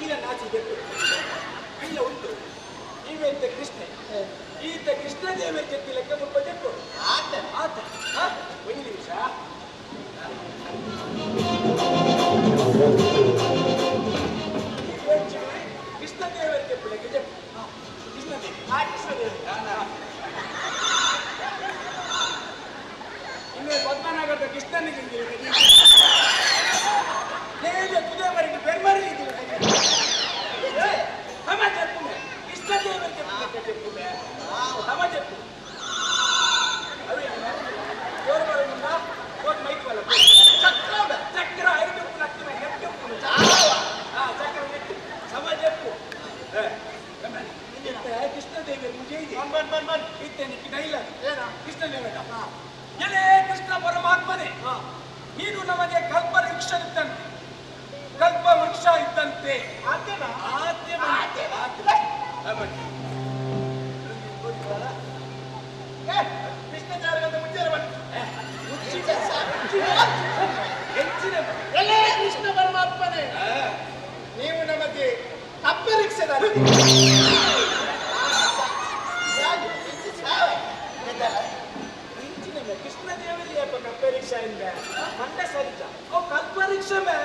ಈಗ ನಾಚಿಗೆಟ್ಟು ಇಲ್ಲ ಉಂಟು. ನೀವೆಂತ ಕೃಷ್ಣ ಈತ ಕೃಷ್ಣ ದೇವರ ಜೊತೆ ಲೆಕ್ಕ ಮುಪ್ಪ ಜಟ್ಟು ಆತ ಆತ ಒಂದು ನಿಮಿಷ. ಕೃಷ್ಣ ದೇವರ ಜೊತೆ ಲೆಕ್ಕ ಜಟ್ಟು ಕೃಷ್ಣ ದೇವ ಕೃಷ್ಣ ದೇವ ಇನ್ನು ಪದ್ಮನಾಗರದ ಕೃಷ್ಣನಿಗೆ ಹೇಗೆ ಕುದೇವರಿಗೆ ಬೆರ್ಮರಿ ಕೃಷ್ಣ ದೇವರಿಗೆ ಚಕ್ರ 5 ಕೃಷ್ಣ ದೇವಿ ಮುಜೆ ಇತ್ತೇನೆ ಡೈಲಾಗ್ ಕೃಷ್ಣ ದೇವ ಎಲೆ ಕೃಷ್ಣ ಪರಮಾತ್ಮನೇ, ನೀನು ನಮಗೆ ಕಲ್ಪ ವೃಕ್ಷ ಇದ್ದಂತೆ, ಕಲ್ಪ ವೃಕ್ಷ ಇದ್ದಂತೆ. ಕೃಷ್ಣ ದೇವರಿಗಂತ ಮುಂಚೆ ಎಲೆ ಕೃಷ್ಣ ಪರಮಾತ್ಮನೇ, ನೀವು ನಮಗೆ ಕಲ್ಪ ವೃಕ್ಷದ ಕೃಷ್ಣ ದೇವರಿಗೆ ಕಲ್ಪ ರಿಕ್ಷಾ ಇಂದ ಮಂಡೆ ಸರಿಜ ಅವು ಕಲ್ಪ ರಿಕ್ಷಾ ಮೇ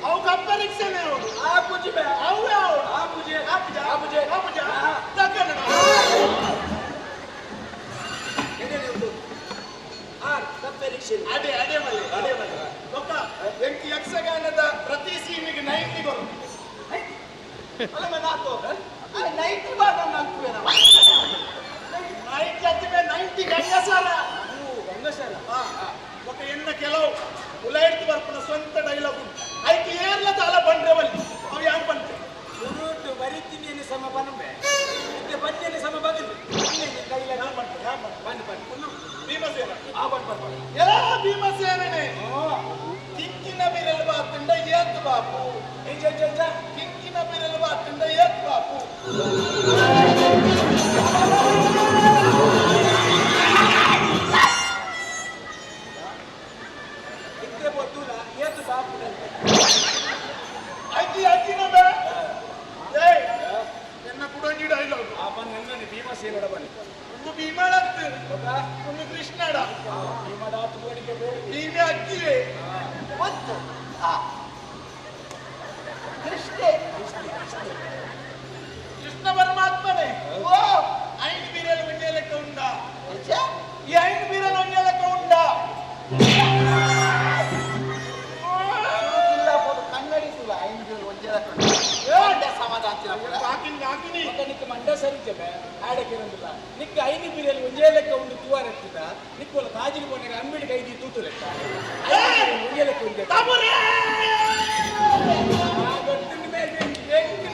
ಅವು ಕಲ್ಪ ರಿಕ್ಷಾ ಮೇ ಆ ಪೂಜೆ ಮೇ ಅವು ಆ ಪೂಜೆ ಆ ಪೂಜೆ ಆ ಪೂಜೆ ಆ ಪೂಜೆ ತಕ್ಕನ ಆ ಕಲ್ಪ ರಿಕ್ಷಾ ಅದೇ ಅದೇ ಮಲೆ ಒಕ್ಕ ಎಂಕಿ ಯಕ್ಷಗಾನದ ಪ್ರತಿ ಸೀಮಿಗೆ 90 ಬರು ಅಲ್ಲ ಮೇ ನಾತು 90 ಬಾರ ನಾಲ್ಕು ನಾವು 90 ಹತ್ತಿರ 90 ಗಂಗಸಾರ ಗಂಗಸಾರ ఒక ఎన్న కెలవు ఉలైట్ వరపున సొంత డైలాగ్ ఐకి ఏర్ల తాల బండ్రవల్ అవి యాన్ పంటే ఉరుట్ వరితిని సమ బనమే ఇంతే బన్నేని సమ బగిల్ ఇంనే డైలాగ్ యాన్ పంటే బండి భీమసేన ఆ బండి ఎలా భీమసేననే కింకిన బిరల్ బాతుండ ఏత్ బాపు ఏ జజ కింకిన బిరల్ బాతుండ ఏత్ బాపు ಭೀಮಸೇನಡ ಬನ್ನಿ ಒಂದು ಭೀಮಳತ್ತು ಒಂದು ಕೃಷ್ಣಡ ಭೀಮಡಾತು ಗೋಡಿಗೆ ಭೀಮೆ ಅಕ್ಕಿವೆ ಮತ್ತು ಕೃಷ್ಣ ಪರಮಾತ್ಮನೇ ಓ 5 ಬೀರಲು ಒಂದೇ ಲೆಕ್ಕ ಉಂಟಾ ಈ 5 ಬೀರಲು ಒಂದೇ ಲೆಕ್ಕ ಉಂಟಾ ಕನ್ನಡಿಸುವ 5 ಬೀರಲು ಒಂದೇ ಲೆಕ್ಕ ಉಂಟಾ ಸಮಾಧಾನ ಹಾಕಿನಿ ನಿಕ್ಕ ಮಂಡ ಸರಿಜಬೆ ಆಡಕಿರಂದಿಲ್ಲ ನಿಕ್ಕ 5 ಬೀರಲು ಒಂದೇ ಲೆಕ್ಕ ಉಂಟು ತುವಾರ ಎತ್ತಿದ ನಿಕ್ಕೋಲ ತಾಜಿನ ಕೊನೆಗೆ ಅಂಬಿಡಿಗೆ 5 ತೂತು ಲೆಕ್ಕ ಒಂದೇ ಲೆಕ್ಕ ಉಂಟು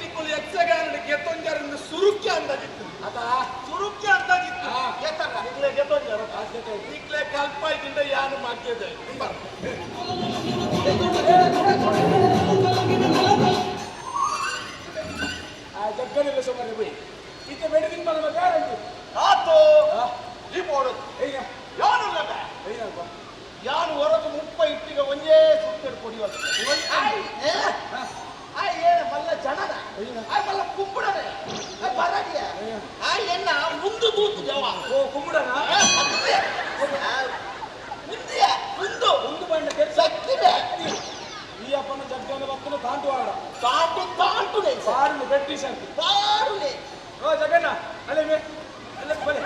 ನಿಕ್ಕೋಲ ಯಕ್ಷಗಾನ ಗೆತ್ತೊಂಜಾರಿಂದ ಸುರುಕ್ಯ ಅಂದಾಜಿತ್ತು ಅದ ಸುರುಕ್ಯ ಅಂದಾಜಿತ್ತು ನಿಕ್ಲೆ ಗೆತ್ತೊಂಜಾರ ನಿಕ್ಲೆ ಕಲ್ಪ ಇದ್ದಿಂದ ಯಾನು ಮಾಡ್ತಿದ್ದೆ ಜಗ್ಗನೆಲ್ಲ ಸುಮಾರು ಬೈ ಇತ್ತೆ ಬೆಡಗಿನ ಮನ ಗ್ಯಾರಂಟಿ ಆತೋ ಈ ಮಾಡೋದು ಯಾನು ಯಾನು ಹೊರಗೆ 30 ಇಟ್ಟಿಗೆ ಒಂದೇ ಸುತ್ತೇಡು ಕೊಡಿಯುವ ಏನ ಮಲ್ಲ ಜನದ ಮಲ್ಲ ಕುಂಬುಡನೆ ಬರಡಿಯ ಎನ್ನ ಮುಂದು ತೂತು ದೇವ ಓ ಕುಂಬುಡನ ಮುಂದಿಯ ಮುಂದು ಮುಂದು ಬಂಡ ಸಕ್ತಿವೆ ಈ ಅಪ್ಪನ ಜಗ್ಗನ భక్తులు తాంటు ఆడ తాంటు తాంటులే బారులు పెట్టి సంతి బారులే ఓ జగన్న అలే మే అలే బలే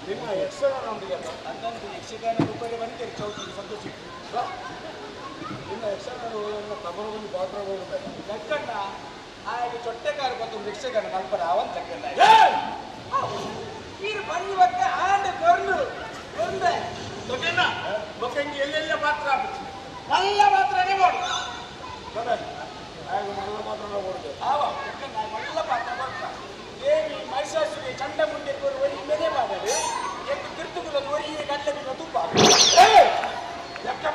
ನಿಮ್ಮ ಯಕ್ಷಗಾನ ಉಂಟಲ್ಲ ಅದಂತೂ ಯಕ್ಷಗಾನ ರೂಪಾಯಿ ಬಂದು ಚೌಕಿ ಸಂತೋಷ ನಿಮ್ಮ ಯಕ್ಷಗಾನ ತಮರವನ್ನು ಪಾತ್ರ ಹೋಗುತ್ತೆ ಲಕ್ಕಣ್ಣ ಆಗ ಚೊಟ್ಟೆಕಾರ ಬಂದು ಯಕ್ಷಗಾನ ಕಲ್ಪನ ಅವನ್ ತಕ್ಕಣ್ಣ ನೀರು ಬಂದು ಬಗ್ಗೆ ಆಂಡೆ ಕೊರ್ಲು ಒಂದೇ ತೊಗೆಣ್ಣ ಬೊಕ್ಕಂಗೆ ಎಲ್ಲೆಲ್ಲ ಪಾತ್ರ ಆಗ್ಬಿಟ್ಟು ಮಲ್ಲ ಪಾತ್ರನೇ ಮಾಡು ಆಗ ಮಲ್ಲ ಪಾತ್ರ ನೋಡುದು ಆವ ಮಲ್ಲ ಪಾತ್ರ ಮಾಡ್ತಾ ದೇವಿ ಮೈಸಾಸುಗೆ ಚಂಡ ಮುಂದೆ ಒರಿ ಮೇಲೆ ಮಾಡಲು ಎಂದು ತಿರ್ತುಗುಲದು ಒರಿಯೇ ಗಂಡನಿನ ತುಪ್ಪ ಲೆಕ್ಕ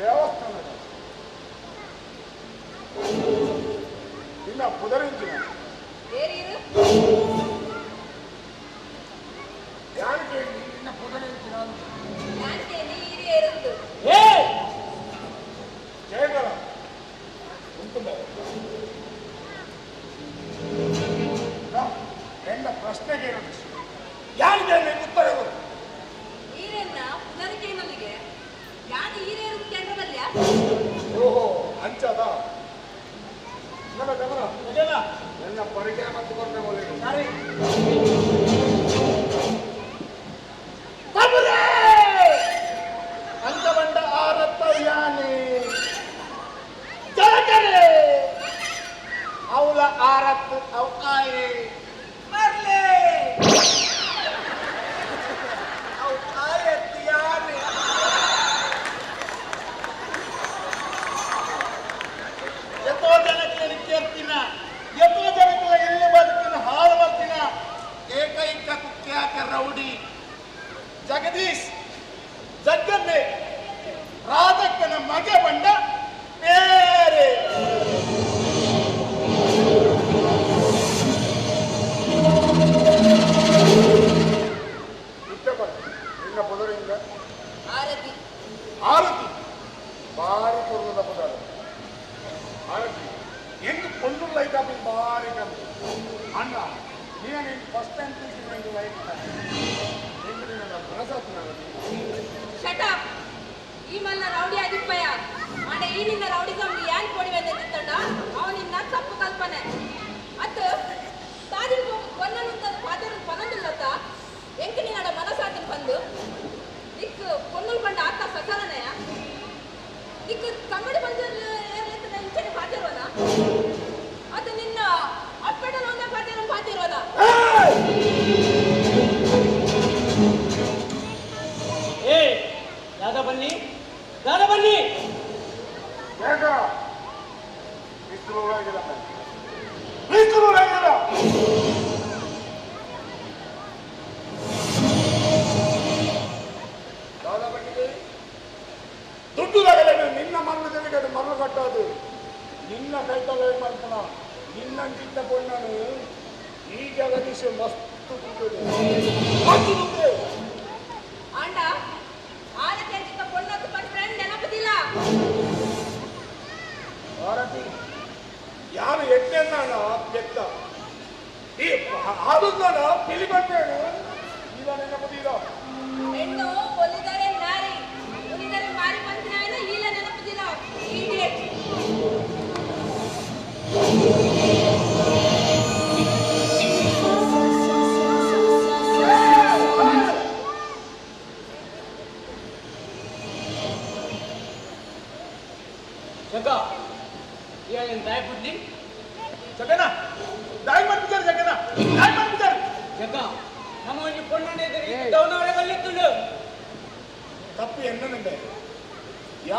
ದೇವಸ್ಥಾನದ ಇಲ್ಲ ಪುದರಿಂಚಿನ ಯಾರಿಗೆ ನಿನ್ನ ಪುದರಿಂಚಿನ ಜಯಗಲ ಉಂಟು ಎಂದ ಪ್ರಶ್ನೆಗೆ ಇರೋದು ಯಾರಿಗೆ ನೀವು ಉತ್ತರ ಕೊಡು ಓಹೋ ಅಂಚದ ನನ್ನ ಗಮನ ನನ್ನ ಪರಿಚಯ ಮತ್ತು ಕೊರತೆ ಬೋಲಿಗೆ ಸರಿ ಅಂತ ಬಂಡ ಆರತ್ತ ಯಾನೆ ಜಲಕರೆ ಅವಳ ಆರತ್ತು ಅವ್ ಆಯೆ ಬರ್ಲೆ ಅವ್ ಆಯತ್ತು ಯಾನೆ ಎಷ್ಟೋ ಜನಕ್ಕೆ ನಿತ್ಯರ್ತಿನ ಎಷ್ಟೋ ಜನಕ್ಕೆ ಎಲ್ಲಿ ಬದುಕಿನ ಹಾಳು ಬರ್ತಿನ ಏಕೈಕ ಕುಖ್ಯಾತ ರೌಡಿ ಜಗದೀಶ್ ಜಗ್ಗನ್ನೇ ರಾಧಕ್ಕನ ಮಗೆ ಬಂಡ ಬೇರೆ ನಿನ್ನ ಪದರಿಂದ ಆರತಿ ಭಾರಿ ಪೂರ್ವದ ಪದ ಆರತಿ ಎಂದು ಕೊಂಡು ಲೈಟ್ ಆಗಿ ಭಾರಿ ಕಂಡು ಅಣ್ಣ ನೀನು ಫಸ್ಟ್ ಟೈಮ್ ತಿಳಿಸಿದ ಲೈಟ್ ಶಟಪ್ ಈ ಮಲ್ಲ ರೌಡಿ ಆದಿಪ್ಪಯ್ಯ ಮಾಡೆ ಈ ನಿನ್ನ ರೌಡಿ ಕಂಬಿ ಯಾನ್ ಕೊಡಿ ಬಂದಿತ್ತಂಡ ಅವನಿನ್ನ ತಪ್ಪು ಕಲ್ಪನೆ ಅತ್ತು ತಾದಿನ ಕೊನ್ನನುಂತ ಪಾತ್ರ ಪನಂದಿಲ್ಲತ್ತ ಎಂಕಿ ನಡ ಮನಸಾತಿನ ಬಂದು ದಿಕ್ಕು ಕೊನ್ನಲ್ ಬಂಡ ಆತ ಸಕಲನೆಯ ದಿಕ್ಕು ಕಮ್ಮಡಿ ಬಂದ ಏರ್ಲಿತ್ತ ಇಂಚನೆ ಪಾತಿರೋನ ಅದು ನಿನ್ನ ಅಪ್ಪೆಡಲ್ ಒಂದೇ ಪಾತಿರೋ ಪಾತಿರೋನ ದಾದಾ ಬನ್ನಿ ಬೇಗ ದುಡ್ಡು ನಿನ್ನ ಮರಣದಲ್ಲಿ ಮರಳು ಕಟ್ಟೋದು ನಿನ್ನ ಕೈತಲ ಮಾಡ್ತಾನ ನಿನ್ನಂತಿದ್ದ ಕೊಂಡನು ಈ ಜಗದೀಶ ಮಸ್ತು ದುಡ್ಡು ಆಂಡ ಆರತಿ ಅಂಚಿತ ಪೊನ್ನತ್ತು ಪಟ್ ಫ್ರೆಂಡ್ ನೆನಪದಿಲ್ಲ ಆರತಿ ಯಾರು ಎಟ್ಟೆನ್ನ ಎತ್ತ ಈ ಆದುದನ್ನ ಪಿಲಿಬಂಡೇನು ಈಗ ನೆನಪದಿಲ್ಲ ಹೆಣ್ಣು ಒಲಿದರೆ ನಾರಿ ಉಳಿದರೆ ಮಾರಿ ಬಂದಿನ ಇಲ್ಲ ನೆನಪದಿಲ್ಲ ಇಡಿಯಟ್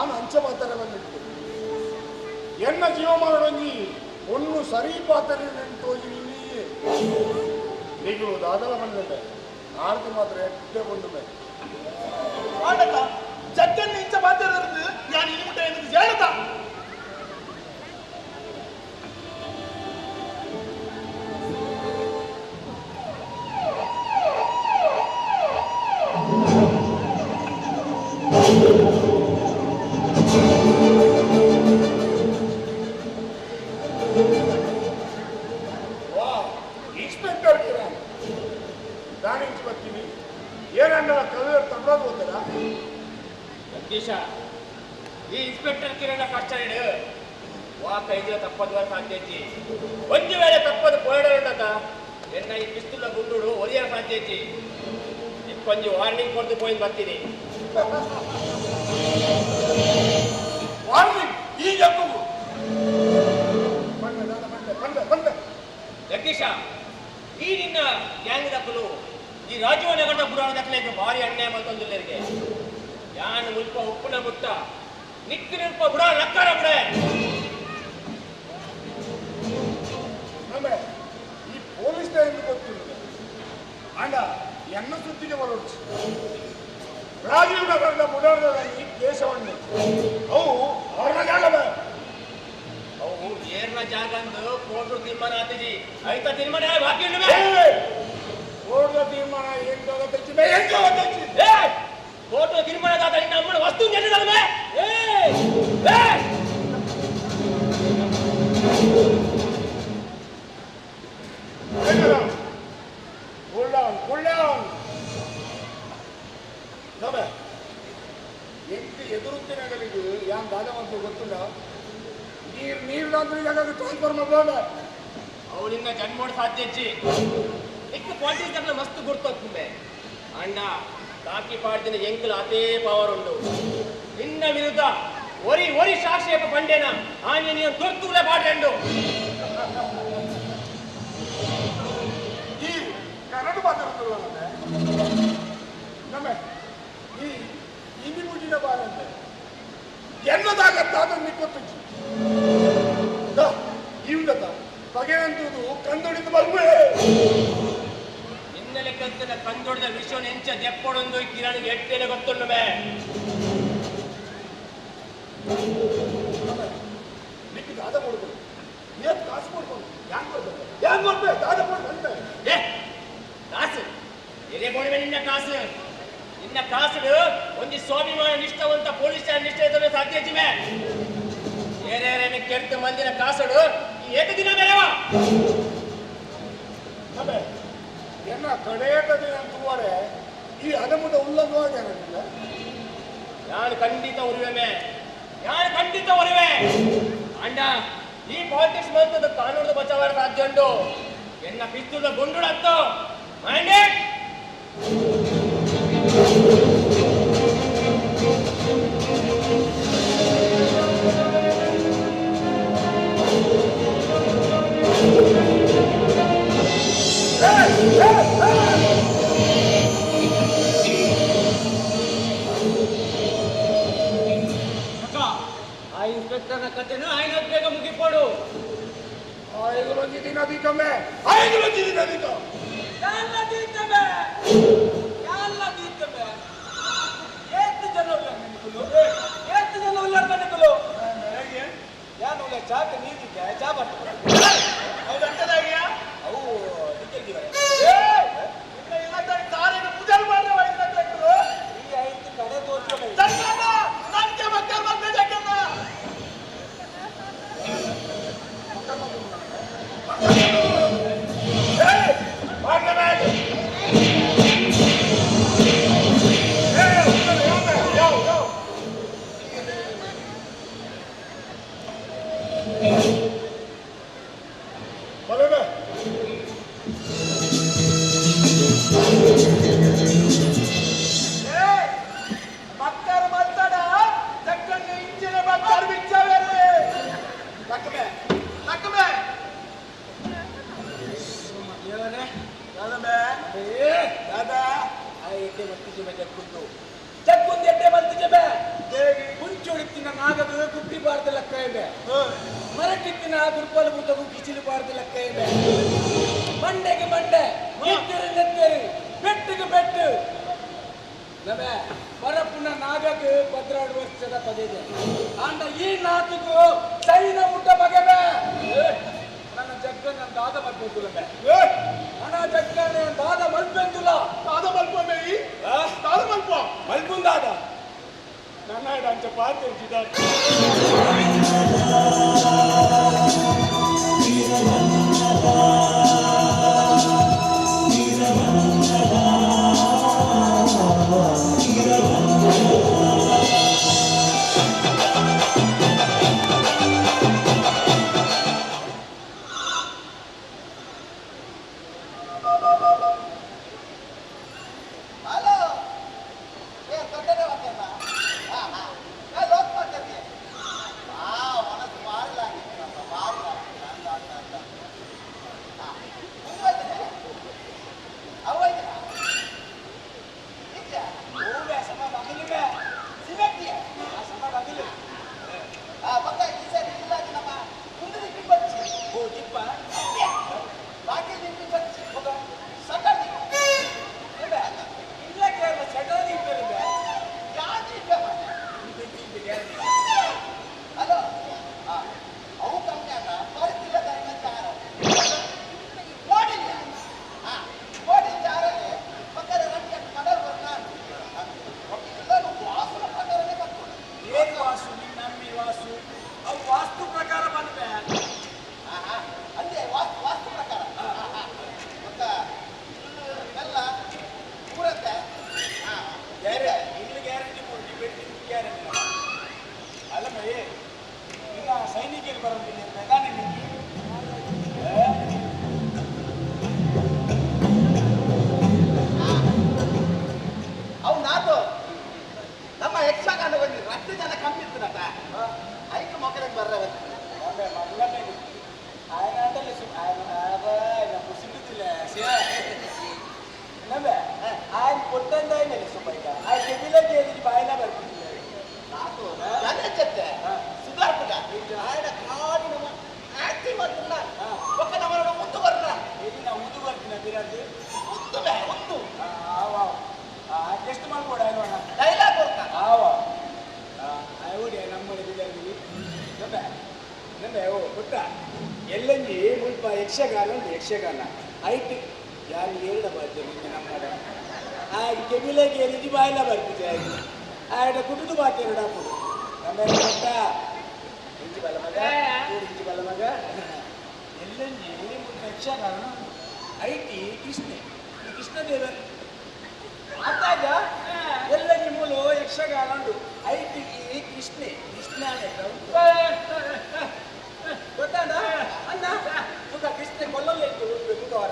ಯಾನು ಅಂಚೆ ಮಾತಾಡ ಬಂದಿತ್ತು ಎನ್ನ ಜೀವಮಾನೊಂಜಿ ಒಂದು ಸರಿ ಪಾತ್ರೆ ತೋಜಿ ನೀನು ದಾದಲ ಬಂದಿದ್ದೆ ಆರ್ದು ಮಾತ್ರ ಎಡ್ಡೆ ಬಂದು ಆಡಕ ಜಗ್ಗನ್ನ ಇಂಚ ಮಾತಾಡಿದ್ರೆ ನಾನು ಈ ಮುಟ್ಟ ಎಂದು ಹೇಳದ ಇನ್ಸ್ಪೆಕ್ಟರ್ ಕಿರಾನ್ ದಾನಿಂಚು ಬರ್ತೀನಿ ಏನಂಡ ಕವಿಯರು ತಂಡೋದು ಹೋಗ್ತಾರ ಜಗದೀಶ ಈ ಇನ್ಸ್ಪೆಕ್ಟರ್ ಕಿರಣ ಕಷ್ಟ ಇಡು ವಾಕ ಇದೆಯೋ ತಪ್ಪದ ಸಾಧ್ಯ ಐತಿ ಒಂದು ವೇಳೆ ತಪ್ಪದು ಪೋಯಡಕ ಎನ್ನ ಈ ಪಿಸ್ತೂಲ ಗುಂಡು ಒಲಿಯ ಸಾಧ್ಯ ಐತಿ ಕೊಂಚ ವಾರ್ನಿಂಗ್ ಕೊಡ್ದು ಪೋಯಿ ಬರ್ತೀನಿ ವಾರ್ನಿಂಗ್ ಈಗ ಜಗದೀಶ ಈ ನಿನ್ನ ಗ್ಯಾಂಗ್ ದಕ್ಕಲು ಈ ರಾಜವನಗಡ ಪುರಾಣ ದಕ್ಕಲಿಗೆ ಭಾರಿ ಅನ್ಯಾಯ ಬಂತಂದಿಲ್ಲರಿಗೆ ಯಾನ್ ಮುಲ್ಪ ಉಪ್ಪುನ ಮುಟ್ಟ ನಿಕ್ಕು ನಿಲ್ಪ ಬುಡ ನಕ್ಕರ ಬುಡೆ ಈ ಪೊಲೀಸ್ ಎಂದು ಗೊತ್ತಿಲ್ಲ ಅಂಡ ಎನ್ನ ಸುದ್ದಿಗೆ ಬರೋದು ರಾಜೀವ್ ನಗರದ ಬುಡಾರದಲ್ಲಿ ಕೇಶವಣ್ಣು ಅವು ಅವ್ರನ್ನ ಜಾಗ ಅವು ಏರ್ನ ಜಾಗ ಅಂದು ಕೋರ್ಟ್ ತೀರ್ಮಾನ ಆತಿಜಿ ಐತ ತೀರ್ಮಾನ ಬಾಕಿ ಕೋರ್ಟ್ ತೀರ್ಮಾನ ಏನ್ ಕೋರ್ಟ್ ತೀರ್ಮಾನ ನಮ್ಮ ವಸ್ತು ಜನರಲ್ವೇ ಎದುರುತ್ತಿನಗಳಿಗೂ ಯಾನ್ ದಾದವಂತ ಗೊತ್ತಿಲ್ಲ ನೀರ್ಲಾಂದ್ರೆ ಜಾಗ ಟ್ರಾನ್ಸ್ಫರ್ ಮಾಡೋಣ ಅವು ನಿನ್ನ ಜನ್ಮೋಡ್ ಸಾಧ್ಯ ಇಕ್ಕು ಪಾಲಿಟಿಕ್ಸ್ ಮಸ್ತ್ ಗುರ್ತೋಗ್ತದೆ ಅಣ್ಣ ಕಾಕಿ ಪಾಡ್ದಿನ ಎಂಕಲ್ ಅದೇ ಪವರ್ ಉಂಟು ನಿನ್ನ ವಿರುದ್ಧ ಒರಿ ಸಾಕ್ಷಿ ಪಂಡೇನ ಆನೆ ನೀವು ತುರ್ತೂಲೆ ಪಾಡ್ರೆಂಡು ಈ ಕನ್ನಡ ಮಾತಾಡ್ತಿರುವ ನಮ್ಮ ಈ ಇಂಡಿ ಮುಟ್ಟಿನ ಬಾರಂತೆ ಎನ್ನದಾಗತ್ತ ಅದನ್ನು ನಿಕ್ಕೊತ್ತಿತ್ತು ಇವುದತ್ತ ಬಗೆಯಂತುದು ಕಂದೊಡಿದು ಬರ್ಬೇ ಇನ್ನಲೆ ಕಂತನ ಕಂದೊಡಿದ ವಿಷಯ ನೆಂಚ ದೆಪ್ಪೊಡೊಂದು ಕಿರಣಿಗೆ ಎಟ್ಟೆನೆ ಗೊತ್ತುಂಡುಮೆ ನಿಕ್ಕೆ ದಾದ ಕೊಡ್ಬೋದು ಏನ್ ಕಾಸು ಕೊಡ್ಬೋದು ಯಾನ್ ಕೊಡ್ಬೇಕು ದಾದ ಕೊಡ್ಬೇಕು ಏ ಕಾಸು ಎಲೆ ಕೊಡುವೆ ನಿನ್ನ ಕಾಸು ನಿನ್ನ ಕಾಸು ಒಂದು ಸ್ವಾಭಿಮಾನ ನಿಷ್ಠವಂತ ಪೊಲೀಸ್ ನಿಷ್ಠ ಇದ್ದರೆ ಸಾಧ್ಯ ಜಿಮೆ ಏನೇನೇನೆ ಕೆಟ್ಟ ಮಂದಿನ ಕಾಸಡು ಈ ಏಕದಿನ ಬೇರೆವಾ ಎನ್ನ ಕಡೆಯಟ ದಿನ ಅಂತುವರೆ ಈ ಅಧಮದ ಉಲ್ಲಂಘವಾಗಿ ಏನಿಲ್ಲ ನಾನು ಖಂಡಿತ ಉರಿವೆ ಅಂಡ ಈ ಪಾಲಿಟಿಕ್ಸ್ ಬಂತದ ಕಾನೂನು ಬಚಾವರ ಸಾಧ್ಯ ಉಂಟು ಎನ್ನ ಪಿಸ್ತೂಲ ಗುಂಡುಡತ್ತು ಮೈಂಡೆಡ್ ಆ ಇನ್ಸ್ಪೆಕ್ಟರ್ನ ಕಥೆನ ಐನ ಬೇಗ ಮುಗಿಪೋಡು ಆಯ್ಗುಲೊಂಜಿ ದಿನ ಅಧಿಕಮ್ಮೆ ಆಯ್ಗುಲೊಂಜಿ ದಿನ ಅಧಿಕ ಎಲ್ಲ ದೀತಮೆ ಎಷ್ಟು ಜನ ಉಳ್ಳಾರ ಮನೆಗಳು ಯಾನು ಚಾಕ ನೀರಿಗೆ ಚಾ ಬರ್ತದೆ ಹೌದು ಅಂತದಾಗ್ಯ ಅವು ಸಾರಿನ ಪೂಜಾರು ಮಾಡೋ ಈ ಐದು ಕಡೆ ತೋರಿಸೋದು ನಂಗೆ ಮಕ್ಕಳು ಬಂದ ಜಗನ್ನ ಮಕ್ಕಳು ಮಾತಾಡ ಚಕ್ಕಂಗೆ ಇಂಚಿನ ಮಕ್ಕಳು ಬಿಚ್ಚವೇ ಲಕ್ಕಮೆ ದಾದಾ ಆ ಎಡ್ಡೆ ಮತ್ತಿಗೆ ಜಗ್ಗುಂದು ಎಡ್ಡೆ ಮತ್ತಿಗೆ ಕುಂಚೊಳಿತ್ತಿನ ನಾಗದು ಗುಬ್ಬಿ ಬಾರ್ದ ಲೆಕ್ಕ ಇದೆ ಮರಕ್ಕಿತ್ತಿನ ದುರ್ಬಲ ಬೂತಗೂ ಕಿಚಿಲು ಬಾರ್ದ ಲೆಕ್ಕ ಇದೆ ಮಂಡೆಗೆ ಮಂಡೆ ನೆತ್ತರಿ ನೆತ್ತರಿ ಬೆಟ್ಟಿಗೆ ಬೆಟ್ಟು ನಮೆ ಪರಪುನ ನಾಗಕ್ಕೆ 12 ವರ್ಷದ ಪದಿದೆ ಅಂಡ ಈ ನಾತಿಗೂ ಚೈನ ಊಟ ಬಗೆಬೆ ನನ್ನ ಜಗ್ಗ ನನ್ನ ದಾದ ಮಲ್ಪೆಂದುಲ ನನ್ನ ಜಗ್ಗ ನನ್ನ ದಾದ ಮಲ್ಪೆಂದುಲ ದಾದ ಮಲ್ಪೆ ದಾದ ಮಲ್ಪ ಮಲ್ಪುಂದಾದ ನನ್ನ ಅಂಚ ಪಾತಿರ್ಜಿದ ಎಲ್ಲಂಜಿ ಮುಲ್ಪ ಯಕ್ಷಗಾನ ಉಂಟು ಯಕ್ಷಗಾನ ಐಟ್ ಯಾರು ಏರಿದ ಬರ್ತೇನೆ ನಮ್ಮದ ಆ ಕೆಬಿಲೆಗೆ ಏರಿದಿ ಬಾಯಿಲ ಬರ್ತಿದೆ ಆಯ್ಡ ಕುಟುದು ಬಾತೇರು ಡಾಪುಡು ನಮ್ಮ ಗೊತ್ತ ಇಂಚಿ ಬಲ ಮಗ ಇಂಚಿ ಬಲ ಮಗ ಎಲ್ಲಂಜಿ ಮುಲ್ಪ ಯಕ್ಷಗಾನ ಐಟಿ ಕೃಷ್ಣದೇವ ಆತಾಗ ಎಲ್ಲಂಜಿ ಮೂಲು ಯಕ್ಷಗಾನ ಉಂಟು ಐಟಿ ಕೃಷ್ಣ ಗೊತ್ತಾಡ ಅಣ್ಣ ಸುಖ ಕೃಷ್ಣ ಕೊಲ್ಲಲ್ಲಿ ಇತ್ತು ಬುಧವಾರ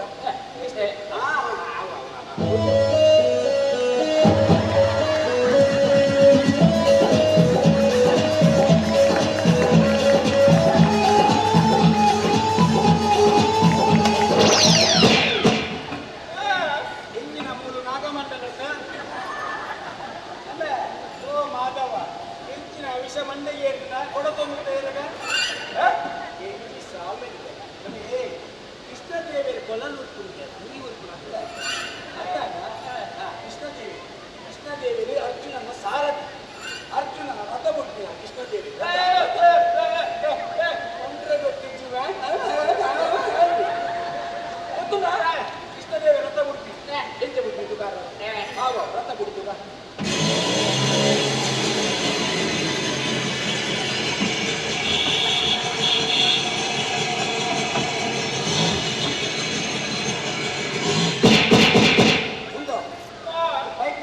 ಇಂಜಿನ ಮೂರು ನಾಗಮಂಡಲಕ್ಕ ಅಲ್ಲ ಓ ಮಾಧವ ಇಂಚಿನ ವಿಷ ಮಂಡೆಗೆ ಏರಿದ ಕೊಡತೊಂದು ತೇರಗ ಕೃಷ್ಣದೇವಿಯ ಕೊಲ್ಲಲು ಕೃಷ್ಣದೇವಿ ಅರ್ಜುನನ ಸಾರಥಿ ಅರ್ಜುನನ ರಥ ಬಿಡ್ತೀಯ ಕೃಷ್ಣದೇವಿ ಕೃಷ್ಣದೇವಿ ರಥ ಬಿಡ್ತೀವಿ ಎಂತ ಬಿಡ್ಬೇಕು ರಥ ಬಿಡ್ತೀವ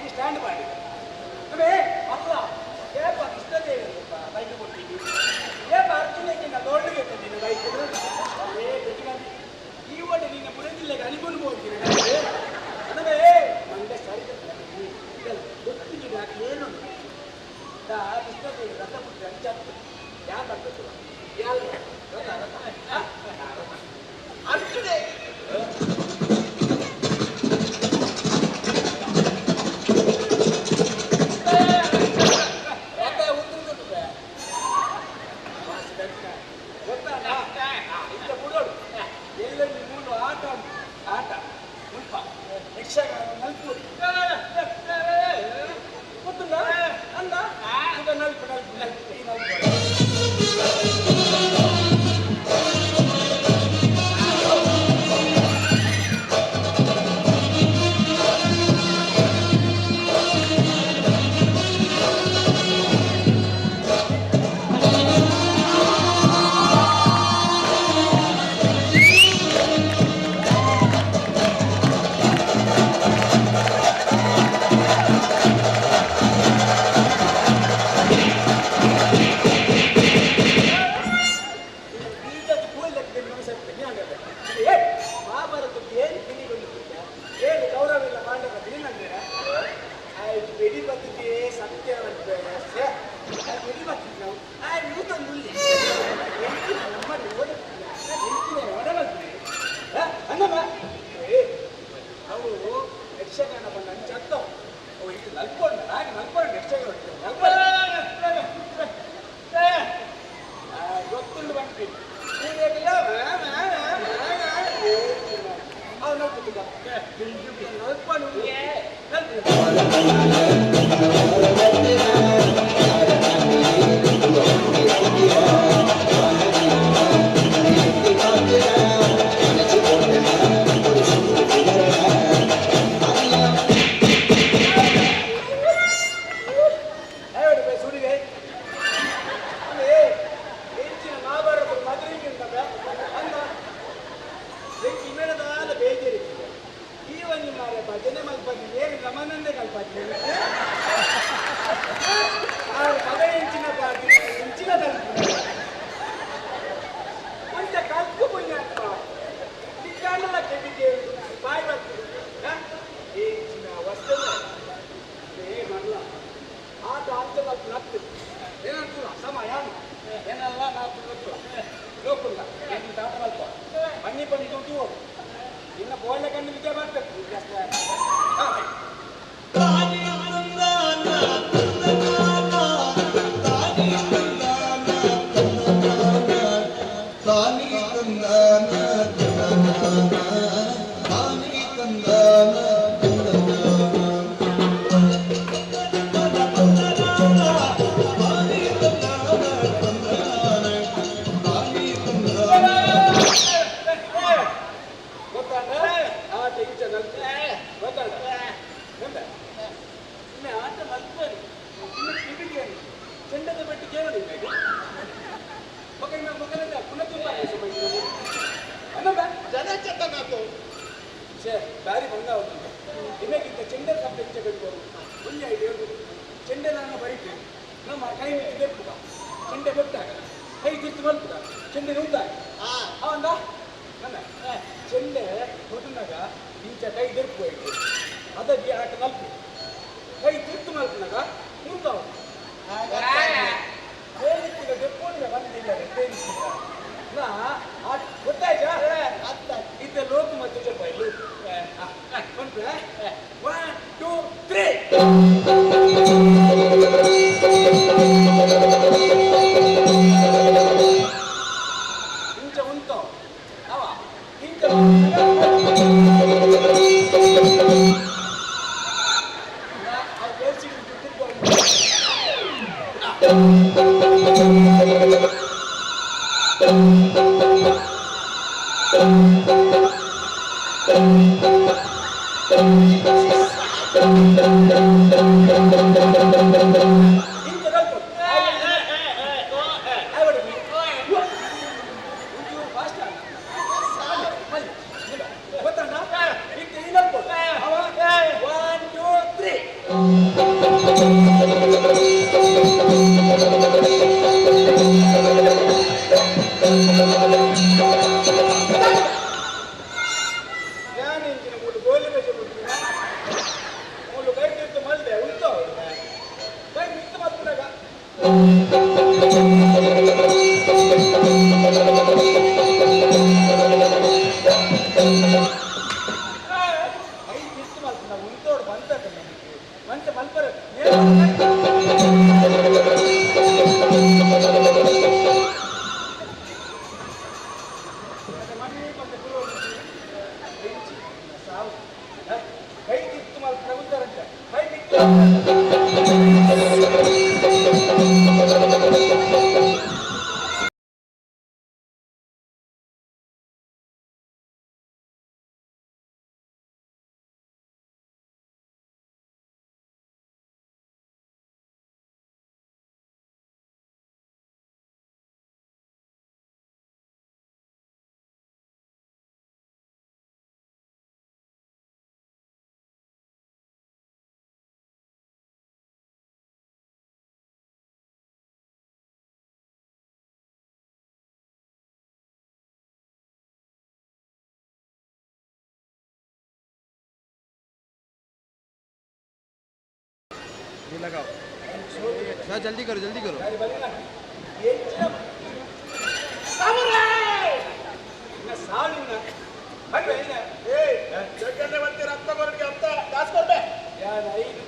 ಸ್ಟ್ಯಾಂಡ್ ಮಾಡಿ ಮಕ್ಕಳ ಏಪ ಕೃಷ್ಣದೇವಿ ಬೈಕ್ ಕೊಟ್ಟಿದ್ದೀವಿ ಏಪ ಅರ್ಜುನಕ್ಕಿಂತ ದೊಡ್ಡಗೆ ತಂದಿನಿ ಬೈಕ್ ಈ ಒಳ್ಳೆ ನಿನ್ನ ಬುಡದಿಲ್ಲೆಗೆ ಅನಿಕೊಂಡು ಹೋಗ್ತೀನಿ ನನಗೆ ಮಂಡೆ ಸರಿ ಗೊತ್ತಿಗೆ ಏನು ಕೃಷ್ಣದೇವಿ ರಥ ಬಿಟ್ಟರೆ ಅಂಚಾಗ್ತದೆ ಯಾರು ಬರ್ತದೆ ಯಾರು ಅರ್ಜುನೇ ಬೆಡಿ ಬದುಕೇ ಸತ್ಯವಂತೆ ಬೆಡಿ ಬದುಕು ನಾವು ನೂತೊಂದು ಅನ್ನಮ್ಮ ಅವು ಯಕ್ಷಗಾನ ಬಂದ ಚತ್ತವು ಅವು ಇದು ನಲ್ಕೊಂಡು ಹಾಗೆ ನಲ್ಕೊಂಡು ಯಕ್ಷಗಾನ ಗೊತ್ತುಂಡು ಬಂದ್ರಿ ಭಜನೆ ಮಲ್ಪದಿ ಏನು ಗಮನಂದೇ ಕಲ್ಪದಿ ಮಗ ಹೆಂಚಿನ ಬಾಗಿ ಹೆಂಚಿನ ಕೊಂಚ ಕಲ್ಪು ಪುಣ್ಯಾತ್ಮ ನಿಕ್ಕಾಣಲ ಕೆಬಿಗೆ ಬಾಯಿ ಬರ್ತದೆ ಹೆಂಚಿನ ವಸ್ತು ಮಲ್ಲ ಆಟ ಅಂಚಲ ನತ್ತು ಏನಂತಲ್ಲ ಸಮಯ ಏನಲ್ಲ ನಾಲ್ಕು ಲೋಕಲ್ಲ ಎಂತ ಆಟ ಮಲ್ಪ ಮಣ್ಣಿ ಪಣ್ಣಿ ದುಡ್ಡು ಹೋಗು ಇನ್ನ ಬೋಳೆ ಕಣ್ಣು ವಿದ್ಯೆ ಬರ್ತದೆ ಚೆಂಡದ ಬೆಟ್ಟು ಕೇಳಿ ಜನ ಚೆಂಡ ನಾಕು ಬಾರಿ ಬಂದ ನಿಮಗಿಂತ ಚೆಂಡದ ಸಬ್ಜೆಕ್ಟ್ ಬೇಕು ಒಳ್ಳೆ ಐಡಿಯಾ ಚೆಂಡೆ ನಾನು ಬರೀತೇನೆ ನಮ್ಮ ಕೈ ಮಿಟ್ಟು ಬೇಕು ಚೆಂಡೆ ಗೊತ್ತಾಗ ಕೈ ತಿರ್ತು ಬರ್ತದ ಚೆಂಡೆ ಉಂಟಾಗ ಅವಂದ ನನ್ನ ಚೆಂಡೆ ಹೊಡಿನಾಗ ಇಂಚ ಕೈ ತೆರ್ಪು ಹೋಯ್ತು ಅದಕ್ಕೆ ಆಟ ನಲ್ಪು ಕೈ ತಿರ್ತು ಮಲ್ಪಿನಾಗ ಉಂಟಾವ ಬೇಲಿಕ್ಕಿದ ದೆಪ್ಪೋನಿಗೆ ಬಂದಿದ್ದಾರೆ ಬೇಲಿಕ್ಕಿದ ನಾ ಗೊತ್ತಾಯ್ತಾ ಅತ್ತ ಇದ್ದ ಲೋಕ ಮತ್ತು ಸ್ವಲ್ಪ ಇಲ್ಲಿ ಬಂತು 1 2 3 ಇಂಚ ಉಂಟು ಅವ ಇಂಚ ಮಂಚ ये लगाओ सर, जल्दी करो जल्दी करो।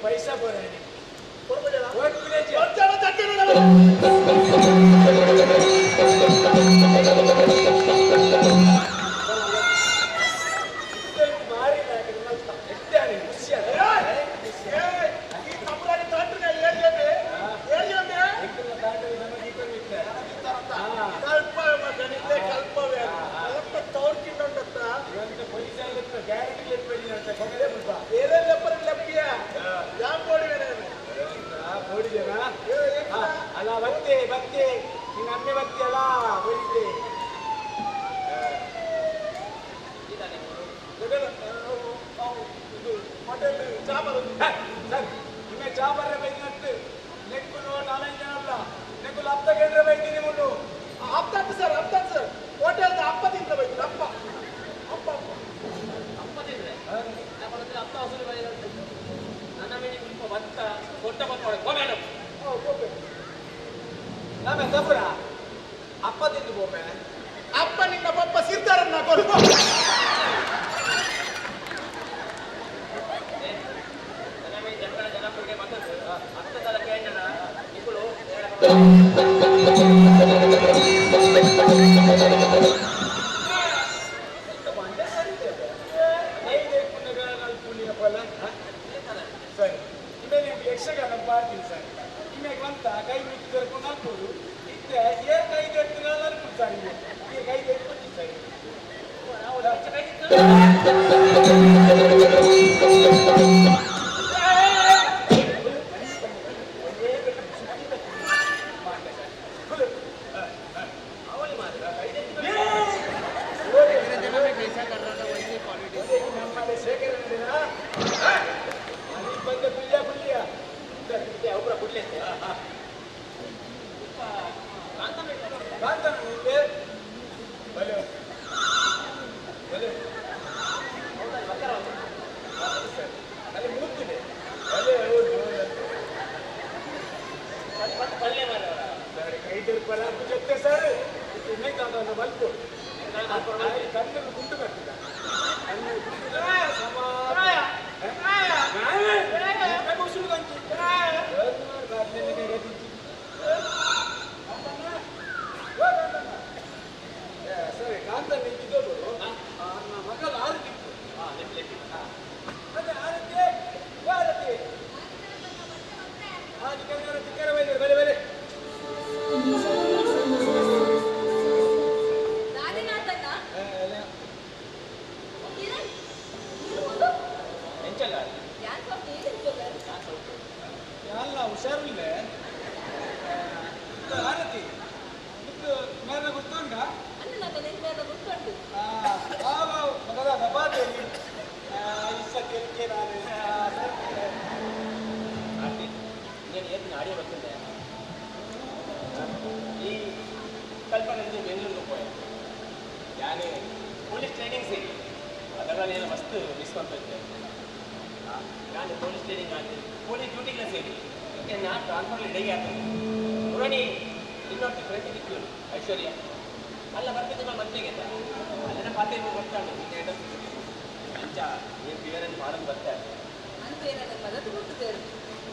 पैसा ಅಲ್ಲ ಬತ್ತೆ ಬತ್ತೆ ನಿನ್ನ ಅಮ್ಮೆ ಬತ್ತೆ ಅಲ್ಲ ಹೋಗಿದ್ದೆ ಹೋಟೆಲ್ ಚಾಪರು ಸರ್ ನಿಮಗೆ ಚಾಪರ ಬೈದಿನತ್ತು ನೆಕ್ಕುಲು 4 ಜನ ಅಲ್ಲ ನೆಕ್ಕುಲು ಹಪ್ತ ಕೇಂದ್ರ ಬೈತೀನಿ ಮುಳ್ಳು ಹಪ್ತ ಸರ್ ಹೋಟೆಲ್ದ ಅಪ್ಪ ತಿಂದ್ರೆ ಬೈತೀನಿ ಅಪ್ಪ ಅಪ್ಪ ಅಪ್ಪ ತಿಂದ್ರೆ ಅಪ್ಪ ಹಸುರು ಬೈದಂತೆ ನನ್ನ ಮೇಲೆ ಸ್ವಲ್ಪ ಭತ್ತ ಕೊಟ್ಟ ಬಂದು ಮೇಡಮ್ ನಾಮೆ ತಪ್ಪುರ ಅಪ್ಪ ತಿಂದು ಬೋಮೆ ಅಪ್ಪ ನಿನ್ನ ಪಪ್ಪ ಸಿರ್ತಾರನ್ನ ಕೊಡುವ ಜನಪುರಿಗೆ ಬಂದದ್ದು ಹತ್ತು ಸಲ ಕೇಂದ್ರ ಇಬ್ಬರು ಸರಿ ಇಮೇಲೆ ನಿಮ್ಗೆ ಯಕ್ಷಗಾನ ಪಾಡ್ತೀನಿ ಸರ್ ನಿಮಗೆ ಬಂತ ಕೈ ಮುಚ್ಚಿ ಕರ್ಕೊಂಡು ಹಾಕ್ಬೋದು ಇದ್ರೆ ಏನ್ ಕೈ ಕಟ್ಟಿ ನಾನು ಅನ್ಕೊಂಡು ಸರ್ ಈಗ ಕೈ ಕಟ್ಟಿ ಸರ್ ಹುಷಾರಿಲ್ಲ ಆರತಿ ಮೇಲ ಗೊತ್ತುಂಟ ಮಗದ ಬಾತೆ ಆಡಿಯೋ ಬರ್ತದೆ ಈ ಕಲ್ಪನೆ ಬೆಂಗಳೂರಿಗೆ ಹೋಯ ಯಾನೇ ಪೊಲೀಸ್ ಟ್ರೈನಿಂಗ್ ಸೇರಿ ಅದರ నేను ಮಸ್ತ್ ಮಿಸ್ ಮಾಡ್ತಿದ್ದೆ ನಾನು ಪೊಲೀಸ್ ಟ್ರೈನಿಂಗ್ ಆಗಿ ಪೊಲೀಸ್ ಡ್ಯೂಟಿಗೆ ಸೇರಿ ನಾನು ಟ್ರಾನ್ಸ್ಫರ್ ರೆಡಿ ಆಗ್ತದೆ ಪುರಾಣಿ ಇನ್ನೊಟ್ಟು ಫ್ರೆಂಡ್ ಇತ್ತು ಐಶ್ವರ್ಯ ಅಲ್ಲ ಬರ್ತಿದ್ದೆ ನಾನು ಮತ್ತೆಗೆ ಅಲ್ಲಿನ ಪಾತೆ ಬರ್ತಾನೆ ಅಂಚ ಏನು ಬೇರೆಂದು ಮಾಡೋದು ಬರ್ತಾರೆ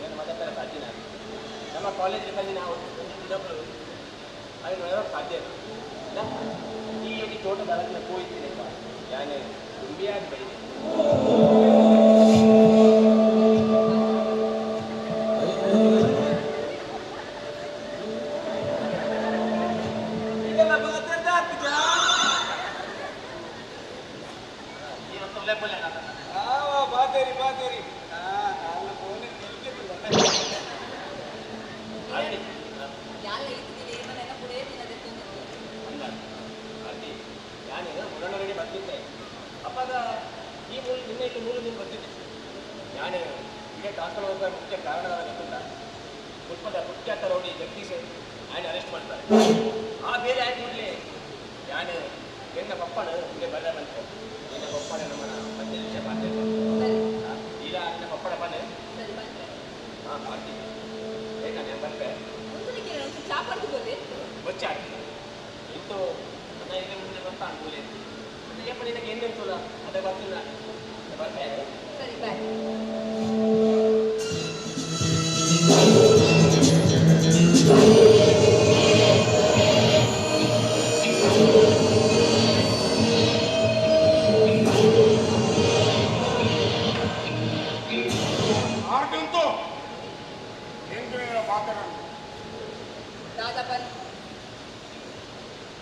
ಏನು ಮದತರ ಸಾಧ್ಯ ನಾನು ನಮ್ಮ ಕಾಲೇಜಲ್ಲಿ ನಾವು ಇನ್ನೊಬ್ಬರು ಅದು ನೋಡೋಕೆ ಸಾಧ್ಯ ಇಲ್ಲ ಈ ತೋಟದ ಅಳಗಿನ ಹೋಯ್ತೀನಿ ಯಾನೇ ತುಂಬಿಯಾಗಿ ಬೈದೆ ಮುಖ್ಯ ಕಾರಣ ಗೊತ್ತಿಲ್ಲ ಪುಷ್ಪದ ಕುಖ್ಯಾತ ರೌಡಿ ಜಗದೀಶ್ ಆ್ಯಂಡ್ ಅರೆಸ್ಟ್ ಮಾಡ್ತಾರೆ ಆ ಬೇರೆ ಆಯ್ತು ಕೂಡಲೇ ನಾನು ಎನ್ನ ಪಪ್ಪನ ಹಿಂಗೆ ಬರದಂತೆ ಎನ್ನ ಪಪ್ಪನ ನಮ್ಮನ 10 ನಿಮಿಷ ಮಾತಾಡ್ತಾರೆ ಇಲ್ಲ ಎನ್ನ ಪಪ್ಪನ ಬನ್ನಿ ಚಾ ಪಡ್ದು ಬೋಲೆ వచ్చాడు ఎంతో అన్న ఇది ముందు వస్తా అనుకోలేదు ఎప్పుడు నాకు ఏం తెలుసు అదే వస్తున్నా ಸರಿ ಬಾಯ್ ఆర్డంతో ఏంటి మాట్లాడాను దాదాపన్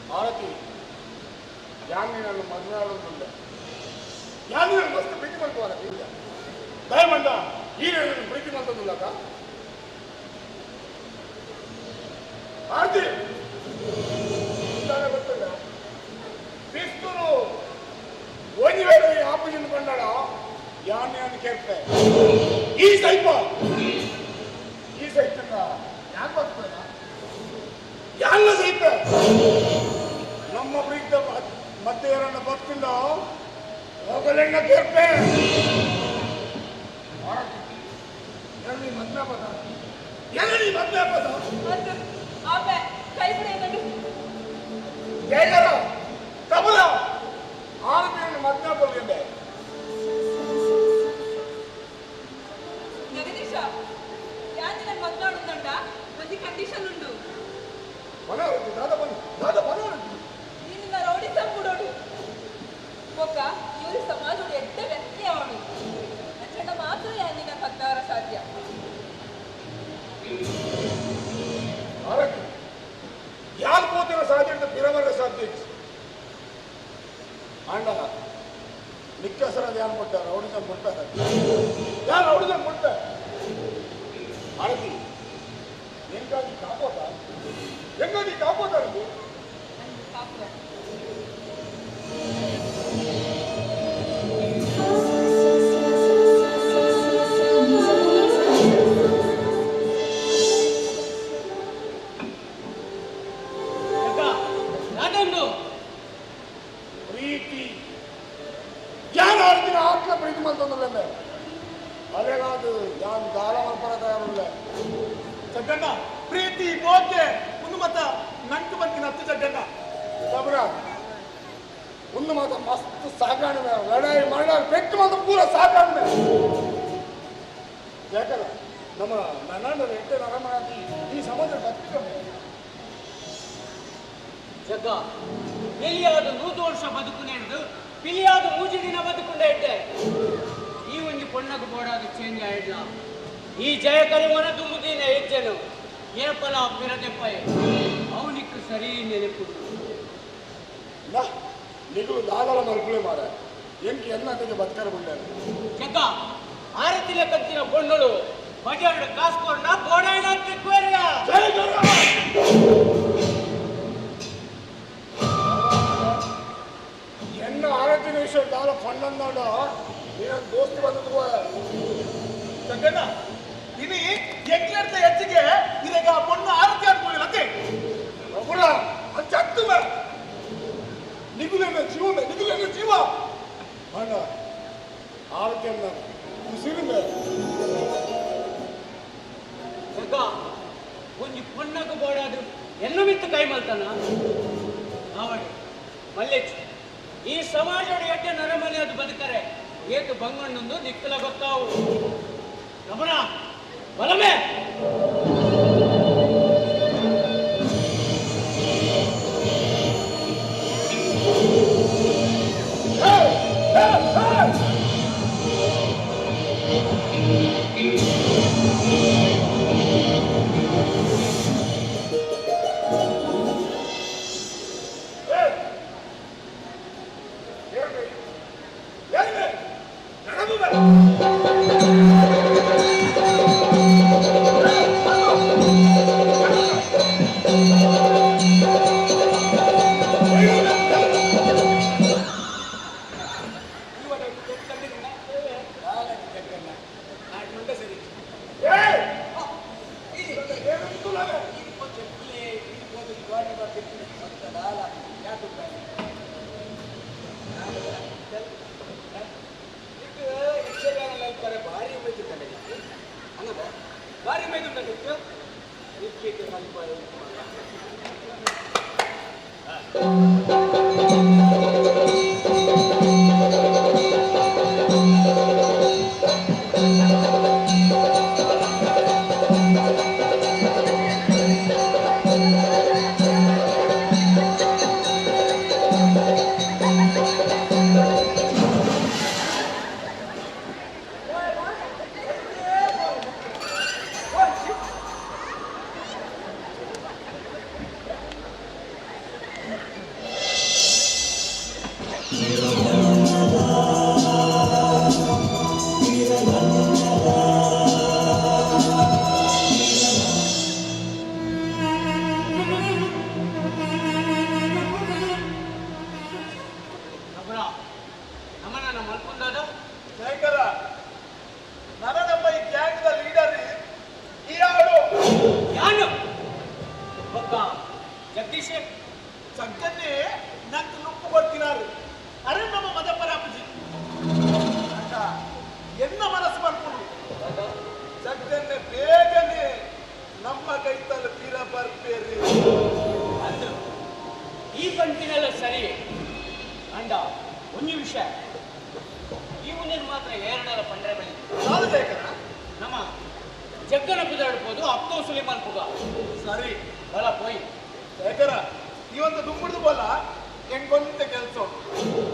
ಭಾರತಿ ಯಾನಿ ನನ್ನ ಮದುವೆ ಆಡೋದಿಲ್ಲ ಯಾನಿ ನನ್ನ ಮಸ್ತ್ ಪ್ರೀತಿ ಮಾಡ್ಕೋರ ಇಲ್ಲ ದಯಮಂದ ಈ ನನ್ನ ಪ್ರೀತಿ ಮಾಡ್ತದಿಲ್ಲ ಭಾರತಿ ಇಲ್ಲಾನೆ ಗೊತ್ತಿಲ್ಲ ಕ್ರಿಸ್ತನು ಒಂದು ವೇಳೆ ಆಪರೇಷನ್ ಕೊಂಡಾಡ ಯಾನಿ ಅಂತ ಕೇಳ್ತೆ ಈ ಸೈತನ್ನ ಯಾಕೆ ಬರ್ತದ ಯಾನ ಸೈತ ನಮ್ಮ ಪ್ರೀತ ಮತ್ತೆ ಯಾರನ್ನ ಬರ್ತಿಲ್ಲ ಹೋಗಲೆಣ್ಣ ಕೇಳ್ತೆ ಎಲ್ಲಿ ಮದ್ವೆ ಪದ ಎಲ್ಲಿ ಮದ್ವೆ ಪದ ಆಪೆ ಕೈ ಬಿಡಿ ಜಯಕರ ತಬಲ ಆರತಿಯನ್ನು ಮದ್ವೆ ಪದ జగదీష యాది నేను మాట్లాడుతుందంట మంచి కండిషన్ ఉండు మనోరతి దాదా మనోరతి దీనిన్న రౌడీ సంపుడోడు ఒక యూరి సమాజుడు ఎడ్డ వ్యక్తి అవడు అచ్చట మాత్రం యాది నా పక్కార సాధ్య ಆರತಿ ಯಾರು ಕೂತಿರೋ ಸಾಧ್ಯ ಅಂತ ಬಿರವರ ಸಾಧ್ಯ ಅಂಡ ನಿಕ್ಕಸರ ಯಾರು ಕೊಟ್ಟಾರ ರೌಡಿಸಂ ಕೊಟ್ಟಾರ ಯಾರು ರೌಡಿಸಂ ಕೊಟ್ಟಾರ ಆರತಿ ಹೆಂಗಾಗಿ ಕಾಪೋತ ಹೆಂಗಾಗಿ ಕಾಪೋತಾರ ప్రీతి యాన్ ఆర్తిన ఆత్మ ప్రీతి మంతుందలే అదే కాదు యాన్ గాల మల్పర తయారులే జగ్గన్న ప్రీతి ఓకే ముందు మత ನಂಟು ಬಂದು ನತ್ತು ಜಗ್ಗನ್ನ ಬಾಬುರ ಒಂದು ಮಾತ್ರ ಮಸ್ತ್ ಸಾಕಾಣೆ ಲಡಾಯಿ ಮಾಡಾರ ಪೆಟ್ಟು ಮಾತ್ರ ಪೂರ ಸಾಕಾಣೆ ಯಾಕಲ್ಲ ನಮ್ಮ ನನ್ನ ರೆಡ್ಡೆ ನರಮಾದಿ ಈ ಸಮಾಜ ಬದುಕಿದೆ ಜಗ್ಗ ಎಲ್ಲಿಯಾದ 100 ವರ್ಷ ಬದುಕುನೇಂದು ಪಿಲಿಯಾದ 3 ದಿನ ಬದುಕುಂಡೆ ಇಟ್ಟೆ ಈ ಒಂದು ಪೊಣ್ಣకు ಬೋಡಾದ ಚೇಂಜ್ ಆಯ್ಡ್ಲ ಈ ಜಯಕರಿ ಮನ ದುಮ್ಮುದೀನೆ ಹೆಜ್ಜೆನು ಏಪಲ ಪಿರದೆಪ್ಪಯೆ ಅವನಿಕ್ಕೆ ಸರಿ ನೆನಪುಡು ನಿಗಲು ದಾದಲ ಮರುಕುಳೆ ಮಾರ ಎಂಕಿ ಎನ್ನತಿಗೆ ಬದುಕರ ಬಂದ ಜಗ್ಗ ಆರತಿಲೆ ಕತ್ತಿನ ಬೊಣ್ಣಳು ಬಜಾರ್ಡ್ ಕಾಸ್ಕೋರ್ನ ಬೋಡಾಯ್ನ ತಿಕ್ವೇರಿಯ ಎನ್ನ ಆರತಿ ನಿಮಿಷ ದಾಲ ಪಣ್ಣಂದಾಡ ನೀನು ದೋಸ್ತಿ ಬಂದದ್ದು ಜಗ್ಗನ್ನ ಇನಿ ಎಕ್ಲರ್ತ ಹೆಚ್ಚಿಗೆ ಇದೀಗ பொண்ணு ಆರತಿ ಆಡ್ಕೊಳ್ಳಿ ಅಂತೆ ಒಬ್ಬರ ಅದು ಚತ್ತು ನಿಗುಲೆನ್ನ ಜೀವ ಅಣ್ಣ ಆರತಿ ಅನ್ನ ಉಸಿರಿಂದ ಜಗ್ಗ ಒಂದು ಪೊಣ್ಣకు ಬೋಡಾದು ಎನ್ನು ಮಿತ್ತು ಕೈ ಮಲ್ತಾನ ಅವಡಿ ಮಲ್ಲೆಚ್ಚು ಈ ಸಮಾಜದ ಎಡ್ಡೆ ನರಮನೆ ಅದು ಬದುಕರೆ ಏತು ಬಂಗಣ್ಣೊಂದು ದಿಕ್ಕಲ ಗೊತ್ತಾವು ಗಮನ ಬಲಮೆ ನಡೆದು ಬಾರಿ ಮೇದುಂಟು ಶೇಖರ ನಮ್ಮ ಈ ಗ್ಯಾಂಗ್ದ ಲೀಡರ್ ಈ ಆಡು ಯಾನು ಒಬ್ಬ ಜಗದೀಶ್ ಜಗ್ಗನ್ನೇ ನಂಗೆ ನುಪ್ಪು ಕೊಡ್ತಿನಾರು ಅರೆ ನಮ್ಮ ಮದಪರ ಅಪ್ಪಜಿ ಅಂತ ಎನ್ನ ಮನಸ್ಸು ಮಾಡ್ಕೊಂಡು ಜಗ್ಗನ್ನೇ ಬೇಗನೆ ನಮ್ಮ ಕೈತಲ್ಲಿ ತೀರ ಬರ್ಬೇರಿ ಅದು ಈ ಪಂಕ್ತಿನೆಲ್ಲ ಸರಿ ಅಂಡ ಒಂದು ವಿಷಯ ಈ ಮುಂದಿನ ಮಾತ್ರ ಎರಡರ ಪಂಡ್ರೆ ಬಳಿ ಯಾವುದು ಶೇಖರ ನಮ್ಮ ಜಗ್ಗನ ಕುದಾಡ್ಬೋದು ಅಪ್ತೋ ಸುಲಿಮಾನ್ ಪುಗ ಸರಿ ಬಲ ಪೋಯಿ ಶೇಖರ ಈ ಒಂದು ದುಂಬುಡ್ದು ಬೋಲ ಹೆಂಗೊಂತ ಕೆಲಸ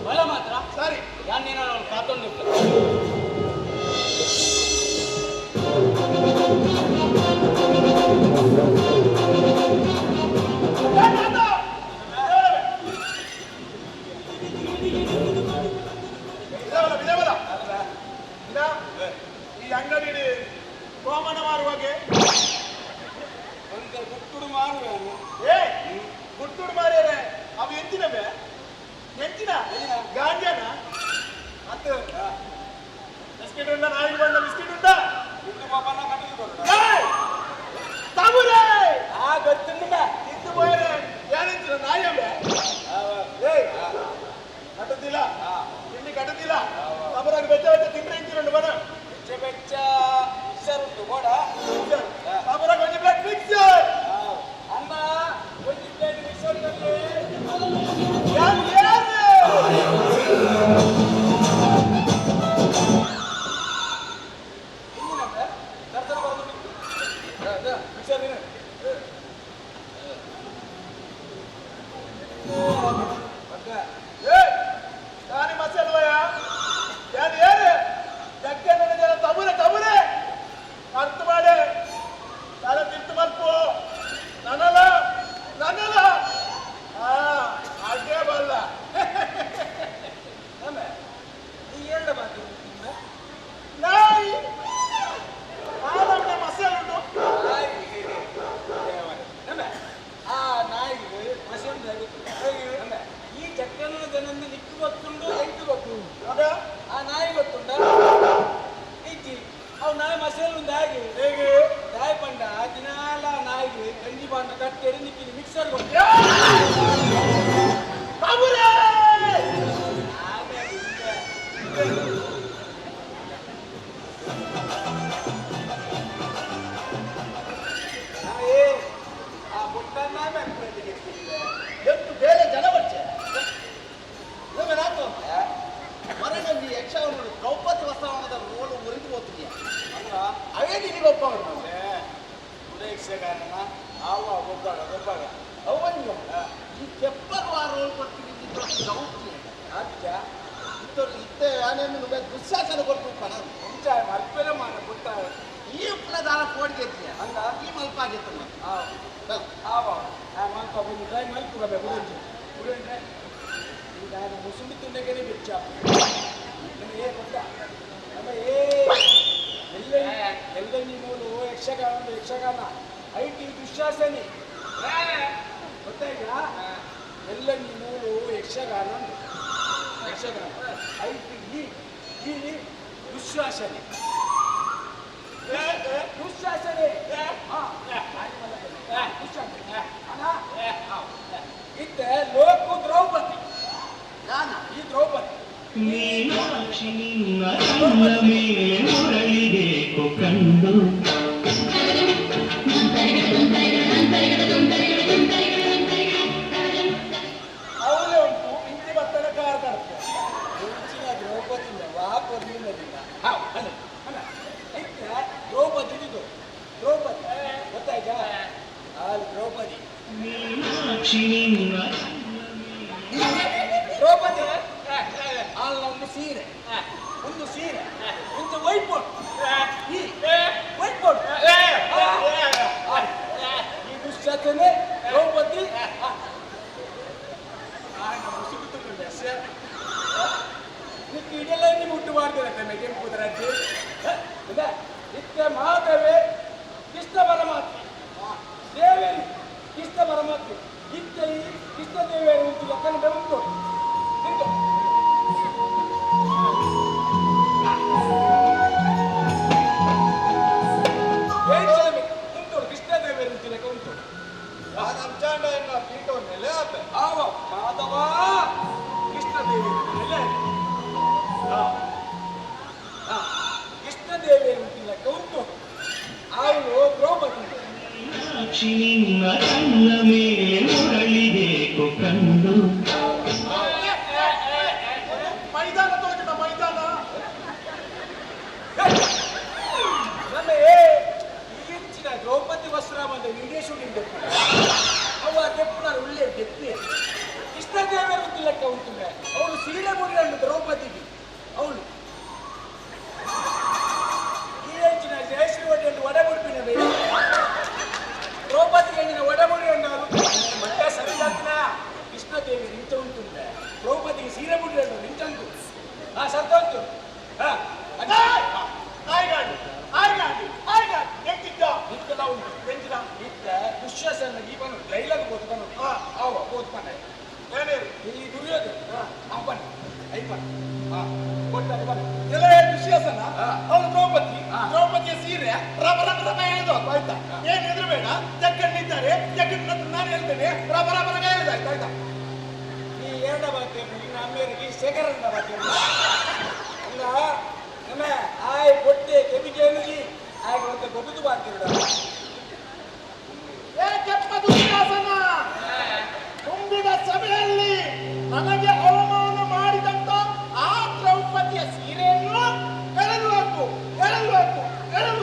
ಬಲ ಮಾತ್ರ ಸರಿ ಯಾನೇನೋ ಅವ್ನು ಕಾತೊಂದು ಈ ಅಂಗಡಿ ಗೋಮನ ಮಾರುವಾಗೆ ಗುಟ್ಟುಡು ಮಾರುವೆ ಏ ಗುಟ್ಟುಡು ಮಾರ್ಯಾರೆ ಅವು ಎಂತಿನವೆ ಎಂತಿನ ಗಾಂಜಾನ ಮತ್ತು ಬಿಸ್ಕೆಟ್ ಉಂಡ ನಾಯಿ ಬಂದ ಬಿಸ್ಕೆಟ್ ಉಂಡ ತಮುರೇ ಆ ಗೊತ್ತಿಲ್ಲ ಇದ್ದು ಹೋಯ್ರೆ ಯಾರೆಂತಿನ ನಾಯವೆ ಏಯ್ ಕಟ್ಟದಿಲ್ಲ ತಿಂಡಿ ಕಟ್ಟದಿಲ್ಲ ತಮರಾಗ ಬೆಚ್ಚ ಬೆಚ್ಚ ತಿಂದ್ರೆ ಎಂತಿನ ಬರ ಬೆಚ್ಚ ಬೆಚ್ಚ ಮಿಕ್ಸರ್ ಬೋಡ ತಮರಾಗ ಒಂದು ಪ್ಲೇಟ್ ಮಿಕ್ಸರ್ ಅಮ್ಮ ಒಂದು ಪ್ಲೇಟ್ ಮಿಕ್ಸರ್ ಅರ್ಥ ಮಾಡಿ ತಲೆ ತಿಂತು ಮಲ್ಪು ನನ್ನಲ್ಲ ನನ್ನಲ್ಲ ಅಡ್ಡೇ ಬಲ್ಲ ಈ ಎರಡು ಬಾಕಿ ನಾಯಿ ಮಸಾಲೆ ಉಂಟು ಆ ನಾಯಿಗೆ ಮಸಂದು ಈ ಚಕ್ಕನ ಜನಂದು ನಿಕ್ಕು ಗೊತ್ತುಂಡು ಎಂಟು ಗೊತ್ತುಂಡು ಆ ನಾಯಿ ಗೊತ್ತುಂಡ ಇಜ್ಜಿ ಅವು ನಾಯಿ ಮಸಾಲೆ ಉಂಡು ಹೇಗೆ ನಾಯಿ ಪಂಡ ದಿನಾಲ ನಾಯಿಗೆ ಗಂಜಿ ಬಾಂಡ ಕಟ್ಟೆರಿ ನಿಕ್ಕಿನ ಮಿಕ್ಸರ್ ಗೊತ್ತು ಎಷ್ಟು ಬೇರೆ ಜನ ಬರ್ಚೆ ಮನೆಯಲ್ಲಿ ಯಕ್ಷಗಾನ ದ್ರೌಪದಿ ವಸ್ತ್ರವನದ ನೋಡು ಮುರಿದು ಹೋಗ್ತೀಯ ಅವೇ ನಿನಗೆ ಒಪ್ಪ ಯಕ್ಷಗಾನ ಆವ ಗೊಬ್ಬರ ಅವನಿಗೆ ಈ ಕೆಪ್ಪರು ಆ ರೋಲ್ ಕೊಡ್ತೀನಿ ದೌತ್ಯ ಅಜ್ಜ ಇತ್ತರು ಇದ್ದೆ ಆನೆಯನ್ನು ದುಶ್ಯಾಸನ ಕೊಟ್ಟು ಪಣ ಮುಂಚ ಮಲ್ಪೆಲೆ ಮಾಡ ಕೊಟ್ಟ ಈ ಉಪ್ಪಳದಾರ ಕೋಡಿಗೆ ಇದ್ದೀಯ ಹಂಗ ಈ ಮಲ್ಪ ಆಗಿತ್ತು ಆವ ಮಲ್ಪ ಬಂದು ಡ್ರೈ ಮಲ್ಪುಗಬೇಕು ಉಳಿದ್ರೆ ಈಗ ಮುಸುಂಬಿ ತುಂಡೆಗೆ ಬಿಚ್ಚ ಏ ಗೊತ್ತ ನಮ್ಮ ಎಲ್ಲ ನೀವು ಯಕ್ಷಗಾನ ಐಟಿ ದುಶ್ಯಾಸನಿ ಗೊತ್ತಾಗ ಎಲ್ಲ ನೀವು ಯಕ್ಷಗಾನ ಐಟಿ ಈ ದುಶ್ಯಾಸನೆ ಇತ್ತೆ ಲೋಕು ದ್ರೌಪದಿ ಈ ದ್ರೌಪದಿ ಮೀನಾಕ್ಷಿ ನಿನ್ನ ಕಣ್ಣ ಮೇಲೆ ಮುರಳಿಬೇಕು ಕಂಡು ದ್ರೌಪದಿ ಅಲ್ಲ ಒಂದು ಸೀರೆ ಒಂದು ಸೀರೆ ಒಂದು ವೈಟ್ ಬೋರ್ಡ್ ಈ ವೈಟ್ ಬೋರ್ಡ್ ಈ ದುಶ್ಶಾಸನೆ ದ್ರೌಪದಿ ನಿಕ್ಕೆ ಇದೆಲ್ಲ ನೀವು ಹುಟ್ಟು ಮಾಡ್ತೀರ ಕೆಂಪು ರಾಜ್ಯ ನಿತ್ಯ ಮಹಾದೇವೆ ಕೃಷ್ಣ ಪರಮಾತ್ಮ ದೇವೇರಿ ಕೃಷ್ಣ ಪರಮಾತ್ಮ ನಿತ್ಯ ಈ ಕೃಷ್ಣ ದೇವೇರಿ ಉಂಟು ಯಾಕಂದ್ರೆ ಉಂಟು ಉಂಟು ಉಂಟು ಕೃಷ್ಣ ದೇವೇರಿ ಉಂಟು ಲೆಕ್ಕ ಉಂಟು ಅಂಚಾಂಡ ಎನ್ನ ಪೀಠವನ್ನೆಲ್ಲ ಆವ ಮಾಧವ ಕೃಷ್ಣ ದೇವೇರಿ ನೆಲೆ ಕೃಷ್ಣ ದೇವೇರಿ ಉಂಟು ಲೆಕ್ಕ ಉಂಟು ಅವಳು ದ್ರೌಪದಿ ಮೈದಾನ ತೋರಿದ ಮೈದಾನ ನನ್ನ ಈಚಿನ ದ್ರೌಪದಿ ವಸ್ತ್ರಾಮಂದ ವಿಡಿಯೋ ಶೂಟಿಂಗ್ ಅವ ತೆಪ್ಪು ನಾನು ಒಳ್ಳೆ ತೆಪ್ಪಿ ಕೃಷ್ಣ ದೇವೇರಿ ಉಂಟು ಲೆಕ್ಕ ಉಂಟು ಅವಳು ಸೀರೆ ಮುಡಿಯನ್ನು ದ್ರೌಪದಿಗೆ ಅವಳು ಈಚಿನ ಜಯಶ್ರೀ ಒಡೆಯನ್ನು ಒಡಗುಡ್ಪಿನ ಬೇರೆ ದ್ರೌಪದಿಗೆ ನಿನ್ನ ಒಡಗುಡಿ ಉಂಟಾರು ಮತ್ತೆ ಸರಿಯಾಗ್ತಿನ ಕೃಷ್ಣ ದೇವಿ ನಿಂತ ಉಂಟು ದ್ರೌಪದಿಗೆ ಸೀರೆ ಮುಡಿಯನ್ನು ನಿಂತಂತು ಸತ್ತೋಂತು ದುಶ್ಯಾಸನ ಈವನು ಡೈಲಾಗ್ ಓದ್ತಾನು ಅವ ಓದ್ತಾನೆ ಈ ದುರ್ಯೋಧನ ಅವನ್ ಐಪನ್ ಕೊಟ್ಟಾರೆ ಬನ್ನಿ ಎಲ್ಲ ದುಶ್ಯಾಸನ ಅವನು ದ್ರೌಪದಿಯ ಸೀರೆ ರಬ ರಬ ರಬ ಹೇಳಿದ ಆಯ್ತಾ ಏನ್ ಹೆದರಬೇಡ ಜಗ್ಗಣ್ಣಿದ್ದಾರೆ ಜಗ್ಗಣ್ಣ ನಾನು ಹೇಳ್ತೇನೆ ರಬ ರಬ ರಬ ಹೇಳಿದಾಯ್ತು ಆಯ್ತಾ ಈ ಎರಡ ಬಾಕಿ ನಿನ್ನ ಅಮ್ಮೇರಿಗೆ ಶೇಖರಣ್ಣ ಬಾಕಿ ಅಲ್ಲ ನಮ್ಮ ಆಯ್ ಕೊಟ್ಟೆ ಕೆಬಿಗೆ ಎನುಗಿ ಆಯ್ಕೆ ಮತ್ತೆ ಗೊಬ್ಬದು ಬಾಕಿರಡ ದುಶ್ಯಾಸನ ತುಂಬಿದ ಸಭೆಯಲ್ಲಿ ನನಗೆ ಅವಮಾನ ಮಾಡಿದಂತ ಆ ದ್ರೌಪದಿಯ ಸೀರೆಯನ್ನು ಎಳೆದು ಹಾಕು ಎಳೆದು ಹಾಕು ಎಳೆದು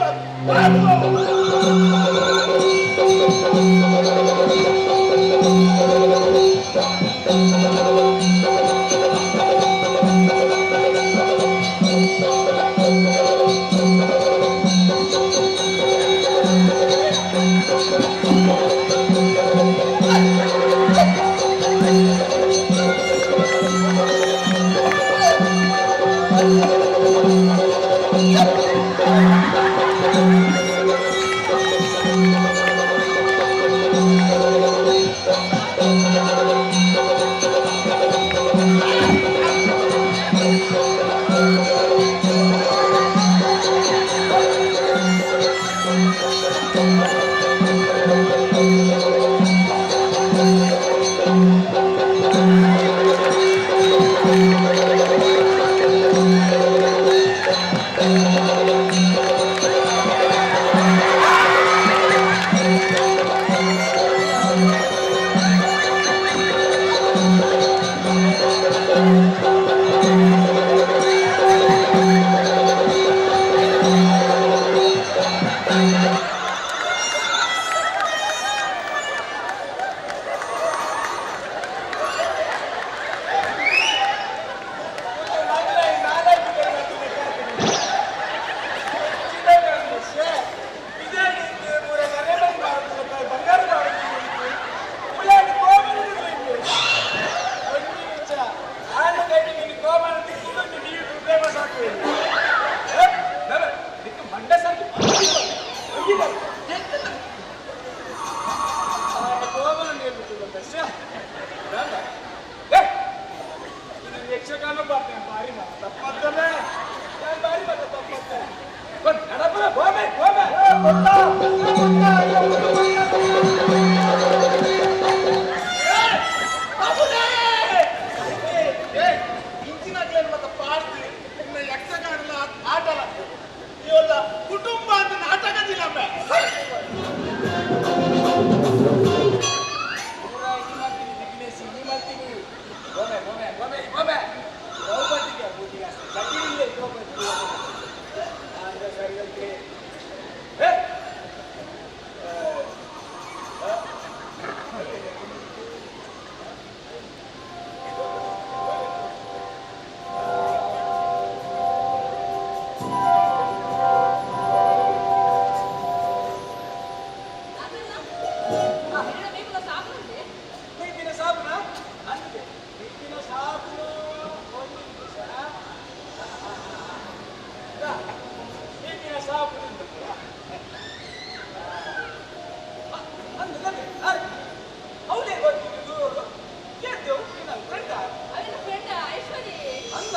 ಯಕ್ಷಗಾನ ಬಾರಿ ತಪ್ಪತ್ತಲೇ ಬಾರಿ ತಪ್ಪತ್ತೆ ಇಂಚಿನ ಮತ್ತೆ ಪಾಡ್ತಿ ಇನ್ನು ಯಕ್ಷಗಾನ ಆಟ ಇವೆಲ್ಲ ಕುಟುಂಬ ಅಂತ ನಾಟಕದಿಲ್ಲ ಸಾಬುನ ಅಂತೆ ಈಗಿನ ಸಾಬುನು ಒಂದು ನಿಮಿಷ ಈಗಿನ ಸಾಬುನು ಅಂದು ಅವಳೇ ಗೊತ್ತಿದ್ದು ಕೇಳ್ತೇವೆ ನನ್ನ ಫ್ರೆಂಡ ಅವನ ಫ್ರೆಂಡ್ ಐಶ್ವರ್ಯ ಅಂದ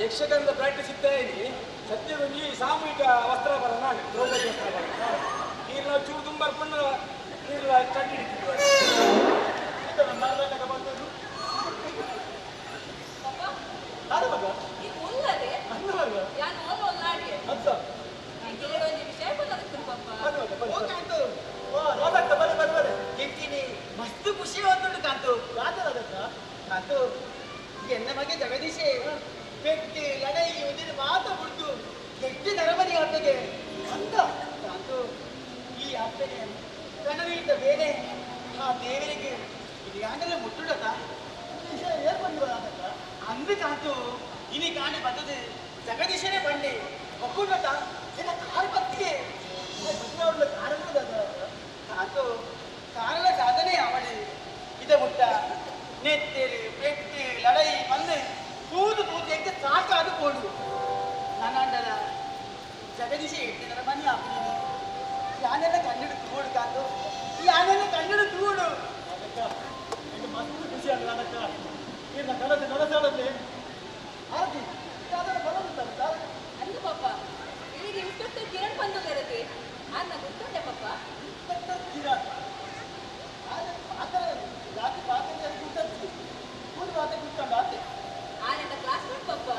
ಯಕ್ಷಗಾನದ ಪ್ರಾಕ್ಟೀಸ್ ಇದ್ದೇ ಇದೆ ಸದ್ಯ ಒಂಜಿ ಸಾಮೂಹಿಕ ವಸ್ತ್ರಾಭರಣ ದ್ರೌಪದಿ ವಸ್ತ್ರಾಭರಣ ನೀರು ನಾವು ಚೂರು ತುಂಬ ಬರ್ಕೊಂಡು ನೀರು ಚಂಡಿ ಹಿಡಿತಿದ್ವಿ ಬಂದದ್ದು ಅದು ಮಗ ಅಂದು ಮಗ ಅಂತ ಮಸ್ತ್ ಖುಷಿ ಹೋಗ್ತುಂಟು ಕಾಂತು ಕಾಂತು ಎನ್ನ ಬಗ್ಗೆ ಜಗದೀಶೆ ವ್ಯಕ್ತಿ ಲಡೈ ಉದಿರು ಮಾತ ಬಿಡ್ತು ಎಟ್ಟು ನರಮನಿ ಆಟಗೆ ಅಂತ ಕಾಂತು ಈ ಆಟಗೆ ಕನ್ನಡಿಯಿಂದ ಬೇರೆ ಆ ದೇವರಿಗೆ ಇದು ಯಾಂಗಲೇ ಮುಟ್ಟುಡತ ಏರ್ ಬಂದು ಅಂದು ಕಾಂತು ಇನಿ ಕಾಣೆ ಬರ್ತದೆ ಜಗದೀಶನೇ ಬಂಡಿ ಒಕ್ಕುಂಡತ ಎಲ್ಲ ಕಾರು ಬತ್ತಿಗೆ ಬಂದವಳ ಕಾರಣದ ಕಾಂತು ಕಾರಣ ಸಾಧನೆ ಅವಳು ಇದ ಮುಟ್ಟ ನೆತ್ತೇರು ಪೆಟ್ಟು ಲಡೈ ಬಂದು ತೂದು ಎಂತ ಸಾಕಾದು ಕೋಡು ನನ್ನಂಡಲ ಜಗದೀಶ ಇಟ್ಟಿದರ ಮನೆ ಹಾಕಿದ್ದೀನಿ ಯಾನೆಲ್ಲ ಕನ್ನಡ ತೂಡು ಕಾಂತು ಯಾನೆಲ್ಲ ಕನ್ನಡ ತೂಡು ಅದಕ್ಕೆ ಮಸ್ತ್ ಖುಷಿ ಅಲ್ಲ ಅದಕ್ಕೆ ಇನ್ನ ಕಲಸೆ ಕಲಸಾಡತ್ತೆ ಆರತಿ ಅದರ ಬರೋದಿಲ್ಲ ಅಂದು ಪಾಪ ಈಗ ಇಷ್ಟೊತ್ತು ಕಿರಣ್ ಬಂದದಿರತ್ತೆ ಅನ್ನ ಗೊತ್ತಂಡೆ ಪಾಪ ಕಿರಣ್ ಆತರ ಜಾತಿ ಪಾತ್ರೆ ಕೂತದ್ದು ಕೂದು ಮಾತೆ ಕೂತ್ಕೊಂಡು ಆತೆ ಆನೆಂದ ಕ್ಲಾಸ್ ಮೇಟ್ ಪಾಪ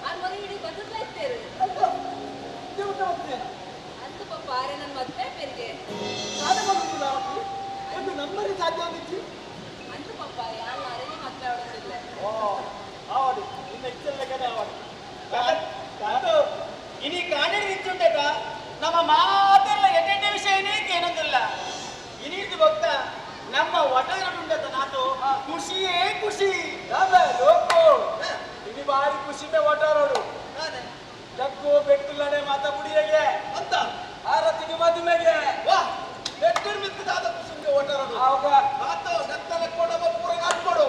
ಆನ್ ಮನೆ ಹಿಡಿ ಬದಲ್ತಾ ಇರ್ತೇವೆ ಅಂದು ಪಾಪ ಆರೆ ನನ್ನ ಮದ್ವೆ ಪೇರಿಗೆ ಒಂದು ನಂಬರಿ ಸಾಧ್ಯ ಆಗಿತ್ತು ಅಂದು ಪಾಪ ಯಾರು ಅರೇನೆ ಮದ್ವೆ ಆಡೋದಿಲ್ಲ ಆವಾಡಿ ಇನ್ನ ಇಚ್ಚಲ್ಲ ಕಡೆ ಆವಾಡಿ ಕಾದು ಇನಿ ಕಾಣೆ ಇಚ್ಚುಂಟೇಟ ನಮ್ಮ ಮಾತೆಲ್ಲ ಎಟ್ಟೆಟ್ಟೆ ವಿಷಯನೇ ಏನಂದಿಲ್ಲ ಇನಿದು ಭಕ್ತ ನಮ್ಮ ಒಟಗರುಂಡತ ನಾತು ಖುಷಿಯೇ ಖುಷಿ ಲೋಕೋ ಇನಿ ಬಾರಿ ಖುಷಿಮೆ ಒಟರೋಡು ಜಗ್ಗು ಬೆಟ್ಟುಲ್ಲನೆ ಮಾತ ಬುಡಿಯಗೆ ಅಂತ ಆರತಿಗೆ ಮದುಮೆಗೆ ವಾ ಬೆಟ್ಟರ್ ಮಿತ್ತದಾದ ಖುಷಿಮೆ ಒಟರೋಡು ಆವಾಗ ಮಾತ ನತ್ತಲ ಕೊಡವ ಪೂರ ನಾಲ್ಕೊಡು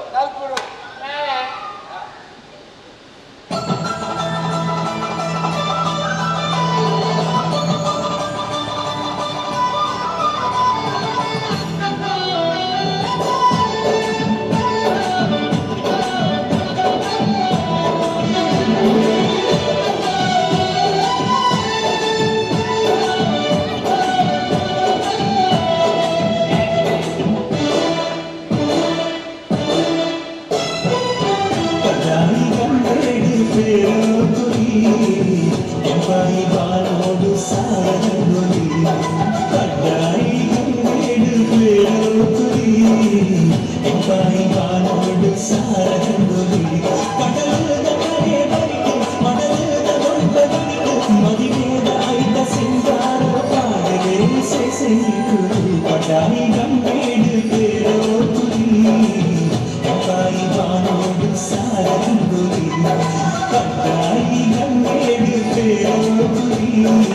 Thank you.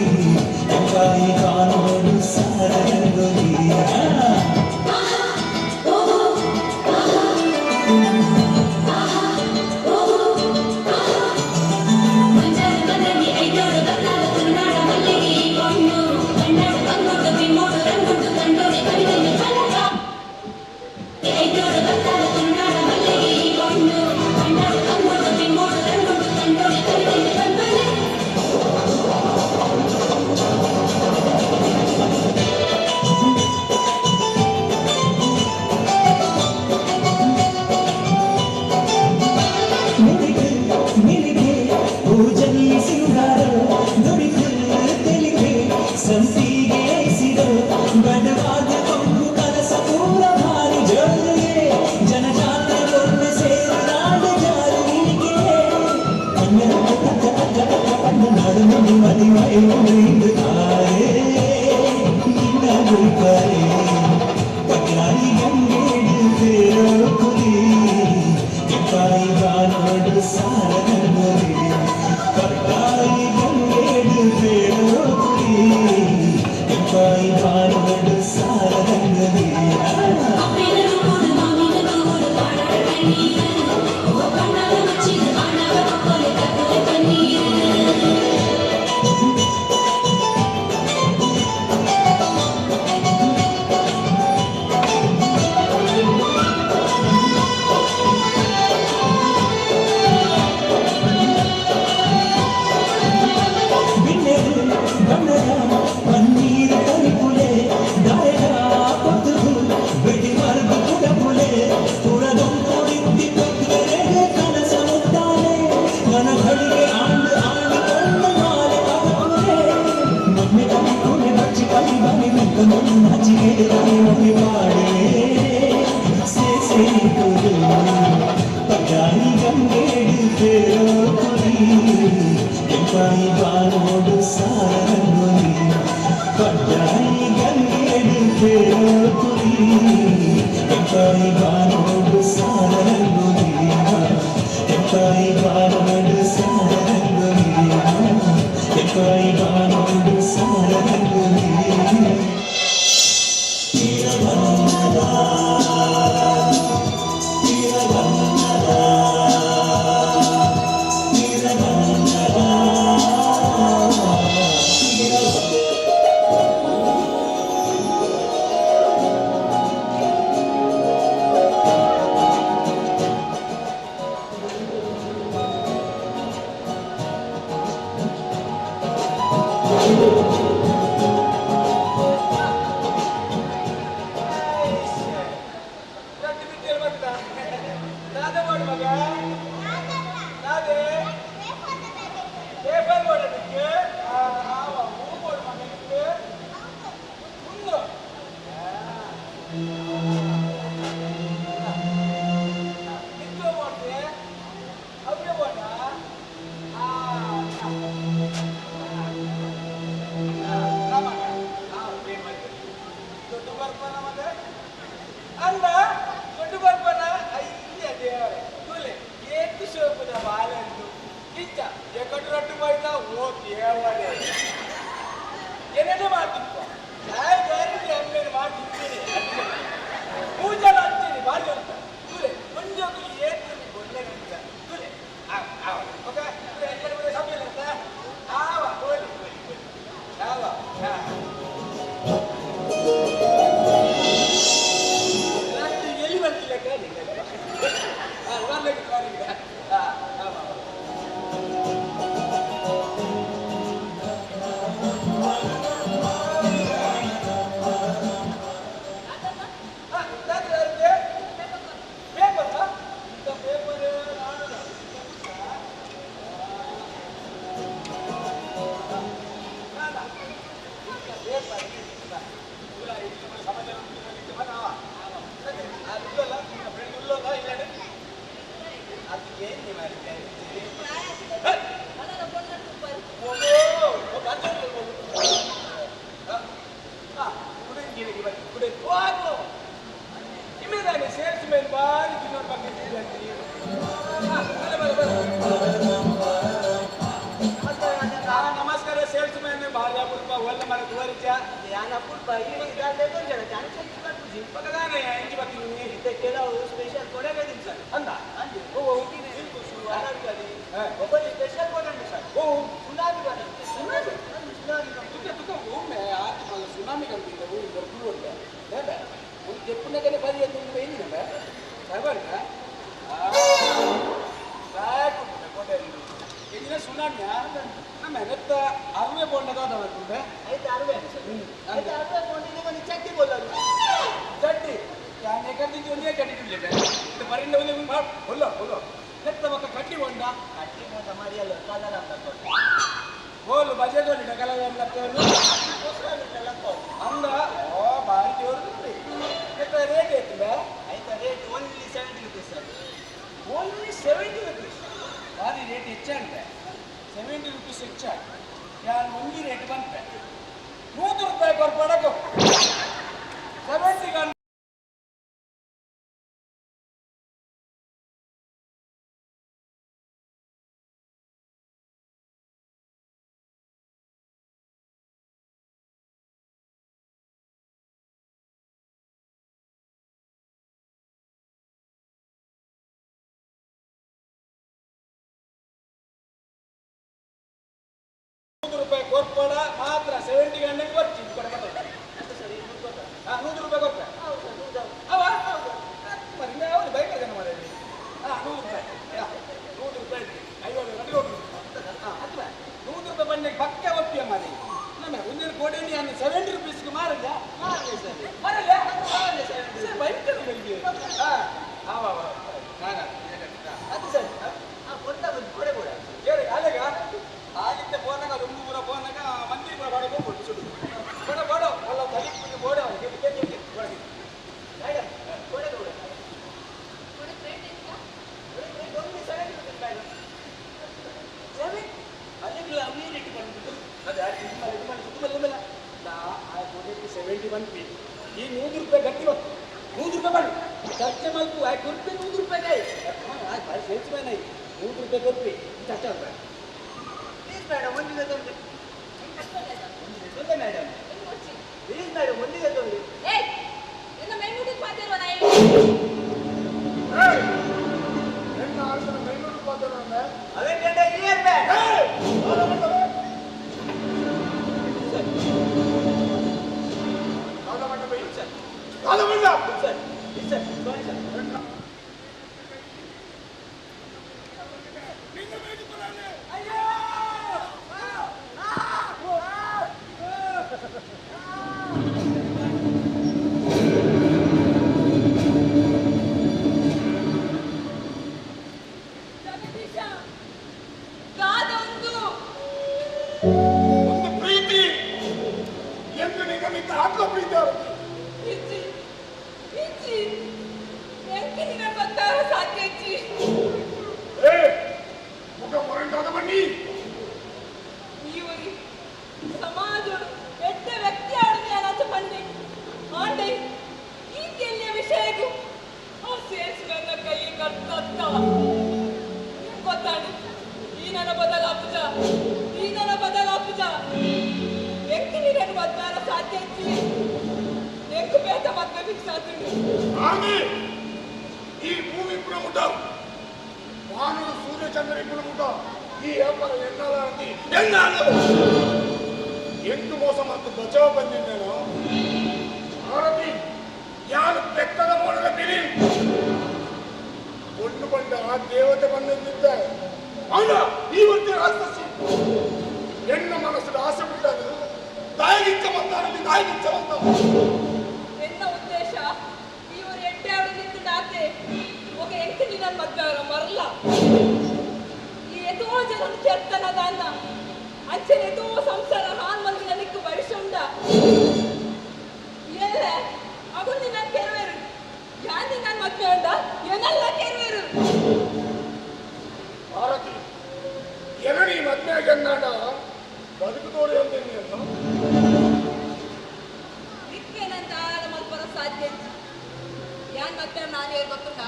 70 rupees ಹೆಚ್ಚ ಯಾನ್ ಒಂದಿ ರೇಟ್ ಬಂತೆ 100 ರೂಪಾಯಿ ಕೊರ್ಪಡಕೋ 70 ಗಂಟೆ ರೂಪಾಯಿ ಕೊರ್ಪಡ ಮಾತ್ರ 70 ಗಂಟೆಗೆ ಬರ್ತೀನಿ ಕೊಡಬಾರ ಸರಿ 100 ರೂಪಾಯಿ ಕೊಡ್ತ ಅವ మరి ಅವನು ಬೈಕ್ ಕರ್ಕೊಂಡು ಮಾಡಿ 100 ರೂಪಾಯಿ 100 ರೂಪಾಯಿ 50 ಗಂಟೆ ಹೋಗಿ 100 ರೂಪಾಯಿ ಬಂಡೆಗೆ ಪಕ್ಕ ಒಪ್ಪಿಯ ಮಾರಿ ನಮ್ಮ ಒಂದಿನ ಕೋಡಿ ನಾನು 70 ರೂಪೀಸ್ಗೆ ಮಾರಲ್ಲ ಮಾರಲ್ಲ ಸರ್ ಬೈಕ್ ಕರ್ಕೊಂಡು ಅದು ಸರಿ ಕೊಡ್ತಾ ಬಂದು ಕೊಡೆ ಕೊಡ ಹೇಳಿ ಅಲ್ಲಿಗ ಆಗಿದ್ದ ಬೋನಾಗ ಒಂದು ಪೂರ ಬೋನಾಗ ಮಂದಿ ಪೂರ ಬಾಡ ಹೋಗ್ಬಿಟ್ಟು ಸುಡು ಕೊಡ ಬಾಡ ಅಲ್ಲ ತಲೆ ಕುಡಿ ಬೋಡ ಈ 100 ರೂಪಾಯಿ ಗಟ್ಟಿ ಬಂತು 100 ರೂಪಾಯಿ ಮಾಡಿ ಚರ್ಚೆ ಮಲ್ಪು ಆಯ್ತು ಕೊರ್ಪಿ 100 ರೂಪಾಯಿ ಸೇಲ್ಸ್ ಮ್ಯಾನ್ ಆಯ್ತು 100 ರೂಪಾಯಿ ಕೊರ್ಪಿ ಚರ್ಚೆ ಆಗ್ತದೆ ಪ್ಲೀಸ್ ಮೇಡಮ್ ಒಂದಿಗೆ ತಗೊಂಡು ಮೇಡಮ್ ಪ್ಲೀಸ್ ಮೇಡಮ್ ಒಂದಿಗೆ ತಗೊಂಡು ಅವೇ ಗಂಡ ಇಯರ್ ಬ್ಯಾಗ್ ಒಂದು ಪ್ರೀತಿ ಎಂದು ನಿಗಮಿತ ಆತ್ಮ ಪ್ರೀತಿ ಮುಖ ಹೊರಟಾದ ಬನ್ನಿ ಸಮಾಜ ಎಡ್ಡ ವ್ಯಕ್ತಿ ಆಡುತ್ತೆ ಅನಾಥ ಬನ್ನಿ ಆಂಡೆ ಈ ಕೆಲ್ಯ ವಿಷಯಗೂ ಆ ಸೇಲ್ಸ್ಮನ್ನ ಕೈ ಕರ್ತತ್ತ ಗೊತ್ತಾಡಿ ಈ ನನ್ನ ಬದಲಾಪುಜ ವ್ಯಕ್ತಿ ನೀರನ್ನು ಮದ್ವಾರ ಸಾಧ್ಯ ಎಂಕು ಬೇತ ಮದ್ವೆ ಫಿಕ್ಸ್ ಆಗ್ತೀನಿ ಈ ಭೂಮಿ ಪುಣಮುಟ ವಾನರು ಸೂರ್ಯಚಂದ್ರಿ ಪುಣಮುಟ ಈ ವ್ಯಾಪಾರ ಎನ್ನಾಗಿ ಎಂಟು ಮೋಸ ಮತ್ತು ಬಚಾವ ಬಂದಿದ್ದೇನೋ ಭಾರತಿ ಯಾರು ಬೆಕ್ಕದ ಮೋಡದ ಬಿರಿ ಒಟ್ಟು ಬಂದ ಆ ದೇವತೆ ಬಂದಿದ್ದಾರೆ ಅವನ ಈ ವರ್ಷ ಆಸ್ತಸಿ ಹೆಣ್ಣ ಮನಸ್ಸು ಆಸೆ ಬಿಟ್ಟದು ತಾಯಿಗಿಚ್ಚ ಬಂದಾರಲ್ಲಿ ತಾಯಿಗಿಚ್ಚ ಬಂದ ಎನ್ನ ಉದ್ದೇಶ ಇವರು ಎಡ್ಡೆ ಆಡುತ್ತಿದ್ದು ನಾತೆ ಒಗ ಎಂಟು ನನ್ನ ಮದ್ವಾರ ಮರಲ್ಲ ಈ ಎದೋ ಜನರು ಕೆತ್ತನದ ಅನ್ನ ಅಂಚೆ ಎದೋ ಸಂಸಾರ ಹಾನ್ ಮಂದಿನ ನಿಕ್ಕು ಭವಿಷ್ಯ ಉಂಡ ಎಲ್ಲ ಅಗುಂದಿ ನಾನು ಕೆರವೇರು ಯಾಂದಿ ನನ್ನ ಮದ್ವೆ ಉಂಡ ಏನೆಲ್ಲ ಕೆರವೇರು ಭಾರತಿ ಎಗಣಿ ಮದ್ವೆ ಗನ್ನಾಡ ಬದುಕು ತೋರಿ ಅಂದೇನು ನಿಕ್ಕೇನಂತ ಆಳದ ಮಲ್ಪರ ಸಾಧ್ಯ ಯಾನ್ ಮತ್ತೆ ನಾನು ಹೇಳಿ ಗೊತ್ತುಂಟ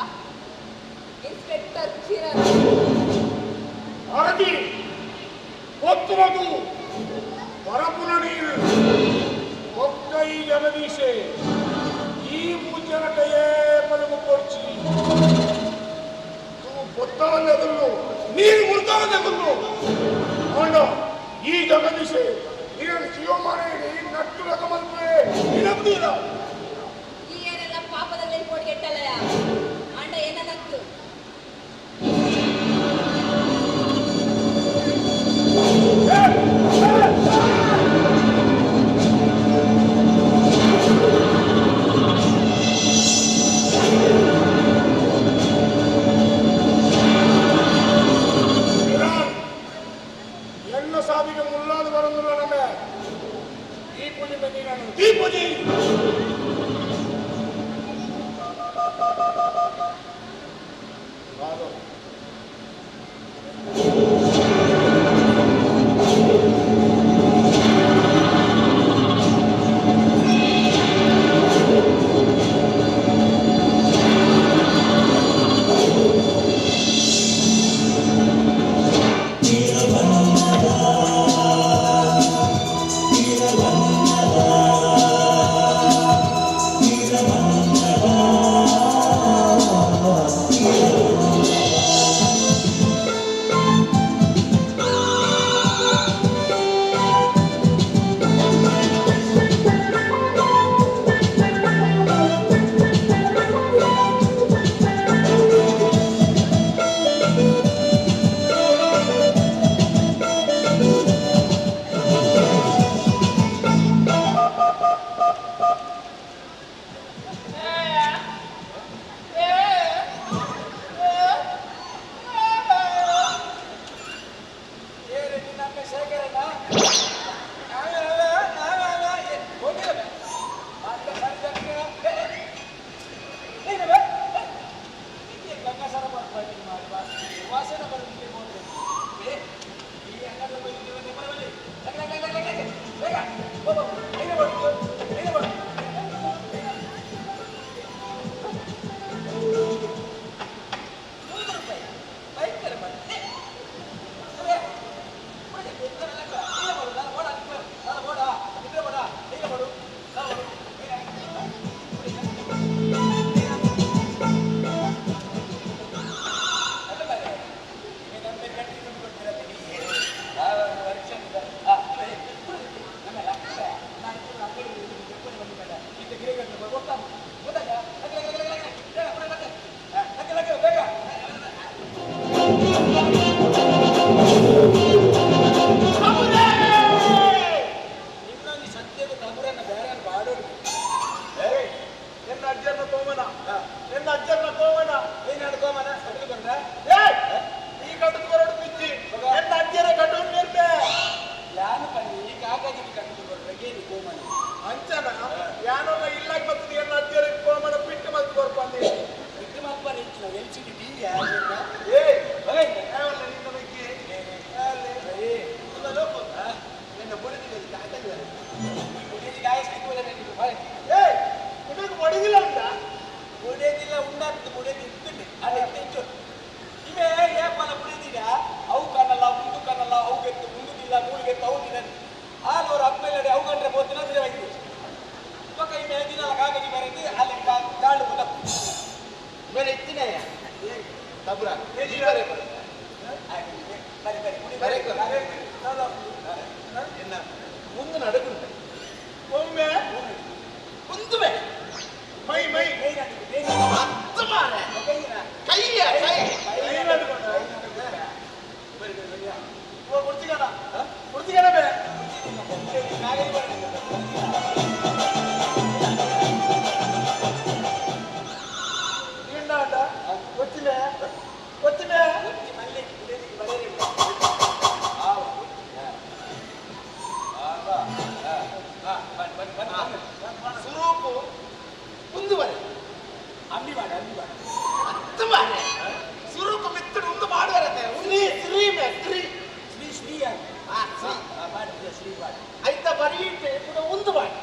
ಇನ್ಸ್ಪೆಕ್ಟರ್ ಕಿರಣ್ ಭಾರತಿ ಒತ್ತುವುದು ಹೊರಪುನ ನೀರು ಒಕ್ಕೈ ಜಗದೀಶೆ ಈ ಮೂಜನ ಕೈಯೇ ಪದವು ಕೊಡ್ಚಿ ಗೊತ್ತವಲ್ಲದನ್ನು ನೀರು ಮುರಿದವಲ್ಲದನ್ನು ನೋಡ ಈ ಜಗದೀಶೆ ನೀನು ಜೀವಮಾನ ನಟ್ಟು ರಕಮಲ್ಪೇ ಇರಬುದಿಲ್ಲ ಈ ಏನೆಲ್ಲ ಪಾಪದಲ್ಲಿ ಕೊಡ್ಗೆಟ್ಟಲ್ಲಯ್ಯ ಅಂಡ ಏನನ್ನತ್ತು ಎಲ್ಲ ಸಾವಿಗೆ ಮುಳ್ಳಾದ ಬರಂಗಿಲ್ಲ ನಮ್ಮ ಈ ಪೂಜೆ ನೀನು ಈ ಪೂಜೆ ಸ್ವರೂಪು ಮುಂದುವರೆ ಅಂಬಿ ಮಾಡ ಹತ್ತು ಮಾರೆ ಸ್ವರೂಪ ಮಿತ್ತಡು ಒಂದು ಮಾಡುವರತೆ ಶ್ರೀ ಶ್ರೀ ಶ್ರೀ ಶ್ರೀ ಶ್ರೀ ಶ್ರೀ ಆಯ್ತ ಬರೀಟೆ ಕೂಡ ಒಂದು ಮಾಡಿ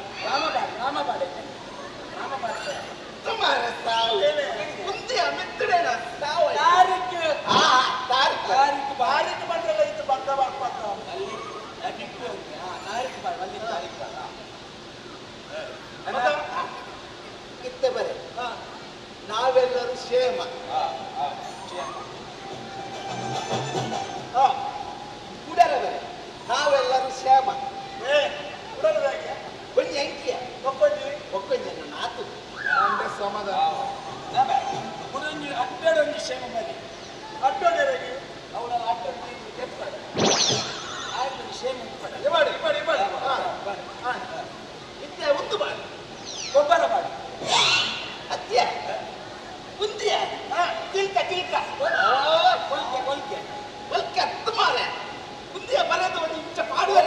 ರಾಮ ಬಾಡೆ तुम्हारे सावे ಮುಂದೆ ಮಿತ್ತಡೇನ ಸಾವ ತಾರಿಕ್ ಬಾರಿಕ್ ಬಂದ್ರಲ್ಲ ಇದು ಬಂದ ಬರ್ಪತ್ತ ಅಲ್ಲಿ ಬಿಟ್ಟು ತಾರಿಕ್ ಬಾರ್ ಅಲ್ಲಿ ತಾರಿಕ್ ಬಾರ್ ಕಿತ್ತೆ ಬರೆ ನಾವೆಲ್ಲರೂ ಕ್ಷೇಮ ಕುಡರ ಬರೆ ನಾವೆಲ್ಲರೂ ಕ್ಷೇಮ ಕುಡರದಾಗೆ ಕೊಂಚ ಅಂಕಿಯ ಒಕ್ಕೊಂಜಿ ನಾತು ಸಮಾಧಾನ ಅಡ್ಡೊಂದು ಕ್ಷೇಮ ಬರಿ ಅಡ್ಡೊಂದರೆಗೆ ಅವಳ ಅಡ್ಡೊಂದು ಕೆಪ್ಪಡೆ ಆಯ್ತು ಕ್ಷೇಮ ಮಾಡಿ ಇತ್ತೆ ಒಂದು ಮಾಡಿ ಗೊಬ್ಬರ ಮಾಡಿ ಹತ್ಯ ಕುಂತಿಯ ತಿಲ್ಕ ಕೊಲ್ಕೆ ಹತ್ತು ಮಾರೆ ಕುಂತಿಯ ಬರೋದು ಒಂದು ಇಂಚ ಪಾಡುವ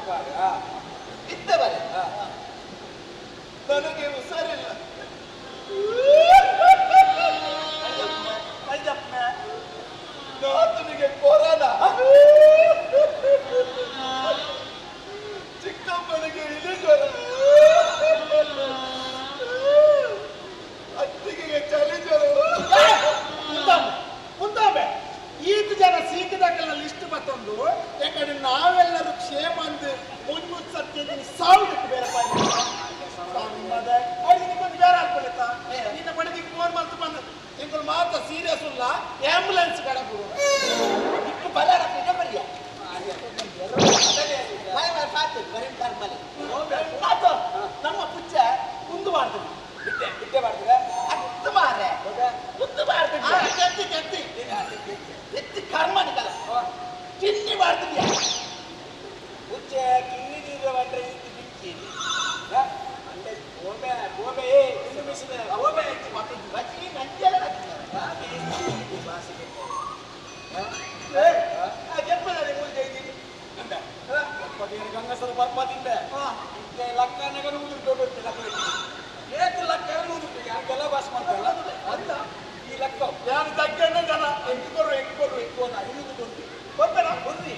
ಪಾಡು ಇತ್ತೆ ಬರೆ ನನಗೆ ಹುಷಾರಿಲ್ಲ ನಾತನಿಗೆ ಕೊರೋನಾ ಚಿಕ್ಕಮ್ಮನಿಗೆ ಇಲಿಜ್ವರ ಅತ್ತಿಗೆಗೆ ಚಳಿ ಜ್ವರ ಮುಂದಾಬೆ ಈತ ಜನ ಸೀಕದಾಗೆಲ್ಲ ಲಿಸ್ಟ್ ಬತ್ತೊಂದು ಯಾಕಂದ್ರೆ ನಾವೆಲ್ಲರೂ ಕ್ಷೇಮ ಅಂದು ಮುನ್ಮುತ್ ಸತ್ಯದಲ್ಲಿ ಸಾವಿರಕ್ಕೆ ಬೇರೆ ಬೇರೆ ಆಗ್ಬಿಡುತ್ತಾ ನಿನ್ನ ಬಡಗಿ ಫೋನ್ ಮಾಡ್ತು ಬಂದು ನಿಂಗಳು ಮಾತ್ರ ಸೀರಿಯಸ್ ಇಲ್ಲ ಆಂಬುಲೆನ್ಸ್ ಕಡಬು ಇಟ್ಟು ಬಲಾರ ಬರಿಯ ನಮ್ಮ ಪುಚ್ಚ ಮುಂದು ಮಾಡ್ತೀವಿ ಬಿಟ್ಟೆ ಮಾಡ್ತೀವಿ ಹತ್ತು ಮಾರೆ ಮುಂದು ಮಾಡ್ತೀವಿ ಎತ್ತಿ ಕರ್ಮನಿಕಲ್ಲ ಚಿನ್ನಿ ಮಾಡ್ತೀವಿ ಪುಚ್ಚ ಕಿನ್ನಿ ನೀರು ಬಂದ್ರೆ ಇದು ಬಿಚ್ಚಿ ಗೋಬೆ ಗಂಗಸರ ಬರ್ಪದಿಂದ ಲಕ್ಕನಗ ಏತು ಲಕ್ಕ ಯಾಕೆಲ್ಲ ಬಾಸ್ ಮಾಡ್ತಾರಲ್ಲ ಅಂತ ಈ ಲಕ್ಕ ಯಾರು ತಗ್ಗಣ್ಣ ಜನ ಎಂಟು ಇನ್ನೊಂದು ಕೊಡ್ತೀವಿ ಗೊತ್ತಲ್ಲ ಕೊಡ್ತಿ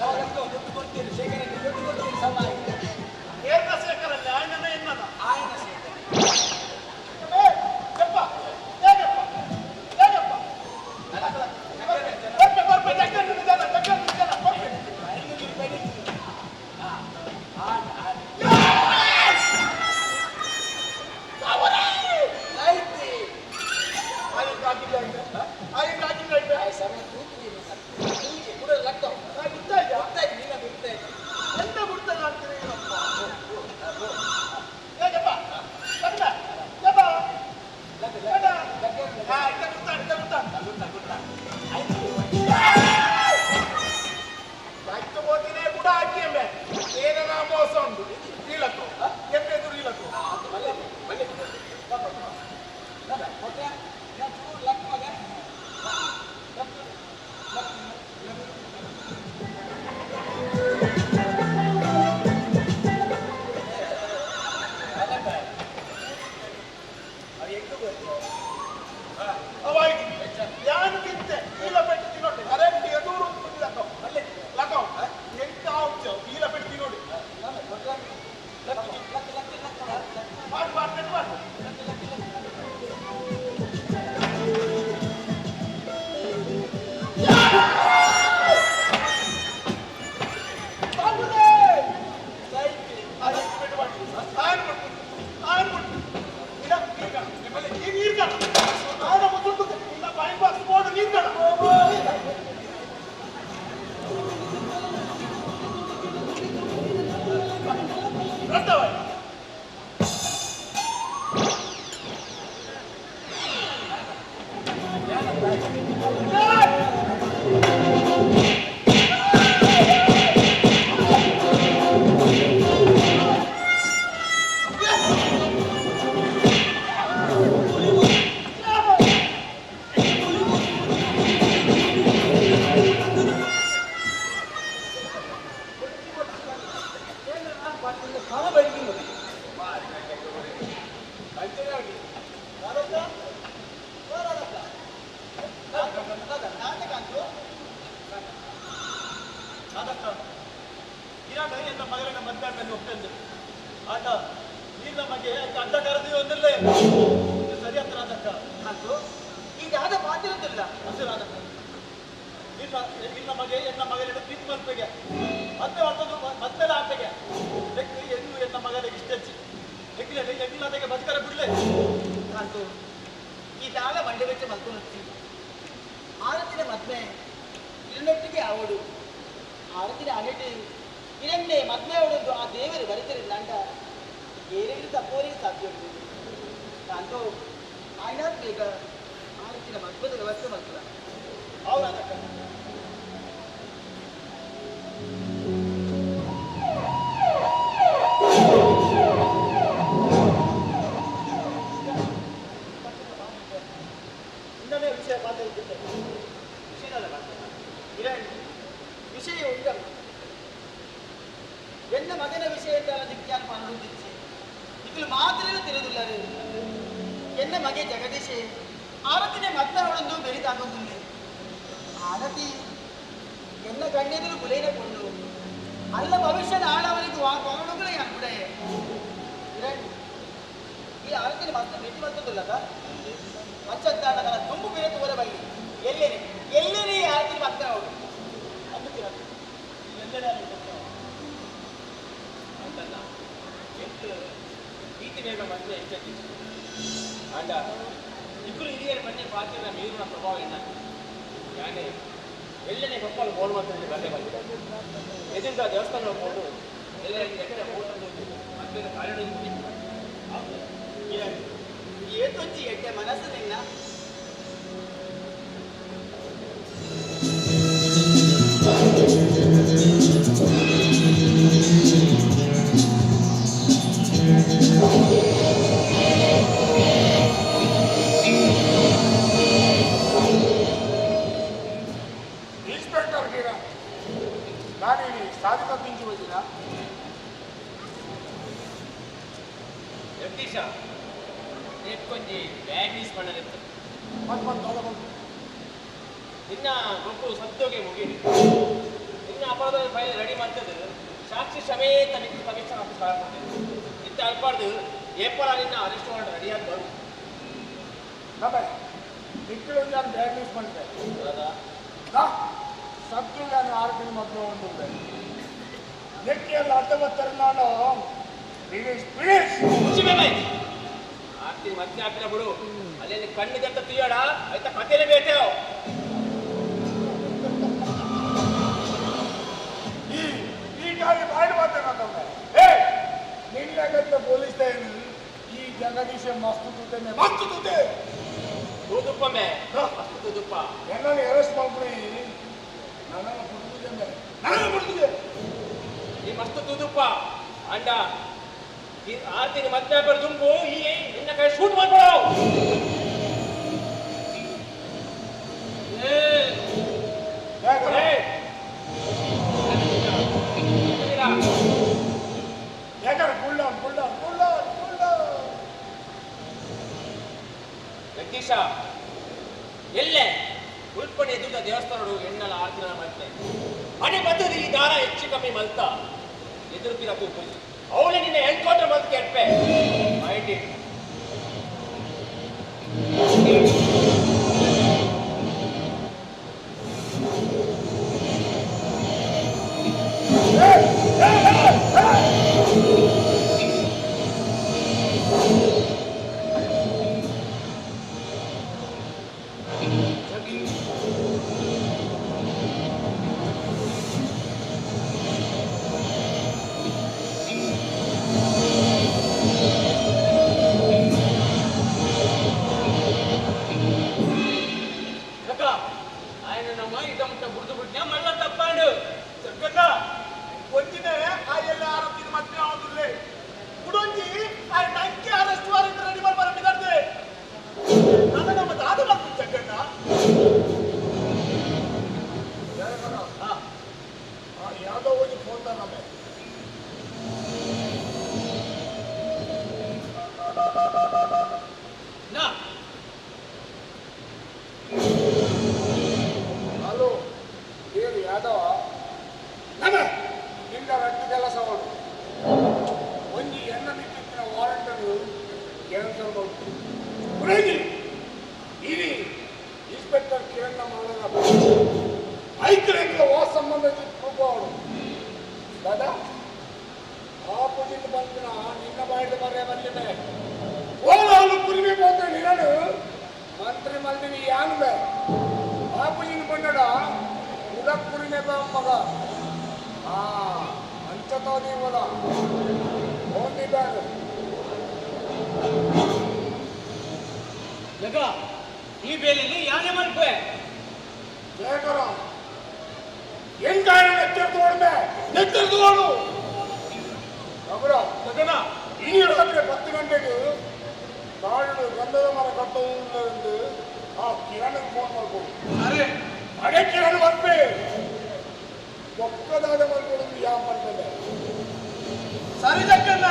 ದುಡ್ಡು ಕೊಡ್ತೀರಿ ಶೇಖರಕ್ಕೆ ದುಡ್ಡು ಕೊಡ್ತೀರಿ ಸಮ ಏಕ ಶೇಖರಲ್ಲಿ ಆಯ್ನ ಎನ್ನದ ಆಯ್ನ ಶೇಖರ ಅದಕ್ಕ ಇರಾಗ ಎಲ್ಲ ಮಗನ ಮದ್ವೆ ಮೇಲೆ ಹೋಗ್ತಂದು ಆಟ ನೀರ್ ನಮಗೆ ಅಡ್ಡ ಕರೆದಿ ಒಂದಿಲ್ಲ ಸರಿ ಹತ್ರ ಅದಕ್ಕ ಅದು ಈಗ ಯಾವ್ದು ಮಾತಿರುತ್ತಿಲ್ಲ ಹಸಿರು ಅದಕ್ಕ ಇಲ್ಲ ಮಗೆ ಎನ್ನ ಮಗನ ಪ್ರೀತಿ ಮಲ್ಪೆಗೆ ಮತ್ತೆ ಮತ್ತೊಂದು ಮತ್ತೆ ಆಟೆಗೆ ಲೆಕ್ಕ ಹೆಣ್ಣು ಎನ್ನ ಮಗನಿಗೆ ಇಷ್ಟೆಚ್ಚಿ ಎಗ್ಗಿಲ್ಲದಕ್ಕೆ ಬದುಕರ ಬಿಡ್ಲೆ ಅದು ಇದಾಲ ಮಂಡೆ ಬೆಚ್ಚ ಮಲ್ಕೊಂಡು ಆರತಿನ ಮದ್ವೆ ಇರನೊಟ್ಟಿಗೆ ಅವಳು ಆರತಿನ ಅನೆಟ್ಟು ಇರನ್ನೇ ಮದ್ವೆ ಅವಳದ್ದು ಆ ದೇವರು ಬರಿತಿರಲಿಲ್ಲ ಅಂಡ ಏನೇನು ತಪ್ಪೋರಿಗೆ ಸಾಧ್ಯ ಉಂಟು ನಾನು ಆಯ್ನಾದ್ ಬೇಗ ಆರತಿನ ಮದ್ವೆದ ವ್ಯವಸ್ಥೆ ಮಾಡ್ತದ ಅವರ ಅದಕ್ಕ ಇನ್ನೊಂದೇ ವಿಷಯ ಮಾತಾಡ್ತಿದ್ದೆ ವಿಷಯನಲ್ಲ ವಿಷಯ ಉಂಟಲ್ಲ ಎನ್ನ ಮಗನ ವಿಷಯ ದಿಕ್ಕಾನ ಪನ್ನೊಂದಿಚ್ಚಿ ಈಗಲೂ ಮಾತ್ರ ತಿರುದಿಲ್ಲ ರೀ ಎನ್ನ ಮಗೆ ಜಗದೀಶೆ ಆರತಿನೇ ಮತ್ತವಳೊಂದು ಬೆರಿತಾಗೊಂದಿಲ್ಲ ಆರತಿ ಎನ್ನ ಗಣ್ಯದರು ಗುಲೇನ ಕೊಂಡು ಅಲ್ಲ ಭವಿಷ್ಯದ ಆಳವನಿಗೆ ವಾಗುಗಳೇ ಕೂಡ ಈ ಆರತಿನ ಮತ್ತೆ ಭೇಟಿ ಬರ್ತದಿಲ್ಲದ ಮಚ್ಚದ್ದಾಡ ತುಂಬು ಬೇರೆ ತೋರ ಬಲ್ಲಿ ಎಲ್ಲೇನೇ ಆರತಿ ಮತ್ತೆ ಅವಳು ಎಲ್ಲೆಡೆ ಅಂತಲ್ಲ ಎಷ್ಟು ಪ್ರೀತಿ ಬೇಗ ಮತ್ತೆ ಹೆಚ್ಚಿ ಅಂಡ ಇಬ್ಬರು ಹಿರಿಯರ ಮನೆ ಪಾತ್ರ ಮೀರಿನ ಪ್ರಭಾವ ಇಲ್ಲ ಯಾನೇ ಎಲ್ಲನೇ ಗೊಪ್ಪಲು ಗೋಲ್ ಮಾಡ್ತಾರೆ ಗಂಟೆ ಬಂದಿದೆ ಎದುರಿಂದ ದೇವಸ್ಥಾನ ಹೋಗ್ಬೋದು ಎಲ್ಲರಿಗೆ ಎಕರೆ ಹೋಗ್ಬೋದು ಮತ್ತೆ ಕಾರಣ ಏತೊಚ್ಚಿ ಎಟ್ಟೆ ಮನಸ್ಸು ನಿನ್ನ ಇನ್ಸ್ಪೆಕ್ಟರ್ ಗಿರ ನಾನೇನು ಸಾಧಿತ ತಿಂಜು ಹೋಗಿಲ್ಲ ಜಗದೀಶ ಕೊಂಚಿ ಬ್ಯಾಗ್ ಯೂಸ್ ಮಾಡಲಿತ್ತು ನಿನ್ನ ಗೊಬ್ಬು ಸತ್ತೋಗೆ ಮುಗಿರಿ ನಿನ್ನ ಅಪರಾಧ ಫೈಲ್ ರೆಡಿ ಮಾಡ್ತದೆ ಸಾಕ್ಷಿ ಸಮೇತ ನಿನ್ನ ಕಮಿಷನ್ ಆಫೀಸ್ ಮಾಡ್ತದೆ ಇಂಥ ಅಲ್ಪಾರ್ದು ಏಪಲ ನಿನ್ನ ಅರೆಸ್ಟ್ ಮಾಡಿ ರೆಡಿಯಾಗಿ ಬರು ನಿಕ್ಕಳು ನಾನು ಬ್ಯಾಗ್ ಯೂಸ್ ಮಾಡಿದೆ ಸತ್ತು ನಾನು 6 ದಿನ ಮೊದಲು ಒಂದು ನೆಕ್ಕಿಯಲ್ಲಿ 19 ನಾಳು ಆರ್ತಿ ಮತ್ತೆ ಹಾಕಿನ ಬಿಡು ಅಲ್ಲಿ ಕಣ್ಣಿಗಂತ ತಿಳಿಯೋಣ ಆಯ್ತಾ ಕಥೆನೇ ಬೇಕೇವ್ ಈ ಗಾಳಿ ಮಾಡಿ ಮಾತಾಡೋದವ್ರೆ ನಿನ್ನಗಂತ ಪೊಲೀಸ್ ಏನು ಈ ಜಗದೀಶ ಮಸ್ತು ತೂತೆ ಮಸ್ತು ತೂತೆ ತೂದುಪ್ಪಮ್ಮೆ ಮಸ್ತು ತೂದುಪ್ಪ ಎಲ್ಲರೂ ಅರೆಸ್ಟ್ ಮಾಡ್ಬಿಡಿ ನನ್ನನ್ನು ಬಿಡ್ತಿದ್ದೆ ನಾನು ಬಿಡ್ತಿದ್ದೆ ಈ ಮಸ್ತು ತೂದುಪ್ಪ ಅಂಡ ಆರ್ತಿನ ಮತ್ತೆ ಹಾಕೋರು ತುಂಬು ಈ ನಿನ್ನ ಕೈ ಶೂಟ್ ಮಾಡ್ಕೊಳ ಜಗದೀಶ ಎಲ್ಲೇ ಉಲ್ಪಣೆ ಎದುರ ದೇವಸ್ಥಾನಗಳು ಎಣ್ಣಲ ಆರ್ತಿನ ಮತ್ತೆ ಮನೆ ಬದ್ದದು ಈ ದಾರ ಹೆಚ್ಚು ಕಮ್ಮಿ ಮಲ್ತ ಎದುರುತ್ತಿರ ತೂಪು ಅವಳೆ ನಿನ್ನ ಎನ್ಕೌಂಟರ್ ಮಲ್ತ ಕೆಟ್ಪೆ ಮೈಂಡ್ ಇಟ್ ಮಂದ ಚಿಕ್ಕವಾಡು ದಾದಾ ಆಪುಜಿಂದ ಬಂದಿನ ನಿನ್ನ ಬಾಯಿದ ಬರೇ ಬಂದಿದೆ ಓಲಾಲು ಕುರಿಮಿ ಬಂದ ನಿನ್ನನು ಮಂತ್ರಿ ಮಲ್ದಿನಿ ಯಾನ್ಬೆ ಆಪುಜಿಂದ ಬಂದಡ ಉದಕ್ ಕುರಿಮೆ ಮಗ ಅಂಚತೋ ನೀವಲ್ಲ ಹೋಗಿದ್ದಾರೆ ಜಗ ಈ ಬೇಲಿಲಿ ಯಾನೇ ಮಲ್ಪೆ ಶೇಖರ ಎಂಗಾರ ನೆಚ್ಚರಿಸೋಡು ಅವರ ಮಗನ ಈ ರಾತ್ರಿ 10 ಗಂಟೆಗೆ ಕಾಡು ಗಂಧದ ಮರ ಕಟ್ಟುವುದೆಂದು ಆ ಕಿರಣ್ ಫೋನ್ ಮಾಡ್ಬೋದು ಅದೇ ಕಿರಣ್ ಬರ್ಬೇ ಒಕ್ಕದಾದ ಮಲ್ಕೊಳ್ಳೋದು ಯಾವ ಮಾಡ್ತದೆ ಸರಿ ಜಕ್ಕಣ್ಣ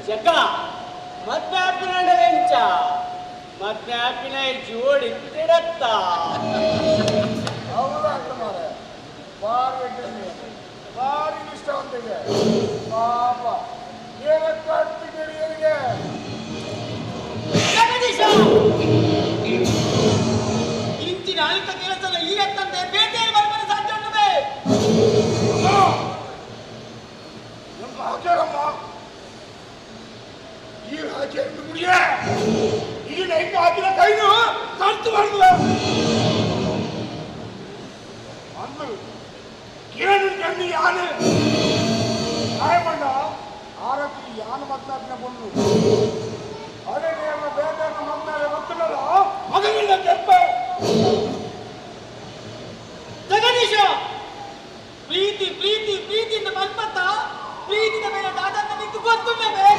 చెక్క మధ్యాపినంచ మధ్యాపిన జోడి తిడత్త ಭಾರಿ ನಿಷ್ಠಾವಂತಿಗೆ ಪಾಪ ಏನಕ್ಕೆ ಅಡ್ತಿದ್ದೀರಿ ಇವರಿಗೆ ಇಂಚಿನ ಅಲ್ಪ ಕೆಲಸದ ಈ ಎತ್ತಂತೆ ಬೇಟೆಯಲ್ಲಿ ಬರ್ಬರ ಸಾಧ್ಯ ಉಂಟೆ ನಮ್ಮ ಹಾಕ್ಯಾರಮ್ಮ ಈ ಹಾಕಿ ಎಂದು ಮುಡಿಯ ಈಗ ಹೆಂಗ ಹಾಕಿದ ಕೈನು ಕರ್ತು ಬರ್ತದ ಅಂದು ಕೇಳಿ ಕಂಡು ಯಾನು ಆಯಮಣ್ಣ ಆರತಿ ಯಾನು ಮತ್ತಾಜ್ಞೆ ಬಂದು ಅದೇ ಬೇಟೆಯ ಮಮ್ಮೆ ಗೊತ್ತಿಲ್ಲಲ್ಲ ಅದರಿಂದ ಕೆಪ್ಪ ಜಗದೀಶ ಪ್ರೀತಿ ಪ್ರೀತಿ ಪ್ರೀತಿಯಿಂದ ಮನ್ಪತ್ತ ಪ್ರೀತಿನ ಮೇಲೆ ದಾದನ್ನ ನಿಂತು ಗೊತ್ತುಂಡವೇ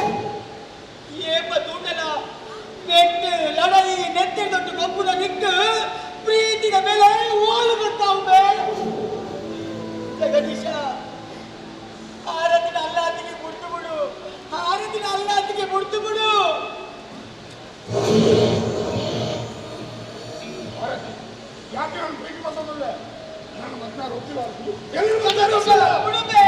ಏಪ ತೂಂಡಲ ನೆಟ್ಟು ಲಡೈ ನೆತ್ತೆ ದೊಡ್ಡ ಕಬ್ಬುನ ನಿಟ್ಟು ಪ್ರೀತಿನ ಮೇಲೆ ಓಲು ಗೊತ್ತಾವೆ ಜಗದೀಶ ಆರತಿನ ಅಲ್ಲಾತಿಗೆ ಮುಡ್ತು ಬಿಡು ಆರತಿನ ಅಲ್ಲಾತಿಗೆ ಮುಡ್ತು ಬಿಡು ಯಾಕೆ ನಾನು ಪ್ರೀತಿ ಬಂದಲ್ಲ ನಾನು ಮಧ್ಯಾಹ್ನ ಹೋಗ್ತಿಲ್ಲ ಬಿಡುಬೇ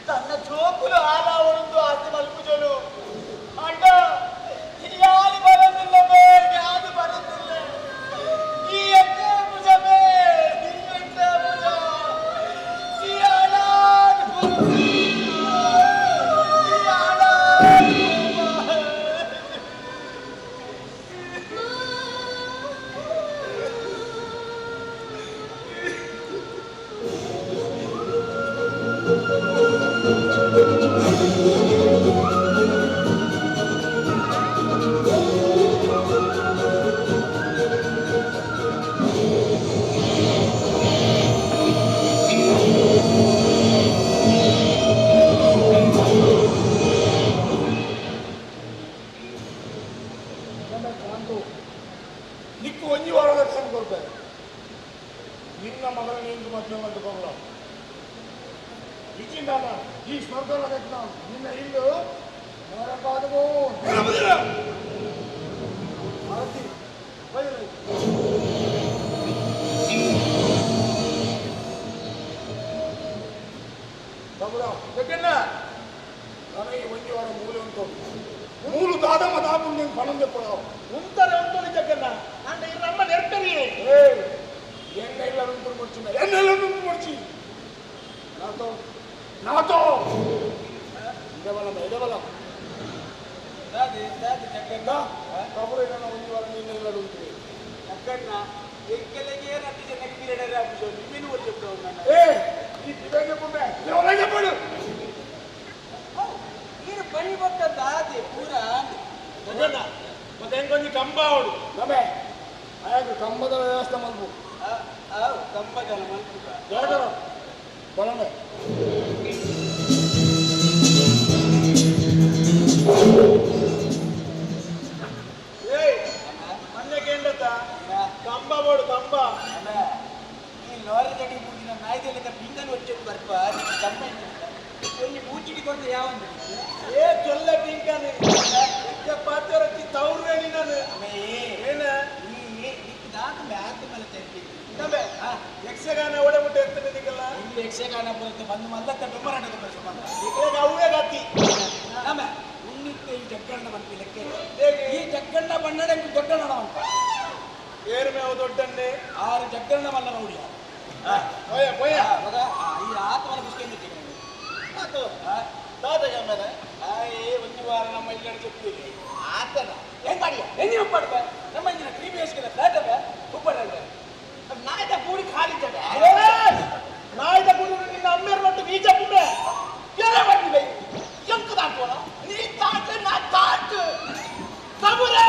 తన చూపులు ఆలా ఉండు ఆస్తి మలుపుజలు అంట యాది బరదుల్లమే యాది బరదుల్లే ఈ ఎక్క భుజమే ఈ ఎక్క భుజ ఈ ఆలాన్ ఈ ఆలాన్ ನಿಕ್ಕು ಒಂಜಿ ವಾರದ ಟೈಮ್ ಕೊಡ್ತಾರೆ ನಿನ್ನ ಮಗಳ ನಿಂದು ಮದುವೆ ಮಾಡ್ಕೊಳ್ಳ ಇಲ್ಲಿಂದ ಈ ಸ್ವರ್ಗದ ನಿನ್ನ ಇಲ್ಲು ನೋಡಬಾರದು ನನಗೆ ಒಂಜಿ ವಾರ ಮೂಲೆ ಉಂಟು ಮೂರು ದಾದಮ್ಮ ದಾಬು ನೀನು ಪಣಂ ತೆಪ್ಪಳು ఉంటరే ఉంటది జగన్న అంటే ఈ రమ్మ నెర్టరి ఎన్నెళ్ళ నుండి ముడిచిన ఎన్నెళ్ళ నుండి ముడిచి నాతో ఇదవలం దాది జగన్న కబురు ఏదైనా ఉంది వాళ్ళు నిన్న ఉంటుంది జగన్న ఎక్కలకే రట్టి జనకి మీరేడరే అప్పుడు నిన్ను కూడా చెప్తా ఉన్నాను ఈ ఇదే చెప్పుండే ఎవరై చెప్పాడు మీరు పని పట్ట దాది పూరా జగన్న ಮತ್ತೆ ಹೆಂಗೊಂದು ಕಂಬ ಅವಳು ನಮೆ ಆಯ್ತು ಕಂಬದ ವ್ಯವಸ್ಥೆ ಮಲ್ಪು ಕಂಬದ ಮಲ್ಪು ದೊಡ್ಡ ಬಲಮೆ ಮಣ್ಣೆಗೆಂಡತ ಕಂಬ ಬೋಡು ಕಂಬ ಈ ಲೋರಿ ಗಡಿ ಮುಗಿನ ನಾಯ್ದೆಲ್ಲ ಪಿಂಗನ್ వచ్చేది ಬರ್ಪ ಕಂಬ కొన్ని పూచిడి కొంత యావండి ఏ చొల్ల పింకని ఎక్క పాతరకి తౌర్వేని నన్ను ఏనా ఈ దాకా మ్యాక్ మల తెప్పి నబే ಯಕ್ಷಗಾನ ಒಡೆ ಮುಟ್ಟೆ ಇರ್ತದೆ ನಿಗಲ್ಲ ಇಲ್ಲಿ ಯಕ್ಷಗಾನ ಬರುತ್ತೆ ಬಂದು ಮಲ್ಲತ್ತ ಬೆಂಬರಾಟದ ಈಗ ಅವೇ ಗತಿ ನಮ್ಮ ಉನ್ನಿತ್ತೆ ಈ ಜಗ್ಗಣ್ಣ ಬಂತು ಲೆಕ್ಕ ಈ ಜಗ್ಗಣ್ಣ ಬಣ್ಣಡೆ ದೊಡ್ಡಣ್ಣ ಅಂತ ಏರು ಮೇವು ದೊಡ್ಡನ್ನೇ 6 ಜಗ್ಗಣ್ಣ ಮಲ್ಲ ನೋಡಿ ಪೋಯ ಪೋಯ ಈ ಆತ್ಮನ ಪುಸ್ತಕ ಆತು ದಾದಗ ಮೇಲೆ ಒಂದು ವಾರ ನಮ್ಮ ಇಲ್ಲಿ చెప్తుంది ಆತನ ಹೆಂಗ್ ಮಾಡಿ ಹೆಂಗ್ ಒಪ್ಪಾಡ್ಬ ನಮ್ಮ ಇಂದಿನ ಕ್ರೀಮಿಯಸ್ಗೆ ದಾಟಬ ಒಪ್ಪಾಡಲ್ಲ ನಾಯ್ದ ಕೂಡಿ ಖಾಲಿತದೆ ನಾಯ್ದ ಕೂಡಿ ನಿನ್ನ ಅಮ್ಮೇರ್ ಮಟ್ಟು ಬೀಜ ಪುಂಡೆ ಕೆಲ ಮಾಡಿವೆ ಎಂಕು ದಾಟೋಣ ನೀ ತಾಟ ನಾ ತಾಟ ತಬುರೆ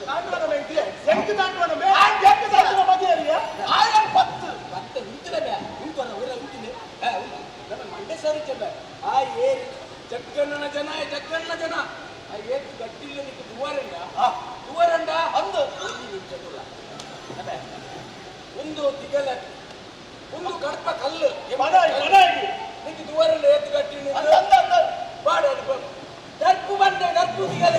ದಾಟುವನ ಮೇಲೆ ಎಂಕು ದಾಟುವನ ಮೇಲೆ ಎಂಕು ದಾಟುವ ಮಧ್ಯೆ ಆಯಂ 10 ಉಂಟಿದೆ ಬೇ ಉಂಟನ ಊರ ಉಂಟಿದೆ ನಮ್ಮ ಮಂಡೆ ಸರಿ ಚೆಲ್ಲ ಆ ಏರಿ ಜಗ್ಗಣ್ಣನ ಜನ ಆ ಏತ್ ಗಟ್ಟಿಲ್ಲ ನಿಕ್ಕೆ ದುವರಂಡ ಅಂದು ಒಂದು ತಿಗಲ ಒಂದು ಕಡಪ ಕಲ್ಲು ನಿಕ್ಕೆ ದುವರಂಡ ಏತ್ ಗಟ್ಟಿ ಬಾಡ ಡರ್ಪು ಬಂದೆ ಡರ್ಪು ತಿಗಲ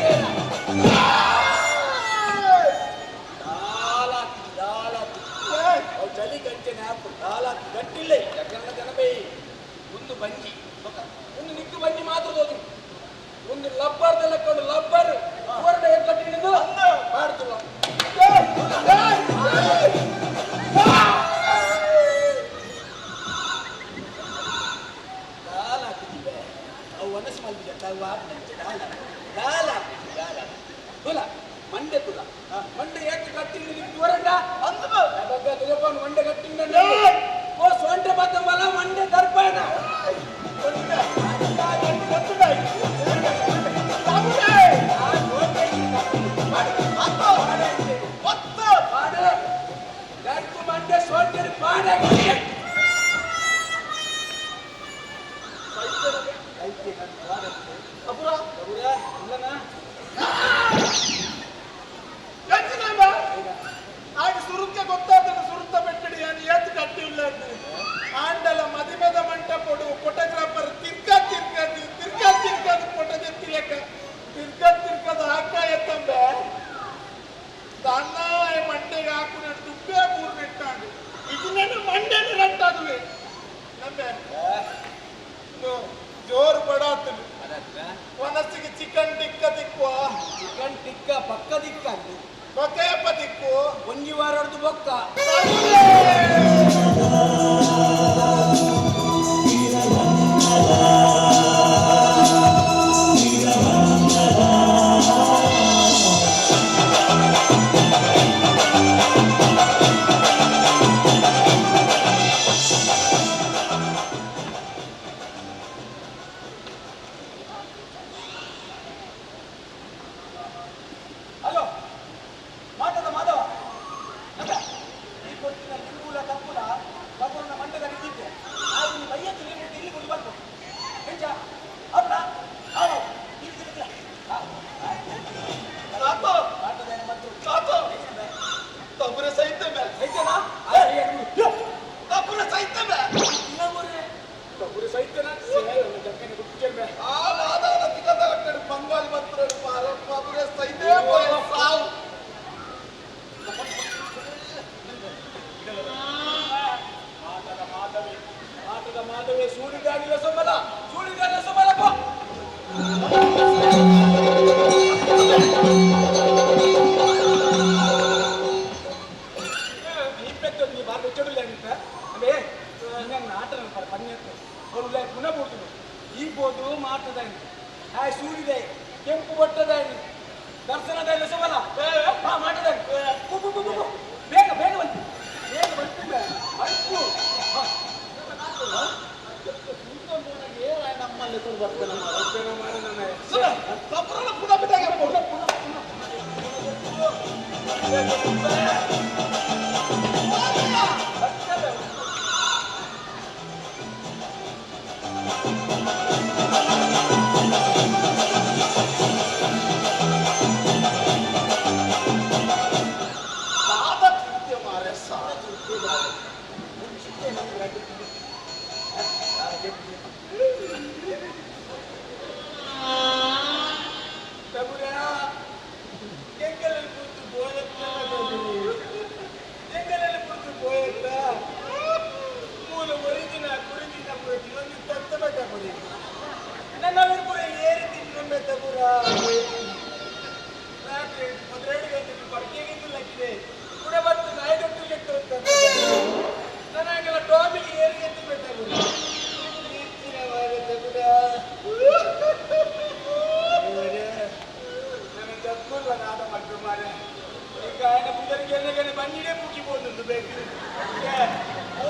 ಚಳಿ ಕಂಚನೆ ಹಾಕು ದಾಲಾಕಿ ಗಟ್ಟಿಲ್ಲ ಜಗ್ಗಣ್ಣ ಜನಬೇ ಒಂದು ಬಂಜಿ ಒಂದು ನಿಕ್ಕು ಬಂಜಿ ಮಾತ್ರ ಹೋಗಿ ಒಂದು ಲಬ್ಬರ್ ಕೊಂಡು ಲಬ್ಬರ್ ಹೊರಡ ಕಟ್ಟಿದ್ದು ಮಾಡ್ತಿಲ್ಲ ದಾಲ್ ಹಾಕಿದ್ದೆ ಅವು ಒನಸ್ ಮಲ್ಬಿಜ ದಾಲ್ ತುಲ ಮಂಡೆ ತುಲ ಮಂಡೆ ಏಕೆ ಕಟ್ಟಿ ಹೊರಡ ಅಂದ ಬಗ್ಗೆ ತುಲಪನ್ ಮಂಡೆ ಕಟ್ಟಿ ಓ ಸೊಂಟೆ ಬತ್ತಂಬಲ್ಲ ಮಂಡೆ ದರ್ಪಣ ಮಂಡೆ ಸೊಂಟೆ ಪಾಡ ಆಗ ಸುರುಕ್ಕೆ ಗೊತ್ತಾದ್ರೆ ಸುರುತ್ತ ಬೆಟ್ಟಡಿ ನಾನು ಏತ್ ಕಟ್ಟಿ ಇಲ್ಲ ಆಂಡಲ ಮದಿಮೆದ ಮಂಟಪಡು ಫೋಟೋಗ್ರಾಫರ್ ತಿರ್ಕದ್ ಫೋಟೋ ತೆತ್ತಿಲೆಕ್ಕ ತಿರ್ಕದ್ ಹಾಕ ಎತ್ತಂಬೆ ದನ್ನ ಮಂಡೆಗೆ ಹಾಕು ನಾನು ದುಬ್ಬೆ 3 ನೆಟ್ಟಾಂಡು ಇದು ನನ್ನ ಮಂಡೆನ ರಟ್ಟಾದುವೆ ನಮ್ಮೆ ಜೋರು ಬಡಾತನು ಮನಸ್ಸಿಗೆ ಚಿಕನ್ ಟಿಕ್ಕ ದಿಕ್ಕುವ ಚಿಕನ್ ಟಿಕ್ಕ ಪಕ್ಕ ದಿಕ್ಕಂದು ಬೊಕ್ಕೇಪ ದಿಕ್ಕು ಒಂಜಿ ವಾರ ಹೊಡೆದು ಬೊಕ್ಕ ಹಲೋ ಮಾತದ ಮಾಧವ ಈ ಕೊಟ್ಟಿನ ಲಿಂಬುಲ ತಪ್ಪುಲ ತಪ್ಪುನ ಮಂಡದ ನಿಂತಿದ್ದೆ ಆಗ ನೀವು ಬೈಯತ್ತು ನೀವು ಇಲ್ಲಿ ಕೊಂಡು ಬರ್ಬೋದು ಹೆಂಚ ಅಪ್ಪ ಹಾವು ಸಾಕು ಮಾತದ ಮತ್ತು ಸಾಕು ತಬ್ಬುರ ಸಹಿತ ಹೆಂಚನಾ ತಬ್ಬುರ ಸಹಿತ ತಪ್ಪುರ ಸಹಿತನ ಜಕ್ಕನೆ ಬಿಟ್ಟು ಆ ಮಾದವನ ತಿಕ್ಕದ ಕಟ್ಟಡು ಬಂಗಾಲಿ ಮಂತ್ರ ತಬ್ಬುರ ಸಹಿತ ಸಾವು ಮಾತದ ಮಾಧವೇ ಸೂಳಿಗಾಗಿಲ್ಲ ಸೊಮ್ಮಲ ಪೋ ನೀ ಬಾರ್ ಬೆಚ್ಚಡಿಲ್ಲ ಅಂತ ಅದೇ ನಂಗೆ ಆಟ ಪನ್ನೆತ್ತು ಅವರು ಪುನಃ ಬಿಡ್ತೀನಿ ಈ ಬೋದು ಮಾತದ ಸೂಳಿದೆ ಕೆಂಪು ಬಟ್ಟದ ದರ್ಶನದ ಇಲ್ಲ ಸೊಮ್ಮಲ ಮಾಡಿದ ಬೇಗ ಬೇಗ ಬಂತು ನಮ್ಮಲ್ಲಿ ತುಂಬ ಬರ್ತಾನೆ ಚೆನ್ನಗನೆ ಬನ್ನಿಡೆ ಮುಗಿ ಬಂದು ಬೇಕು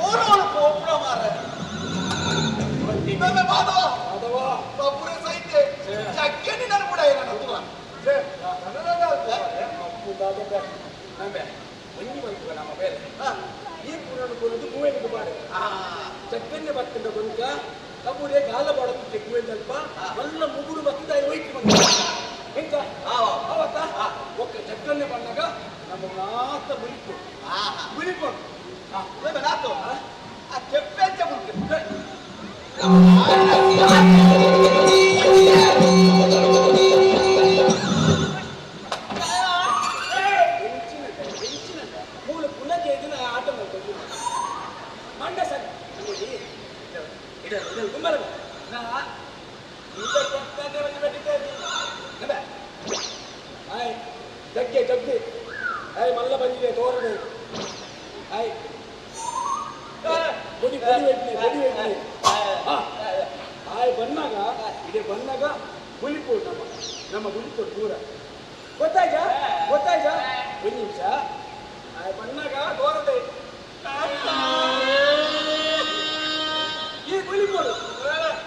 ಓರೋಳು ಕೋಪುರ ಮಾರ ನಿಮ್ಮೆ ಮಾಧವ ಮಾಧವ ಬಬ್ಬುರ ಸೈತೆ ಚಕ್ಕನಿ ನಾನು ಕೂಡ ಏನನ್ನ ತುಲ ನಂಬೆ ಒಂಜಿ ಬಂತು ನಮ್ಮ ಬೇರೆ ಈ ಪುರಾಣ ಕೊಡೋದು ಮೂವೆಂಟು ಬಾಡೆ ಚಕ್ಕನ್ನೆ ಬತ್ತಿಂದ ಬಂಕ ಕಬೂರೆ ಗಾಲ ಬಾಡೋದಕ್ಕೆ ಕುವೆಂದಲ್ಪ ಎಲ್ಲ ಮುಗುರು ಬತ್ತಿದ ಹೋಯ್ತು ಬಂದ ಎಂತ ಅವತ್ತ ಒಕ್ಕ ಚಕ್ಕನ್ನೆ ಬಂದಾಗ ನಮ್ಮ ನಾತ ಮುರಿಕೊಂಡು ನಾತು ಆ ಕೆಪ್ಪೆಂಚ ಮುಟ್ಟಿ ಮೂಲ ಪುನಃ ದಿನ ಆಟ ಮಾಡ್ಕೊಂಡು ಮಂಡ ಸರ್ ಗುಂಬಲ ನಾ ಆಯ್ ಜಗ್ಗೆ ಜಗ್ಗೆ ಆಯ್ ಮಲ್ಲ ಬಂದಿದೆ ತೋರದೆ ಆಯ್ ಬಡಿ ಆಯ್ ಬಂದಾಗ ಇದೆ ಬಂದಾಗ ಗುಳಿಪೋಡು ನಮ್ಮ ಗುಳಿಪೋಡು ದೂರ ಗೊತ್ತಾಯ್ತಾ ಒಂದು ನಿಮಿಷ ಆಯ್ ಬಂದಾಗ ತೋರದೆ ಈ ಗುಳಿಪೋಡು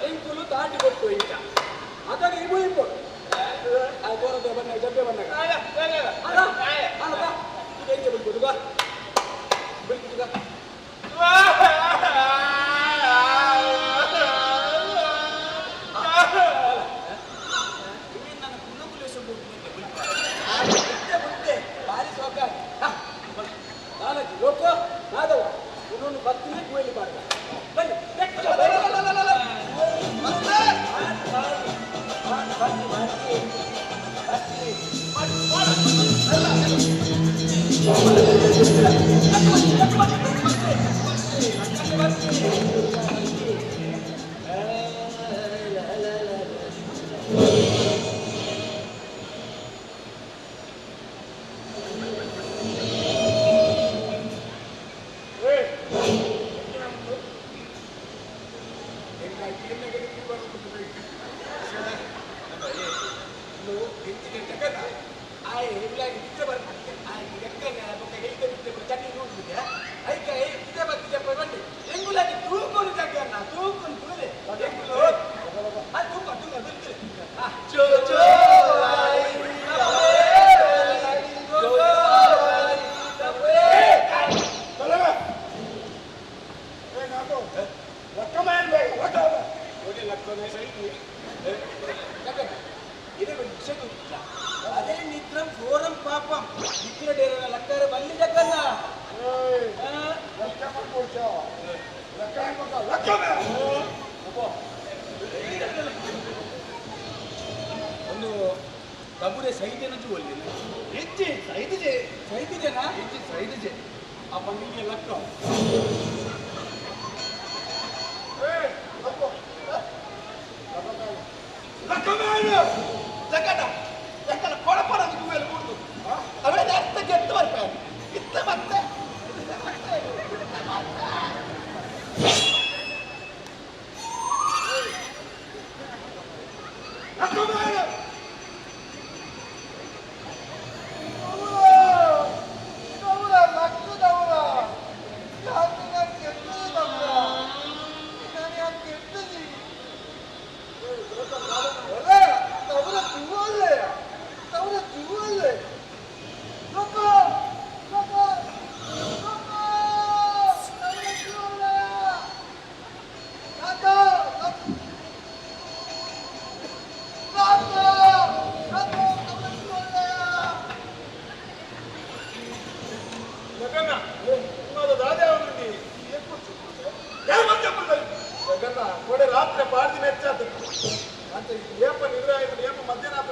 ಎಂಕುಲು ತಾಟಿ ಕೊಟ್ಟು ಈಗ ಅದಾಗ ಈ ಗುಳಿಪೋಡು ಆಯ್ ತೋರದೆ ಬಂದಾಗ ಜಬ್ಬೆ ಬಂದಾಗ ಇದು ಹೆಂಗೆ ಬಿಡ್ಬೋದು ಬಾ ಬಿಡ್ಬಿಟ್ಟು ಭಾರಿ ಸೌಕಾರಿ ನಾಲ್ಕು ಲೋಕ ನಾದವ ಇನ್ನೊಂದು ಭಕ್ತಿನೇ ಕುಯ್ಲಿ ಬಾರ್ದ ಬನ್ನಿ అదే నిద్రం ఘోరం పాపం నిద్ర డేర లక్కర బల్లి జగన్న ಒಂದು ಕಬೂರೆ ಸೈದೇನ ಜೋಲಿ ಹೆಚ್ಚಿ ಸೈದಿಜೆನಾ ಹೆಚ್ಚಿ ಸೈದಿಜೆ ಆ ಬಂದಿಗೆ ಲಕ್ಕ ಜಗಡ ಯಾಕಂದ್ರೆ ಕೊಡಪಡ ಮೇಲೆ ಕೂಡುದು ಅವೇ ಅರ್ಥ ಗೆದ್ದು ಬರ್ತಾರೆ ಇತ್ತ ಮತ್ತೆ ರಾತ್ರಿ ಪಾರ್ಟಿ ನೆಚ್ಚಾದ ಅಂತ ಏಪ ನಿದ್ರೆ ಆಯ್ತು ಏಪ ಮಧ್ಯಾಹ್ನ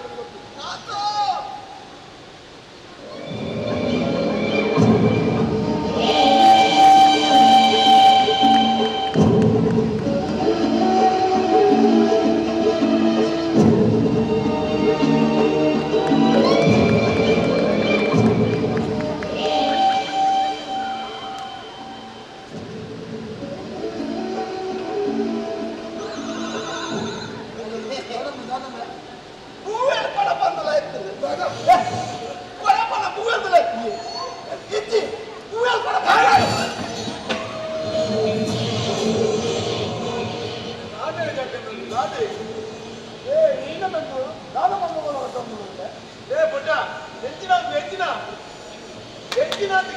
ಎಂಚಿನಾತ್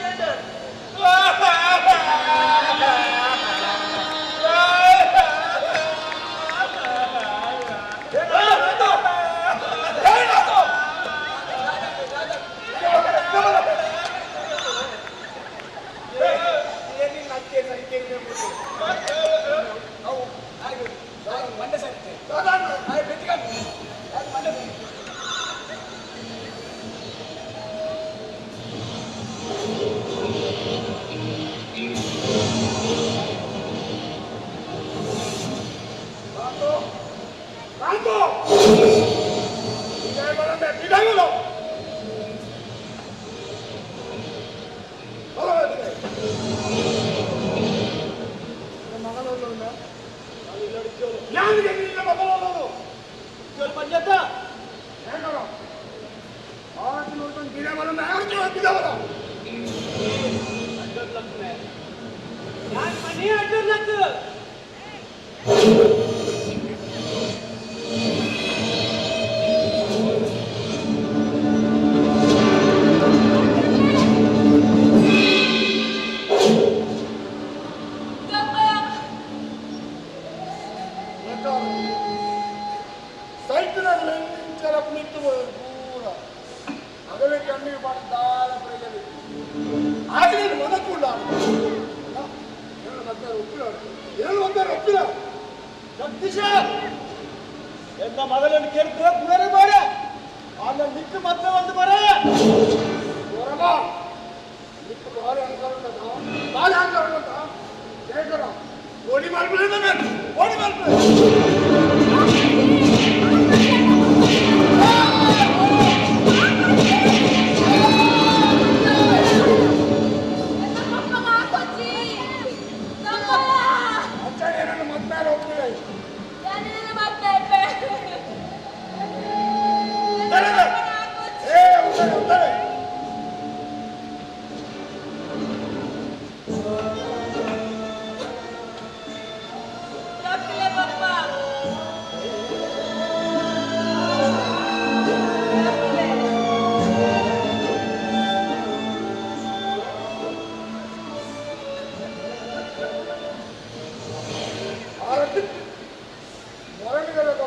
ಕೇಂದ್ರ ಮಗನನ್ನು ಕೇಳ್ತು ಬೇರೆ ಬೇಡ ಆಮೇಲೆ ನಿಟ್ಟು ಮತ್ತೆ ಒಂದು ಬರ ನಿಟ್ಟು ಬಾರಿ ಅಂಕರ ಶೇಖರ ಓಡಿ ಮಾಡ್ಬಿಡ ಓಡಿ ಮಾಡ್ಬಿಡ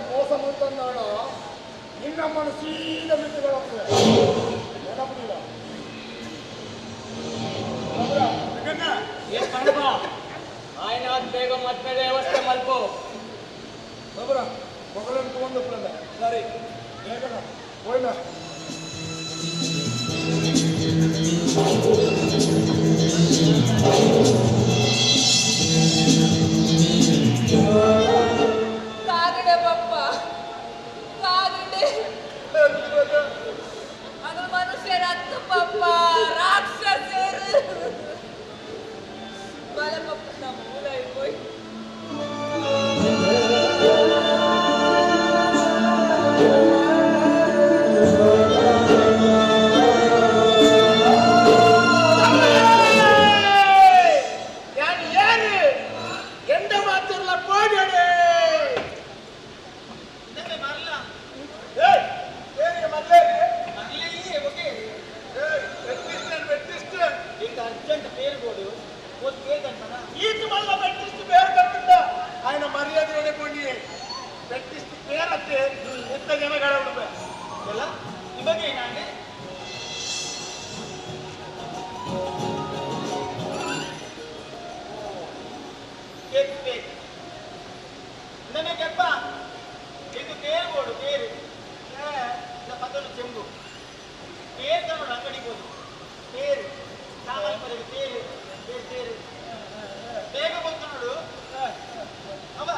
ಮೋಸ ಮಾಡ್ತಾಡ ನಿನ್ನಮ್ಮನ ಸೀದಾ ಬಿಟ್ಟುಗಳಾಗ್ತದೆ ನೆನಪಿಲ್ಲ ఆయన ಬೇಗ ಮತ್ತೆ ವ್ಯವಸ್ಥೆ ಮಲ್ಪು ಬಬ್ರ ಮಗಳನ್ನು ತಗೊಂಡು ಬಂದ ಸರಿ ಬೇಗ ಹೋಯ್ನ ಕಾಗಡೆ ಬಪ್ಪ ಕಾಗಡೆ ಅದು ಮನುಷ್ಯರತ್ತು ಪಪ್ಪ ರಾಕ್ಷಸರು ಬಲ ಪಪ್ಪ ನಮ್ಮ ಮೂಲ ಹೋಯ್ ఆయన మర్యాద కొన్ని పెట్టిస్తూ పేరత్తే ఎంత జనగాడ ఎలా ఇవగే నాండి కేక్ కేక్ నన్ను చెప్ప ఇది పేరు కోడు పేరు ఇలా పక్కన చెంబు పేరు తమ్ముడు అంగడికి పోదు పేరు సామాన్ పది పేరు పేరు పేరు ಬೇಗ ಬಂದು ಅವ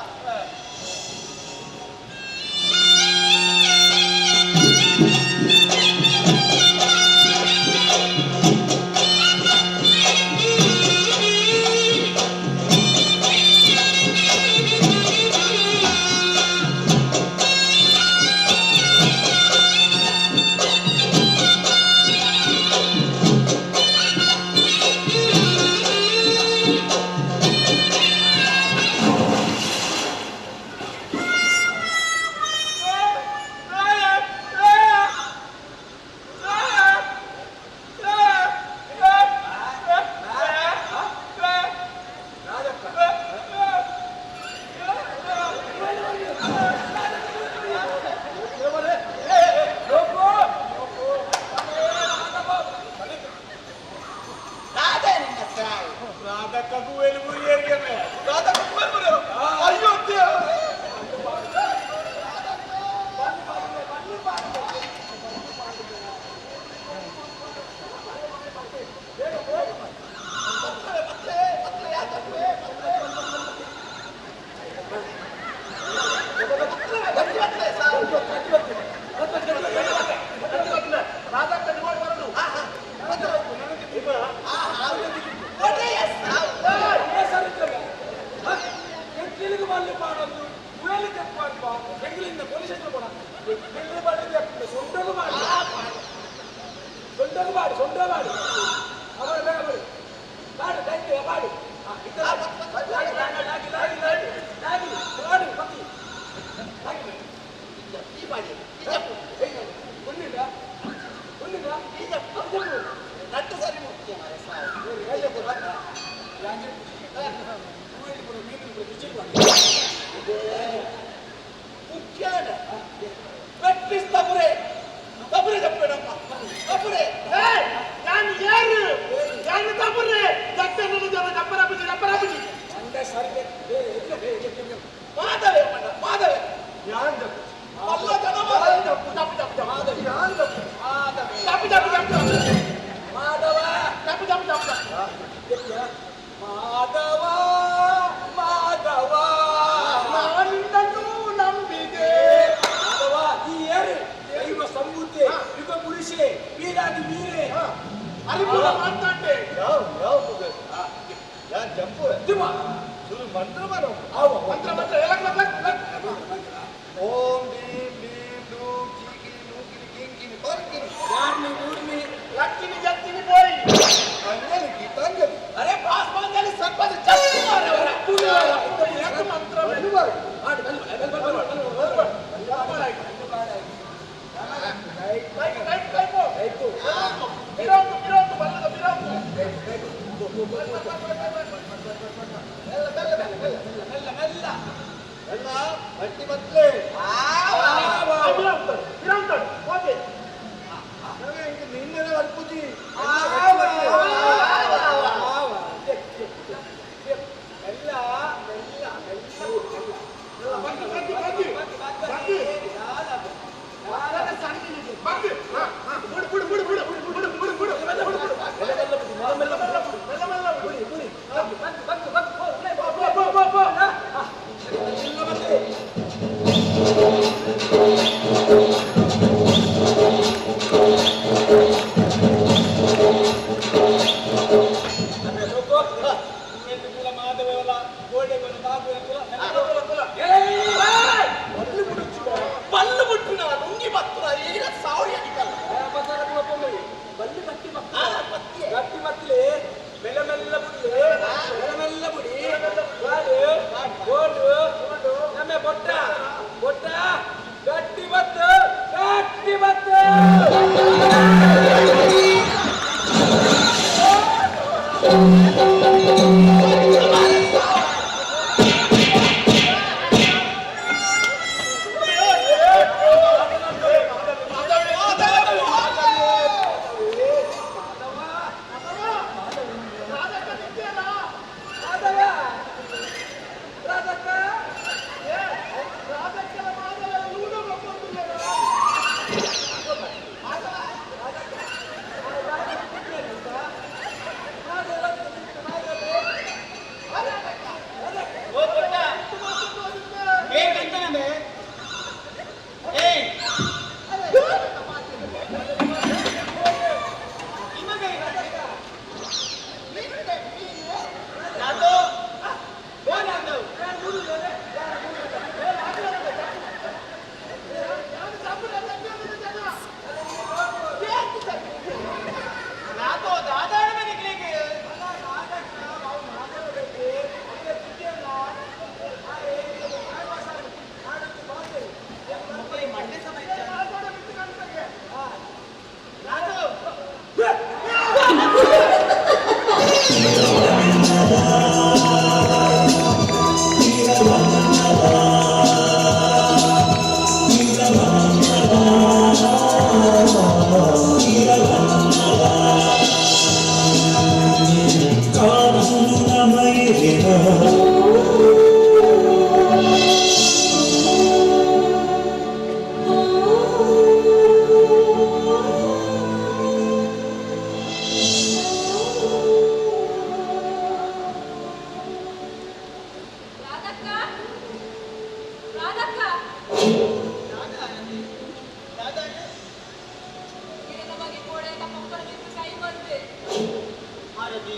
दी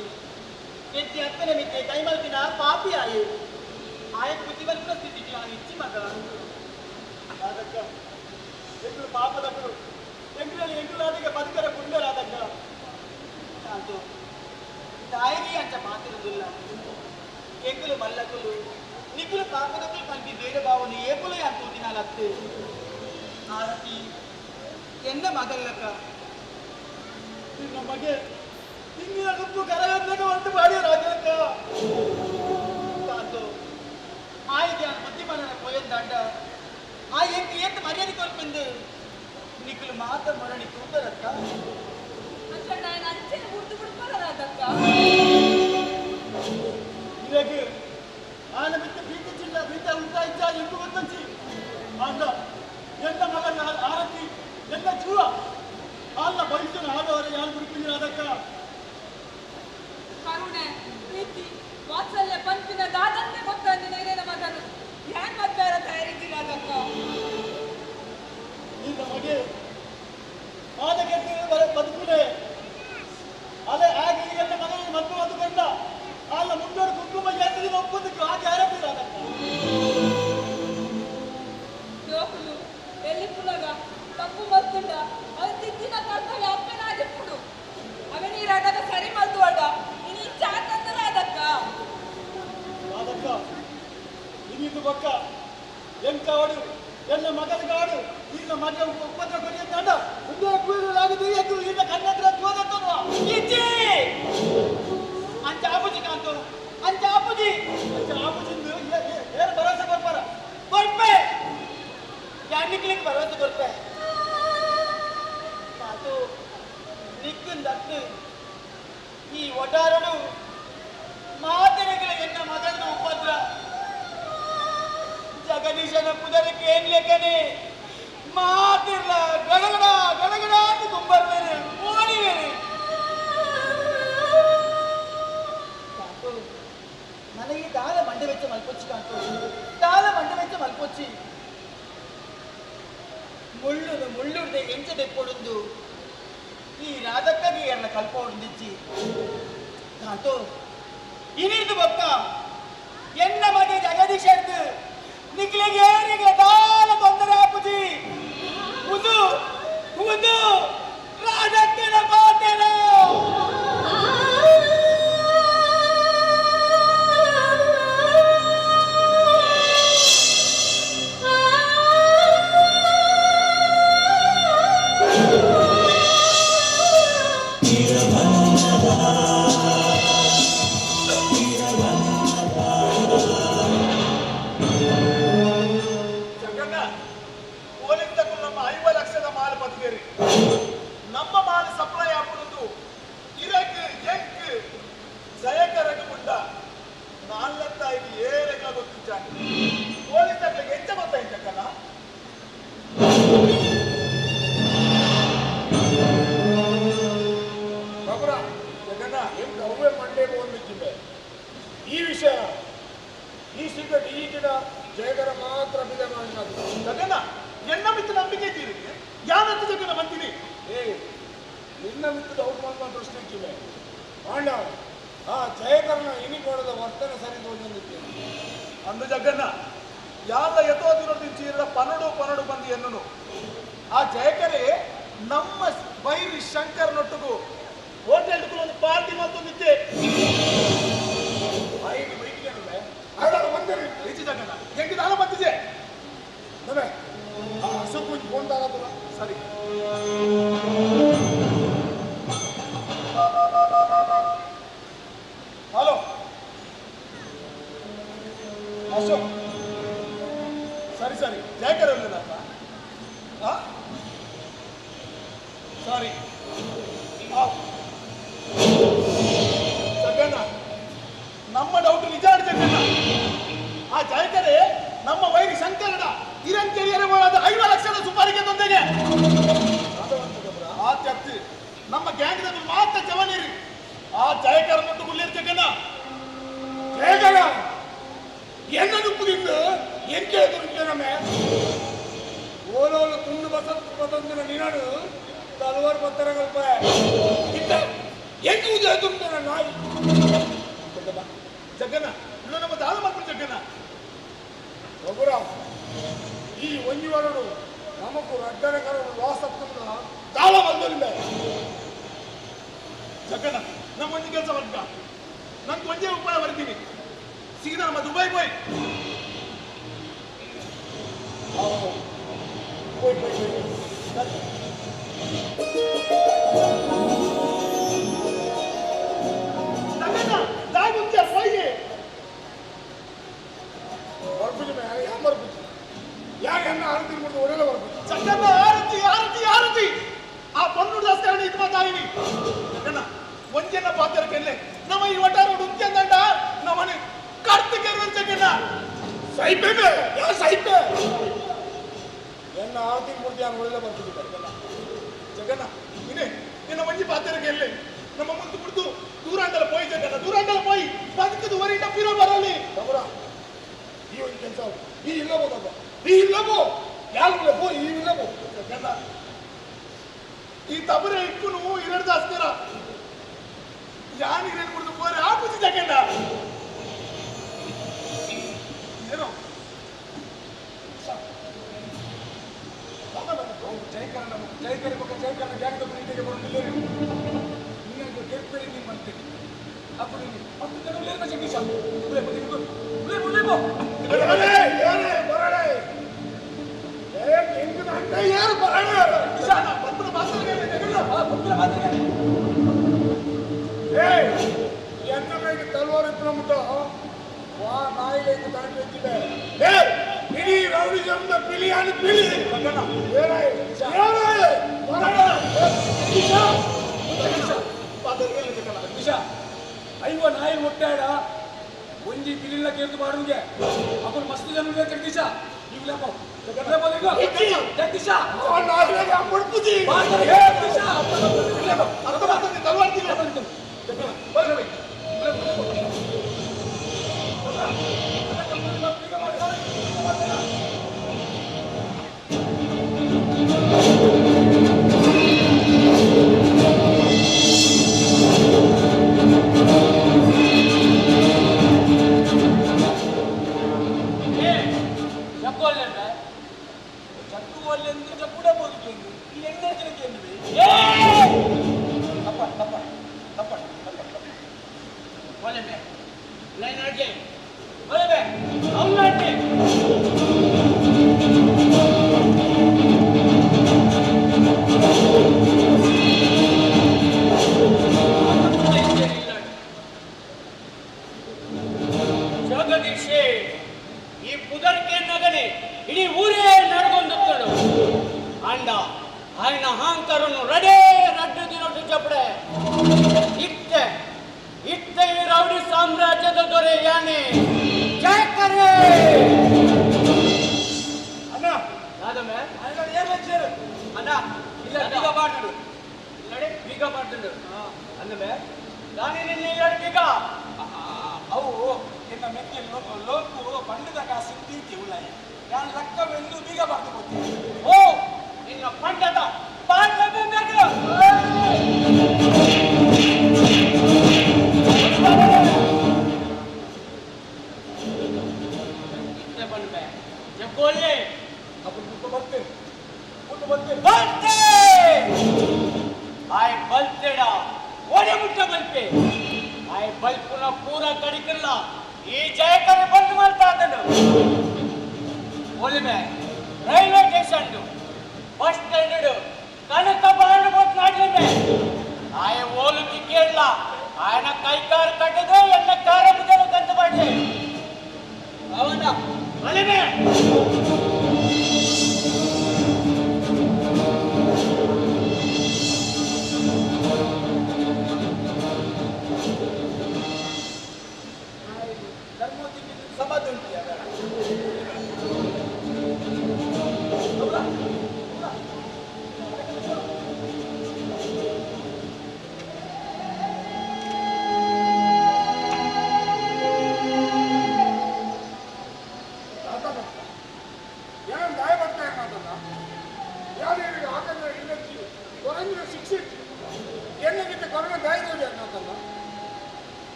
ಎತ್ತಿ ಅಪ್ಪನ ಮಿತ್ತೆ ಕೈ ಮಲ್ತಿನ ಪಾಪಿ ಆಯೆ ಆಯ ಬುದ್ಧಿವಂತ ಸ್ಥಿತಿಗೆ ಆ ಇಚ್ಚಿ ಮಗ ಆದಕ್ಕ ಎಂಟು ಪಾಪದಕ್ಕಳು ಎಂಟರಲ್ಲಿ ಎಂಟುಲಾದಿಗೆ ಬದುಕರ ಪುಣ್ಯರಾದಕ್ಕ ಅದು ತಾಯಿಗೆ ಅಂಚ ಮಾತಿರುವುದಿಲ್ಲ ಎಂಕುಲು ಮಲ್ಲಕುಲು ನಿಕುಲು ಪಾಪದಕ್ಕಳು ಕಲ್ಪಿ ಬೇರೆ ಭಾವನೆ ಏಕುಲು ಅಂತ ದಿನಾಲತ್ತೆ ಆರತಿ ಎನ್ನ ಮಗಲ್ಲಕ್ಕ ನಮಗೆ ಇಂಗಿನ ಗುಂಪು ಕರಗಂದಾಗ ಒಂದು ಮಾಡಿ ರಾಜಕ್ಕ ತಾತು ಆಯ್ಕೆ ಬುದ್ಧಿಮಾನ ಪೋಯಂದಾಂಡ ಆ ಎಂಟು ಏತ್ ಮರ್ಯಾದೆ ಕೊಲ್ಪೆಂದು ನಿಕುಲು ಮಾತ ಮರಣಿ ತೂಕರಕ್ಕ ಅಂಚಣ್ಣ ಅಂಚೆನ ಹುಟ್ಟು ಬಿಡ್ಕೊಳ್ಳೋದಕ್ಕ ಇದಕ್ಕೆ ಆನ ಬಿಟ್ಟು ಬೀತ ಚಿಲ್ಲ ಬೀತ ಉಂಟಾ ಇದ್ದ ಎಂಟು ಗೊತ್ತಂಚಿ ಅಂದ ಎಂತ ಮಗನ ಆರತಿ ಎಂತ ಜೀವ ಅಲ್ಲ ಬಯಸಿನ ಆದವರೆ ಯಾರು ಬಿಡ್ತೀನಿ ಅದಕ್ಕ ಕರುಣೆ ಪ್ರೀತಿ ವಾತ್ಸಲ್ಯ ಪಂಪಿನ ದಾದಂತೆ ಗೊತ್ತಾಂದಿ ನೈರೇನ ಮಗನು ಯಾನ್ ಮದ್ವೆರ ತಯಾರಿದ್ದೀರ ಅದಕ್ಕ ಈ ನಮಗೆ ಆದಕ್ಕೆ ಬದುಕುಲೆ ಅದೇ ಹಾಗೆ ಈಗೆಲ್ಲ ಮಗನಿಗೆ ಮದ್ದು ಮದ್ದುಕೊಂಡ ಅಲ್ಲ ಮುಂದೋಡು ಕುಂಕುಮ ಜಾತಿಗೆ ಒಪ್ಪದಕ್ಕೆ ಹಾಗೆ ಆರಬಿಡ ಅದಕ್ಕ ಜೋಕುಲು ಎಲ್ಲಿ ಪುಲಗ ತಪ್ಪು ಮತ್ತುಂಡ ಅದು ತಿದ್ದಿನ ಕರ್ತವ್ಯ ಅಪ್ಪನಾಗಿಪ್ಪುಡು ಅವನೀರಾದಾಗ ಸರಿ ಮಲ್ತು ಅಡ ಇನ್ನು ಚಾತಂದ್ರ ಅದಕ್ಕ ಅದಕ್ಕ ಇನ್ನಿಂದು ಪಕ್ಕ ಎಂಕಾಡು ಎಲ್ಲ ಮಗನಿಗಾಡು ಈಗ ಮಗ ಉಪದ್ರ ಕೊನೆಯಂತಾಡ ಮುಂದೆ ಕೂಡಲಾಗದು ಎದ್ದು ಈಗ ಕನ್ನಡ ತೋದತ್ತಲ್ವ ಇಜ್ಜಿ ಅಂಚ ಆಪುಜಿ ಕಾಂತು ಅಂಚ ಆಪುಜಿಂದು ಏನು ಭರವಸೆ ಕೊಡ್ಪಾರ ಕೊಡ್ಪೆ ಯಾನಿಕ್ಲಿಕ್ಕೆ ಭರವಸೆ ಕೊಡ್ಪೆ ಕಾಂತು ನಿಕ್ಕಂದತ್ತು ಈ ಒಡಾರನು ಮಾತನೆಗಳ ಎನ್ನ ಮಗನ ಉಪದ್ರ ಜಗದೀಶನ ಪುದರಕ್ಕೆ ಏನ್ ಲೆಕ್ಕನೆ ಮಾತಿರ್ಲ ಗಡಗಡ ಗಡಗಡ ಅಂತ ತುಂಬರ್ಬೇರೆ ಓಡಿವೇರೆ ನನಗೆ ದಾಲ ಮಂಡೆ ವೆಚ್ಚ ಮಲ್ಪೊಚ್ಚಿ ಕಾಂತು ದಾಲ ಮಂಡೆ ವೆಚ್ಚ ಮಲ್ಪೊಚ್ಚಿ ಮುಳ್ಳುಡ್ದೆ ಎಂಚ ತೆಕ್ಕೊಡುಂದು ಈ ರಾಧಕ್ಕಗೆ ಎಲ್ಲ ಕಲ್ಪ ಹೊಡೆದಿಚ್ಚಿ ಕಾಂತು ಇನ್ನಿರ್ದು ಬೊಕ್ಕ ಎನ್ನ ಮಗೆ ಜಗದೀಶರ್ದು ನಿಕ್ಲಿಗೆ ಏನಿಗೆ ದಾಲ ತೊಂದರೆ ಆಪುಜಿ ಉದು ಉದು ರಾಧಕ್ಕನ ಮಾತೇನೋ ನಮ್ಮ ಮಾಲ್ ಸಪ್ಲೈ ಆಗುವುದು ಇರಕ್ಕೆ ಎಂಕ್ ಜಯಕರಗ ಮುಂಡ ನಾಲ್ಕತ್ತ ಇದು ಏರೆಗ ಗೊತ್ತಿದ್ದ ಪೊಲೀಸ್ ತಕ್ಕಲಿಗೆ ಎಂತ ಗೊತ್ತಾಯ್ತಕ್ಕಲ್ಲ ಬಾಬುರ ಜಗನ್ನ ಎಂತ ಅವೇ ಮಂಡೇಗೆ ಒಂದಿಕ್ಕಿದೆ ಈ ವಿಷಯ ಈ ಸಿಗಟ್ ಈ ಗಿಡ ಜಯಕರ ಮಾತ್ರ ಬಿದೆ ಮಾಡಿ ಜಗನ್ನ ಎನ್ನ ಮಿತ್ತು ನಂಬಿಕೆ ತೀರಿಗೆ ಯಾವತ್ತು ಜಗನ್ನ ಬಂತೀನಿ ಏ ನಿನ್ನ ಮಿತ್ತದ ಔಟ್ ಮಾಡುವ ದೃಷ್ಟಿ ಇಕ್ಕಿವೆ ಪಾಂಡ ಆ ಜಯಕರನ ಇನಿಕೋಣದ ವರ್ತನೆ ಸರಿ ತೋರಿಸಿದ್ದೇನೆ ಅಂದು ಜಗನ್ನ ಯಾರ ಯಥೋದಿರೋದಿಂಚೀರ ಪನಡು ಬಂದು ಎನ್ನನು ಆ ಜಯಕರೇ ನಮ್ಮ ಬೈರಿ ಶಂಕರನೊಟ್ಟಿಗೂ ಹೋಟೆಲ್ ಒಂದು ಪಾರ್ಟಿ ಮತ್ತೊಂದಿದ್ದೆ ಐದು ಬೈಕಿಗೆ ಹಾಗಾದ್ರೆ ಬಂದಿರಿ ಈಚೆ ಜಗನ್ನ ಹೆಂಗೆ ನಾನು ಬಂದಿದ್ದೆ ನಮೇ ಆ ಹಸುಕು ಫೋನ್ ತಾಗತ್ತಲ್ಲ ಸರಿ ಹಲೋ ಅಶೋಕ್ ಸರಿ ಸರಿ ಜಯಕರ್ ಇರಲಿಲ್ಲ ಸಾರಿ ಜಗನ್ನ ನಮ್ಮ ಡೌಟ್ ನಿಜ ಜಗನ್ನ ಆ ಜಯಕರೇ ನಮ್ಮ ವೈರಿ ಶಂಕರನ ಇರಂತೆರಿಯರ ಮಾಡದ 5 ಲಕ್ಷದ ಸುಪಾರಿಗೆ ತೊಂದೆಗೆ ಆ ಚರ್ಚೆ ನಮ್ಮ ಗ್ಯಾಂಗ್ನ ಮಾತ್ರ ಜವನೇರಿ ಆ ಜಯಕರನೊಟ್ಟು ಗುಲ್ಲಿರ್ ಜಗನ್ನ ಜಯಕರ ಎನ್ನದು ಪುಗಿಂದು ಎಂಕೆ ದುರ್ಜನಮೆ ಓಲೋಲು ತುಂಡು ಬಸತ್ ಪತಂದಿನ ನಿನಡು ತಲವಾರು ಪತ್ತರಗಲ್ಪ ಇತ್ತ ಎಂಗುವುದು ಎದುರುಂಟು ನಾಯಿ ಜಗನ್ನ ಇನ್ನು ನಮ್ಮ ದಾನ ಮಕ್ಕಳು ಜಗನ್ನ ರಘುರಾಮ್ ಈ ಒಂಜುವರಡು ನಮಗೂ ರಡ್ಡನಕರ ವಾಸಪ್ಪ ತಾಳ ಬಂದಿಲ್ಲ ಜಗನ್ನ ನಮ್ಮ ಒಂದು ಕೆಲಸ ವರ್ಗ ನಂಗೆ ಒಂದೇ ಉಪಾಯ ಬರ್ತೀನಿ ಸೀದಾ ನಮ್ಮ ದುಬೈ ಹೋಯ್ ಒಂಜನ ಪಾತ್ರಕ್ಕೆ ನಮ್ಮ ಈ ಒಟ್ಟಾರ ಉದ್ಯಂದಂಡ ನಮ್ಮನೆ ಕಾರ್ತಿಕ ಸೈಪೆ ಯಾರು ಸೈಪೆ ಎನ್ನ ಆರ್ತಿ ಮೂರ್ತಿ ಒಳ್ಳೆ ಬರ್ತಿದ್ದ ಜಗನ್ನ ಇನ್ನೇ ನಿನ್ನ ಮಂಜಿ ಪಾತ್ರಕ್ಕೆ ನಮ್ಮ ಮುಂದೆ ಬಿಡ್ತು ದೂರಾಂಡಲ ಪೋಯಿ ಜಗನ್ನ ದೂರಾಂಡಲ ಪೋಯಿ ಬದುಕದು ವರಿಂದ ಪಿರೋ ಬರಲಿ ಅವರ ಈ ಒಂದು ಕೆಲಸ ಈ ಇಲ್ಲವೋ ಬಾಬಾ ಈ ಇಲ್ಲವೋ ಯಾರು ಪೋ ಈ ಇಲ್ಲವೋ ಜಗನ್ನ ಈ ತಬರೆ ಇಕ್ಕುನು ಎರಡು ದಾಸ್ಕರ ಯಾನ್ ಇರೇನು ಬಿಡ್ದು ಪೋರೆ ಆಪುಜಿ ಜಗನ್ನ ಏನೋ ಜೈಕರ ಬಗ್ಗೆ ಜೈಕರ ಗ್ಯಾಂಗ್ ಪ್ರೀತಿಗೆ ಬರುತ್ತಿಲ್ಲ ಇನ್ನೊಂದು ಕೇಳ್ಬೇಡಿ ನಿಮ್ಮ ಮಾಡ್ತೀನಿ ಅప్పుడు ಮತ್ತೆ ಜನರು ಜಗ್ಗೀಶ ಉಳೆ ಬದಿ ಉಳೆ ಉಳೆ ಬೋ ಯಾರೇ ಬರಡೆ ಏ ಹೆಂಗ ಅಂತ ಯಾರು ಬರಡೆ ಕಿಶಾನ ಪತ್ರ ಮಾತಕ್ಕೆ ಜಗಲ್ಲ ಪತ್ರ ಮಾತಕ್ಕೆ ಏ ಎನ್ನ ಮೇಲೆ ತಲವಾರು ಇತ್ತು ಮುಟ್ಟ ವಾ ನಾಯಿಲೆ ಇತ್ತು ತಾಂಡ್ വെച്ചിದೆ ಏ ಇಡೀ ರೌಡಿಸಂದ ಪಿಲಿಯಾನಿ ಪಿಲಿ ಮಗನ ಏರೇ ಏರೇ ಬರಡೆ ಕಿಶಾ ಕಿಶಾ ಪಾದಕ್ಕೆ ಜಗಲ್ಲ ಕಿಶಾ ಐವ ನಾಯಿ ಒಟ್ಟಾಡ ಒಂಜಿ ಪಿಲಿಲ್ಲ ಕೇರ್ದು ಮಾಡುಗೆ ಅಪ್ಪನ ಮಸ್ತ್ ಜನ ಜಗದೀಶ ಇವ್ಲೇಪ ಜಗದೀಶ ಬಲಿಗ ಜಗದೀಶ ಆ ನಾಯಿಗೆ ಮುಡ್ಪುಜಿ ಜಗದೀಶ ಇವ್ಲೇಪ ಅರ್ಥ ಮಾಡ್ತೀನಿ ತಲವಾರ್ತಿಲ್ಲ ಬರಲಿ ಜಗದೀಶೇ ಈ ಬುದರ್ಕೆ ನಗನೆ ಇಡೀ ಊರೇ ನಡ್ಕೊಂಡುತ್ತಳು ಅಂಡ ఆయన అహంకారను రడే రడ్డు తినట్టు చెప్పడే ఇట్టే ఇట్టే ఈ రౌడీ సామ్రాజ్ಯದ ದೊರೆ ಯಾನೆ ಜಯ ಕರೆ ಅಣ್ಣ ಯಾದಮೆ ಅಣ್ಣ ಏನು ಹೇಳ್ತೀರ ಅಣ್ಣ ಇಲ್ಲ ಬೀಗ ಬಾಡ್ದು ನಡೆ ಬೀಗ ಬಾಡ್ದು ಅಂದಮೆ ದಾನಿ ನಿನ್ನ ಇಲ್ಲಡಿಗ ಅವು ನಿನ್ನ ಮೆಕ್ಕೆ ಲೋಕು ಬಂಡದ ಕಾಸು ತೀರ್ತಿ ಉಳ್ಳಾಯ ನಾನು ಲೆಕ್ಕವೆಂದು ಬೀಗ ಬಾರ್ದು ಕೊಡ್ತೀನಿ ಓ ನಿನ್ನ ಪಂಡದ ಪಾಂಡದ ನಗ ಇತ್ತೆ ಬಂದೆ ಜಗ್ಗೋಲೆ ಅಪ್ಪು ಬರ್ತೇನೆ ಬಲ್ತೆ ಆಯ್ ಬಲ್ತೆಡ ಓಡೆ ಮುಟ್ಟ ಬಲ್ಪೆ ಆಯ್ ಬಲ್ಪುನ ಪೂರ ಕಡಿಕಲ್ಲ ಈ ಜಯಕರ ಬಂದು ಮಾಡ್ತಾ ಅದನ್ನು ಒಲಿಮೆ ರೈಲ್ವೆ ಸ್ಟೇಷನ್ ಬಸ್ ಸ್ಟ್ಯಾಂಡ್ ಕನಕ ಬಾಂಡ್ ಬೋಟ್ ನಾಡ್ಲಿಮೆ ಆಯ ಓಲುಕಿ ಕೇಳಲ್ಲ ఆయన ಕೈಕಾರು ಕಟ್ಟದೆ ಎನ್ನ ಕಾರ ಮುದಲು ಕಂತು ಬಾಡ್ಲೆ ಅವನ ಒಲಿಮೆ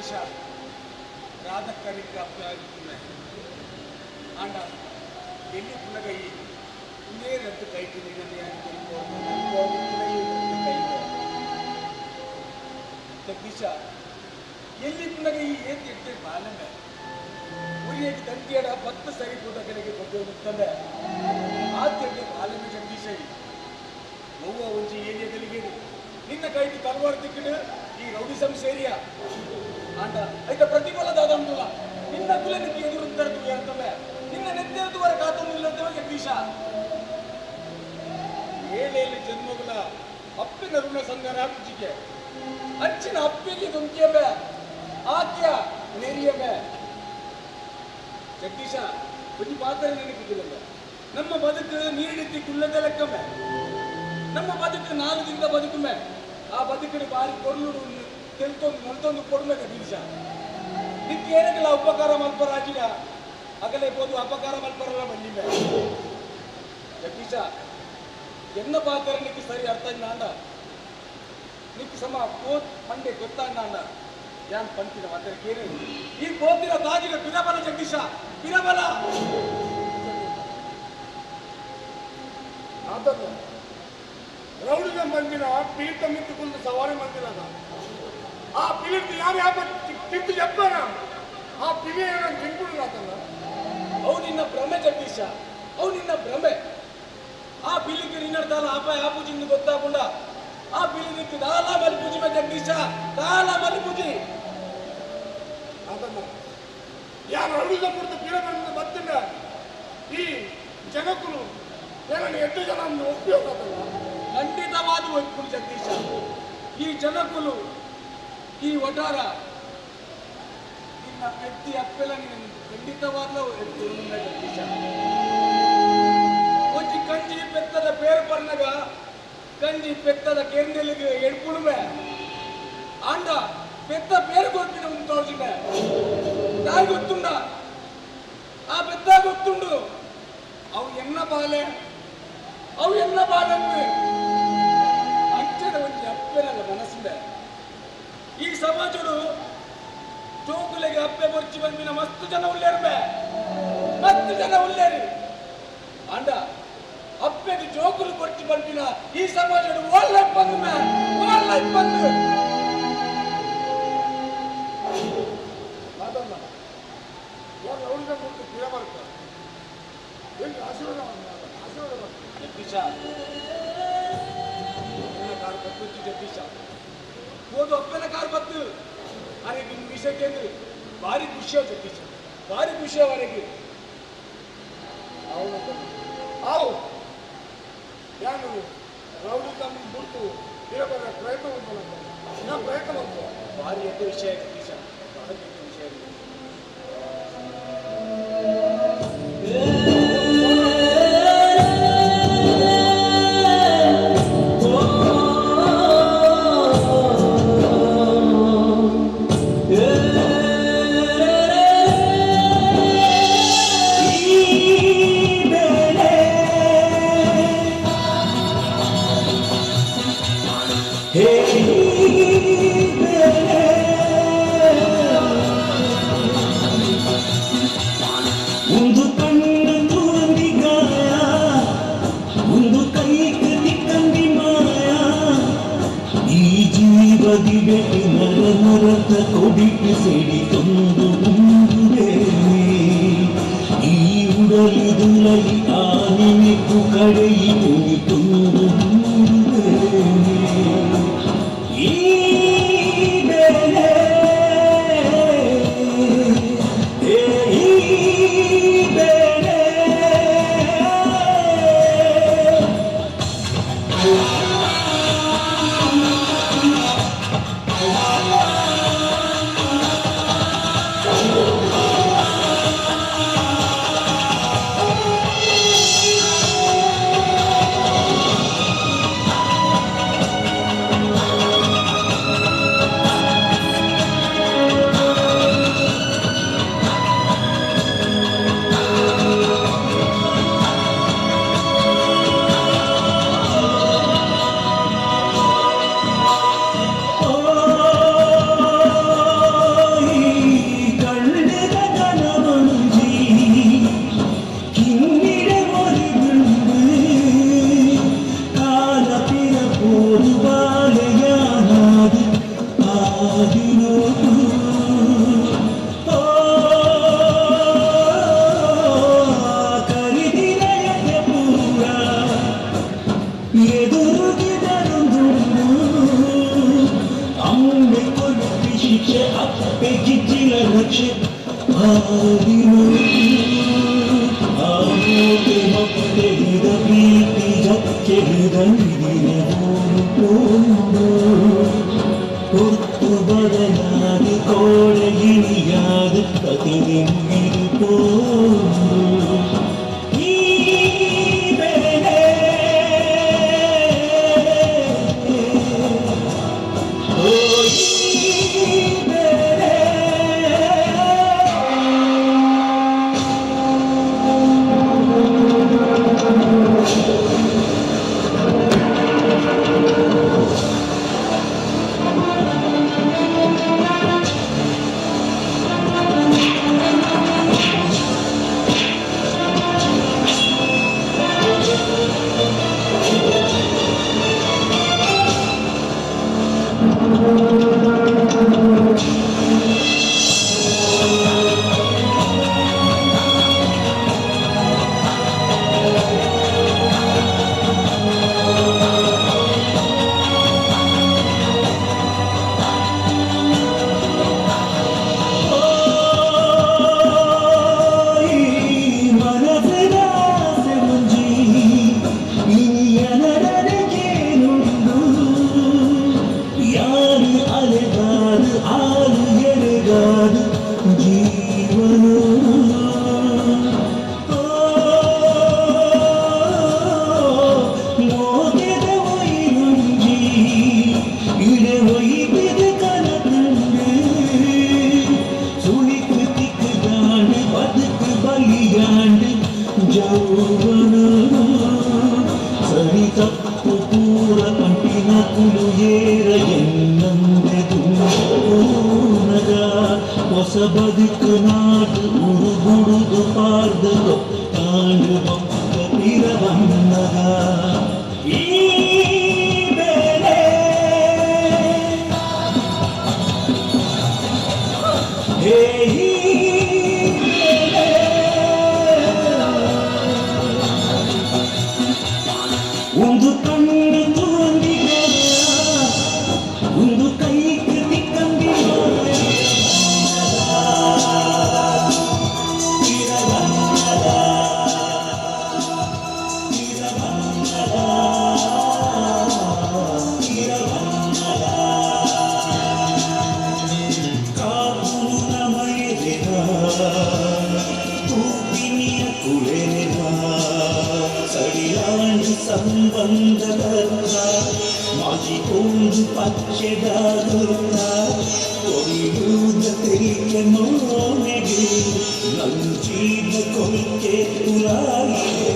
ಜಗದೀಶ ರಾಧಕ್ಕನಿಗೆ ಅಪ್ಪಾಗುತ್ತೇನೆ ಆಂಡ ಎಲ್ಲಿ ಪುನಗೈ ಇಂದೇ ರದ್ದು ಕೈತು ನಿನ್ನೆ ಜಗದೀಶ ಎಲ್ಲಿ ಪುನಗೈ ಏತಿ ಎಟ್ಟೆ ಬಾಲಮೆ ಉರಿಯಕ್ಕೆ ತಂತಿಯಡ 10 ಸರಿ ಕೂದಗಳಿಗೆ ಕೊಟ್ಟು ಆದ್ಯತೆ ಬಾಲಮೆ ಜಗದೀಶ ನೋವ ಒಂಜಿ ಏರಿಯಾಗಳಿಗೆ ನಿನ್ನ ಕೈಗೆ ತಲವಾರು ತಿಕ್ಕಿಡು ಈ ರೌಡಿಸಂ ಸೇರಿಯ ಆಂಡ ಐತ ಪ್ರತಿಫಲ ದಾದಂಡುಲ್ಲ ನಿನ್ನ ಕುಲನಿಗೆ ಎದುರುತ್ತರದು ಅಂತವೆ ನಿನ್ನ ನೆತ್ತೆದುವರ ಕಾತೊಂದಿಲ್ಲದವ ಜಗದೀಶ ಏಳೇಳು ಜನ್ಮಗಳ ಅಪ್ಪಿನ ಋಣ ಸಂಗನ ಪೂಜಿಗೆ ಅಂಚಿನ ಅಪ್ಪಿಗೆ ದುಂಕಿಯಬೆ ಆಕ್ಯ ನೆರಿಯಬೆ ಜಗದೀಶ ಒಂದು ಪಾತ್ರ ನೆನಪಿದ್ದಿಲ್ಲ ನಮ್ಮ ಬದುಕು ನೀರಿಡಿತಿ ಕುಲ್ಲದ ಲೆಕ್ಕಮೆ ನಮ್ಮ ಬದುಕು 4 ದಿನದ ಬದುಕುಮೆ ಆ ಬದುಕಿನ ಬಾರಿ ಕೊರ್ಲುಡು ತೆಲ್ತೊಂದು ನಲ್ತೊಂದು ಕೊಡ್ಬೇಕ ಜಗದೀಶ ನಿಕ್ಕೆ ಏನಕ್ಕೆಲ್ಲ ಉಪಕಾರ ಮಲ್ಪರಾಜಿನ ಅಗಲೇ ಹೋದು ಅಪಕಾರ ಮಲ್ಪರಲ್ಲ ಬಂದಿವೆ ಜಗದೀಶ ಎನ್ನ ಪಾತ್ರ ನಿಕ್ಕೆ ಸರಿ ಅರ್ಥ ಅಂಡ ನಿಕ್ಕೆ ಸಮ ಕೋತ್ ಮಂಡೆ ಗೊತ್ತಾಂಡ ಯಾನ್ ಪಂತಿನ ಮಾತ್ರ ಕೇಳಿ ಈ ಕೋತಿನ ತಾಜಿನ ಪಿರಬಲ ಜಗದೀಶ ಪಿರಬಲ ಅದನ್ನು ರೌಡಿನ ಮಂದಿನ ಪೀಠ ಮಿತ್ತುಕೊಂಡು ಸವಾರಿ ಮಂದಿರದ ಆ ಪಿಲಿಟ್ಟು ಯಾರು ಯಾವ ತಿದ್ದು చెప్పారా ಆ ಪಿಲಿ ತಿನ್ಕೊಂಡು ಆತಲ್ಲ ಅವು ನಿನ್ನ ಭ್ರಮೆ ಜಗದೀಶ ಅವು ನಿನ್ನ ಭ್ರಮೆ ಆ ಪಿಲಿಗೆ ನಿನ್ನರ್ತಾಲ ಆಪಾಯ ಆಪೂಜಿಂದು ಗೊತ್ತಾಕೊಂಡ ಆ ಪಿಲಿಗೆ ದಾಲ ಮಲ್ಪೂಜಿ ಜಗದೀಶ ದಾಲ ಮಲ್ಪೂಜಿ ಅದನ್ನ ಯಾರು ರೌಡಿನ ಕುರಿತು ಪಿರಬಲಿಂದ ಬತ್ತಿನ ಈ ಜನಕ್ಕೂ ಏನನ್ನು 8 ಜನ ಉಪಯೋಗ ಖಂಡಿತವಾದ ಒಪ್ಪುಡು ಜಗದೀಶ ಈ ಜನಕುಲು ಈ ಒಟಾರ ನಿನ್ನ ವ್ಯಕ್ತಿ ಅಪ್ಪೆಲ್ಲ ನೀನು ಖಂಡಿತವಾದ ಜಗದೀಶ ಒಂಜಿ ಕಂಜಿ ಪೆತ್ತದ ಪೇರು ಪರ್ನಗ ಕಂಜಿ ಪೆತ್ತದ ಕೇಂದ್ರಲಿಗೆ ಎಡ್ಪುಡುಮೆ ಆಂಡ ಪೆತ್ತ ಪೇರು ಕೊಟ್ಟಿನ ಒಂದು ತೋರಿಸಿದೆ ನಾಯಿ ಗೊತ್ತುಂಡ ಆ ಪೆತ್ತ ಗೊತ್ತುಂಡು ಅವು ಎನ್ನ ಬಾಲೆ ಅವು ಎನ್ನ ಬಾಲನ್ನು ಅಂಚದ ಒಂಜಿ ಅಪ್ಪೆನಲ್ಲ ಮನಸ್ಸಿಂದ ಈ ಸಮಾಜರು ಜೋಗುಲೆಗೆ ಅಪ್ಪೆ ಬರ್ಚಿ ಬಂದಿನ ಮಸ್ತು ಜನ ಉಳ್ಳೇರ್ಬೆ ಮಸ್ತು ಜನ ಉಳ್ಳೇರಿ ಅಂಡ ಅಪ್ಪೆಗೆ ಜೋಗುಲು ಬರ್ಚಿ ಬಂದಿನ ಈ ಸಮಾಜರು ಒಳ್ಳೆ ಬಂದು ಒಳ್ಳೆ ಬಂದು ಅದನ್ನ ಯಾರು ರೌಡಿನ ಕುರಿತು ಪಿರಬಾರ್ದು ಏನು ಆಶೀರ್ವಾದ ಜಗದೀಶ ಕಾರ್ ಬತ್ತು ಜಗದೀಶ ಹೋದು ಅಪ್ಪನ ಕಾರ್ ಬತ್ತು ಅರೆ ನಿನ್ನ ವಿಷಯಕ್ಕೆ ಭಾರಿ ಖುಷಿಯ ಜಗದೀಶ ಭಾರಿ ಖುಷಿಯವರೆಗೆ ಅವು ಯಾರು ರೌಡಿ ತಮ್ಮ ಬಿಟ್ಟು ಪಿರಬಾರ ಪ್ರಯತ್ನ ಮಾಡ್ತಾರೆ ನಾ ಪ್ರಯತ್ನ ಮಾಡ್ತೀವಿ ಭಾರಿ ಎದ್ದ ವಿಷಯ ಜಗದೀಶ ಬಹಳ ಎದ್ದ ವಿಷಯ ಬದಲಾಗಿ ಕೋಳಗಿಣಿಯಾದ ಪ್ರತಿನಿಂಗಿರುತ್ತೋ ಈ ಬೆಲೆ ಓ ಈ ಬೆಲೆ ಸರಿ ತಪ್ಪು ಪೂರ ಕಂಪಿನ ಕುಲು ಏರ ಎನ್ನಂದೆದು ನಗ ಹೊಸ ಬದುಕು ನಾಡು ಉರುಗುಡುದು ಪಾರ್ದ ಕಾಂಡು ಮಕ್ಕ ಪಿರವನ್ನಗ ಈ ಬೆಲೆ ಹೇ ಒಂದು ಕಣ್ಣು ತುಂಬಿದ ಒಂದು ಕೈ ಕೃತಿ ಕಂಬಿದ ಕಾಪುನ ಮಳೆದ ತೂಪಿನಿಯ ಕುಳೆದ ಸಡಿಲಾಂಡು ಸಂಬಂಧದ ಮಾಜಿಕೊಂಡು ಪಚ್ಚೆದಾಗುತ್ತ ಕೊಯ್ಯೂದ ತೆರಿಗೆ ಮೋನೆಗೆ ನಂಜೀದ ಕೊಯ್ಕೆ ತುಲಾಗಿದೆ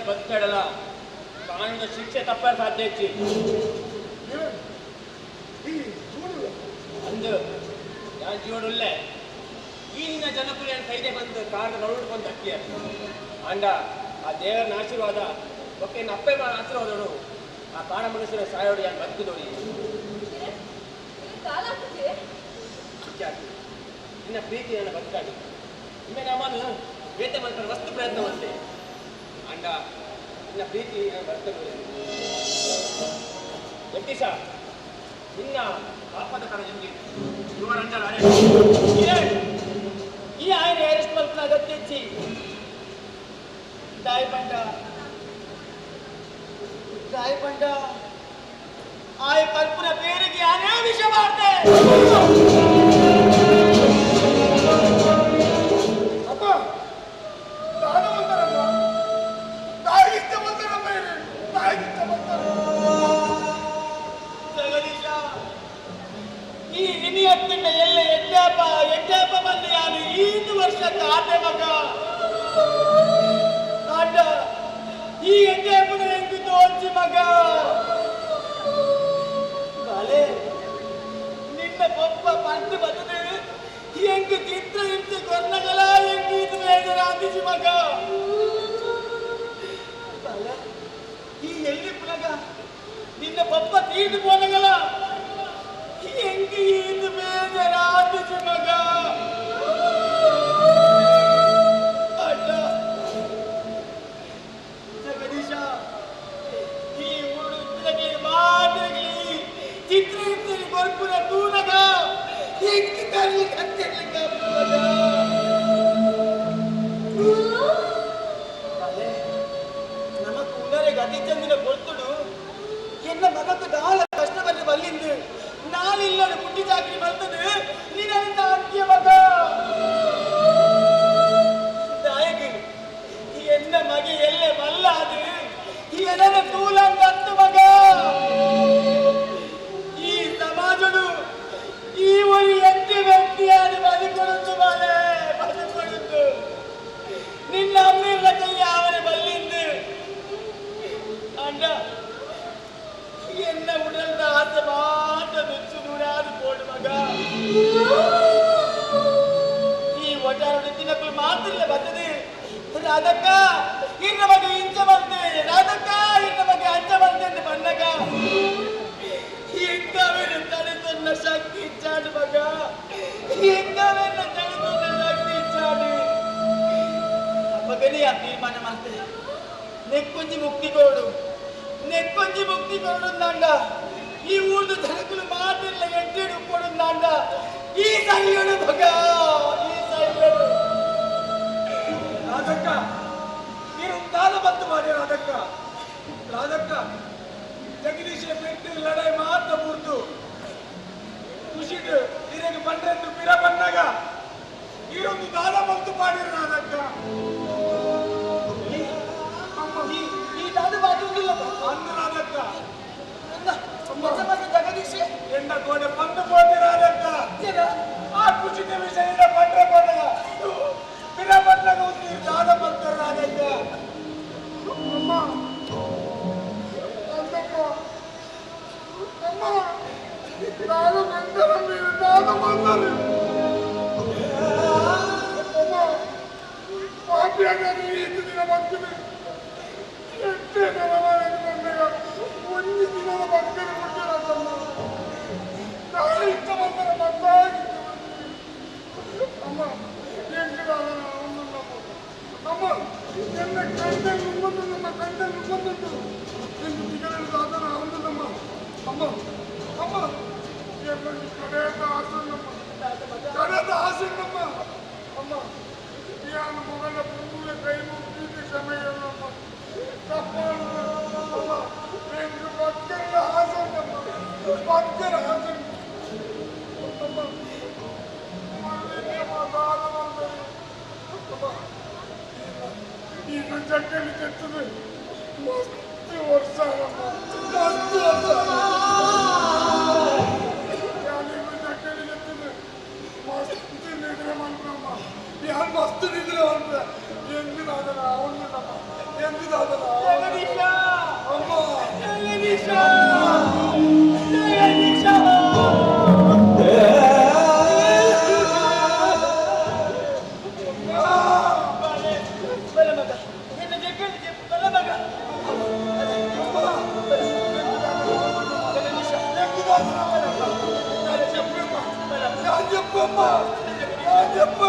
ಬದುಕಡಲ್ಲ ಕಾನೂನಿನ ಶಿಕ್ಷೆ ತಪ್ಪಾರ ಸಾಧ್ಯ ಹೆಚ್ಚಿ ಅಲ್ಲ ಒಂದು ಯಾವ ಜೀವನೊಳ್ಳೆ ಈ ನಿನ್ನ ಜನಕುಲ ಕೈದೆ ಬಂದು ಕಾರಣ ನೋಡ್ಕೊಂಡು ಅಕ್ಕಿ ಅಂಡ ಆ ದೇವರ ಆಶೀರ್ವಾದ ಒಕ್ಕೆ ಅಪ್ಪೆ ಆಶೀರ್ವಾದಗಳು ಆ ಕಾಡ ಮನುಷ್ಯರ ಸಾಯೋಡು ಯಾರು ಬದುಕಿದೋಡಿ ನಿನ್ನ ಪ್ರೀತಿ ನನ್ನ ಬದುಕಾಡಿ ಇಮ್ಮೆ ನಮ್ಮನ್ನು ವೇತೆ ಮಾಡ್ತಾರೆ ವಸ್ತು ಪ್ರಯತ್ನವಂತೆ ಅಂಡ ನಿನ್ನ ಪ್ರೀತಿ ನಾನು ಬದುಕಲು ಜಗದೀಶ ನಿನ್ನ ಪಾಪದ ಕಣಜಂಗಿ ಇವರಂಜಲ ಈ ఆయన అరెస్ట్ వల్ల అగత్యచ్చి గాయపడ్డ ఆయ కల్పన పేరుకి అనే విషయం వార్తే ಅಪ್ಪ ನಾನು ಬಂದರಮ್ಮ ತಾಯಿಗಿಷ್ಟ ಬಂದರಮ್ಮ ತಾಯಿಗಿಷ್ಟ ಬಂದರ ಜಗದೀಶ ಈ ಇನಿಯತ್ತಿನ ಎಲ್ಲ ಎಡ್ಡಾಪ ಬಂದು ಯಾರು ಈದು ವರ್ಷ ಕಾತೆ ಮಗ ಅಡ್ಡ ಈ ಎಡ್ಡಾಪನ ಹೆಂಗು ತೋರ್ಚಿ ಮಗ ಬಾಲೆ ನಿನ್ನ ಪಪ್ಪ ಪಂಡು ಬದಲು ಹೆಂಗು ಚಿತ್ರ ಹಿಂಸೆ ಕೊರ್ನಗಲ ಹೆಂಗು ಇದು ಬೇಜಾರಾದಿಸಿ ಮಗ ಬಾಲೆ ಈ ಎಲ್ಲಿ ಪುನಗ ನಿನ್ನ ಪಪ್ಪ ತೀರ್ದು ಪೋನಗಲ ಹೆಂಗು ಇದು ಬೇಜಾರಾದಿಸಿ ಮಗ ಅಡ್ಡ ಜಗದೀಶ ಈ ಊರು ಮಾದರಿ ಚಿತ್ರಹಿಂಸೆ ಬರ್ಪುರ ತೂನಗ ಹೆಂಗು ಕಲ್ಲಿ ಕತ್ತಿರ್ಲಿಕ್ಕ ನಮಕ್ ಉಂದರೆ ಗತಿ ಚಂದಿನ ಕೊಡ್ತುಡು ಎನ್ನ ಮಗಕ್ಕೆ ದಾಳ ಕಷ್ಟ ಬಂದು ಬಲ್ಲಿಂದು ನಾನಿಲ್ಲದ ಪುಟ್ಟಿ ಚಾಕರಿ ಬರ್ತದೆ ನಿನ್ನ ಅಂತ್ಯ ಮಗ ದಾಯಗಿ ಎನ್ನ ಮಗೆ ಎಲ್ಲೆ ಮಲ್ಲಾದು ಎನರ ತೂಲಂಗತ್ತು ಮಗ ಈ ಸಮಾಜಡು ಈ ಒಂದು ಎತ್ತಿ ವ್ಯಕ್ತಿಯಾದ ಬದುಕೊಡುತ್ತು ಬಾಲೆ ಬದುಕೊಡುತ್ತು ನಿನ್ನ ಅಮ್ಮಿನ ಕೈ ಅವರ ಬಲ್ಲಿಂದು ಅಂಡ என்ன உடல்ல ஆசை மாட்ட வெச்சு நூறாது போடு மக ಈ ಒಟ್ಟಾರೆ ದಿನಕ್ಕೂ ಮಾತಿಲ್ಲ ಬರ್ತದೆ ರಾಧಕ್ಕ ಇನ್ನ ಬಗ್ಗೆ ಇಂಚ ಬಂದೆ ರಾಧಕ್ಕ ಇನ್ನ ಬಗ್ಗೆ ಅಂಚ ಬಂದೆ ಅಂತ ಬಂದಾಗ ಹೆಂಗವೇನು ತಡೆದನ್ನ ಶಕ್ತಿ ಇಚ್ಚಾಡು ಮಗ ಹೆಂಗವೇನ ತಡೆದನ್ನ ಶಕ್ತಿ ಇಚ್ಚಾಡು ಮಗನೇ ಆ ತೀರ್ಮಾನ ಮಾಡ್ತೇನೆ ನೆಕ್ಕೊಂಜಿ ಮುಕ್ತಿ ಕೊಡು ನೆಕ್ಕೊಂಜಿ ಮುಕ್ತಿ ಕೊಡುಂದಾಂಡ ಈ ಊರ್ದು ಜನಕುಲು ಮಾತಿಲ್ಲ ಎಡ್ಡೆಡು ಕೊಡುಂದಾಂಡ ಈ ಸೈಯಡು ಮಗ ಈ ಸೈಯಡು ರಾಧಕ್ಕ ನೀನು ತಾನ ಬಂತು ಮಾಡಿ ರಾಧಕ್ಕ ಜಗದೀಶ ಪೆಟ್ಟು ಲಡಾಯಿ ಮಾತ್ರ ಮುರ್ದು ಖುಷಿಡು ನಿನಗೆ ಬಂದ್ರೆಂದು ಪಿರ ಬಂದಾಗ ಈರೊಂದು ದಾನ ಬಂತು ಮಾಡಿರು ರಾಧಕ್ಕ ಈ ದಾದ ಬಾಜುಂಗಿಲ್ಲ ಅಂದು ರಾಧಕ್ಕ ಜಗದೀಶ ಎಂಡ ಗೋಡೆ ಬಂದು ಹೋದೆ ರಾಧಕ್ಕ ಆ ಖುಷಿದ ವಿಷಯ ಬಂದ್ರೆ ಬಂದಾಗ ಪಿರ ಬಂದಾಗ ಒಂದು ದಾದ ಬಂತು ರಾಧಕ್ಕ ಅಮ್ಮ ನಾನು ಬಂದರೆ ನೀವು ನಾನು ಬಂದರೆ ಪಾಪಿಯಾಗ ನೀವು ಇಷ್ಟು ದಿನ ಬರ್ತೀನಿ ಎಷ್ಟೇ ನೆಲವಾಗಿ ಬಂದಾಗ ಒಂದು ದಿನದ ಬದುಕಲು ಕೊಟ್ಟಿರೋದಮ್ಮ ನಾನು ಇಷ್ಟ ಬಂದರೆ ಮತ್ತಾಗಿತ್ತು ಅಮ್ಮ ಹೆಂಗಿದಾದ ಅಮ್ಮ ಎಲ್ಲ ಕಂಡಲ್ಲಿ ಬಂದು ನಮ್ಮ ಕಂಡಲ್ಲಿ ಬಂದದ್ದು ಎಂದು ತಿಂಗಳಿದಾದ ಅವನದಮ್ಮ ಅಮ್ಮ ಅಮ್ಮ ಎಲ್ಲರಿಗೂ ಕಡೆಯದ ಆಸನ್ನಮ್ಮ ಕಡೆಯದ ಆಸನ್ನಮ್ಮ ಅಮ್ಮ ಯಾನು ಮಗನ ಪುಂಗುವೆ ಕೈ ಮುಗಿದ ಕ್ಷಮೆಯಲ್ಲಮ್ಮ ತಪ್ಪಾಳು ಅಮ್ಮ ಎಂದು ಭಕ್ತರ ಆಸನ್ನಮ್ಮ ಭಕ್ತರ ಆಸನ್ನ ಅಮ್ಮ ಮಾತಾದ ಬಂದರೆ ಅಮ್ಮ ಈಗ ಜಗ್ಗಲ್ಲಿ ಕೆತ್ತದು ಮಸ್ತು ವರ್ಷ ಮಸ್ತು ವರ್ಷ ಯಾರು ಮಸ್ತ್ ನಿದ್ರೆ ಅಂದ್ರೆ ಎಂದಿದಾದನ ಅವನಮ್ಮ ಎಂದಿದಾದನ ಅಮ್ಮ ಜಗದೀಶ చెప్పమ్మ చెప్ప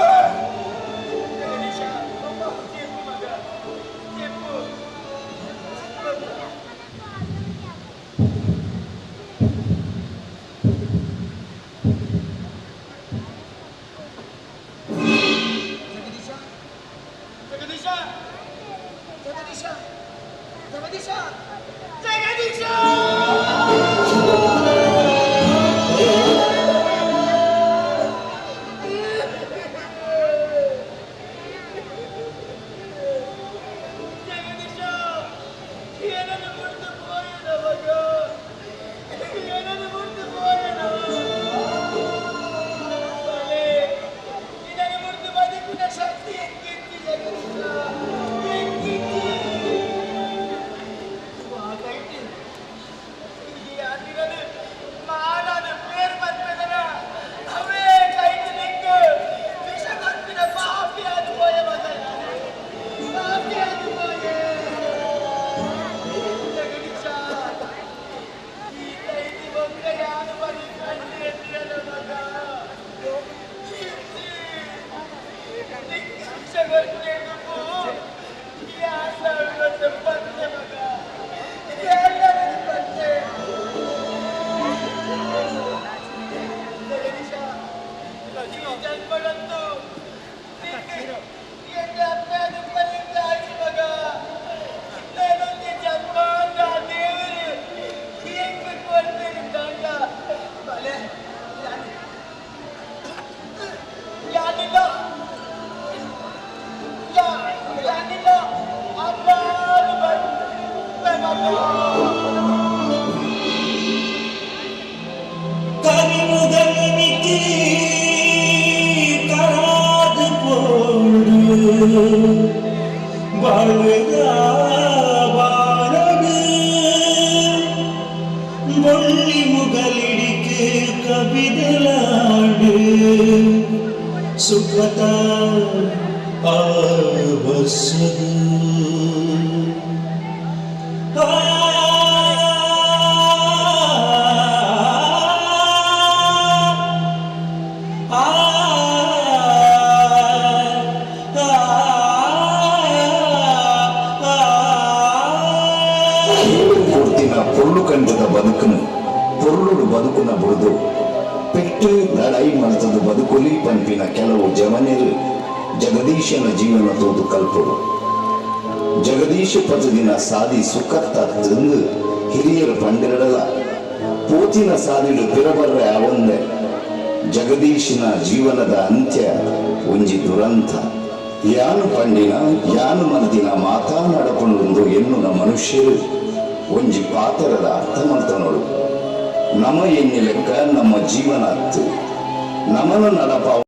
ಸುಖತಾ ಆವಸದು పొర్లు కంటದ బతుకును పొర్లుడు బతుకున బుడదు ಪೆಟ್ಟು ಲಡಾಯಿ ಮನತದ ಬದುಕುಲಿ ಪಂಪಿನ ಕೆಲವು ಜವನಿರು ಜಗದೀಶನ ಜೀವನ ತೋದು ಕಲ್ಪರು ಜಗದೀಶ ಪದದಿನ ಸಾದಿ ಸುಖತ್ತ ತಂದು ಹಿರಿಯರು ಪಂಡಿರಡಲ ಪೂತಿನ ಸಾದಿಲು ಪಿರಬರ್ರೆ ಅವಂದೆ ಜಗದೀಶನ ಜೀವನದ ಅಂತ್ಯ ಒಂಜಿ ದುರಂತ ಯಾನು ಪಂಡಿನ ಯಾನು ಮನದಿನ ಮಾತಾನಾಡಕೊಂಡು ಎನ್ನುನ ಮನುಷ್ಯರು ಒಂಜಿ ಪಾತರದ ಅರ್ಥ ಮಾಡ್ತಾನೋಡು ನಮ ಎನ್ನಿ ಲೆಕ್ಕ ನಮ್ಮ ಜೀವನ ಹತ್ತು ನಮನ ನಡಪ